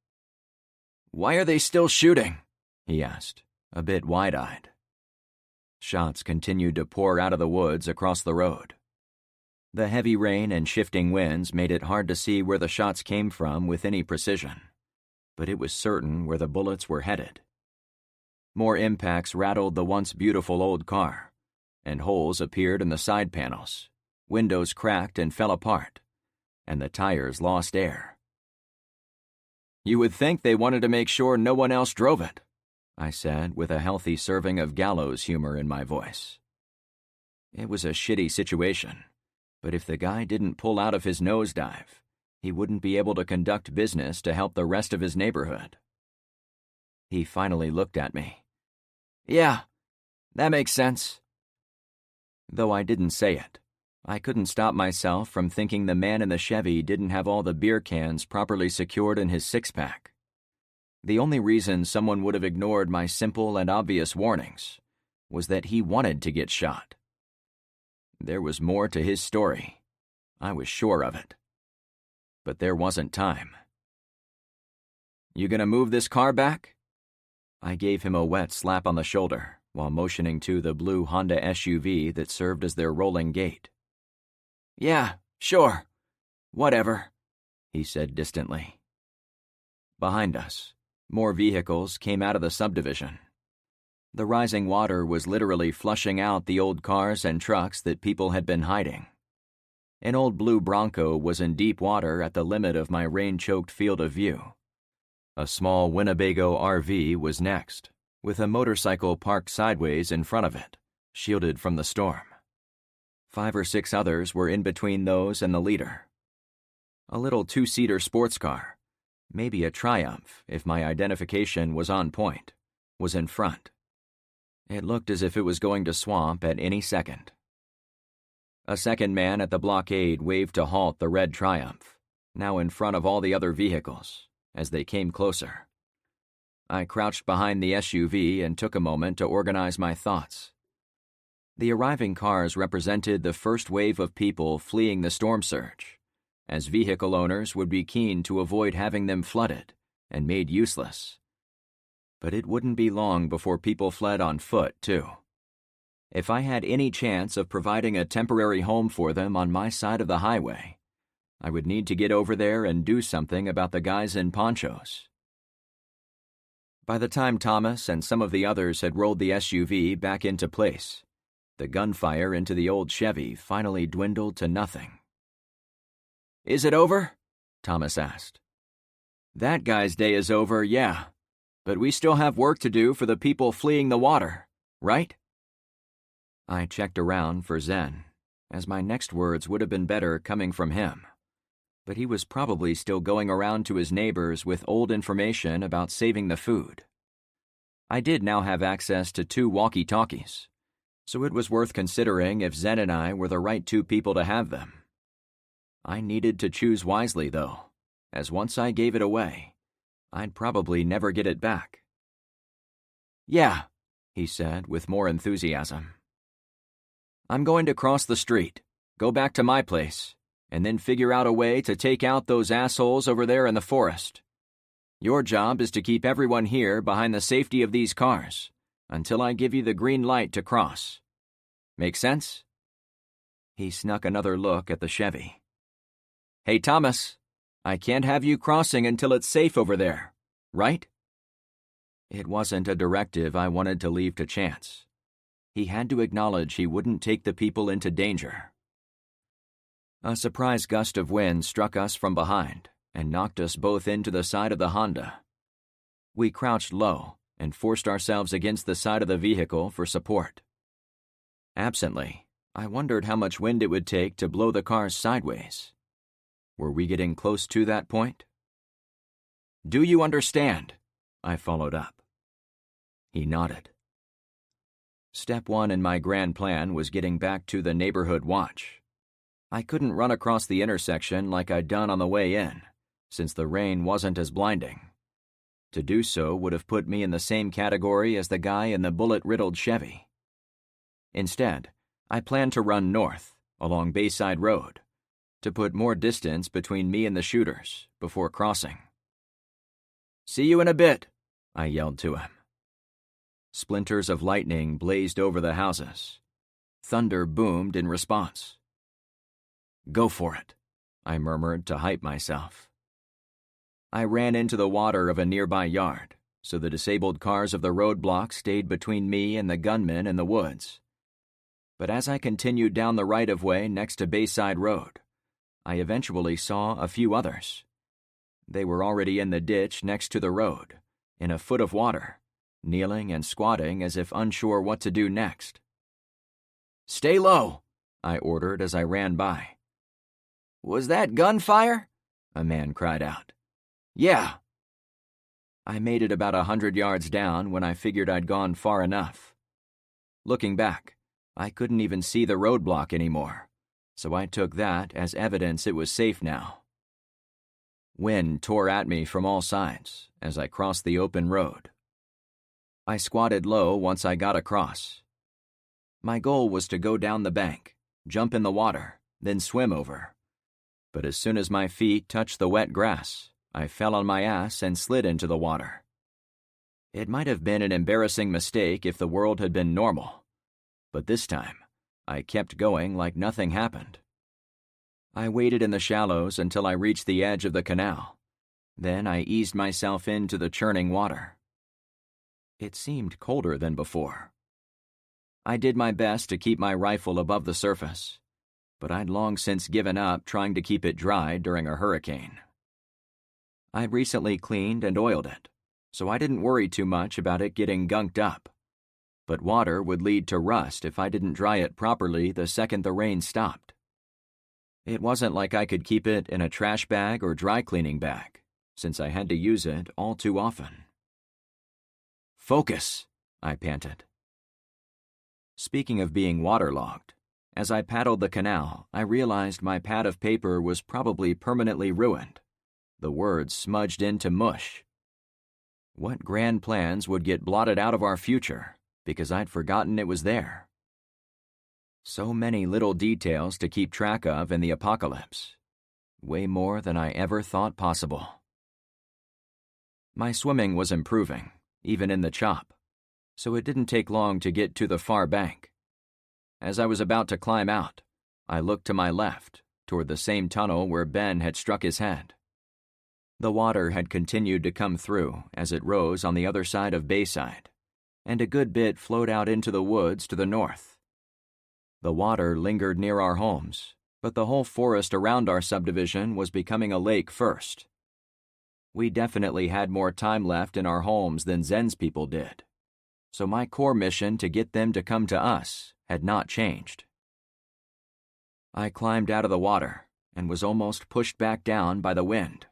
"Why are they still shooting?" he asked, a bit wide-eyed. Shots continued to pour out of the woods across the road. The heavy rain and shifting winds made it hard to see where the shots came from with any precision, but it was certain where the bullets were headed. More impacts rattled the once beautiful old car, and holes appeared in the side panels. Windows cracked and fell apart, and the tires lost air. "You would think they wanted to make sure no one else drove it," I said with a healthy serving of gallows humor in my voice. It was a shitty situation, but if the guy didn't pull out of his nosedive, he wouldn't be able to conduct business to help the rest of his neighborhood. He finally looked at me. "Yeah, that makes sense." Though I didn't say it, I couldn't stop myself from thinking the man in the Chevy didn't have all the beer cans properly secured in his six-pack. The only reason someone would have ignored my simple and obvious warnings was that he wanted to get shot. There was more to his story. I was sure of it. But there wasn't time. "You gonna move this car back?" I gave him a wet slap on the shoulder while motioning to the blue Honda SUV that served as their rolling gate. "Yeah, sure. Whatever," he said distantly. Behind us, more vehicles came out of the subdivision. The rising water was literally flushing out the old cars and trucks that people had been hiding. An old blue Bronco was in deep water at the limit of my rain-choked field of view. A small Winnebago RV was next, with a motorcycle parked sideways in front of it, shielded from the storm. 5 or 6 others were in between those and the leader. A little 2-seater sports car, maybe a Triumph if my identification was on point, was in front. It looked as if it was going to swamp at any second. A second man at the blockade waved to halt the red Triumph, now in front of all the other vehicles, as they came closer. I crouched behind the SUV and took a moment to organize my thoughts. The arriving cars represented the first wave of people fleeing the storm surge, as vehicle owners would be keen to avoid having them flooded and made useless. But it wouldn't be long before people fled on foot, too. If I had any chance of providing a temporary home for them on my side of the highway, I would need to get over there and do something about the guys in ponchos. By the time Thomas and some of the others had rolled the SUV back into place, the gunfire into the old Chevy finally dwindled to nothing. Is it over? Thomas asked. That guy's day is over, yeah. But we still have work to do for the people fleeing the water, right? I checked around for Zen, as my next words would have been better coming from him. But he was probably still going around to his neighbors with old information about saving the food. I did now have access to 2 walkie-talkies, so it was worth considering if Zen and I were the right 2 people to have them. I needed to choose wisely, though, as once I gave it away, I'd probably never get it back. Yeah, he said with more enthusiasm. I'm going to cross the street, go back to my place, and then figure out a way to take out those assholes over there in the forest. Your job is to keep everyone here behind the safety of these cars, until I give you the green light to cross. Make sense? He snuck another look at the Chevy. Hey, Thomas, I can't have you crossing until it's safe over there, right? It wasn't a directive I wanted to leave to chance. He had to acknowledge he wouldn't take the people into danger. A surprise gust of wind struck us from behind and knocked us both into the side of the Honda. We crouched low and forced ourselves against the side of the vehicle for support. Absently, I wondered how much wind it would take to blow the cars sideways. Were we getting close to that point? Do you understand? I followed up. He nodded. Step 1 in my grand plan was getting back to the neighborhood watch. I couldn't run across the intersection like I'd done on the way in, since the rain wasn't as blinding. To do so would have put me in the same category as the guy in the bullet-riddled Chevy. Instead, I planned to run north, along Bayside Road, to put more distance between me and the shooters before crossing. See you in a bit, I yelled to him. Splinters of lightning blazed over the houses. Thunder boomed in response. Go for it, I murmured to hype myself. I ran into the water of a nearby yard, so the disabled cars of the roadblock stayed between me and the gunmen in the woods. But as I continued down the right-of-way next to Bayside Road, I eventually saw a few others. They were already in the ditch next to the road, in a foot of water, kneeling and squatting as if unsure what to do next. Stay low, I ordered as I ran by. Was that gunfire? A man cried out. Yeah. I made it about 100 yards down when I figured I'd gone far enough. Looking back, I couldn't even see the roadblock anymore, so I took that as evidence it was safe now. Wind tore at me from all sides as I crossed the open road. I squatted low once I got across. My goal was to go down the bank, jump in the water, then swim over. But as soon as my feet touched the wet grass, I fell on my ass and slid into the water. It might have been an embarrassing mistake if the world had been normal, but this time, I kept going like nothing happened. I waited in the shallows until I reached the edge of the canal. Then I eased myself into the churning water. It seemed colder than before. I did my best to keep my rifle above the surface, but I'd long since given up trying to keep it dry during a hurricane. I'd recently cleaned and oiled it, so I didn't worry too much about it getting gunked up. But water would lead to rust if I didn't dry it properly the second the rain stopped. It wasn't like I could keep it in a trash bag or dry cleaning bag, since I had to use it all too often. Focus, I panted. Speaking of being waterlogged, as I paddled the canal, I realized my pad of paper was probably permanently ruined, the words smudged into mush. What grand plans would get blotted out of our future because I'd forgotten it was there? So many little details to keep track of in the apocalypse. Way more than I ever thought possible. My swimming was improving, even in the chop, so it didn't take long to get to the far bank. As I was about to climb out, I looked to my left, toward the same tunnel where Ben had struck his head. The water had continued to come through as it rose on the other side of Bayside, and a good bit flowed out into the woods to the north. The water lingered near our homes, but the whole forest around our subdivision was becoming a lake first. We definitely had more time left in our homes than Zen's people did, so my core mission to get them to come to us had not changed. I climbed out of the water and was almost pushed back down by the wind.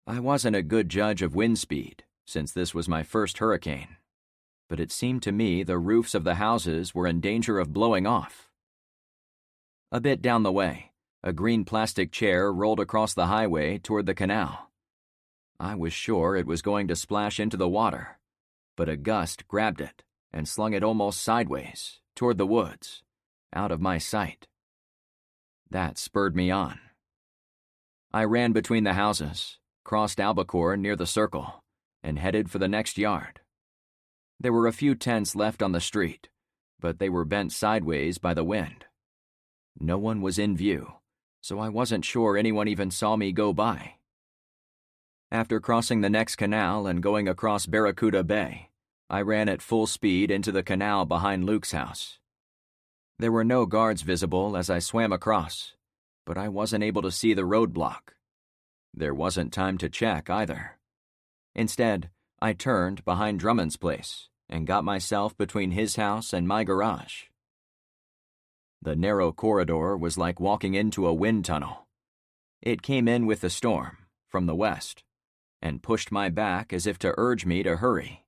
I wasn't a good judge of wind speed, since this was my first hurricane, but it seemed to me the roofs of the houses were in danger of blowing off. A bit down the way, a green plastic chair rolled across the highway toward the canal. I was sure it was going to splash into the water, but a gust grabbed it and slung it almost sideways, toward the woods, out of my sight. That spurred me on. I ran between the houses, crossed Albacore near the circle, and headed for the next yard. There were a few tents left on the street, but they were bent sideways by the wind. No one was in view, so I wasn't sure anyone even saw me go by. After crossing the next canal and going across Barracuda Bay, I ran at full speed into the canal behind Luke's house. There were no guards visible as I swam across, but I wasn't able to see the roadblock. There wasn't time to check either. Instead, I turned behind Drummond's place and got myself between his house and my garage. The narrow corridor was like walking into a wind tunnel. It came in with the storm, from the west, and pushed my back as if to urge me to hurry.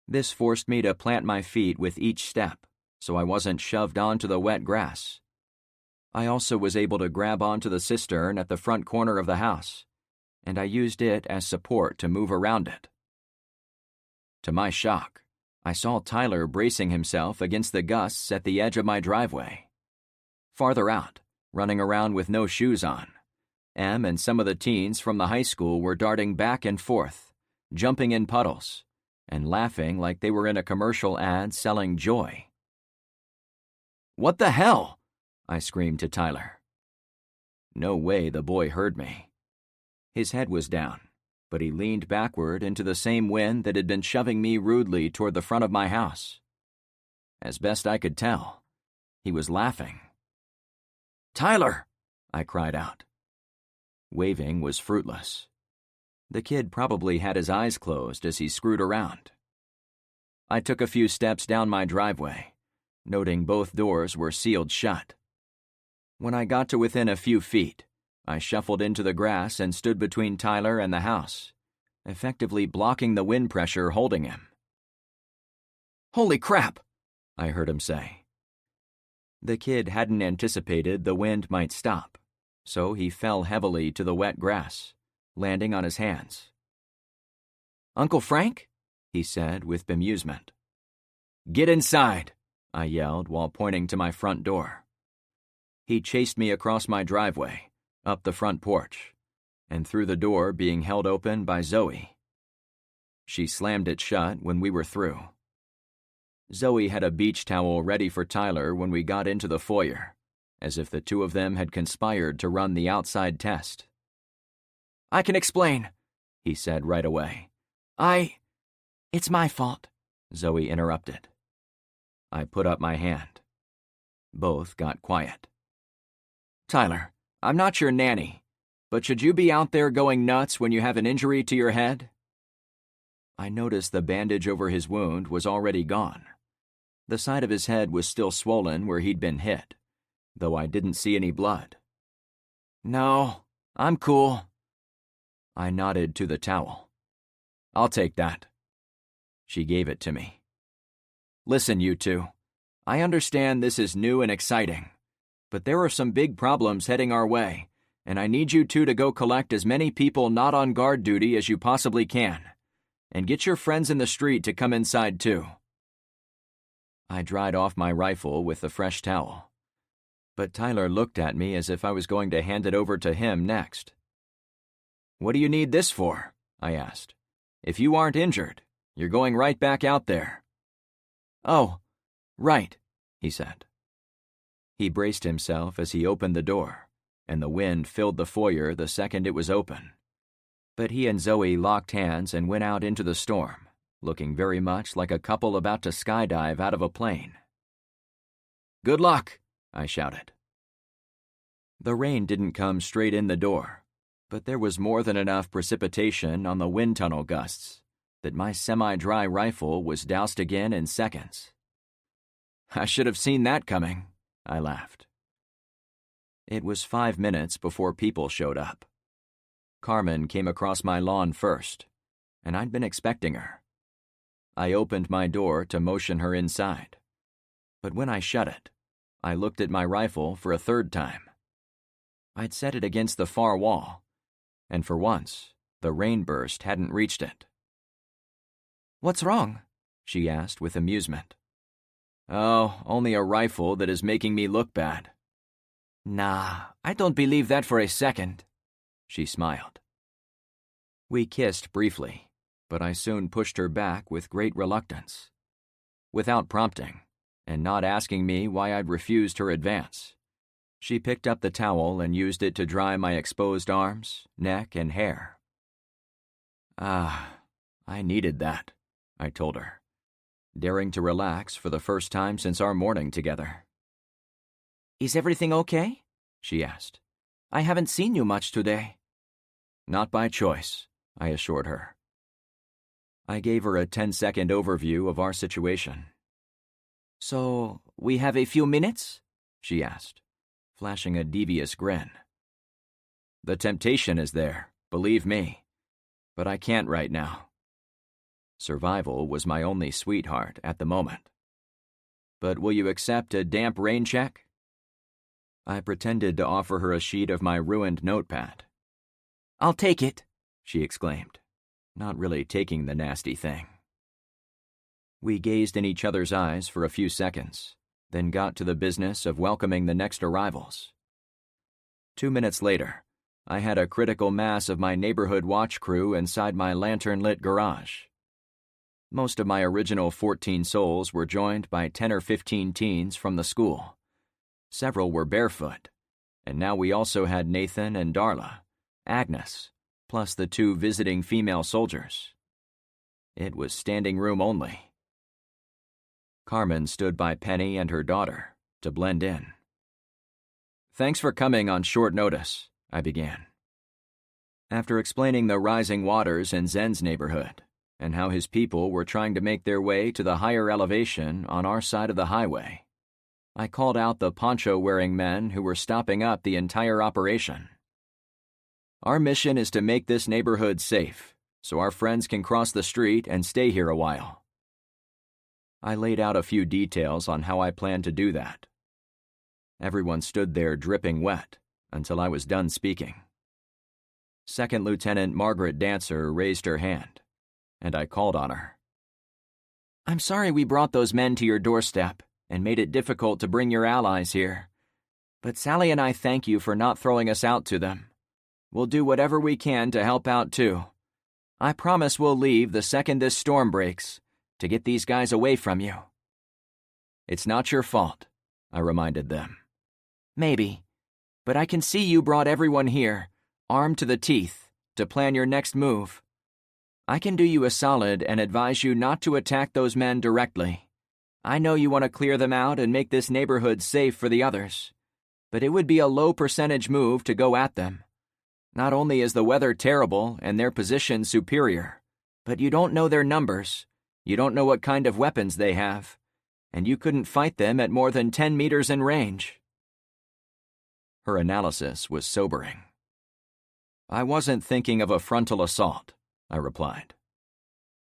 This forced me to plant my feet with each step, so I wasn't shoved onto the wet grass. I also was able to grab onto the cistern at the front corner of the house, and I used it as support to move around it. To my shock, I saw Tyler bracing himself against the gusts at the edge of my driveway. Farther out, running around with no shoes on, Em and some of the teens from the high school were darting back and forth, jumping in puddles, and laughing like they were in a commercial ad selling joy. "What the hell?" I screamed to Tyler. No way the boy heard me. His head was down, but he leaned backward into the same wind that had been shoving me rudely toward the front of my house. As best I could tell, he was laughing. "Tyler!" I cried out. Waving was fruitless. The kid probably had his eyes closed as he screwed around. I took a few steps down my driveway, noting both doors were sealed shut. When I got to within a few feet, I shuffled into the grass and stood between Tyler and the house, effectively blocking the wind pressure holding him. "Holy crap!" I heard him say. The kid hadn't anticipated the wind might stop, so he fell heavily to the wet grass, landing on his hands. "Uncle Frank?" he said with bemusement. "Get inside!" I yelled while pointing to my front door. He chased me across my driveway, up the front porch, and through the door being held open by Zoe. She slammed it shut when we were through. Zoe had a beach towel ready for Tyler when we got into the foyer, as if the two of them had conspired to run the outside test. "I can explain," he said right away. "It's my fault," Zoe interrupted. I put up my hand. Both got quiet. "Tyler, I'm not your nanny, but should you be out there going nuts when you have an injury to your head?" I noticed the bandage over his wound was already gone. The side of his head was still swollen where he'd been hit, though I didn't see any blood. "No, I'm cool." I nodded to the towel. "I'll take that." She gave it to me. "Listen, you two. I understand this is new and exciting, but there are some big problems heading our way, and I need you two to go collect as many people not on guard duty as you possibly can, and get your friends in the street to come inside too." I dried off my rifle with the fresh towel, but Tyler looked at me as if I was going to hand it over to him next. "What do you need this for?" I asked. "If you aren't injured, you're going right back out there." "Oh, right," he said. He braced himself as he opened the door, and the wind filled the foyer the second it was open. But he and Zoe locked hands and went out into the storm, looking very much like a couple about to skydive out of a plane. "Good luck," I shouted. The rain didn't come straight in the door, but there was more than enough precipitation on the wind tunnel gusts that my semi-dry rifle was doused again in seconds. I should have seen that coming, I laughed. It was 5 minutes before people showed up. Carmen came across my lawn first, and I'd been expecting her. I opened my door to motion her inside, but when I shut it, I looked at my rifle for a third time. I'd set it against the far wall, and for once, the rainburst hadn't reached it. "What's wrong?" she asked with amusement. "Oh, only a rifle that is making me look bad." "Nah, I don't believe that for a second," she smiled. We kissed briefly, but I soon pushed her back with great reluctance. Without prompting, and not asking me why I'd refused her advance, she picked up the towel and used it to dry my exposed arms, neck, and hair. I needed that, I told her, daring to relax for the first time since our morning together. "Is everything okay?" she asked. "I haven't seen you much today." "Not by choice," I assured her. I gave her a 10-second overview of our situation. "So, we have a few minutes?" she asked, flashing a devious grin. "The temptation is there, believe me, but I can't right now." Survival was my only sweetheart at the moment. "But will you accept a damp rain check?" I pretended to offer her a sheet of my ruined notepad. "I'll take it," she exclaimed, not really taking the nasty thing. We gazed in each other's eyes for a few seconds, then got to the business of welcoming the next arrivals. 2 minutes later, I had a critical mass of my neighborhood watch crew inside my lantern-lit garage. Most of my original 14 souls were joined by 10 or 15 teens from the school. Several were barefoot, and now we also had Nathan and Darla, Agnes, plus the 2 visiting female soldiers. It was standing room only. Carmen stood by Penny and her daughter to blend in. "Thanks for coming on short notice," I began. After explaining the rising waters in Zen's neighborhood and how his people were trying to make their way to the higher elevation on our side of the highway, I called out the poncho-wearing men who were stopping up the entire operation. "Our mission is to make this neighborhood safe, so our friends can cross the street and stay here a while." I laid out a few details on how I planned to do that. Everyone stood there dripping wet until I was done speaking. Second Lieutenant Margaret Dancer raised her hand, and I called on her. "I'm sorry we brought those men to your doorstep and made it difficult to bring your allies here. But Sally and I thank you for not throwing us out to them. We'll do whatever we can to help out too. I promise we'll leave the second this storm breaks to get these guys away from you." "It's not your fault," I reminded them. "Maybe, but I can see you brought everyone here, armed to the teeth, to plan your next move. I can do you a solid and advise you not to attack those men directly. I know you want to clear them out and make this neighborhood safe for the others, but it would be a low percentage move to go at them. Not only is the weather terrible and their position superior, but you don't know their numbers, you don't know what kind of weapons they have, and you couldn't fight them at more than 10 meters in range." Her analysis was sobering. "I wasn't thinking of a frontal assault," I replied.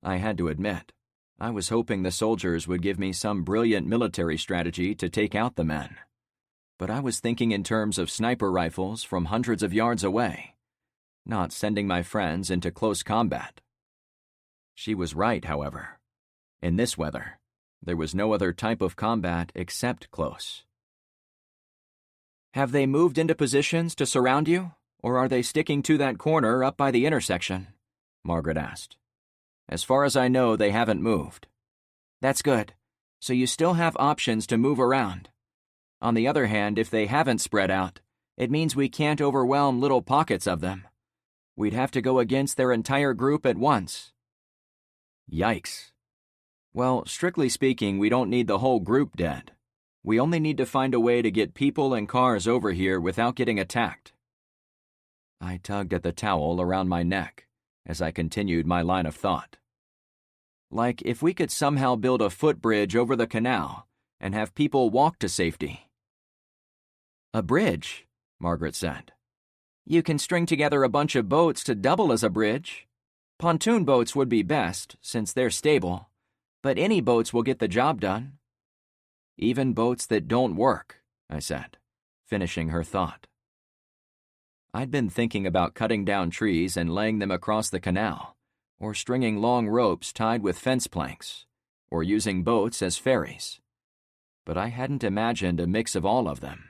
I had to admit, I was hoping the soldiers would give me some brilliant military strategy to take out the men. But I was thinking in terms of sniper rifles from hundreds of yards away, not sending my friends into close combat. She was right, however. In this weather, there was no other type of combat except close. "Have they moved into positions to surround you, or are they sticking to that corner up by the intersection?" Margaret asked. "As far as I know, they haven't moved." "That's good. So you still have options to move around. On the other hand, if they haven't spread out, it means we can't overwhelm little pockets of them. We'd have to go against their entire group at once." "Yikes. Well, strictly speaking, we don't need the whole group dead. We only need to find a way to get people and cars over here without getting attacked. I tugged at the towel around my neck as I continued my line of thought. Like if we could somehow build a footbridge over the canal and have people walk to safety. A bridge, Margaret said. You can string together a bunch of boats to double as a bridge. Pontoon boats would be best, since they're stable, but any boats will get the job done. Even boats that don't work, I said, finishing her thought. I'd been thinking about cutting down trees and laying them across the canal, or stringing long ropes tied with fence planks, or using boats as ferries. But I hadn't imagined a mix of all of them.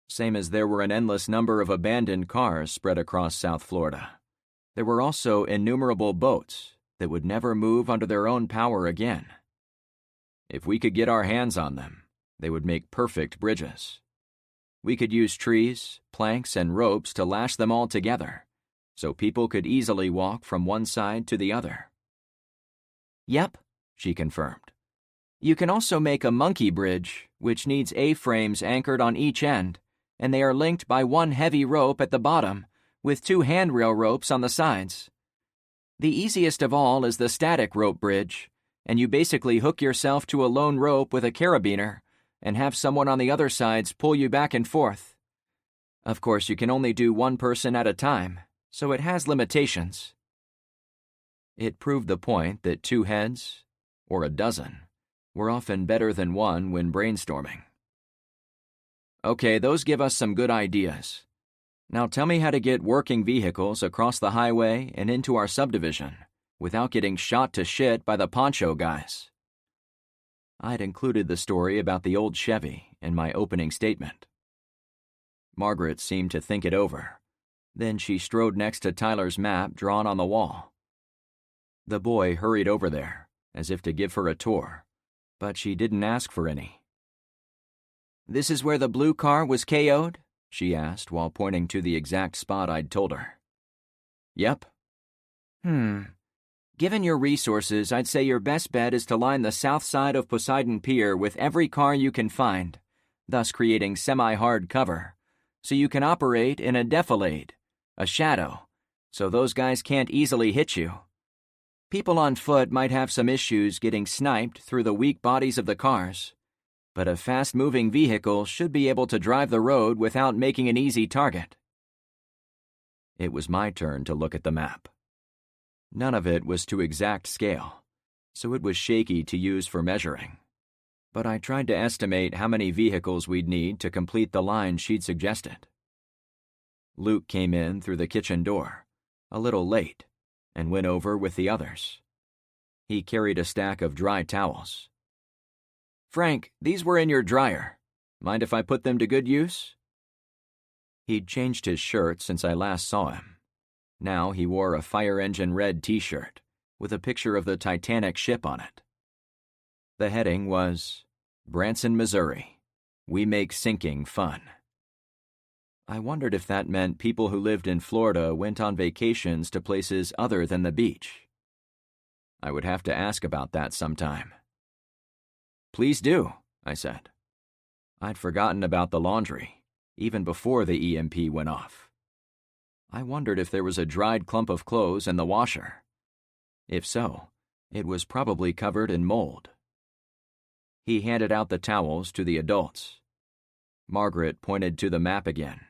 Same as there were an endless number of abandoned cars spread across South Florida, there were also innumerable boats that would never move under their own power again. If we could get our hands on them, they would make perfect bridges. We could use trees, planks, and ropes to lash them all together, so people could easily walk from one side to the other. Yep, she confirmed. You can also make a monkey bridge, which needs A-frames anchored on each end, and they are linked by one heavy rope at the bottom, with 2 handrail ropes on the sides. The easiest of all is the static rope bridge, and you basically hook yourself to a lone rope with a carabiner and have someone on the other sides pull you back and forth. Of course, you can only do one person at a time, so it has limitations. It proved the point that 2 heads, or a dozen, were often better than one when brainstorming. Okay, those give us some good ideas. Now tell me how to get working vehicles across the highway and into our subdivision without getting shot to shit by the poncho guys. I'd included the story about the old Chevy in my opening statement. Margaret seemed to think it over. Then she strode next to Tyler's map drawn on the wall. The boy hurried over there, as if to give her a tour, but she didn't ask for any. This is where the blue car was KO'd? She asked while pointing to the exact spot I'd told her. Yep. Given your resources, I'd say your best bet is to line the south side of Poseidon Pier with every car you can find, thus creating semi-hard cover, so you can operate in a defilade, a shadow, so those guys can't easily hit you. People on foot might have some issues getting sniped through the weak bodies of the cars, but a fast-moving vehicle should be able to drive the road without making an easy target. It was my turn to look at the map. None of it was to exact scale, so it was shaky to use for measuring. But I tried to estimate how many vehicles we'd need to complete the line she'd suggested. Luke came in through the kitchen door, a little late, and went over with the others. He carried a stack of dry towels. Frank, these were in your dryer. Mind if I put them to good use? He'd changed his shirt since I last saw him. Now he wore a fire engine red t-shirt with a picture of the Titanic ship on it. The heading was, Branson, Missouri. We make sinking fun. I wondered if that meant people who lived in Florida went on vacations to places other than the beach. I would have to ask about that sometime. Please do, I said. I'd forgotten about the laundry, even before the EMP went off. I wondered if there was a dried clump of clothes in the washer. If so, it was probably covered in mold. He handed out the towels to the adults. Margaret pointed to the map again.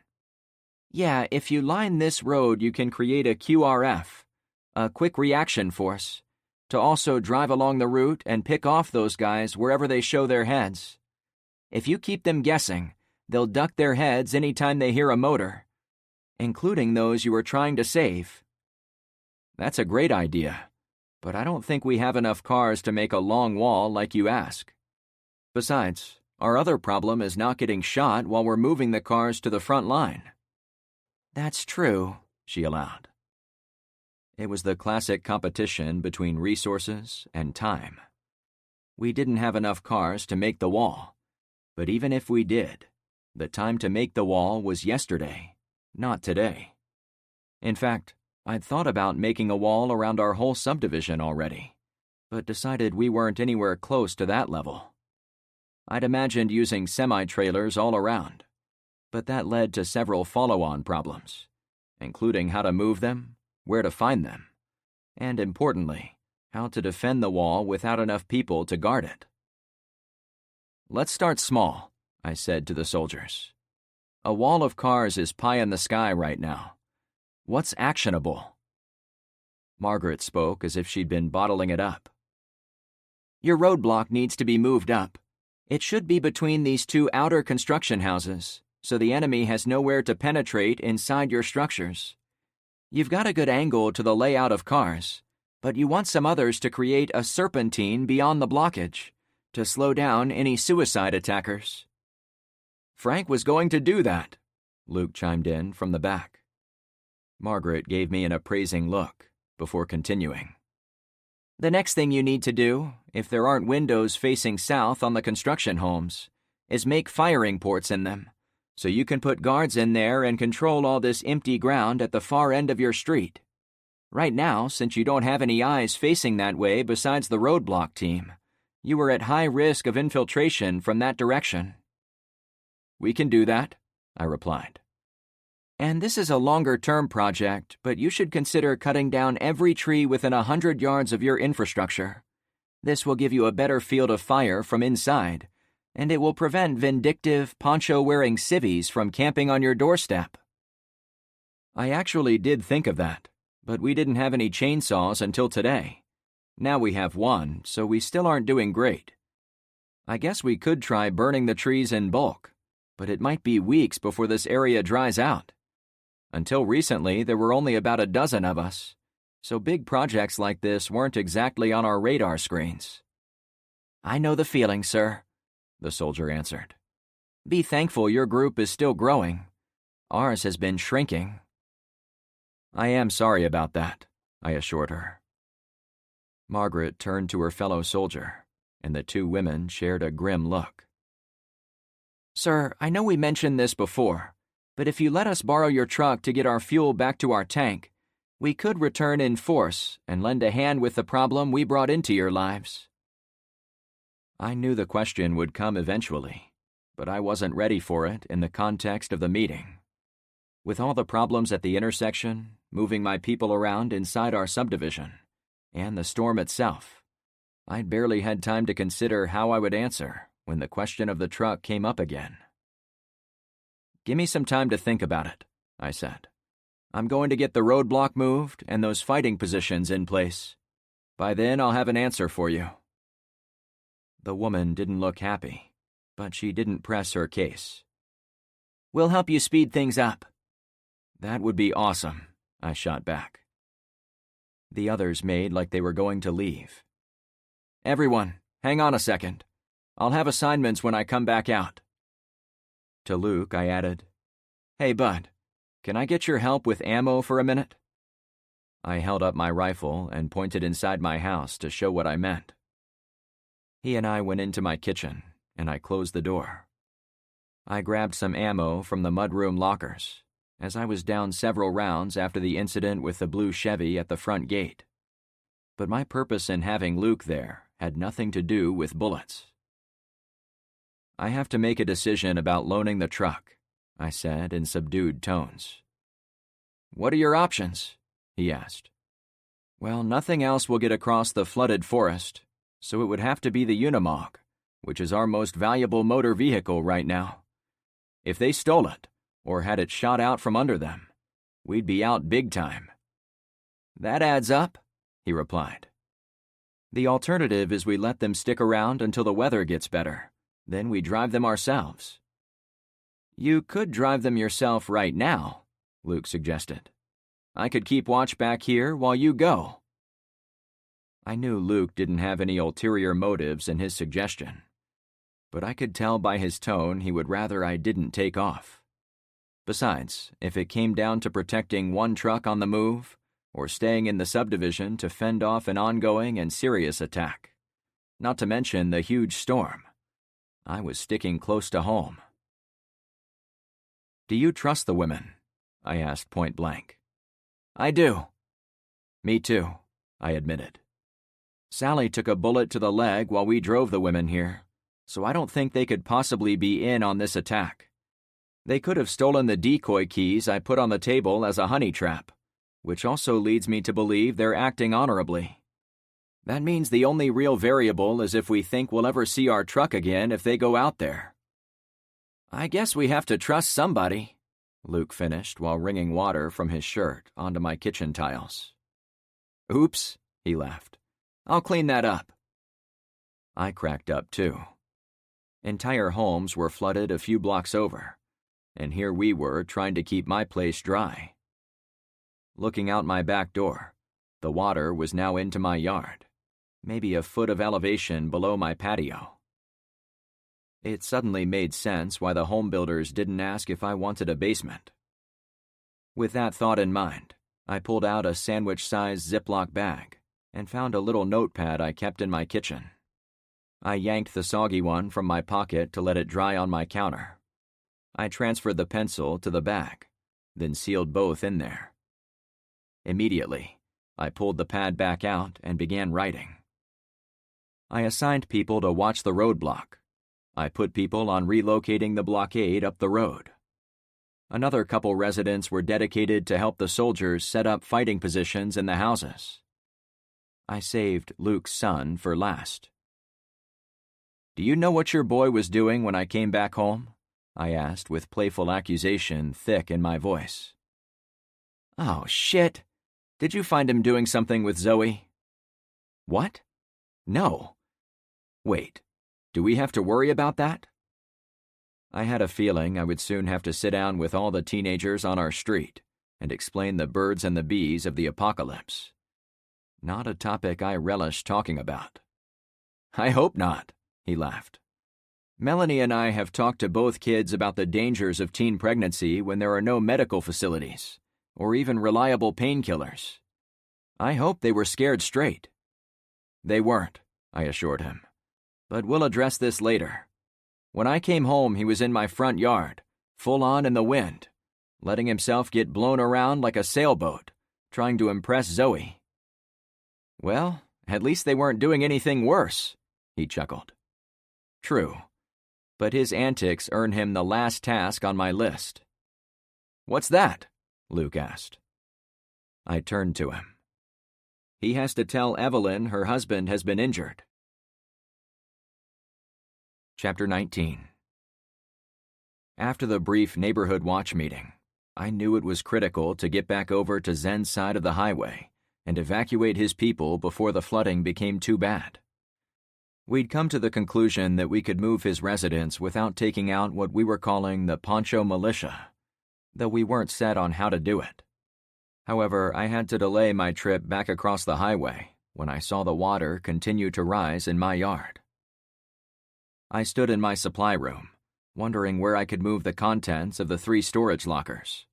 Yeah, if you line this road, you can create a QRF, a quick reaction force, to also drive along the route and pick off those guys wherever they show their heads. If you keep them guessing, they'll duck their heads any time they hear a motor, including those you are trying to save. That's a great idea, but I don't think we have enough cars to make a long wall like you ask. Besides, our other problem is not getting shot while we're moving the cars to the front line. That's true, she allowed. It was the classic competition between resources and time. We didn't have enough cars to make the wall, but even if we did, the time to make the wall was yesterday, not today. In fact, I'd thought about making a wall around our whole subdivision already, but decided we weren't anywhere close to that level. I'd imagined using semi-trailers all around, but that led to several follow-on problems, including how to move them, where to find them, and importantly, how to defend the wall without enough people to guard it. "Let's start small," I said to the soldiers. "A wall of cars is pie in the sky right now. What's actionable?" Margaret spoke as if she'd been bottling it up. "Your roadblock needs to be moved up. It should be between these two outer construction houses, so the enemy has nowhere to penetrate inside your structures. You've got a good angle to the layout of cars, but you want some others to create a serpentine beyond the blockage, to slow down any suicide attackers." "Frank was going to do that," Luke chimed in from the back. Margaret gave me an appraising look before continuing. "The next thing you need to do, if there aren't windows facing south on the construction homes, is make firing ports in them, so you can put guards in there and control all this empty ground at the far end of your street. Right now, since you don't have any eyes facing that way besides the roadblock team, you are at high risk of infiltration from that direction." "We can do that," I replied. "And this is a longer-term project, but you should consider cutting down every tree within 100 yards of your infrastructure. This will give you a better field of fire from inside, and it will prevent vindictive, poncho-wearing civvies from camping on your doorstep." I actually did think of that, but we didn't have any chainsaws until today. Now we have one, so we still aren't doing great. I guess we could try burning the trees in bulk, but it might be weeks before this area dries out. Until recently, there were only about a dozen of us, so big projects like this weren't exactly on our radar screens. "I know the feeling, sir," the soldier answered. "Be thankful your group is still growing. Ours has been shrinking." "I am sorry about that," I assured her. Margaret turned to her fellow soldier, and the two women shared a grim look. "Sir, I know we mentioned this before, but if you let us borrow your truck to get our fuel back to our tank, we could return in force and lend a hand with the problem we brought into your lives." I knew the question would come eventually, but I wasn't ready for it in the context of the meeting. With all the problems at the intersection, moving my people around inside our subdivision, and the storm itself, I'd barely had time to consider how I would answer when the question of the truck came up again. "Give me some time to think about it," I said. "I'm going to get the roadblock moved and those fighting positions in place. By then, I'll have an answer for you." The woman didn't look happy, but she didn't press her case. "We'll help you speed things up." "That would be awesome," I shot back. The others made like they were going to leave. "Everyone, hang on a second. I'll have assignments when I come back out." To Luke, I added, "Hey, bud, can I get your help with ammo for a minute?" I held up my rifle and pointed inside my house to show what I meant. He and I went into my kitchen, and I closed the door. I grabbed some ammo from the mudroom lockers, as I was down several rounds after the incident with the blue Chevy at the front gate. But my purpose in having Luke there had nothing to do with bullets. "I have to make a decision about loaning the truck," I said in subdued tones. "What are your options?" he asked. "Well, nothing else will get across the flooded forest, so it would have to be the Unimog, which is our most valuable motor vehicle right now. If they stole it, or had it shot out from under them, we'd be out big time." "That adds up," he replied. "The alternative is we let them stick around until the weather gets better. Then we drive them ourselves." "You could drive them yourself right now," Luke suggested. "I could keep watch back here while you go." I knew Luke didn't have any ulterior motives in his suggestion, but I could tell by his tone he would rather I didn't take off. Besides, if it came down to protecting one truck on the move, or staying in the subdivision to fend off an ongoing and serious attack, not to mention the huge storm, I was sticking close to home. "Do you trust the women?" I asked point blank. "I do." "Me too," I admitted. "Sally took a bullet to the leg while we drove the women here, so I don't think they could possibly be in on this attack. They could have stolen the decoy keys I put on the table as a honey trap, which also leads me to believe they're acting honorably. That means the only real variable is if we think we'll ever see our truck again if they go out there. I guess we have to trust somebody, Luke finished while wringing water from his shirt onto my kitchen tiles. Oops, he laughed. I'll clean that up. I cracked up too. Entire homes were flooded a few blocks over, and here we were trying to keep my place dry. Looking out my back door, the water was now into my yard, maybe a foot of elevation below my patio. It suddenly made sense why the home builders didn't ask if I wanted a basement. With that thought in mind, I pulled out a sandwich-sized Ziploc bag and found a little notepad I kept in my kitchen. I yanked the soggy one from my pocket to let it dry on my counter. I transferred the pencil to the bag, then sealed both in there. Immediately, I pulled the pad back out and began writing. I assigned people to watch the roadblock. I put people on relocating the blockade up the road. Another couple residents were dedicated to help the soldiers set up fighting positions in the houses. I saved Luke's son for last. Do you know what your boy was doing when I came back home? I asked with playful accusation thick in my voice. Oh, shit. Did you find him doing something with Zoe? What? No. Wait, do we have to worry about that? I had a feeling I would soon have to sit down with all the teenagers on our street and explain the birds and the bees of the apocalypse. Not a topic I relish talking about. I hope not, he laughed. Melanie and I have talked to both kids about the dangers of teen pregnancy when there are no medical facilities, or even reliable painkillers. I hope they were scared straight. They weren't, I assured him. But we'll address this later. When I came home, he was in my front yard, full on in the wind, letting himself get blown around like a sailboat, trying to impress Zoe. Well, at least they weren't doing anything worse, he chuckled. True, but his antics earn him the last task on my list. What's that? Luke asked. I turned to him. He has to tell Evelyn her husband has been injured. Chapter 19. After the brief neighborhood watch meeting, I knew it was critical to get back over to Zen's side of the highway and evacuate his people before the flooding became too bad. We'd come to the conclusion that we could move his residents without taking out what we were calling the Poncho Militia, though we weren't set on how to do it. However, I had to delay my trip back across the highway when I saw the water continue to rise in my yard. I stood in my supply room, wondering where I could move the contents of the 3 storage lockers.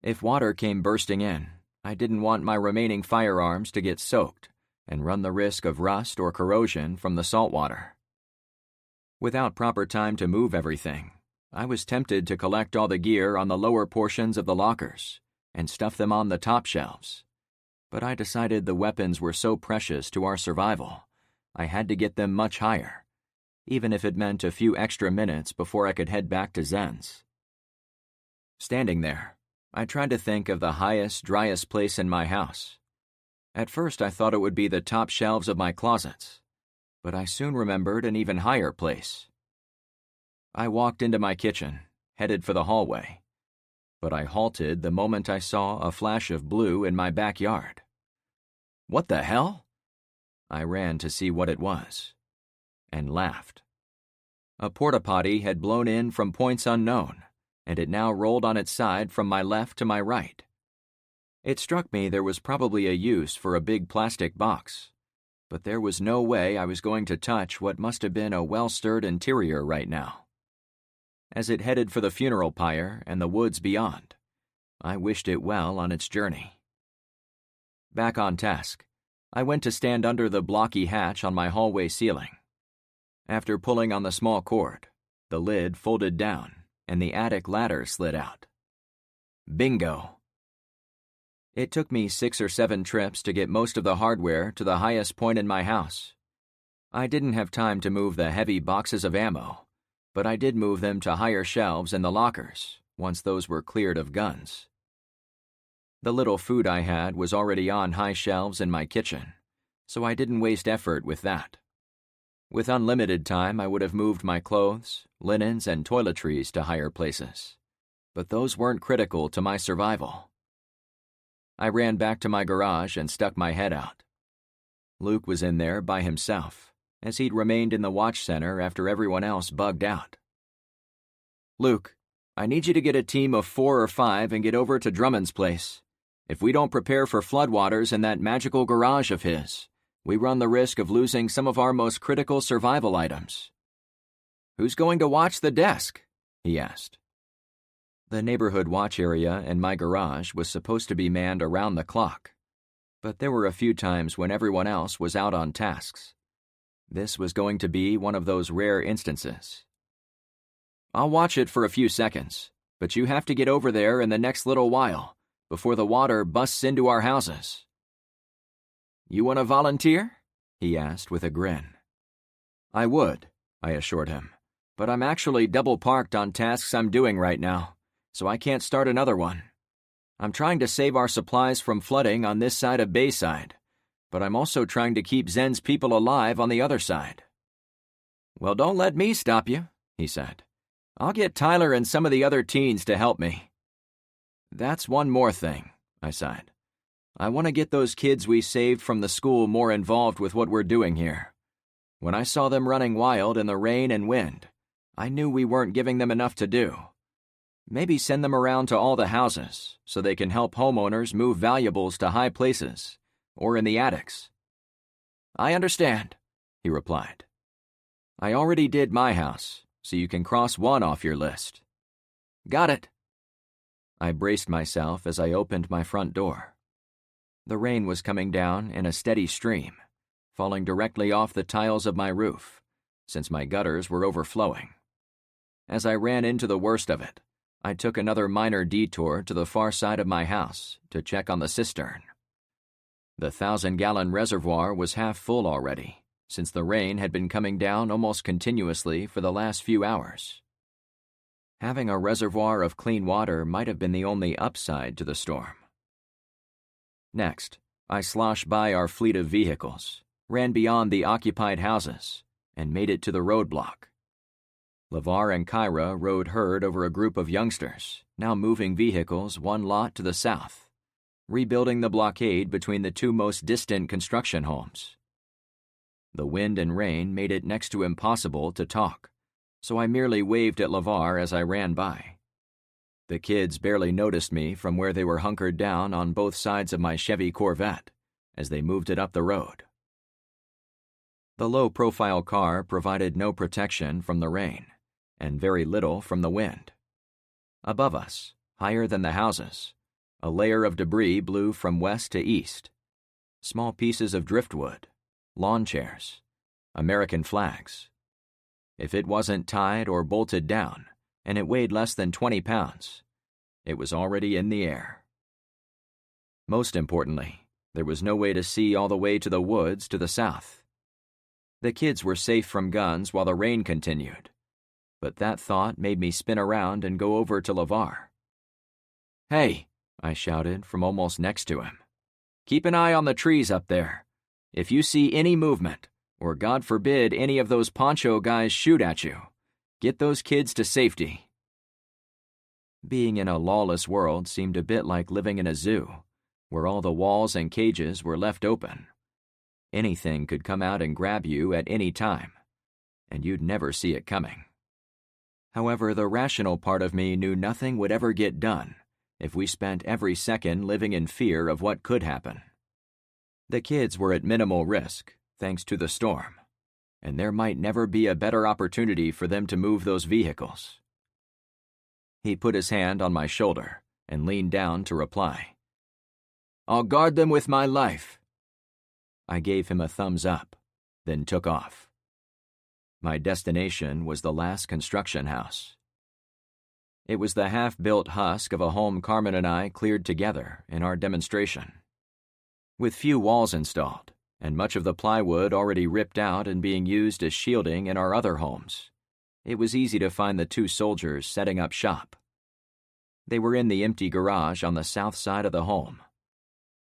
If water came bursting in, I didn't want my remaining firearms to get soaked and run the risk of rust or corrosion from the salt water. Without proper time to move everything, I was tempted to collect all the gear on the lower portions of the lockers and stuff them on the top shelves, but I decided the weapons were so precious to our survival, I had to get them much higher, even if it meant a few extra minutes before I could head back to Zen's. Standing there, I tried to think of the highest, driest place in my house. At first I thought it would be the top shelves of my closets, but I soon remembered an even higher place. I walked into my kitchen, headed for the hallway, but I halted the moment I saw a flash of blue in my backyard. What the hell? I ran to see what it was, and laughed. A porta-potty had blown in from points unknown, and it now rolled on its side from my left to my right. It struck me there was probably a use for a big plastic box, but there was no way I was going to touch what must have been a well-stirred interior right now. As it headed for the funeral pyre and the woods beyond, I wished it well on its journey. Back on task, I went to stand under the blocky hatch on my hallway ceiling. After pulling on the small cord, the lid folded down and the attic ladder slid out. Bingo! It took me 6 or 7 trips to get most of the hardware to the highest point in my house. I didn't have time to move the heavy boxes of ammo, but I did move them to higher shelves in the lockers once those were cleared of guns. The little food I had was already on high shelves in my kitchen, so I didn't waste effort with that. With unlimited time, I would have moved my clothes, linens, and toiletries to higher places, but those weren't critical to my survival. I ran back to my garage and stuck my head out. Luke was in there by himself, as he'd remained in the watch center after everyone else bugged out. "Luke, I need you to get a team of 4 or 5 and get over to Drummond's place. If we don't prepare for floodwaters in that magical garage of his, we run the risk of losing some of our most critical survival items." "Who's going to watch the desk?" he asked. The neighborhood watch area in my garage was supposed to be manned around the clock, but there were a few times when everyone else was out on tasks. This was going to be one of those rare instances. "I'll watch it for a few seconds, but you have to get over there in the next little while, before the water busts into our houses." "You want to volunteer?" he asked with a grin. "I would," I assured him, "but I'm actually double parked on tasks I'm doing right now, so I can't start another one. I'm trying to save our supplies from flooding on this side of Bayside, but I'm also trying to keep Zen's people alive on the other side." "Well, don't let me stop you," he said. "I'll get Tyler and some of the other teens to help me." "That's one more thing," I sighed. "I want to get those kids we saved from the school more involved with what we're doing here. When I saw them running wild in the rain and wind, I knew we weren't giving them enough to do. Maybe send them around to all the houses so they can help homeowners move valuables to high places, or in the attics." "I understand," he replied. "I already did my house, so you can cross one off your list." "Got it." I braced myself as I opened my front door. The rain was coming down in a steady stream, falling directly off the tiles of my roof, since my gutters were overflowing. As I ran into the worst of it, I took another minor detour to the far side of my house to check on the cistern. The 1,000-gallon reservoir was half full already, since the rain had been coming down almost continuously for the last few hours. Having a reservoir of clean water might have been the only upside to the storm. Next, I sloshed by our fleet of vehicles, ran beyond the occupied houses, and made it to the roadblock. LeVar and Kyra rode herd over a group of youngsters, now moving vehicles one lot to the south, rebuilding the blockade between the two most distant construction homes. The wind and rain made it next to impossible to talk, so I merely waved at LeVar as I ran by. The kids barely noticed me from where they were hunkered down on both sides of my Chevy Corvette as they moved it up the road. The low-profile car provided no protection from the rain, and very little from the wind. Above us, higher than the houses, a layer of debris blew from west to east. Small pieces of driftwood, lawn chairs, American flags. If it wasn't tied or bolted down, and it weighed less than 20 pounds, it was already in the air. Most importantly, there was no way to see all the way to the woods to the south. The kids were safe from guns while the rain continued, but that thought made me spin around and go over to LeVar. "Hey," I shouted from almost next to him. "Keep an eye on the trees up there. If you see any movement, or God forbid any of those poncho guys shoot at you, get those kids to safety." Being in a lawless world seemed a bit like living in a zoo, where all the walls and cages were left open. Anything could come out and grab you at any time, and you'd never see it coming. However, the rational part of me knew nothing would ever get done if we spent every second living in fear of what could happen. The kids were at minimal risk, thanks to the storm, and there might never be a better opportunity for them to move those vehicles. He put his hand on my shoulder and leaned down to reply. "I'll guard them with my life." I gave him a thumbs up, then took off. My destination was the last construction house. It was the half-built husk of a home Carmen and I cleared together in our demonstration. With few walls installed, and much of the plywood already ripped out and being used as shielding in our other homes. It was easy to find the two soldiers setting up shop. They were in the empty garage on the south side of the home.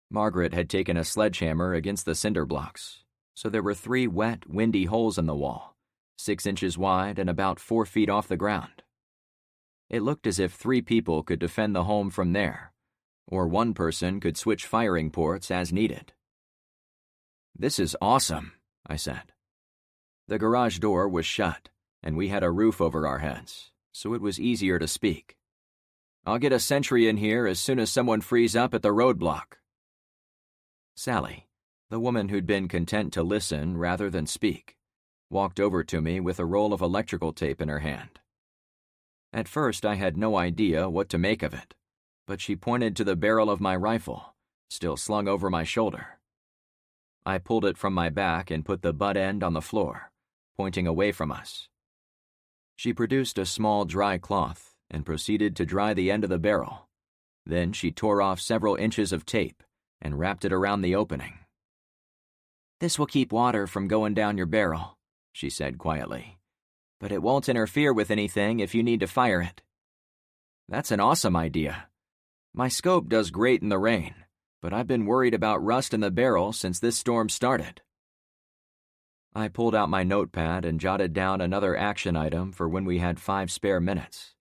Margaret had taken a sledgehammer against the cinder blocks, so there were 3 wet, windy holes in the wall, 6 inches wide and about 4 feet off the ground. It looked as if 3 people could defend the home from there, or one person could switch firing ports as needed. "This is awesome," I said. The garage door was shut, and we had a roof over our heads, so it was easier to speak. "I'll get a sentry in here as soon as someone frees up at the roadblock." Sally, the woman who'd been content to listen rather than speak, walked over to me with a roll of electrical tape in her hand. At first, I had no idea what to make of it, but she pointed to the barrel of my rifle, still slung over my shoulder. I pulled it from my back and put the butt end on the floor, pointing away from us. She produced a small dry cloth and proceeded to dry the end of the barrel. Then she tore off several inches of tape and wrapped it around the opening. "This will keep water from going down your barrel," she said quietly, "but it won't interfere with anything if you need to fire it." "That's an awesome idea. My scope does great in the rain, but I've been worried about rust in the barrel since this storm started." I pulled out my notepad and jotted down another action item for when we had 5 spare minutes.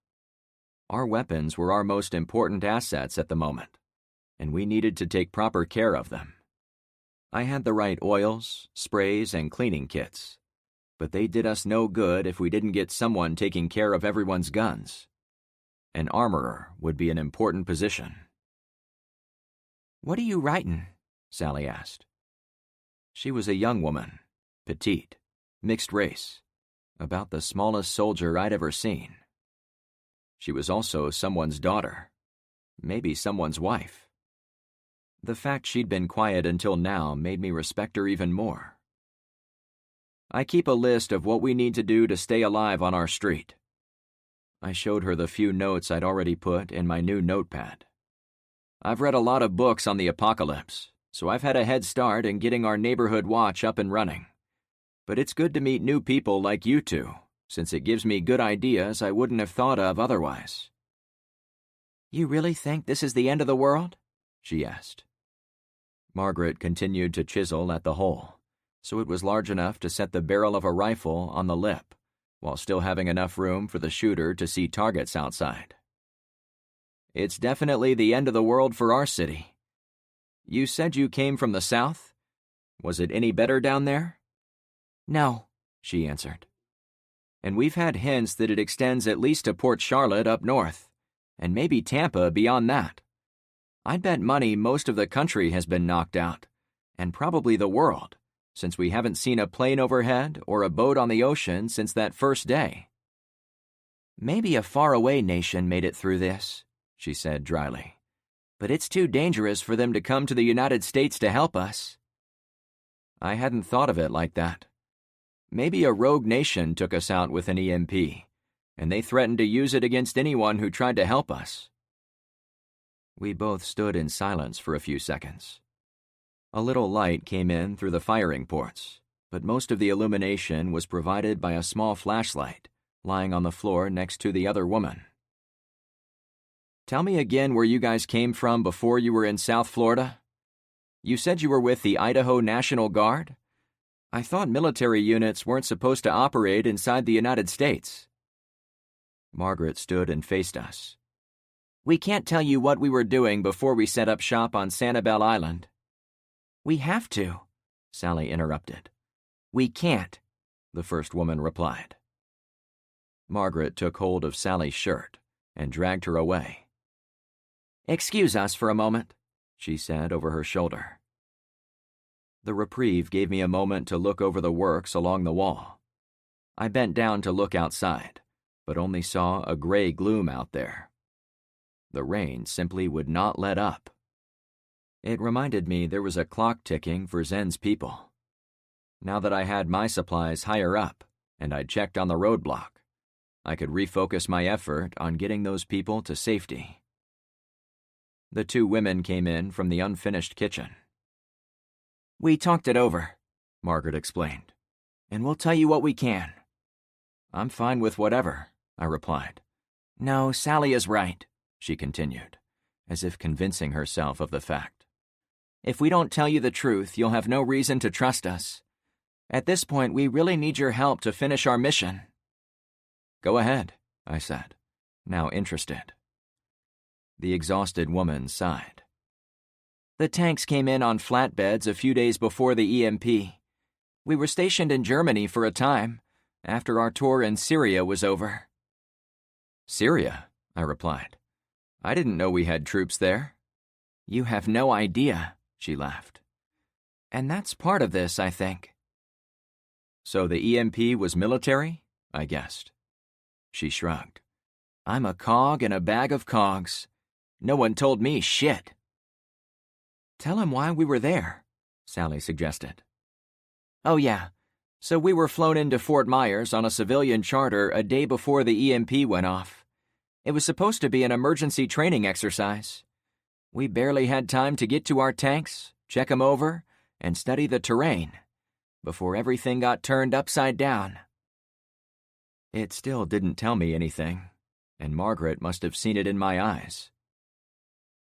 Our weapons were our most important assets at the moment, and we needed to take proper care of them. I had the right oils, sprays, and cleaning kits, but they did us no good if we didn't get someone taking care of everyone's guns. An armorer would be an important position. "What are you writing?" Sally asked. She was a young woman, petite, mixed race, about the smallest soldier I'd ever seen. She was also someone's daughter, maybe someone's wife. The fact she'd been quiet until now made me respect her even more. "I keep a list of what we need to do to stay alive on our street." I showed her the few notes I'd already put in my new notepad. "I've read a lot of books on the apocalypse, so I've had a head start in getting our neighborhood watch up and running. But it's good to meet new people like you two, since it gives me good ideas I wouldn't have thought of otherwise." "You really think this is the end of the world?" she asked. Margaret continued to chisel at the hole, so it was large enough to set the barrel of a rifle on the lip, while still having enough room for the shooter to see targets outside. "It's definitely the end of the world for our city. You said you came from the south? Was it any better down there?" "No," she answered. "And we've had hints that it extends at least to Port Charlotte up north, and maybe Tampa beyond that. I'd bet money most of the country has been knocked out, and probably the world, since we haven't seen a plane overhead or a boat on the ocean since that first day." "Maybe a faraway nation made it through this," she said dryly. "But it's too dangerous for them to come to the United States to help us." I hadn't thought of it like that. Maybe a rogue nation took us out with an EMP, and they threatened to use it against anyone who tried to help us. We both stood in silence for a few seconds. A little light came in through the firing ports, but most of the illumination was provided by a small flashlight lying on the floor next to the other woman. "Tell me again where you guys came from before you were in South Florida. You said you were with the Idaho National Guard? I thought military units weren't supposed to operate inside the United States." Margaret stood and faced us. "We can't tell you what we were doing before we set up shop on Sanibel Island." "We have to," Sally interrupted. "We can't," the first woman replied. Margaret took hold of Sally's shirt and dragged her away. "Excuse us for a moment," she said over her shoulder. The reprieve gave me a moment to look over the works along the wall. I bent down to look outside, but only saw a gray gloom out there. The rain simply would not let up. It reminded me there was a clock ticking for Zen's people. Now that I had my supplies higher up, and I'd checked on the roadblock, I could refocus my effort on getting those people to safety. The 2 women came in from the unfinished kitchen. We talked it over, Margaret explained, and we'll tell you what we can. I'm fine with whatever, I replied. No, Sally is right, she continued, as if convincing herself of the fact. If we don't tell you the truth, you'll have no reason to trust us. At this point, we really need your help to finish our mission. Go ahead, I said, now interested. The exhausted woman sighed. The tanks came in on flatbeds a few days before the EMP. We were stationed in Germany for a time, after our tour in Syria was over. Syria, I replied. I didn't know we had troops there. You have no idea, she laughed. And that's part of this, I think. So the EMP was military? I guessed. She shrugged. I'm a cog in a bag of cogs. No one told me shit. Tell him why we were there, Sally suggested. Oh yeah, so we were flown into Fort Myers on a civilian charter a day before the EMP went off. It was supposed to be an emergency training exercise. We barely had time to get to our tanks, check them over, and study the terrain, before everything got turned upside down. It still didn't tell me anything, and Margaret must have seen it in my eyes.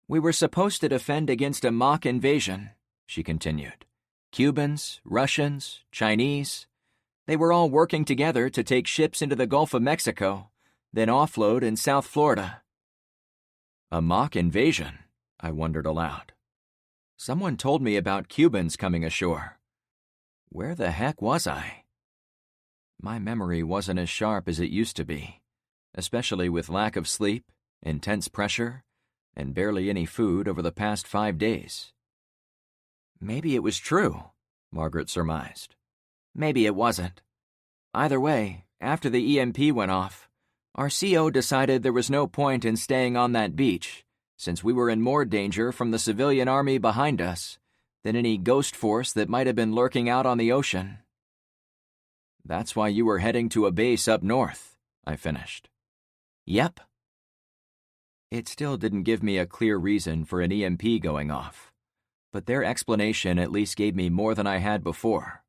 We were supposed to defend against a mock invasion, she continued. Cubans, Russians, Chinese. They were all working together to take ships into the Gulf of Mexico, then offload in South Florida. A mock invasion, I wondered aloud. Someone told me about Cubans coming ashore. Where the heck was I? My memory wasn't as sharp as it used to be, especially with lack of sleep, intense pressure, and barely any food over the past 5 days. Maybe it was true, Margaret surmised. Maybe it wasn't. Either way, after the EMP went off, our CO decided there was no point in staying on that beach, since we were in more danger from the civilian army behind us than any ghost force that might have been lurking out on the ocean. That's why you were heading to a base up north, I finished. Yep. It still didn't give me a clear reason for an EMP going off, but their explanation at least gave me more than I had before.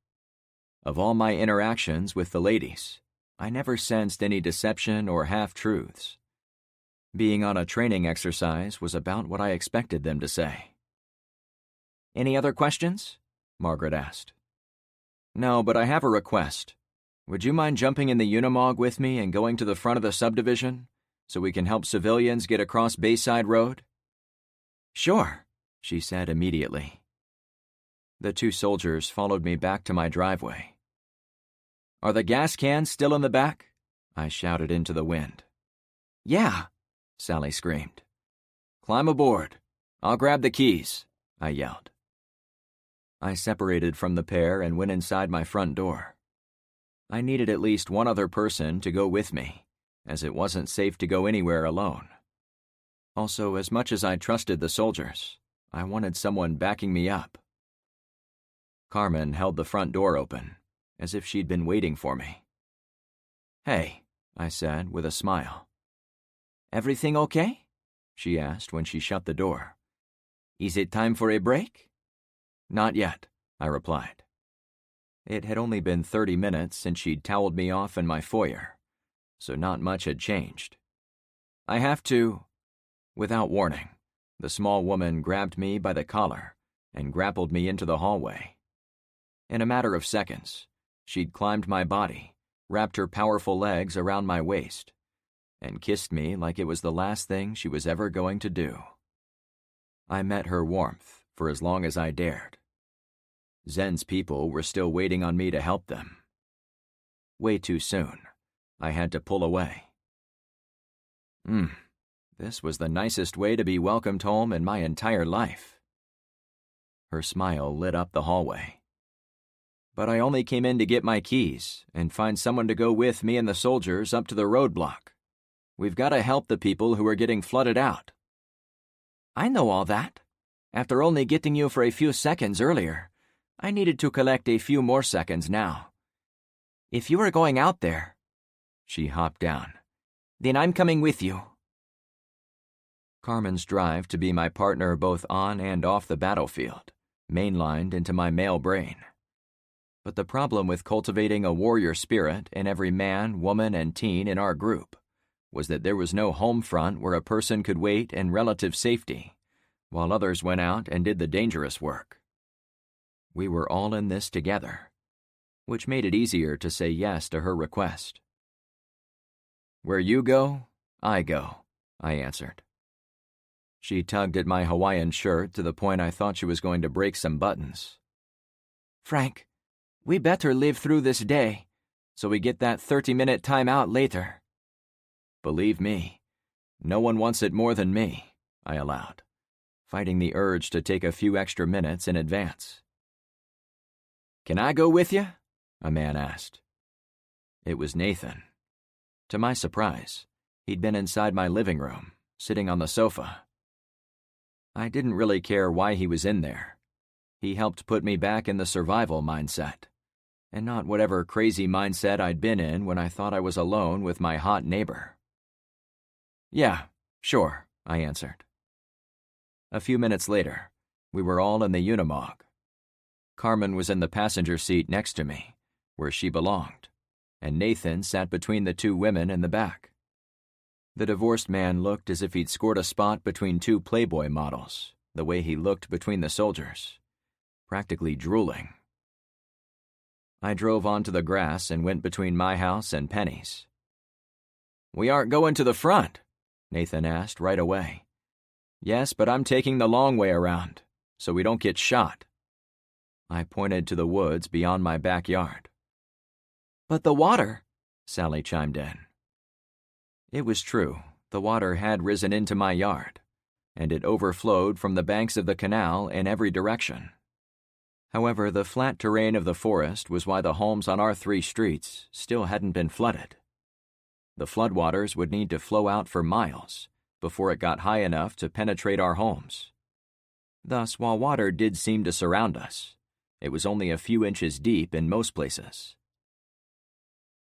Of all my interactions with the ladies, I never sensed any deception or half-truths. Being on a training exercise was about what I expected them to say. Any other questions? Margaret asked. No, but I have a request. Would you mind jumping in the Unimog with me and going to the front of the subdivision so we can help civilians get across Bayside Road? Sure, she said immediately. The 2 soldiers followed me back to my driveway. Are the gas cans still in the back? I shouted into the wind. Yeah, Sally screamed. Climb aboard. I'll grab the keys, I yelled. I separated from the pair and went inside my front door. I needed at least one other person to go with me, as it wasn't safe to go anywhere alone. Also, as much as I trusted the soldiers, I wanted someone backing me up. Carmen held the front door open, as if she'd been waiting for me. Hey, I said with a smile. Everything okay? She asked when she shut the door. Is it time for a break? Not yet, I replied. It had only been 30 minutes since she'd toweled me off in my foyer, so not much had changed. I have to... Without warning, the small woman grabbed me by the collar and grappled me into the hallway. In a matter of seconds, she'd climbed my body, wrapped her powerful legs around my waist, and kissed me like it was the last thing she was ever going to do. I met her warmth for as long as I dared. Zen's people were still waiting on me to help them. Way too soon, I had to pull away. This was the nicest way to be welcomed home in my entire life. Her smile lit up the hallway. But I only came in to get my keys and find someone to go with me and the soldiers up to the roadblock. We've got to help the people who are getting flooded out. I know all that. After only getting you for a few seconds earlier, I needed to collect a few more seconds now. If you are going out there, she hopped down, then I'm coming with you. Carmen's drive to be my partner both on and off the battlefield mainlined into my male brain. But the problem with cultivating a warrior spirit in every man, woman, and teen in our group was that there was no home front where a person could wait in relative safety, while others went out and did the dangerous work. We were all in this together, which made it easier to say yes to her request. "Where you go, I go," I answered. She tugged at my Hawaiian shirt to the point I thought she was going to break some buttons. "Frank, we better live through this day, so we get that 30-minute time out later." "Believe me, no one wants it more than me," I allowed, fighting the urge to take a few extra minutes in advance. "Can I go with you?" a man asked. It was Nathan. To my surprise, he'd been inside my living room, sitting on the sofa. I didn't really care why he was in there. He helped put me back in the survival mindset, and not whatever crazy mindset I'd been in when I thought I was alone with my hot neighbor. "Yeah, sure," I answered. A few minutes later, we were all in the Unimog. Carmen was in the passenger seat next to me, where she belonged, and Nathan sat between the two women in the back. The divorced man looked as if he'd scored a spot between two Playboy models, the way he looked between the soldiers, practically drooling. I drove onto the grass and went between my house and Penny's. "We aren't going to the front?" Nathan asked right away. "Yes, but I'm taking the long way around, so we don't get shot." I pointed to the woods beyond my backyard. "But the water," Sally chimed in. It was true, the water had risen into my yard, and it overflowed from the banks of the canal in every direction. However, the flat terrain of the forest was why the homes on our 3 streets still hadn't been flooded. The floodwaters would need to flow out for miles before it got high enough to penetrate our homes. Thus, while water did seem to surround us, it was only a few inches deep in most places.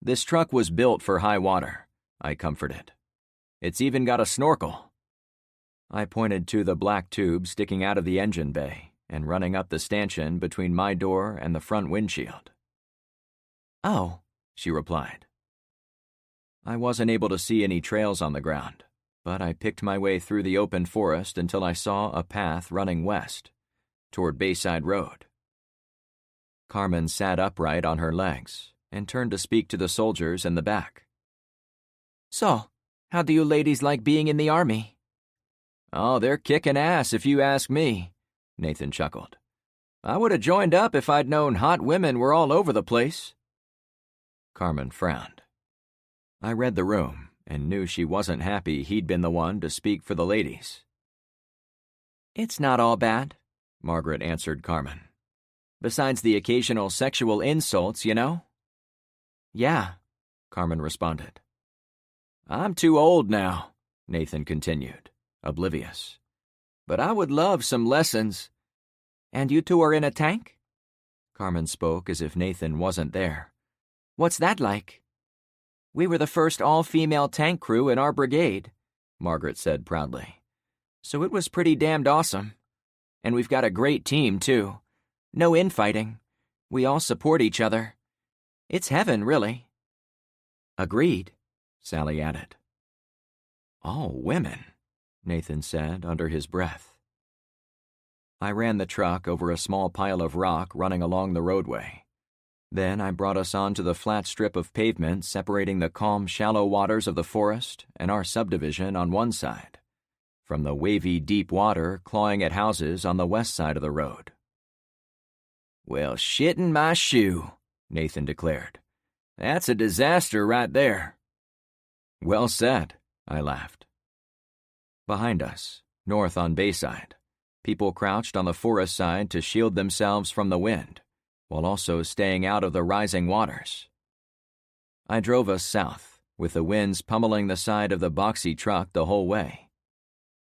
"This truck was built for high water," I comforted. "It's even got a snorkel." I pointed to the black tube sticking out of the engine bay and running up the stanchion between my door and the front windshield. "Oh," she replied. I wasn't able to see any trails on the ground, but I picked my way through the open forest until I saw a path running west, toward Bayside Road. Carmen sat upright on her legs and turned to speak to the soldiers in the back. "So, how do you ladies like being in the army?" "Oh, they're kicking ass if you ask me," Nathan chuckled. "I would have joined up if I'd known hot women were all over the place." Carmen frowned. I read the room and knew she wasn't happy he'd been the one to speak for the ladies. "It's not all bad," Margaret answered Carmen. "Besides the occasional sexual insults, you know?" "Yeah," Carmen responded. "I'm too old now," Nathan continued, oblivious. "But I would love some lessons." "And you two are in a tank?" Carmen spoke as if Nathan wasn't there. "What's that like?" "We were the first all-female tank crew in our brigade," Margaret said proudly. "So it was pretty damned awesome. And we've got a great team, too. No infighting. We all support each other. It's heaven, really." "Agreed," Sally added. "All women," Nathan said under his breath. I ran the truck over a small pile of rock running along the roadway. Then I brought us onto the flat strip of pavement separating the calm, shallow waters of the forest and our subdivision on one side, from the wavy, deep water clawing at houses on the west side of the road. "Well, shit in my shoe," Nathan declared. "That's a disaster right there." "Well said," I laughed. Behind us, north on Bayside, people crouched on the forest side to shield themselves from the wind, while also staying out of the rising waters. I drove us south, with the winds pummeling the side of the boxy truck the whole way.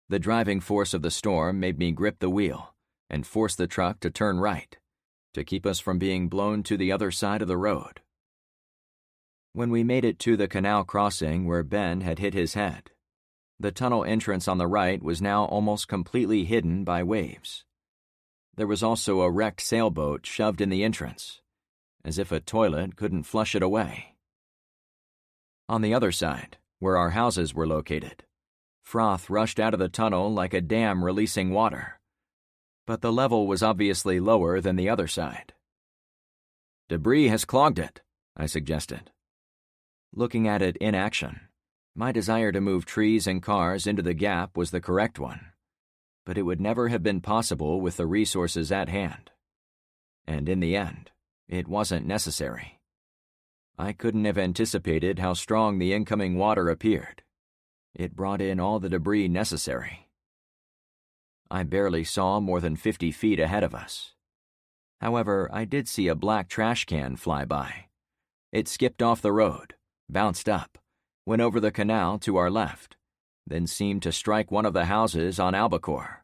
The driving force of the storm made me grip the wheel and force the truck to turn right, to keep us from being blown to the other side of the road. When we made it to the canal crossing where Ben had hit his head, the tunnel entrance on the right was now almost completely hidden by waves. There was also a wrecked sailboat shoved in the entrance, as if a toilet couldn't flush it away. On the other side, where our houses were located, froth rushed out of the tunnel like a dam releasing water, but the level was obviously lower than the other side. "Debris has clogged it," I suggested. Looking at it in action, my desire to move trees and cars into the gap was the correct one, but it would never have been possible with the resources at hand. And in the end, it wasn't necessary. I couldn't have anticipated how strong the incoming water appeared. It brought in all the debris necessary. I barely saw more than 50 feet ahead of us. However, I did see a black trash can fly by. It skipped off the road, bounced up, went over the canal to our left, then seemed to strike one of the houses on Albacore.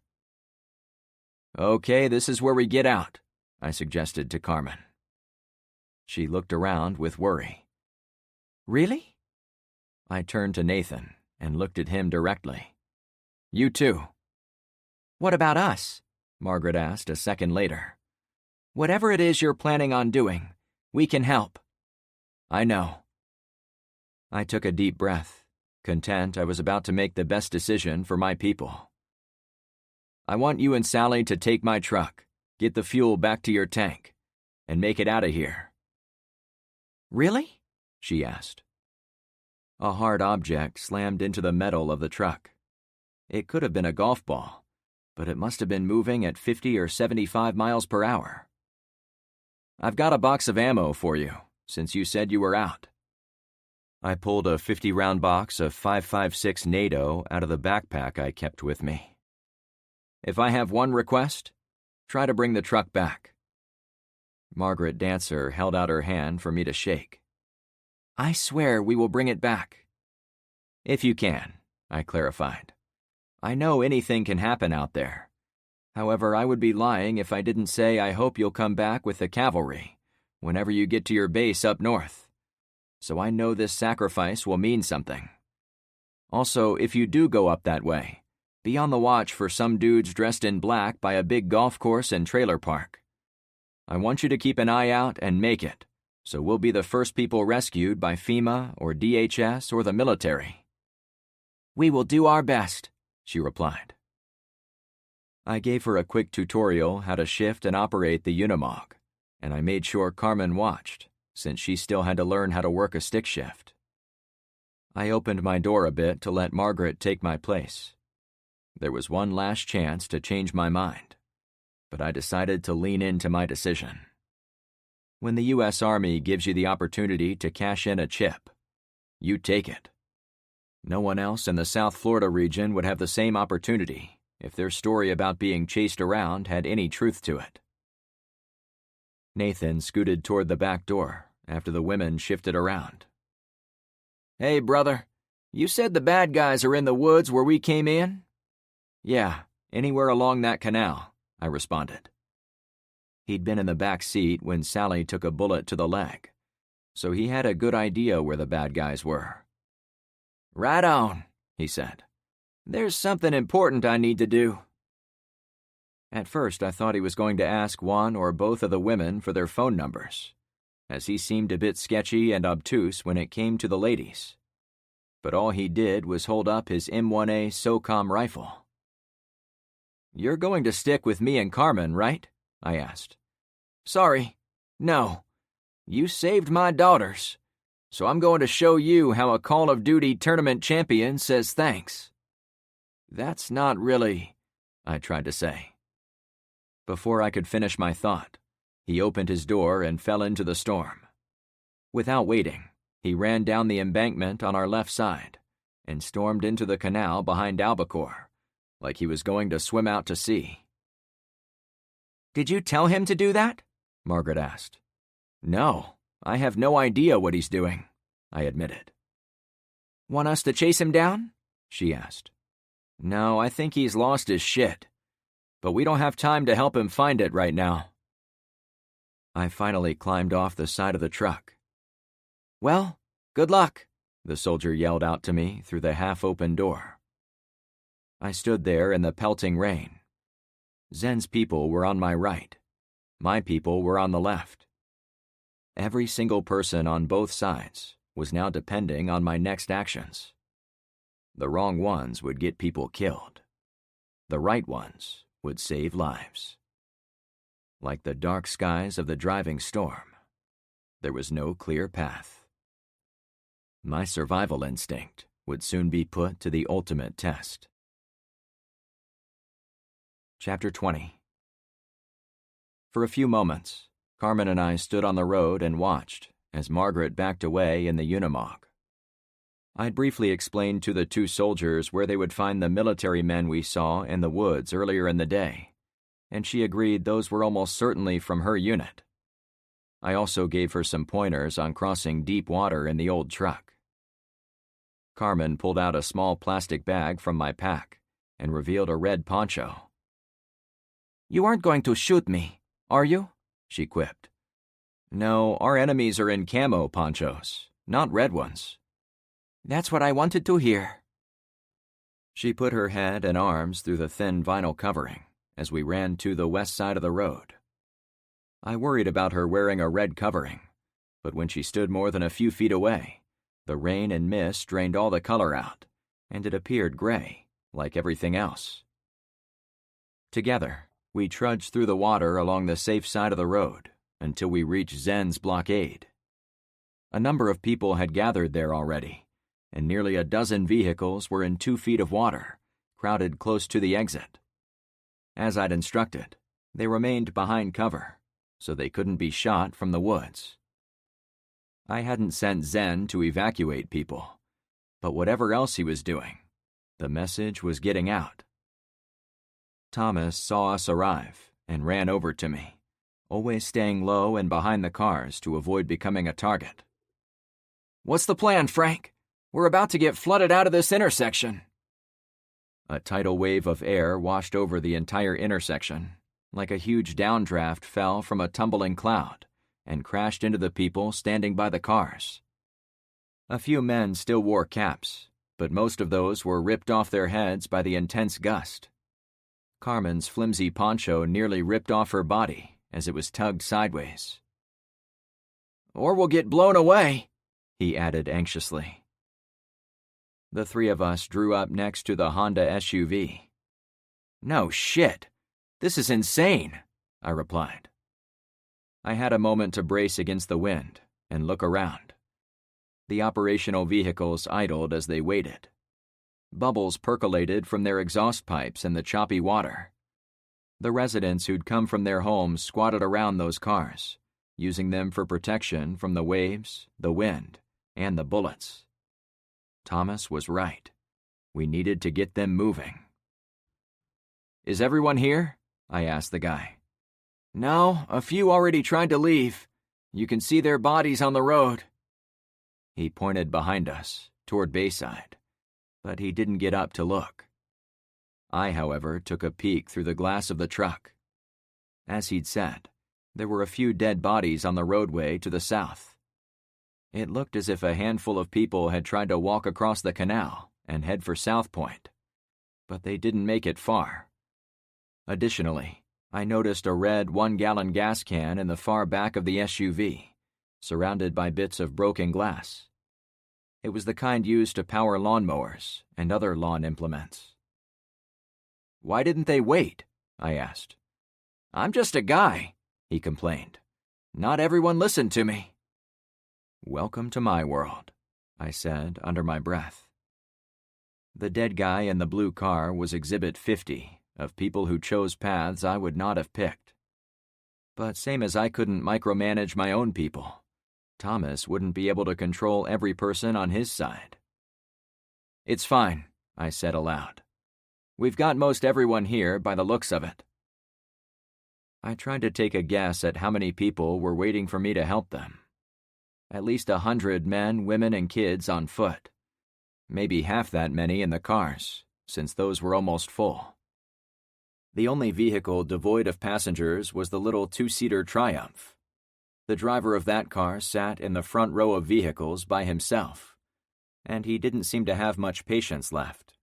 "Okay, this is where we get out," I suggested to Carmen. She looked around with worry. "Really?" I turned to Nathan and looked at him directly. "You too." "What about us?" Margaret asked a second later. "Whatever it is you're planning on doing, we can help." "I know." I took a deep breath, content I was about to make the best decision for my people. "I want you and Sally to take my truck, get the fuel back to your tank, and make it out of here." "Really?" she asked. A hard object slammed into the metal of the truck. It could have been a golf ball, but it must have been moving at 50 or 75 miles per hour. "I've got a box of ammo for you, since you said you were out." I pulled a 50-round box of 5.56 NATO out of the backpack I kept with me. "If I have one request, try to bring the truck back." Margaret Dancer held out her hand for me to shake. "I swear we will bring it back." "If you can," I clarified. "I know anything can happen out there. However, I would be lying if I didn't say I hope you'll come back with the cavalry whenever you get to your base up north. So I know this sacrifice will mean something. Also, if you do go up that way, be on the watch for some dudes dressed in black by a big golf course and trailer park. I want you to keep an eye out and make it, so we'll be the first people rescued by FEMA or DHS or the military." "We will do our best," she replied. I gave her a quick tutorial how to shift and operate the Unimog, and I made sure Carmen watched, since she still had to learn how to work a stick shift. I opened my door a bit to let Margaret take my place. There was one last chance to change my mind, but I decided to lean into my decision. When the U.S. Army gives you the opportunity to cash in a chip, you take it. No one else in the South Florida region would have the same opportunity if their story about being chased around had any truth to it. Nathan scooted toward the back door after the women shifted around. "Hey, brother, you said the bad guys are in the woods where we came in?" "Yeah, anywhere along that canal," I responded. He'd been in the back seat when Sally took a bullet to the leg, so he had a good idea where the bad guys were. "Right on," he said. "There's something important I need to do." At first, I thought he was going to ask one or both of the women for their phone numbers, as he seemed a bit sketchy and obtuse when it came to the ladies. But all he did was hold up his M1A SOCOM rifle. "You're going to stick with me and Carmen, right?" I asked. "Sorry, no. You saved my daughters, so I'm going to show you how a Call of Duty tournament champion says thanks." "That's not really," I tried to say. Before I could finish my thought, he opened his door and fell into the storm. Without waiting, he ran down the embankment on our left side and stormed into the canal behind Albacore, like he was going to swim out to sea. "Did you tell him to do that?" Margaret asked. "No, I have no idea what he's doing," I admitted. "Want us to chase him down?" she asked. "No, I think he's lost his shit. But we don't have time to help him find it right now." I finally climbed off the side of the truck. "Well, good luck," the soldier yelled out to me through the half-open door. I stood there in the pelting rain. Zen's people were on my right. My people were on the left. Every single person on both sides was now depending on my next actions. The wrong ones would get people killed. The right ones would save lives. Like the dark skies of the driving storm, there was no clear path. My survival instinct would soon be put to the ultimate test. Chapter 20. For a few moments, Carmen and I stood on the road and watched as Margaret backed away in the Unimog. I'd briefly explained to the two soldiers where they would find the military men we saw in the woods earlier in the day, and she agreed those were almost certainly from her unit. I also gave her some pointers on crossing deep water in the old truck. Carmen pulled out a small plastic bag from my pack and revealed a red poncho. "You aren't going to shoot me, are you?" she quipped. "No, our enemies are in camo ponchos, not red ones." "That's what I wanted to hear." She put her head and arms through the thin vinyl covering as we ran to the west side of the road. I worried about her wearing a red covering, but when she stood more than a few feet away, the rain and mist drained all the color out, and it appeared gray, like everything else. Together, we trudged through the water along the safe side of the road until we reached Zen's blockade. A number of people had gathered there already, and nearly a dozen vehicles were in 2 feet of water, crowded close to the exit. As I'd instructed, they remained behind cover, so they couldn't be shot from the woods. I hadn't sent Zen to evacuate people, but whatever else he was doing, the message was getting out. Thomas saw us arrive and ran over to me, always staying low and behind the cars to avoid becoming a target. "What's the plan, Frank? We're about to get flooded out of this intersection." A tidal wave of air washed over the entire intersection, like a huge downdraft fell from a tumbling cloud and crashed into the people standing by the cars. A few men still wore caps, but most of those were ripped off their heads by the intense gust. Carmen's flimsy poncho nearly ripped off her body as it was tugged sideways. "Or we'll get blown away," he added anxiously. The three of us drew up next to the Honda SUV. "No shit. This is insane," I replied. I had a moment to brace against the wind and look around. The operational vehicles idled as they waited. Bubbles percolated from their exhaust pipes in the choppy water. The residents who'd come from their homes squatted around those cars, using them for protection from the waves, the wind, and the bullets. Thomas was right. We needed to get them moving. "Is everyone here?" I asked the guy. "No, a few already tried to leave. You can see their bodies on the road." He pointed behind us, toward Bayside, but he didn't get up to look. I, however, took a peek through the glass of the truck. As he'd said, there were a few dead bodies on the roadway to the south. It looked as if a handful of people had tried to walk across the canal and head for South Point, but they didn't make it far. Additionally, I noticed a red 1-gallon gas can in the far back of the SUV, surrounded by bits of broken glass. It was the kind used to power lawnmowers and other lawn implements. "Why didn't they wait?" I asked. "I'm just a guy," he complained. "Not everyone listened to me." "Welcome to my world," I said under my breath. The dead guy in the blue car was Exhibit 50 of people who chose paths I would not have picked. But same as I couldn't micromanage my own people, Thomas wouldn't be able to control every person on his side. "It's fine," I said aloud. "We've got most everyone here by the looks of it." I tried to take a guess at how many people were waiting for me to help them. At least 100 men, women, and kids on foot. Maybe half that many in the cars, since those were almost full. The only vehicle devoid of passengers was the little 2-seater Triumph. The driver of that car sat in the front row of vehicles by himself, and he didn't seem to have much patience left.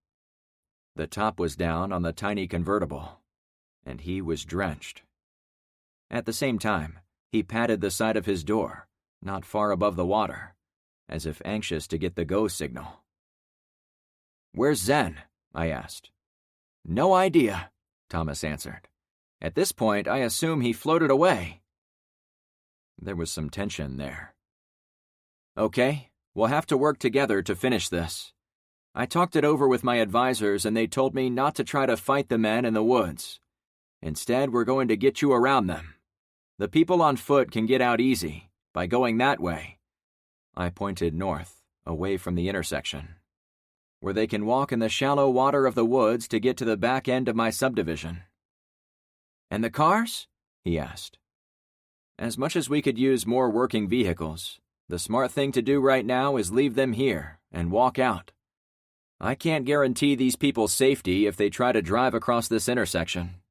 The top was down on the tiny convertible. and he was drenched. At the same time, he patted the side of his door, not far above the water, as if anxious to get the go signal. "Where's Zen?" I asked. "No idea," Thomas answered. "At this point, I assume he floated away." There was some tension there. "Okay, we'll have to work together to finish this. I talked it over with my advisors and they told me not to try to fight the men in the woods. Instead, we're going to get you around them. The people on foot can get out easy, by going that way." I pointed north, away from the intersection, "where they can walk in the shallow water of the woods to get to the back end of my subdivision." "And the cars?" he asked. "As much as we could use more working vehicles, the smart thing to do right now is leave them here and walk out. I can't guarantee these people's safety if they try to drive across this intersection."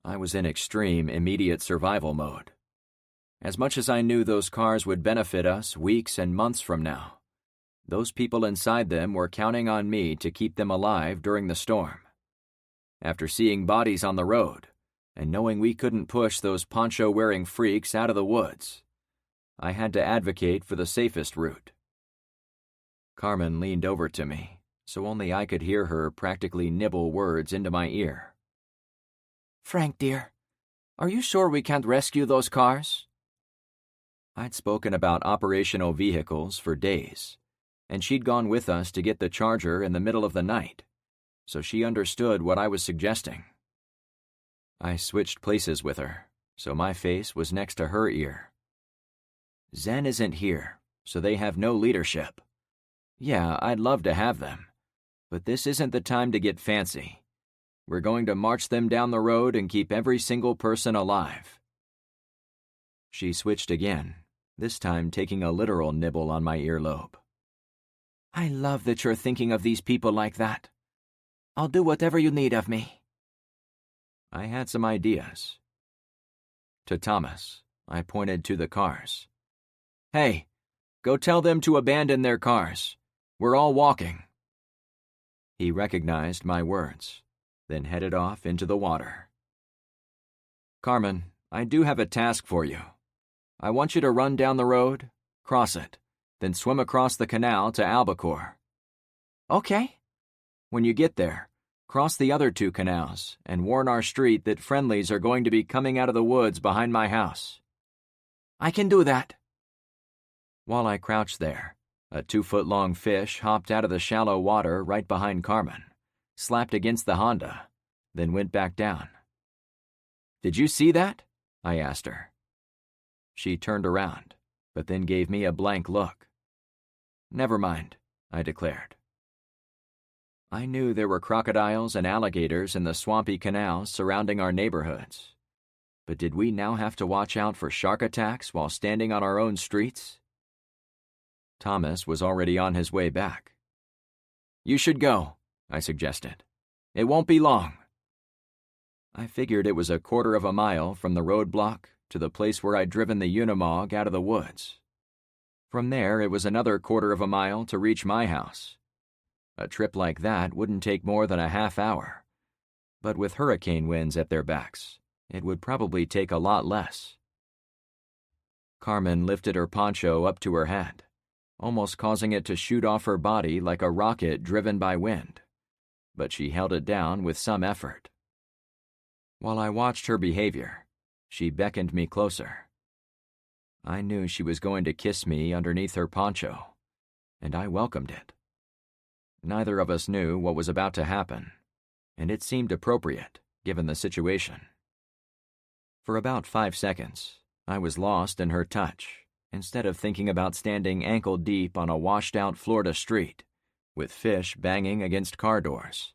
I was in extreme, immediate survival mode. As much as I knew those cars would benefit us weeks and months from now, those people inside them were counting on me to keep them alive during the storm. After seeing bodies on the road, and knowing we couldn't push those poncho-wearing freaks out of the woods, I had to advocate for the safest route. Carmen leaned over to me, so only I could hear her practically nibble words into my ear. "Frank, dear, are you sure we can't rescue those cars?" I'd spoken about operational vehicles for days, and she'd gone with us to get the charger in the middle of the night, so she understood what I was suggesting. I switched places with her, so my face was next to her ear. "Zen isn't here, so they have no leadership. Yeah, I'd love to have them, but this isn't the time to get fancy. We're going to march them down the road and keep every single person alive." She switched again, this time taking a literal nibble on my earlobe. "I love that you're thinking of these people like that. I'll do whatever you need of me." I had some ideas. To Thomas, I pointed to the cars. "Hey, go tell them to abandon their cars. We're all walking." He recognized my words, then headed off into the water. "Carmen, I do have a task for you. I want you to run down the road, cross it, then swim across the canal to Albacore." "Okay." "When you get there, cross the other 2 canals and warn our street that friendlies are going to be coming out of the woods behind my house." "I can do that." While I crouched there, a 2-foot-long fish hopped out of the shallow water right behind Carmen, slapped against the Honda, then went back down. "Did you see that?" I asked her. She turned around, but then gave me a blank look. "Never mind," I declared. I knew there were crocodiles and alligators in the swampy canals surrounding our neighborhoods, but did we now have to watch out for shark attacks while standing on our own streets? Thomas was already on his way back. "You should go," I suggested. "It won't be long." I figured it was a quarter of a mile from the roadblock to the place where I'd driven the Unimog out of the woods. From there, it was another quarter of a mile to reach my house. A trip like that wouldn't take more than a half hour, but with hurricane winds at their backs, it would probably take a lot less. Carmen lifted her poncho up to her head, almost causing it to shoot off her body like a rocket driven by wind, but she held it down with some effort. While I watched her behavior, she beckoned me closer. I knew she was going to kiss me underneath her poncho, and I welcomed it. Neither of us knew what was about to happen, and it seemed appropriate, given the situation. For about 5 seconds, I was lost in her touch, instead of thinking about standing ankle-deep on a washed-out Florida street, with fish banging against car doors.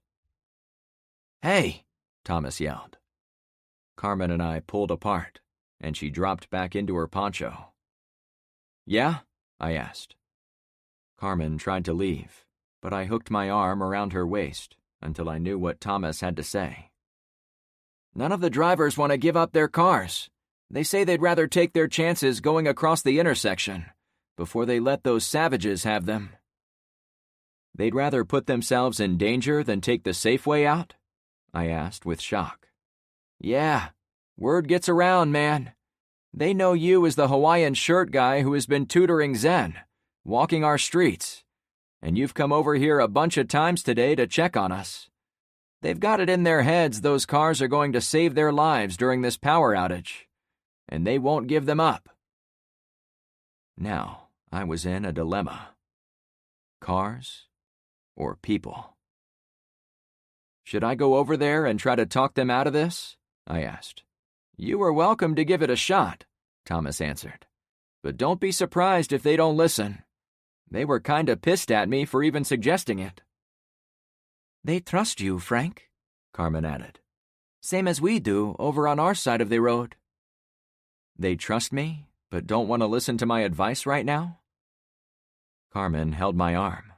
"Hey!" Thomas yelled. Carmen and I pulled apart, and she dropped back into her poncho. "Yeah?" I asked. Carmen tried to leave, but I hooked my arm around her waist until I knew what Thomas had to say. "None of the drivers want to give up their cars. They say they'd rather take their chances going across the intersection before they let those savages have them." "They'd rather put themselves in danger than take the safe way out?" I asked with shock. Yeah, word gets around, man. They know you as the Hawaiian shirt guy who has been tutoring Zen, walking our streets, and you've come over here a bunch of times today to check on us. They've got it in their heads those cars are going to save their lives during this power outage, and they won't give them up. Now, I was in a dilemma. Cars or people? Should I go over there and try to talk them out of this? I asked. You are welcome to give it a shot, Thomas answered. But don't be surprised if they don't listen. They were kinda pissed at me for even suggesting it. They trust you, Frank, Carmen added. Same as we do over on our side of the road. They trust me, but don't want to listen to my advice right now? Carmen held my arm.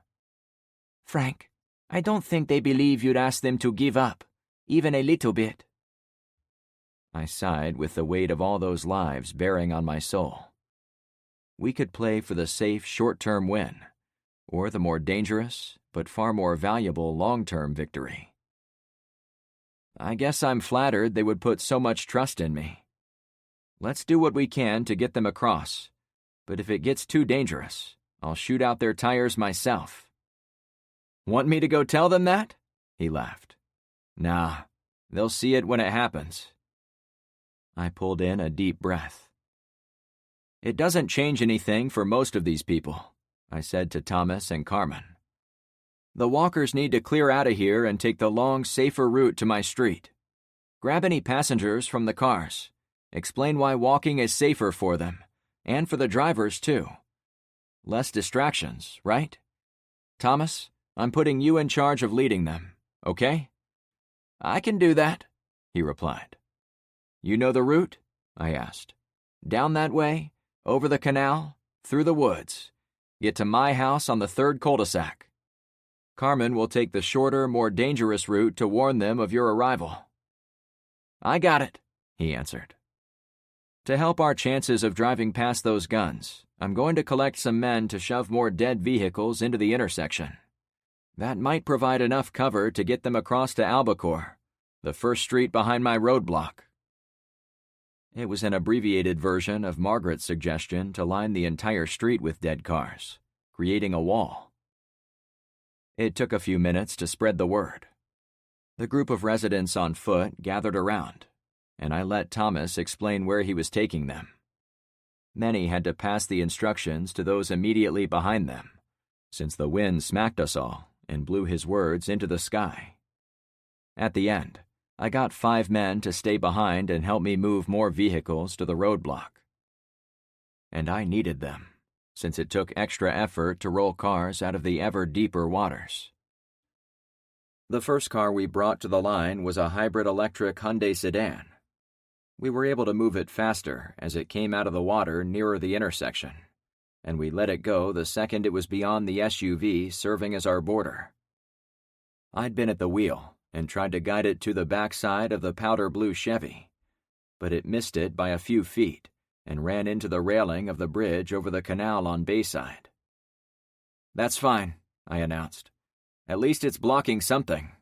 Frank, I don't think they believe you'd ask them to give up, even a little bit. I sighed with the weight of all those lives bearing on my soul. We could play for the safe short-term win, or the more dangerous but far more valuable long-term victory. I guess I'm flattered they would put so much trust in me. Let's do what we can to get them across, but if it gets too dangerous, I'll shoot out their tires myself. Want me to go tell them that? He laughed. Nah, they'll see it when it happens. I pulled in a deep breath. It doesn't change anything for most of these people, I said to Thomas and Carmen. The walkers need to clear out of here and take the long, safer route to my street. Grab any passengers from the cars. Explain why walking is safer for them, and for the drivers, too. Less distractions, right? Thomas, I'm putting you in charge of leading them, okay? I can do that, he replied. You know the route? I asked. Down that way, over the canal, through the woods. Get to my house on the third cul-de-sac. Carmen will take the shorter, more dangerous route to warn them of your arrival. I got it, he answered. To help our chances of driving past those guns, I'm going to collect some men to shove more dead vehicles into the intersection. That might provide enough cover to get them across to Albacore, the first street behind my roadblock. It was an abbreviated version of Margaret's suggestion to line the entire street with dead cars, creating a wall. It took a few minutes to spread the word. The group of residents on foot gathered around, and I let Thomas explain where he was taking them. Many had to pass the instructions to those immediately behind them, since the wind smacked us all and blew his words into the sky. At the end, I got 5 men to stay behind and help me move more vehicles to the roadblock. And I needed them, since it took extra effort to roll cars out of the ever deeper waters. The first car we brought to the line was a hybrid electric Hyundai sedan. We were able to move it faster as it came out of the water nearer the intersection, and we let it go the second it was beyond the SUV serving as our border. I'd been at the wheel and tried to guide it to the backside of the powder blue Chevy, but it missed it by a few feet and ran into the railing of the bridge over the canal on Bayside. That's fine, I announced. At least it's blocking something.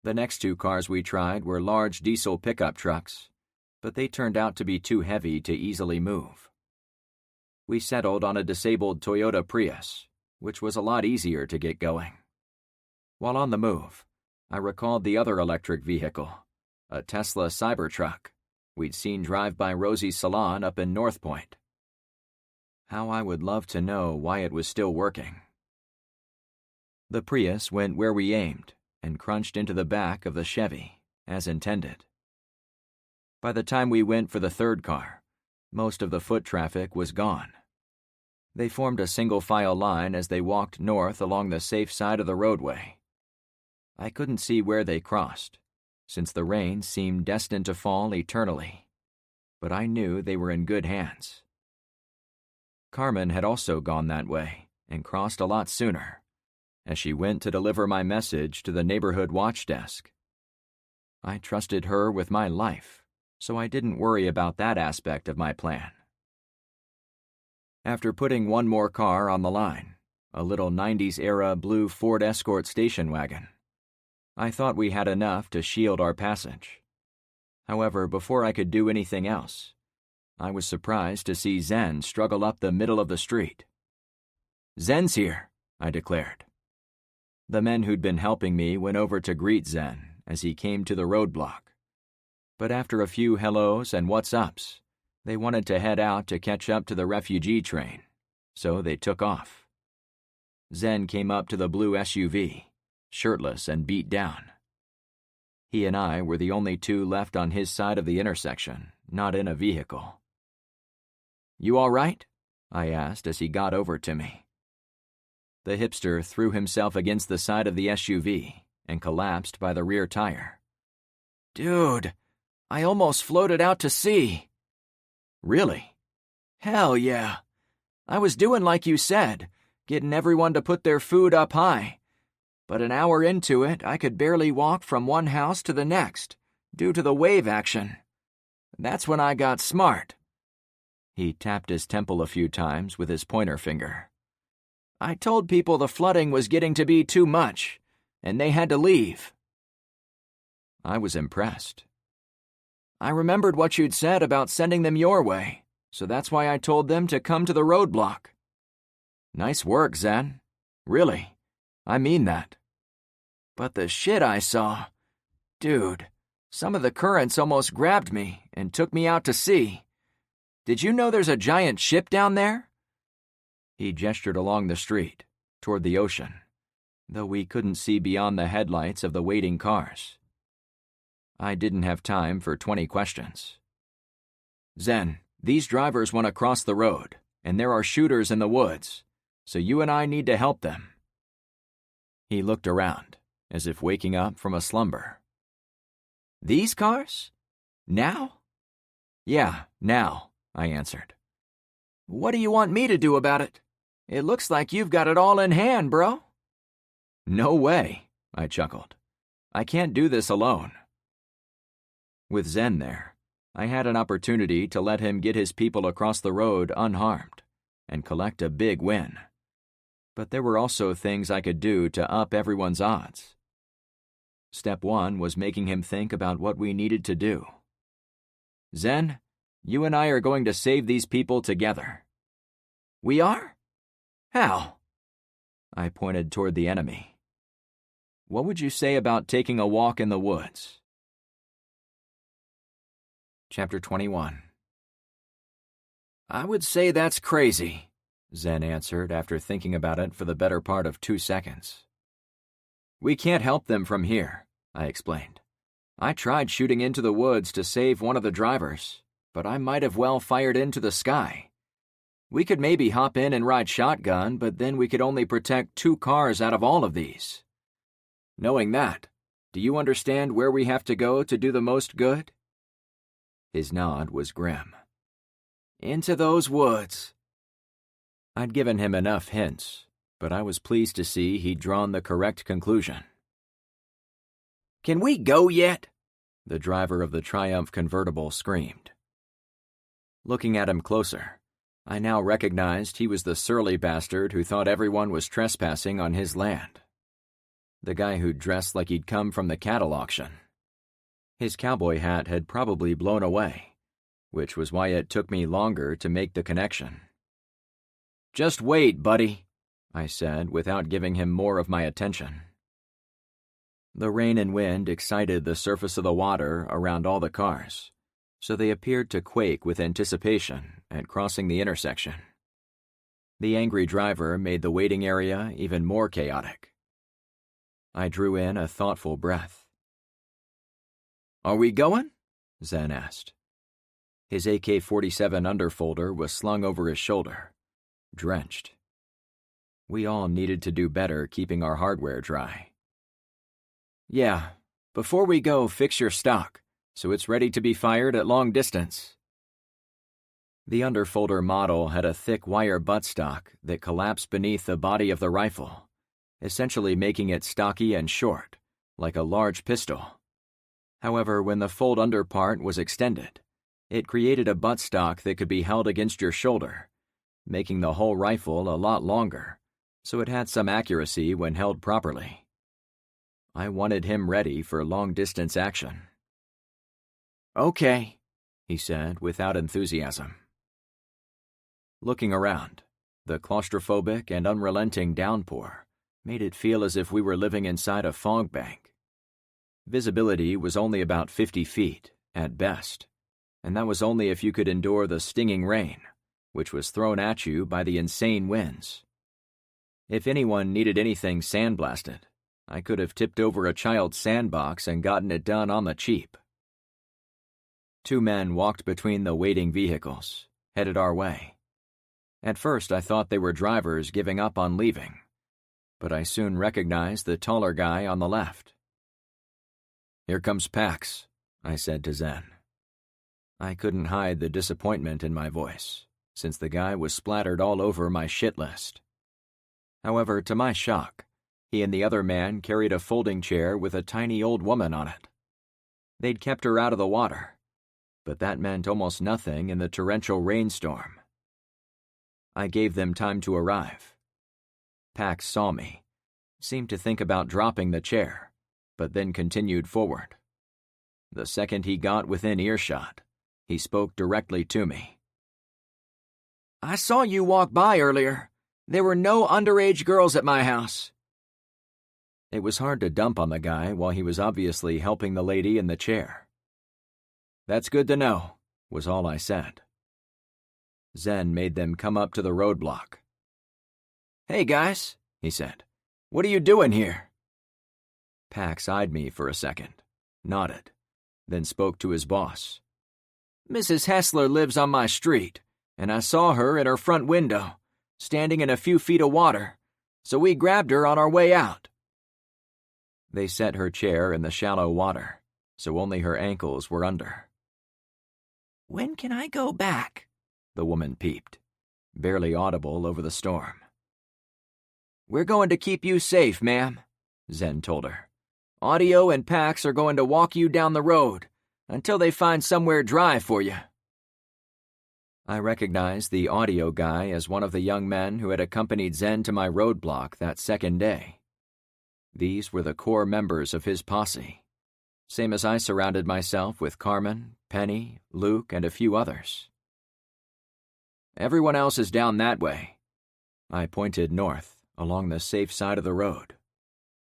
The next 2 cars we tried were large diesel pickup trucks, but they turned out to be too heavy to easily move. We settled on a disabled Toyota Prius, which was a lot easier to get going. While on the move, I recalled the other electric vehicle, a Tesla Cybertruck we'd seen drive by Rosie's salon up in North Point. How I would love to know why it was still working. The Prius went where we aimed and crunched into the back of the Chevy, as intended. By the time we went for the third car, most of the foot traffic was gone. They formed a single-file line as they walked north along the safe side of the roadway. I couldn't see where they crossed, since the rain seemed destined to fall eternally, but I knew they were in good hands. Carmen had also gone that way and crossed a lot sooner, as she went to deliver my message to the neighborhood watch desk. I trusted her with my life, so I didn't worry about that aspect of my plan. After putting one more car on the line, a little 90s-era blue Ford Escort station wagon, I thought we had enough to shield our passage, However, before I could do anything else, I was surprised to see Zen struggle up the middle of the street. "Zen's here," I declared. The men who'd been helping me went over to greet Zen as he came to the roadblock. But after a few hellos and what's-ups, they wanted to head out to catch up to the refugee train, so they took off. Zen came up to the blue SUV, shirtless and beat down. He and I were the only two left on his side of the intersection, not in a vehicle. "You all right?" I asked as he got over to me. The hipster threw himself against the side of the SUV and collapsed by the rear tire. "Dude, I almost floated out to sea." "Really?" "Hell yeah. I was doing like you said, getting everyone to put their food up high. But an hour into it, I could barely walk from one house to the next, due to the wave action. That's when I got smart." He tapped his temple a few times with his pointer finger. "I told people the flooding was getting to be too much, and they had to leave." I was impressed. "I remembered what you'd said about sending them your way, so that's why I told them to come to the roadblock." "Nice work, Zen. Really, I mean that." "But the shit I saw... Dude, some of the currents almost grabbed me and took me out to sea. Did you know there's a giant ship down there?" He gestured along the street, toward the ocean, though we couldn't see beyond the headlights of the waiting cars. I didn't have time for 20 questions. "Zen, these drivers want to cross the road, and there are shooters in the woods, so you and I need to help them." He looked around, as if waking up from a slumber. "These cars? Now?" "Yeah, now," I answered. "What do you want me to do about it? It looks like you've got it all in hand, bro." "No way," I chuckled. "I can't do this alone." With Zen there, I had an opportunity to let him get his people across the road unharmed and collect a big win. But there were also things I could do to up everyone's odds. Step one was making him think about what we needed to do. "Zen, you and I are going to save these people together." "We are? How?" I pointed toward the enemy. "What would you say about taking a walk in the woods?" Chapter 21. "I would say that's crazy," Zen answered after thinking about it for the better part of 2 seconds. "We can't help them from here," I explained. "I tried shooting into the woods to save one of the drivers, but I might have well fired into the sky. We could maybe hop in and ride shotgun, but then we could only protect 2 cars out of all of these. Knowing that, do you understand where we have to go to do the most good?" His nod was grim. "Into those woods." I'd given him enough hints, but I was pleased to see he'd drawn the correct conclusion. "Can we go yet?" the driver of the Triumph convertible screamed. Looking at him closer, I now recognized he was the surly bastard who thought everyone was trespassing on his land. The guy who'd dressed like he'd come from the cattle auction. His cowboy hat had probably blown away, which was why it took me longer to make the connection. "Just wait, buddy," I said without giving him more of my attention. The rain and wind excited the surface of the water around all the cars, so they appeared to quake with anticipation at crossing the intersection. The angry driver made the waiting area even more chaotic. I drew in a thoughtful breath. "Are we going?" Zen asked. His AK-47 underfolder was slung over his shoulder, drenched. We all needed to do better keeping our hardware dry. "Yeah, before we go, fix your stock, so it's ready to be fired at long distance." The underfolder model had a thick wire buttstock that collapsed beneath the body of the rifle, essentially making it stocky and short, like a large pistol. However, when the fold under part was extended, it created a buttstock that could be held against your shoulder, making the whole rifle a lot longer, so it had some accuracy when held properly. I wanted him ready for long-distance action. "Okay," he said without enthusiasm. Looking around, the claustrophobic and unrelenting downpour made it feel as if we were living inside a fog bank. Visibility was only about 50 feet, at best, and that was only if you could endure the stinging rain, which was thrown at you by the insane winds. If anyone needed anything sandblasted, I could have tipped over a child's sandbox and gotten it done on the cheap. 2 men walked between the waiting vehicles, headed our way. At first I thought they were drivers giving up on leaving, but I soon recognized the taller guy on the left. "Here comes Pax," I said to Zen. I couldn't hide the disappointment in my voice, since the guy was splattered all over my shit list. However, to my shock, he and the other man carried a folding chair with a tiny old woman on it. They'd kept her out of the water, but that meant almost nothing in the torrential rainstorm. I gave them time to arrive. Pax saw me, seemed to think about dropping the chair, but then continued forward. The second he got within earshot, he spoke directly to me. "I saw you walk by earlier. There were no underage girls at my house." It was hard to dump on the guy while he was obviously helping the lady in the chair. "That's good to know," was all I said. Zen made them come up to the roadblock. "Hey guys," he said, "what are you doing here?" Pax eyed me for a second, nodded, then spoke to his boss. "Mrs. Hessler lives on my street, and I saw her at her front window, standing in a few feet of water, so we grabbed her on our way out." They set her chair in the shallow water, so only her ankles were under. "When can I go back?" the woman peeped, barely audible over the storm. "We're going to keep you safe, ma'am," Zen told her. "Audio and Pax are going to walk you down the road until they find somewhere dry for you." I recognized the audio guy as one of the young men who had accompanied Zen to my roadblock that second day. These were the core members of his posse, same as I surrounded myself with Carmen, Penny, Luke, and a few others. "Everyone else is down that way." I pointed north, along the safe side of the road.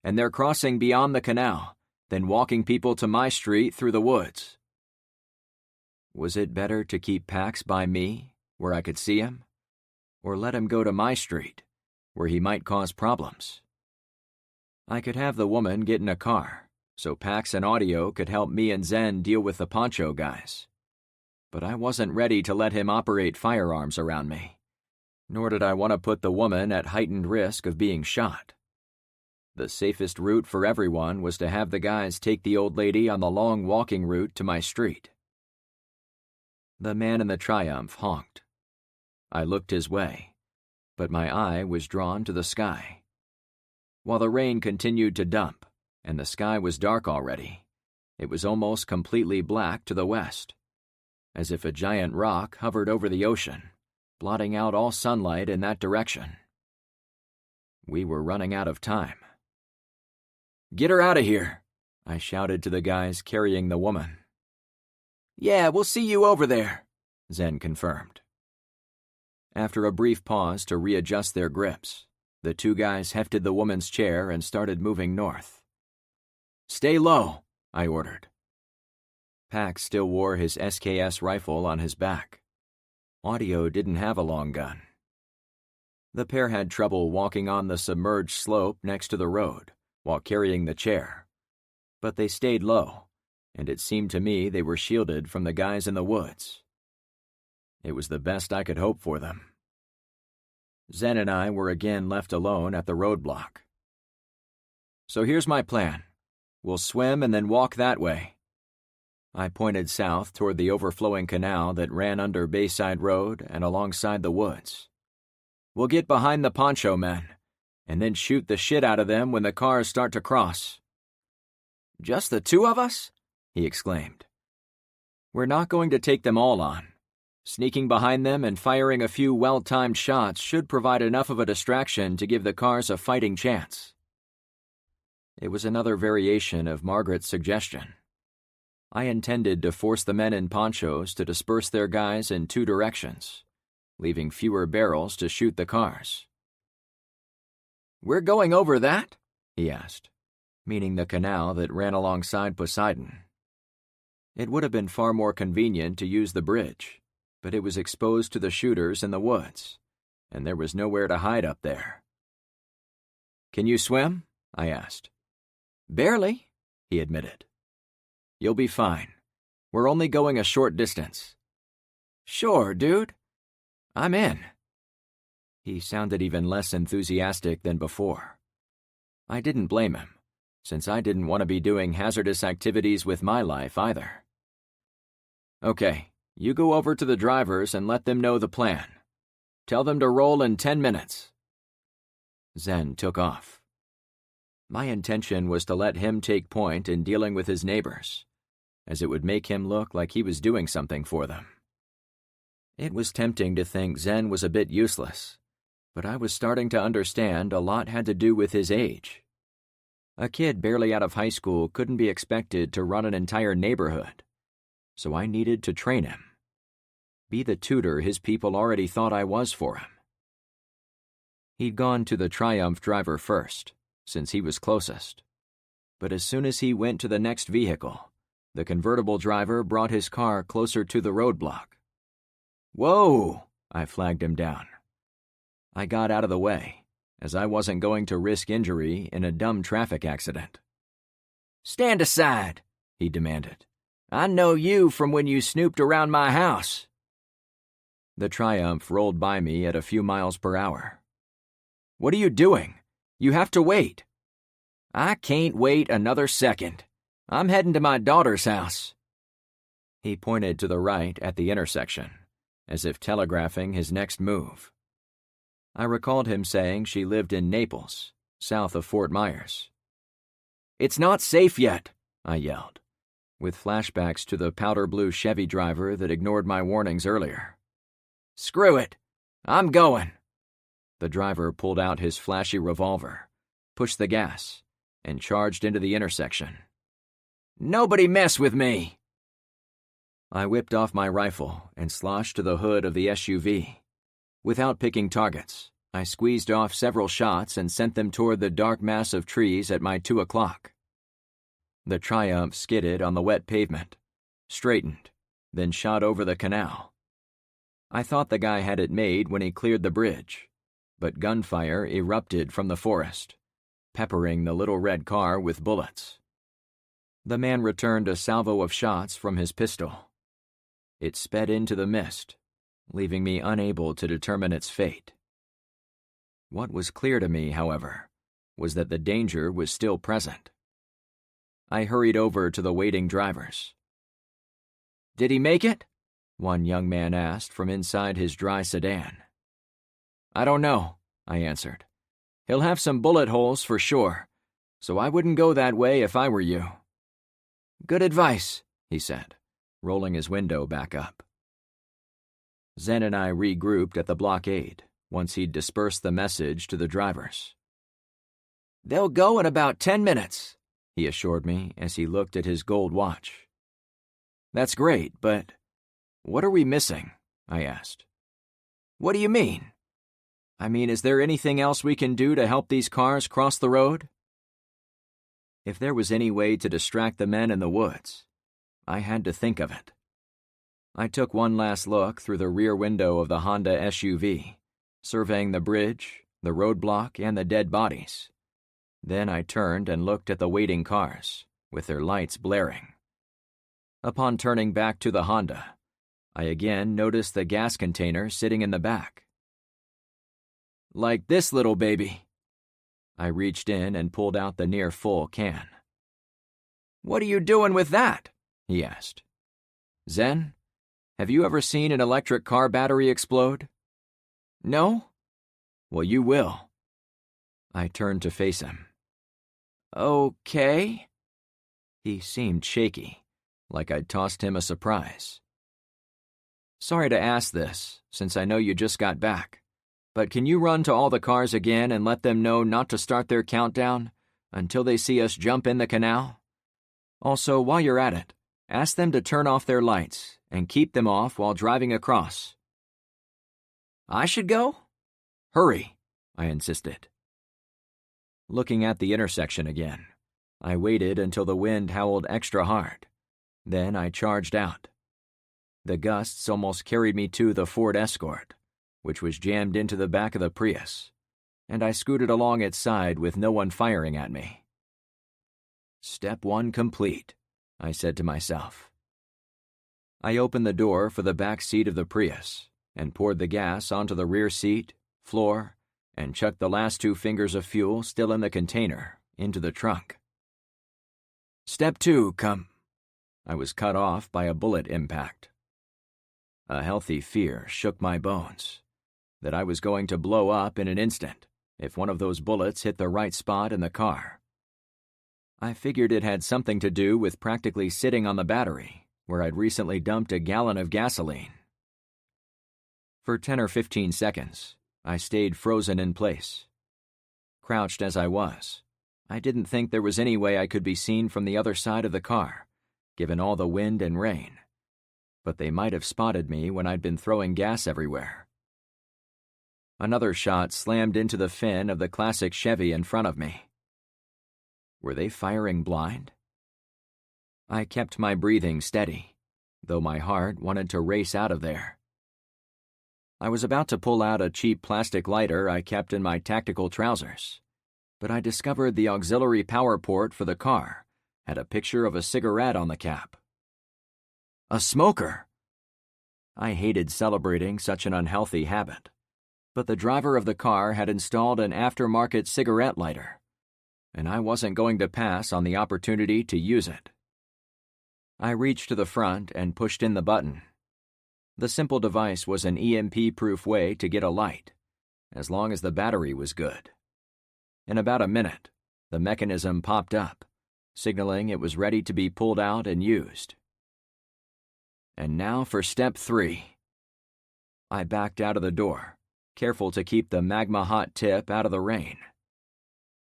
"And they're crossing beyond the canal, then walking people to my street through the woods." Was it better to keep Pax by me, where I could see him, or let him go to my street, where he might cause problems? I could have the woman get in a car, so Pax and Audio could help me and Zen deal with the poncho guys. But I wasn't ready to let him operate firearms around me, nor did I want to put the woman at heightened risk of being shot. The safest route for everyone was to have the guys take the old lady on the long walking route to my street. The man in the Triumph honked. I looked his way, but my eye was drawn to the sky. While the rain continued to dump, and the sky was dark already, it was almost completely black to the west, as if a giant rock hovered over the ocean, blotting out all sunlight in that direction. We were running out of time. "Get her out of here," I shouted to the guys carrying the woman. "Yeah, we'll see you over there," Zen confirmed. After a brief pause to readjust their grips, the 2 guys hefted the woman's chair and started moving north. "Stay low," I ordered. Pax still wore his SKS rifle on his back. Audio didn't have a long gun. The pair had trouble walking on the submerged slope next to the road while carrying the chair, but they stayed low, and it seemed to me they were shielded from the guys in the woods. It was the best I could hope for them. Zen and I were again left alone at the roadblock. "So here's my plan. We'll swim and then walk that way." I pointed south toward the overflowing canal that ran under Bayside Road and alongside the woods. "We'll get behind the poncho men, and then shoot the shit out of them when the cars start to cross." "Just the 2 of us?" he exclaimed. "We're not going to take them all on. Sneaking behind them and firing a few well-timed shots should provide enough of a distraction to give the cars a fighting chance." It was another variation of Margaret's suggestion. I intended to force the men in ponchos to disperse their guys in 2 directions, leaving fewer barrels to shoot the cars. "We're going over that?" he asked, meaning the canal that ran alongside Poseidon. It would have been far more convenient to use the bridge, but it was exposed to the shooters in the woods, and there was nowhere to hide up there. "Can you swim?" I asked. "Barely," he admitted. "You'll be fine. We're only going a short distance." "Sure, dude. I'm in." He sounded even less enthusiastic than before. I didn't blame him, since I didn't want to be doing hazardous activities with my life either. "Okay, you go over to the drivers and let them know the plan. Tell them to roll in 10 minutes. Zen took off. My intention was to let him take point in dealing with his neighbors, as it would make him look like he was doing something for them. It was tempting to think Zen was a bit useless, but I was starting to understand a lot had to do with his age. A kid barely out of high school couldn't be expected to run an entire neighborhood, so I needed to train him. Be the tutor his people already thought I was for him. He'd gone to the Triumph driver first, since he was closest. But as soon as he went to the next vehicle, the convertible driver brought his car closer to the roadblock. "Whoa!" I flagged him down. I got out of the way, as I wasn't going to risk injury in a dumb traffic accident. "Stand aside," he demanded. "I know you from when you snooped around my house." The Triumph rolled by me at a few miles per hour. "What are you doing? You have to wait." "I can't wait another second. I'm heading to my daughter's house." He pointed to the right at the intersection, as if telegraphing his next move. I recalled him saying she lived in Naples, south of Fort Myers. "It's not safe yet," I yelled, with flashbacks to the powder blue Chevy driver that ignored my warnings earlier. "Screw it. I'm going." The driver pulled out his flashy revolver, pushed the gas, and charged into the intersection. "Nobody mess with me." I whipped off my rifle and sloshed to the hood of the SUV. Without picking targets, I squeezed off several shots and sent them toward the dark mass of trees at my 2 o'clock. The Triumph skidded on the wet pavement, straightened, then shot over the canal. I thought the guy had it made when he cleared the bridge, but gunfire erupted from the forest, peppering the little red car with bullets. The man returned a salvo of shots from his pistol. It sped into the mist, leaving me unable to determine its fate. What was clear to me, however, was that the danger was still present. I hurried over to the waiting drivers. "Did he make it?" one young man asked from inside his dry sedan. "I don't know," I answered. "He'll have some bullet holes for sure, so I wouldn't go that way if I were you." "Good advice," he said, rolling his window back up. Zen and I regrouped at the blockade once he'd dispersed the message to the drivers. "They'll go in about 10 minutes, he assured me as he looked at his gold watch. "That's great, but what are we missing?" I asked. "What do you mean?" "I mean, is there anything else we can do to help these cars cross the road?" If there was any way to distract the men in the woods, I had to think of it. I took one last look through the rear window of the Honda SUV, surveying the bridge, the roadblock, and the dead bodies. Then I turned and looked at the waiting cars, with their lights blaring. Upon turning back to the Honda, I again noticed the gas container sitting in the back. "Like this little baby." I reached in and pulled out the near-full can. "What are you doing with that?" he asked. "Zen, have you ever seen an electric car battery explode?" "No." "Well, you will." I turned to face him. "Okay." He seemed shaky, like I'd tossed him a surprise. "Sorry to ask this, since I know you just got back, but can you run to all the cars again and let them know not to start their countdown until they see us jump in the canal? Also, while you're at it, Ask them to turn off their lights and keep them off while driving across." "I should go?" "Hurry," I insisted. Looking at the intersection again, I waited until the wind howled extra hard. Then I charged out. The gusts almost carried me to the Ford Escort, which was jammed into the back of the Prius, and I scooted along its side with no one firing at me. "Step 1 complete," I said to myself. I opened the door for the back seat of the Prius and poured the gas onto the rear seat, floor, and chucked the last 2 fingers of fuel still in the container into the trunk. "Step 2, come." I was cut off by a bullet impact. A healthy fear shook my bones, that I was going to blow up in an instant if one of those bullets hit the right spot in the car. I figured it had something to do with practically sitting on the battery, where I'd recently dumped a gallon of gasoline. For 10 or 15 seconds, I stayed frozen in place. Crouched as I was, I didn't think there was any way I could be seen from the other side of the car, given all the wind and rain. But they might have spotted me when I'd been throwing gas everywhere. Another shot slammed into the fin of the classic Chevy in front of me. Were they firing blind? I kept my breathing steady, though my heart wanted to race out of there. I was about to pull out a cheap plastic lighter I kept in my tactical trousers, but I discovered the auxiliary power port for the car had a picture of a cigarette on the cap. A smoker! I hated celebrating such an unhealthy habit, but the driver of the car had installed an aftermarket cigarette lighter, and I wasn't going to pass on the opportunity to use it. I reached to the front and pushed in the button. The simple device was an EMP-proof way to get a light, as long as the battery was good. In about a minute, the mechanism popped up, signaling it was ready to be pulled out and used. And now for step 3. I backed out of the door, careful to keep the magma-hot tip out of the rain.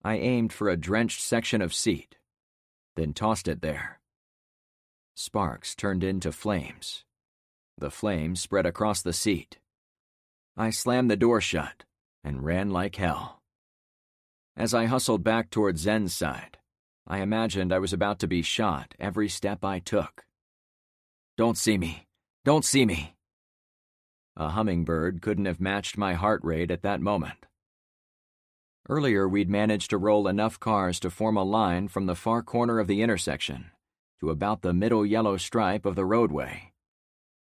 I aimed for a drenched section of seat, then tossed it there. Sparks turned into flames. The flames spread across the seat. I slammed the door shut and ran like hell. As I hustled back toward Zen's side, I imagined I was about to be shot every step I took. "Don't see me! Don't see me!" A hummingbird couldn't have matched my heart rate at that moment. Earlier, we'd managed to roll enough cars to form a line from the far corner of the intersection to about the middle yellow stripe of the roadway.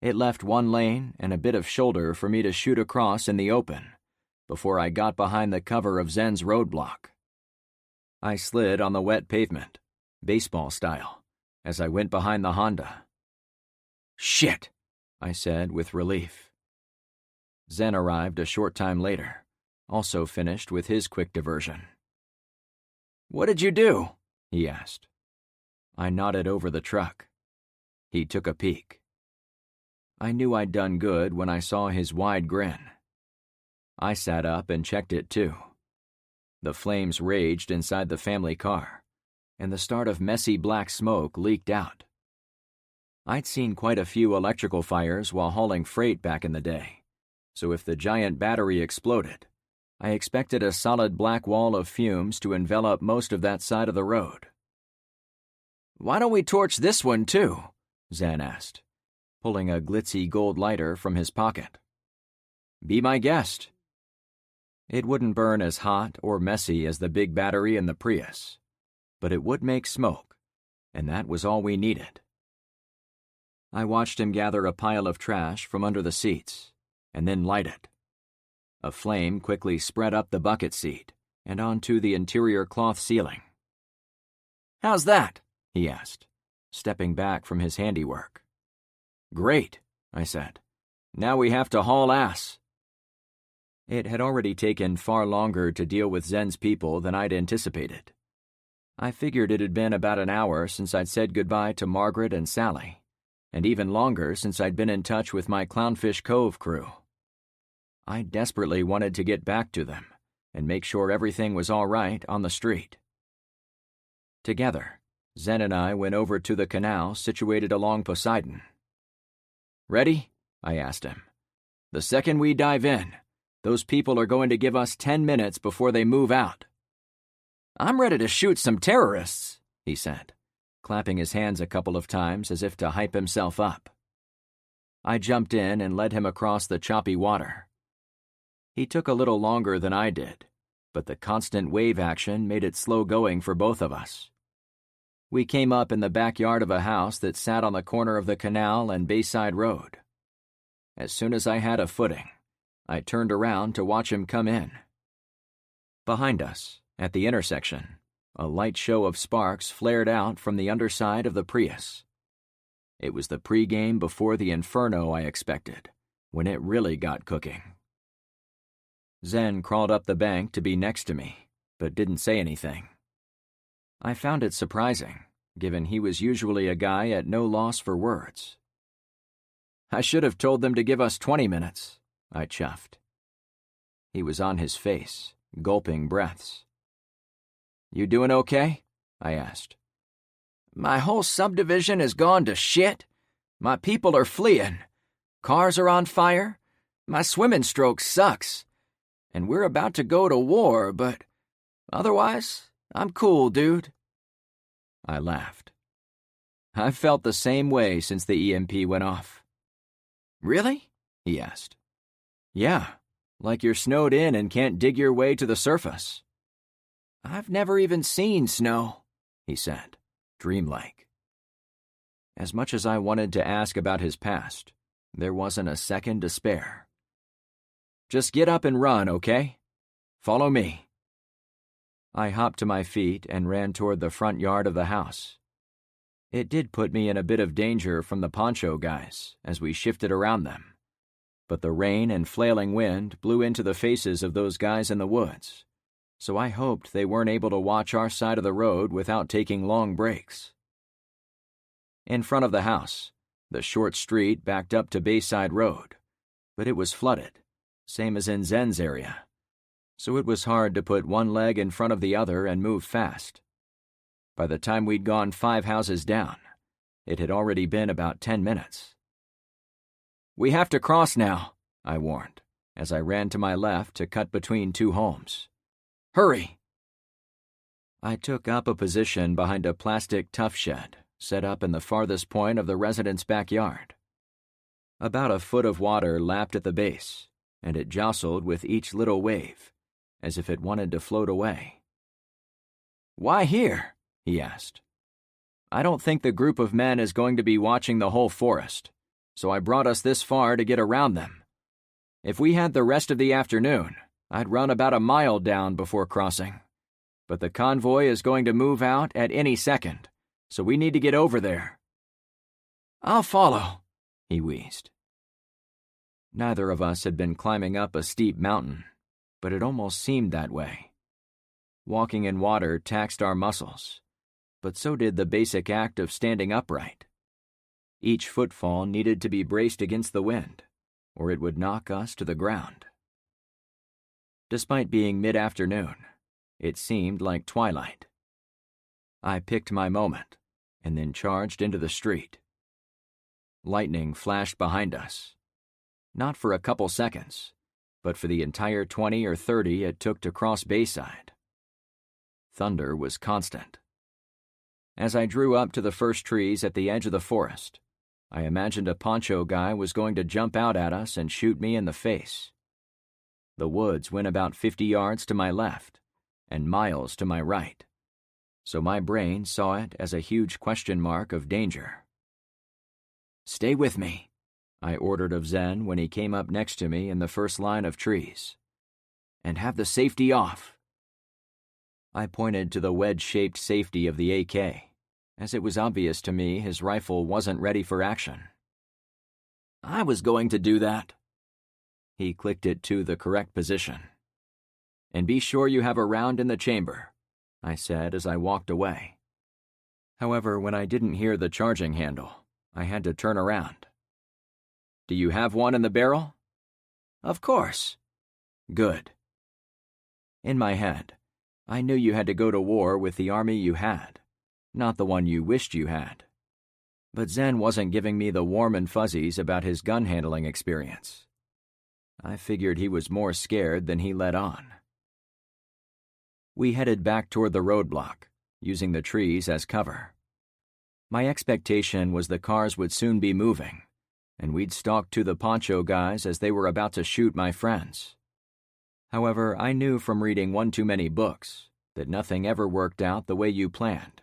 It left one lane and a bit of shoulder for me to shoot across in the open before I got behind the cover of Zen's roadblock. I slid on the wet pavement, baseball style, as I went behind the Honda. "Shit," I said with relief. Zen arrived a short time later, also finished with his quick diversion. "What did you do?" he asked. I nodded over the truck. He took a peek. I knew I'd done good when I saw his wide grin. I sat up and checked it too. The flames raged inside the family car, and the start of messy black smoke leaked out. I'd seen quite a few electrical fires while hauling freight back in the day, so if the giant battery exploded, I expected a solid black wall of fumes to envelop most of that side of the road. "Why don't we torch this one too?" Zen asked, pulling a glitzy gold lighter from his pocket. "Be my guest." It wouldn't burn as hot or messy as the big battery in the Prius, but it would make smoke, and that was all we needed. I watched him gather a pile of trash from under the seats, and then light it. A flame quickly spread up the bucket seat and onto the interior cloth ceiling. "How's that?" he asked, stepping back from his handiwork. "Great," I said. "Now we have to haul ass." It had already taken far longer to deal with Zen's people than I'd anticipated. I figured it had been about an hour since I'd said goodbye to Margaret and Sally, and even longer since I'd been in touch with my Clownfish Cove crew. I desperately wanted to get back to them and make sure everything was all right on the street. Together, Zen and I went over to the canal situated along Poseidon. "Ready?" I asked him. "The second we dive in, those people are going to give us 10 minutes before they move out." "I'm ready to shoot some terrorists," he said, clapping his hands a couple of times as if to hype himself up. I jumped in and led him across the choppy water. He took a little longer than I did, but the constant wave action made it slow going for both of us. We came up in the backyard of a house that sat on the corner of the canal and Bayside Road. As soon as I had a footing, I turned around to watch him come in. Behind us, at the intersection, a light show of sparks flared out from the underside of the Prius. It was the pregame before the inferno I expected, when it really got cooking. Zen crawled up the bank to be next to me, but didn't say anything. I found it surprising, given he was usually a guy at no loss for words. "I should have told them to give us 20 minutes, I chuffed. He was on his face, gulping breaths. "You doing okay?" I asked. "My whole subdivision has gone to shit. My people are fleeing. Cars are on fire. My swimming stroke sucks. And we're about to go to war, but otherwise, I'm cool, dude." I laughed. "I've felt the same way since the EMP went off." "Really?" he asked. "Yeah, like you're snowed in and can't dig your way to the surface." "I've never even seen snow," he said, dreamlike. As much as I wanted to ask about his past, there wasn't a second to spare. "Just get up and run, okay? Follow me." I hopped to my feet and ran toward the front yard of the house. It did put me in a bit of danger from the poncho guys as we shifted around them, but the rain and flailing wind blew into the faces of those guys in the woods, so I hoped they weren't able to watch our side of the road without taking long breaks. In front of the house, the short street backed up to Bayside Road, but it was flooded, same as in Zen's area, so it was hard to put one leg in front of the other and move fast. By the time we'd gone 5 houses down, it had already been about 10 minutes. "We have to cross now," I warned, as I ran to my left to cut between 2 homes. "Hurry!" I took up a position behind a plastic tough shed set up in the farthest point of the resident's backyard. About a foot of water lapped at the base, and it jostled with each little wave, as if it wanted to float away. "Why here?" he asked. "I don't think the group of men is going to be watching the whole forest, so I brought us this far to get around them. If we had the rest of the afternoon, I'd run about a mile down before crossing. But the convoy is going to move out at any second, so we need to get over there." "I'll follow," he wheezed. Neither of us had been climbing up a steep mountain, but it almost seemed that way. Walking in water taxed our muscles, but so did the basic act of standing upright. Each footfall needed to be braced against the wind, or it would knock us to the ground. Despite being mid-afternoon, it seemed like twilight. I picked my moment, and then charged into the street. Lightning flashed behind us. Not for a couple seconds, but for the entire 20 or 30 it took to cross Bayside. Thunder was constant. As I drew up to the first trees at the edge of the forest, I imagined a poncho guy was going to jump out at us and shoot me in the face. The woods went about 50 yards to my left and miles to my right, so my brain saw it as a huge question mark of danger. "Stay with me," I ordered of Zen when he came up next to me in the first line of trees. "And have the safety off." I pointed to the wedge-shaped safety of the AK, as it was obvious to me his rifle wasn't ready for action. "I was going to do that." He clicked it to the correct position. "And be sure you have a round in the chamber," I said as I walked away. However, when I didn't hear the charging handle, I had to turn around. "Do you have one in the barrel?" "Of course." "Good." In my head, I knew you had to go to war with the army you had, Not the one you wished you had. But Zen wasn't giving me the warm and fuzzies about his gun handling experience. I figured he was more scared than he let on. We headed back toward the roadblock, using the trees as cover. My expectation was the cars would soon be moving, and we'd stalk to the poncho guys as they were about to shoot my friends. However, I knew from reading one too many books that nothing ever worked out the way you planned,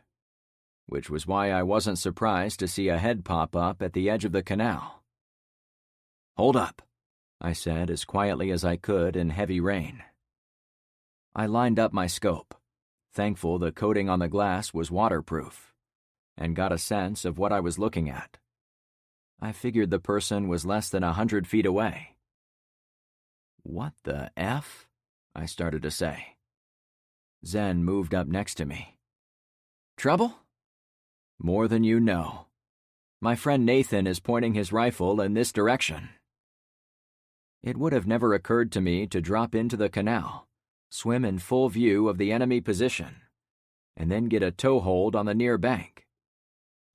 which was why I wasn't surprised to see a head pop up at the edge of the canal. "Hold up," I said as quietly as I could in heavy rain. I lined up my scope, thankful the coating on the glass was waterproof, and got a sense of what I was looking at. I figured the person was less than 100 feet away. "What the F?" I started to say. Zen moved up next to me. "Trouble?" "More than you know. My friend Nathan is pointing his rifle in this direction." It would have never occurred to me to drop into the canal, swim in full view of the enemy position, and then get a toehold on the near bank.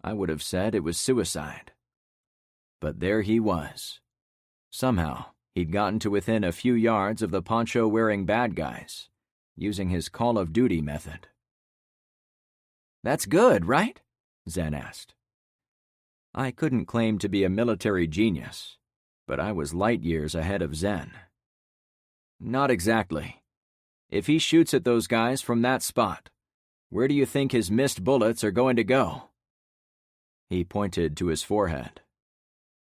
I would have said it was suicide. But there he was. Somehow, he'd gotten to within a few yards of the poncho-wearing bad guys, using his Call of Duty method. "That's good, right?" Zen asked. I couldn't claim to be a military genius, but I was light years ahead of Zen. "Not exactly. If he shoots at those guys from that spot, where do you think his missed bullets are going to go?" He pointed to his forehead.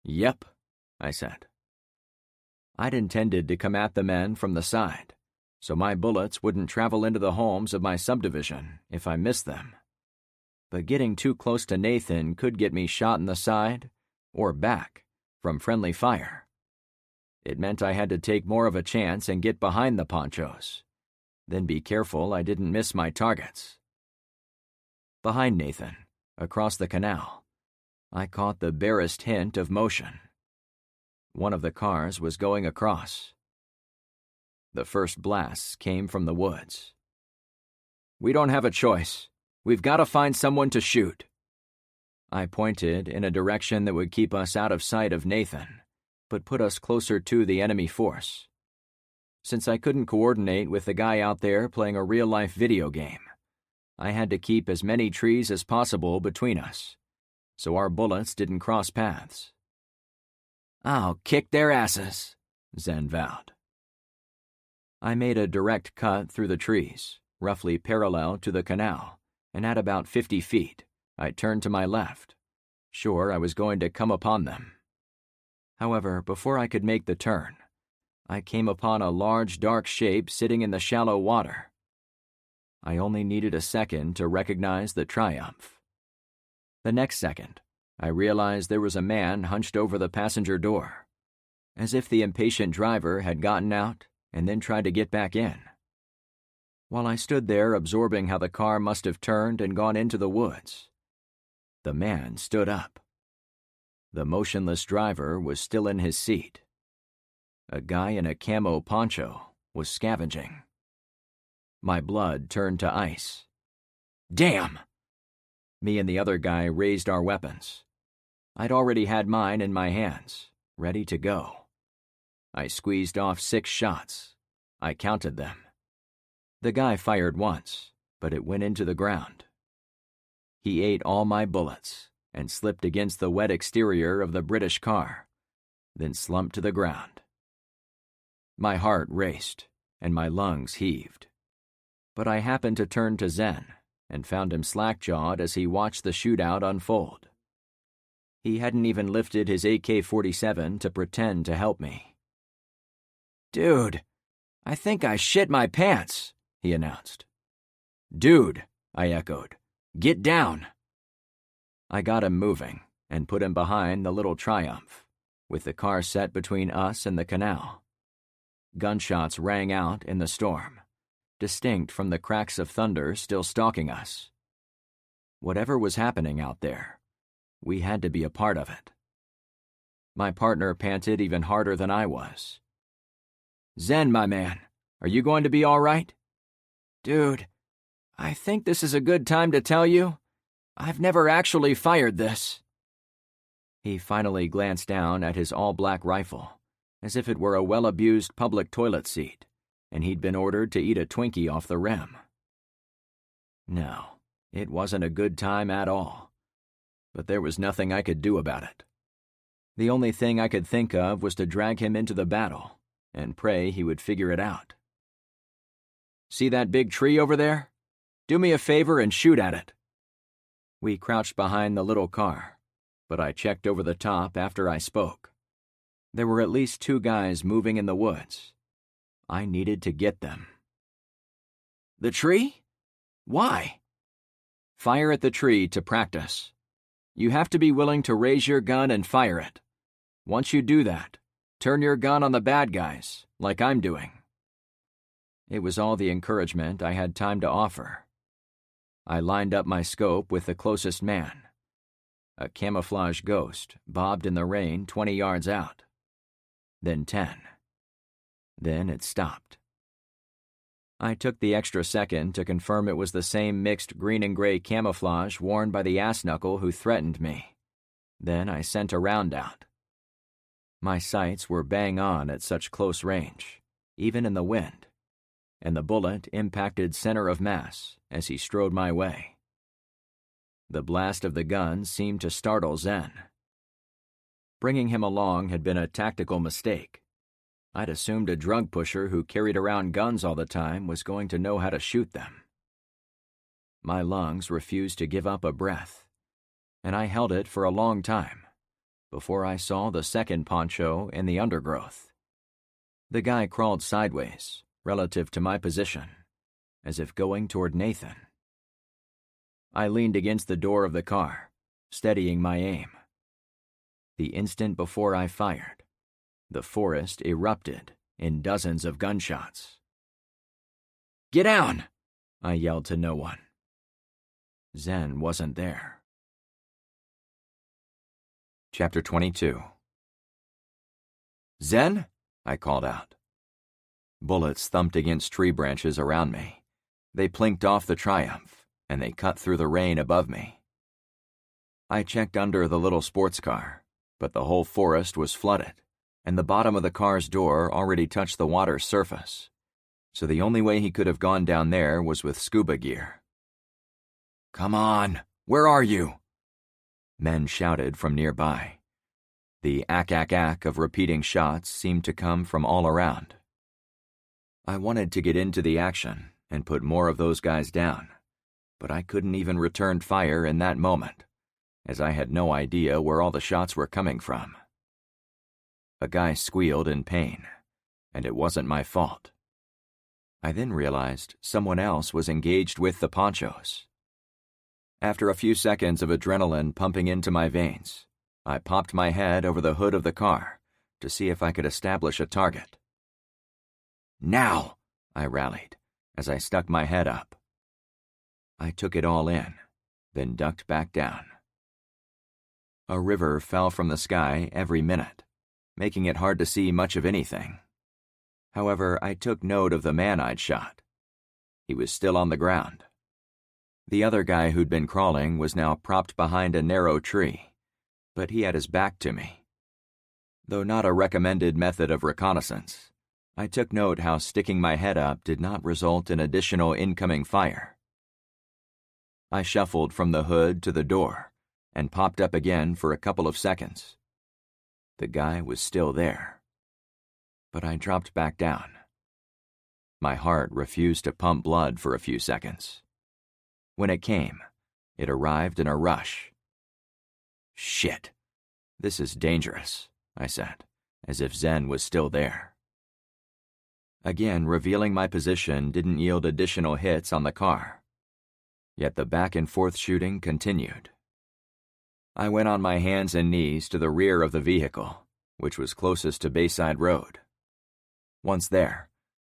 "Yep," I said. I'd intended to come at the men from the side, so my bullets wouldn't travel into the homes of my subdivision if I missed them. But getting too close to Nathan could get me shot in the side, or back, from friendly fire. It meant I had to take more of a chance and get behind the ponchos, then be careful I didn't miss my targets. Behind Nathan, across the canal, I caught the barest hint of motion. One of the cars was going across. The first blasts came from the woods. "We don't have a choice. We've got to find someone to shoot." I pointed in a direction that would keep us out of sight of Nathan, but put us closer to the enemy force. Since I couldn't coordinate with the guy out there playing a real-life video game, I had to keep as many trees as possible between us, so our bullets didn't cross paths. "I'll kick their asses," Zen vowed. I made a direct cut through the trees, roughly parallel to the canal, and at about 50 feet, I turned to my left, sure I was going to come upon them. However, before I could make the turn, I came upon a large dark shape sitting in the shallow water. I only needed a second to recognize the triumph. The next second, I realized there was a man hunched over the passenger door, as if the impatient driver had gotten out and then tried to get back in. While I stood there absorbing how the car must have turned and gone into the woods, the man stood up. The motionless driver was still in his seat. A guy in a camo poncho was scavenging. My blood turned to ice. "Damn!" Me and the other guy raised our weapons. I'd already had mine in my hands, ready to go. I squeezed off 6 shots. I counted them. The guy fired once, but it went into the ground. He ate all my bullets and slipped against the wet exterior of the British car, then slumped to the ground. My heart raced, and my lungs heaved. But I happened to turn to Zen and found him slack-jawed as he watched the shootout unfold. He hadn't even lifted his AK-47 to pretend to help me. "Dude, I think I shit my pants," he announced. "Dude," I echoed, "get down." I got him moving and put him behind the little Triumph, with the car set between us and the canal. Gunshots rang out in the storm, distinct from the cracks of thunder still stalking us. Whatever was happening out there, we had to be a part of it. My partner panted even harder than I was. "Zen, my man, are you going to be all right?" "Dude, I think this is a good time to tell you, I've never actually fired this. He finally glanced down at his all-black rifle, as if it were a well-abused public toilet seat, and he'd been ordered to eat a Twinkie off the rim. No, it wasn't a good time at all. But there was nothing I could do about it. The only thing I could think of was to drag him into the battle and pray he would figure it out. See that big tree over there? Do me a favor and shoot at it. We crouched behind the little car, but I checked over the top after I spoke. There were at least 2 guys moving in the woods. I needed to get them. The tree? Why? Fire at the tree to practice. You have to be willing to raise your gun and fire it. Once you do that, turn your gun on the bad guys, like I'm doing. It was all the encouragement I had time to offer. I lined up my scope with the closest man. A camouflage ghost bobbed in the rain 20 yards out. Then 10. Then it stopped. I took the extra second to confirm it was the same mixed green and gray camouflage worn by the ass-knuckle who threatened me. Then I sent a round out. My sights were bang on at such close range, even in the wind, and the bullet impacted center of mass as he strode my way. The blast of the gun seemed to startle Zen. Bringing him along had been a tactical mistake. I'd assumed a drug pusher who carried around guns all the time was going to know how to shoot them. My lungs refused to give up a breath, and I held it for a long time before I saw the second poncho in the undergrowth. The guy crawled sideways, relative to my position, as if going toward Nathan. I leaned against the door of the car, steadying my aim. The instant before I fired, the forest erupted in dozens of gunshots. "Get down!" I yelled to no one. Zen wasn't there. Chapter 22. "Zen?" I called out. Bullets thumped against tree branches around me. They plinked off the Triumph, and they cut through the rain above me. I checked under the little sports car, but the whole forest was flooded, and the bottom of the car's door already touched the water's surface, so the only way he could have gone down there was with scuba gear. "Come on, where are you?" Men shouted from nearby. The ack-ack-ack of repeating shots seemed to come from all around. I wanted to get into the action and put more of those guys down, but I couldn't even return fire in that moment, as I had no idea where all the shots were coming from. A guy squealed in pain, and it wasn't my fault. I then realized someone else was engaged with the ponchos. After a few seconds of adrenaline pumping into my veins, I popped my head over the hood of the car to see if I could establish a target. "Now!" I rallied as I stuck my head up. I took it all in, then ducked back down. A river fell from the sky every minute, making it hard to see much of anything. However, I took note of the man I'd shot. He was still on the ground. The other guy who'd been crawling was now propped behind a narrow tree, but he had his back to me. Though not a recommended method of reconnaissance, I took note how sticking my head up did not result in additional incoming fire. I shuffled from the hood to the door and popped up again for a couple of seconds. The guy was still there. But I dropped back down. My heart refused to pump blood for a few seconds. When it came, it arrived in a rush. "Shit, this is dangerous," I said, as if Zen was still there. Again, revealing my position didn't yield additional hits on the car. Yet the back-and-forth shooting continued. I went on my hands and knees to the rear of the vehicle, which was closest to Bayside Road. Once there,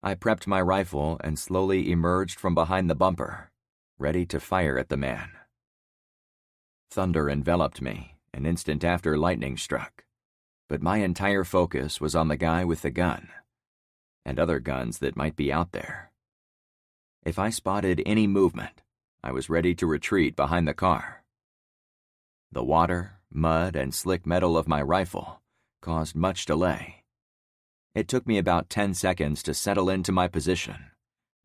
I prepped my rifle and slowly emerged from behind the bumper, ready to fire at the man. Thunder enveloped me an instant after lightning struck, but my entire focus was on the guy with the gun, and other guns that might be out there. If I spotted any movement, I was ready to retreat behind the car. The water, mud, and slick metal of my rifle caused much delay. It took me about 10 seconds to settle into my position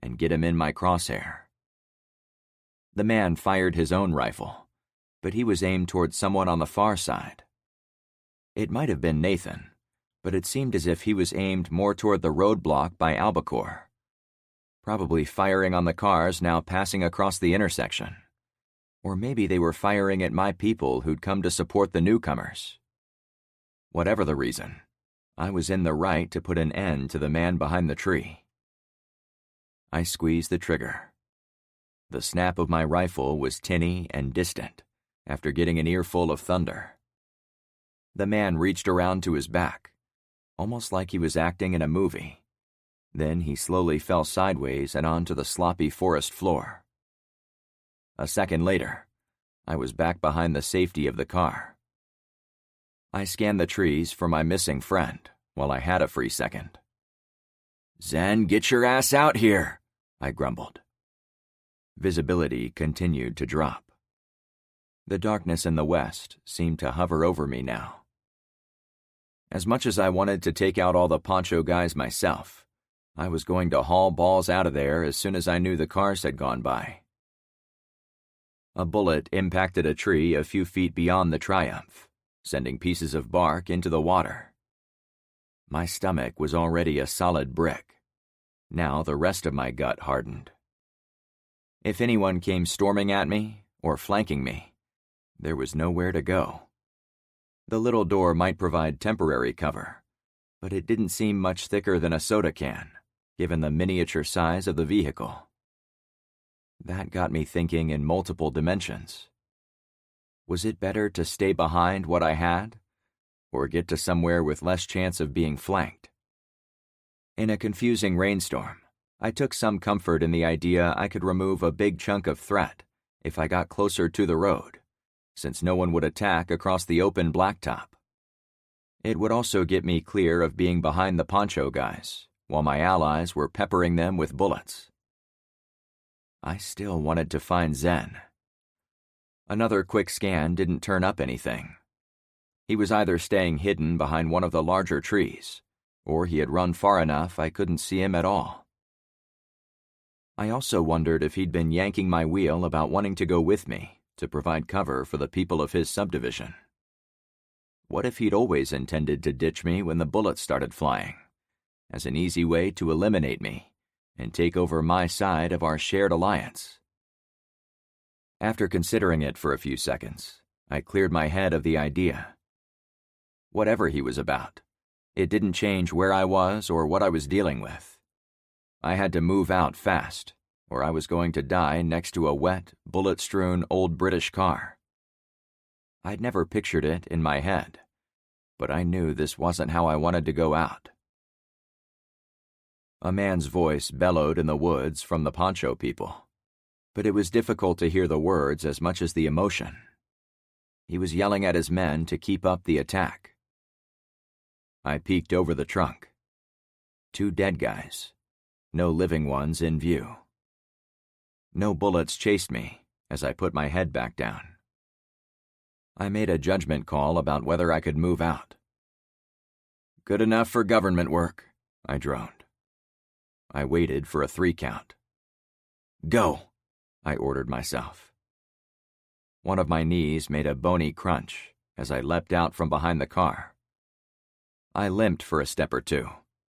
and get him in my crosshair. The man fired his own rifle, but he was aimed toward someone on the far side. It might have been Nathan, but it seemed as if he was aimed more toward the roadblock by Albacore, probably firing on the cars now passing across the intersection. Or maybe they were firing at my people who'd come to support the newcomers. Whatever the reason, I was in the right to put an end to the man behind the tree. I squeezed the trigger. The snap of my rifle was tinny and distant after getting an earful of thunder. The man reached around to his back, almost like he was acting in a movie. Then he slowly fell sideways and onto the sloppy forest floor. A second later, I was back behind the safety of the car. I scanned the trees for my missing friend while I had a free second. "Zen, get your ass out here," I grumbled. Visibility continued to drop. The darkness in the west seemed to hover over me now. As much as I wanted to take out all the poncho guys myself, I was going to haul balls out of there as soon as I knew the cars had gone by. A bullet impacted a tree a few feet beyond the Triumph, sending pieces of bark into the water. My stomach was already a solid brick. Now the rest of my gut hardened. If anyone came storming at me or flanking me, there was nowhere to go. The little door might provide temporary cover, but it didn't seem much thicker than a soda can, given the miniature size of the vehicle. That got me thinking in multiple dimensions. Was it better to stay behind what I had, or get to somewhere with less chance of being flanked? In a confusing rainstorm, I took some comfort in the idea I could remove a big chunk of threat if I got closer to the road, since no one would attack across the open blacktop. It would also get me clear of being behind the poncho guys, while my allies were peppering them with bullets. I still wanted to find Zen. Another quick scan didn't turn up anything. He was either staying hidden behind one of the larger trees, or he had run far enough I couldn't see him at all. I also wondered if he'd been yanking my wheel about wanting to go with me to provide cover for the people of his subdivision. What if he'd always intended to ditch me when the bullets started flying, as an easy way to eliminate me and take over my side of our shared alliance? After considering it for a few seconds, I cleared my head of the idea. Whatever he was about, it didn't change where I was or what I was dealing with. I had to move out fast, or I was going to die next to a wet, bullet-strewn old British car. I'd never pictured it in my head, but I knew this wasn't how I wanted to go out. A man's voice bellowed in the woods from the poncho people, but it was difficult to hear the words as much as the emotion. He was yelling at his men to keep up the attack. I peeked over the trunk. 2 dead guys, no living ones in view. No bullets chased me as I put my head back down. I made a judgment call about whether I could move out. "Good enough for government work," I droned. I waited for a 3 count. "Go," I ordered myself. One of my knees made a bony crunch as I leapt out from behind the car. I limped for a step or two,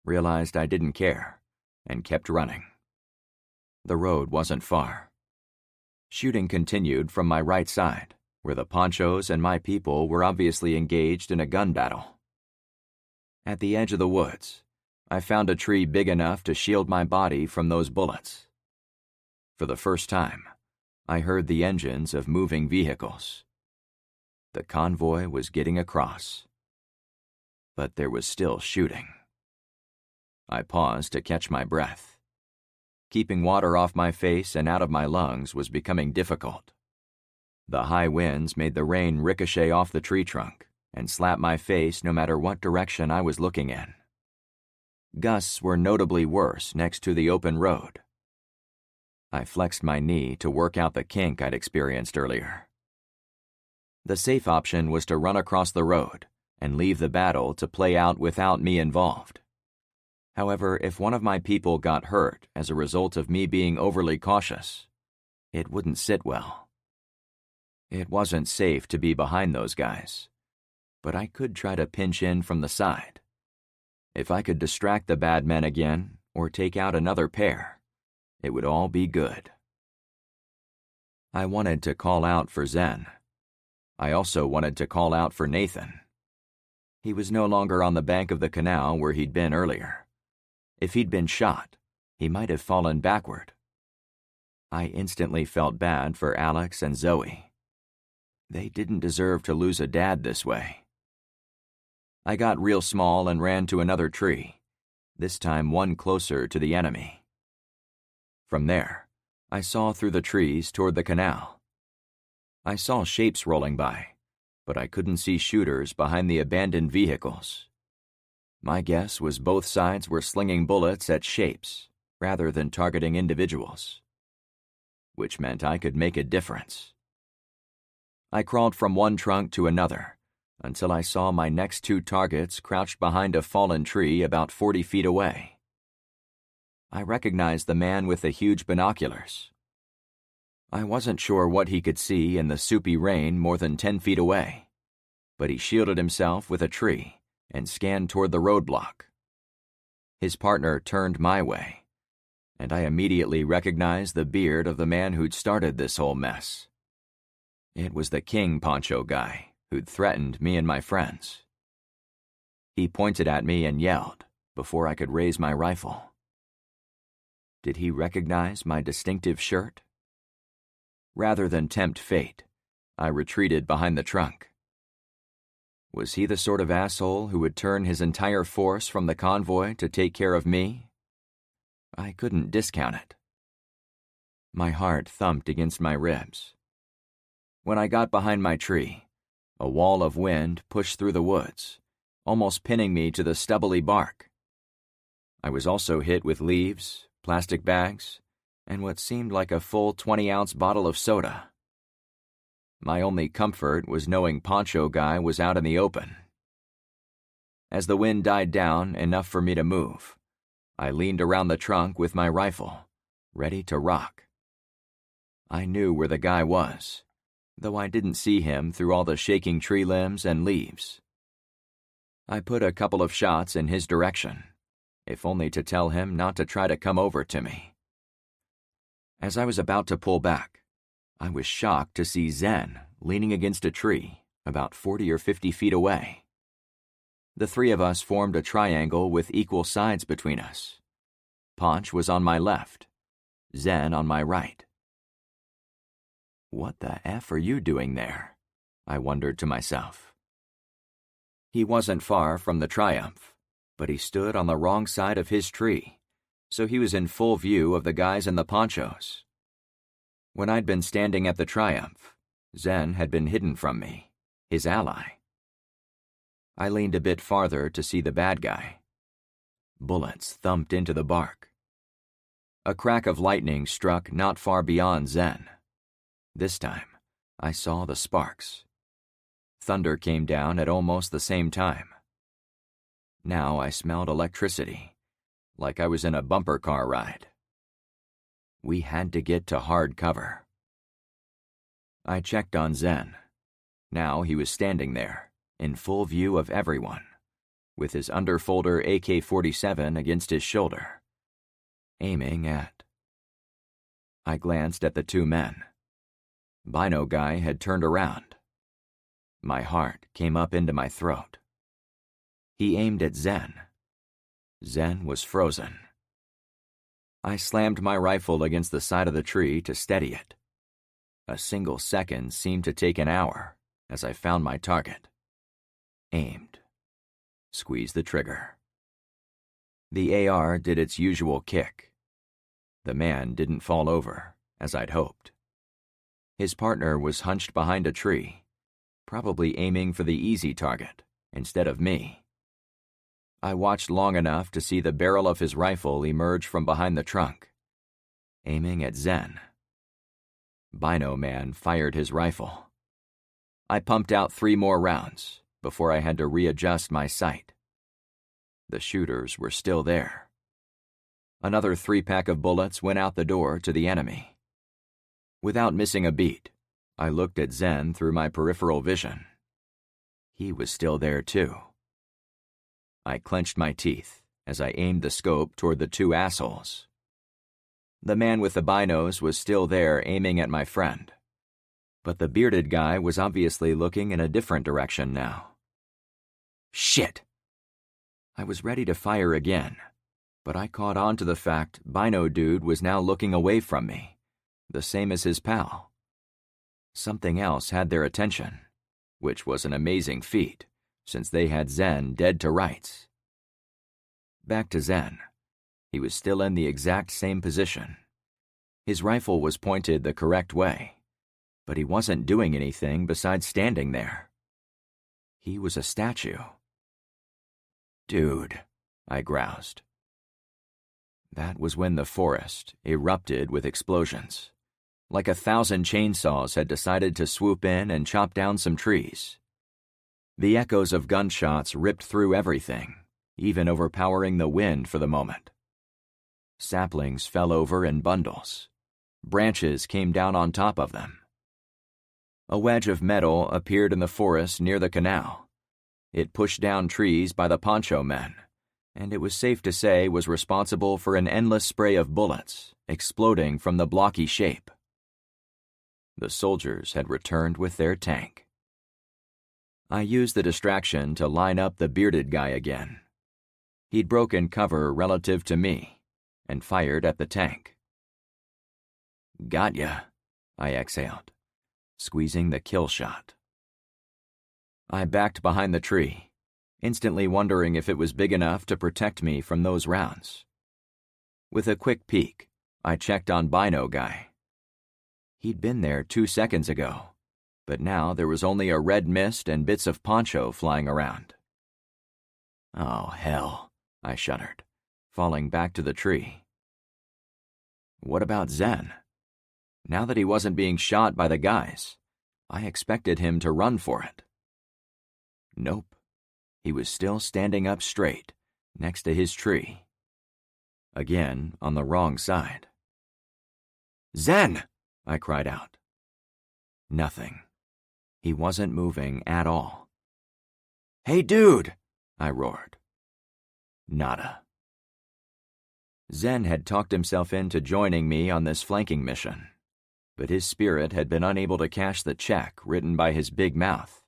realized I didn't care, and kept running. The road wasn't far. Shooting continued from my right side, where the ponchos and my people were obviously engaged in a gun battle. At the edge of the woods, I found a tree big enough to shield my body from those bullets. For the first time, I heard the engines of moving vehicles. The convoy was getting across. But there was still shooting. I paused to catch my breath. Keeping water off my face and out of my lungs was becoming difficult. The high winds made the rain ricochet off the tree trunk and slap my face no matter what direction I was looking in. Gusts were notably worse next to the open road. I flexed my knee to work out the kink I'd experienced earlier. The safe option was to run across the road and leave the battle to play out without me involved. However, if one of my people got hurt as a result of me being overly cautious, it wouldn't sit well. It wasn't safe to be behind those guys, but I could try to pinch in from the side. If I could distract the bad men again or take out another pair, it would all be good. I wanted to call out for Zen. I also wanted to call out for Nathan. He was no longer on the bank of the canal where he'd been earlier. If he'd been shot, he might have fallen backward. I instantly felt bad for Alex and Zoe. They didn't deserve to lose a dad this way. I got real small and ran to another tree, this time one closer to the enemy. From there, I saw through the trees toward the canal. I saw shapes rolling by, but I couldn't see shooters behind the abandoned vehicles. My guess was both sides were slinging bullets at shapes rather than targeting individuals, which meant I could make a difference. I crawled from one trunk to another until I saw my next two targets crouched behind a fallen tree about 40 feet away. I recognized the man with the huge binoculars. I wasn't sure what he could see in the soupy rain more than 10 feet away, but he shielded himself with a tree and scanned toward the roadblock. His partner turned my way, and I immediately recognized the beard of the man who'd started this whole mess. It was the king poncho guy who'd threatened me and my friends. He pointed at me and yelled before I could raise my rifle. Did he recognize my distinctive shirt? Rather than tempt fate, I retreated behind the trunk. Was he the sort of asshole who would turn his entire force from the convoy to take care of me? I couldn't discount it. My heart thumped against my ribs. When I got behind my tree, a wall of wind pushed through the woods, almost pinning me to the stubbly bark. I was also hit with leaves, plastic bags, and what seemed like a full 20-ounce bottle of soda. My only comfort was knowing Poncho Guy was out in the open. As the wind died down enough for me to move, I leaned around the trunk with my rifle, ready to rock. I knew where the guy was, though I didn't see him through all the shaking tree limbs and leaves. I put a couple of shots in his direction, if only to tell him not to try to come over to me. As I was about to pull back, I was shocked to see Zen leaning against a tree about 40 or 50 feet away. The three of us formed a triangle with equal sides between us. Ponch was on my left, Zen on my right. What the F are you doing there? I wondered to myself. He wasn't far from the Triumph, but he stood on the wrong side of his tree, so he was in full view of the guys in the ponchos. When I'd been standing at the Triumph, Zen had been hidden from me, his ally. I leaned a bit farther to see the bad guy. Bullets thumped into the bark. A crack of lightning struck not far beyond Zen. This time, I saw the sparks. Thunder came down at almost the same time. Now I smelled electricity, like I was in a bumper car ride. We had to get to hard cover. I checked on Zen. Now he was standing there, in full view of everyone, with his underfolder AK-47 against his shoulder, aiming at... I glanced at the two men. Bino Guy had turned around. My heart came up into my throat. He aimed at Zen. Zen was frozen. I slammed my rifle against the side of the tree to steady it. A single second seemed to take an hour as I found my target. Aimed. Squeezed the trigger. The AR did its usual kick. The man didn't fall over, as I'd hoped. His partner was hunched behind a tree, probably aiming for the easy target instead of me. I watched long enough to see the barrel of his rifle emerge from behind the trunk, aiming at Zen. Bino Man fired his rifle. I pumped out 3 more rounds before I had to readjust my sight. The shooters were still there. Another 3-pack of bullets went out the door to the enemy. Without missing a beat, I looked at Zen through my peripheral vision. He was still there too. I clenched my teeth as I aimed the scope toward the 2 assholes. The man with the binos was still there aiming at my friend, but the bearded guy was obviously looking in a different direction now. Shit! I was ready to fire again, but I caught on to the fact Bino Dude was now looking away from me, the same as his pal. Something else had their attention, which was an amazing feat, since they had Zen dead to rights. Back to Zen. He was still in the exact same position. His rifle was pointed the correct way, but he wasn't doing anything besides standing there. He was a statue. Dude, I groused. That was when the forest erupted with explosions, like 1,000 chainsaws had decided to swoop in and chop down some trees. The echoes of gunshots ripped through everything, even overpowering the wind for the moment. Saplings fell over in bundles. Branches came down on top of them. A wedge of metal appeared in the forest near the canal. It pushed down trees by the poncho men, and it was safe to say was responsible for an endless spray of bullets exploding from the blocky shape. The soldiers had returned with their tank. I used the distraction to line up the bearded guy again. He'd broken cover relative to me and fired at the tank. Got ya, I exhaled, squeezing the kill shot. I backed behind the tree, instantly wondering if it was big enough to protect me from those rounds. With a quick peek, I checked on Bino Guy. He'd been there 2 seconds ago, but now there was only a red mist and bits of poncho flying around. Oh, hell, I shuddered, falling back to the tree. What about Zen? Now that he wasn't being shot by the guys, I expected him to run for it. Nope. He was still standing up straight, next to his tree. Again, on the wrong side. Zen! I cried out. Nothing. He wasn't moving at all. Hey, dude! I roared. Nada. Zen had talked himself into joining me on this flanking mission, but his spirit had been unable to cash the check written by his big mouth.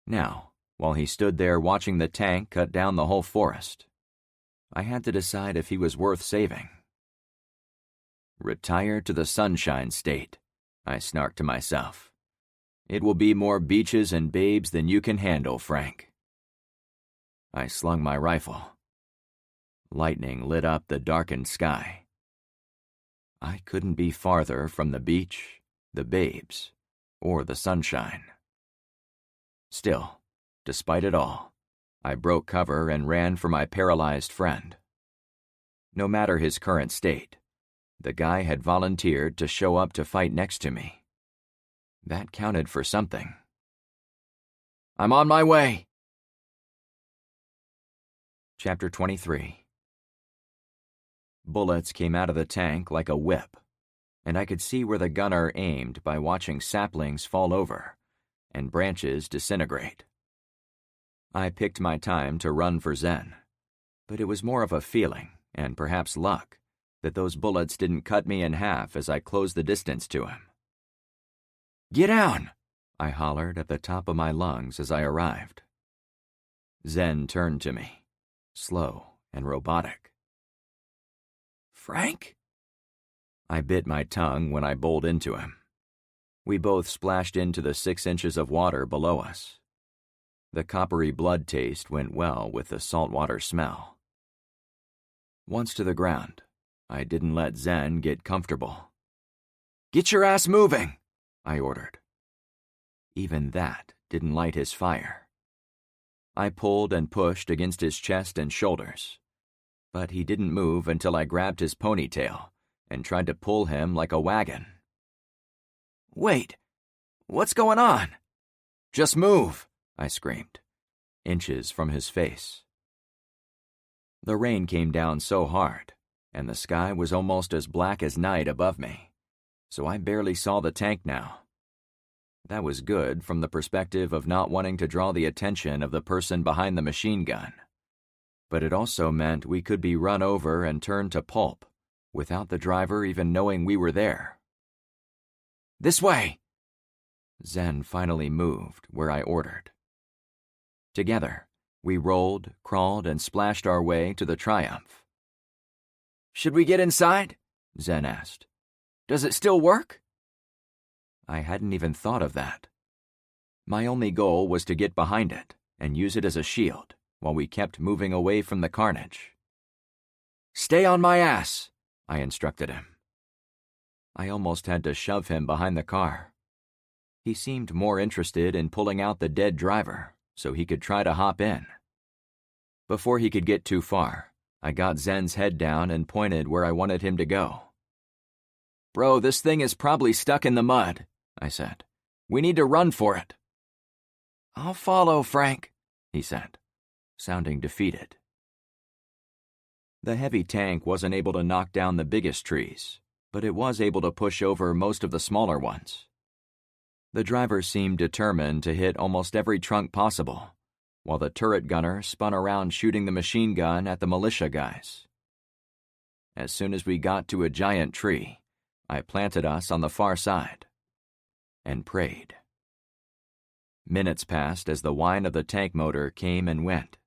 Now, while he stood there watching the tank cut down the whole forest, I had to decide if he was worth saving. Retire to the Sunshine State, I snarked to myself. It will be more beaches and babes than you can handle, Frank. I slung my rifle. Lightning lit up the darkened sky. I couldn't be farther from the beach, the babes, or the sunshine. Still, despite it all, I broke cover and ran for my paralyzed friend. No matter his current state, the guy had volunteered to show up to fight next to me. That counted for something. I'm on my way! Chapter 23. Bullets came out of the tank like a whip, and I could see where the gunner aimed by watching saplings fall over and branches disintegrate. I picked my time to run for Zen, but it was more of a feeling, and perhaps luck, that those bullets didn't cut me in half as I closed the distance to him. Get down! I hollered at the top of my lungs as I arrived. Zen turned to me, slow and robotic. Frank? I bit my tongue when I bowled into him. We both splashed into the 6 inches of water below us. The coppery blood taste went well with the saltwater smell. Once to the ground, I didn't let Zen get comfortable. Get your ass moving, I ordered. Even that didn't light his fire. I pulled and pushed against his chest and shoulders, but he didn't move until I grabbed his ponytail and tried to pull him like a wagon. Wait, what's going on? Just move, I screamed, inches from his face. The rain came down so hard, and the sky was almost as black as night above me, so I barely saw the tank now. That was good from the perspective of not wanting to draw the attention of the person behind the machine gun. But it also meant we could be run over and turned to pulp, without the driver even knowing we were there. This way! Zen finally moved where I ordered. Together, we rolled, crawled, and splashed our way to the Triumph. Should we get inside? Zen asked. Does it still work? I hadn't even thought of that. My only goal was to get behind it and use it as a shield while we kept moving away from the carnage. Stay on my ass, I instructed him. I almost had to shove him behind the car. He seemed more interested in pulling out the dead driver so he could try to hop in. Before he could get too far, I got Zen's head down and pointed where I wanted him to go. Bro, this thing is probably stuck in the mud, I said. We need to run for it. I'll follow, Frank, he said, sounding defeated. The heavy tank wasn't able to knock down the biggest trees, but it was able to push over most of the smaller ones. The driver seemed determined to hit almost every trunk possible, while the turret gunner spun around shooting the machine gun at the militia guys. As soon as we got to a giant tree, I planted us on the far side and prayed. Minutes passed as the whine of the tank motor came and went.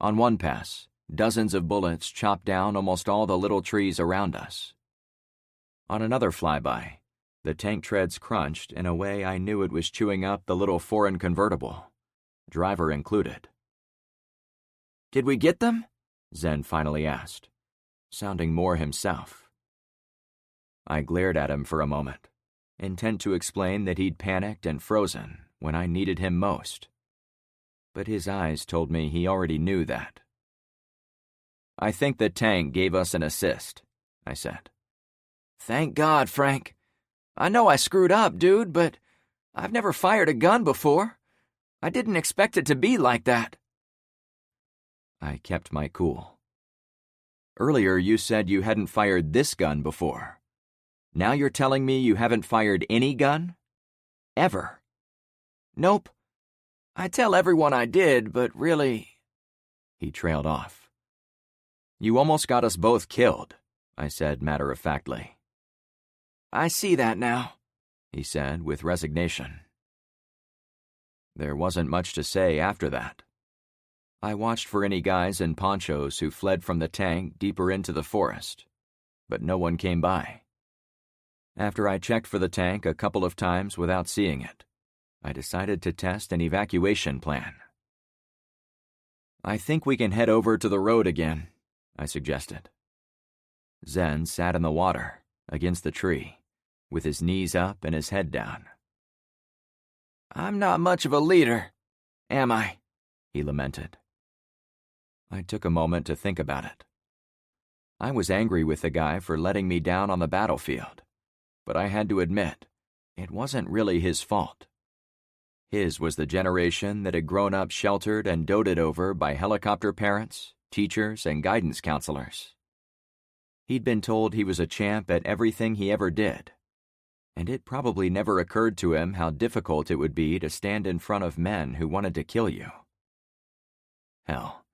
On one pass, dozens of bullets chopped down almost all the little trees around us. On another flyby, the tank treads crunched in a way I knew it was chewing up the little foreign convertible, driver included. Did we get them? Zen finally asked, sounding more himself. I glared at him for a moment, intent to explain that he'd panicked and frozen when I needed him most. But his eyes told me he already knew that. I think the tank gave us an assist, I said. Thank God, Frank. I know I screwed up, dude, but I've never fired a gun before. I didn't expect it to be like that. I kept my cool. Earlier you said you hadn't fired this gun before. Now you're telling me you haven't fired any gun? Ever? Nope. I tell everyone I did, but really... He trailed off. You almost got us both killed, I said matter-of-factly. I see that now, he said with resignation. There wasn't much to say after that. I watched for any guys in ponchos who fled from the tank deeper into the forest, but no one came by. After I checked for the tank a couple of times without seeing it, I decided to test an evacuation plan. I think we can head over to the road again, I suggested. Zen sat in the water, against the tree, with his knees up and his head down. I'm not much of a leader, am I? He lamented. I took a moment to think about it. I was angry with the guy for letting me down on the battlefield, but I had to admit, it wasn't really his fault. His was the generation that had grown up sheltered and doted over by helicopter parents, teachers, and guidance counselors. He'd been told he was a champ at everything he ever did, and it probably never occurred to him how difficult it would be to stand in front of men who wanted to kill you. Hell,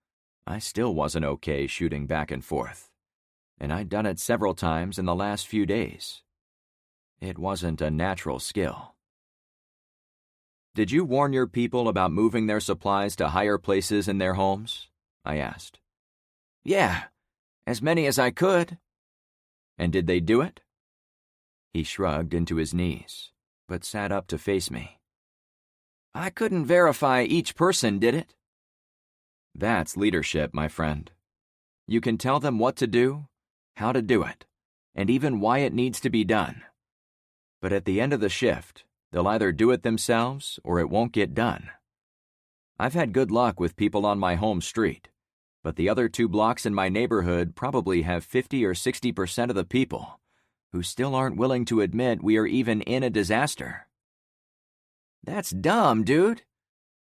I still wasn't okay shooting back and forth, and I'd done it several times in the last few days. It wasn't a natural skill. Did you warn your people about moving their supplies to higher places in their homes? I asked. Yeah, as many as I could. And did they do it? He shrugged into his knees, but sat up to face me. I couldn't verify each person did it. That's leadership, my friend. You can tell them what to do, how to do it, and even why it needs to be done. But at the end of the shift, they'll either do it themselves or it won't get done. I've had good luck with people on my home street, but the other 2 blocks in my neighborhood probably have 50 or 60% of the people who still aren't willing to admit we are even in a disaster. That's dumb, dude.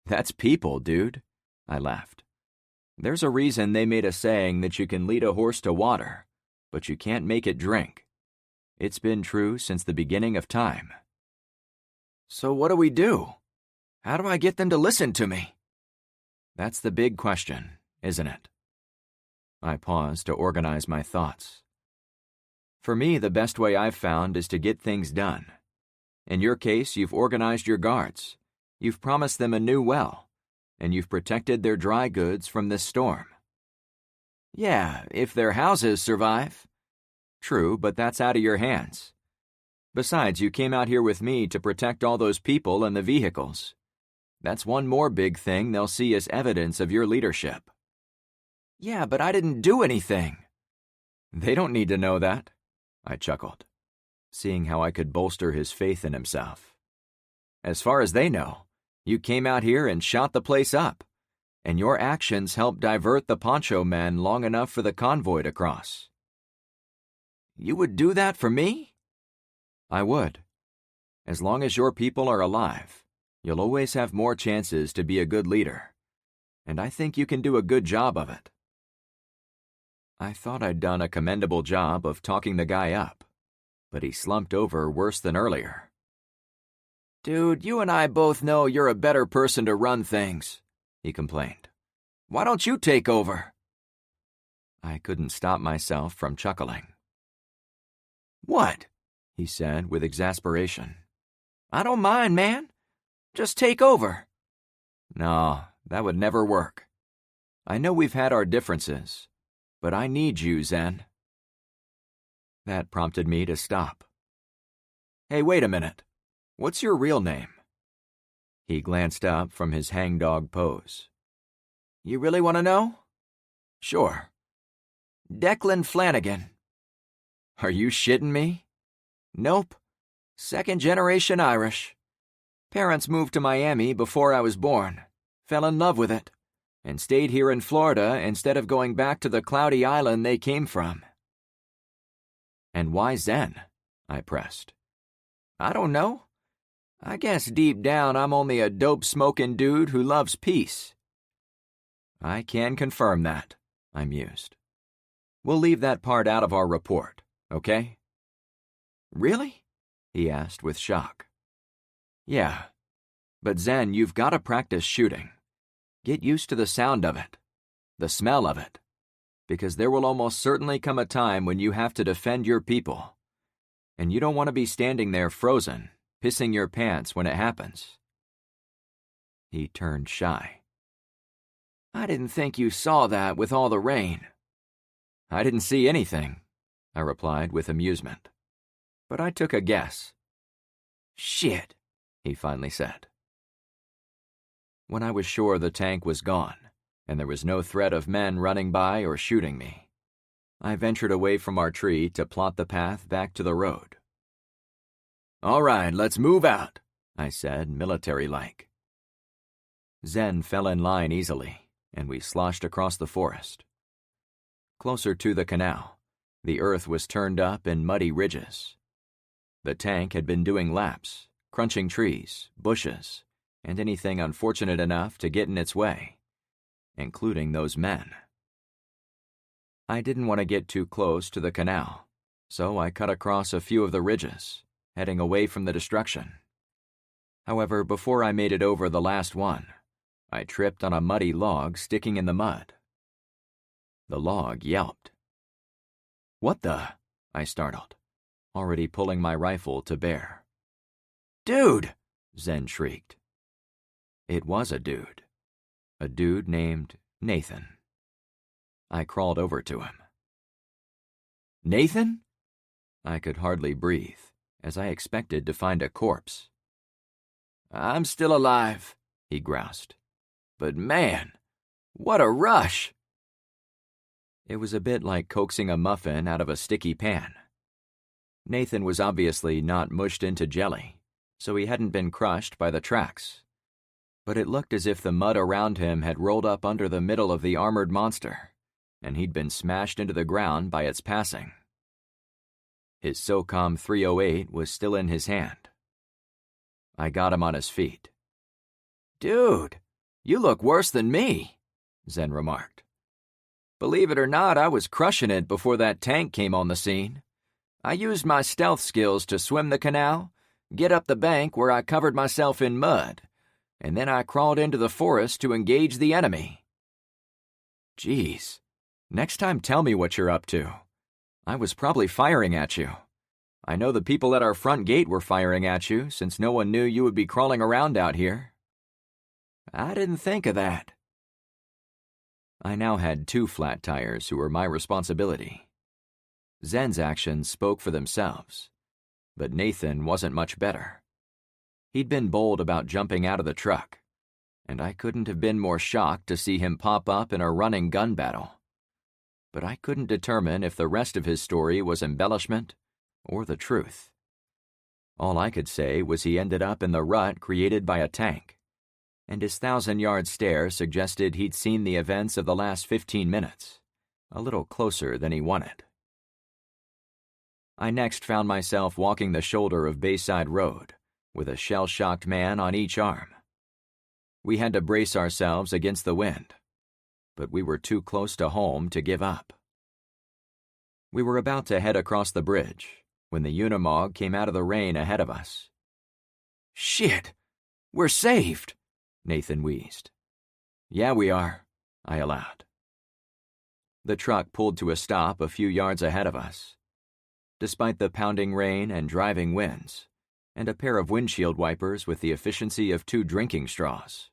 That's people, dude, I laughed. There's a reason they made a saying that you can lead a horse to water, but you can't make it drink. It's been true since the beginning of time. So what do we do? How do I get them to listen to me? That's the big question, isn't it? I paused to organize my thoughts. For me, the best way I've found is to get things done. In your case, you've organized your guards. You've promised them a new well, and you've protected their dry goods from this storm. Yeah, if their houses survive. True, but that's out of your hands. Besides, you came out here with me to protect all those people and the vehicles. That's one more big thing they'll see as evidence of your leadership. Yeah, but I didn't do anything. They don't need to know that, I chuckled, seeing how I could bolster his faith in himself. As far as they know, you came out here and shot the place up, and your actions helped divert the poncho men long enough for the convoy to cross. You would do that for me? I would. As long as your people are alive, you'll always have more chances to be a good leader, and I think you can do a good job of it. I thought I'd done a commendable job of talking the guy up, but he slumped over worse than earlier. Dude, you and I both know you're a better person to run things, he complained. Why don't you take over? I couldn't stop myself from chuckling. What? He said with exasperation. I don't mind, man. Just take over. No, that would never work. I know we've had our differences, but I need you, Zen. That prompted me to stop. Hey, wait a minute. What's your real name? He glanced up from his hangdog pose. You really want to know? Sure. Declan Flanagan. Are you shitting me? Nope. Second generation Irish. Parents moved to Miami before I was born, fell in love with it, and stayed here in Florida instead of going back to the cloudy island they came from. And why Zen? I pressed. I don't know. I guess deep down I'm only a dope-smoking dude who loves peace. I can confirm that, I mused. We'll leave that part out of our report, okay? Really? He asked with shock. Yeah, but Zen, you've got to practice shooting. Get used to the sound of it, the smell of it, because there will almost certainly come a time when you have to defend your people, and you don't want to be standing there frozen, pissing your pants when it happens. He turned shy. I didn't think you saw that with all the rain. I didn't see anything, I replied with amusement. But I took a guess. Shit, he finally said. When I was sure the tank was gone, and there was no threat of men running by or shooting me, I ventured away from our tree to plot the path back to the road. All right, let's move out, I said, military-like. Zen fell in line easily, and we sloshed across the forest. Closer to the canal, the earth was turned up in muddy ridges. The tank had been doing laps, crunching trees, bushes, and anything unfortunate enough to get in its way, including those men. I didn't want to get too close to the canal, so I cut across a few of the ridges, heading away from the destruction. However, before I made it over the last one, I tripped on a muddy log sticking in the mud. The log yelped. What the? I startled, already pulling my rifle to bear. Dude! Zen shrieked. It was a dude named Nathan. I crawled over to him. Nathan? I could hardly breathe, as I expected to find a corpse. I'm still alive, he groused. But man, what a rush! It was a bit like coaxing a muffin out of a sticky pan. Nathan was obviously not mushed into jelly, so he hadn't been crushed by the tracks. But it looked as if the mud around him had rolled up under the middle of the armored monster, and he'd been smashed into the ground by its passing. His SOCOM 308 was still in his hand. I got him on his feet. Dude, you look worse than me, Zen remarked. Believe it or not, I was crushing it before that tank came on the scene. I used my stealth skills to swim the canal, get up the bank where I covered myself in mud, and then I crawled into the forest to engage the enemy. Geez, next time tell me what you're up to. I was probably firing at you. I know the people at our front gate were firing at you since no one knew you would be crawling around out here. I didn't think of that. I now had 2 flat tires who were my responsibility. Zen's actions spoke for themselves, but Nathan wasn't much better. He'd been bold about jumping out of the truck, and I couldn't have been more shocked to see him pop up in a running gun battle. But I couldn't determine if the rest of his story was embellishment or the truth. All I could say was he ended up in the rut created by a tank, and his 1,000-yard stare suggested he'd seen the events of the last 15 minutes, a little closer than he wanted. I next found myself walking the shoulder of Bayside Road, with a shell-shocked man on each arm. We had to brace ourselves against the wind, but we were too close to home to give up. We were about to head across the bridge when the Unimog came out of the rain ahead of us. "Shit! We're saved!" Nathan wheezed. "Yeah, we are," I allowed. The truck pulled to a stop a few yards ahead of us. Despite the pounding rain and driving winds, and a pair of windshield wipers with the efficiency of 2 drinking straws,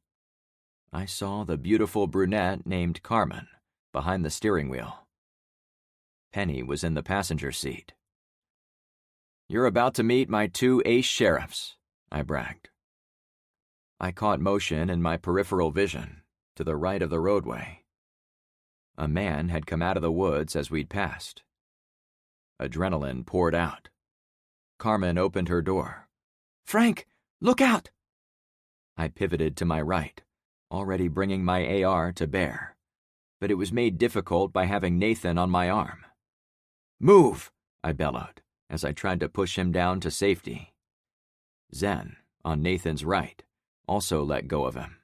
I saw the beautiful brunette named Carmen behind the steering wheel. Penny was in the passenger seat. "You're about to meet my 2 ace sheriffs," I bragged. I caught motion in my peripheral vision, to the right of the roadway. A man had come out of the woods as we'd passed. Adrenaline poured out. Carmen opened her door. "Frank, look out!" I pivoted to my right, already bringing my AR to bear, but it was made difficult by having Nathan on my arm. "Move!" I bellowed, as I tried to push him down to safety. Zen, on Nathan's right, also let go of him.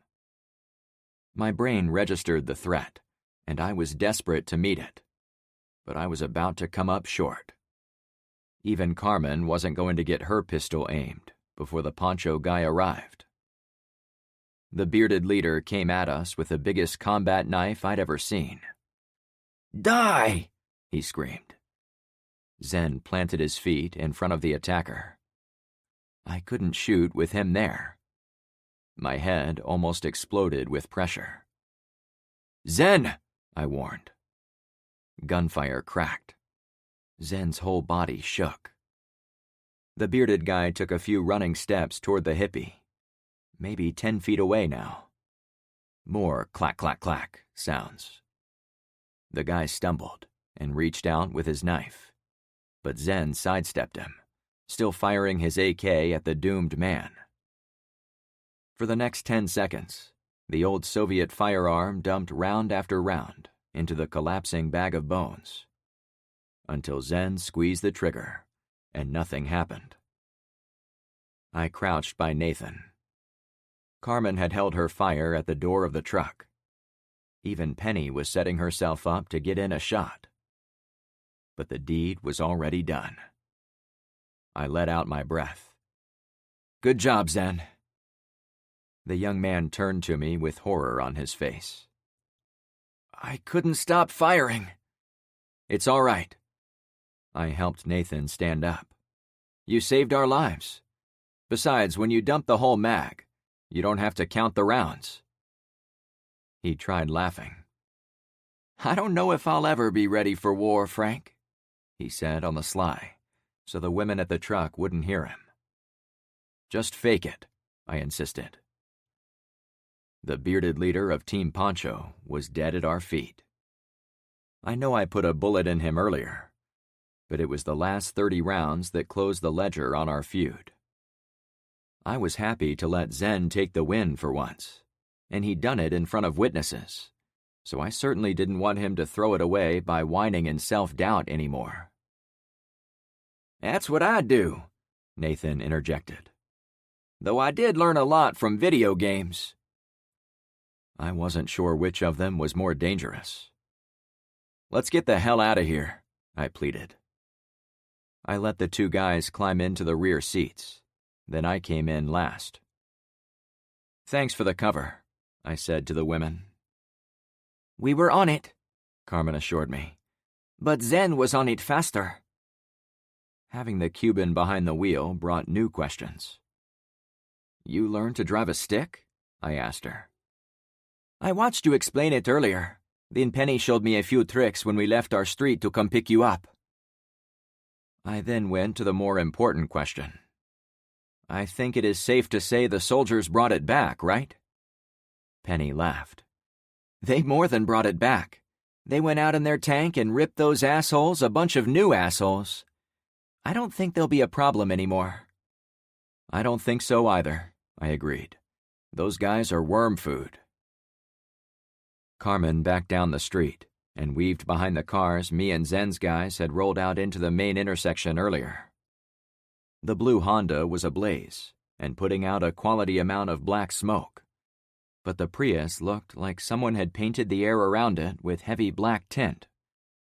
My brain registered the threat, and I was desperate to meet it, but I was about to come up short. Even Carmen wasn't going to get her pistol aimed before the poncho guy arrived. The bearded leader came at us with the biggest combat knife I'd ever seen. "Die!" he screamed. Zen planted his feet in front of the attacker. I couldn't shoot with him there. My head almost exploded with pressure. "Zen!" I warned. Gunfire cracked. Zen's whole body shook. The bearded guy took a few running steps toward the hippie, maybe 10 feet away now. More clack, clack, clack sounds. The guy stumbled and reached out with his knife, but Zen sidestepped him, still firing his AK at the doomed man. For the next 10 seconds, the old Soviet firearm dumped round after round into the collapsing bag of bones, until Zen squeezed the trigger, and nothing happened. I crouched by Nathan. Carmen had held her fire at the door of the truck. Even Penny was setting herself up to get in a shot. But the deed was already done. I let out my breath. "Good job, Zen." The young man turned to me with horror on his face. "I couldn't stop firing." "It's all right." I helped Nathan stand up. "You saved our lives. Besides, when you dump the whole mag, you don't have to count the rounds." He tried laughing. "I don't know if I'll ever be ready for war, Frank," he said on the sly, so the women at the truck wouldn't hear him. "Just fake it," I insisted. The bearded leader of Team Poncho was dead at our feet. I know I put a bullet in him earlier, but it was the last 30 rounds that closed the ledger on our feud. I was happy to let Zen take the win for once, and he'd done it in front of witnesses, so I certainly didn't want him to throw it away by whining in self-doubt anymore. "That's what I'd do," Nathan interjected. though I did learn a lot from video games. I wasn't sure which of them was more dangerous. Let's get the hell out of here, I pleaded. I let the two guys climb into the rear seats. Then I came in last. Thanks for the cover, I said to the women. We were on it, Carmen assured me. but Zen was on it faster. Having the Cuban behind the wheel brought new questions. You learned to drive a stick? I asked her. I watched you explain it earlier. Then Penny showed me a few tricks when we left our street to come pick you up. I then went to the more important question. I think it is safe to say the soldiers brought it back, right? Penny laughed. They more than brought it back. They went out in their tank and ripped those assholes a bunch of new assholes. I don't think there'll be a problem anymore. I don't think so either, I agreed. Those guys are worm food. Carmen backed down the street and weaved behind the cars me and Zen's guys had rolled out into the main intersection earlier. The blue Honda was ablaze and putting out a quality amount of black smoke, but the Prius looked like someone had painted the air around it with heavy black tint,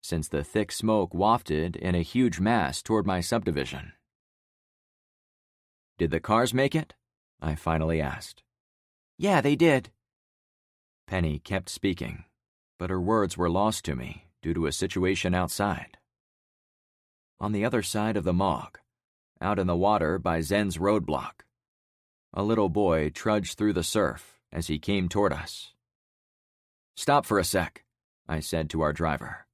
since the thick smoke wafted in a huge mass toward my subdivision. Did the cars make it? I finally asked. Yeah, they did. Penny kept speaking, but her words were lost to me due to a situation outside. On the other side of the Mog, out in the water by Zen's roadblock, a little boy trudged through the surf as he came toward us. Stop for a sec, I said to our driver.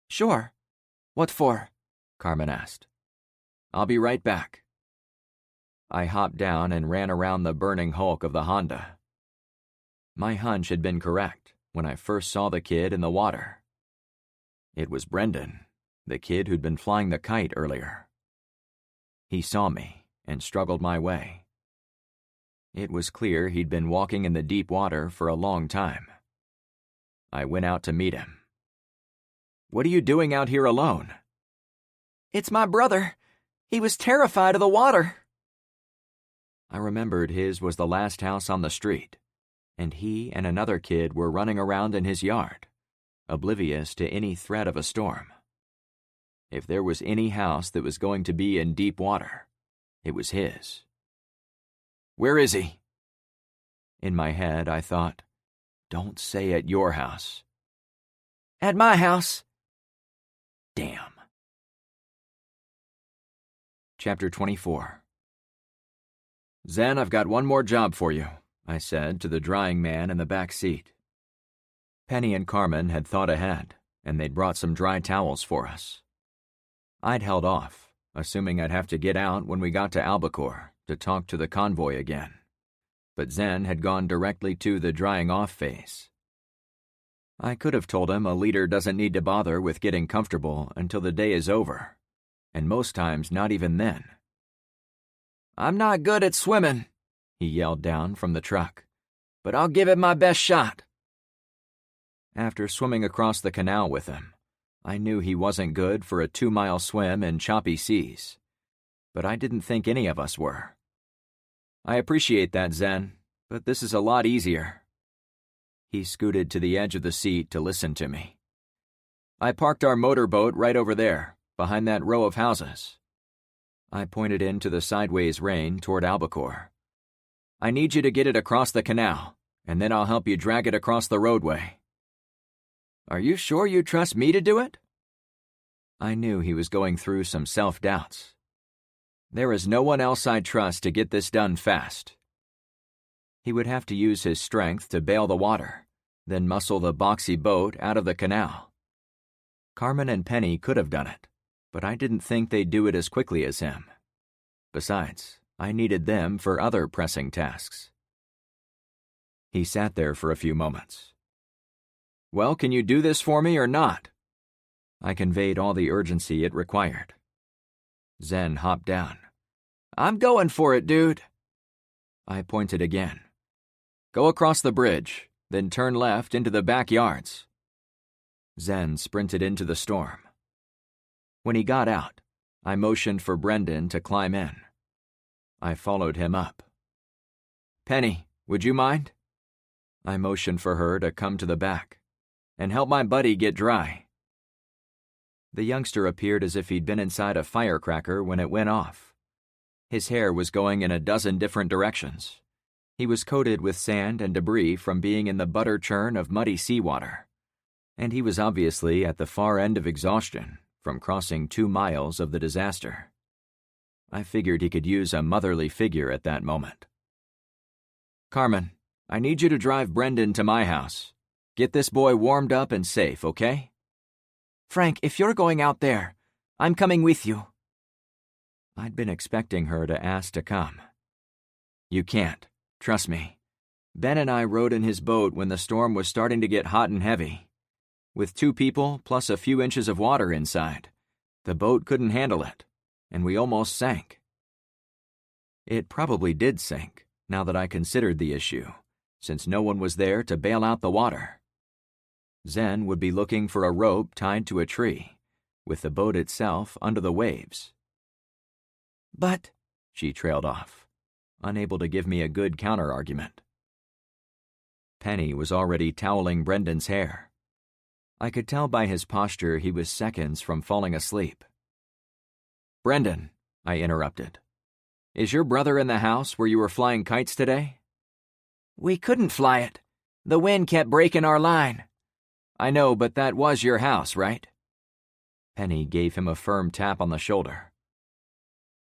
Sure. What for? Carmen asked. I'll be right back. I hopped down and ran around the burning hulk of the Honda. My hunch had been correct when I first saw the kid in the water. It was Brendan, the kid who'd been flying the kite earlier. He saw me and struggled my way. It was clear he'd been walking in the deep water for a long time. I went out to meet him. What are you doing out here alone? It's my brother. He was terrified of the water. I remembered his was the last house on the street, and he and another kid were running around in his yard, oblivious to any threat of a storm. If there was any house that was going to be in deep water, it was his. Where is he? In my head, I thought, don't say at your house. At my house. Damn. Chapter 24. Zen, I've got one more job for you, I said to the drying man in the back seat. Penny and Carmen had thought ahead, and they'd brought some dry towels for us. I'd held off, assuming I'd have to get out when we got to Albacore to talk to the convoy again, but Zen had gone directly to the drying off phase. I could have told him a leader doesn't need to bother with getting comfortable until the day is over, and most times not even then. I'm not good at swimming, he yelled down from the truck, but I'll give it my best shot. After swimming across the canal with him, I knew he wasn't good for a 2-mile swim in choppy seas, but I didn't think any of us were. I appreciate that, Zen, but this is a lot easier. He scooted to the edge of the seat to listen to me. I parked our motorboat right over there, behind that row of houses. I pointed into the sideways rain toward Albacore. I need you to get it across the canal, and then I'll help you drag it across the roadway. Are you sure you trust me to do it? I knew he was going through some self-doubts. There is no one else I trust to get this done fast. He would have to use his strength to bail the water, then muscle the boxy boat out of the canal. Carmen and Penny could have done it, but I didn't think they'd do it as quickly as him. Besides, I needed them for other pressing tasks. He sat there for a few moments. Well, can you do this for me or not? I conveyed all the urgency it required. Zen hopped down. I'm going for it, dude. I pointed again. Go across the bridge, then turn left into the backyards. Zen sprinted into the storm. When he got out, I motioned for Brendan to climb in. I followed him up, Penny, would you mind? I motioned for her to come to the back and help my buddy get dry. The youngster appeared as if he'd been inside a firecracker when it went off. His hair was going in a dozen different directions. He was coated with sand and debris from being in the butter churn of muddy seawater, and he was obviously at the far end of exhaustion from crossing 2 miles of the disaster. I figured he could use a motherly figure at that moment. Carmen, I need you to drive Brendan to my house. Get this boy warmed up and safe, okay? Frank, if you're going out there, I'm coming with you. I'd been expecting her to ask to come. You can't. Trust me. Ben and I rode in his boat when the storm was starting to get hot and heavy. With 2 people plus a few inches of water inside, the boat couldn't handle it, and we almost sank. It probably did sink, now that I considered the issue, since no one was there to bail out the water. Zen would be looking for a rope tied to a tree, with the boat itself under the waves. But, she trailed off, unable to give me a good counter-argument. Penny was already toweling Brendan's hair. I could tell by his posture he was seconds from falling asleep. Brendan, I interrupted. Is your brother in the house where you were flying kites today? We couldn't fly it. The wind kept breaking our line. I know, but that was your house, right? Penny gave him a firm tap on the shoulder.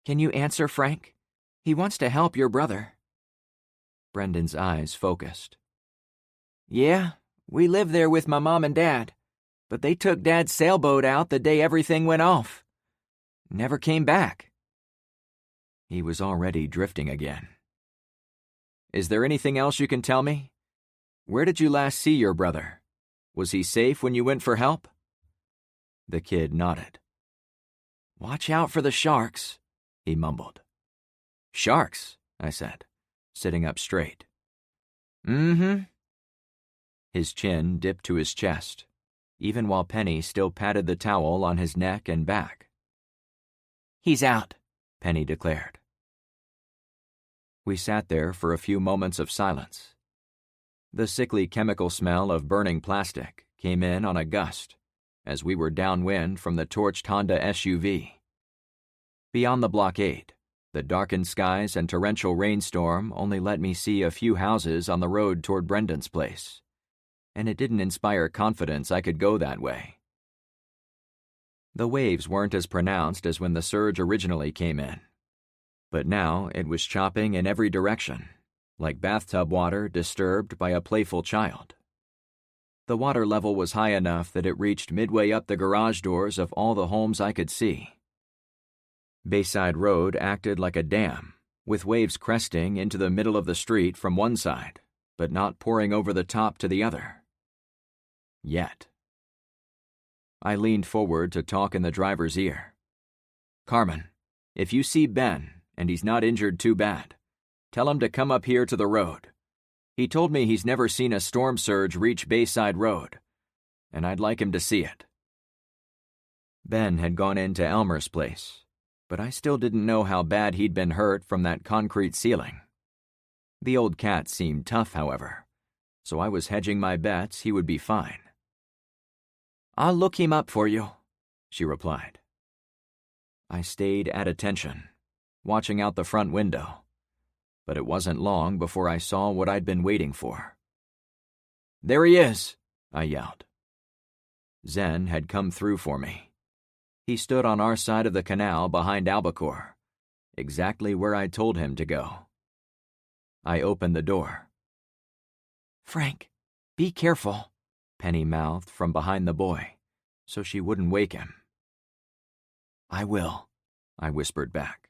Can you answer, Frank? He wants to help your brother. Brendan's eyes focused. Yeah, we lived there with my mom and dad, but they took Dad's sailboat out the day everything went off. Never came back. He was already drifting again. Is there anything else you can tell me? Where did you last see your brother? Was he safe when you went for help? The kid nodded. Watch out for the sharks, he mumbled. Sharks, I said, sitting up straight. Mm-hmm. His chin dipped to his chest, even while Penny still patted the towel on his neck and back. He's out, Penny declared. We sat there for a few moments of silence. The sickly chemical smell of burning plastic came in on a gust as we were downwind from the torched Honda SUV. Beyond the blockade, the darkened skies and torrential rainstorm only let me see a few houses on the road toward Brendan's place, and it didn't inspire confidence I could go that way. The waves weren't as pronounced as when the surge originally came in, but now it was chopping in every direction, like bathtub water disturbed by a playful child. The water level was high enough that it reached midway up the garage doors of all the homes I could see. Bayside Road acted like a dam, with waves cresting into the middle of the street from one side, but not pouring over the top to the other. Yet. I leaned forward to talk in the driver's ear. Carmen, if you see Ben, and he's not injured too bad, tell him to come up here to the road. He told me he's never seen a storm surge reach Bayside Road, and I'd like him to see it. Ben had gone into Elmer's place, but I still didn't know how bad he'd been hurt from that concrete ceiling. The old cat seemed tough, however, so I was hedging my bets he would be fine. I'll look him up for you, she replied. I stayed at attention, watching out the front window, but it wasn't long before I saw what I'd been waiting for. There he is, I yelled. Zen had come through for me. He stood on our side of the canal behind Albacore, exactly where I'd told him to go. I opened the door. Frank, be careful, Penny mouthed from behind the boy, so she wouldn't wake him. I will, I whispered back.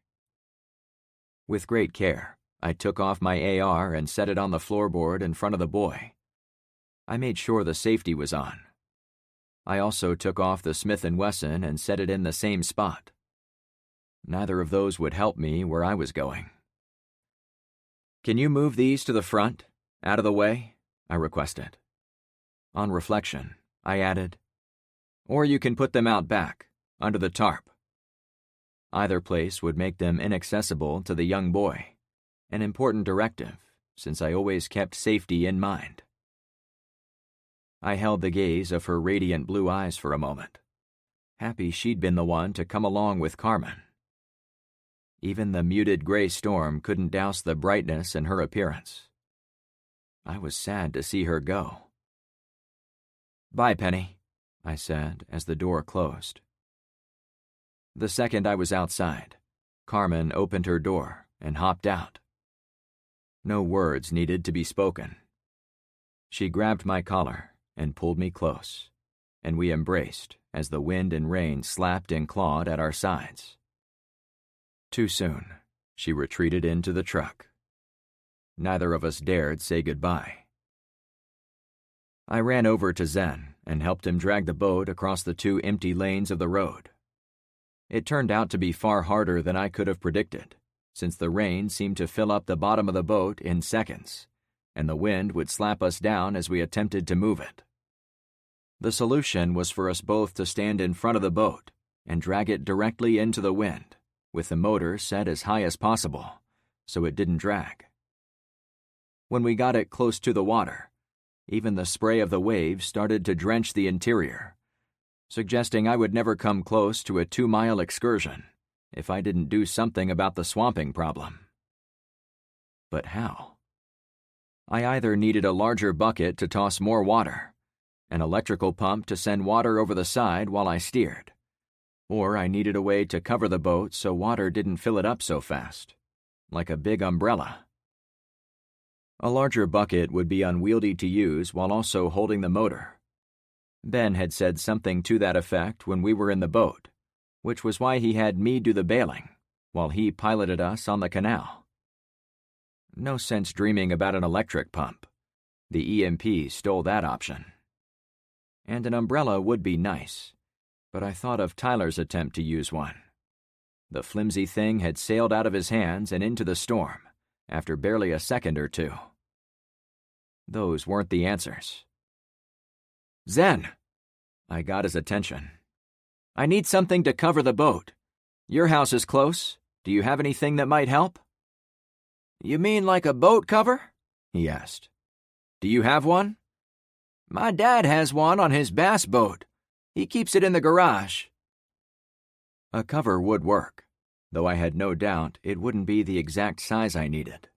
With great care, I took off my AR and set it on the floorboard in front of the boy. I made sure the safety was on. I also took off the Smith & Wesson and set it in the same spot. Neither of those would help me where I was going. Can you move these to the front, out of the way? I requested. On reflection, I added, or you can put them out back, under the tarp. Either place would make them inaccessible to the young boy, an important directive, since I always kept safety in mind. I held the gaze of her radiant blue eyes for a moment, happy she'd been the one to come along with Carmen. Even the muted gray storm couldn't douse the brightness in her appearance. I was sad to see her go. "Bye, Penny," I said as the door closed. The second I was outside, Carmen opened her door and hopped out. No words needed to be spoken. She grabbed my collar and pulled me close, and we embraced as the wind and rain slapped and clawed at our sides. Too soon, she retreated into the truck. Neither of us dared say goodbye. I ran over to Zen and helped him drag the boat across the 2 empty lanes of the road. It turned out to be far harder than I could have predicted, since the rain seemed to fill up the bottom of the boat in seconds, and the wind would slap us down as we attempted to move it. The solution was for us both to stand in front of the boat and drag it directly into the wind, with the motor set as high as possible, so it didn't drag. When we got it close to the water, even the spray of the waves started to drench the interior, suggesting I would never come close to a 2-mile excursion if I didn't do something about the swamping problem. But how? I either needed a larger bucket to toss more water, an electrical pump to send water over the side while I steered, or I needed a way to cover the boat so water didn't fill it up so fast, like a big umbrella. A larger bucket would be unwieldy to use while also holding the motor. Ben had said something to that effect when we were in the boat, which was why he had me do the bailing, while he piloted us on the canal. No sense dreaming about an electric pump. The EMP stole that option. And an umbrella would be nice, but I thought of Tyler's attempt to use one. The flimsy thing had sailed out of his hands and into the storm, after barely a second or two. Those weren't the answers. "Zen!" I got his attention. "I need something to cover the boat. Your house is close. Do you have anything that might help?" "You mean like a boat cover?" he asked. "Do you have one?" "My dad has one on his bass boat. He keeps it in the garage." A cover would work, though I had no doubt it wouldn't be the exact size I needed.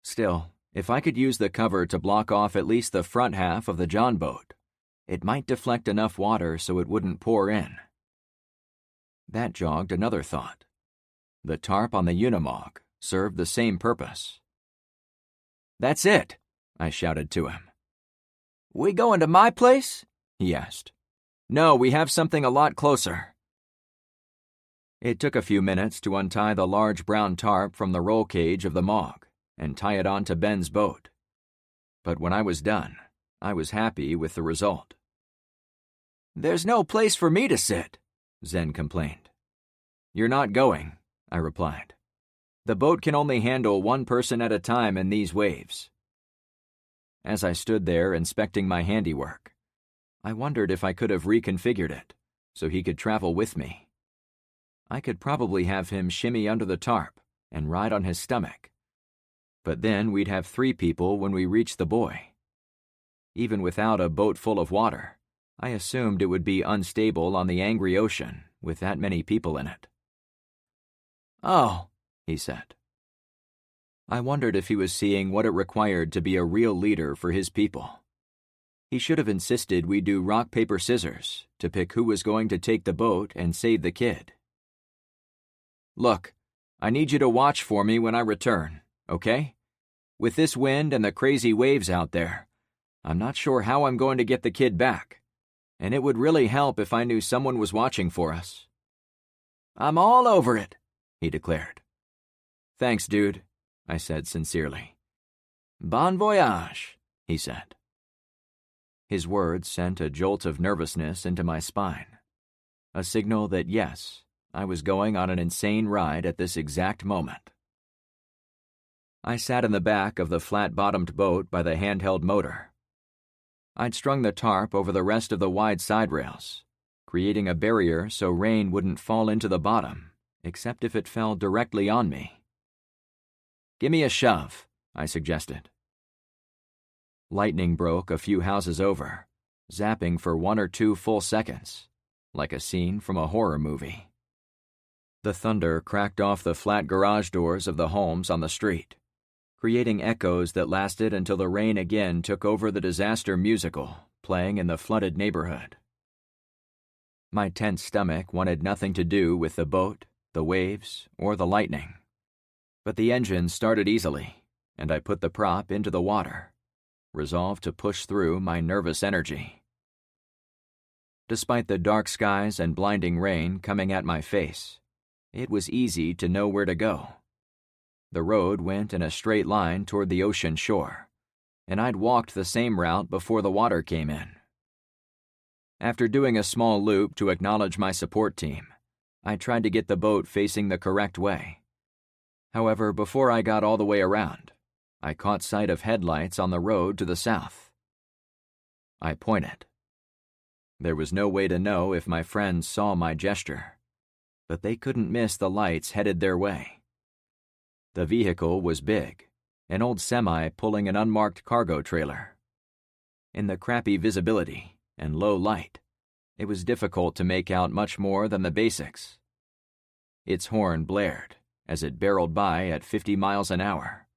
Still, if I could use the cover to block off at least the front half of the John boat, it might deflect enough water so it wouldn't pour in. That jogged another thought. The tarp on the Unimog served the same purpose. "That's it," I shouted to him. "We going to my place?" he asked. "No, we have something a lot closer." It took a few minutes to untie the large brown tarp from the roll cage of the Mog and tie it onto Ben's boat. But when I was done, I was happy with the result. "There's no place for me to sit," Zen complained. "You're not going," I replied. "The boat can only handle one person at a time in these waves." As I stood there inspecting my handiwork, I wondered if I could have reconfigured it so he could travel with me. I could probably have him shimmy under the tarp and ride on his stomach. But then we'd have 3 people when we reached the buoy. Even without a boat full of water, I assumed it would be unstable on the angry ocean with that many people in it. "Oh," he said. I wondered if he was seeing what it required to be a real leader for his people. He should have insisted we do rock, paper, scissors to pick who was going to take the boat and save the kid. "Look, I need you to watch for me when I return, okay? With this wind and the crazy waves out there, I'm not sure how I'm going to get the kid back, and it would really help if I knew someone was watching for us." "I'm all over it," he declared. "Thanks, dude," I said sincerely. "Bon voyage," he said. His words sent a jolt of nervousness into my spine, a signal that yes, I was going on an insane ride at this exact moment. I sat in the back of the flat-bottomed boat by the handheld motor. I'd strung the tarp over the rest of the wide side rails, creating a barrier so rain wouldn't fall into the bottom, except if it fell directly on me. "Give me a shove," I suggested. Lightning broke a few houses over, zapping for 1 or 2 full seconds, like a scene from a horror movie. The thunder cracked off the flat garage doors of the homes on the street, creating echoes that lasted until the rain again took over the disaster musical playing in the flooded neighborhood. My tense stomach wanted nothing to do with the boat, the waves, or the lightning. But the engine started easily, and I put the prop into the water, resolved to push through my nervous energy. Despite the dark skies and blinding rain coming at my face, it was easy to know where to go. The road went in a straight line toward the ocean shore, and I'd walked the same route before the water came in. After doing a small loop to acknowledge my support team, I tried to get the boat facing the correct way. However, before I got all the way around, I caught sight of headlights on the road to the south. I pointed. There was no way to know if my friends saw my gesture, but they couldn't miss the lights headed their way. The vehicle was big, an old semi pulling an unmarked cargo trailer. In the crappy visibility and low light, it was difficult to make out much more than the basics. Its horn blared as it barreled by at 50 miles an hour.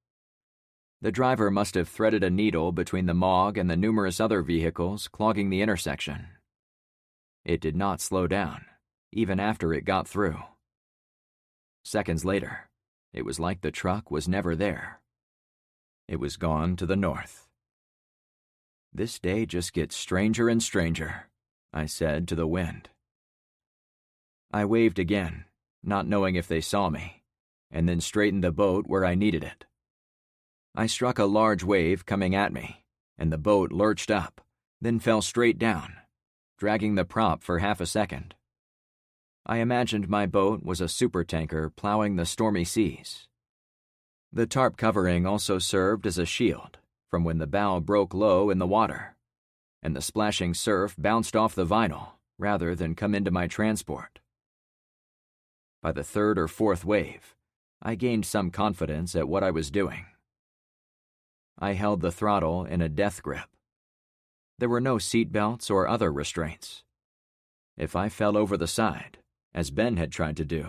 The driver must have threaded a needle between the MOG and the numerous other vehicles clogging the intersection. It did not slow down, even after it got through. Seconds later, it was like the truck was never there. It was gone to the north. This day just gets stranger and stranger, I said to the wind. I waved again, not knowing if they saw me, and then straightened the boat where I needed it. I struck a large wave coming at me, and the boat lurched up, then fell straight down, dragging the prop for half a second. I imagined my boat was a supertanker plowing the stormy seas. The tarp covering also served as a shield from when the bow broke low in the water, and the splashing surf bounced off the vinyl rather than come into my transport. By the third or fourth wave, I gained some confidence at what I was doing. I held the throttle in a death grip. There were no seat belts or other restraints. If I fell over the side, as Ben had tried to do,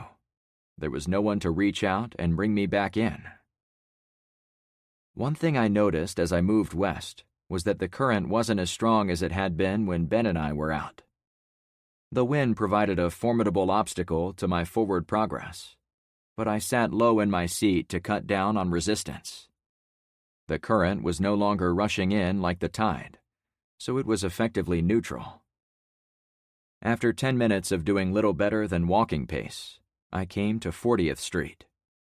there was no one to reach out and bring me back in. One thing I noticed as I moved west was that the current wasn't as strong as it had been when Ben and I were out. The wind provided a formidable obstacle to my forward progress, but I sat low in my seat to cut down on resistance. The current was no longer rushing in like the tide, so it was effectively neutral. After 10 minutes of doing little better than walking pace, I came to 40th Street,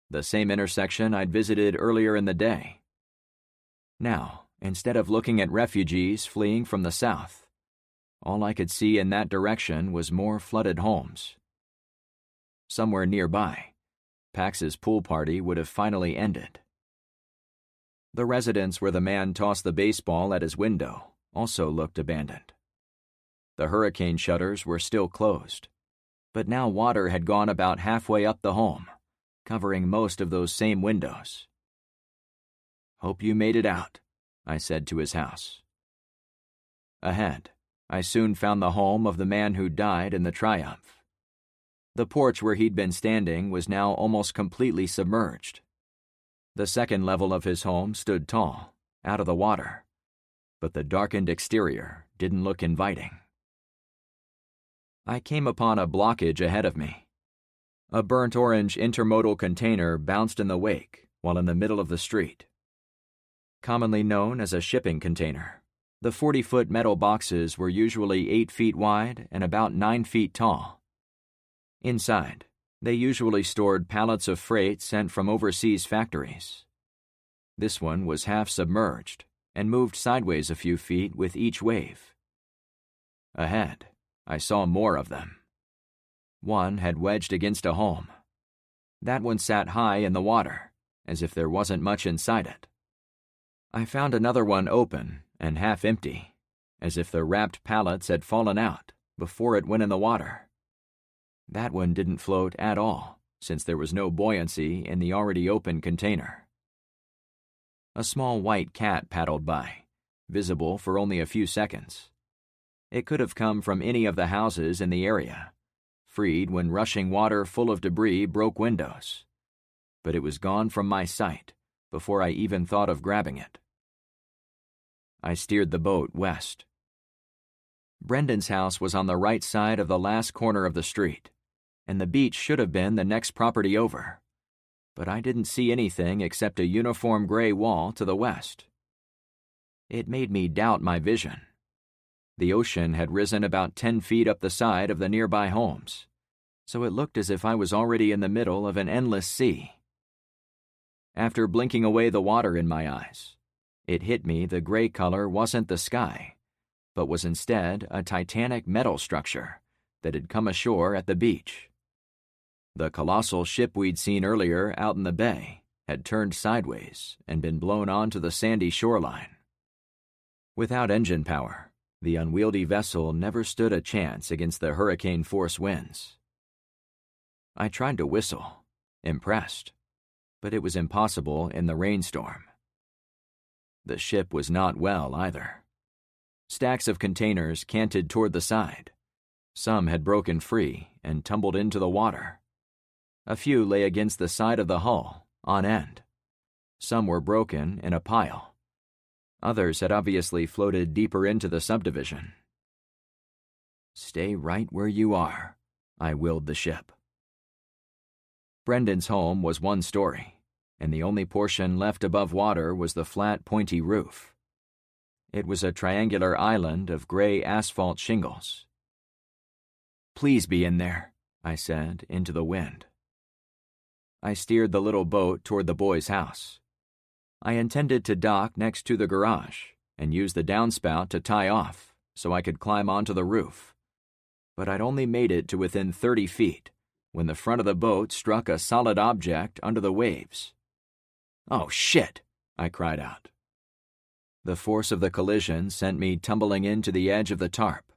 the same intersection I'd visited earlier in the day. Now, instead of looking at refugees fleeing from the south, all I could see in that direction was more flooded homes. Somewhere nearby, Pax's pool party would have finally ended. The residence where the man tossed the baseball at his window also looked abandoned. The hurricane shutters were still closed, but now water had gone about halfway up the home, covering most of those same windows. "Hope you made it out," I said to his house. Ahead, I soon found the home of the man who died in the Triumph. The porch where he'd been standing was now almost completely submerged. The second level of his home stood tall, out of the water, but the darkened exterior didn't look inviting. I came upon a blockage ahead of me. A burnt orange intermodal container bounced in the wake while in the middle of the street. Commonly known as a shipping container, the 40-foot metal boxes were usually 8 feet wide and about 9 feet tall. Inside, they usually stored pallets of freight sent from overseas factories. This one was half submerged and moved sideways a few feet with each wave. Ahead, I saw more of them. One had wedged against a home. That one sat high in the water, as if there wasn't much inside it. I found another one open and half empty, as if the wrapped pallets had fallen out before it went in the water. That one didn't float at all, since there was no buoyancy in the already open container. A small white cat paddled by, visible for only a few seconds. It could have come from any of the houses in the area, freed when rushing water full of debris broke windows. But it was gone from my sight before I even thought of grabbing it. I steered the boat west. Brendan's house was on the right side of the last corner of the street, and the beach should have been the next property over. But I didn't see anything except a uniform gray wall to the west. It made me doubt my vision. The ocean had risen about 10 feet up the side of the nearby homes, so it looked as if I was already in the middle of an endless sea. After blinking away the water in my eyes, it hit me the gray color wasn't the sky, but was instead a titanic metal structure that had come ashore at the beach. The colossal ship we'd seen earlier out in the bay had turned sideways and been blown onto the sandy shoreline. Without engine power, the unwieldy vessel never stood a chance against the hurricane-force winds. I tried to whistle, impressed, but it was impossible in the rainstorm. The ship was not well either. Stacks of containers canted toward the side. Some had broken free and tumbled into the water. A few lay against the side of the hull, on end. Some were broken in a pile. Others had obviously floated deeper into the subdivision. "Stay right where you are," I willed the ship. Brendan's home was one story, and the only portion left above water was the flat, pointy roof. It was a triangular island of gray asphalt shingles. "Please be in there," I said into the wind. I steered the little boat toward the boys' house. I intended to dock next to the garage and use the downspout to tie off so I could climb onto the roof. But I'd only made it to within 30 feet when the front of the boat struck a solid object under the waves. "Oh, shit!" I cried out. The force of the collision sent me tumbling into the edge of the tarp,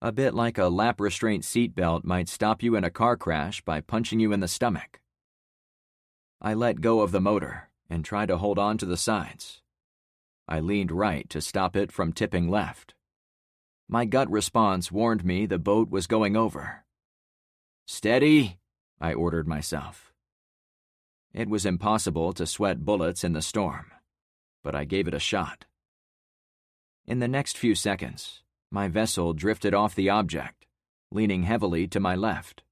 a bit like a lap restraint seatbelt might stop you in a car crash by punching you in the stomach. I let go of the motor and tried to hold on to the sides. I leaned right to stop it from tipping left. My gut response warned me the boat was going over. "Steady," I ordered myself. It was impossible to sweat bullets in the storm, but I gave it a shot. In the next few seconds, my vessel drifted off the object, leaning heavily to my left.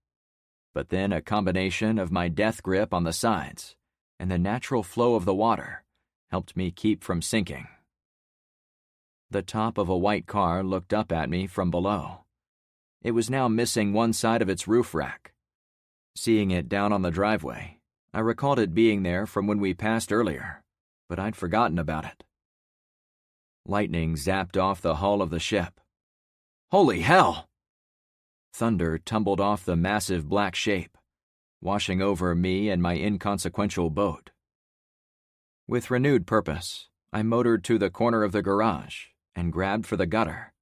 But then a combination of my death grip on the sides and the natural flow of the water helped me keep from sinking. The top of a white car looked up at me from below. It was now missing one side of its roof rack. Seeing it down on the driveway, I recalled it being there from when we passed earlier, but I'd forgotten about it. Lightning zapped off the hull of the ship. "Holy hell!" Thunder tumbled off the massive black shape, washing over me and my inconsequential boat. With renewed purpose, I motored to the corner of the garage and grabbed for the gutter.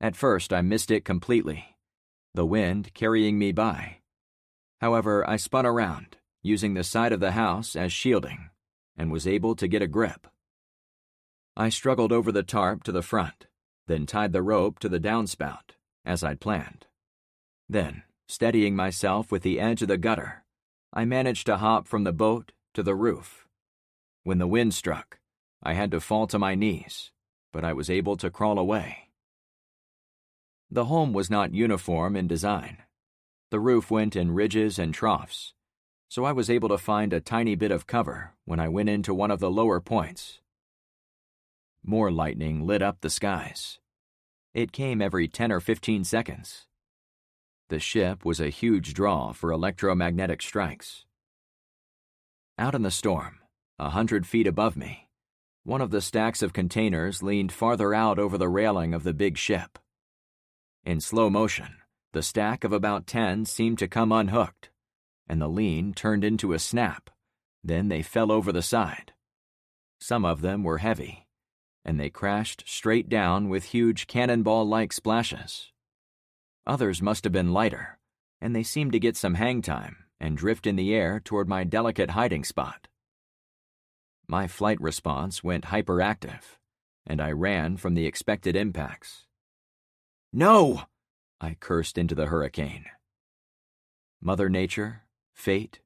At first, I missed it completely, the wind carrying me by. However, I spun around, using the side of the house as shielding, and was able to get a grip. I struggled over the tarp to the front, then tied the rope to the downspout, as I'd planned. Then, steadying myself with the edge of the gutter, I managed to hop from the boat to the roof. When the wind struck, I had to fall to my knees, but I was able to crawl away. The home was not uniform in design. The roof went in ridges and troughs, so I was able to find a tiny bit of cover when I went into one of the lower points. More lightning lit up the skies. It came every 10 or 15 seconds. The ship was a huge draw for electromagnetic strikes. Out in the storm, 100 feet above me, one of the stacks of containers leaned farther out over the railing of the big ship. In slow motion, the stack of about 10 seemed to come unhooked, and the lean turned into a snap. Then they fell over the side. Some of them were heavy, and they crashed straight down with huge cannonball-like splashes. Others must have been lighter, and they seemed to get some hang time and drift in the air toward my delicate hiding spot. My flight response went hyperactive, and I ran from the expected impacts. "No!" I cursed into the hurricane. Mother Nature, fate,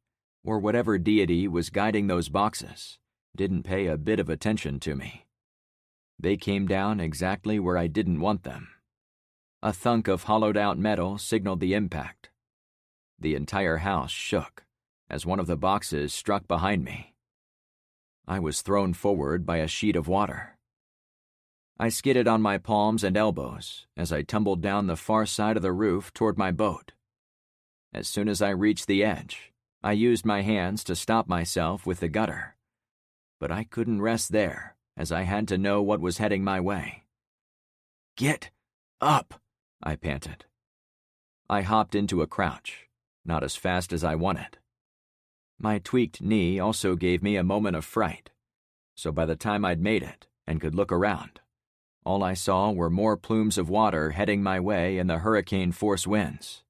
or whatever deity was guiding those boxes didn't pay a bit of attention to me. They came down exactly where I didn't want them. A thunk of hollowed-out metal signaled the impact. The entire house shook as one of the boxes struck behind me. I was thrown forward by a sheet of water. I skidded on my palms and elbows as I tumbled down the far side of the roof toward my boat. As soon as I reached the edge, I used my hands to stop myself with the gutter. But I couldn't rest there, as I had to know what was heading my way. "Get up!" I panted. I hopped into a crouch, not as fast as I wanted. My tweaked knee also gave me a moment of fright, so by the time I'd made it and could look around, all I saw were more plumes of water heading my way in the hurricane-force winds.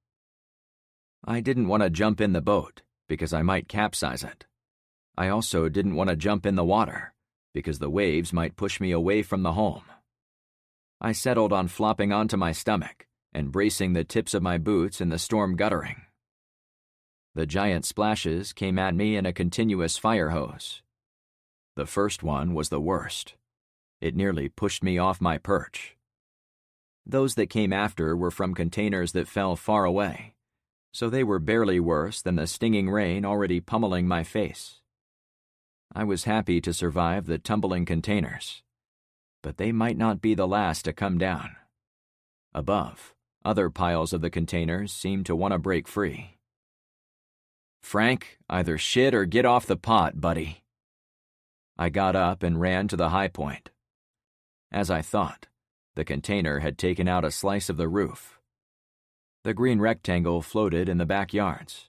I didn't want to jump in the boat because I might capsize it. I also didn't want to jump in the water because the waves might push me away from the home. I settled on flopping onto my stomach and bracing the tips of my boots in the storm guttering. The giant splashes came at me in a continuous fire hose. The first one was the worst. It nearly pushed me off my perch. Those that came after were from containers that fell far away, so they were barely worse than the stinging rain already pummeling my face. I was happy to survive the tumbling containers, but they might not be the last to come down. Above, other piles of the containers seemed to want to break free. "Frank, either shit or get off the pot, buddy." I got up and ran to the high point. As I thought, the container had taken out a slice of the roof. The green rectangle floated in the backyards,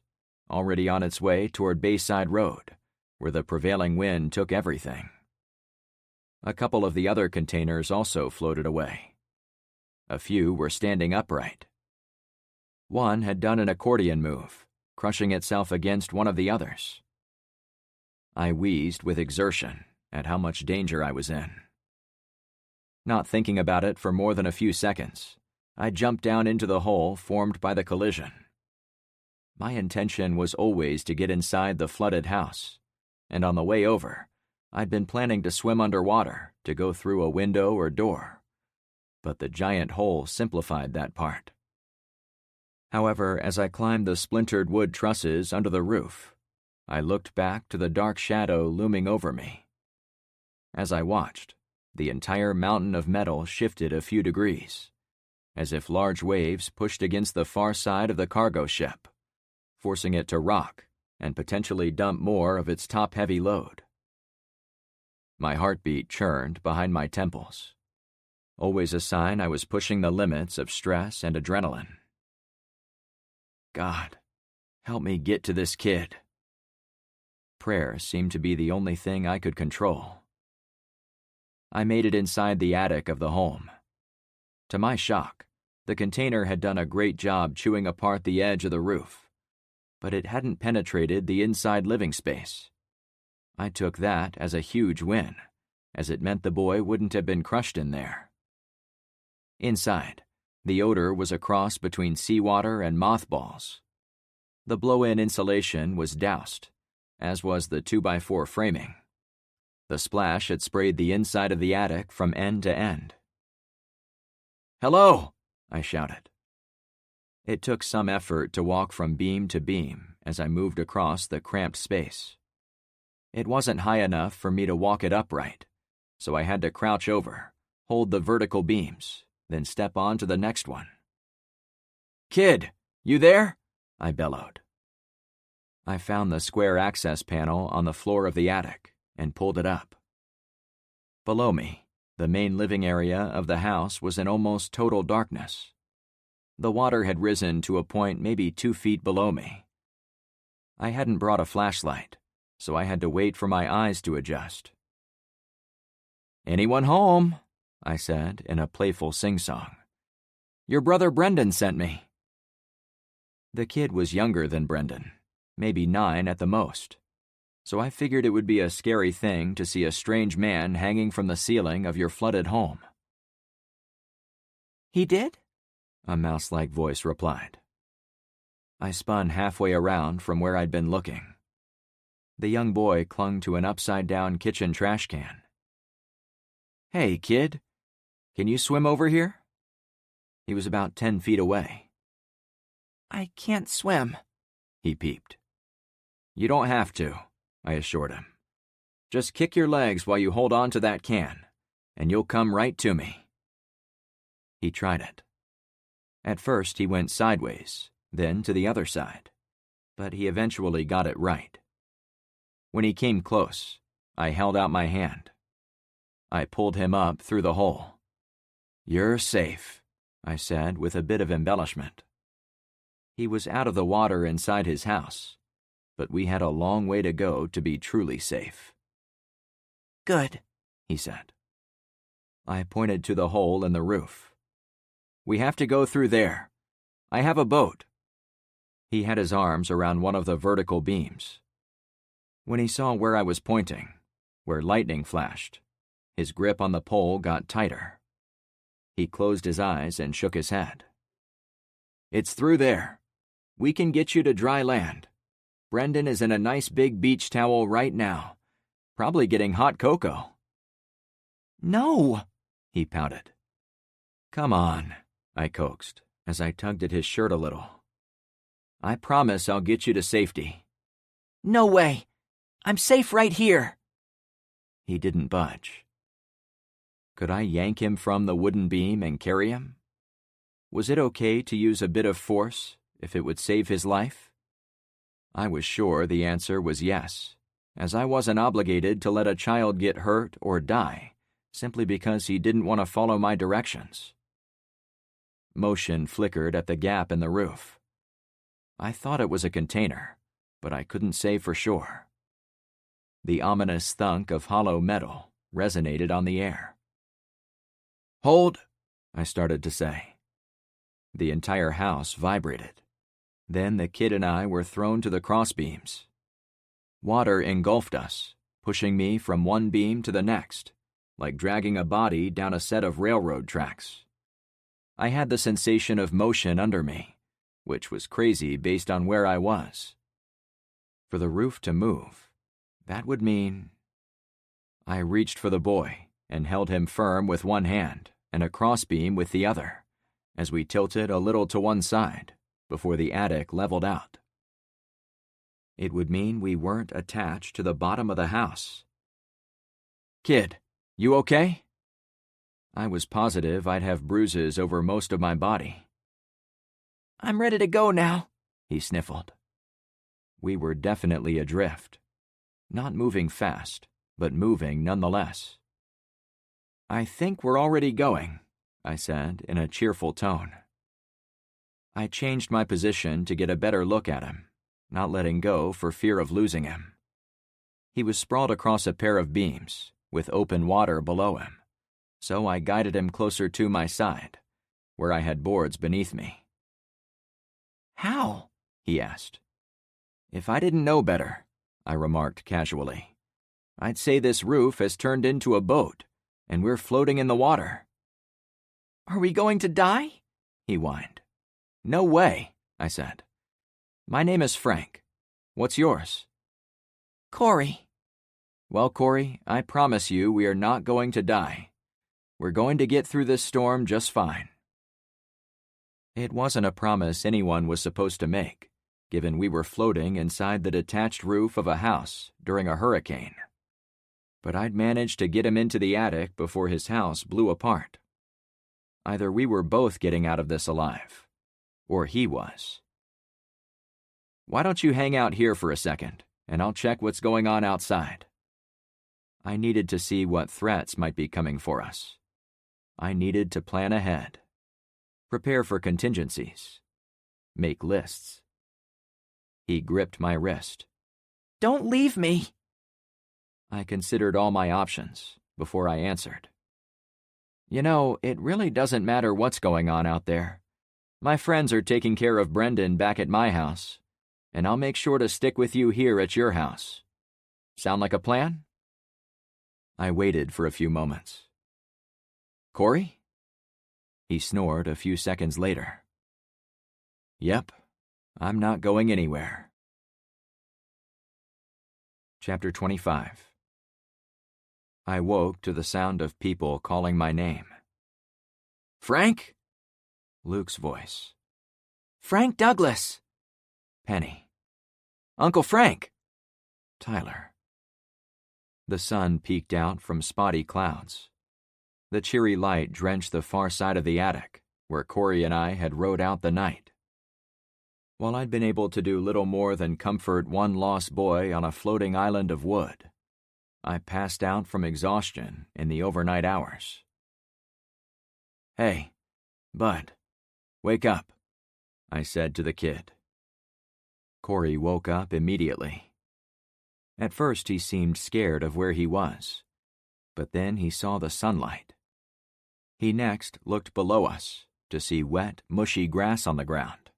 already on its way toward Bayside Road, where the prevailing wind took everything. A couple of the other containers also floated away. A few were standing upright. One had done an accordion move, crushing itself against one of the others. I wheezed with exertion at how much danger I was in. Not thinking about it for more than a few seconds, I jumped down into the hole formed by the collision. My intention was always to get inside the flooded house, and on the way over, I'd been planning to swim underwater to go through a window or door, but the giant hole simplified that part. However, as I climbed the splintered wood trusses under the roof, I looked back to the dark shadow looming over me. As I watched, the entire mountain of metal shifted a few degrees, as if large waves pushed against the far side of the cargo ship, forcing it to rock and potentially dump more of its top-heavy load. My heartbeat churned behind my temples, always a sign I was pushing the limits of stress and adrenaline. God, help me get to this kid. Prayer seemed to be the only thing I could control. I made it inside the attic of the home. To my shock, the container had done a great job chewing apart the edge of the roof, but it hadn't penetrated the inside living space. I took that as a huge win, as it meant the boy wouldn't have been crushed in there. Inside, the odor was a cross between seawater and mothballs. The blow-in insulation was doused, as was the 2x4 framing. The splash had sprayed the inside of the attic from end to end. "Hello!" I shouted. It took some effort to walk from beam to beam as I moved across the cramped space. It wasn't high enough for me to walk it upright, so I had to crouch over, hold the vertical beams, then step on to the next one. "Kid, you there?" I bellowed. I found the square access panel on the floor of the attic and pulled it up. Below me, the main living area of the house was in almost total darkness. The water had risen to a point maybe 2 feet below me. I hadn't brought a flashlight, so I had to wait for my eyes to adjust. "Anyone home?" I said in a playful sing-song. "Your brother Brendan sent me." The kid was younger than Brendan, maybe 9 at the most, so I figured it would be a scary thing to see a strange man hanging from the ceiling of your flooded home. He did? A mouse-like voice replied. I spun halfway around from where I'd been looking. The young boy clung to an upside-down kitchen trash can. Hey, kid, can you swim over here? He was about 10 feet away. I can't swim, he peeped. You don't have to, I assured him. Just kick your legs while you hold on to that can, and you'll come right to me. He tried it. At first he went sideways, then to the other side, but he eventually got it right. When he came close, I held out my hand. I pulled him up through the hole. You're safe, I said with a bit of embellishment. He was out of the water inside his house, but we had a long way to go to be truly safe. Good, he said. I pointed to the hole in the roof. We have to go through there. I have a boat. He had his arms around one of the vertical beams. When he saw where I was pointing, where lightning flashed, his grip on the pole got tighter. He closed his eyes and shook his head. It's through there. We can get you to dry land. Brendan is in a nice big beach towel right now, probably getting hot cocoa. No, he pouted. Come on, I coaxed as I tugged at his shirt a little. I promise I'll get you to safety. No way. I'm safe right here. He didn't budge. Could I yank him from the wooden beam and carry him? Was it okay to use a bit of force if it would save his life? I was sure the answer was yes, as I wasn't obligated to let a child get hurt or die simply because he didn't want to follow my directions. Motion flickered at the gap in the roof. I thought it was a container, but I couldn't say for sure. The ominous thunk of hollow metal resonated on the air. Hold, I started to say. The entire house vibrated. Then the kid and I were thrown to the crossbeams. Water engulfed us, pushing me from one beam to the next, like dragging a body down a set of railroad tracks. I had the sensation of motion under me, which was crazy based on where I was. For the roof to move, that would mean... I reached for the boy and held him firm with one hand and a crossbeam with the other, as we tilted a little to one side before the attic leveled out. It would mean we weren't attached to the bottom of the house. Kid, you okay? I was positive I'd have bruises over most of my body. I'm ready to go now, he sniffled. We were definitely adrift. Not moving fast, but moving nonetheless. I think we're already going, I said in a cheerful tone. I changed my position to get a better look at him, not letting go for fear of losing him. He was sprawled across a pair of beams, with open water below him, so I guided him closer to my side, where I had boards beneath me. How? He asked. If I didn't know better, I remarked casually, I'd say this roof has turned into a boat, and we're floating in the water. Are we going to die? He whined. No way, I said. My name is Frank. What's yours? Corey. Well, Corey, I promise you we are not going to die. We're going to get through this storm just fine. It wasn't a promise anyone was supposed to make, given we were floating inside the detached roof of a house during a hurricane. But I'd managed to get him into the attic before his house blew apart. Either we were both getting out of this alive, or he was. Why don't you hang out here for a second, and I'll check what's going on outside. I needed to see what threats might be coming for us. I needed to plan ahead. Prepare for contingencies. Make lists. He gripped my wrist. Don't leave me. I considered all my options before I answered. You know, it really doesn't matter what's going on out there. My friends are taking care of Brendan back at my house, and I'll make sure to stick with you here at your house. Sound like a plan? I waited for a few moments. Corey? He snored a few seconds later. Yep, I'm not going anywhere. Chapter 25. I woke to the sound of people calling my name. Frank? Luke's voice. Frank Douglas. Penny. Uncle Frank. Tyler. The sun peeked out from spotty clouds. The cheery light drenched the far side of the attic, where Corey and I had rode out the night. While I'd been able to do little more than comfort one lost boy on a floating island of wood, I passed out from exhaustion in the overnight hours. Hey, Bud, wake up, I said to the kid. Corey woke up immediately. At first he seemed scared of where he was, but then he saw the sunlight. He next looked below us to see wet, mushy grass on the ground.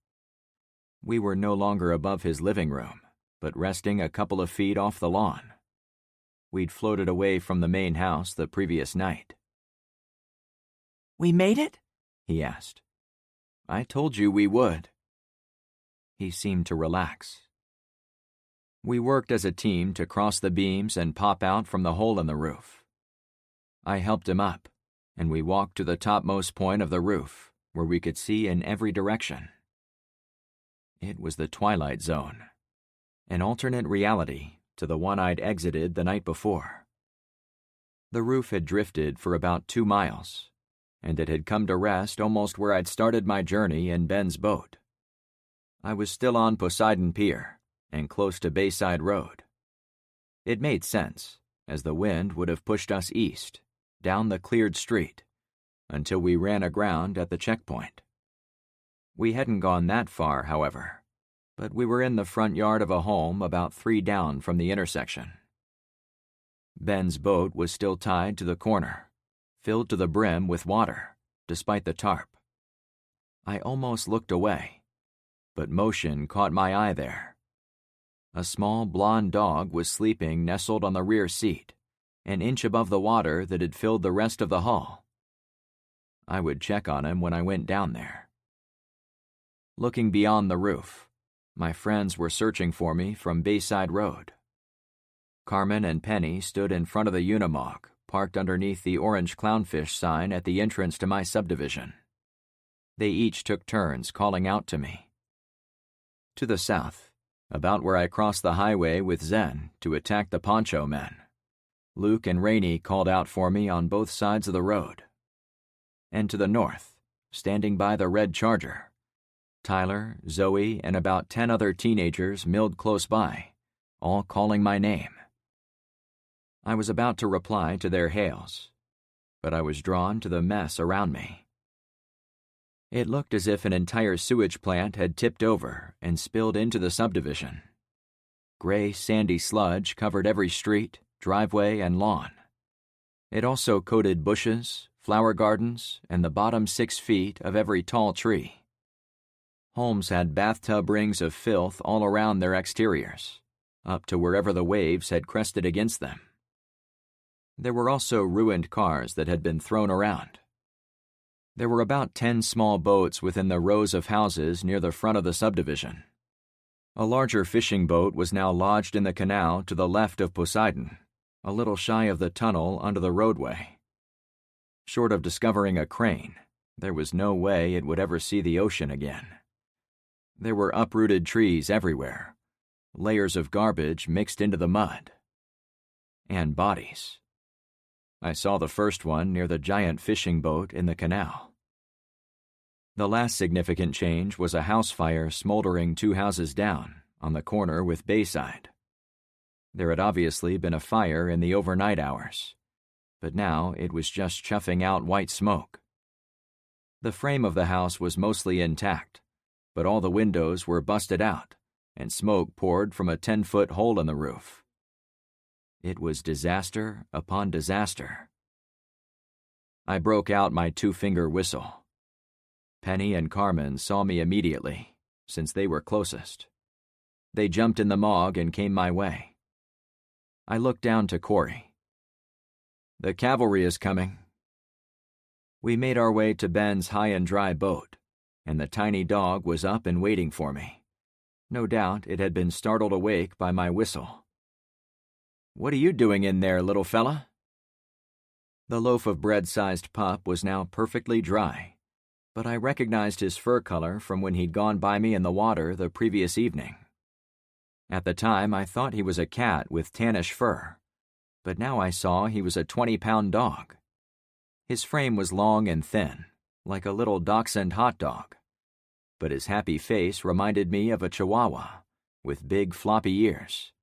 We were no longer above his living room, but resting a couple of feet off the lawn. We'd floated away from the main house the previous night. We made it? He asked. I told you we would. He seemed to relax. We worked as a team to cross the beams and pop out from the hole in the roof. I helped him up, and we walked to the topmost point of the roof, where we could see in every direction. It was the twilight zone, an alternate reality to the one I'd exited the night before. The roof had drifted for about 2 miles, and it had come to rest almost where I'd started my journey in Ben's boat. I was still on Poseidon Pier and close to Bayside Road. It made sense, as the wind would have pushed us east, down the cleared street, until we ran aground at the checkpoint. We hadn't gone that far, however, but we were in the front yard of a home about 3 down from the intersection. Ben's boat was still tied to the corner, filled to the brim with water, despite the tarp. I almost looked away, but motion caught my eye there. A small blonde dog was sleeping nestled on the rear seat, an inch above the water that had filled the rest of the hull. I would check on him when I went down there. Looking beyond the roof, my friends were searching for me from Bayside Road. Carmen and Penny stood in front of the Unimog, parked underneath the orange clownfish sign at the entrance to my subdivision. They each took turns calling out to me. To the south, about where I crossed the highway with Zen to attack the Poncho Men, Luke and Rainey called out for me on both sides of the road. And to the north, standing by the red Charger, Tyler, Zoe, and about 10 other teenagers milled close by, all calling my name. I was about to reply to their hails, but I was drawn to the mess around me. It looked as if an entire sewage plant had tipped over and spilled into the subdivision. Gray, sandy sludge covered every street, driveway, and lawn. It also coated bushes, flower gardens, and the bottom 6 feet of every tall tree. Homes had bathtub rings of filth all around their exteriors, up to wherever the waves had crested against them. There were also ruined cars that had been thrown around. There were about 10 small boats within the rows of houses near the front of the subdivision. A larger fishing boat was now lodged in the canal to the left of Poseidon, a little shy of the tunnel under the roadway. Short of discovering a crane, there was no way it would ever see the ocean again. There were uprooted trees everywhere, layers of garbage mixed into the mud, and bodies. I saw the first one near the giant fishing boat in the canal. The last significant change was a house fire smoldering 2 houses down on the corner with Bayside. There had obviously been a fire in the overnight hours, but now it was just chuffing out white smoke. The frame of the house was mostly intact, but all the windows were busted out, and smoke poured from a 10-foot hole in the roof. It was disaster upon disaster. I broke out my 2-finger whistle. Penny and Carmen saw me immediately, since they were closest. They jumped in the Mog and came my way. I looked down to Corey. "The cavalry is coming." We made our way to Ben's high and dry boat, and the tiny dog was up and waiting for me. No doubt it had been startled awake by my whistle. "What are you doing in there, little fella?" The loaf of bread-sized pup was now perfectly dry, but I recognized his fur color from when he'd gone by me in the water the previous evening. At the time, I thought he was a cat with tannish fur, but now I saw he was a 20-pound dog. His frame was long and thin, like a little dachshund hot dog, but his happy face reminded me of a chihuahua, with big floppy ears.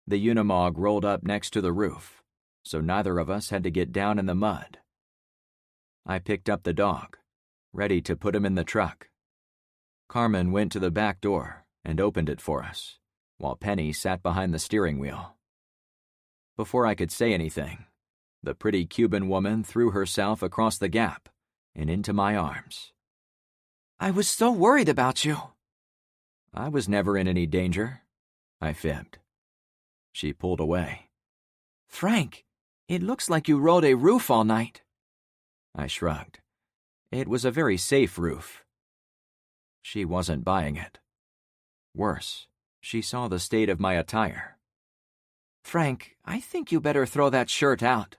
The Unimog rolled up next to the roof, so neither of us had to get down in the mud. I picked up the dog, ready to put him in the truck. Carmen went to the back door and opened it for us, while Penny sat behind the steering wheel. Before I could say anything, the pretty Cuban woman threw herself across the gap and into my arms. "I was so worried about you." "I was never in any danger," I fibbed. She pulled away. "Frank, it looks like you rode a roof all night." I shrugged. It was a very safe roof. She wasn't buying it. Worse, she saw the state of my attire. "Frank, I think you better throw that shirt out,"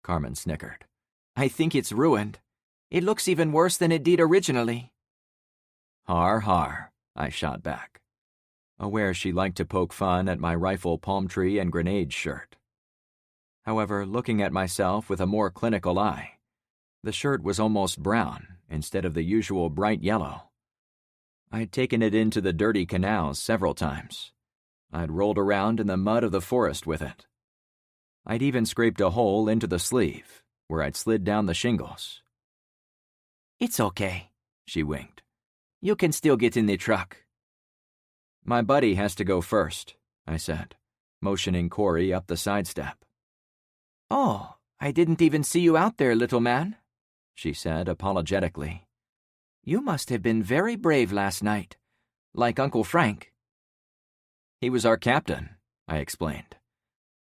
Carmen snickered. "I think it's ruined. It looks even worse than it did originally." "Har, har," I shot back, aware she liked to poke fun at my rifle, palm tree, and grenade shirt. However, looking at myself with a more clinical eye, the shirt was almost brown instead of the usual bright yellow. I'd taken it into the dirty canals several times. I'd rolled around in the mud of the forest with it. I'd even scraped a hole into the sleeve, where I'd slid down the shingles. "It's okay," she winked. "You can still get in the truck." "My buddy has to go first," I said, motioning Corey up the side step. "Oh, I didn't even see you out there, little man," she said apologetically. "You must have been very brave last night, like Uncle Frank." "He was our captain," I explained,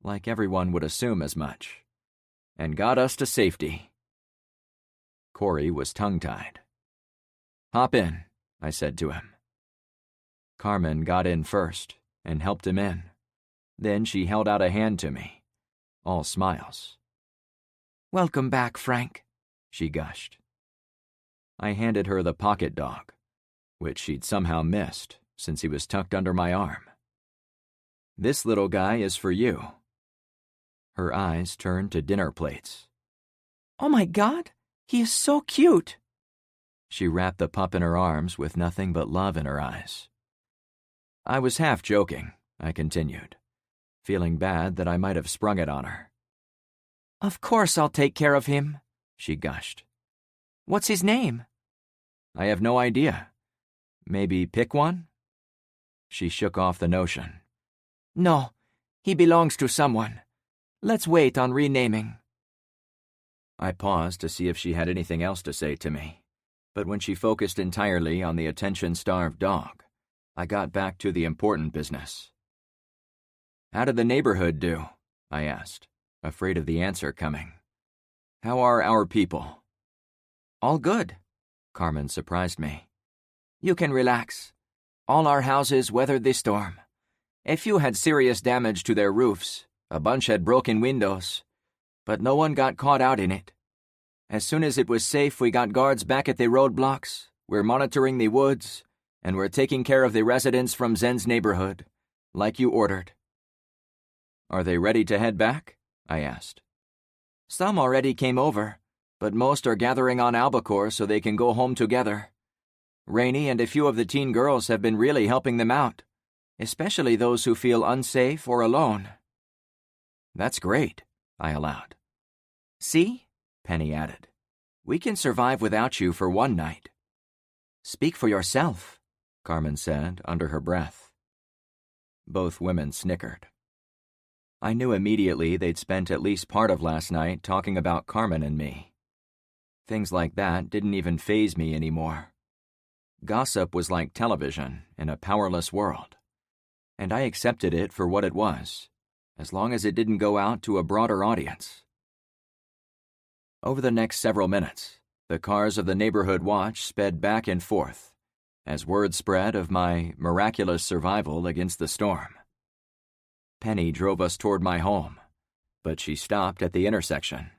like everyone would assume as much, "and got us to safety." Corey was tongue-tied. "Hop in," I said to him. Carmen got in first and helped him in. Then she held out a hand to me, all smiles. "Welcome back, Frank," she gushed. I handed her the pocket dog, which she'd somehow missed since he was tucked under my arm. "This little guy is for you." Her eyes turned to dinner plates. "Oh my God, he is so cute." She wrapped the pup in her arms with nothing but love in her eyes. I was half joking, I continued, feeling bad that I might have sprung it on her. "Of course I'll take care of him," she gushed. "What's his name?" "I have no idea. Maybe pick one?" She shook off the notion. "No, he belongs to someone. Let's wait on renaming." I paused to see if she had anything else to say to me, but when she focused entirely on the attention-starved dog, I got back to the important business. "How did the neighborhood do?" I asked, afraid of the answer coming. "How are our people?" "All good," Carmen surprised me. "You can relax. All our houses weathered the storm. A few had serious damage to their roofs, a bunch had broken windows, but no one got caught out in it. As soon as it was safe, we got guards back at the roadblocks, we're monitoring the woods, and we're taking care of the residents from Zen's neighborhood, like you ordered." "Are they ready to head back?" I asked. "Some already came over, but most are gathering on Albacore so they can go home together. Rainey and a few of the teen girls have been really helping them out, especially those who feel unsafe or alone." "That's great," I allowed. "See?" Penny added. "We can survive without you for one night." "Speak for yourself," Carmen said under her breath. Both women snickered. I knew immediately they'd spent at least part of last night talking about Carmen and me. Things like that didn't even faze me anymore. Gossip was like television in a powerless world, and I accepted it for what it was, as long as it didn't go out to a broader audience. Over the next several minutes, the cars of the neighborhood watch sped back and forth, as word spread of my miraculous survival against the storm. Penny drove us toward my home, but she stopped at the intersection,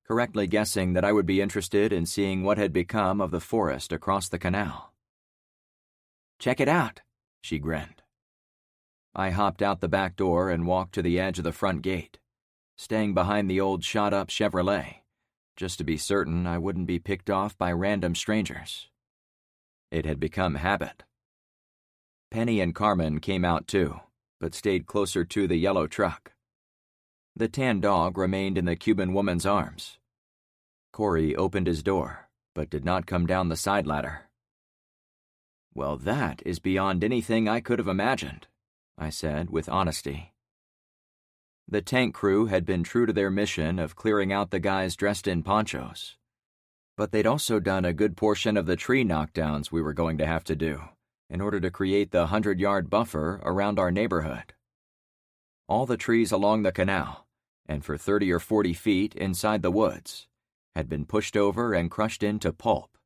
correctly guessing that I would be interested in seeing what had become of the forest across the canal. "Check it out," she grinned. I hopped out the back door and walked to the edge of the front gate, staying behind the old shot-up Chevrolet, just to be certain I wouldn't be picked off by random strangers. It had become habit. Penny and Carmen came out too, but stayed closer to the yellow truck. The tan dog remained in the Cuban woman's arms. Corey opened his door, but did not come down the side ladder. "Well, that is beyond anything I could have imagined," I said with honesty. The tank crew had been true to their mission of clearing out the guys dressed in ponchos, but they'd also done a good portion of the tree knockdowns we were going to have to do in order to create the 100-yard buffer around our neighborhood. All the trees along the canal, and for 30 or 40 feet inside the woods, had been pushed over and crushed into pulp.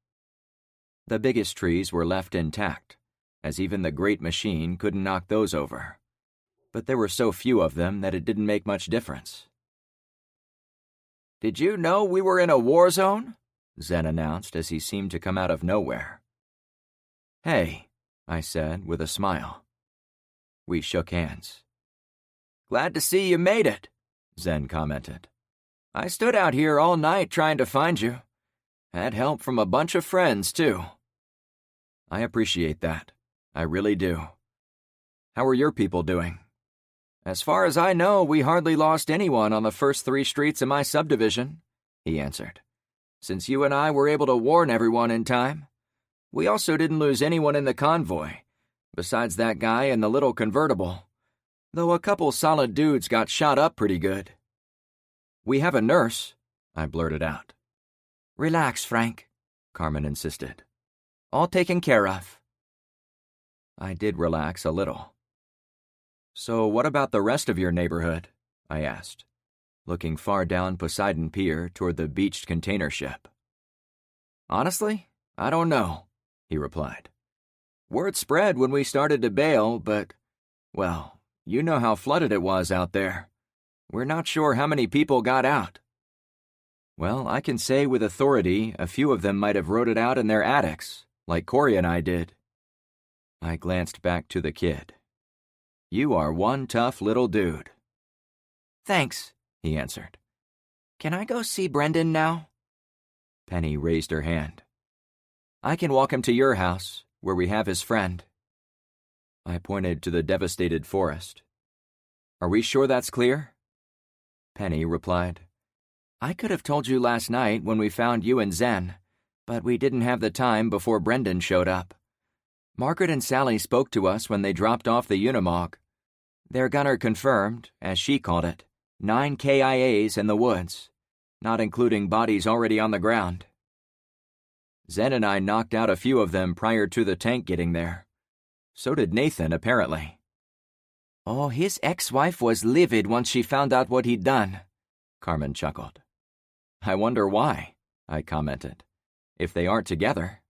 The biggest trees were left intact, as even the great machine couldn't knock those over. But there were so few of them that it didn't make much difference. "Did you know we were in a war zone?" Zen announced as he seemed to come out of nowhere. "Hey," I said with a smile. We shook hands. "Glad to see you made it," Zen commented. "I stood out here all night trying to find you. Had help from a bunch of friends, too." "I appreciate that. I really do. How are your people doing?" "As far as I know, we hardly lost anyone on the first 3 streets of my subdivision," he answered. "Since you and I were able to warn everyone in time. We also didn't lose anyone in the convoy, besides that guy in the little convertible, though a couple solid dudes got shot up pretty good." "We have a nurse," I blurted out. "Relax, Frank," Carmen insisted. "All taken care of." I did relax a little. "So what about the rest of your neighborhood?" I asked, looking far down Poseidon Pier toward the beached container ship. "Honestly, I don't know," he replied. "Word spread when we started to bail, but, well, you know how flooded it was out there. We're not sure how many people got out." "Well, I can say with authority a few of them might have rode it out in their attics, like Corey and I did." I glanced back to the kid. "You are one tough little dude." "Thanks," he answered. "Can I go see Brendan now?" Penny raised her hand. "I can walk him to your house, where we have his friend." I pointed to the devastated forest. "Are we sure that's clear?" Penny replied, "I could have told you last night when we found you and Zen, but we didn't have the time before Brendan showed up. Margaret and Sally spoke to us when they dropped off the Unimog. Their gunner confirmed, as she called it, 9 KIAs in the woods, not including bodies already on the ground. Zen and I knocked out a few of them prior to the tank getting there. So did Nathan, apparently." "Oh, his ex-wife was livid once she found out what he'd done," Carmen chuckled. "I wonder why," I commented, "if they aren't together."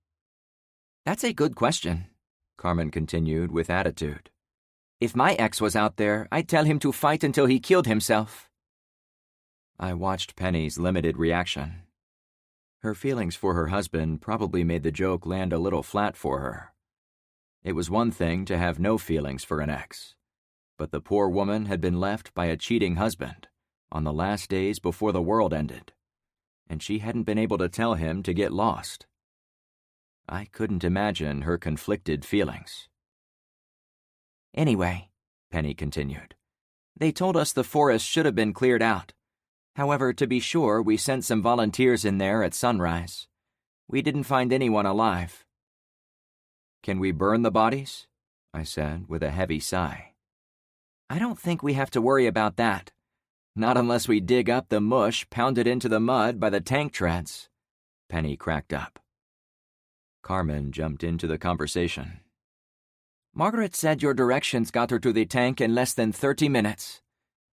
"That's a good question," Carmen continued with attitude. "If my ex was out there, I'd tell him to fight until he killed himself." I watched Penny's limited reaction. Her feelings for her husband probably made the joke land a little flat for her. It was one thing to have no feelings for an ex, but the poor woman had been left by a cheating husband on the last days before the world ended, and she hadn't been able to tell him to get lost. I couldn't imagine her conflicted feelings. "Anyway," Penny continued, "they told us the forest should have been cleared out. However, to be sure, we sent some volunteers in there at sunrise. We didn't find anyone alive." "Can we burn the bodies?" I said with a heavy sigh. "I don't think we have to worry about that. Not unless we dig up the mush pounded into the mud by the tank treads," Penny cracked up. Carmen jumped into the conversation. "Margaret said your directions got her to the tank in less than 30 minutes.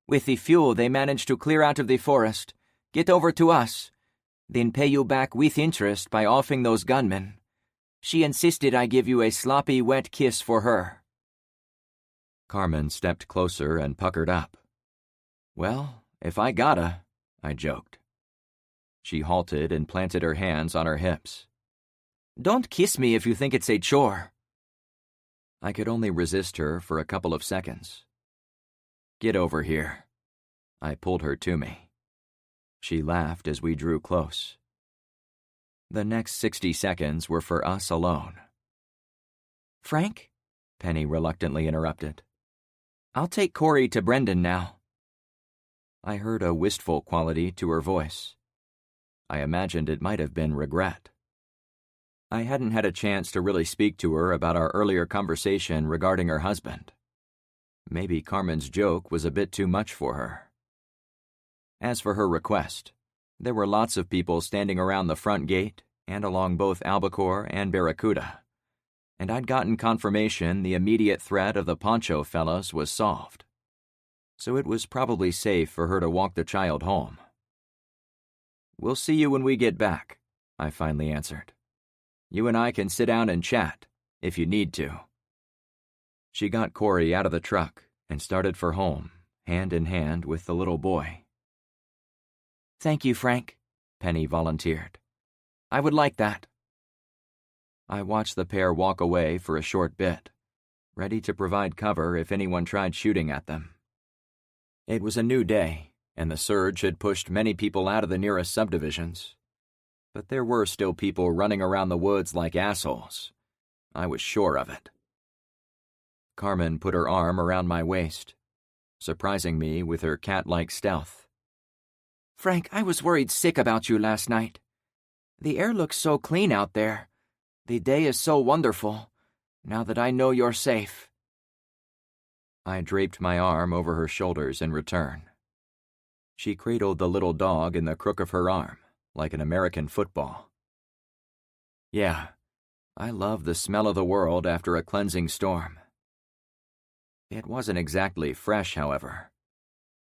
With the fuel, they managed to clear out of the forest, get over to us, then pay you back with interest by offing those gunmen. She insisted I give you a sloppy, wet kiss for her." Carmen stepped closer and puckered up. "Well, if I gotta," I joked. She halted and planted her hands on her hips. "Don't kiss me if you think it's a chore." I could only resist her for a couple of seconds. "Get over here." I pulled her to me. She laughed as we drew close. The next 60 seconds were for us alone. "Frank?" Penny reluctantly interrupted. "I'll take Corey to Brendan now." I heard a wistful quality to her voice. I imagined it might have been regret. I hadn't had a chance to really speak to her about our earlier conversation regarding her husband. Maybe Carmen's joke was a bit too much for her. As for her request, there were lots of people standing around the front gate and along both Albacore and Barracuda, and I'd gotten confirmation the immediate threat of the Poncho fellas was solved. So it was probably safe for her to walk the child home. "We'll see you when we get back," I finally answered. "You and I can sit down and chat, if you need to." She got Corey out of the truck and started for home, hand in hand with the little boy. "Thank you, Frank," Penny volunteered. "I would like that." I watched the pair walk away for a short bit, ready to provide cover if anyone tried shooting at them. It was a new day, and the surge had pushed many people out of the nearest subdivisions. But there were still people running around the woods like assholes. I was sure of it. Carmen put her arm around my waist, surprising me with her cat-like stealth. "Frank, I was worried sick about you last night. The air looks so clean out there. The day is so wonderful, now that I know you're safe." I draped my arm over her shoulders in return. She cradled the little dog in the crook of her arm, like an American football. "Yeah, I love the smell of the world after a cleansing storm." It wasn't exactly fresh, however.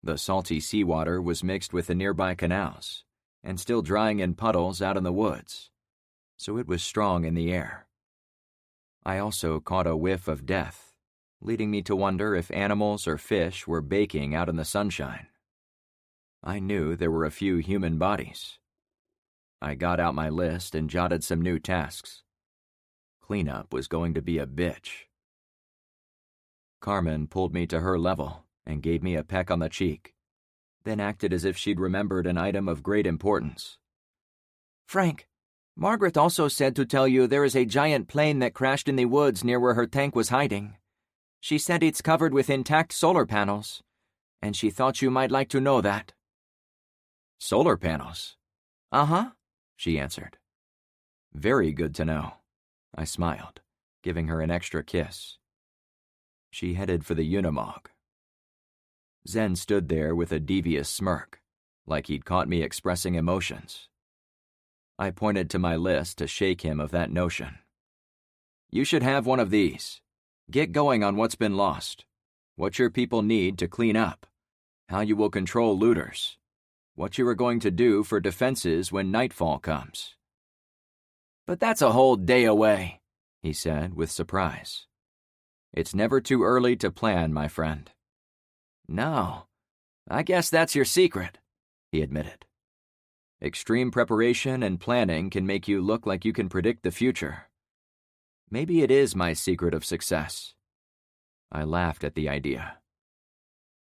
The salty seawater was mixed with the nearby canals, and still drying in puddles out in the woods, so it was strong in the air. I also caught a whiff of death, leading me to wonder if animals or fish were baking out in the sunshine. I knew there were a few human bodies. I got out my list and jotted some new tasks. Cleanup was going to be a bitch. Carmen pulled me to her level and gave me a peck on the cheek, then acted as if she'd remembered an item of great importance. "Frank, Margaret also said to tell you there is a giant plane that crashed in the woods near where her tank was hiding. She said it's covered with intact solar panels, and she thought you might like to know that." "Solar panels?" "Uh-huh," she answered. "Very good to know." I smiled, giving her an extra kiss. She headed for the Unimog. Zen stood there with a devious smirk, like he'd caught me expressing emotions. I pointed to my list to shake him of that notion. "You should have one of these. Get going on what's been lost, what your people need to clean up, how you will control looters, what you are going to do for defenses when nightfall comes." "But that's a whole day away," he said with surprise. "It's never too early to plan, my friend." "No, I guess that's your secret," he admitted. "Extreme preparation and planning can make you look like you can predict the future. Maybe it is my secret of success." I laughed at the idea.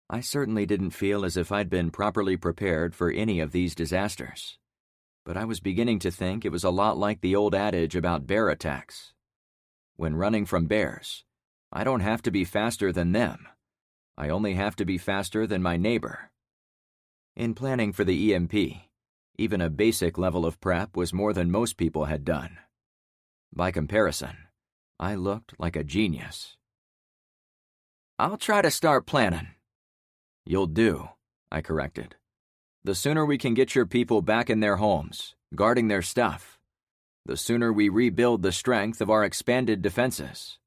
I certainly didn't feel as if I'd been properly prepared for any of these disasters, but I was beginning to think it was a lot like the old adage about bear attacks. When running from bears, I don't have to be faster than them. I only have to be faster than my neighbor. In planning for the EMP, even a basic level of prep was more than most people had done. By comparison, I looked like a genius. "I'll try to start planning." "You'll do," I corrected. "The sooner we can get your people back in their homes, guarding their stuff, the sooner we rebuild the strength of our expanded defenses."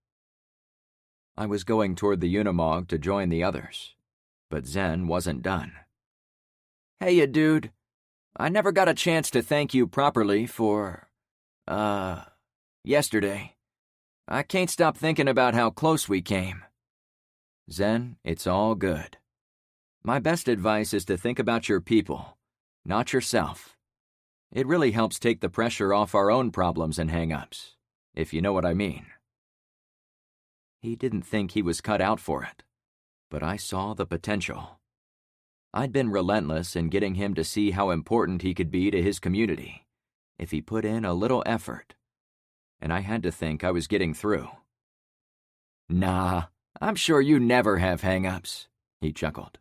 I was going toward the Unimog to join the others, but Zen wasn't done. Hey, you dude. I never got a chance to thank you properly for, yesterday. I can't stop thinking about how close we came. Zen, it's all good. My best advice is to think about your people, not yourself. It really helps take the pressure off our own problems and hang-ups, if you know what I mean. He didn't think he was cut out for it, but I saw the potential. I'd been relentless in getting him to see how important he could be to his community if he put in a little effort, and I had to think I was getting through. Nah, I'm sure you never have hang-ups, he chuckled.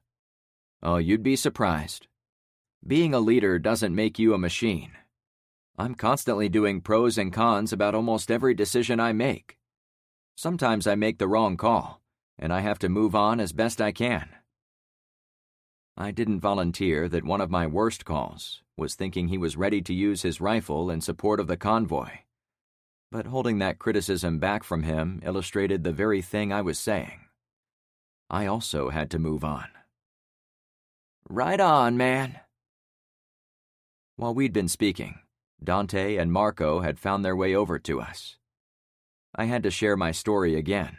Oh, you'd be surprised. Being a leader doesn't make you a machine. I'm constantly doing pros and cons about almost every decision I make. Sometimes I make the wrong call, and I have to move on as best I can. I didn't volunteer that one of my worst calls was thinking he was ready to use his rifle in support of the convoy, but holding that criticism back from him illustrated the very thing I was saying. I also had to move on. Right on, man. While we'd been speaking, Dante and Marco had found their way over to us. I had to share my story again,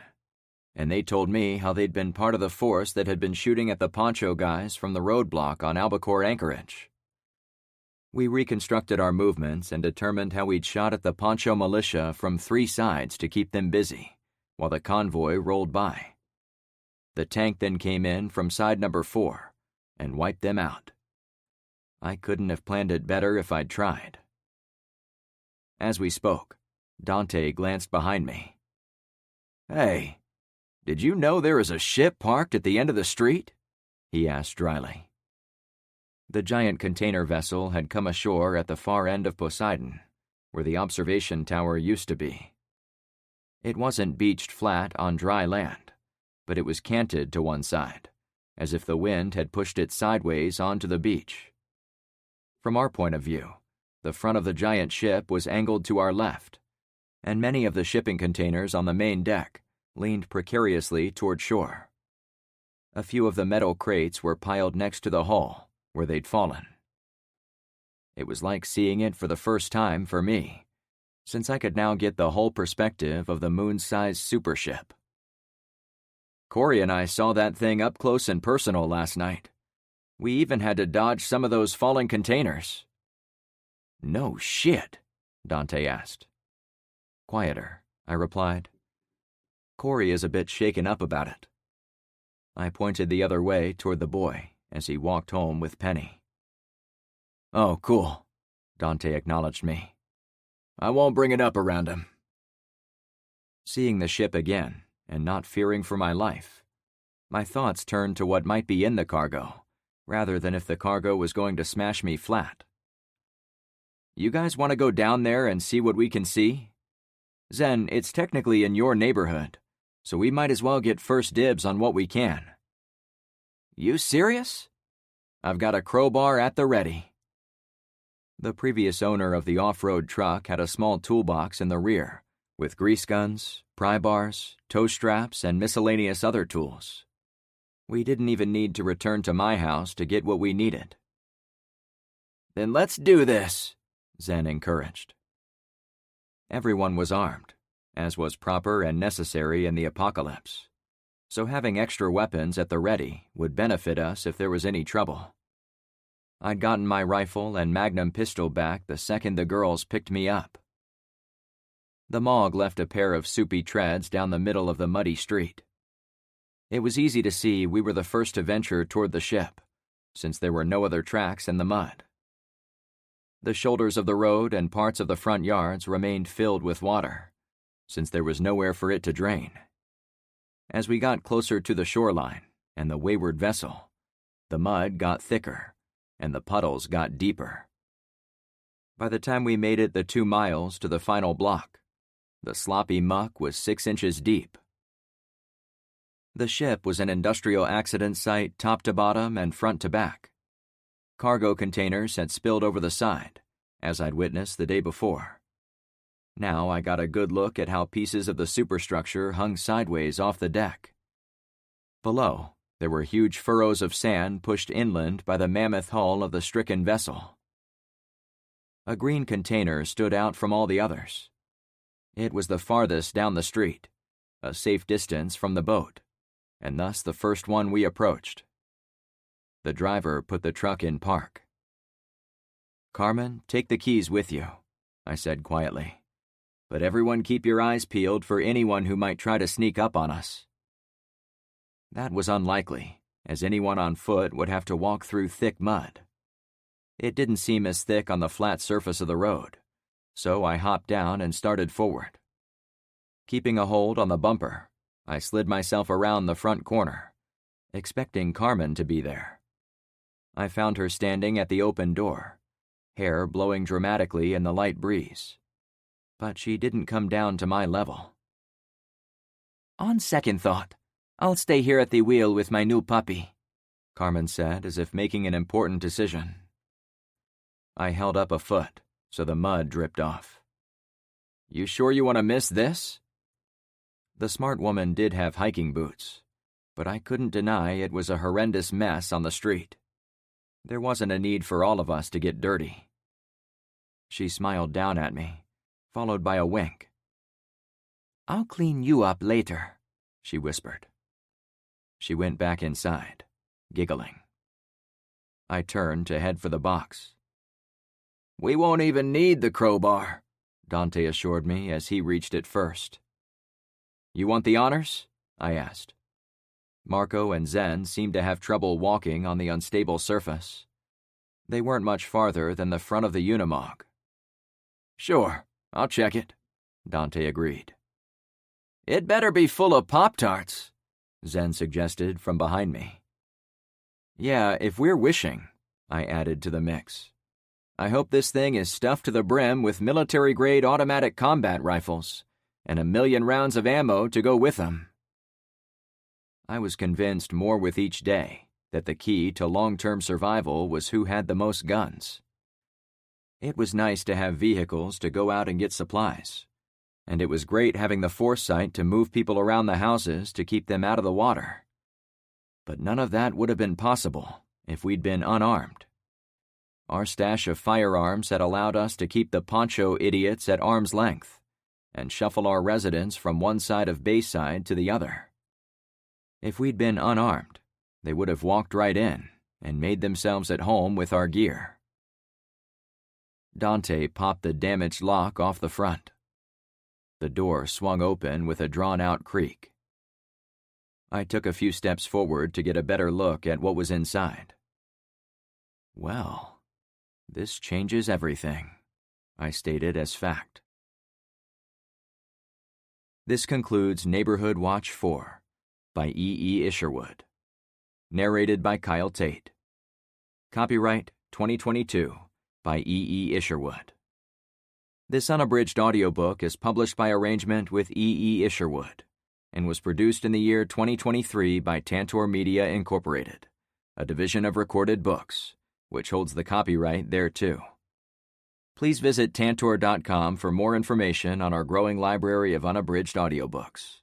and they told me how they'd been part of the force that had been shooting at the poncho guys from the roadblock on Albacore Anchorage. We reconstructed our movements and determined how we'd shot at the poncho militia from 3 sides to keep them busy, while the convoy rolled by. The tank then came in from side number 4 and wiped them out. I couldn't have planned it better if I'd tried. As we spoke, Dante glanced behind me. Hey, did you know there is a ship parked at the end of the street? He asked dryly. The giant container vessel had come ashore at the far end of Poseidon, where the observation tower used to be. It wasn't beached flat on dry land, but it was canted to one side, as if the wind had pushed it sideways onto the beach. From our point of view, the front of the giant ship was angled to our left, and many of the shipping containers on the main deck leaned precariously toward shore. A few of the metal crates were piled next to the hull, where they'd fallen. It was like seeing it for the first time for me, since I could now get the whole perspective of the moon-sized supership. Corey and I saw that thing up close and personal last night. We even had to dodge some of those falling containers. No shit, Dante asked. Quieter, I replied. Corey is a bit shaken up about it. I pointed the other way toward the boy as he walked home with Penny. Oh, cool, Dante acknowledged me. I won't bring it up around him. Seeing the ship again, and not fearing for my life, my thoughts turned to what might be in the cargo, rather than if the cargo was going to smash me flat. You guys want to go down there and see what we can see? Zen, it's technically in your neighborhood, so we might as well get first dibs on what we can. You serious? I've got a crowbar at the ready. The previous owner of the off-road truck had a small toolbox in the rear, with grease guns, pry bars, tow straps, and miscellaneous other tools. We didn't even need to return to my house to get what we needed. Then let's do this, Zen encouraged. Everyone was armed, as was proper and necessary in the apocalypse, so having extra weapons at the ready would benefit us if there was any trouble. I'd gotten my rifle and magnum pistol back the second the girls picked me up. The Mog left a pair of soupy treads down the middle of the muddy street. It was easy to see we were the first to venture toward the ship, since there were no other tracks in the mud. The shoulders of the road and parts of the front yards remained filled with water, since there was nowhere for it to drain. As we got closer to the shoreline and the wayward vessel, the mud got thicker and the puddles got deeper. By the time we made it the 2 miles to the final block, the sloppy muck was 6 inches deep. The ship was an industrial accident site top to bottom and front to back. Cargo containers had spilled over the side, as I'd witnessed the day before. Now I got a good look at how pieces of the superstructure hung sideways off the deck. Below, There were huge furrows of sand pushed inland by the mammoth hull of the stricken vessel. A green container stood out from all the others. It was the farthest down the street, a safe distance from the boat, and thus the first one we approached. The driver put the truck in park. "Carmen, take the keys with you," I said quietly. "But everyone keep your eyes peeled for anyone who might try to sneak up on us." That was unlikely, as anyone on foot would have to walk through thick mud. It didn't seem as thick on the flat surface of the road, so I hopped down and started forward. Keeping a hold on the bumper, I slid myself around the front corner, expecting Carmen to be there. I found her standing at the open door, hair blowing dramatically in the light breeze. But she didn't come down to my level. "On second thought, I'll stay here at the wheel with my new puppy," Carmen said, as if making an important decision. I held up a foot, so the mud dripped off. "You sure you want to miss this?" The smart woman did have hiking boots, but I couldn't deny it was a horrendous mess on the street. There wasn't a need for all of us to get dirty. She smiled down at me, followed by a wink. "I'll clean you up later," she whispered. She went back inside, giggling. I turned to head for the box. "We won't even need the crowbar," Dante assured me as he reached it first. "You want the honors?" I asked. Marco and Zen seemed to have trouble walking on the unstable surface. They weren't much farther than the front of the Unimog. "Sure, I'll check it," Dante agreed. "It better be full of Pop-Tarts," Zen suggested from behind me. "Yeah, if we're wishing," I added to the mix. "I hope this thing is stuffed to the brim with military-grade automatic combat rifles, and 1,000,000 rounds of ammo to go with them." I was convinced more with each day that the key to long-term survival was who had the most guns. It was nice to have vehicles to go out and get supplies, and it was great having the foresight to move people around the houses to keep them out of the water. But none of that would have been possible if we'd been unarmed. Our stash of firearms had allowed us to keep the poncho idiots at arm's length and shuffle our residents from one side of Bayside to the other. If we'd been unarmed, they would have walked right in and made themselves at home with our gear. Dante popped the damaged lock off the front. The door swung open with a drawn-out creak. I took a few steps forward to get a better look at what was inside. "Well, this changes everything," I stated as fact. This concludes Neighborhood Watch 4 by E. Isherwood. Narrated by Kyle Tate. Copyright 2022 by E. Isherwood. This unabridged audiobook is published by arrangement with E. Isherwood and was produced in the year 2023 by Tantor Media Incorporated, a division of Recorded Books, which holds the copyright thereto. Please visit Tantor.com for more information on our growing library of unabridged audiobooks.